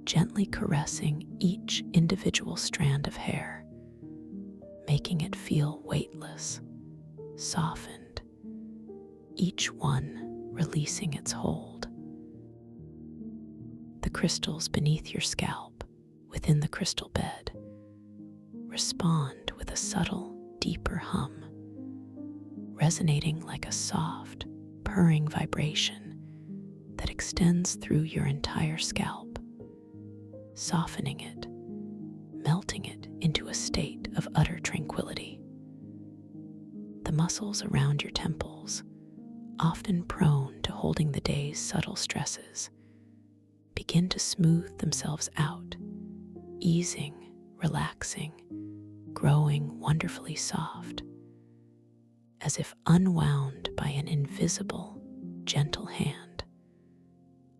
gently caressing each individual strand of hair, making it feel weightless, softened, each one releasing its hold. The crystals beneath your scalp, within the crystal bed, respond with a subtle, deeper hum, resonating like a soft, purring vibration that extends through your entire scalp, softening it, melting it into a state of utter tranquility. The muscles around your temples, often prone to holding the day's subtle stresses, begin to smooth themselves out, easing, relaxing, growing wonderfully soft, as if unwound by an invisible, gentle hand,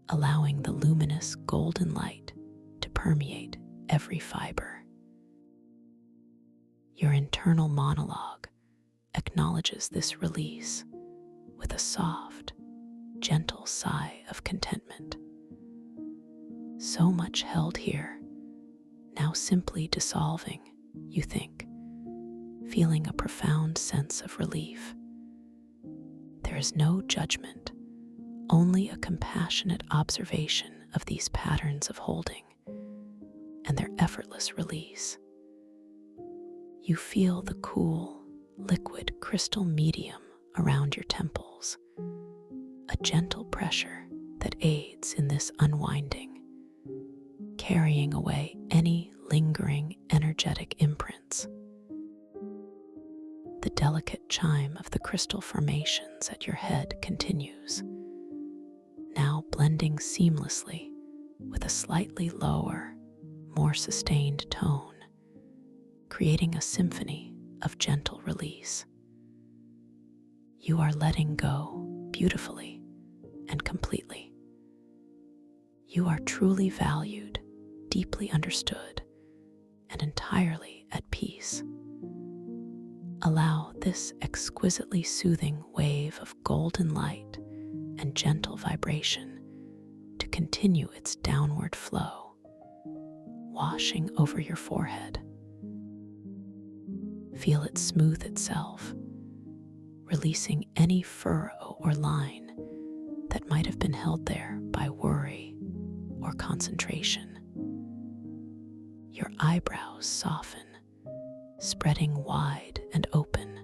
allowing the luminous golden light to permeate every fiber. Your internal monologue acknowledges this release with a soft, gentle sigh of contentment. So much held here, now simply dissolving, you think, feeling a profound sense of relief. There is no judgment, only a compassionate observation of these patterns of holding and their effortless release. You feel the cool, liquid crystal medium around your temples, a gentle pressure that aids in this unwinding, carrying away any lingering energetic imprints. The delicate chime of the crystal formations at your head continues, now blending seamlessly with a slightly lower, more sustained tone, creating a symphony of gentle release. You are letting go beautifully and completely. You are truly valued, deeply understood, and entirely at peace. Allow this exquisitely soothing wave of golden light and gentle vibration to continue its downward flow, washing over your forehead. Feel it smooth itself, releasing any furrow or line that might have been held there by worry or concentration. Your eyebrows soften, spreading wide and open,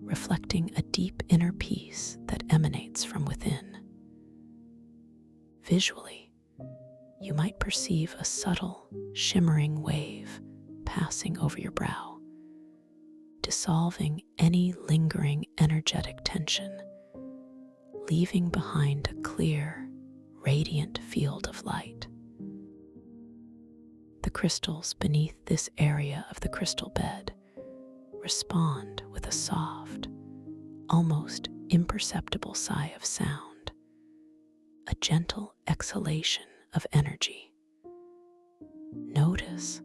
reflecting a deep inner peace that emanates from within. Visually, you might perceive a subtle, shimmering wave passing over your brow, dissolving any lingering energetic tension, leaving behind a clear, radiant field of light. The crystals beneath this area of the crystal bed respond with a soft, almost imperceptible sigh of sound, a gentle exhalation of energy. Notice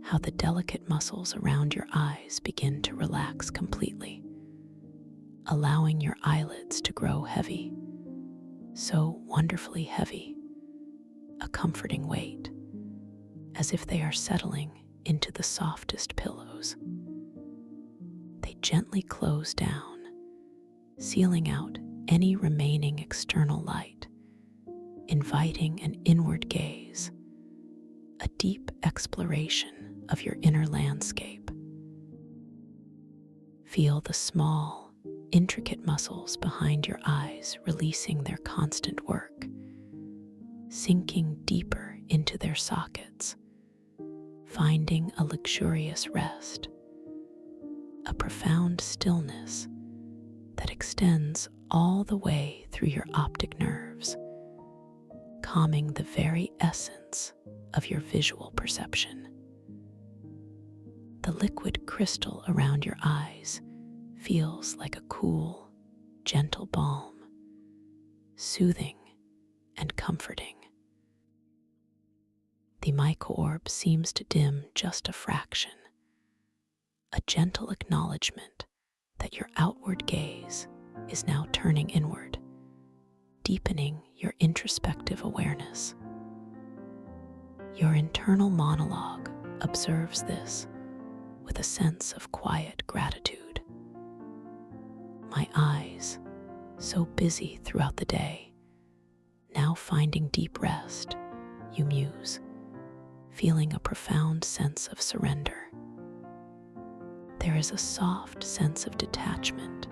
how the delicate muscles around your eyes begin to relax completely, allowing your eyelids to grow heavy, so wonderfully heavy, a comforting weight, as if they are settling into the softest pillows. They gently close down, sealing out any remaining external light, inviting an inward gaze, a deep exploration of your inner landscape. Feel the small, intricate muscles behind your eyes releasing their constant work, sinking deeper into their sockets, finding a luxurious rest, a profound stillness that extends all the way through your optic nerves, calming the very essence of your visual perception. The liquid crystal around your eyes feels like a cool, gentle balm, soothing and comforting. The mica orb seems to dim just a fraction, a gentle acknowledgement that your outward gaze is now turning inward, deepening your introspective awareness. Your internal monologue observes this with a sense of quiet gratitude. My eyes, so busy throughout the day, now finding deep rest, you muse, feeling a profound sense of surrender. There is a soft sense of detachment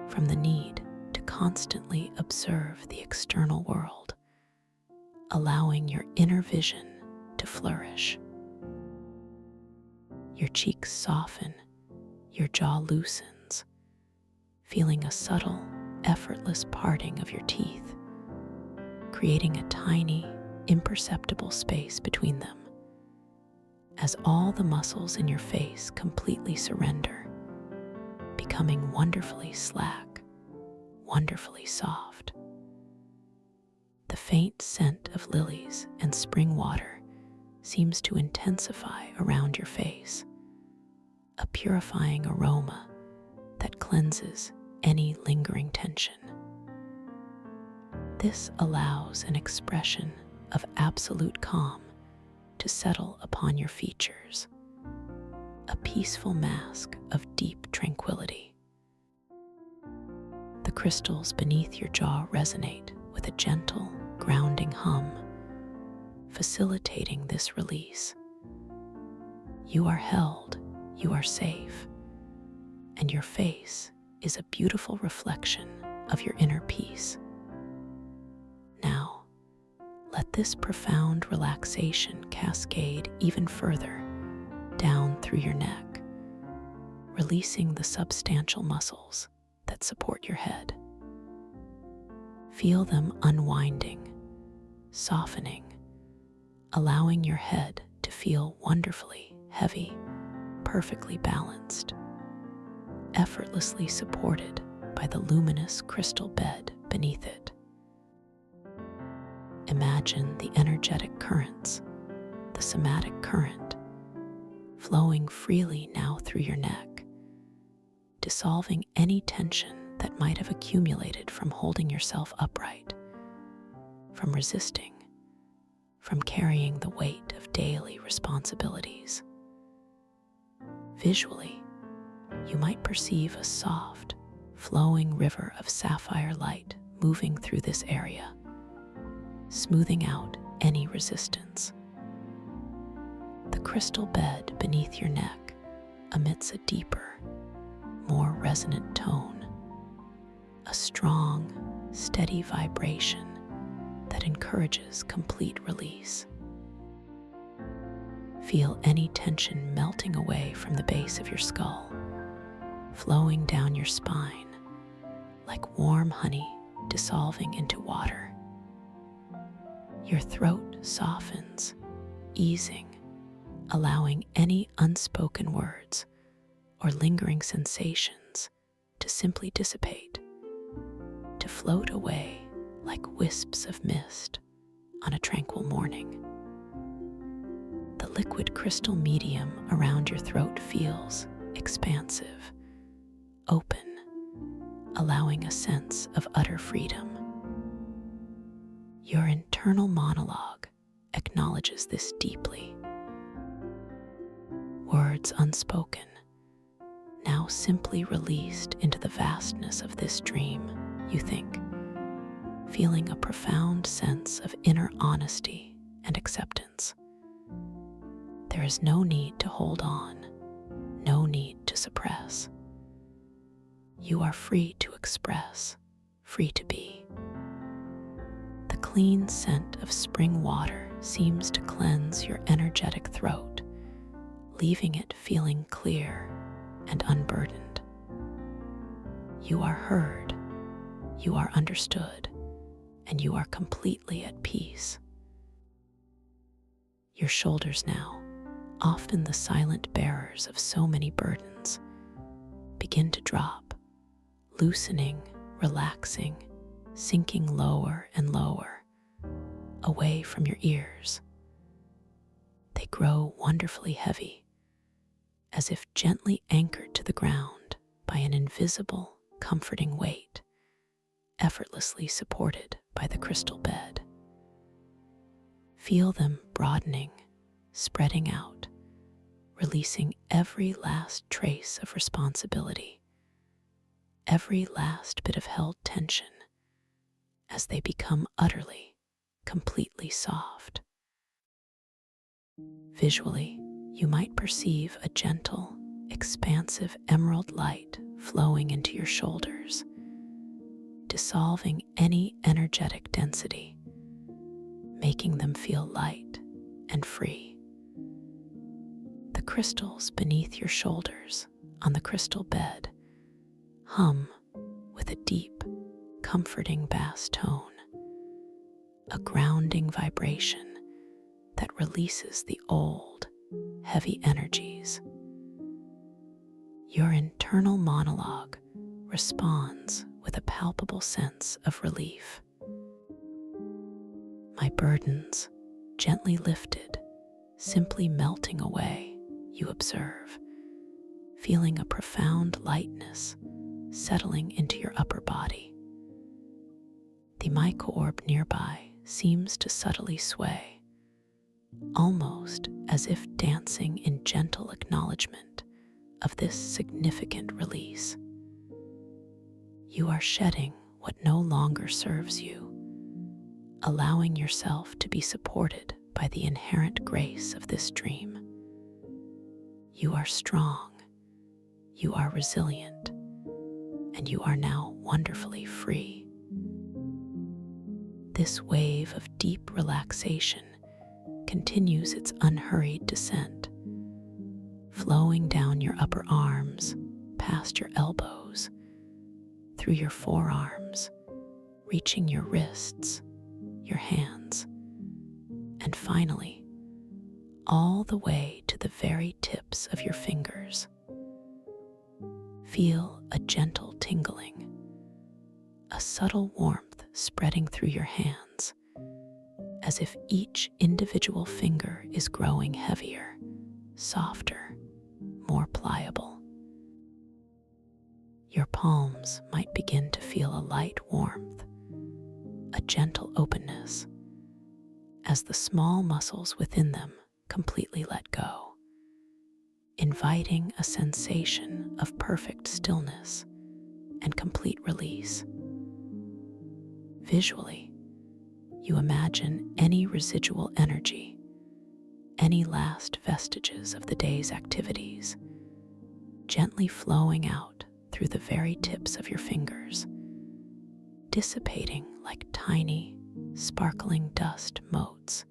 from the need to constantly observe the external world, allowing your inner vision to flourish. Your cheeks soften, your jaw loosens, feeling a subtle, effortless parting of your teeth, creating a tiny, imperceptible space between them. As all the muscles in your face completely surrender, becoming wonderfully slack, wonderfully soft. The faint scent of lilies and spring water seems to intensify around your face, a purifying aroma that cleanses any lingering tension. This allows an expression of absolute calm to settle upon your features, a peaceful mask of deep tranquility. The crystals beneath your jaw resonate with a gentle, grounding hum, facilitating this release. You are held, you are safe, and your face is a beautiful reflection of your inner peace. Now, let this profound relaxation cascade even further down through your neck, releasing the substantial muscles that support your head. Feel them unwinding, softening, allowing your head to feel wonderfully heavy, perfectly balanced, effortlessly supported by the luminous crystal bed beneath it. Imagine the energetic currents, the somatic current, flowing freely now through your neck, dissolving any tension that might have accumulated from holding yourself upright, from resisting, from carrying the weight of daily responsibilities. Visually, you might perceive a soft, flowing river of sapphire light moving through this area, smoothing out any resistance. The crystal bed beneath your neck emits a deeper, more resonant tone, a strong, steady vibration that encourages complete release. Feel any tension melting away from the base of your skull, flowing down your spine like warm honey dissolving into water. Your throat softens, easing, allowing any unspoken words or lingering sensations to simply dissipate, to float away like wisps of mist on a tranquil morning. The liquid crystal medium around your throat feels expansive, open, allowing a sense of utter freedom. Your internal monologue acknowledges this deeply. Words unspoken, now simply released into the vastness of this dream, you think, feeling a profound sense of inner honesty and acceptance. There is no need to hold on, no need to suppress. You are free to express, free to be. The clean scent of spring water seems to cleanse your energetic throat, leaving it feeling clear and unburdened. You are heard, you are understood, and you are completely at peace. Your shoulders now, often the silent bearers of so many burdens, begin to drop, loosening, relaxing, sinking lower and lower, away from your ears. They grow wonderfully heavy, as if gently anchored to the ground by an invisible, comforting weight, effortlessly supported by the crystal bed. Feel them broadening, spreading out, releasing every last trace of responsibility, every last bit of held tension, as they become utterly, completely soft. Visually, you might perceive a gentle, expansive emerald light flowing into your shoulders, dissolving any energetic density, making them feel light and free. The crystals beneath your shoulders on the crystal bed hum with a deep, comforting bass tone, a grounding vibration that releases the old, heavy energies. Your internal monologue responds with a palpable sense of relief. My burdens, gently lifted, simply melting away, you observe, feeling a profound lightness settling into your upper body. The mica orb nearby seems to subtly sway, almost as if dancing in gentle acknowledgement of this significant release. You are shedding what no longer serves you, allowing yourself to be supported by the inherent grace of this dream. You are strong, you are resilient, and you are now wonderfully free. This wave of deep relaxation continues its unhurried descent, flowing down your upper arms, past your elbows, through your forearms, reaching your wrists, your hands, and finally, all the way to the very tips of your fingers. Feel a gentle tingling, a subtle warmth spreading through your hands, as if each individual finger is growing heavier, softer, more pliable. Your palms might begin to feel a light warmth, a gentle openness, as the small muscles within them completely let go, inviting a sensation of perfect stillness and complete release. Visually, you imagine any residual energy, any last vestiges of the day's activities, gently flowing out through the very tips of your fingers, dissipating like tiny, sparkling dust motes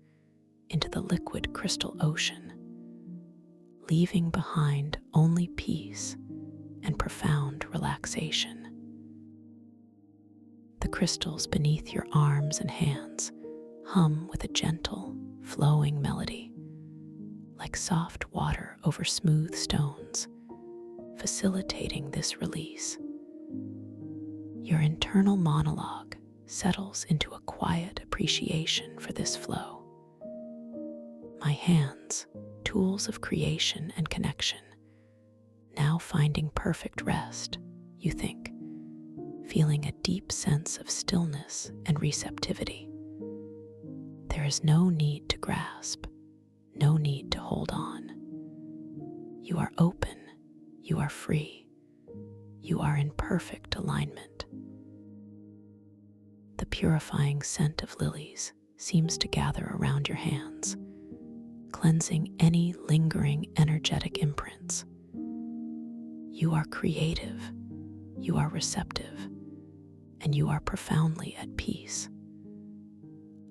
into the liquid crystal ocean, leaving behind only peace and profound relaxation. The crystals beneath your arms and hands hum with a gentle, flowing melody, like soft water over smooth stones, facilitating this release. Your internal monologue settles into a quiet appreciation for this flow. My hands, tools of creation and connection, now finding perfect rest, you think, feeling a deep sense of stillness and receptivity. There is no need to grasp, no need to hold on. You are open, you are free, you are in perfect alignment. The purifying scent of lilies seems to gather around your hands, cleansing any lingering energetic imprints. You are creative, you are receptive, and you are profoundly at peace.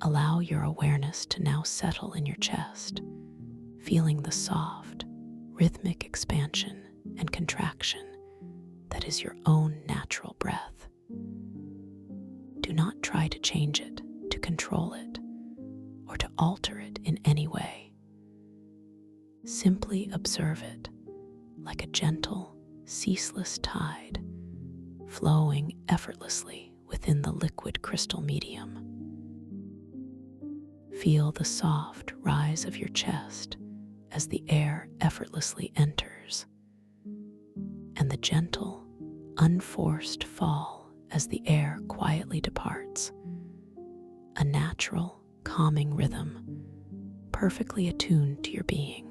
Allow your awareness to now settle in your chest, feeling the soft, rhythmic expansion and contraction that is your own natural breath. Do not try to change it, to control it, or to alter it in any way. Simply observe it like a gentle, ceaseless tide, flowing effortlessly within the liquid crystal medium. Feel the soft rise of your chest as the air effortlessly enters, and the gentle, unforced fall as the air quietly departs. A natural, calming rhythm, perfectly attuned to your being.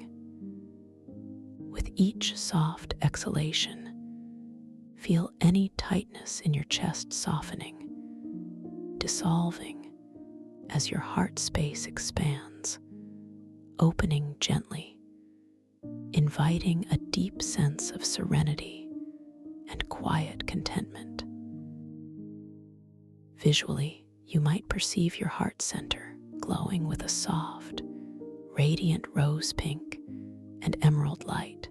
With each soft exhalation, feel any tightness in your chest softening, dissolving as your heart space expands, opening gently, inviting a deep sense of serenity and quiet contentment. Visually, you might perceive your heart center glowing with a soft, radiant rose pink and emerald light,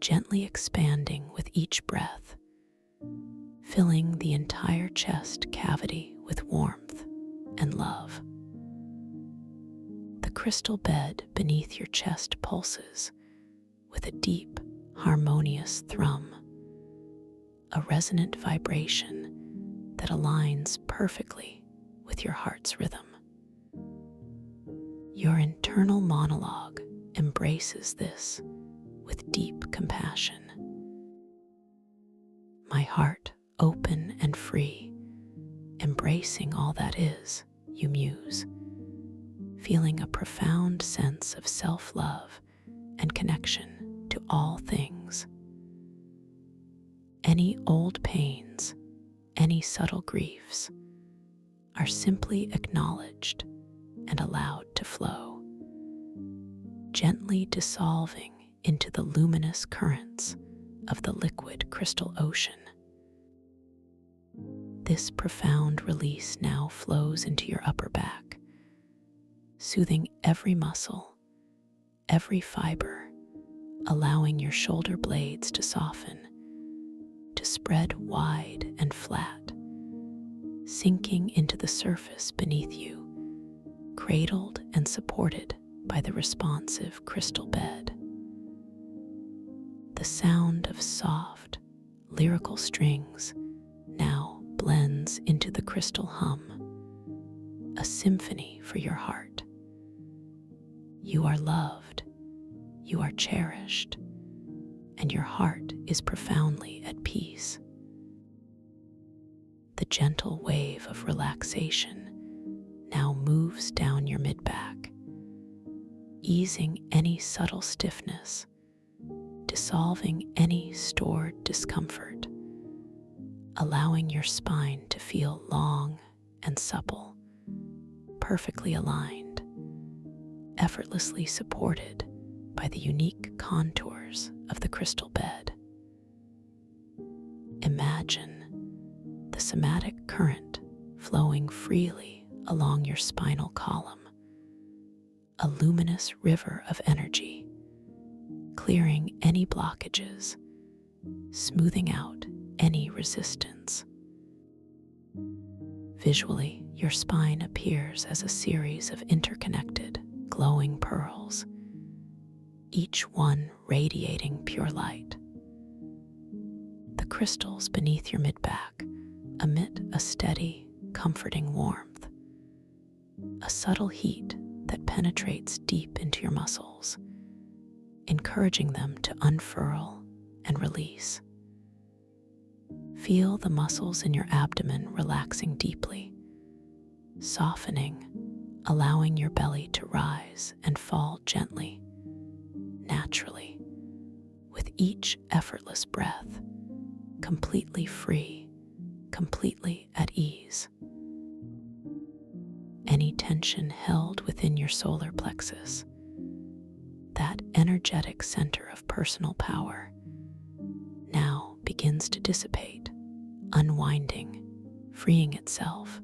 gently expanding with each breath, filling the entire chest cavity with warmth and love. The crystal bed beneath your chest pulses with a deep, harmonious thrum, a resonant vibration that aligns perfectly with your heart's rhythm. Your internal monologue embraces this with deep compassion. My heart, open and free, embracing all that is, you muse, feeling a profound sense of self-love and connection to all things. Any old pains, any subtle griefs are simply acknowledged and allowed to flow, gently dissolving into the luminous currents of the liquid crystal ocean. This profound release now flows into your upper back, soothing every muscle, every fiber, allowing your shoulder blades to soften, to spread wide and flat, sinking into the surface beneath you, cradled and supported by the responsive crystal bed. The sound of soft, lyrical strings now blends into the crystal hum, a symphony for your heart. You are loved, you are cherished, and your heart is profoundly at peace. The gentle wave of relaxation now moves down your mid-back, easing any subtle stiffness, dissolving any stored discomfort, allowing your spine to feel long and supple, perfectly aligned, effortlessly supported by the unique contours of the crystal bed. Imagine the somatic current flowing freely along your spinal column, a luminous river of energy, clearing any blockages smoothing out any resistance. Visually, your spine appears as a series of interconnected, glowing pearls, each one radiating pure light. The crystals beneath your mid-back emit a steady, comforting warmth, a subtle heat that penetrates deep into your muscles, encouraging them to unfurl and release. Feel the muscles in your abdomen relaxing deeply, softening, allowing your belly to rise and fall gently, naturally, with each effortless breath, completely free, completely at ease. Any tension held within your solar plexus, that energetic center of personal power, now begins to dissipate, unwinding, freeing itself,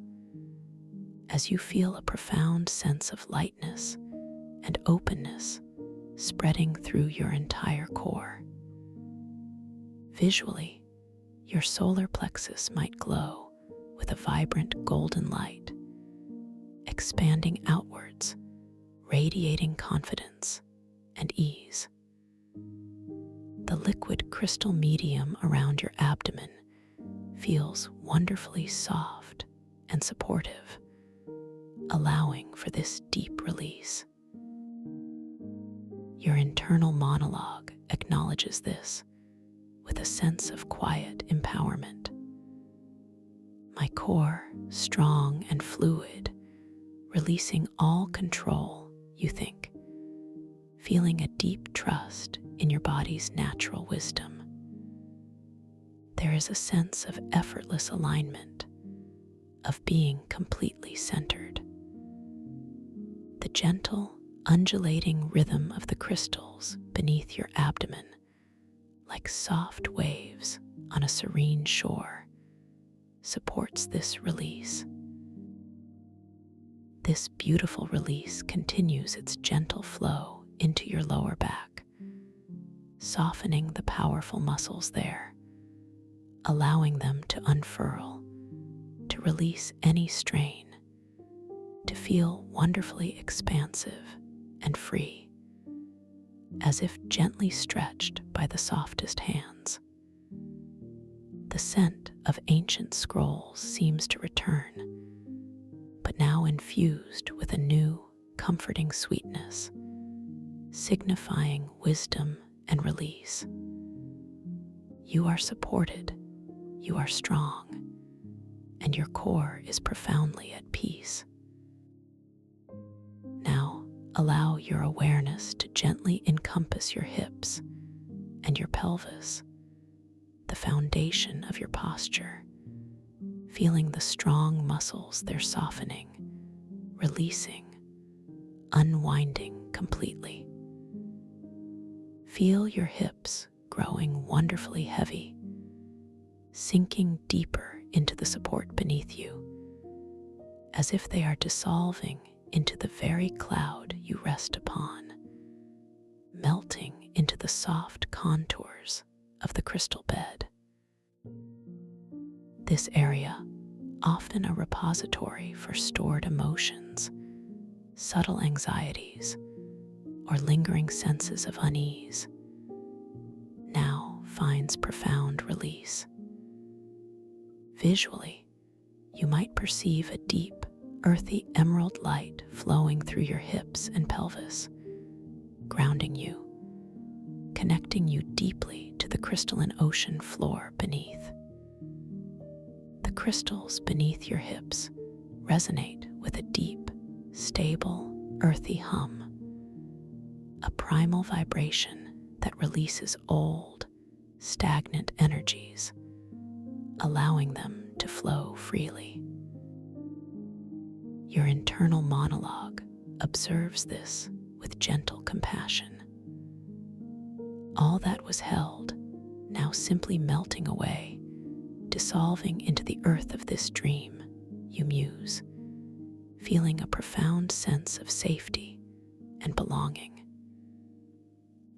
as you feel a profound sense of lightness and openness spreading through your entire core. Visually, your solar plexus might glow with a vibrant golden light, expanding outwards, radiating confidence and ease. The liquid crystal medium around your abdomen feels wonderfully soft and supportive, allowing for this deep release. Your internal monologue acknowledges this with a sense of quiet empowerment. My core, strong and fluid, releasing all control, you think, feeling a deep trust in your body's natural wisdom. There is a sense of effortless alignment, of being completely centered. The gentle, undulating rhythm of the crystals beneath your abdomen, like soft waves on a serene shore, supports this release. This beautiful release continues its gentle flow into your lower back, softening the powerful muscles there, allowing them to unfurl, to release any strain, to feel wonderfully expansive and free, as if gently stretched by the softest hands. The scent of ancient scrolls seems to return, but now infused with a new, comforting sweetness, signifying wisdom and release. You are supported, you are strong, and your core is profoundly at peace. Now, allow your awareness to gently encompass your hips and your pelvis, the foundation of your posture, feeling the strong muscles they're softening, releasing, unwinding completely. Feel your hips growing wonderfully heavy, sinking deeper into the support beneath you, as if they are dissolving into the very cloud you rest upon, melting into the soft contours of the crystal bed. This area, often a repository for stored emotions, subtle anxieties, or lingering senses of unease, now finds profound release. Visually, you might perceive a deep, earthy emerald light flowing through your hips and pelvis, grounding you, connecting you deeply to the crystalline ocean floor beneath. The crystals beneath your hips resonate with a deep, stable, earthy hum, a primal vibration that releases old, stagnant energies, allowing them to flow freely. Your internal monologue observes this with gentle compassion. All that was held, now simply melting away, dissolving into the earth of this dream, you muse, feeling a profound sense of safety and belonging.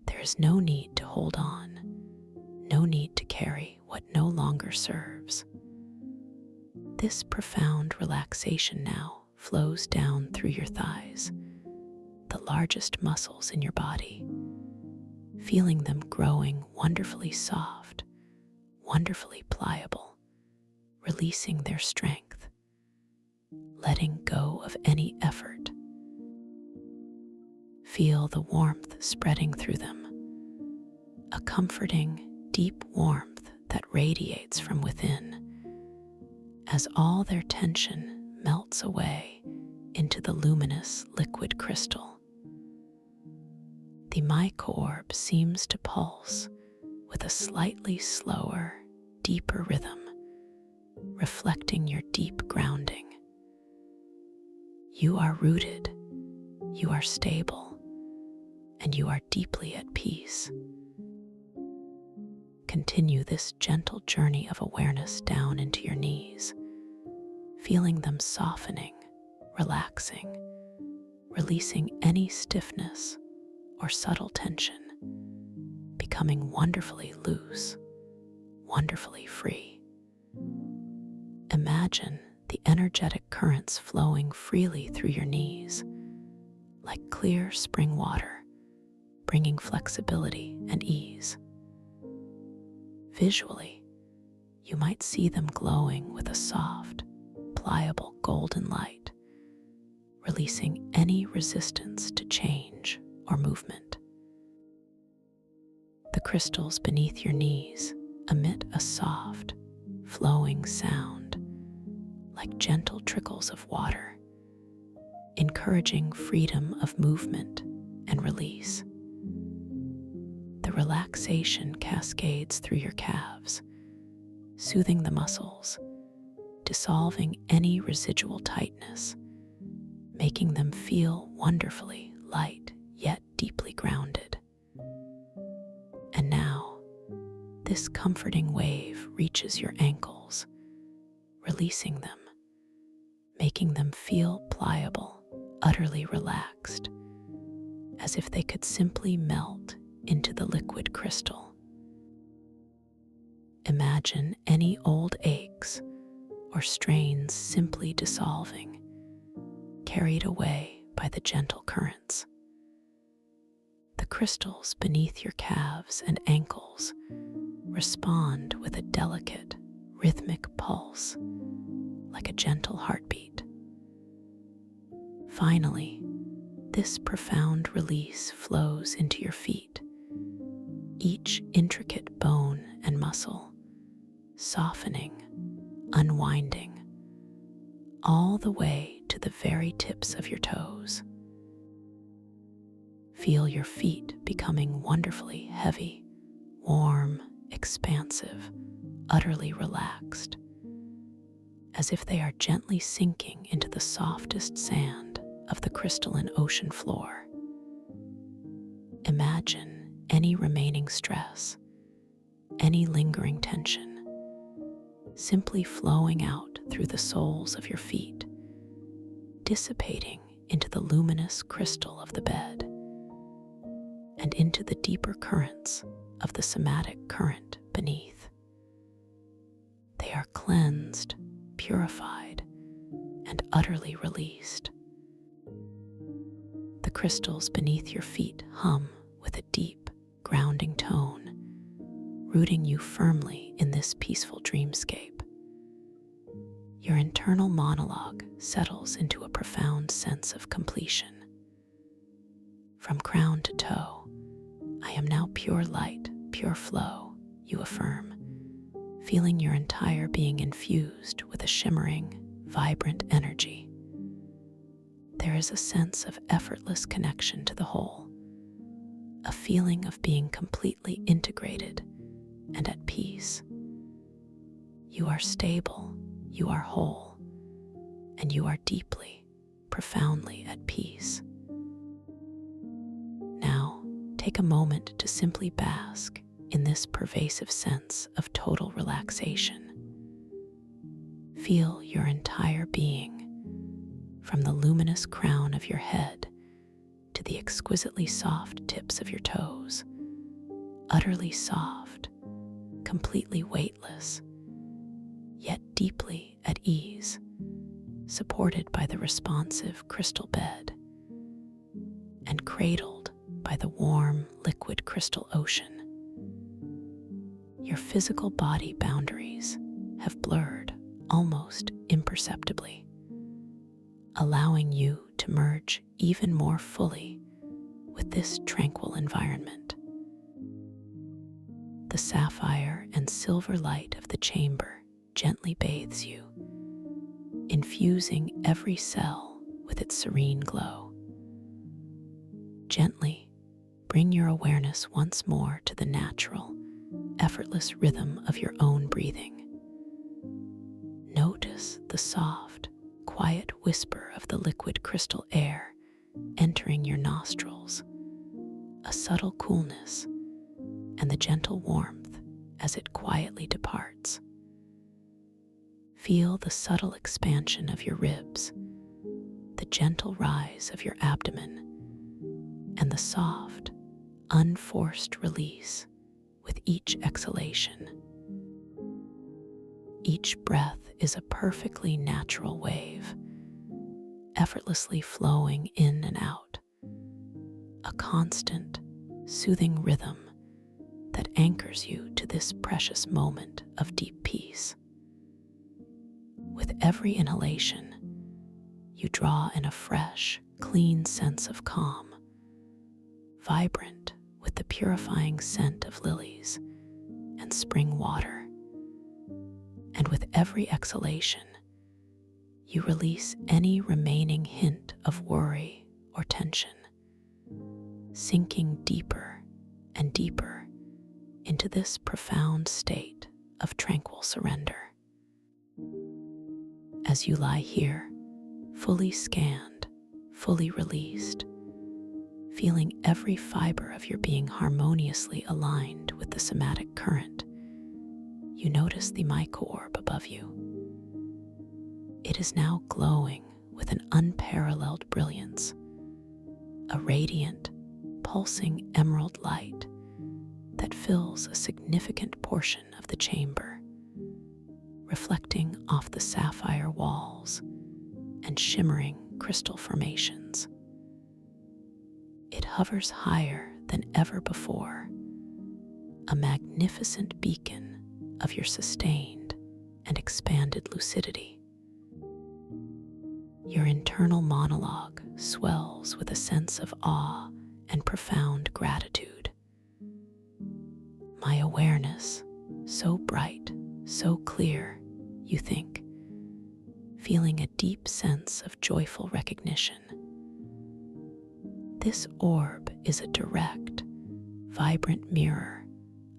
There is no need to hold on, no no need to carry what no longer serves. This profound relaxation now flows down through your thighs, the largest muscles in your body, feeling them growing wonderfully soft, wonderfully pliable, releasing their strength, letting go of any effort. Feel the warmth spreading through them, a comforting, deep warmth that radiates from within as all their tension melts away into the luminous liquid crystal. The micro-orb seems to pulse with a slightly slower, deeper rhythm, reflecting your deep grounding. You are rooted, you are stable, and you are deeply at peace. Continue this gentle journey of awareness down into your knees, feeling them softening, relaxing, releasing any stiffness or subtle tension, becoming wonderfully loose, wonderfully free. Imagine the energetic currents flowing freely through your knees, like clear spring water, bringing flexibility and ease. Visually, you might see them glowing with a soft, pliable golden light, releasing any resistance to change or movement. The crystals beneath your knees emit a soft, flowing sound, like gentle trickles of water, encouraging freedom of movement and release. The relaxation cascades through your calves, soothing the muscles, dissolving any residual tightness, making them feel wonderfully light yet deeply grounded. And now, this comforting wave reaches your ankles, releasing them, making them feel pliable, utterly relaxed, as if they could simply melt into the liquid crystal. Imagine any old aches or strains simply dissolving, carried away by the gentle currents. The crystals beneath your calves and ankles respond with a delicate, rhythmic pulse, like a gentle heartbeat. Finally, this profound release flows into your feet, each intricate bone and muscle, softening, unwinding, all the way to the very tips of your toes. Feel your feet becoming wonderfully heavy, warm, expansive, utterly relaxed, as if they are gently sinking into the softest sand of the crystalline ocean floor. Imagine any remaining stress, any lingering tension, simply flowing out through the soles of your feet, dissipating into the luminous crystal of the bed and into the deeper currents of the somatic current beneath. They are cleansed, purified, and utterly released. The crystals beneath your feet hum with a deep, grounding tone, rooting you firmly in this peaceful dreamscape. Your internal monologue settles into a profound sense of completion. From crown to toe, I am now pure light, pure flow, you affirm, feeling your entire being infused with a shimmering, vibrant energy. There is a sense of effortless connection to the whole, a feeling of being completely integrated and at peace. You are stable, you are whole, and you are deeply, profoundly at peace. Now, take a moment to simply bask in this pervasive sense of total relaxation. Feel your entire being, from the luminous crown of your head to the exquisitely soft tips of your toes, utterly soft, completely weightless, yet deeply at ease, supported by the responsive crystal bed and cradled by the warm, liquid crystal ocean. Your physical body boundaries have blurred almost imperceptibly, allowing you to merge even more fully with this tranquil environment. The sapphire and silver light of the chamber gently bathes you, infusing every cell with its serene glow. Gently bring your awareness once more to the natural, effortless rhythm of your own breathing. Notice the soft, quiet whisper of the liquid crystal air entering your nostrils, a subtle coolness, and the gentle warmth as it quietly departs. Feel the subtle expansion of your ribs, the gentle rise of your abdomen, and the soft, unforced release with each exhalation. Each breath is a perfectly natural wave, effortlessly flowing in and out, a constant, soothing rhythm that anchors you to this precious moment of deep peace. With every inhalation, you draw in a fresh, clean sense of calm, vibrant with the purifying scent of lilies and spring water. And with every exhalation, you release any remaining hint of worry or tension, sinking deeper and deeper into this profound state of tranquil surrender. As you lie here, fully scanned, fully released, feeling every fiber of your being harmoniously aligned with the somatic current, you notice the micro-orb above you. It is now glowing with an unparalleled brilliance, a radiant, pulsing emerald light that fills a significant portion of the chamber, reflecting off the sapphire walls and shimmering crystal formations. It hovers higher than ever before, a magnificent beacon of your sustained and expanded lucidity. Your internal monologue swells with a sense of awe and profound gratitude. My awareness, so bright, so clear, you think, feeling a deep sense of joyful recognition. This orb is a direct, vibrant mirror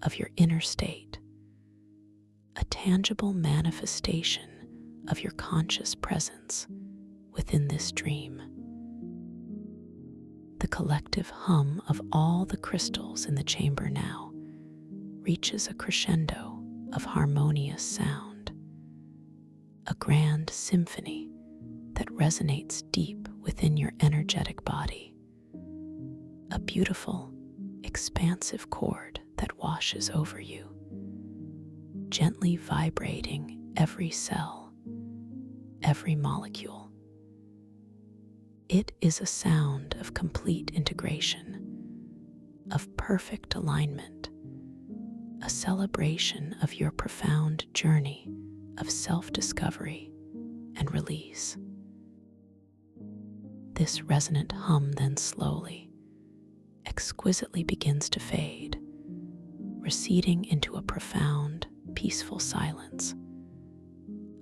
of your inner state, a tangible manifestation of your conscious presence within this dream. The collective hum of all the crystals in the chamber now reaches a crescendo of harmonious sound, a grand symphony that resonates deep within your energetic body, a beautiful, expansive chord that washes over you, gently vibrating every cell, every molecule. It is a sound of complete integration, of perfect alignment, a celebration of your profound journey of self-discovery and release. This resonant hum then slowly, exquisitely begins to fade, receding into a profound, peaceful silence,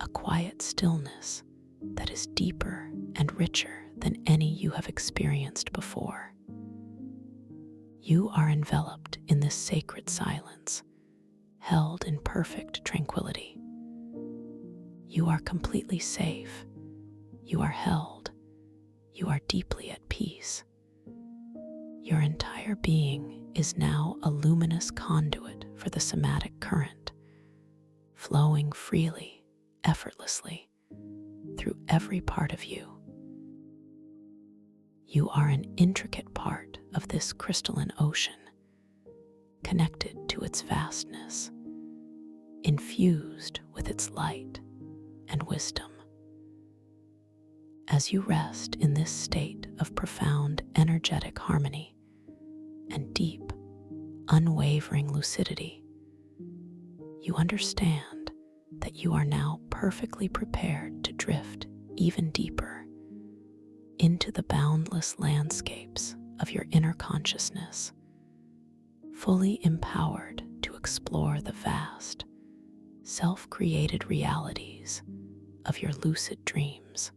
a quiet stillness that is deeper and richer than any you have experienced before. You are enveloped in this sacred silence, held in perfect tranquility. You are completely safe. You are held. You are deeply at peace. Your entire being is now a luminous conduit for the somatic current, flowing freely, effortlessly, through every part of you. You are an intricate part of this crystalline ocean, connected to its vastness, infused with its light and wisdom. As you rest in this state of profound energetic harmony and deep, unwavering lucidity, you understand that you are now perfectly prepared to drift even deeper into the boundless landscapes of your inner consciousness, fully empowered to explore the vast, self-created realities of your lucid dreams.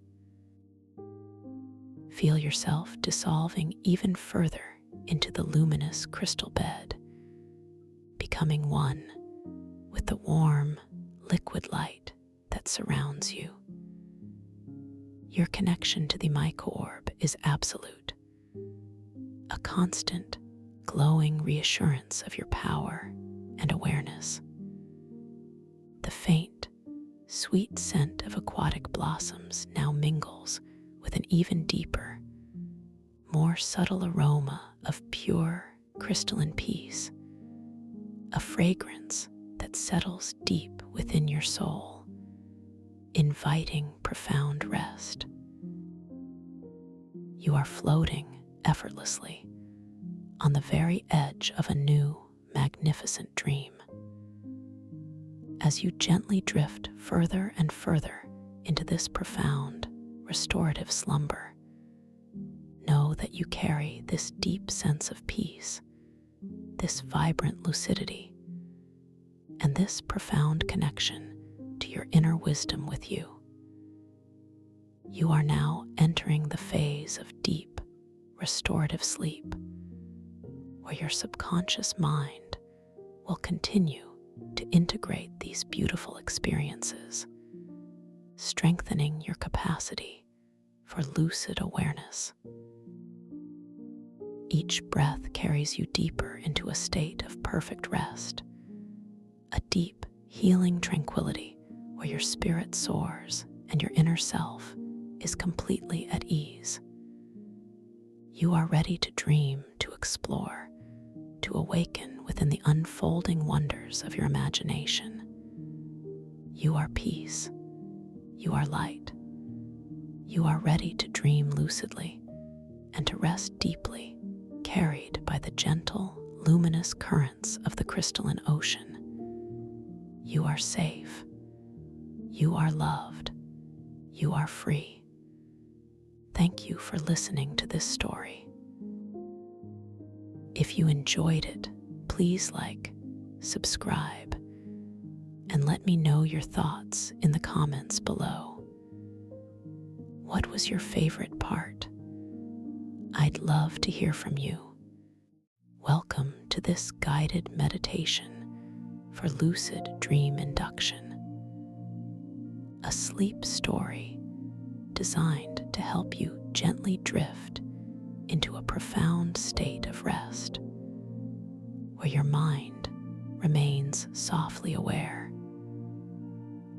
Feel yourself dissolving even further into the luminous crystal bed, becoming one with the warm, liquid light that surrounds you. Your connection to the myco-orb is absolute, a constant, glowing reassurance of your power and awareness. The faint, sweet scent of aquatic blossoms now mingles with an even deeper, more subtle aroma of pure, crystalline peace, a fragrance that settles deep within your soul, inviting profound rest. You are floating effortlessly on the very edge of a new, magnificent dream. As you gently drift further and further into this profound, restorative slumber, know that you carry this deep sense of peace, this vibrant lucidity, and this profound connection to your inner wisdom with you. You are now entering the phase of deep, restorative sleep, where your subconscious mind will continue to integrate these beautiful experiences, strengthening your capacity for lucid awareness. Each breath carries you deeper into a state of perfect rest, a deep, healing tranquility where your spirit soars and your inner self is completely at ease. You are ready to dream, to explore, to awaken within the unfolding wonders of your imagination. You are peace. You are light. You are ready to dream lucidly and to rest deeply, carried by the gentle, luminous currents of the crystalline ocean. You are safe. You are loved. You are free. Thank you for listening to this story. If you enjoyed it, please like, subscribe, and let me know your thoughts in the comments below. What was your favorite part? I'd love to hear from you. Welcome to this guided meditation for lucid dream induction, a sleep story designed to help you gently drift into a profound state of rest, where your mind remains softly aware,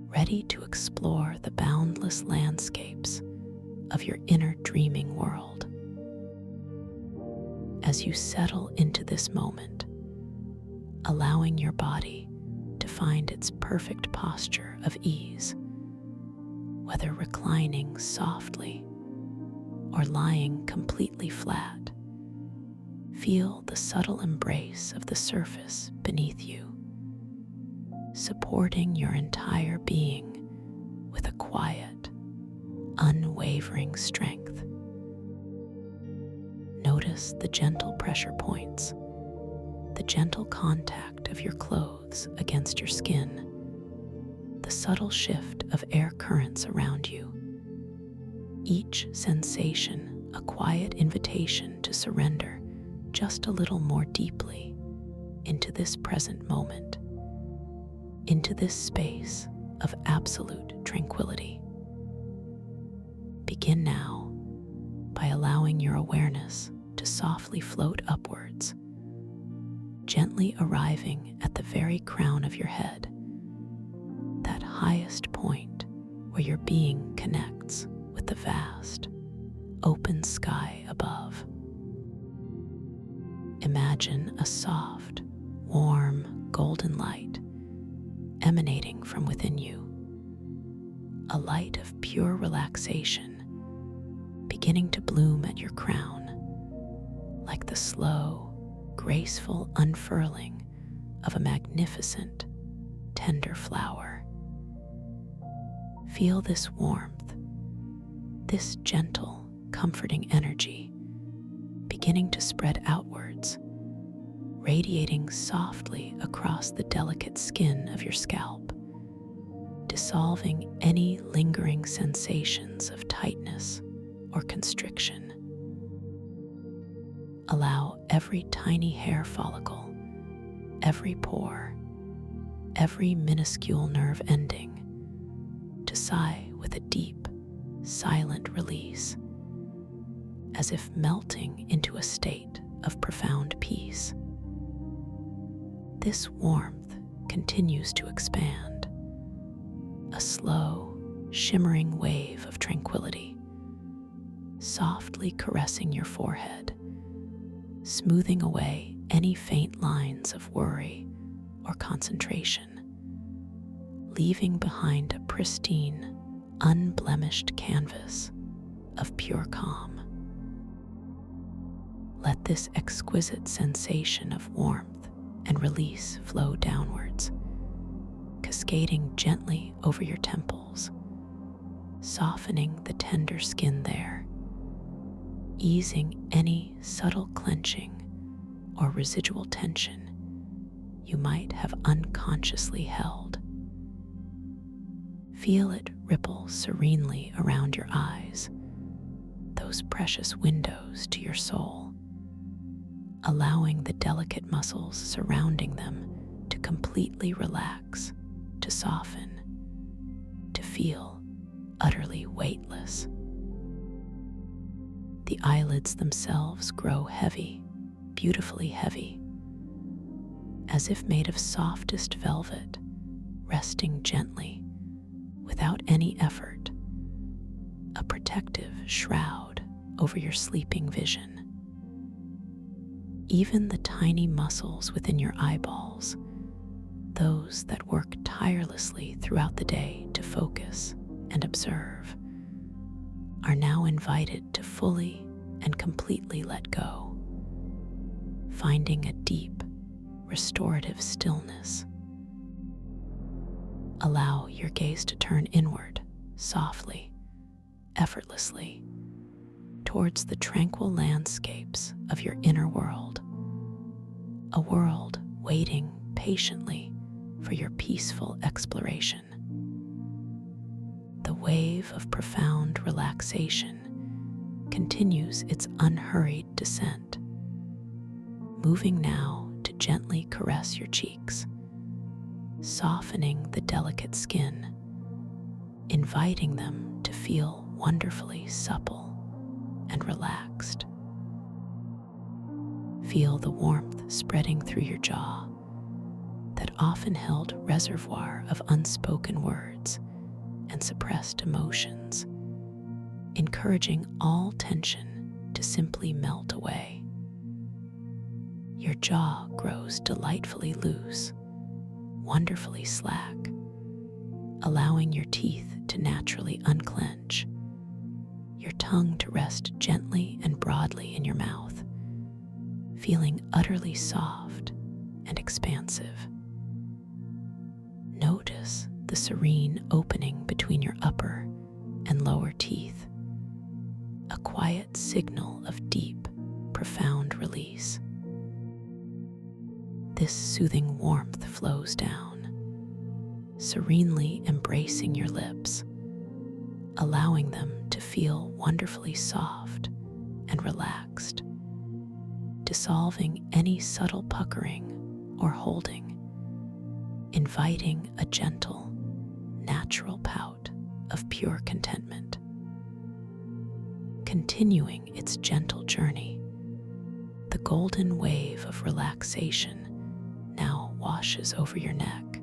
ready to explore the boundless landscapes of your inner dreaming world. As you settle into this moment, allowing your body to find its perfect posture of ease, whether reclining softly or lying completely flat, feel the subtle embrace of the surface beneath you, supporting your entire being with a quiet, unwavering strength. Notice the gentle pressure points, the gentle contact of your clothes against your skin, the subtle shift of air currents around you. Each sensation a quiet invitation to surrender just a little more deeply into this present moment, into this space of absolute tranquility. Begin now by allowing your awareness to softly float upwards, gently arriving at the very crown of your head, that highest point where your being connects with the vast, open sky above. Imagine a soft, warm, golden light emanating from within you, a light of pure relaxation beginning to bloom at your crown, like the slow, graceful unfurling of a magnificent, tender flower. Feel this warmth, this gentle, comforting energy beginning to spread outwards, radiating softly across the delicate skin of your scalp, dissolving any lingering sensations of tightness or constriction. Allow every tiny hair follicle, every pore, every minuscule nerve ending to sigh with a deep, silent release, as if melting into a state of profound peace. This warmth continues to expand, a slow, shimmering wave of tranquility, softly caressing your forehead, smoothing away any faint lines of worry or concentration, leaving behind a pristine, unblemished canvas of pure calm. Let this exquisite sensation of warmth and release flow downwards, cascading gently over your temples, softening the tender skin there, easing any subtle clenching or residual tension you might have unconsciously held. Feel it ripple serenely around your eyes, those precious windows to your soul, allowing the delicate muscles surrounding them to completely relax, to soften, to feel utterly weightless. The eyelids themselves grow heavy, beautifully heavy, as if made of softest velvet, resting gently, without any effort, a protective shroud over your sleeping vision. Even the tiny muscles within your eyeballs, those that work tirelessly throughout the day to focus and observe, are now invited to fully and completely let go, finding a deep, restorative stillness. Allow your gaze to turn inward, softly, effortlessly, towards the tranquil landscapes of your inner world, a world waiting patiently for your peaceful exploration. The wave of profound relaxation continues its unhurried descent, moving now to gently caress your cheeks, softening the delicate skin, inviting them to feel wonderfully supple and relaxed. Feel the warmth spreading through your jaw, that often held reservoir of unspoken words and suppressed emotions, encouraging all tension to simply melt away. Your jaw grows delightfully loose, wonderfully slack, allowing your teeth to naturally unclench, your tongue to rest gently and broadly in your mouth, feeling utterly soft and expansive. Notice the serene opening between your upper and lower teeth, a quiet signal of deep, profound release. This soothing warmth flows down, serenely embracing your lips, allowing them to feel wonderfully soft and relaxed, dissolving any subtle puckering or holding, inviting a gentle, natural pout of pure contentment. Continuing its gentle journey, the golden wave of relaxation now washes over your neck,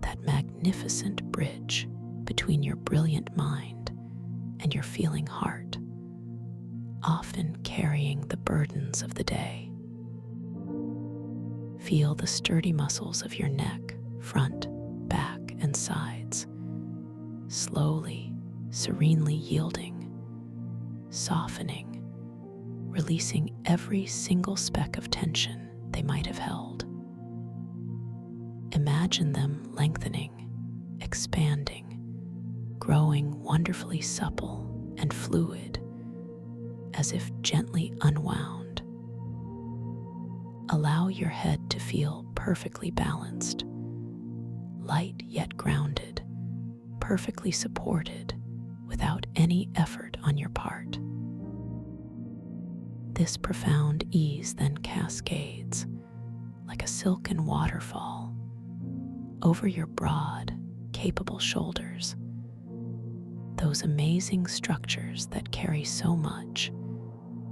that magnificent bridge between your brilliant mind and your feeling heart, often carrying the burdens of the day. Feel the sturdy muscles of your neck front, back, and sides, slowly, serenely yielding, softening, releasing every single speck of tension they might have held. Imagine them lengthening, expanding, growing wonderfully supple and fluid, as if gently unwound. Allow your head to feel perfectly balanced, light yet grounded, perfectly supported without any effort on your part. This profound ease then cascades like a silken waterfall over your broad, capable shoulders, those amazing structures that carry so much,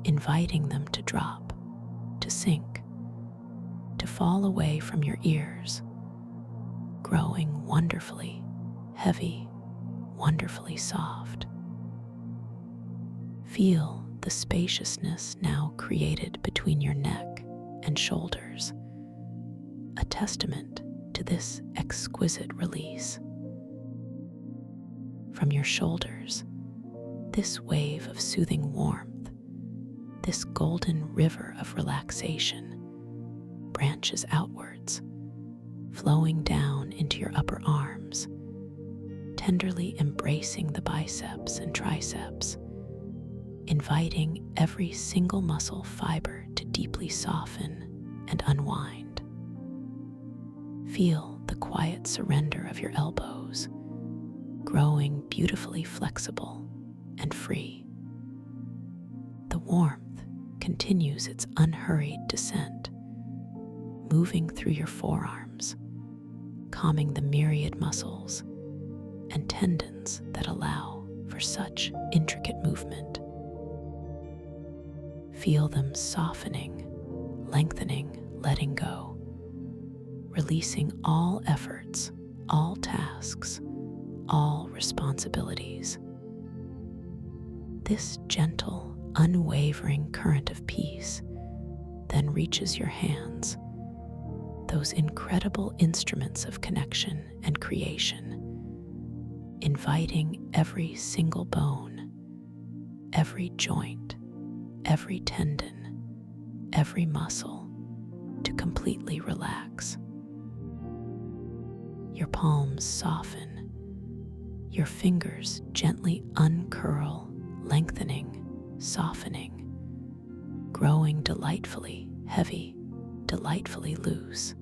inviting them to drop, to sink, to fall away from your ears, growing wonderfully heavy, wonderfully soft. Feel the spaciousness now created between your neck and shoulders, a testament to this exquisite release. From your shoulders, this wave of soothing warmth, this golden river of relaxation, branches outwards, flowing down into your upper arms, tenderly embracing the biceps and triceps, inviting every single muscle fiber to deeply soften and unwind. Feel the quiet surrender of your elbows, growing beautifully flexible and free. The warmth continues its unhurried descent, moving through your forearms, calming the myriad muscles and tendons that allow for such intricate movement. Feel them softening, lengthening, letting go, releasing all efforts, all tasks, all responsibilities. This gentle, unwavering current of peace then reaches your hands, those incredible instruments of connection and creation, inviting every single bone, every joint, every tendon, every muscle to completely relax. Your palms soften, your fingers gently uncurl, lengthening, softening, growing delightfully heavy, delightfully loose,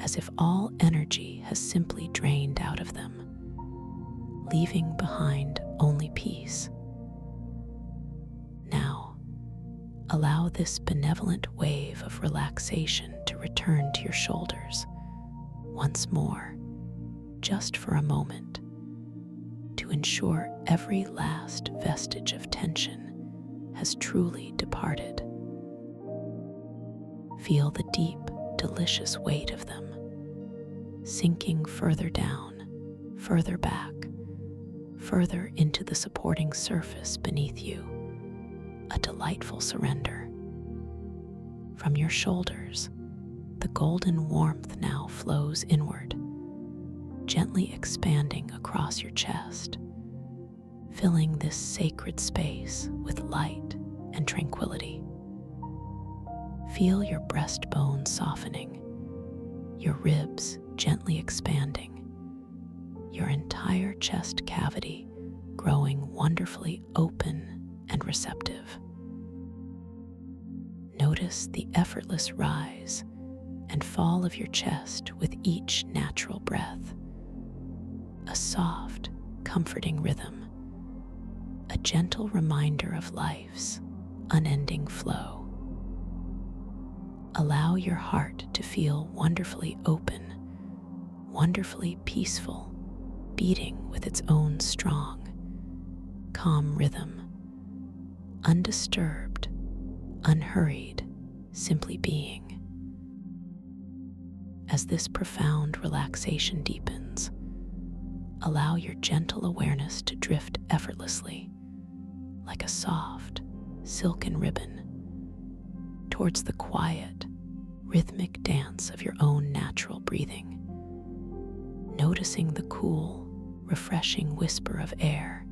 as if all energy has simply drained out of them, leaving behind only peace. Now, allow this benevolent wave of relaxation to return to your shoulders once more, just for a moment, to ensure every last vestige of tension has truly departed. Feel the deep, delicious weight of them, sinking further down, further back, further into the supporting surface beneath you, a delightful surrender. From your shoulders, the golden warmth now flows inward, gently expanding across your chest, filling this sacred space with light and tranquility. Feel your breastbone softening, your ribs gently expanding, your entire chest cavity growing wonderfully open and receptive. Notice the effortless rise and fall of your chest with each natural breath, a soft, comforting rhythm, a gentle reminder of life's unending flow. Allow your heart to feel wonderfully open, wonderfully peaceful, beating with its own strong, calm rhythm, undisturbed, unhurried, simply being. As this profound relaxation deepens, allow your gentle awareness to drift effortlessly, like a soft, silken ribbon, towards the quiet, rhythmic dance of your own natural breathing. noticing the cool, refreshing whisper of air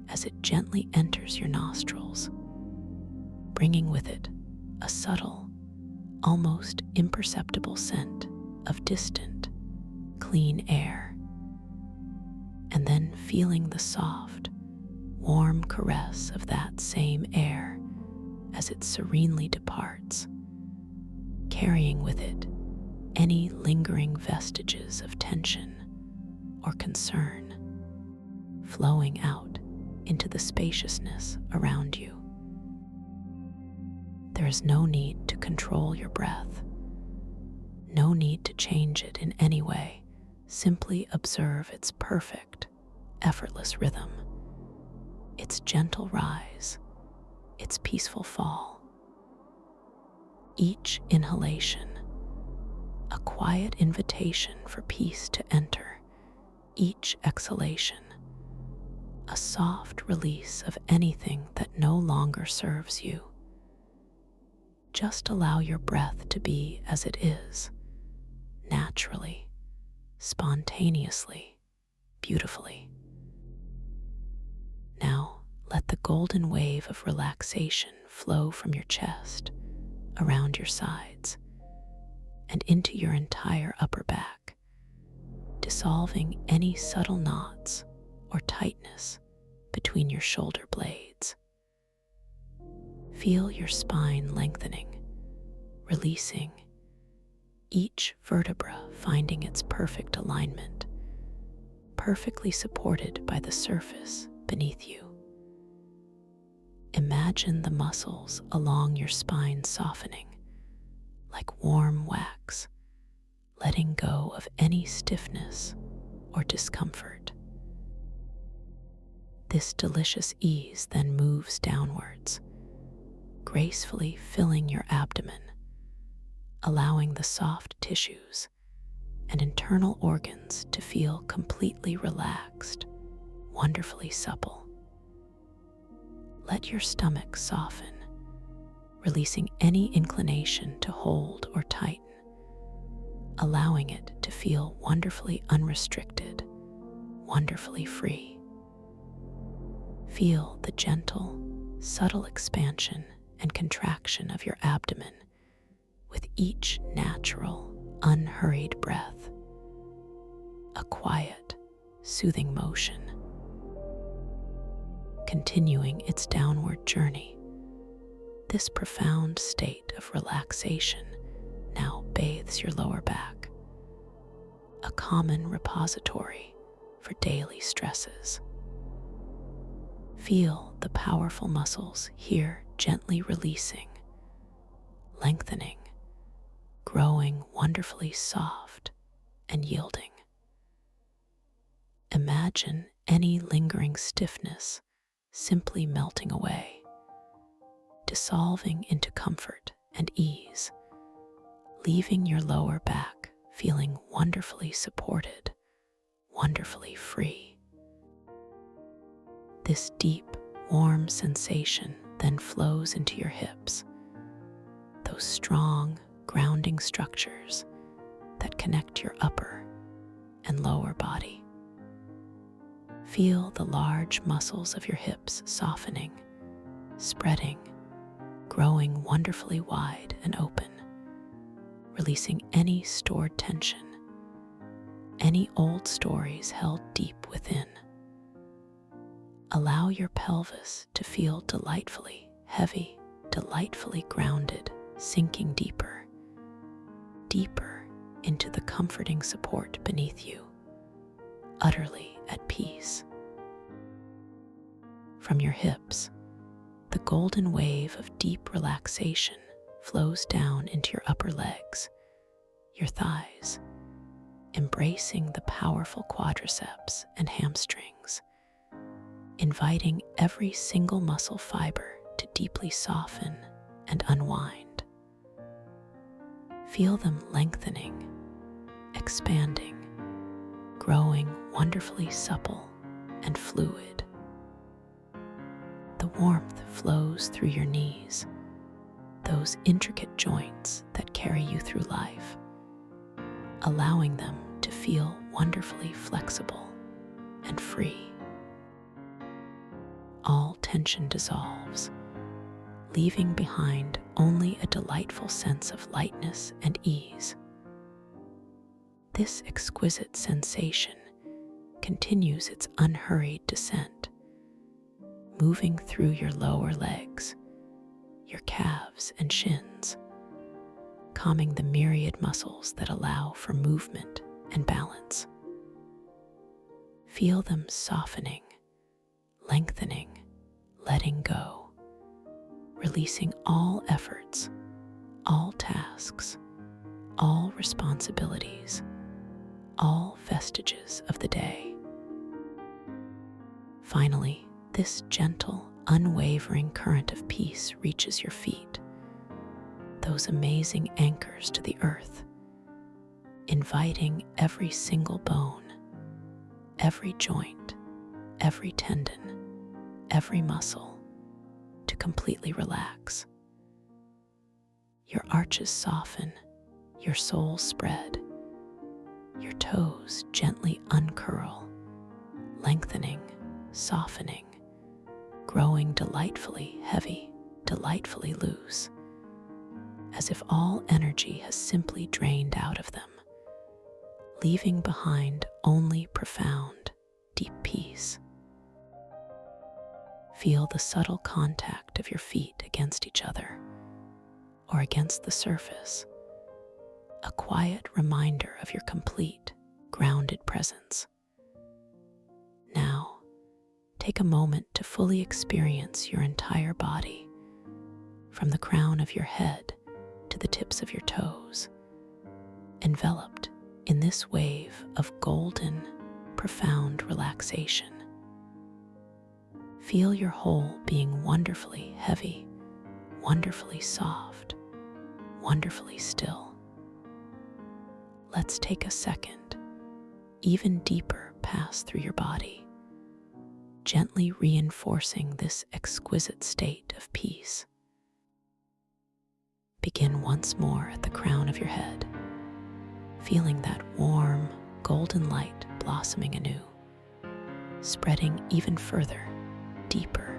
as it gently enters your nostrils, bringing with it a subtle, almost imperceptible scent of distant, clean air, and then feeling the soft, warm caress of that same air as it serenely departs, carrying with it any lingering vestiges of tension or concern, flowing out into the spaciousness around you. There is no need to control your breath, no need to change it in any way. Simply observe its perfect, effortless rhythm, its gentle rise, its peaceful fall. Each inhalation, a quiet invitation for peace to enter. Each exhalation, a soft release of anything that no longer serves you. Just allow your breath to be as it is, naturally, spontaneously, beautifully. Now, let the golden wave of relaxation flow from your chest, around your sides, and into your entire upper back, dissolving any subtle knots or tightness between your shoulder blades. Feel your spine lengthening, releasing, each vertebra finding its perfect alignment, perfectly supported by the surface beneath you. Imagine the muscles along your spine softening, like warm wax, letting go of any stiffness or discomfort. This delicious ease then moves downwards, gracefully filling your abdomen, allowing the soft tissues and internal organs to feel completely relaxed, wonderfully supple. Let your stomach soften, releasing any inclination to hold or tighten, allowing it to feel wonderfully unrestricted, wonderfully free. Feel the gentle, subtle expansion and contraction of your abdomen with each natural, unhurried breath, a quiet, soothing motion. Continuing its downward journey, this profound state of relaxation now bathes your lower back, a common repository for daily stresses. Feel the powerful muscles here gently releasing, lengthening, growing wonderfully soft and yielding. Imagine any lingering stiffness simply melting away, dissolving into comfort and ease, leaving your lower back feeling wonderfully supported, wonderfully free. This deep, warm sensation then flows into your hips, those strong, grounding structures that connect your upper and lower body. Feel the large muscles of your hips softening, spreading, growing wonderfully wide and open, releasing any stored tension, any old stories held deep within. Allow your pelvis to feel delightfully heavy, delightfully grounded, sinking deeper, deeper into the comforting support beneath you, utterly at peace. From your hips, the golden wave of deep relaxation flows down into your upper legs, your thighs, embracing the powerful quadriceps and hamstrings, inviting every single muscle fiber to deeply soften and unwind. Feel them lengthening, expanding, growing wonderfully supple and fluid. The warmth flows through your knees, those intricate joints that carry you through life, allowing them to feel feel wonderfully flexible and free. All tension dissolves, leaving behind only a delightful sense of lightness and ease. This exquisite sensation continues its unhurried descent, moving through your lower legs, your calves and shins, calming the myriad muscles that allow for movement and balance. Feel them softening, lengthening, letting go, releasing all efforts, all tasks, all responsibilities, all vestiges of the day. Finally, this gentle, unwavering current of peace reaches your feet, those amazing anchors to the earth, inviting every single bone, every joint, every tendon, every muscle to completely relax. Your arches soften, your soles spread, your toes gently uncurl, lengthening, softening, growing delightfully heavy, delightfully loose, as if all energy has simply drained out of them, leaving behind only profound, deep peace. Feel the subtle contact of your feet against each other or against the surface, a quiet reminder of your complete, grounded presence. Now, take a moment to fully experience your entire body, from the crown of your head to the tips of your toes, enveloped in this wave of golden, profound relaxation. Feel your whole being wonderfully heavy, wonderfully soft, wonderfully still. Let's take a second, even deeper pass through your body, gently reinforcing this exquisite state of peace. Begin once more at the crown of your head, feeling that warm, golden light blossoming anew, spreading even further, deeper,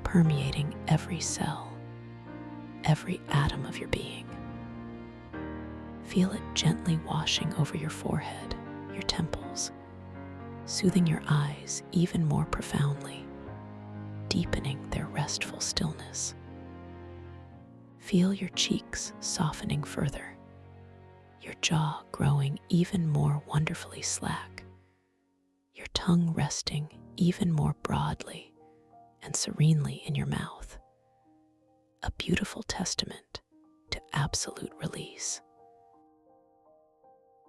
permeating every cell, every atom of your being. Feel it gently washing over your forehead, your temples, soothing your eyes even more profoundly, deepening their restful stillness. Feel your cheeks softening further, your jaw growing even more wonderfully slack, your tongue resting even more broadly and serenely in your mouth, a beautiful testament to absolute release.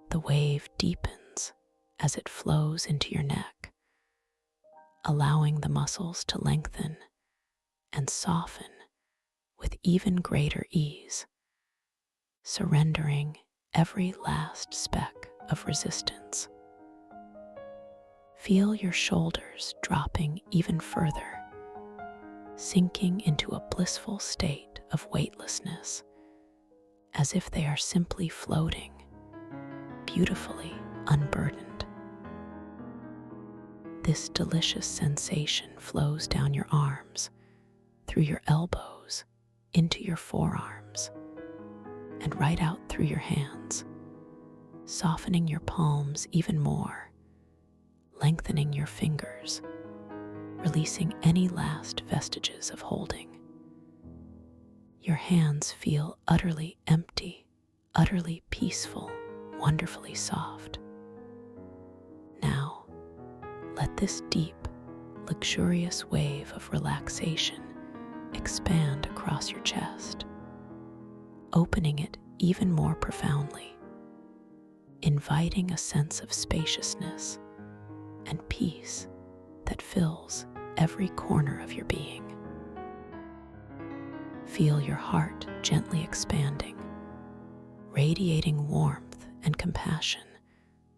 The wave deepens as it flows into your neck, allowing the muscles to lengthen and soften with even greater ease, surrendering every last speck of resistance. Feel your shoulders dropping even further, sinking into a blissful state of weightlessness, as if they are simply floating, beautifully unburdened. This delicious sensation flows down your arms, through your elbows, into your forearms, and right out through your hands, softening your palms even more, lengthening your fingers, releasing any last vestiges of holding. Your hands feel utterly empty, utterly peaceful, wonderfully soft. Now, let this deep, luxurious wave of relaxation expand across your chest, opening it even more profoundly, inviting a sense of spaciousness and peace that fills every corner of your being. Feel your heart gently expanding, radiating warmth and compassion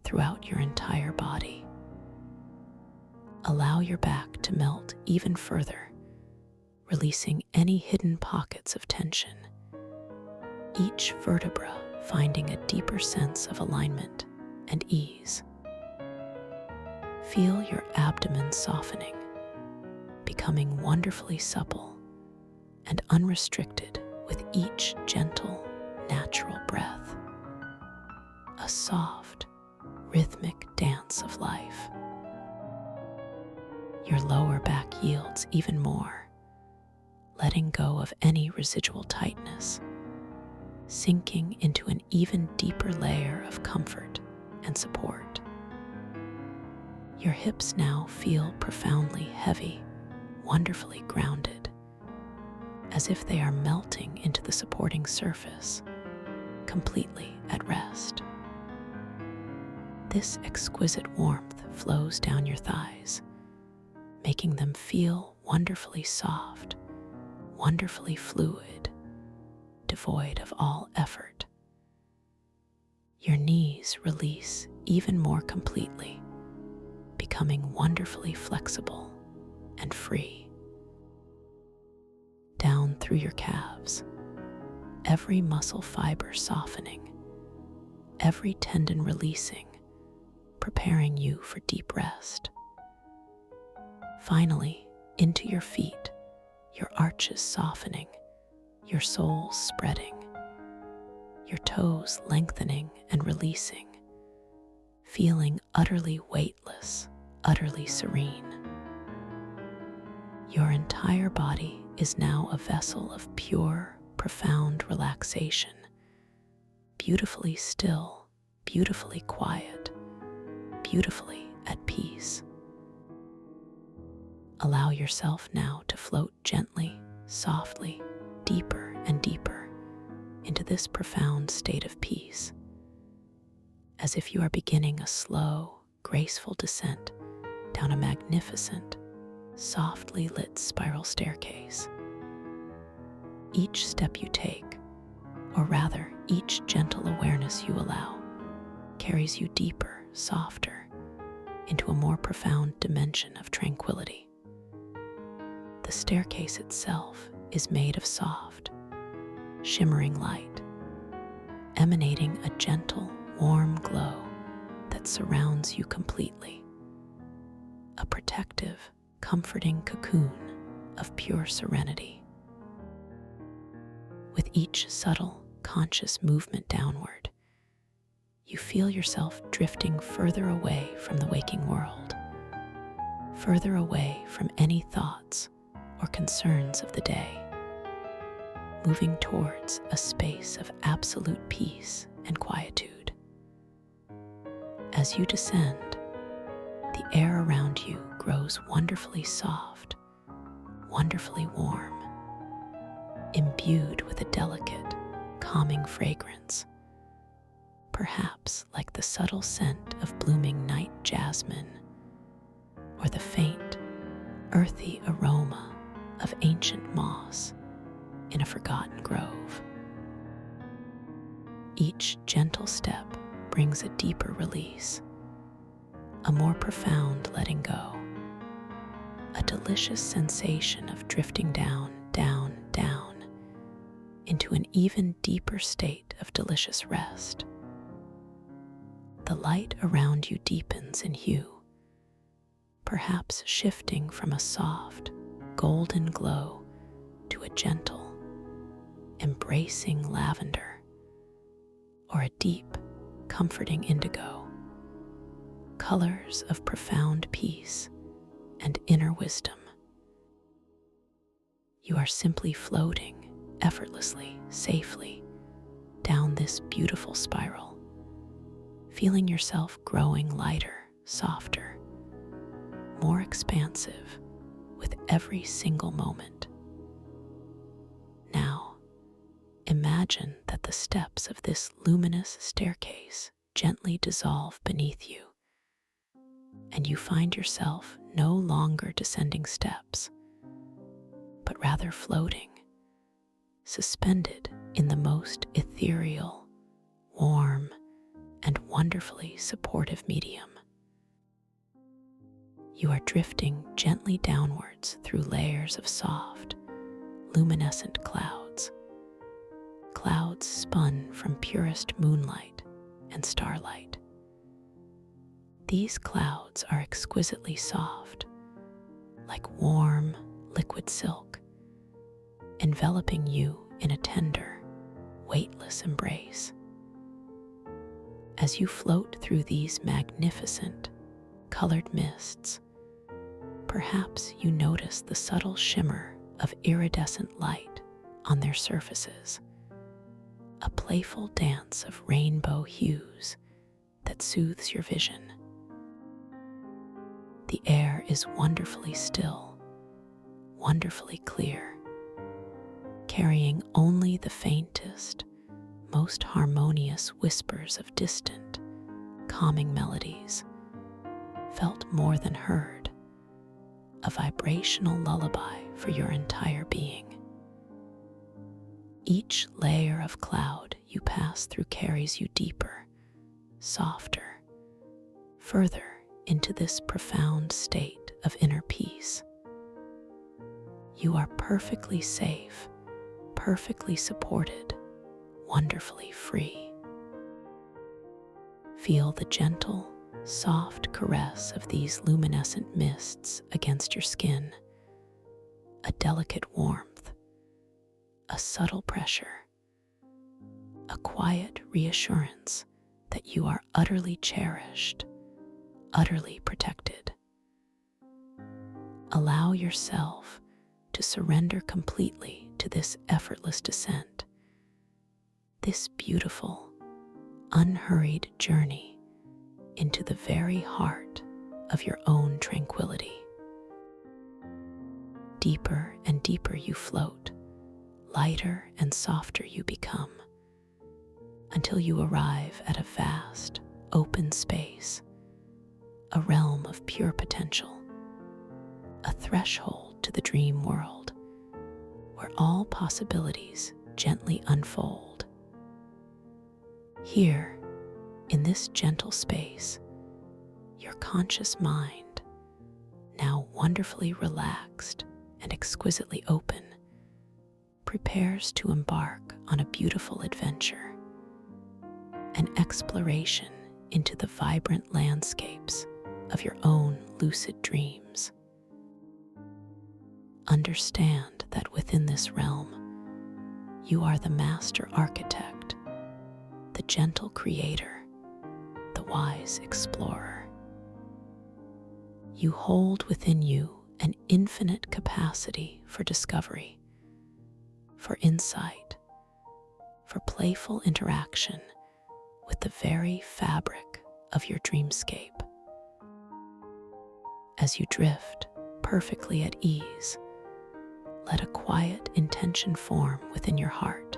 throughout your entire body. Allow your back to melt even further, releasing any hidden pockets of tension, each vertebra finding a deeper sense of alignment and ease. Feel your abdomen softening, becoming wonderfully supple and unrestricted with each gentle, natural breath. A soft, rhythmic dance of life. Your lower back yields even more, letting go of any residual tightness, sinking into an even deeper layer of comfort and support. Your hips now feel profoundly heavy, wonderfully grounded, as if they are melting into the supporting surface, completely at rest. This exquisite warmth flows down your thighs, making them feel wonderfully soft, wonderfully fluid, devoid of all effort. Your knees release even more completely, becoming wonderfully flexible and free. Down through your calves, every muscle fiber softening, every tendon releasing, preparing you for deep rest. Finally, into your feet, your arches softening, your soles spreading, your toes lengthening and releasing, feeling utterly weightless, utterly serene. Your entire body is now a vessel of pure, profound relaxation, beautifully still, beautifully quiet, beautifully at peace. Allow yourself now to float gently, softly, deeper and deeper into this profound state of peace, as if you are beginning a slow, graceful descent down a magnificent, softly lit spiral staircase. Each step you take, or rather each gentle awareness you allow, carries you deeper, softer, into a more profound dimension of tranquility. The staircase itself is made of soft, shimmering light, emanating a gentle, warm glow that surrounds you completely. A protective, comforting cocoon of pure serenity. With each subtle, conscious movement downward, you feel yourself drifting further away from the waking world, further away from any thoughts or concerns of the day, moving towards a space of absolute peace and quietude. As you descend, the air around you grows wonderfully soft, wonderfully warm, imbued with a delicate, calming fragrance, perhaps like the subtle scent of blooming night jasmine, or the faint, earthy aroma of ancient moss in a forgotten grove. Each gentle step brings a deeper release, a more profound letting go, a delicious sensation of drifting down, down, down, into an even deeper state of delicious rest. The light around you deepens in hue, perhaps shifting from a soft, golden glow to a gentle, embracing lavender, or a deep, comforting indigo, colors of profound peace and inner wisdom. You are simply floating effortlessly, safely down this beautiful spiral, feeling yourself growing lighter, softer, more expansive with every single moment. Now, imagine that the steps of this luminous staircase gently dissolve beneath you, and you find yourself no longer descending steps, but rather floating, suspended in the most ethereal, warm, and wonderfully supportive medium. You are drifting gently downwards through layers of soft, luminescent clouds, clouds spun from purest moonlight and starlight. These clouds are exquisitely soft, like warm, liquid silk, enveloping you in a tender, weightless embrace. As you float through these magnificent, colored mists, perhaps you notice the subtle shimmer of iridescent light on their surfaces, a playful dance of rainbow hues that soothes your vision. The air is wonderfully still, wonderfully clear, carrying only the faintest, most harmonious whispers of distant, calming melodies, felt more than heard, a vibrational lullaby for your entire being. Each layer of cloud you pass through carries you deeper, softer, further into this profound state of inner peace. You are perfectly safe, perfectly supported, wonderfully free. Feel the gentle, soft caress of these luminescent mists against your skin, a delicate warmth, a subtle pressure, a quiet reassurance that you are utterly cherished, utterly protected. Allow yourself to surrender completely to this effortless descent, this beautiful, unhurried journey into the very heart of your own tranquility. Deeper and deeper you float, lighter and softer you become, until you arrive at a vast, open space, a realm of pure potential, a threshold to the dream world, where all possibilities gently unfold. Here, in this gentle space, your conscious mind, now wonderfully relaxed and exquisitely open, prepares to embark on a beautiful adventure, an exploration into the vibrant landscapes of your own lucid dreams. Understand that within this realm, you are the master architect, the gentle creator, the wise explorer. You hold within you an infinite capacity for discovery, for insight, for playful interaction with the very fabric of your dreamscape. As you drift perfectly at ease, let a quiet intention form within your heart,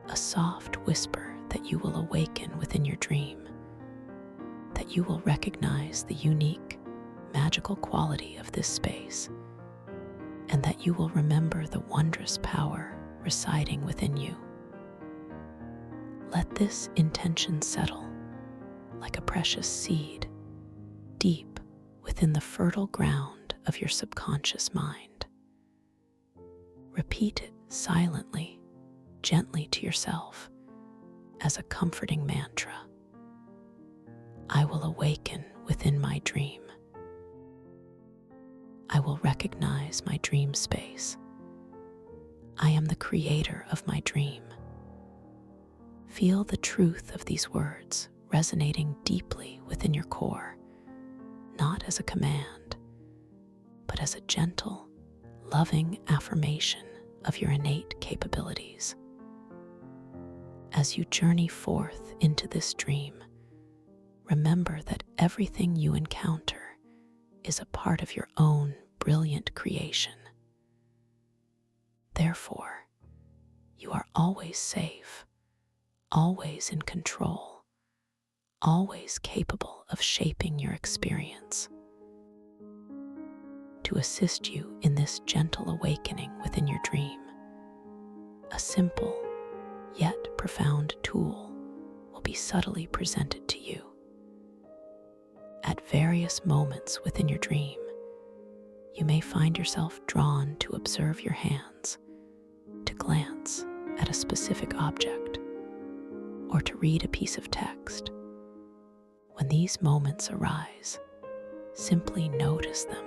a soft whisper that you will awaken within your dream, that you will recognize the unique, magical quality of this space, and that you will remember the wondrous power residing within you. Let this intention settle like a precious seed deep within the fertile ground of your subconscious mind. Repeat it silently, gently to yourself as a comforting mantra. I will awaken within my dream. I will recognize my dream space. I am the creator of my dream. Feel the truth of these words resonating deeply within your core, not as a command, but as a gentle, loving affirmation of your innate capabilities. As you journey forth into this dream, remember that everything you encounter is a part of your own brilliant creation. Therefore, you are always safe, always in control, always capable of shaping your experience. To assist you in this gentle awakening within your dream, a simple yet profound tool will be subtly presented to you. At various moments within your dream, you may find yourself drawn to observe your hands, to glance at a specific object, or to read a piece of text. When these moments arise, simply notice them.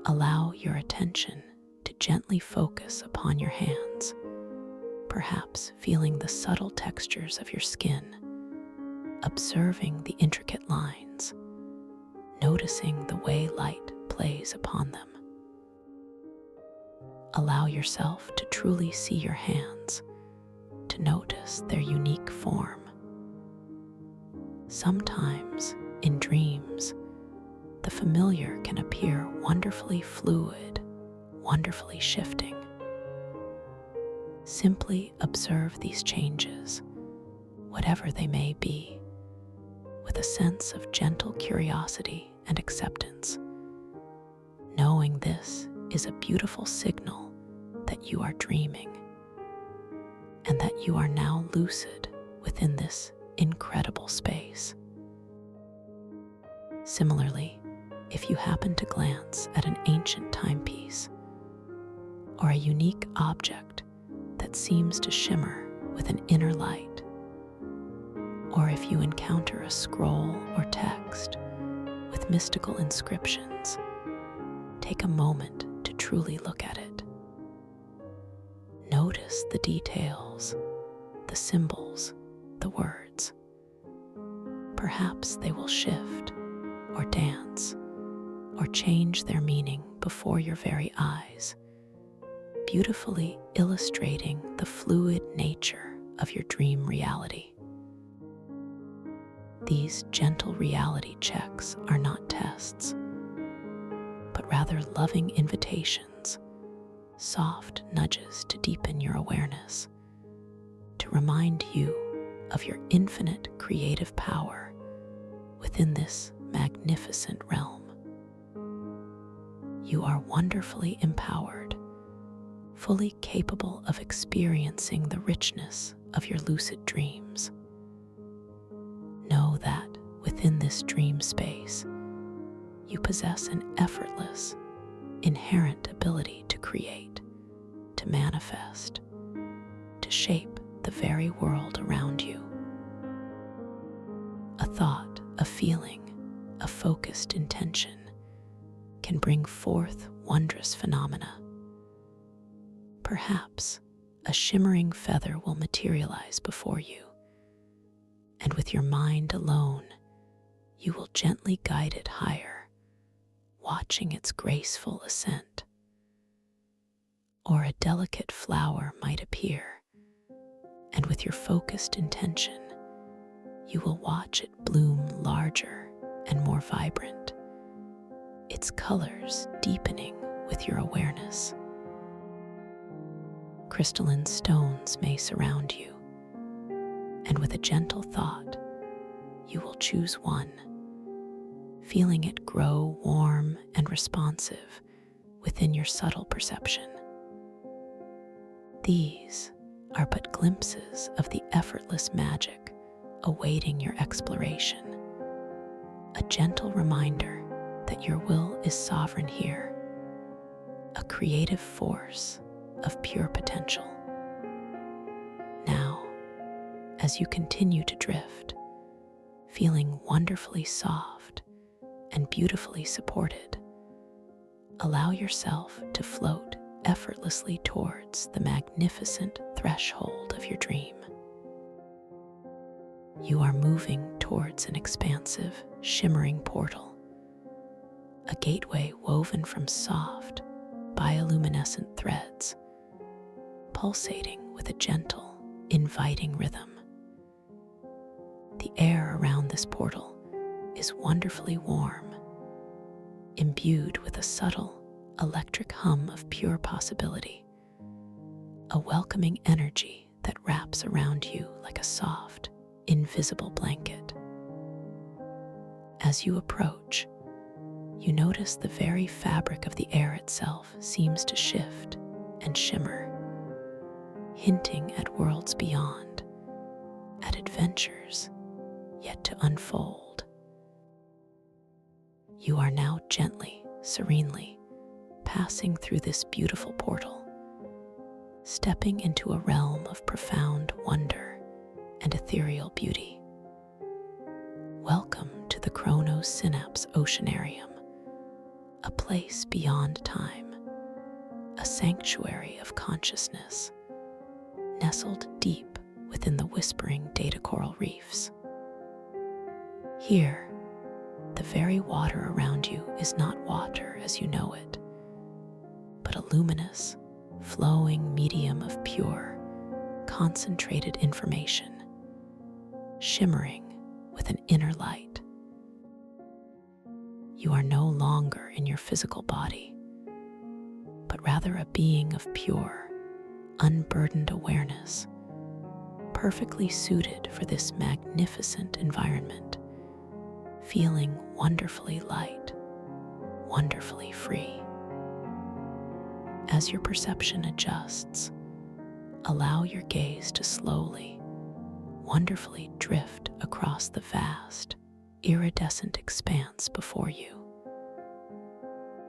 Allow your attention to gently focus upon your hands, perhaps feeling the subtle textures of your skin, observing the intricate lines, noticing the way light plays upon them. Allow yourself to truly see your hands, to notice their unique form. Sometimes, in dreams, the familiar can appear wonderfully fluid, wonderfully shifting. Simply observe these changes, whatever they may be, with a sense of gentle curiosity and acceptance, knowing this is a beautiful signal that you are dreaming and that you are now lucid within this incredible space. Similarly, if you happen to glance at an ancient timepiece or a unique object that seems to shimmer with an inner light, or if you encounter a scroll or text with mystical inscriptions, take a moment to truly look at it. Notice the details, the symbols, the words. Perhaps they will shift or dance or change their meaning before your very eyes, beautifully illustrating the fluid nature of your dream reality. These gentle reality checks are not tests, but rather loving invitations, soft nudges to deepen your awareness, to remind you of your infinite creative power within this magnificent realm. You are wonderfully empowered, fully capable of experiencing the richness of your lucid dreams. Know that within this dream space, you possess an effortless, inherent ability to create, to manifest, to shape the very world around you. A thought, a feeling, a focused intention can bring forth wondrous phenomena. Perhaps a shimmering feather will materialize before you, and with your mind alone, you will gently guide it higher, watching its graceful ascent. Or a delicate flower might appear, and with your focused intention, you will watch it bloom larger and more vibrant, its colors deepening with your awareness. Crystalline stones may surround you, and with a gentle thought, you will choose one, feeling it grow warm and responsive within your subtle perception. These are but glimpses of the effortless magic awaiting your exploration, a gentle reminder that your will is sovereign here, a creative force of pure potential. Now, as you continue to drift, feeling wonderfully soft and beautifully supported, allow yourself to float effortlessly towards the magnificent threshold of your dream. You are moving towards an expansive, shimmering portal, a gateway woven from soft, bioluminescent threads, pulsating with a gentle, inviting rhythm. The air around this portal is wonderfully warm, imbued with a subtle, electric hum of pure possibility, a welcoming energy that wraps around you like a soft, invisible blanket. As you approach, you notice the very fabric of the air itself seems to shift and shimmer, hinting at worlds beyond, at adventures yet to unfold. You are now gently, serenely passing through this beautiful portal, stepping into a realm of profound wonder and ethereal beauty. synapse oceanarium, a place beyond time, a sanctuary of consciousness, nestled deep within the whispering data coral reefs. Here, the very water around you is not water as you know it, but a luminous, flowing medium of pure, concentrated information, shimmering with an inner light. You are no longer in your physical body, but rather a being of pure, unburdened awareness, perfectly suited for this magnificent environment, feeling wonderfully light, wonderfully free. As your perception adjusts, allow your gaze to slowly, wonderfully drift across the vast, iridescent expanse before you.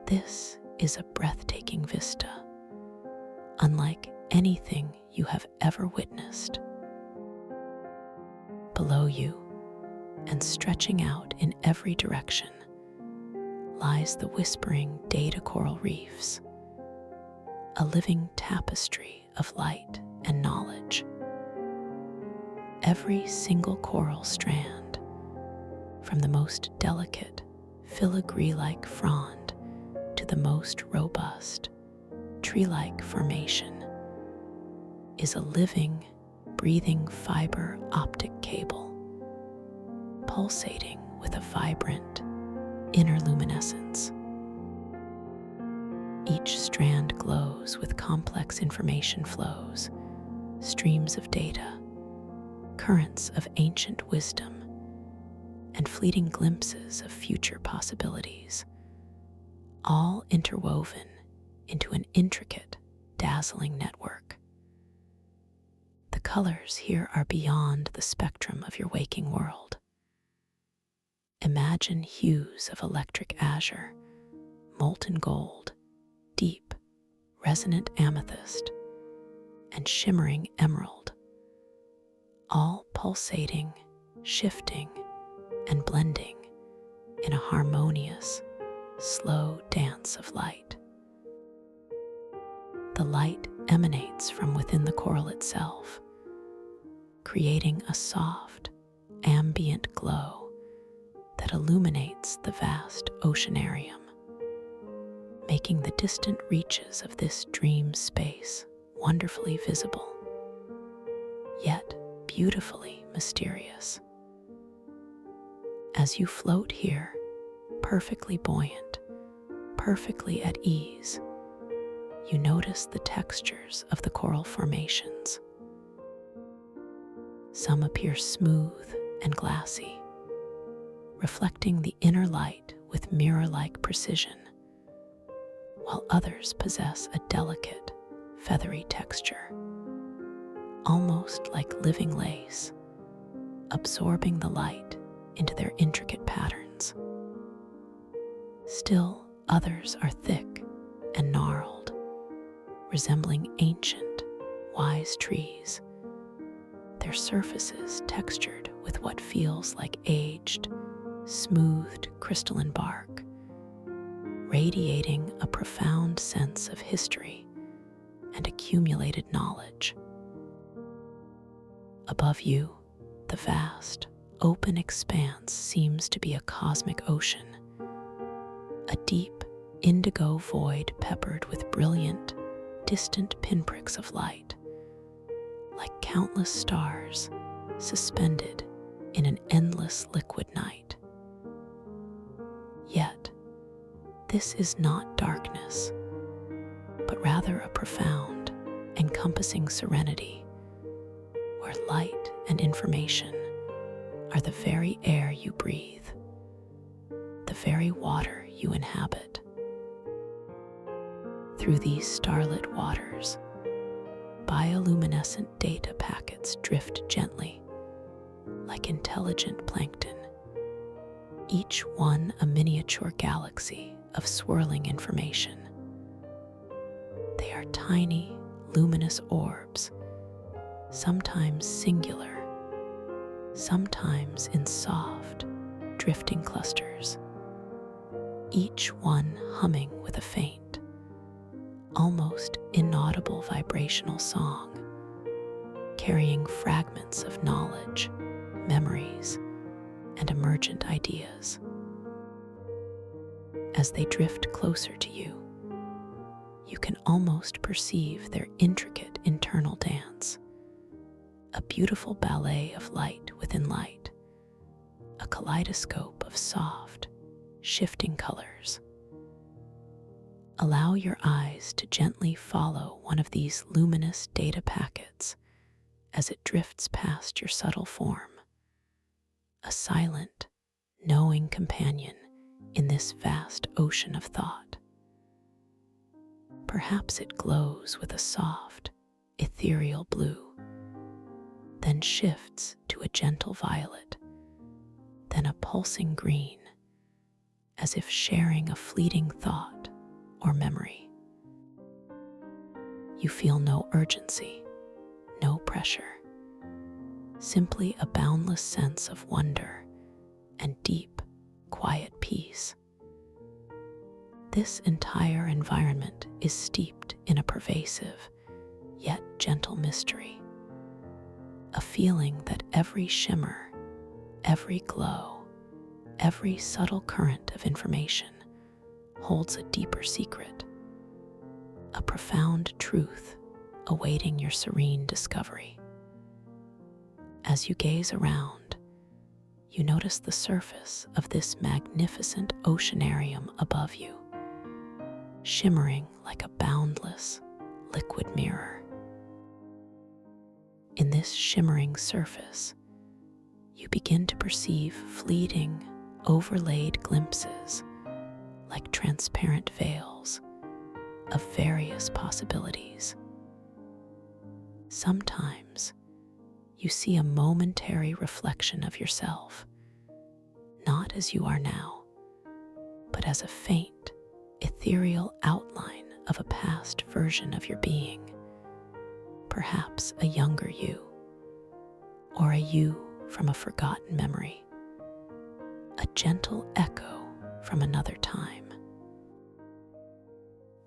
This is a breathtaking vista, unlike anything you have ever witnessed. Below you, and stretching out in every direction, lies the whispering data coral reefs, a living tapestry of light and knowledge. Every single coral strand, from the most delicate filigree-like frond to the most robust tree-like formation, is a living, breathing fiber optic cable, pulsating with a vibrant inner luminescence. Each strand glows with complex information flows, streams of data, currents of ancient wisdom, and fleeting glimpses of future possibilities, all interwoven into an intricate, dazzling network. The colors here are beyond the spectrum of your waking world. Imagine hues of electric azure, molten gold, deep, resonant amethyst, and shimmering emerald, all pulsating, shifting, and blending in a harmonious, slow dance of light. The light emanates from within the coral itself, creating a soft, ambient glow that illuminates the vast oceanarium, making the distant reaches of this dream space wonderfully visible, yet beautifully mysterious. As you float here, perfectly buoyant, perfectly at ease, you notice the textures of the coral formations. Some appear smooth and glassy, reflecting the inner light with mirror-like precision, while others possess a delicate, feathery texture, almost like living lace, absorbing the light into their intricate patterns. Still, others are thick and gnarled, resembling ancient, wise trees, their surfaces textured with what feels like aged, smoothed crystalline bark, radiating a profound sense of history and accumulated knowledge. Above you, the vast, open expanse seems to be a cosmic ocean, a deep, indigo void peppered with brilliant, distant pinpricks of light, like countless stars suspended in an endless liquid night. Yet, this is not darkness, but rather a profound, encompassing serenity, where light and information are the very air you breathe, the very water you inhabit. Through these starlit waters, bioluminescent data packets drift gently, like intelligent plankton, each one a miniature galaxy of swirling information. They are tiny, luminous orbs, sometimes singular, sometimes in soft, drifting clusters, each one humming with a faint, almost inaudible vibrational song, carrying fragments of knowledge, memories, and emergent ideas. As they drift closer to you, you can almost perceive their intricate internal dance, a beautiful ballet of light within light, a kaleidoscope of soft, shifting colors. Allow your eyes to gently follow one of these luminous data packets as it drifts past your subtle form, a silent, knowing companion in this vast ocean of thought. Perhaps it glows with a soft, ethereal blue, then shifts to a gentle violet, then a pulsing green, as if sharing a fleeting thought or memory. You feel no urgency, no pressure, simply a boundless sense of wonder and deep, quiet peace. This entire environment is steeped in a pervasive, yet gentle mystery, a feeling that every shimmer, every glow, every subtle current of information holds a deeper secret, a profound truth awaiting your serene discovery. As you gaze around, you notice the surface of this magnificent oceanarium above you, shimmering like a boundless, liquid mirror. In this shimmering surface, you begin to perceive fleeting, overlaid glimpses, like transparent veils, of various possibilities. Sometimes, you see a momentary reflection of yourself, not as you are now, but as a faint, ethereal outline of a past version of your being, perhaps a younger you, or a you from a forgotten memory, a gentle echo from another time.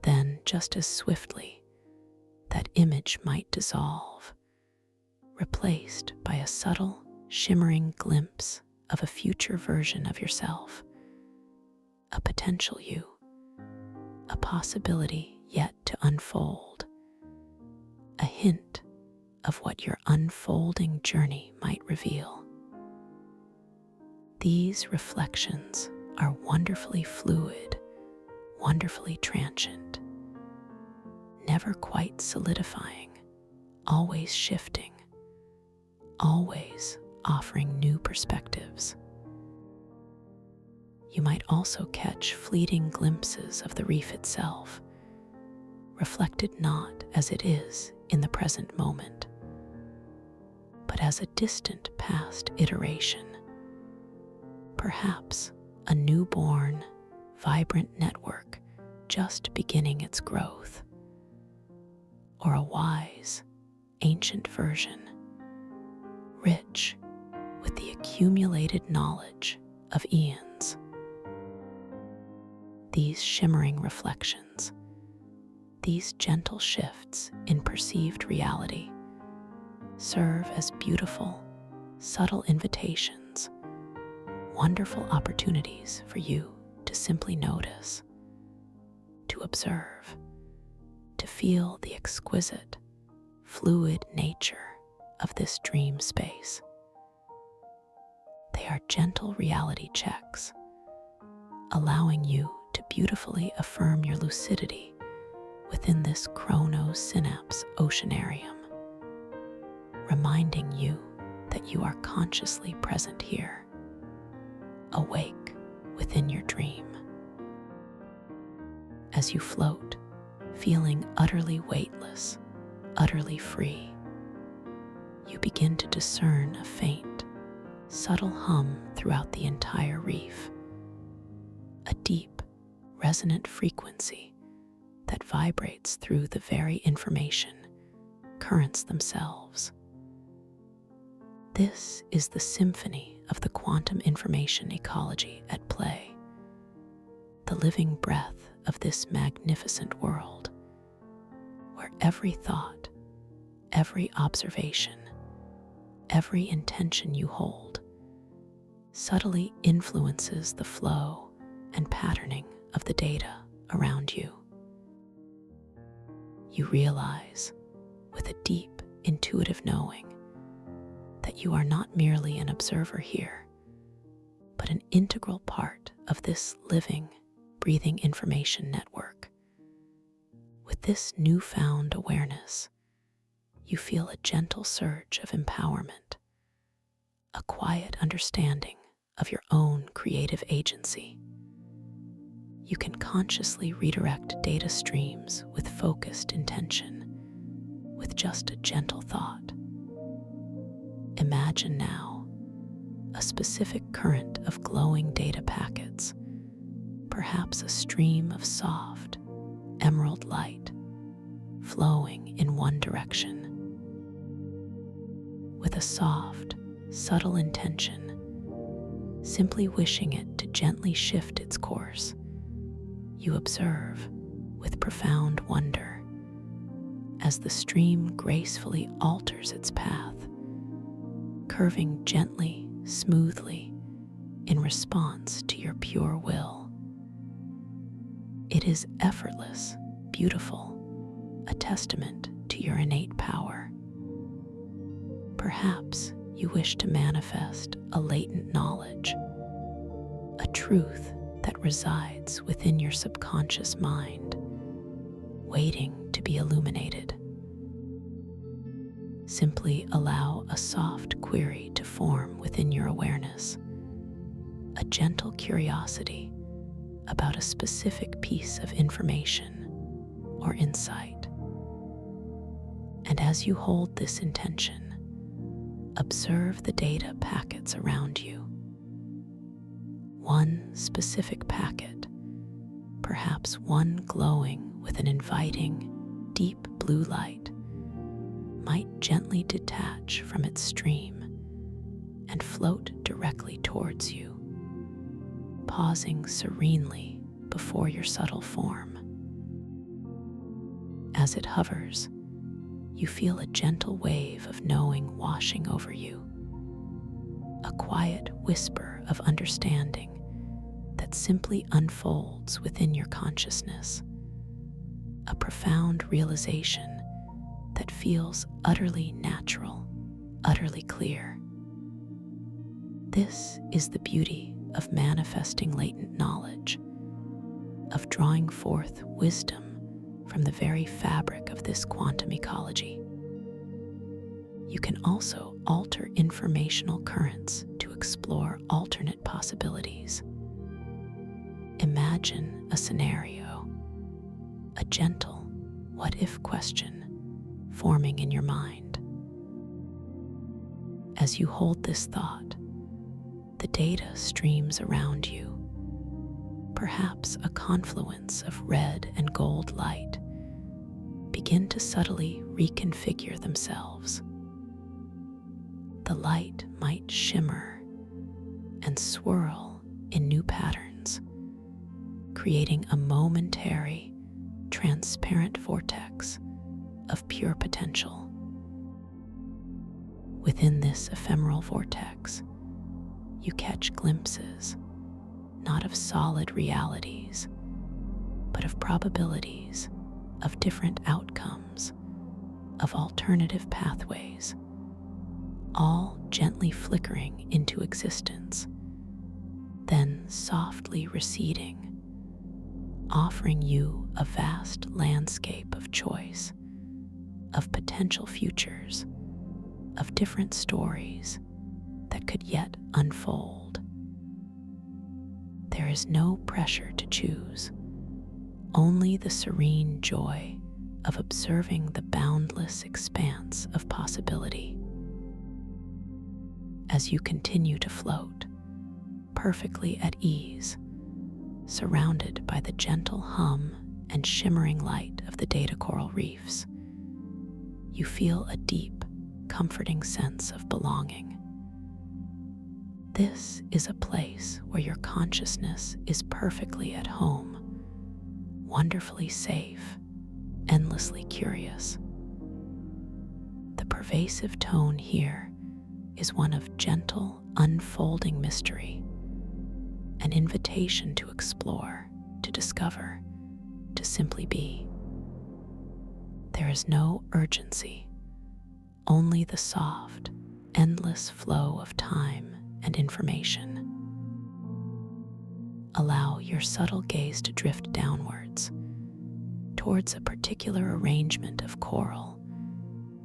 Then, just as swiftly, that image might dissolve, replaced by a subtle, shimmering glimpse of a future version of yourself, a potential you, a possibility yet to unfold, a hint of what your unfolding journey might reveal. These reflections are wonderfully fluid, wonderfully transient, never quite solidifying, always shifting, always offering new perspectives. You might also catch fleeting glimpses of the reef itself, reflected not as it is in the present moment, but as a distant past iteration, perhaps a newborn, vibrant network just beginning its growth, or a wise, ancient version, rich with the accumulated knowledge of eons. These shimmering reflections, these gentle shifts in perceived reality, serve as beautiful, subtle invitations, wonderful opportunities for you to simply notice, to observe, to feel the exquisite, fluid nature of this dream space. They are gentle reality checks, allowing you to beautifully affirm your lucidity within this chrono-synapse oceanarium, reminding you that you are consciously present here, awake within your dream. As you float, feeling utterly weightless, utterly free, you begin to discern a faint, subtle hum throughout the entire reef, a deep, resonant frequency that vibrates through the very information, currents themselves. This is the symphony of the quantum information ecology at play, the living breath of this magnificent world, where every thought, every observation, every intention you hold subtly influences the flow and patterning of the data around you. You realize, with a deep, intuitive knowing, that you are not merely an observer here, but an integral part of this living, breathing information network. With this newfound awareness, you feel a gentle surge of empowerment, a quiet understanding of your own creative agency. You can consciously redirect data streams with focused intention, with just a gentle thought. Imagine now a specific current of glowing data packets, perhaps a stream of soft, emerald light flowing in one direction. With a soft, subtle intention, simply wishing it to gently shift its course, you observe with profound wonder as the stream gracefully alters its path, curving gently, smoothly, in response to your pure will. It is effortless, beautiful, a testament to your innate power. Perhaps you wish to manifest a latent knowledge, a truth that resides within your subconscious mind, waiting to be illuminated. Simply allow a soft query to form within your awareness, a gentle curiosity about a specific piece of information or insight. And as you hold this intention, observe the data packets around you. One specific packet, perhaps one glowing with an inviting, deep blue light, might gently detach from its stream and float directly towards you, pausing serenely before your subtle form. As it hovers, you feel a gentle wave of knowing washing over you, a quiet whisper of understanding that simply unfolds within your consciousness, a profound realization that feels utterly natural, utterly clear. This is the beauty of manifesting latent knowledge, of drawing forth wisdom from the very fabric of this quantum ecology. You can also alter informational currents to explore alternate possibilities. Imagine a scenario, a gentle what-if question forming in your mind. As you hold this thought, the data streams around you, perhaps a confluence of red and gold light, begin to subtly reconfigure themselves. The light might shimmer and swirl in new patterns, creating a momentary, transparent vortex of pure potential. Within this ephemeral vortex, you catch glimpses, not of solid realities, but of probabilities, of different outcomes, of alternative pathways, all gently flickering into existence, then softly receding, offering you a vast landscape of choice, of potential futures, of different stories that could yet unfold. There is no pressure to choose, only the serene joy of observing the boundless expanse of possibility. As you continue to float, perfectly at ease, surrounded by the gentle hum and shimmering light of the data coral reefs, you feel a deep, comforting sense of belonging. This is a place where your consciousness is perfectly at home, wonderfully safe, endlessly curious. The pervasive tone here is one of gentle, unfolding mystery, an invitation to explore, to discover, to simply be. There is no urgency, only the soft, endless flow of time and information. Allow your subtle gaze to drift downwards, towards a particular arrangement of coral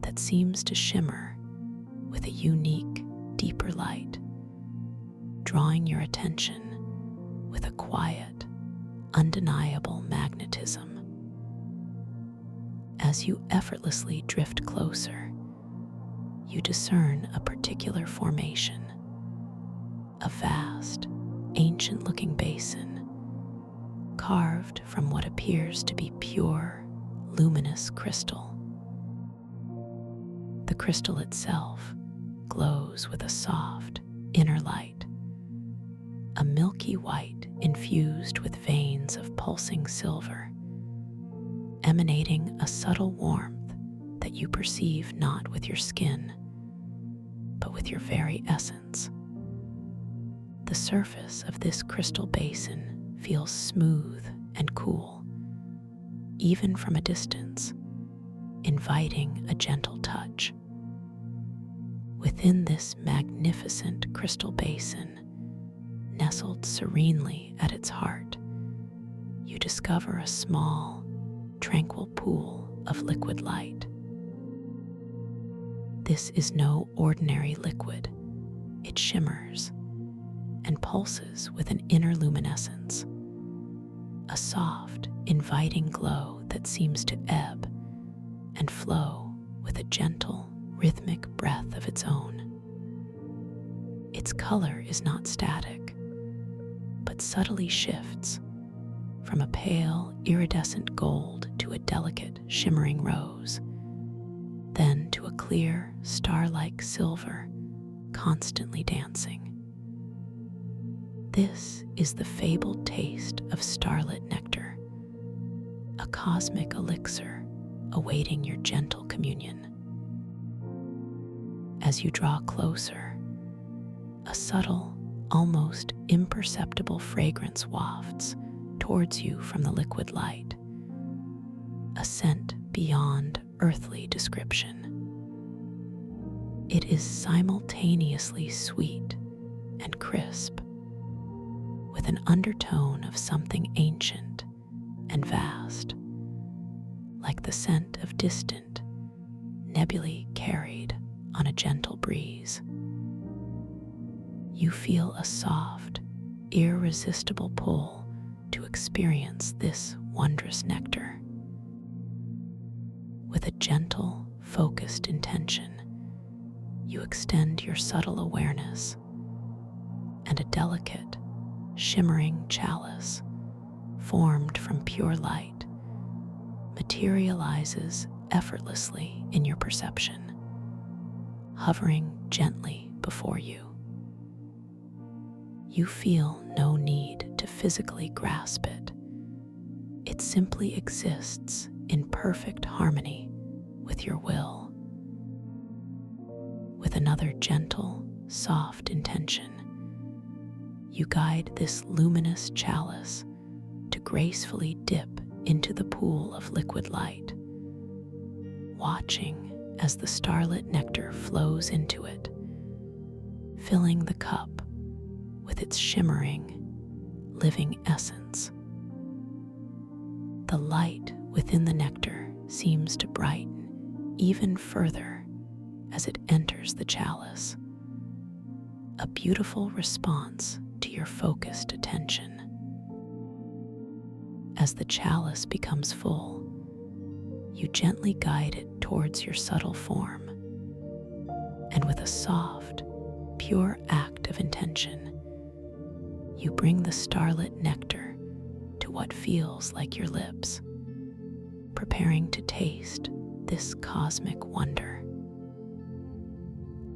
that seems to shimmer with a unique, deeper light, drawing your attention with a quiet, undeniable magnetism. As you effortlessly drift closer, you discern a particular formation, a vast, ancient-looking basin carved from what appears to be pure, luminous crystal. The crystal itself glows with a soft, inner light, a milky white infused with veins of pulsing silver, emanating a subtle warmth that you perceive not with your skin, but with your very essence. The surface of this crystal basin feels smooth and cool, even from a distance, inviting a gentle touch. Within this magnificent crystal basin, nestled serenely at its heart, you discover a small, tranquil pool of liquid light. This is no ordinary liquid. It shimmers and pulses with an inner luminescence, a soft, inviting glow that seems to ebb and flow with a gentle, rhythmic breath of its own. Its color is not static, but subtly shifts from a pale, iridescent gold to a delicate, shimmering rose, then to a clear, star-like silver, constantly dancing. This is the fabled taste of starlit nectar, a cosmic elixir awaiting your gentle communion. As you draw closer, a subtle, almost imperceptible fragrance wafts towards you from the liquid light, a scent beyond earthly description. It is simultaneously sweet and crisp, with an undertone of something ancient and vast, like the scent of distant, nebulae carried on a gentle breeze. You feel a soft, irresistible pull to experience this wondrous nectar. With a gentle, focused intention, you extend your subtle awareness, and a delicate, shimmering chalice formed from pure light materializes effortlessly in your perception, hovering gently before you. You feel no need to physically grasp it. It simply exists in perfect harmony with your will. With another gentle, soft intention, you guide this luminous chalice to gracefully dip into the pool of liquid light, watching as the starlit nectar flows into it, filling the cup with its shimmering, living essence. The light within the nectar seems to brighten even further as it enters the chalice, a beautiful response to your focused attention. As the chalice becomes full, you gently guide it towards your subtle form, and with a soft, pure act of intention, you bring the starlit nectar to what feels like your lips, preparing to taste this cosmic wonder.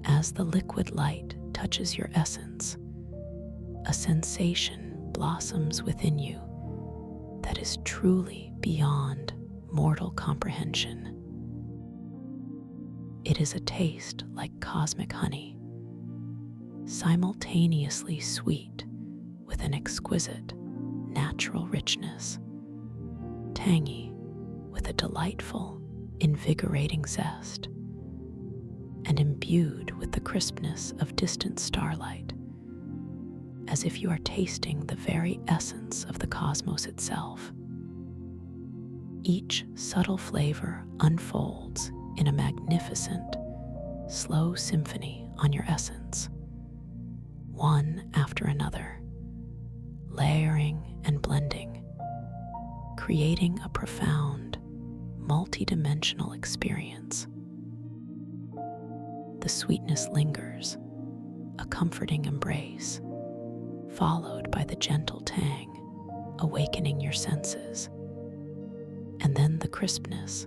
As the liquid light touches your essence, a sensation blossoms within you that is truly beyond mortal comprehension. It is a taste like cosmic honey, simultaneously sweet with an exquisite, natural richness, tangy with a delightful, invigorating zest, and imbued with the crispness of distant starlight, as if you are tasting the very essence of the cosmos itself. Each subtle flavor unfolds in a magnificent, slow symphony on your essence, one after another, layering and blending, creating a profound, multidimensional experience. The sweetness lingers, a comforting embrace, followed by the gentle tang, awakening your senses, and then the crispness,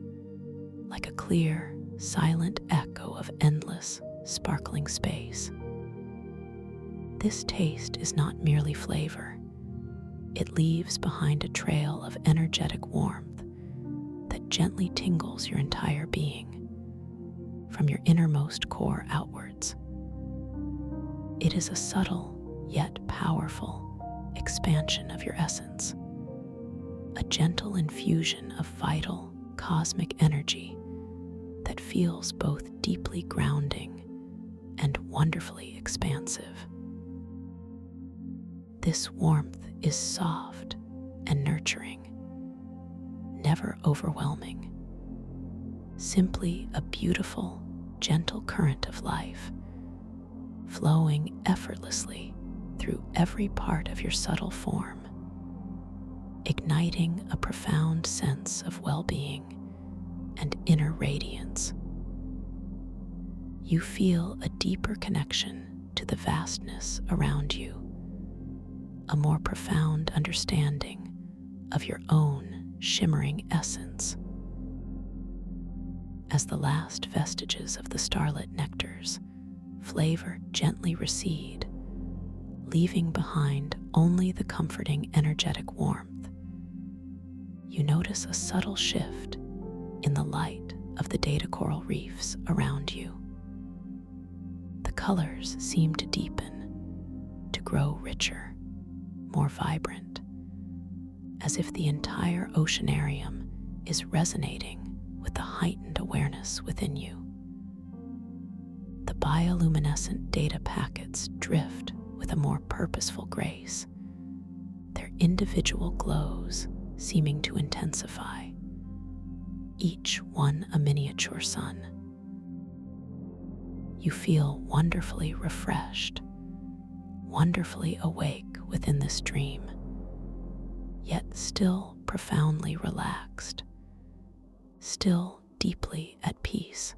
like a clear, silent echo of endless, sparkling space. This taste is not merely flavor. It leaves behind a trail of energetic warmth that gently tingles your entire being, from your innermost core outwards. It is a subtle yet powerful expansion of your essence, a gentle infusion of vital, cosmic energy that feels both deeply grounding and wonderfully expansive. This warmth is soft and nurturing, never overwhelming, simply a beautiful, gentle current of life, flowing effortlessly through every part of your subtle form, igniting a profound sense of well-being and inner radiance. You feel a deeper connection to the vastness around you, a more profound understanding of your own shimmering essence. As the last vestiges of the starlit nectar's flavor gently recede, leaving behind only the comforting energetic warmth, you notice a subtle shift in the light of the data coral reefs around you. The colors seem to deepen, to grow richer, more vibrant, as if the entire oceanarium is resonating with the heightened awareness within you. The bioluminescent data packets drift with a more purposeful grace, their individual glows seeming to intensify, each one a miniature sun. You feel wonderfully refreshed, wonderfully awake within this dream, yet still profoundly relaxed, still deeply at peace.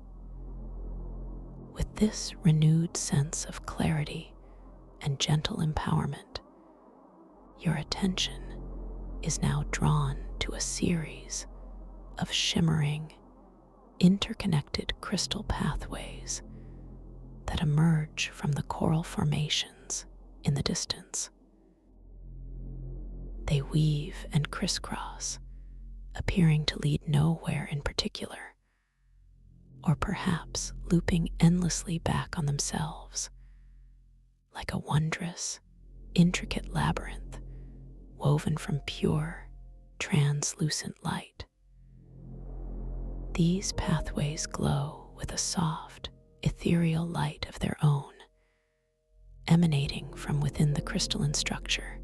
With this renewed sense of clarity and gentle empowerment, your attention is now drawn to a series of shimmering, interconnected crystal pathways that emerge from the coral formations in the distance. They weave and crisscross, appearing to lead nowhere in particular, or perhaps looping endlessly back on themselves, like a wondrous, intricate labyrinth woven from pure, translucent light. These pathways glow with a soft, ethereal light of their own, emanating from within the crystalline structure,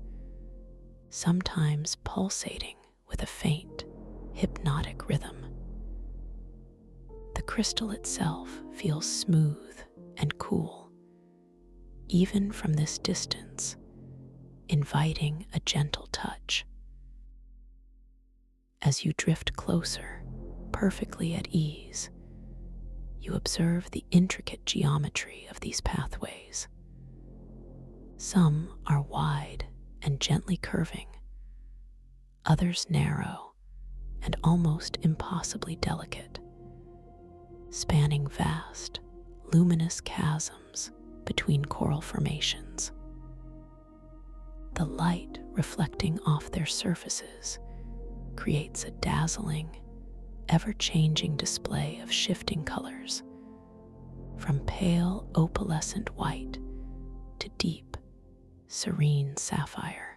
sometimes pulsating with a faint, hypnotic rhythm. The crystal itself feels smooth and cool, even from this distance, inviting a gentle touch. As you drift closer, perfectly at ease, you observe the intricate geometry of these pathways. Some are wide and gently curving, others narrow and almost impossibly delicate, spanning vast, luminous chasms between coral formations. The light reflecting off their surfaces creates a dazzling, ever-changing display of shifting colors, from pale opalescent white to deep, serene sapphire.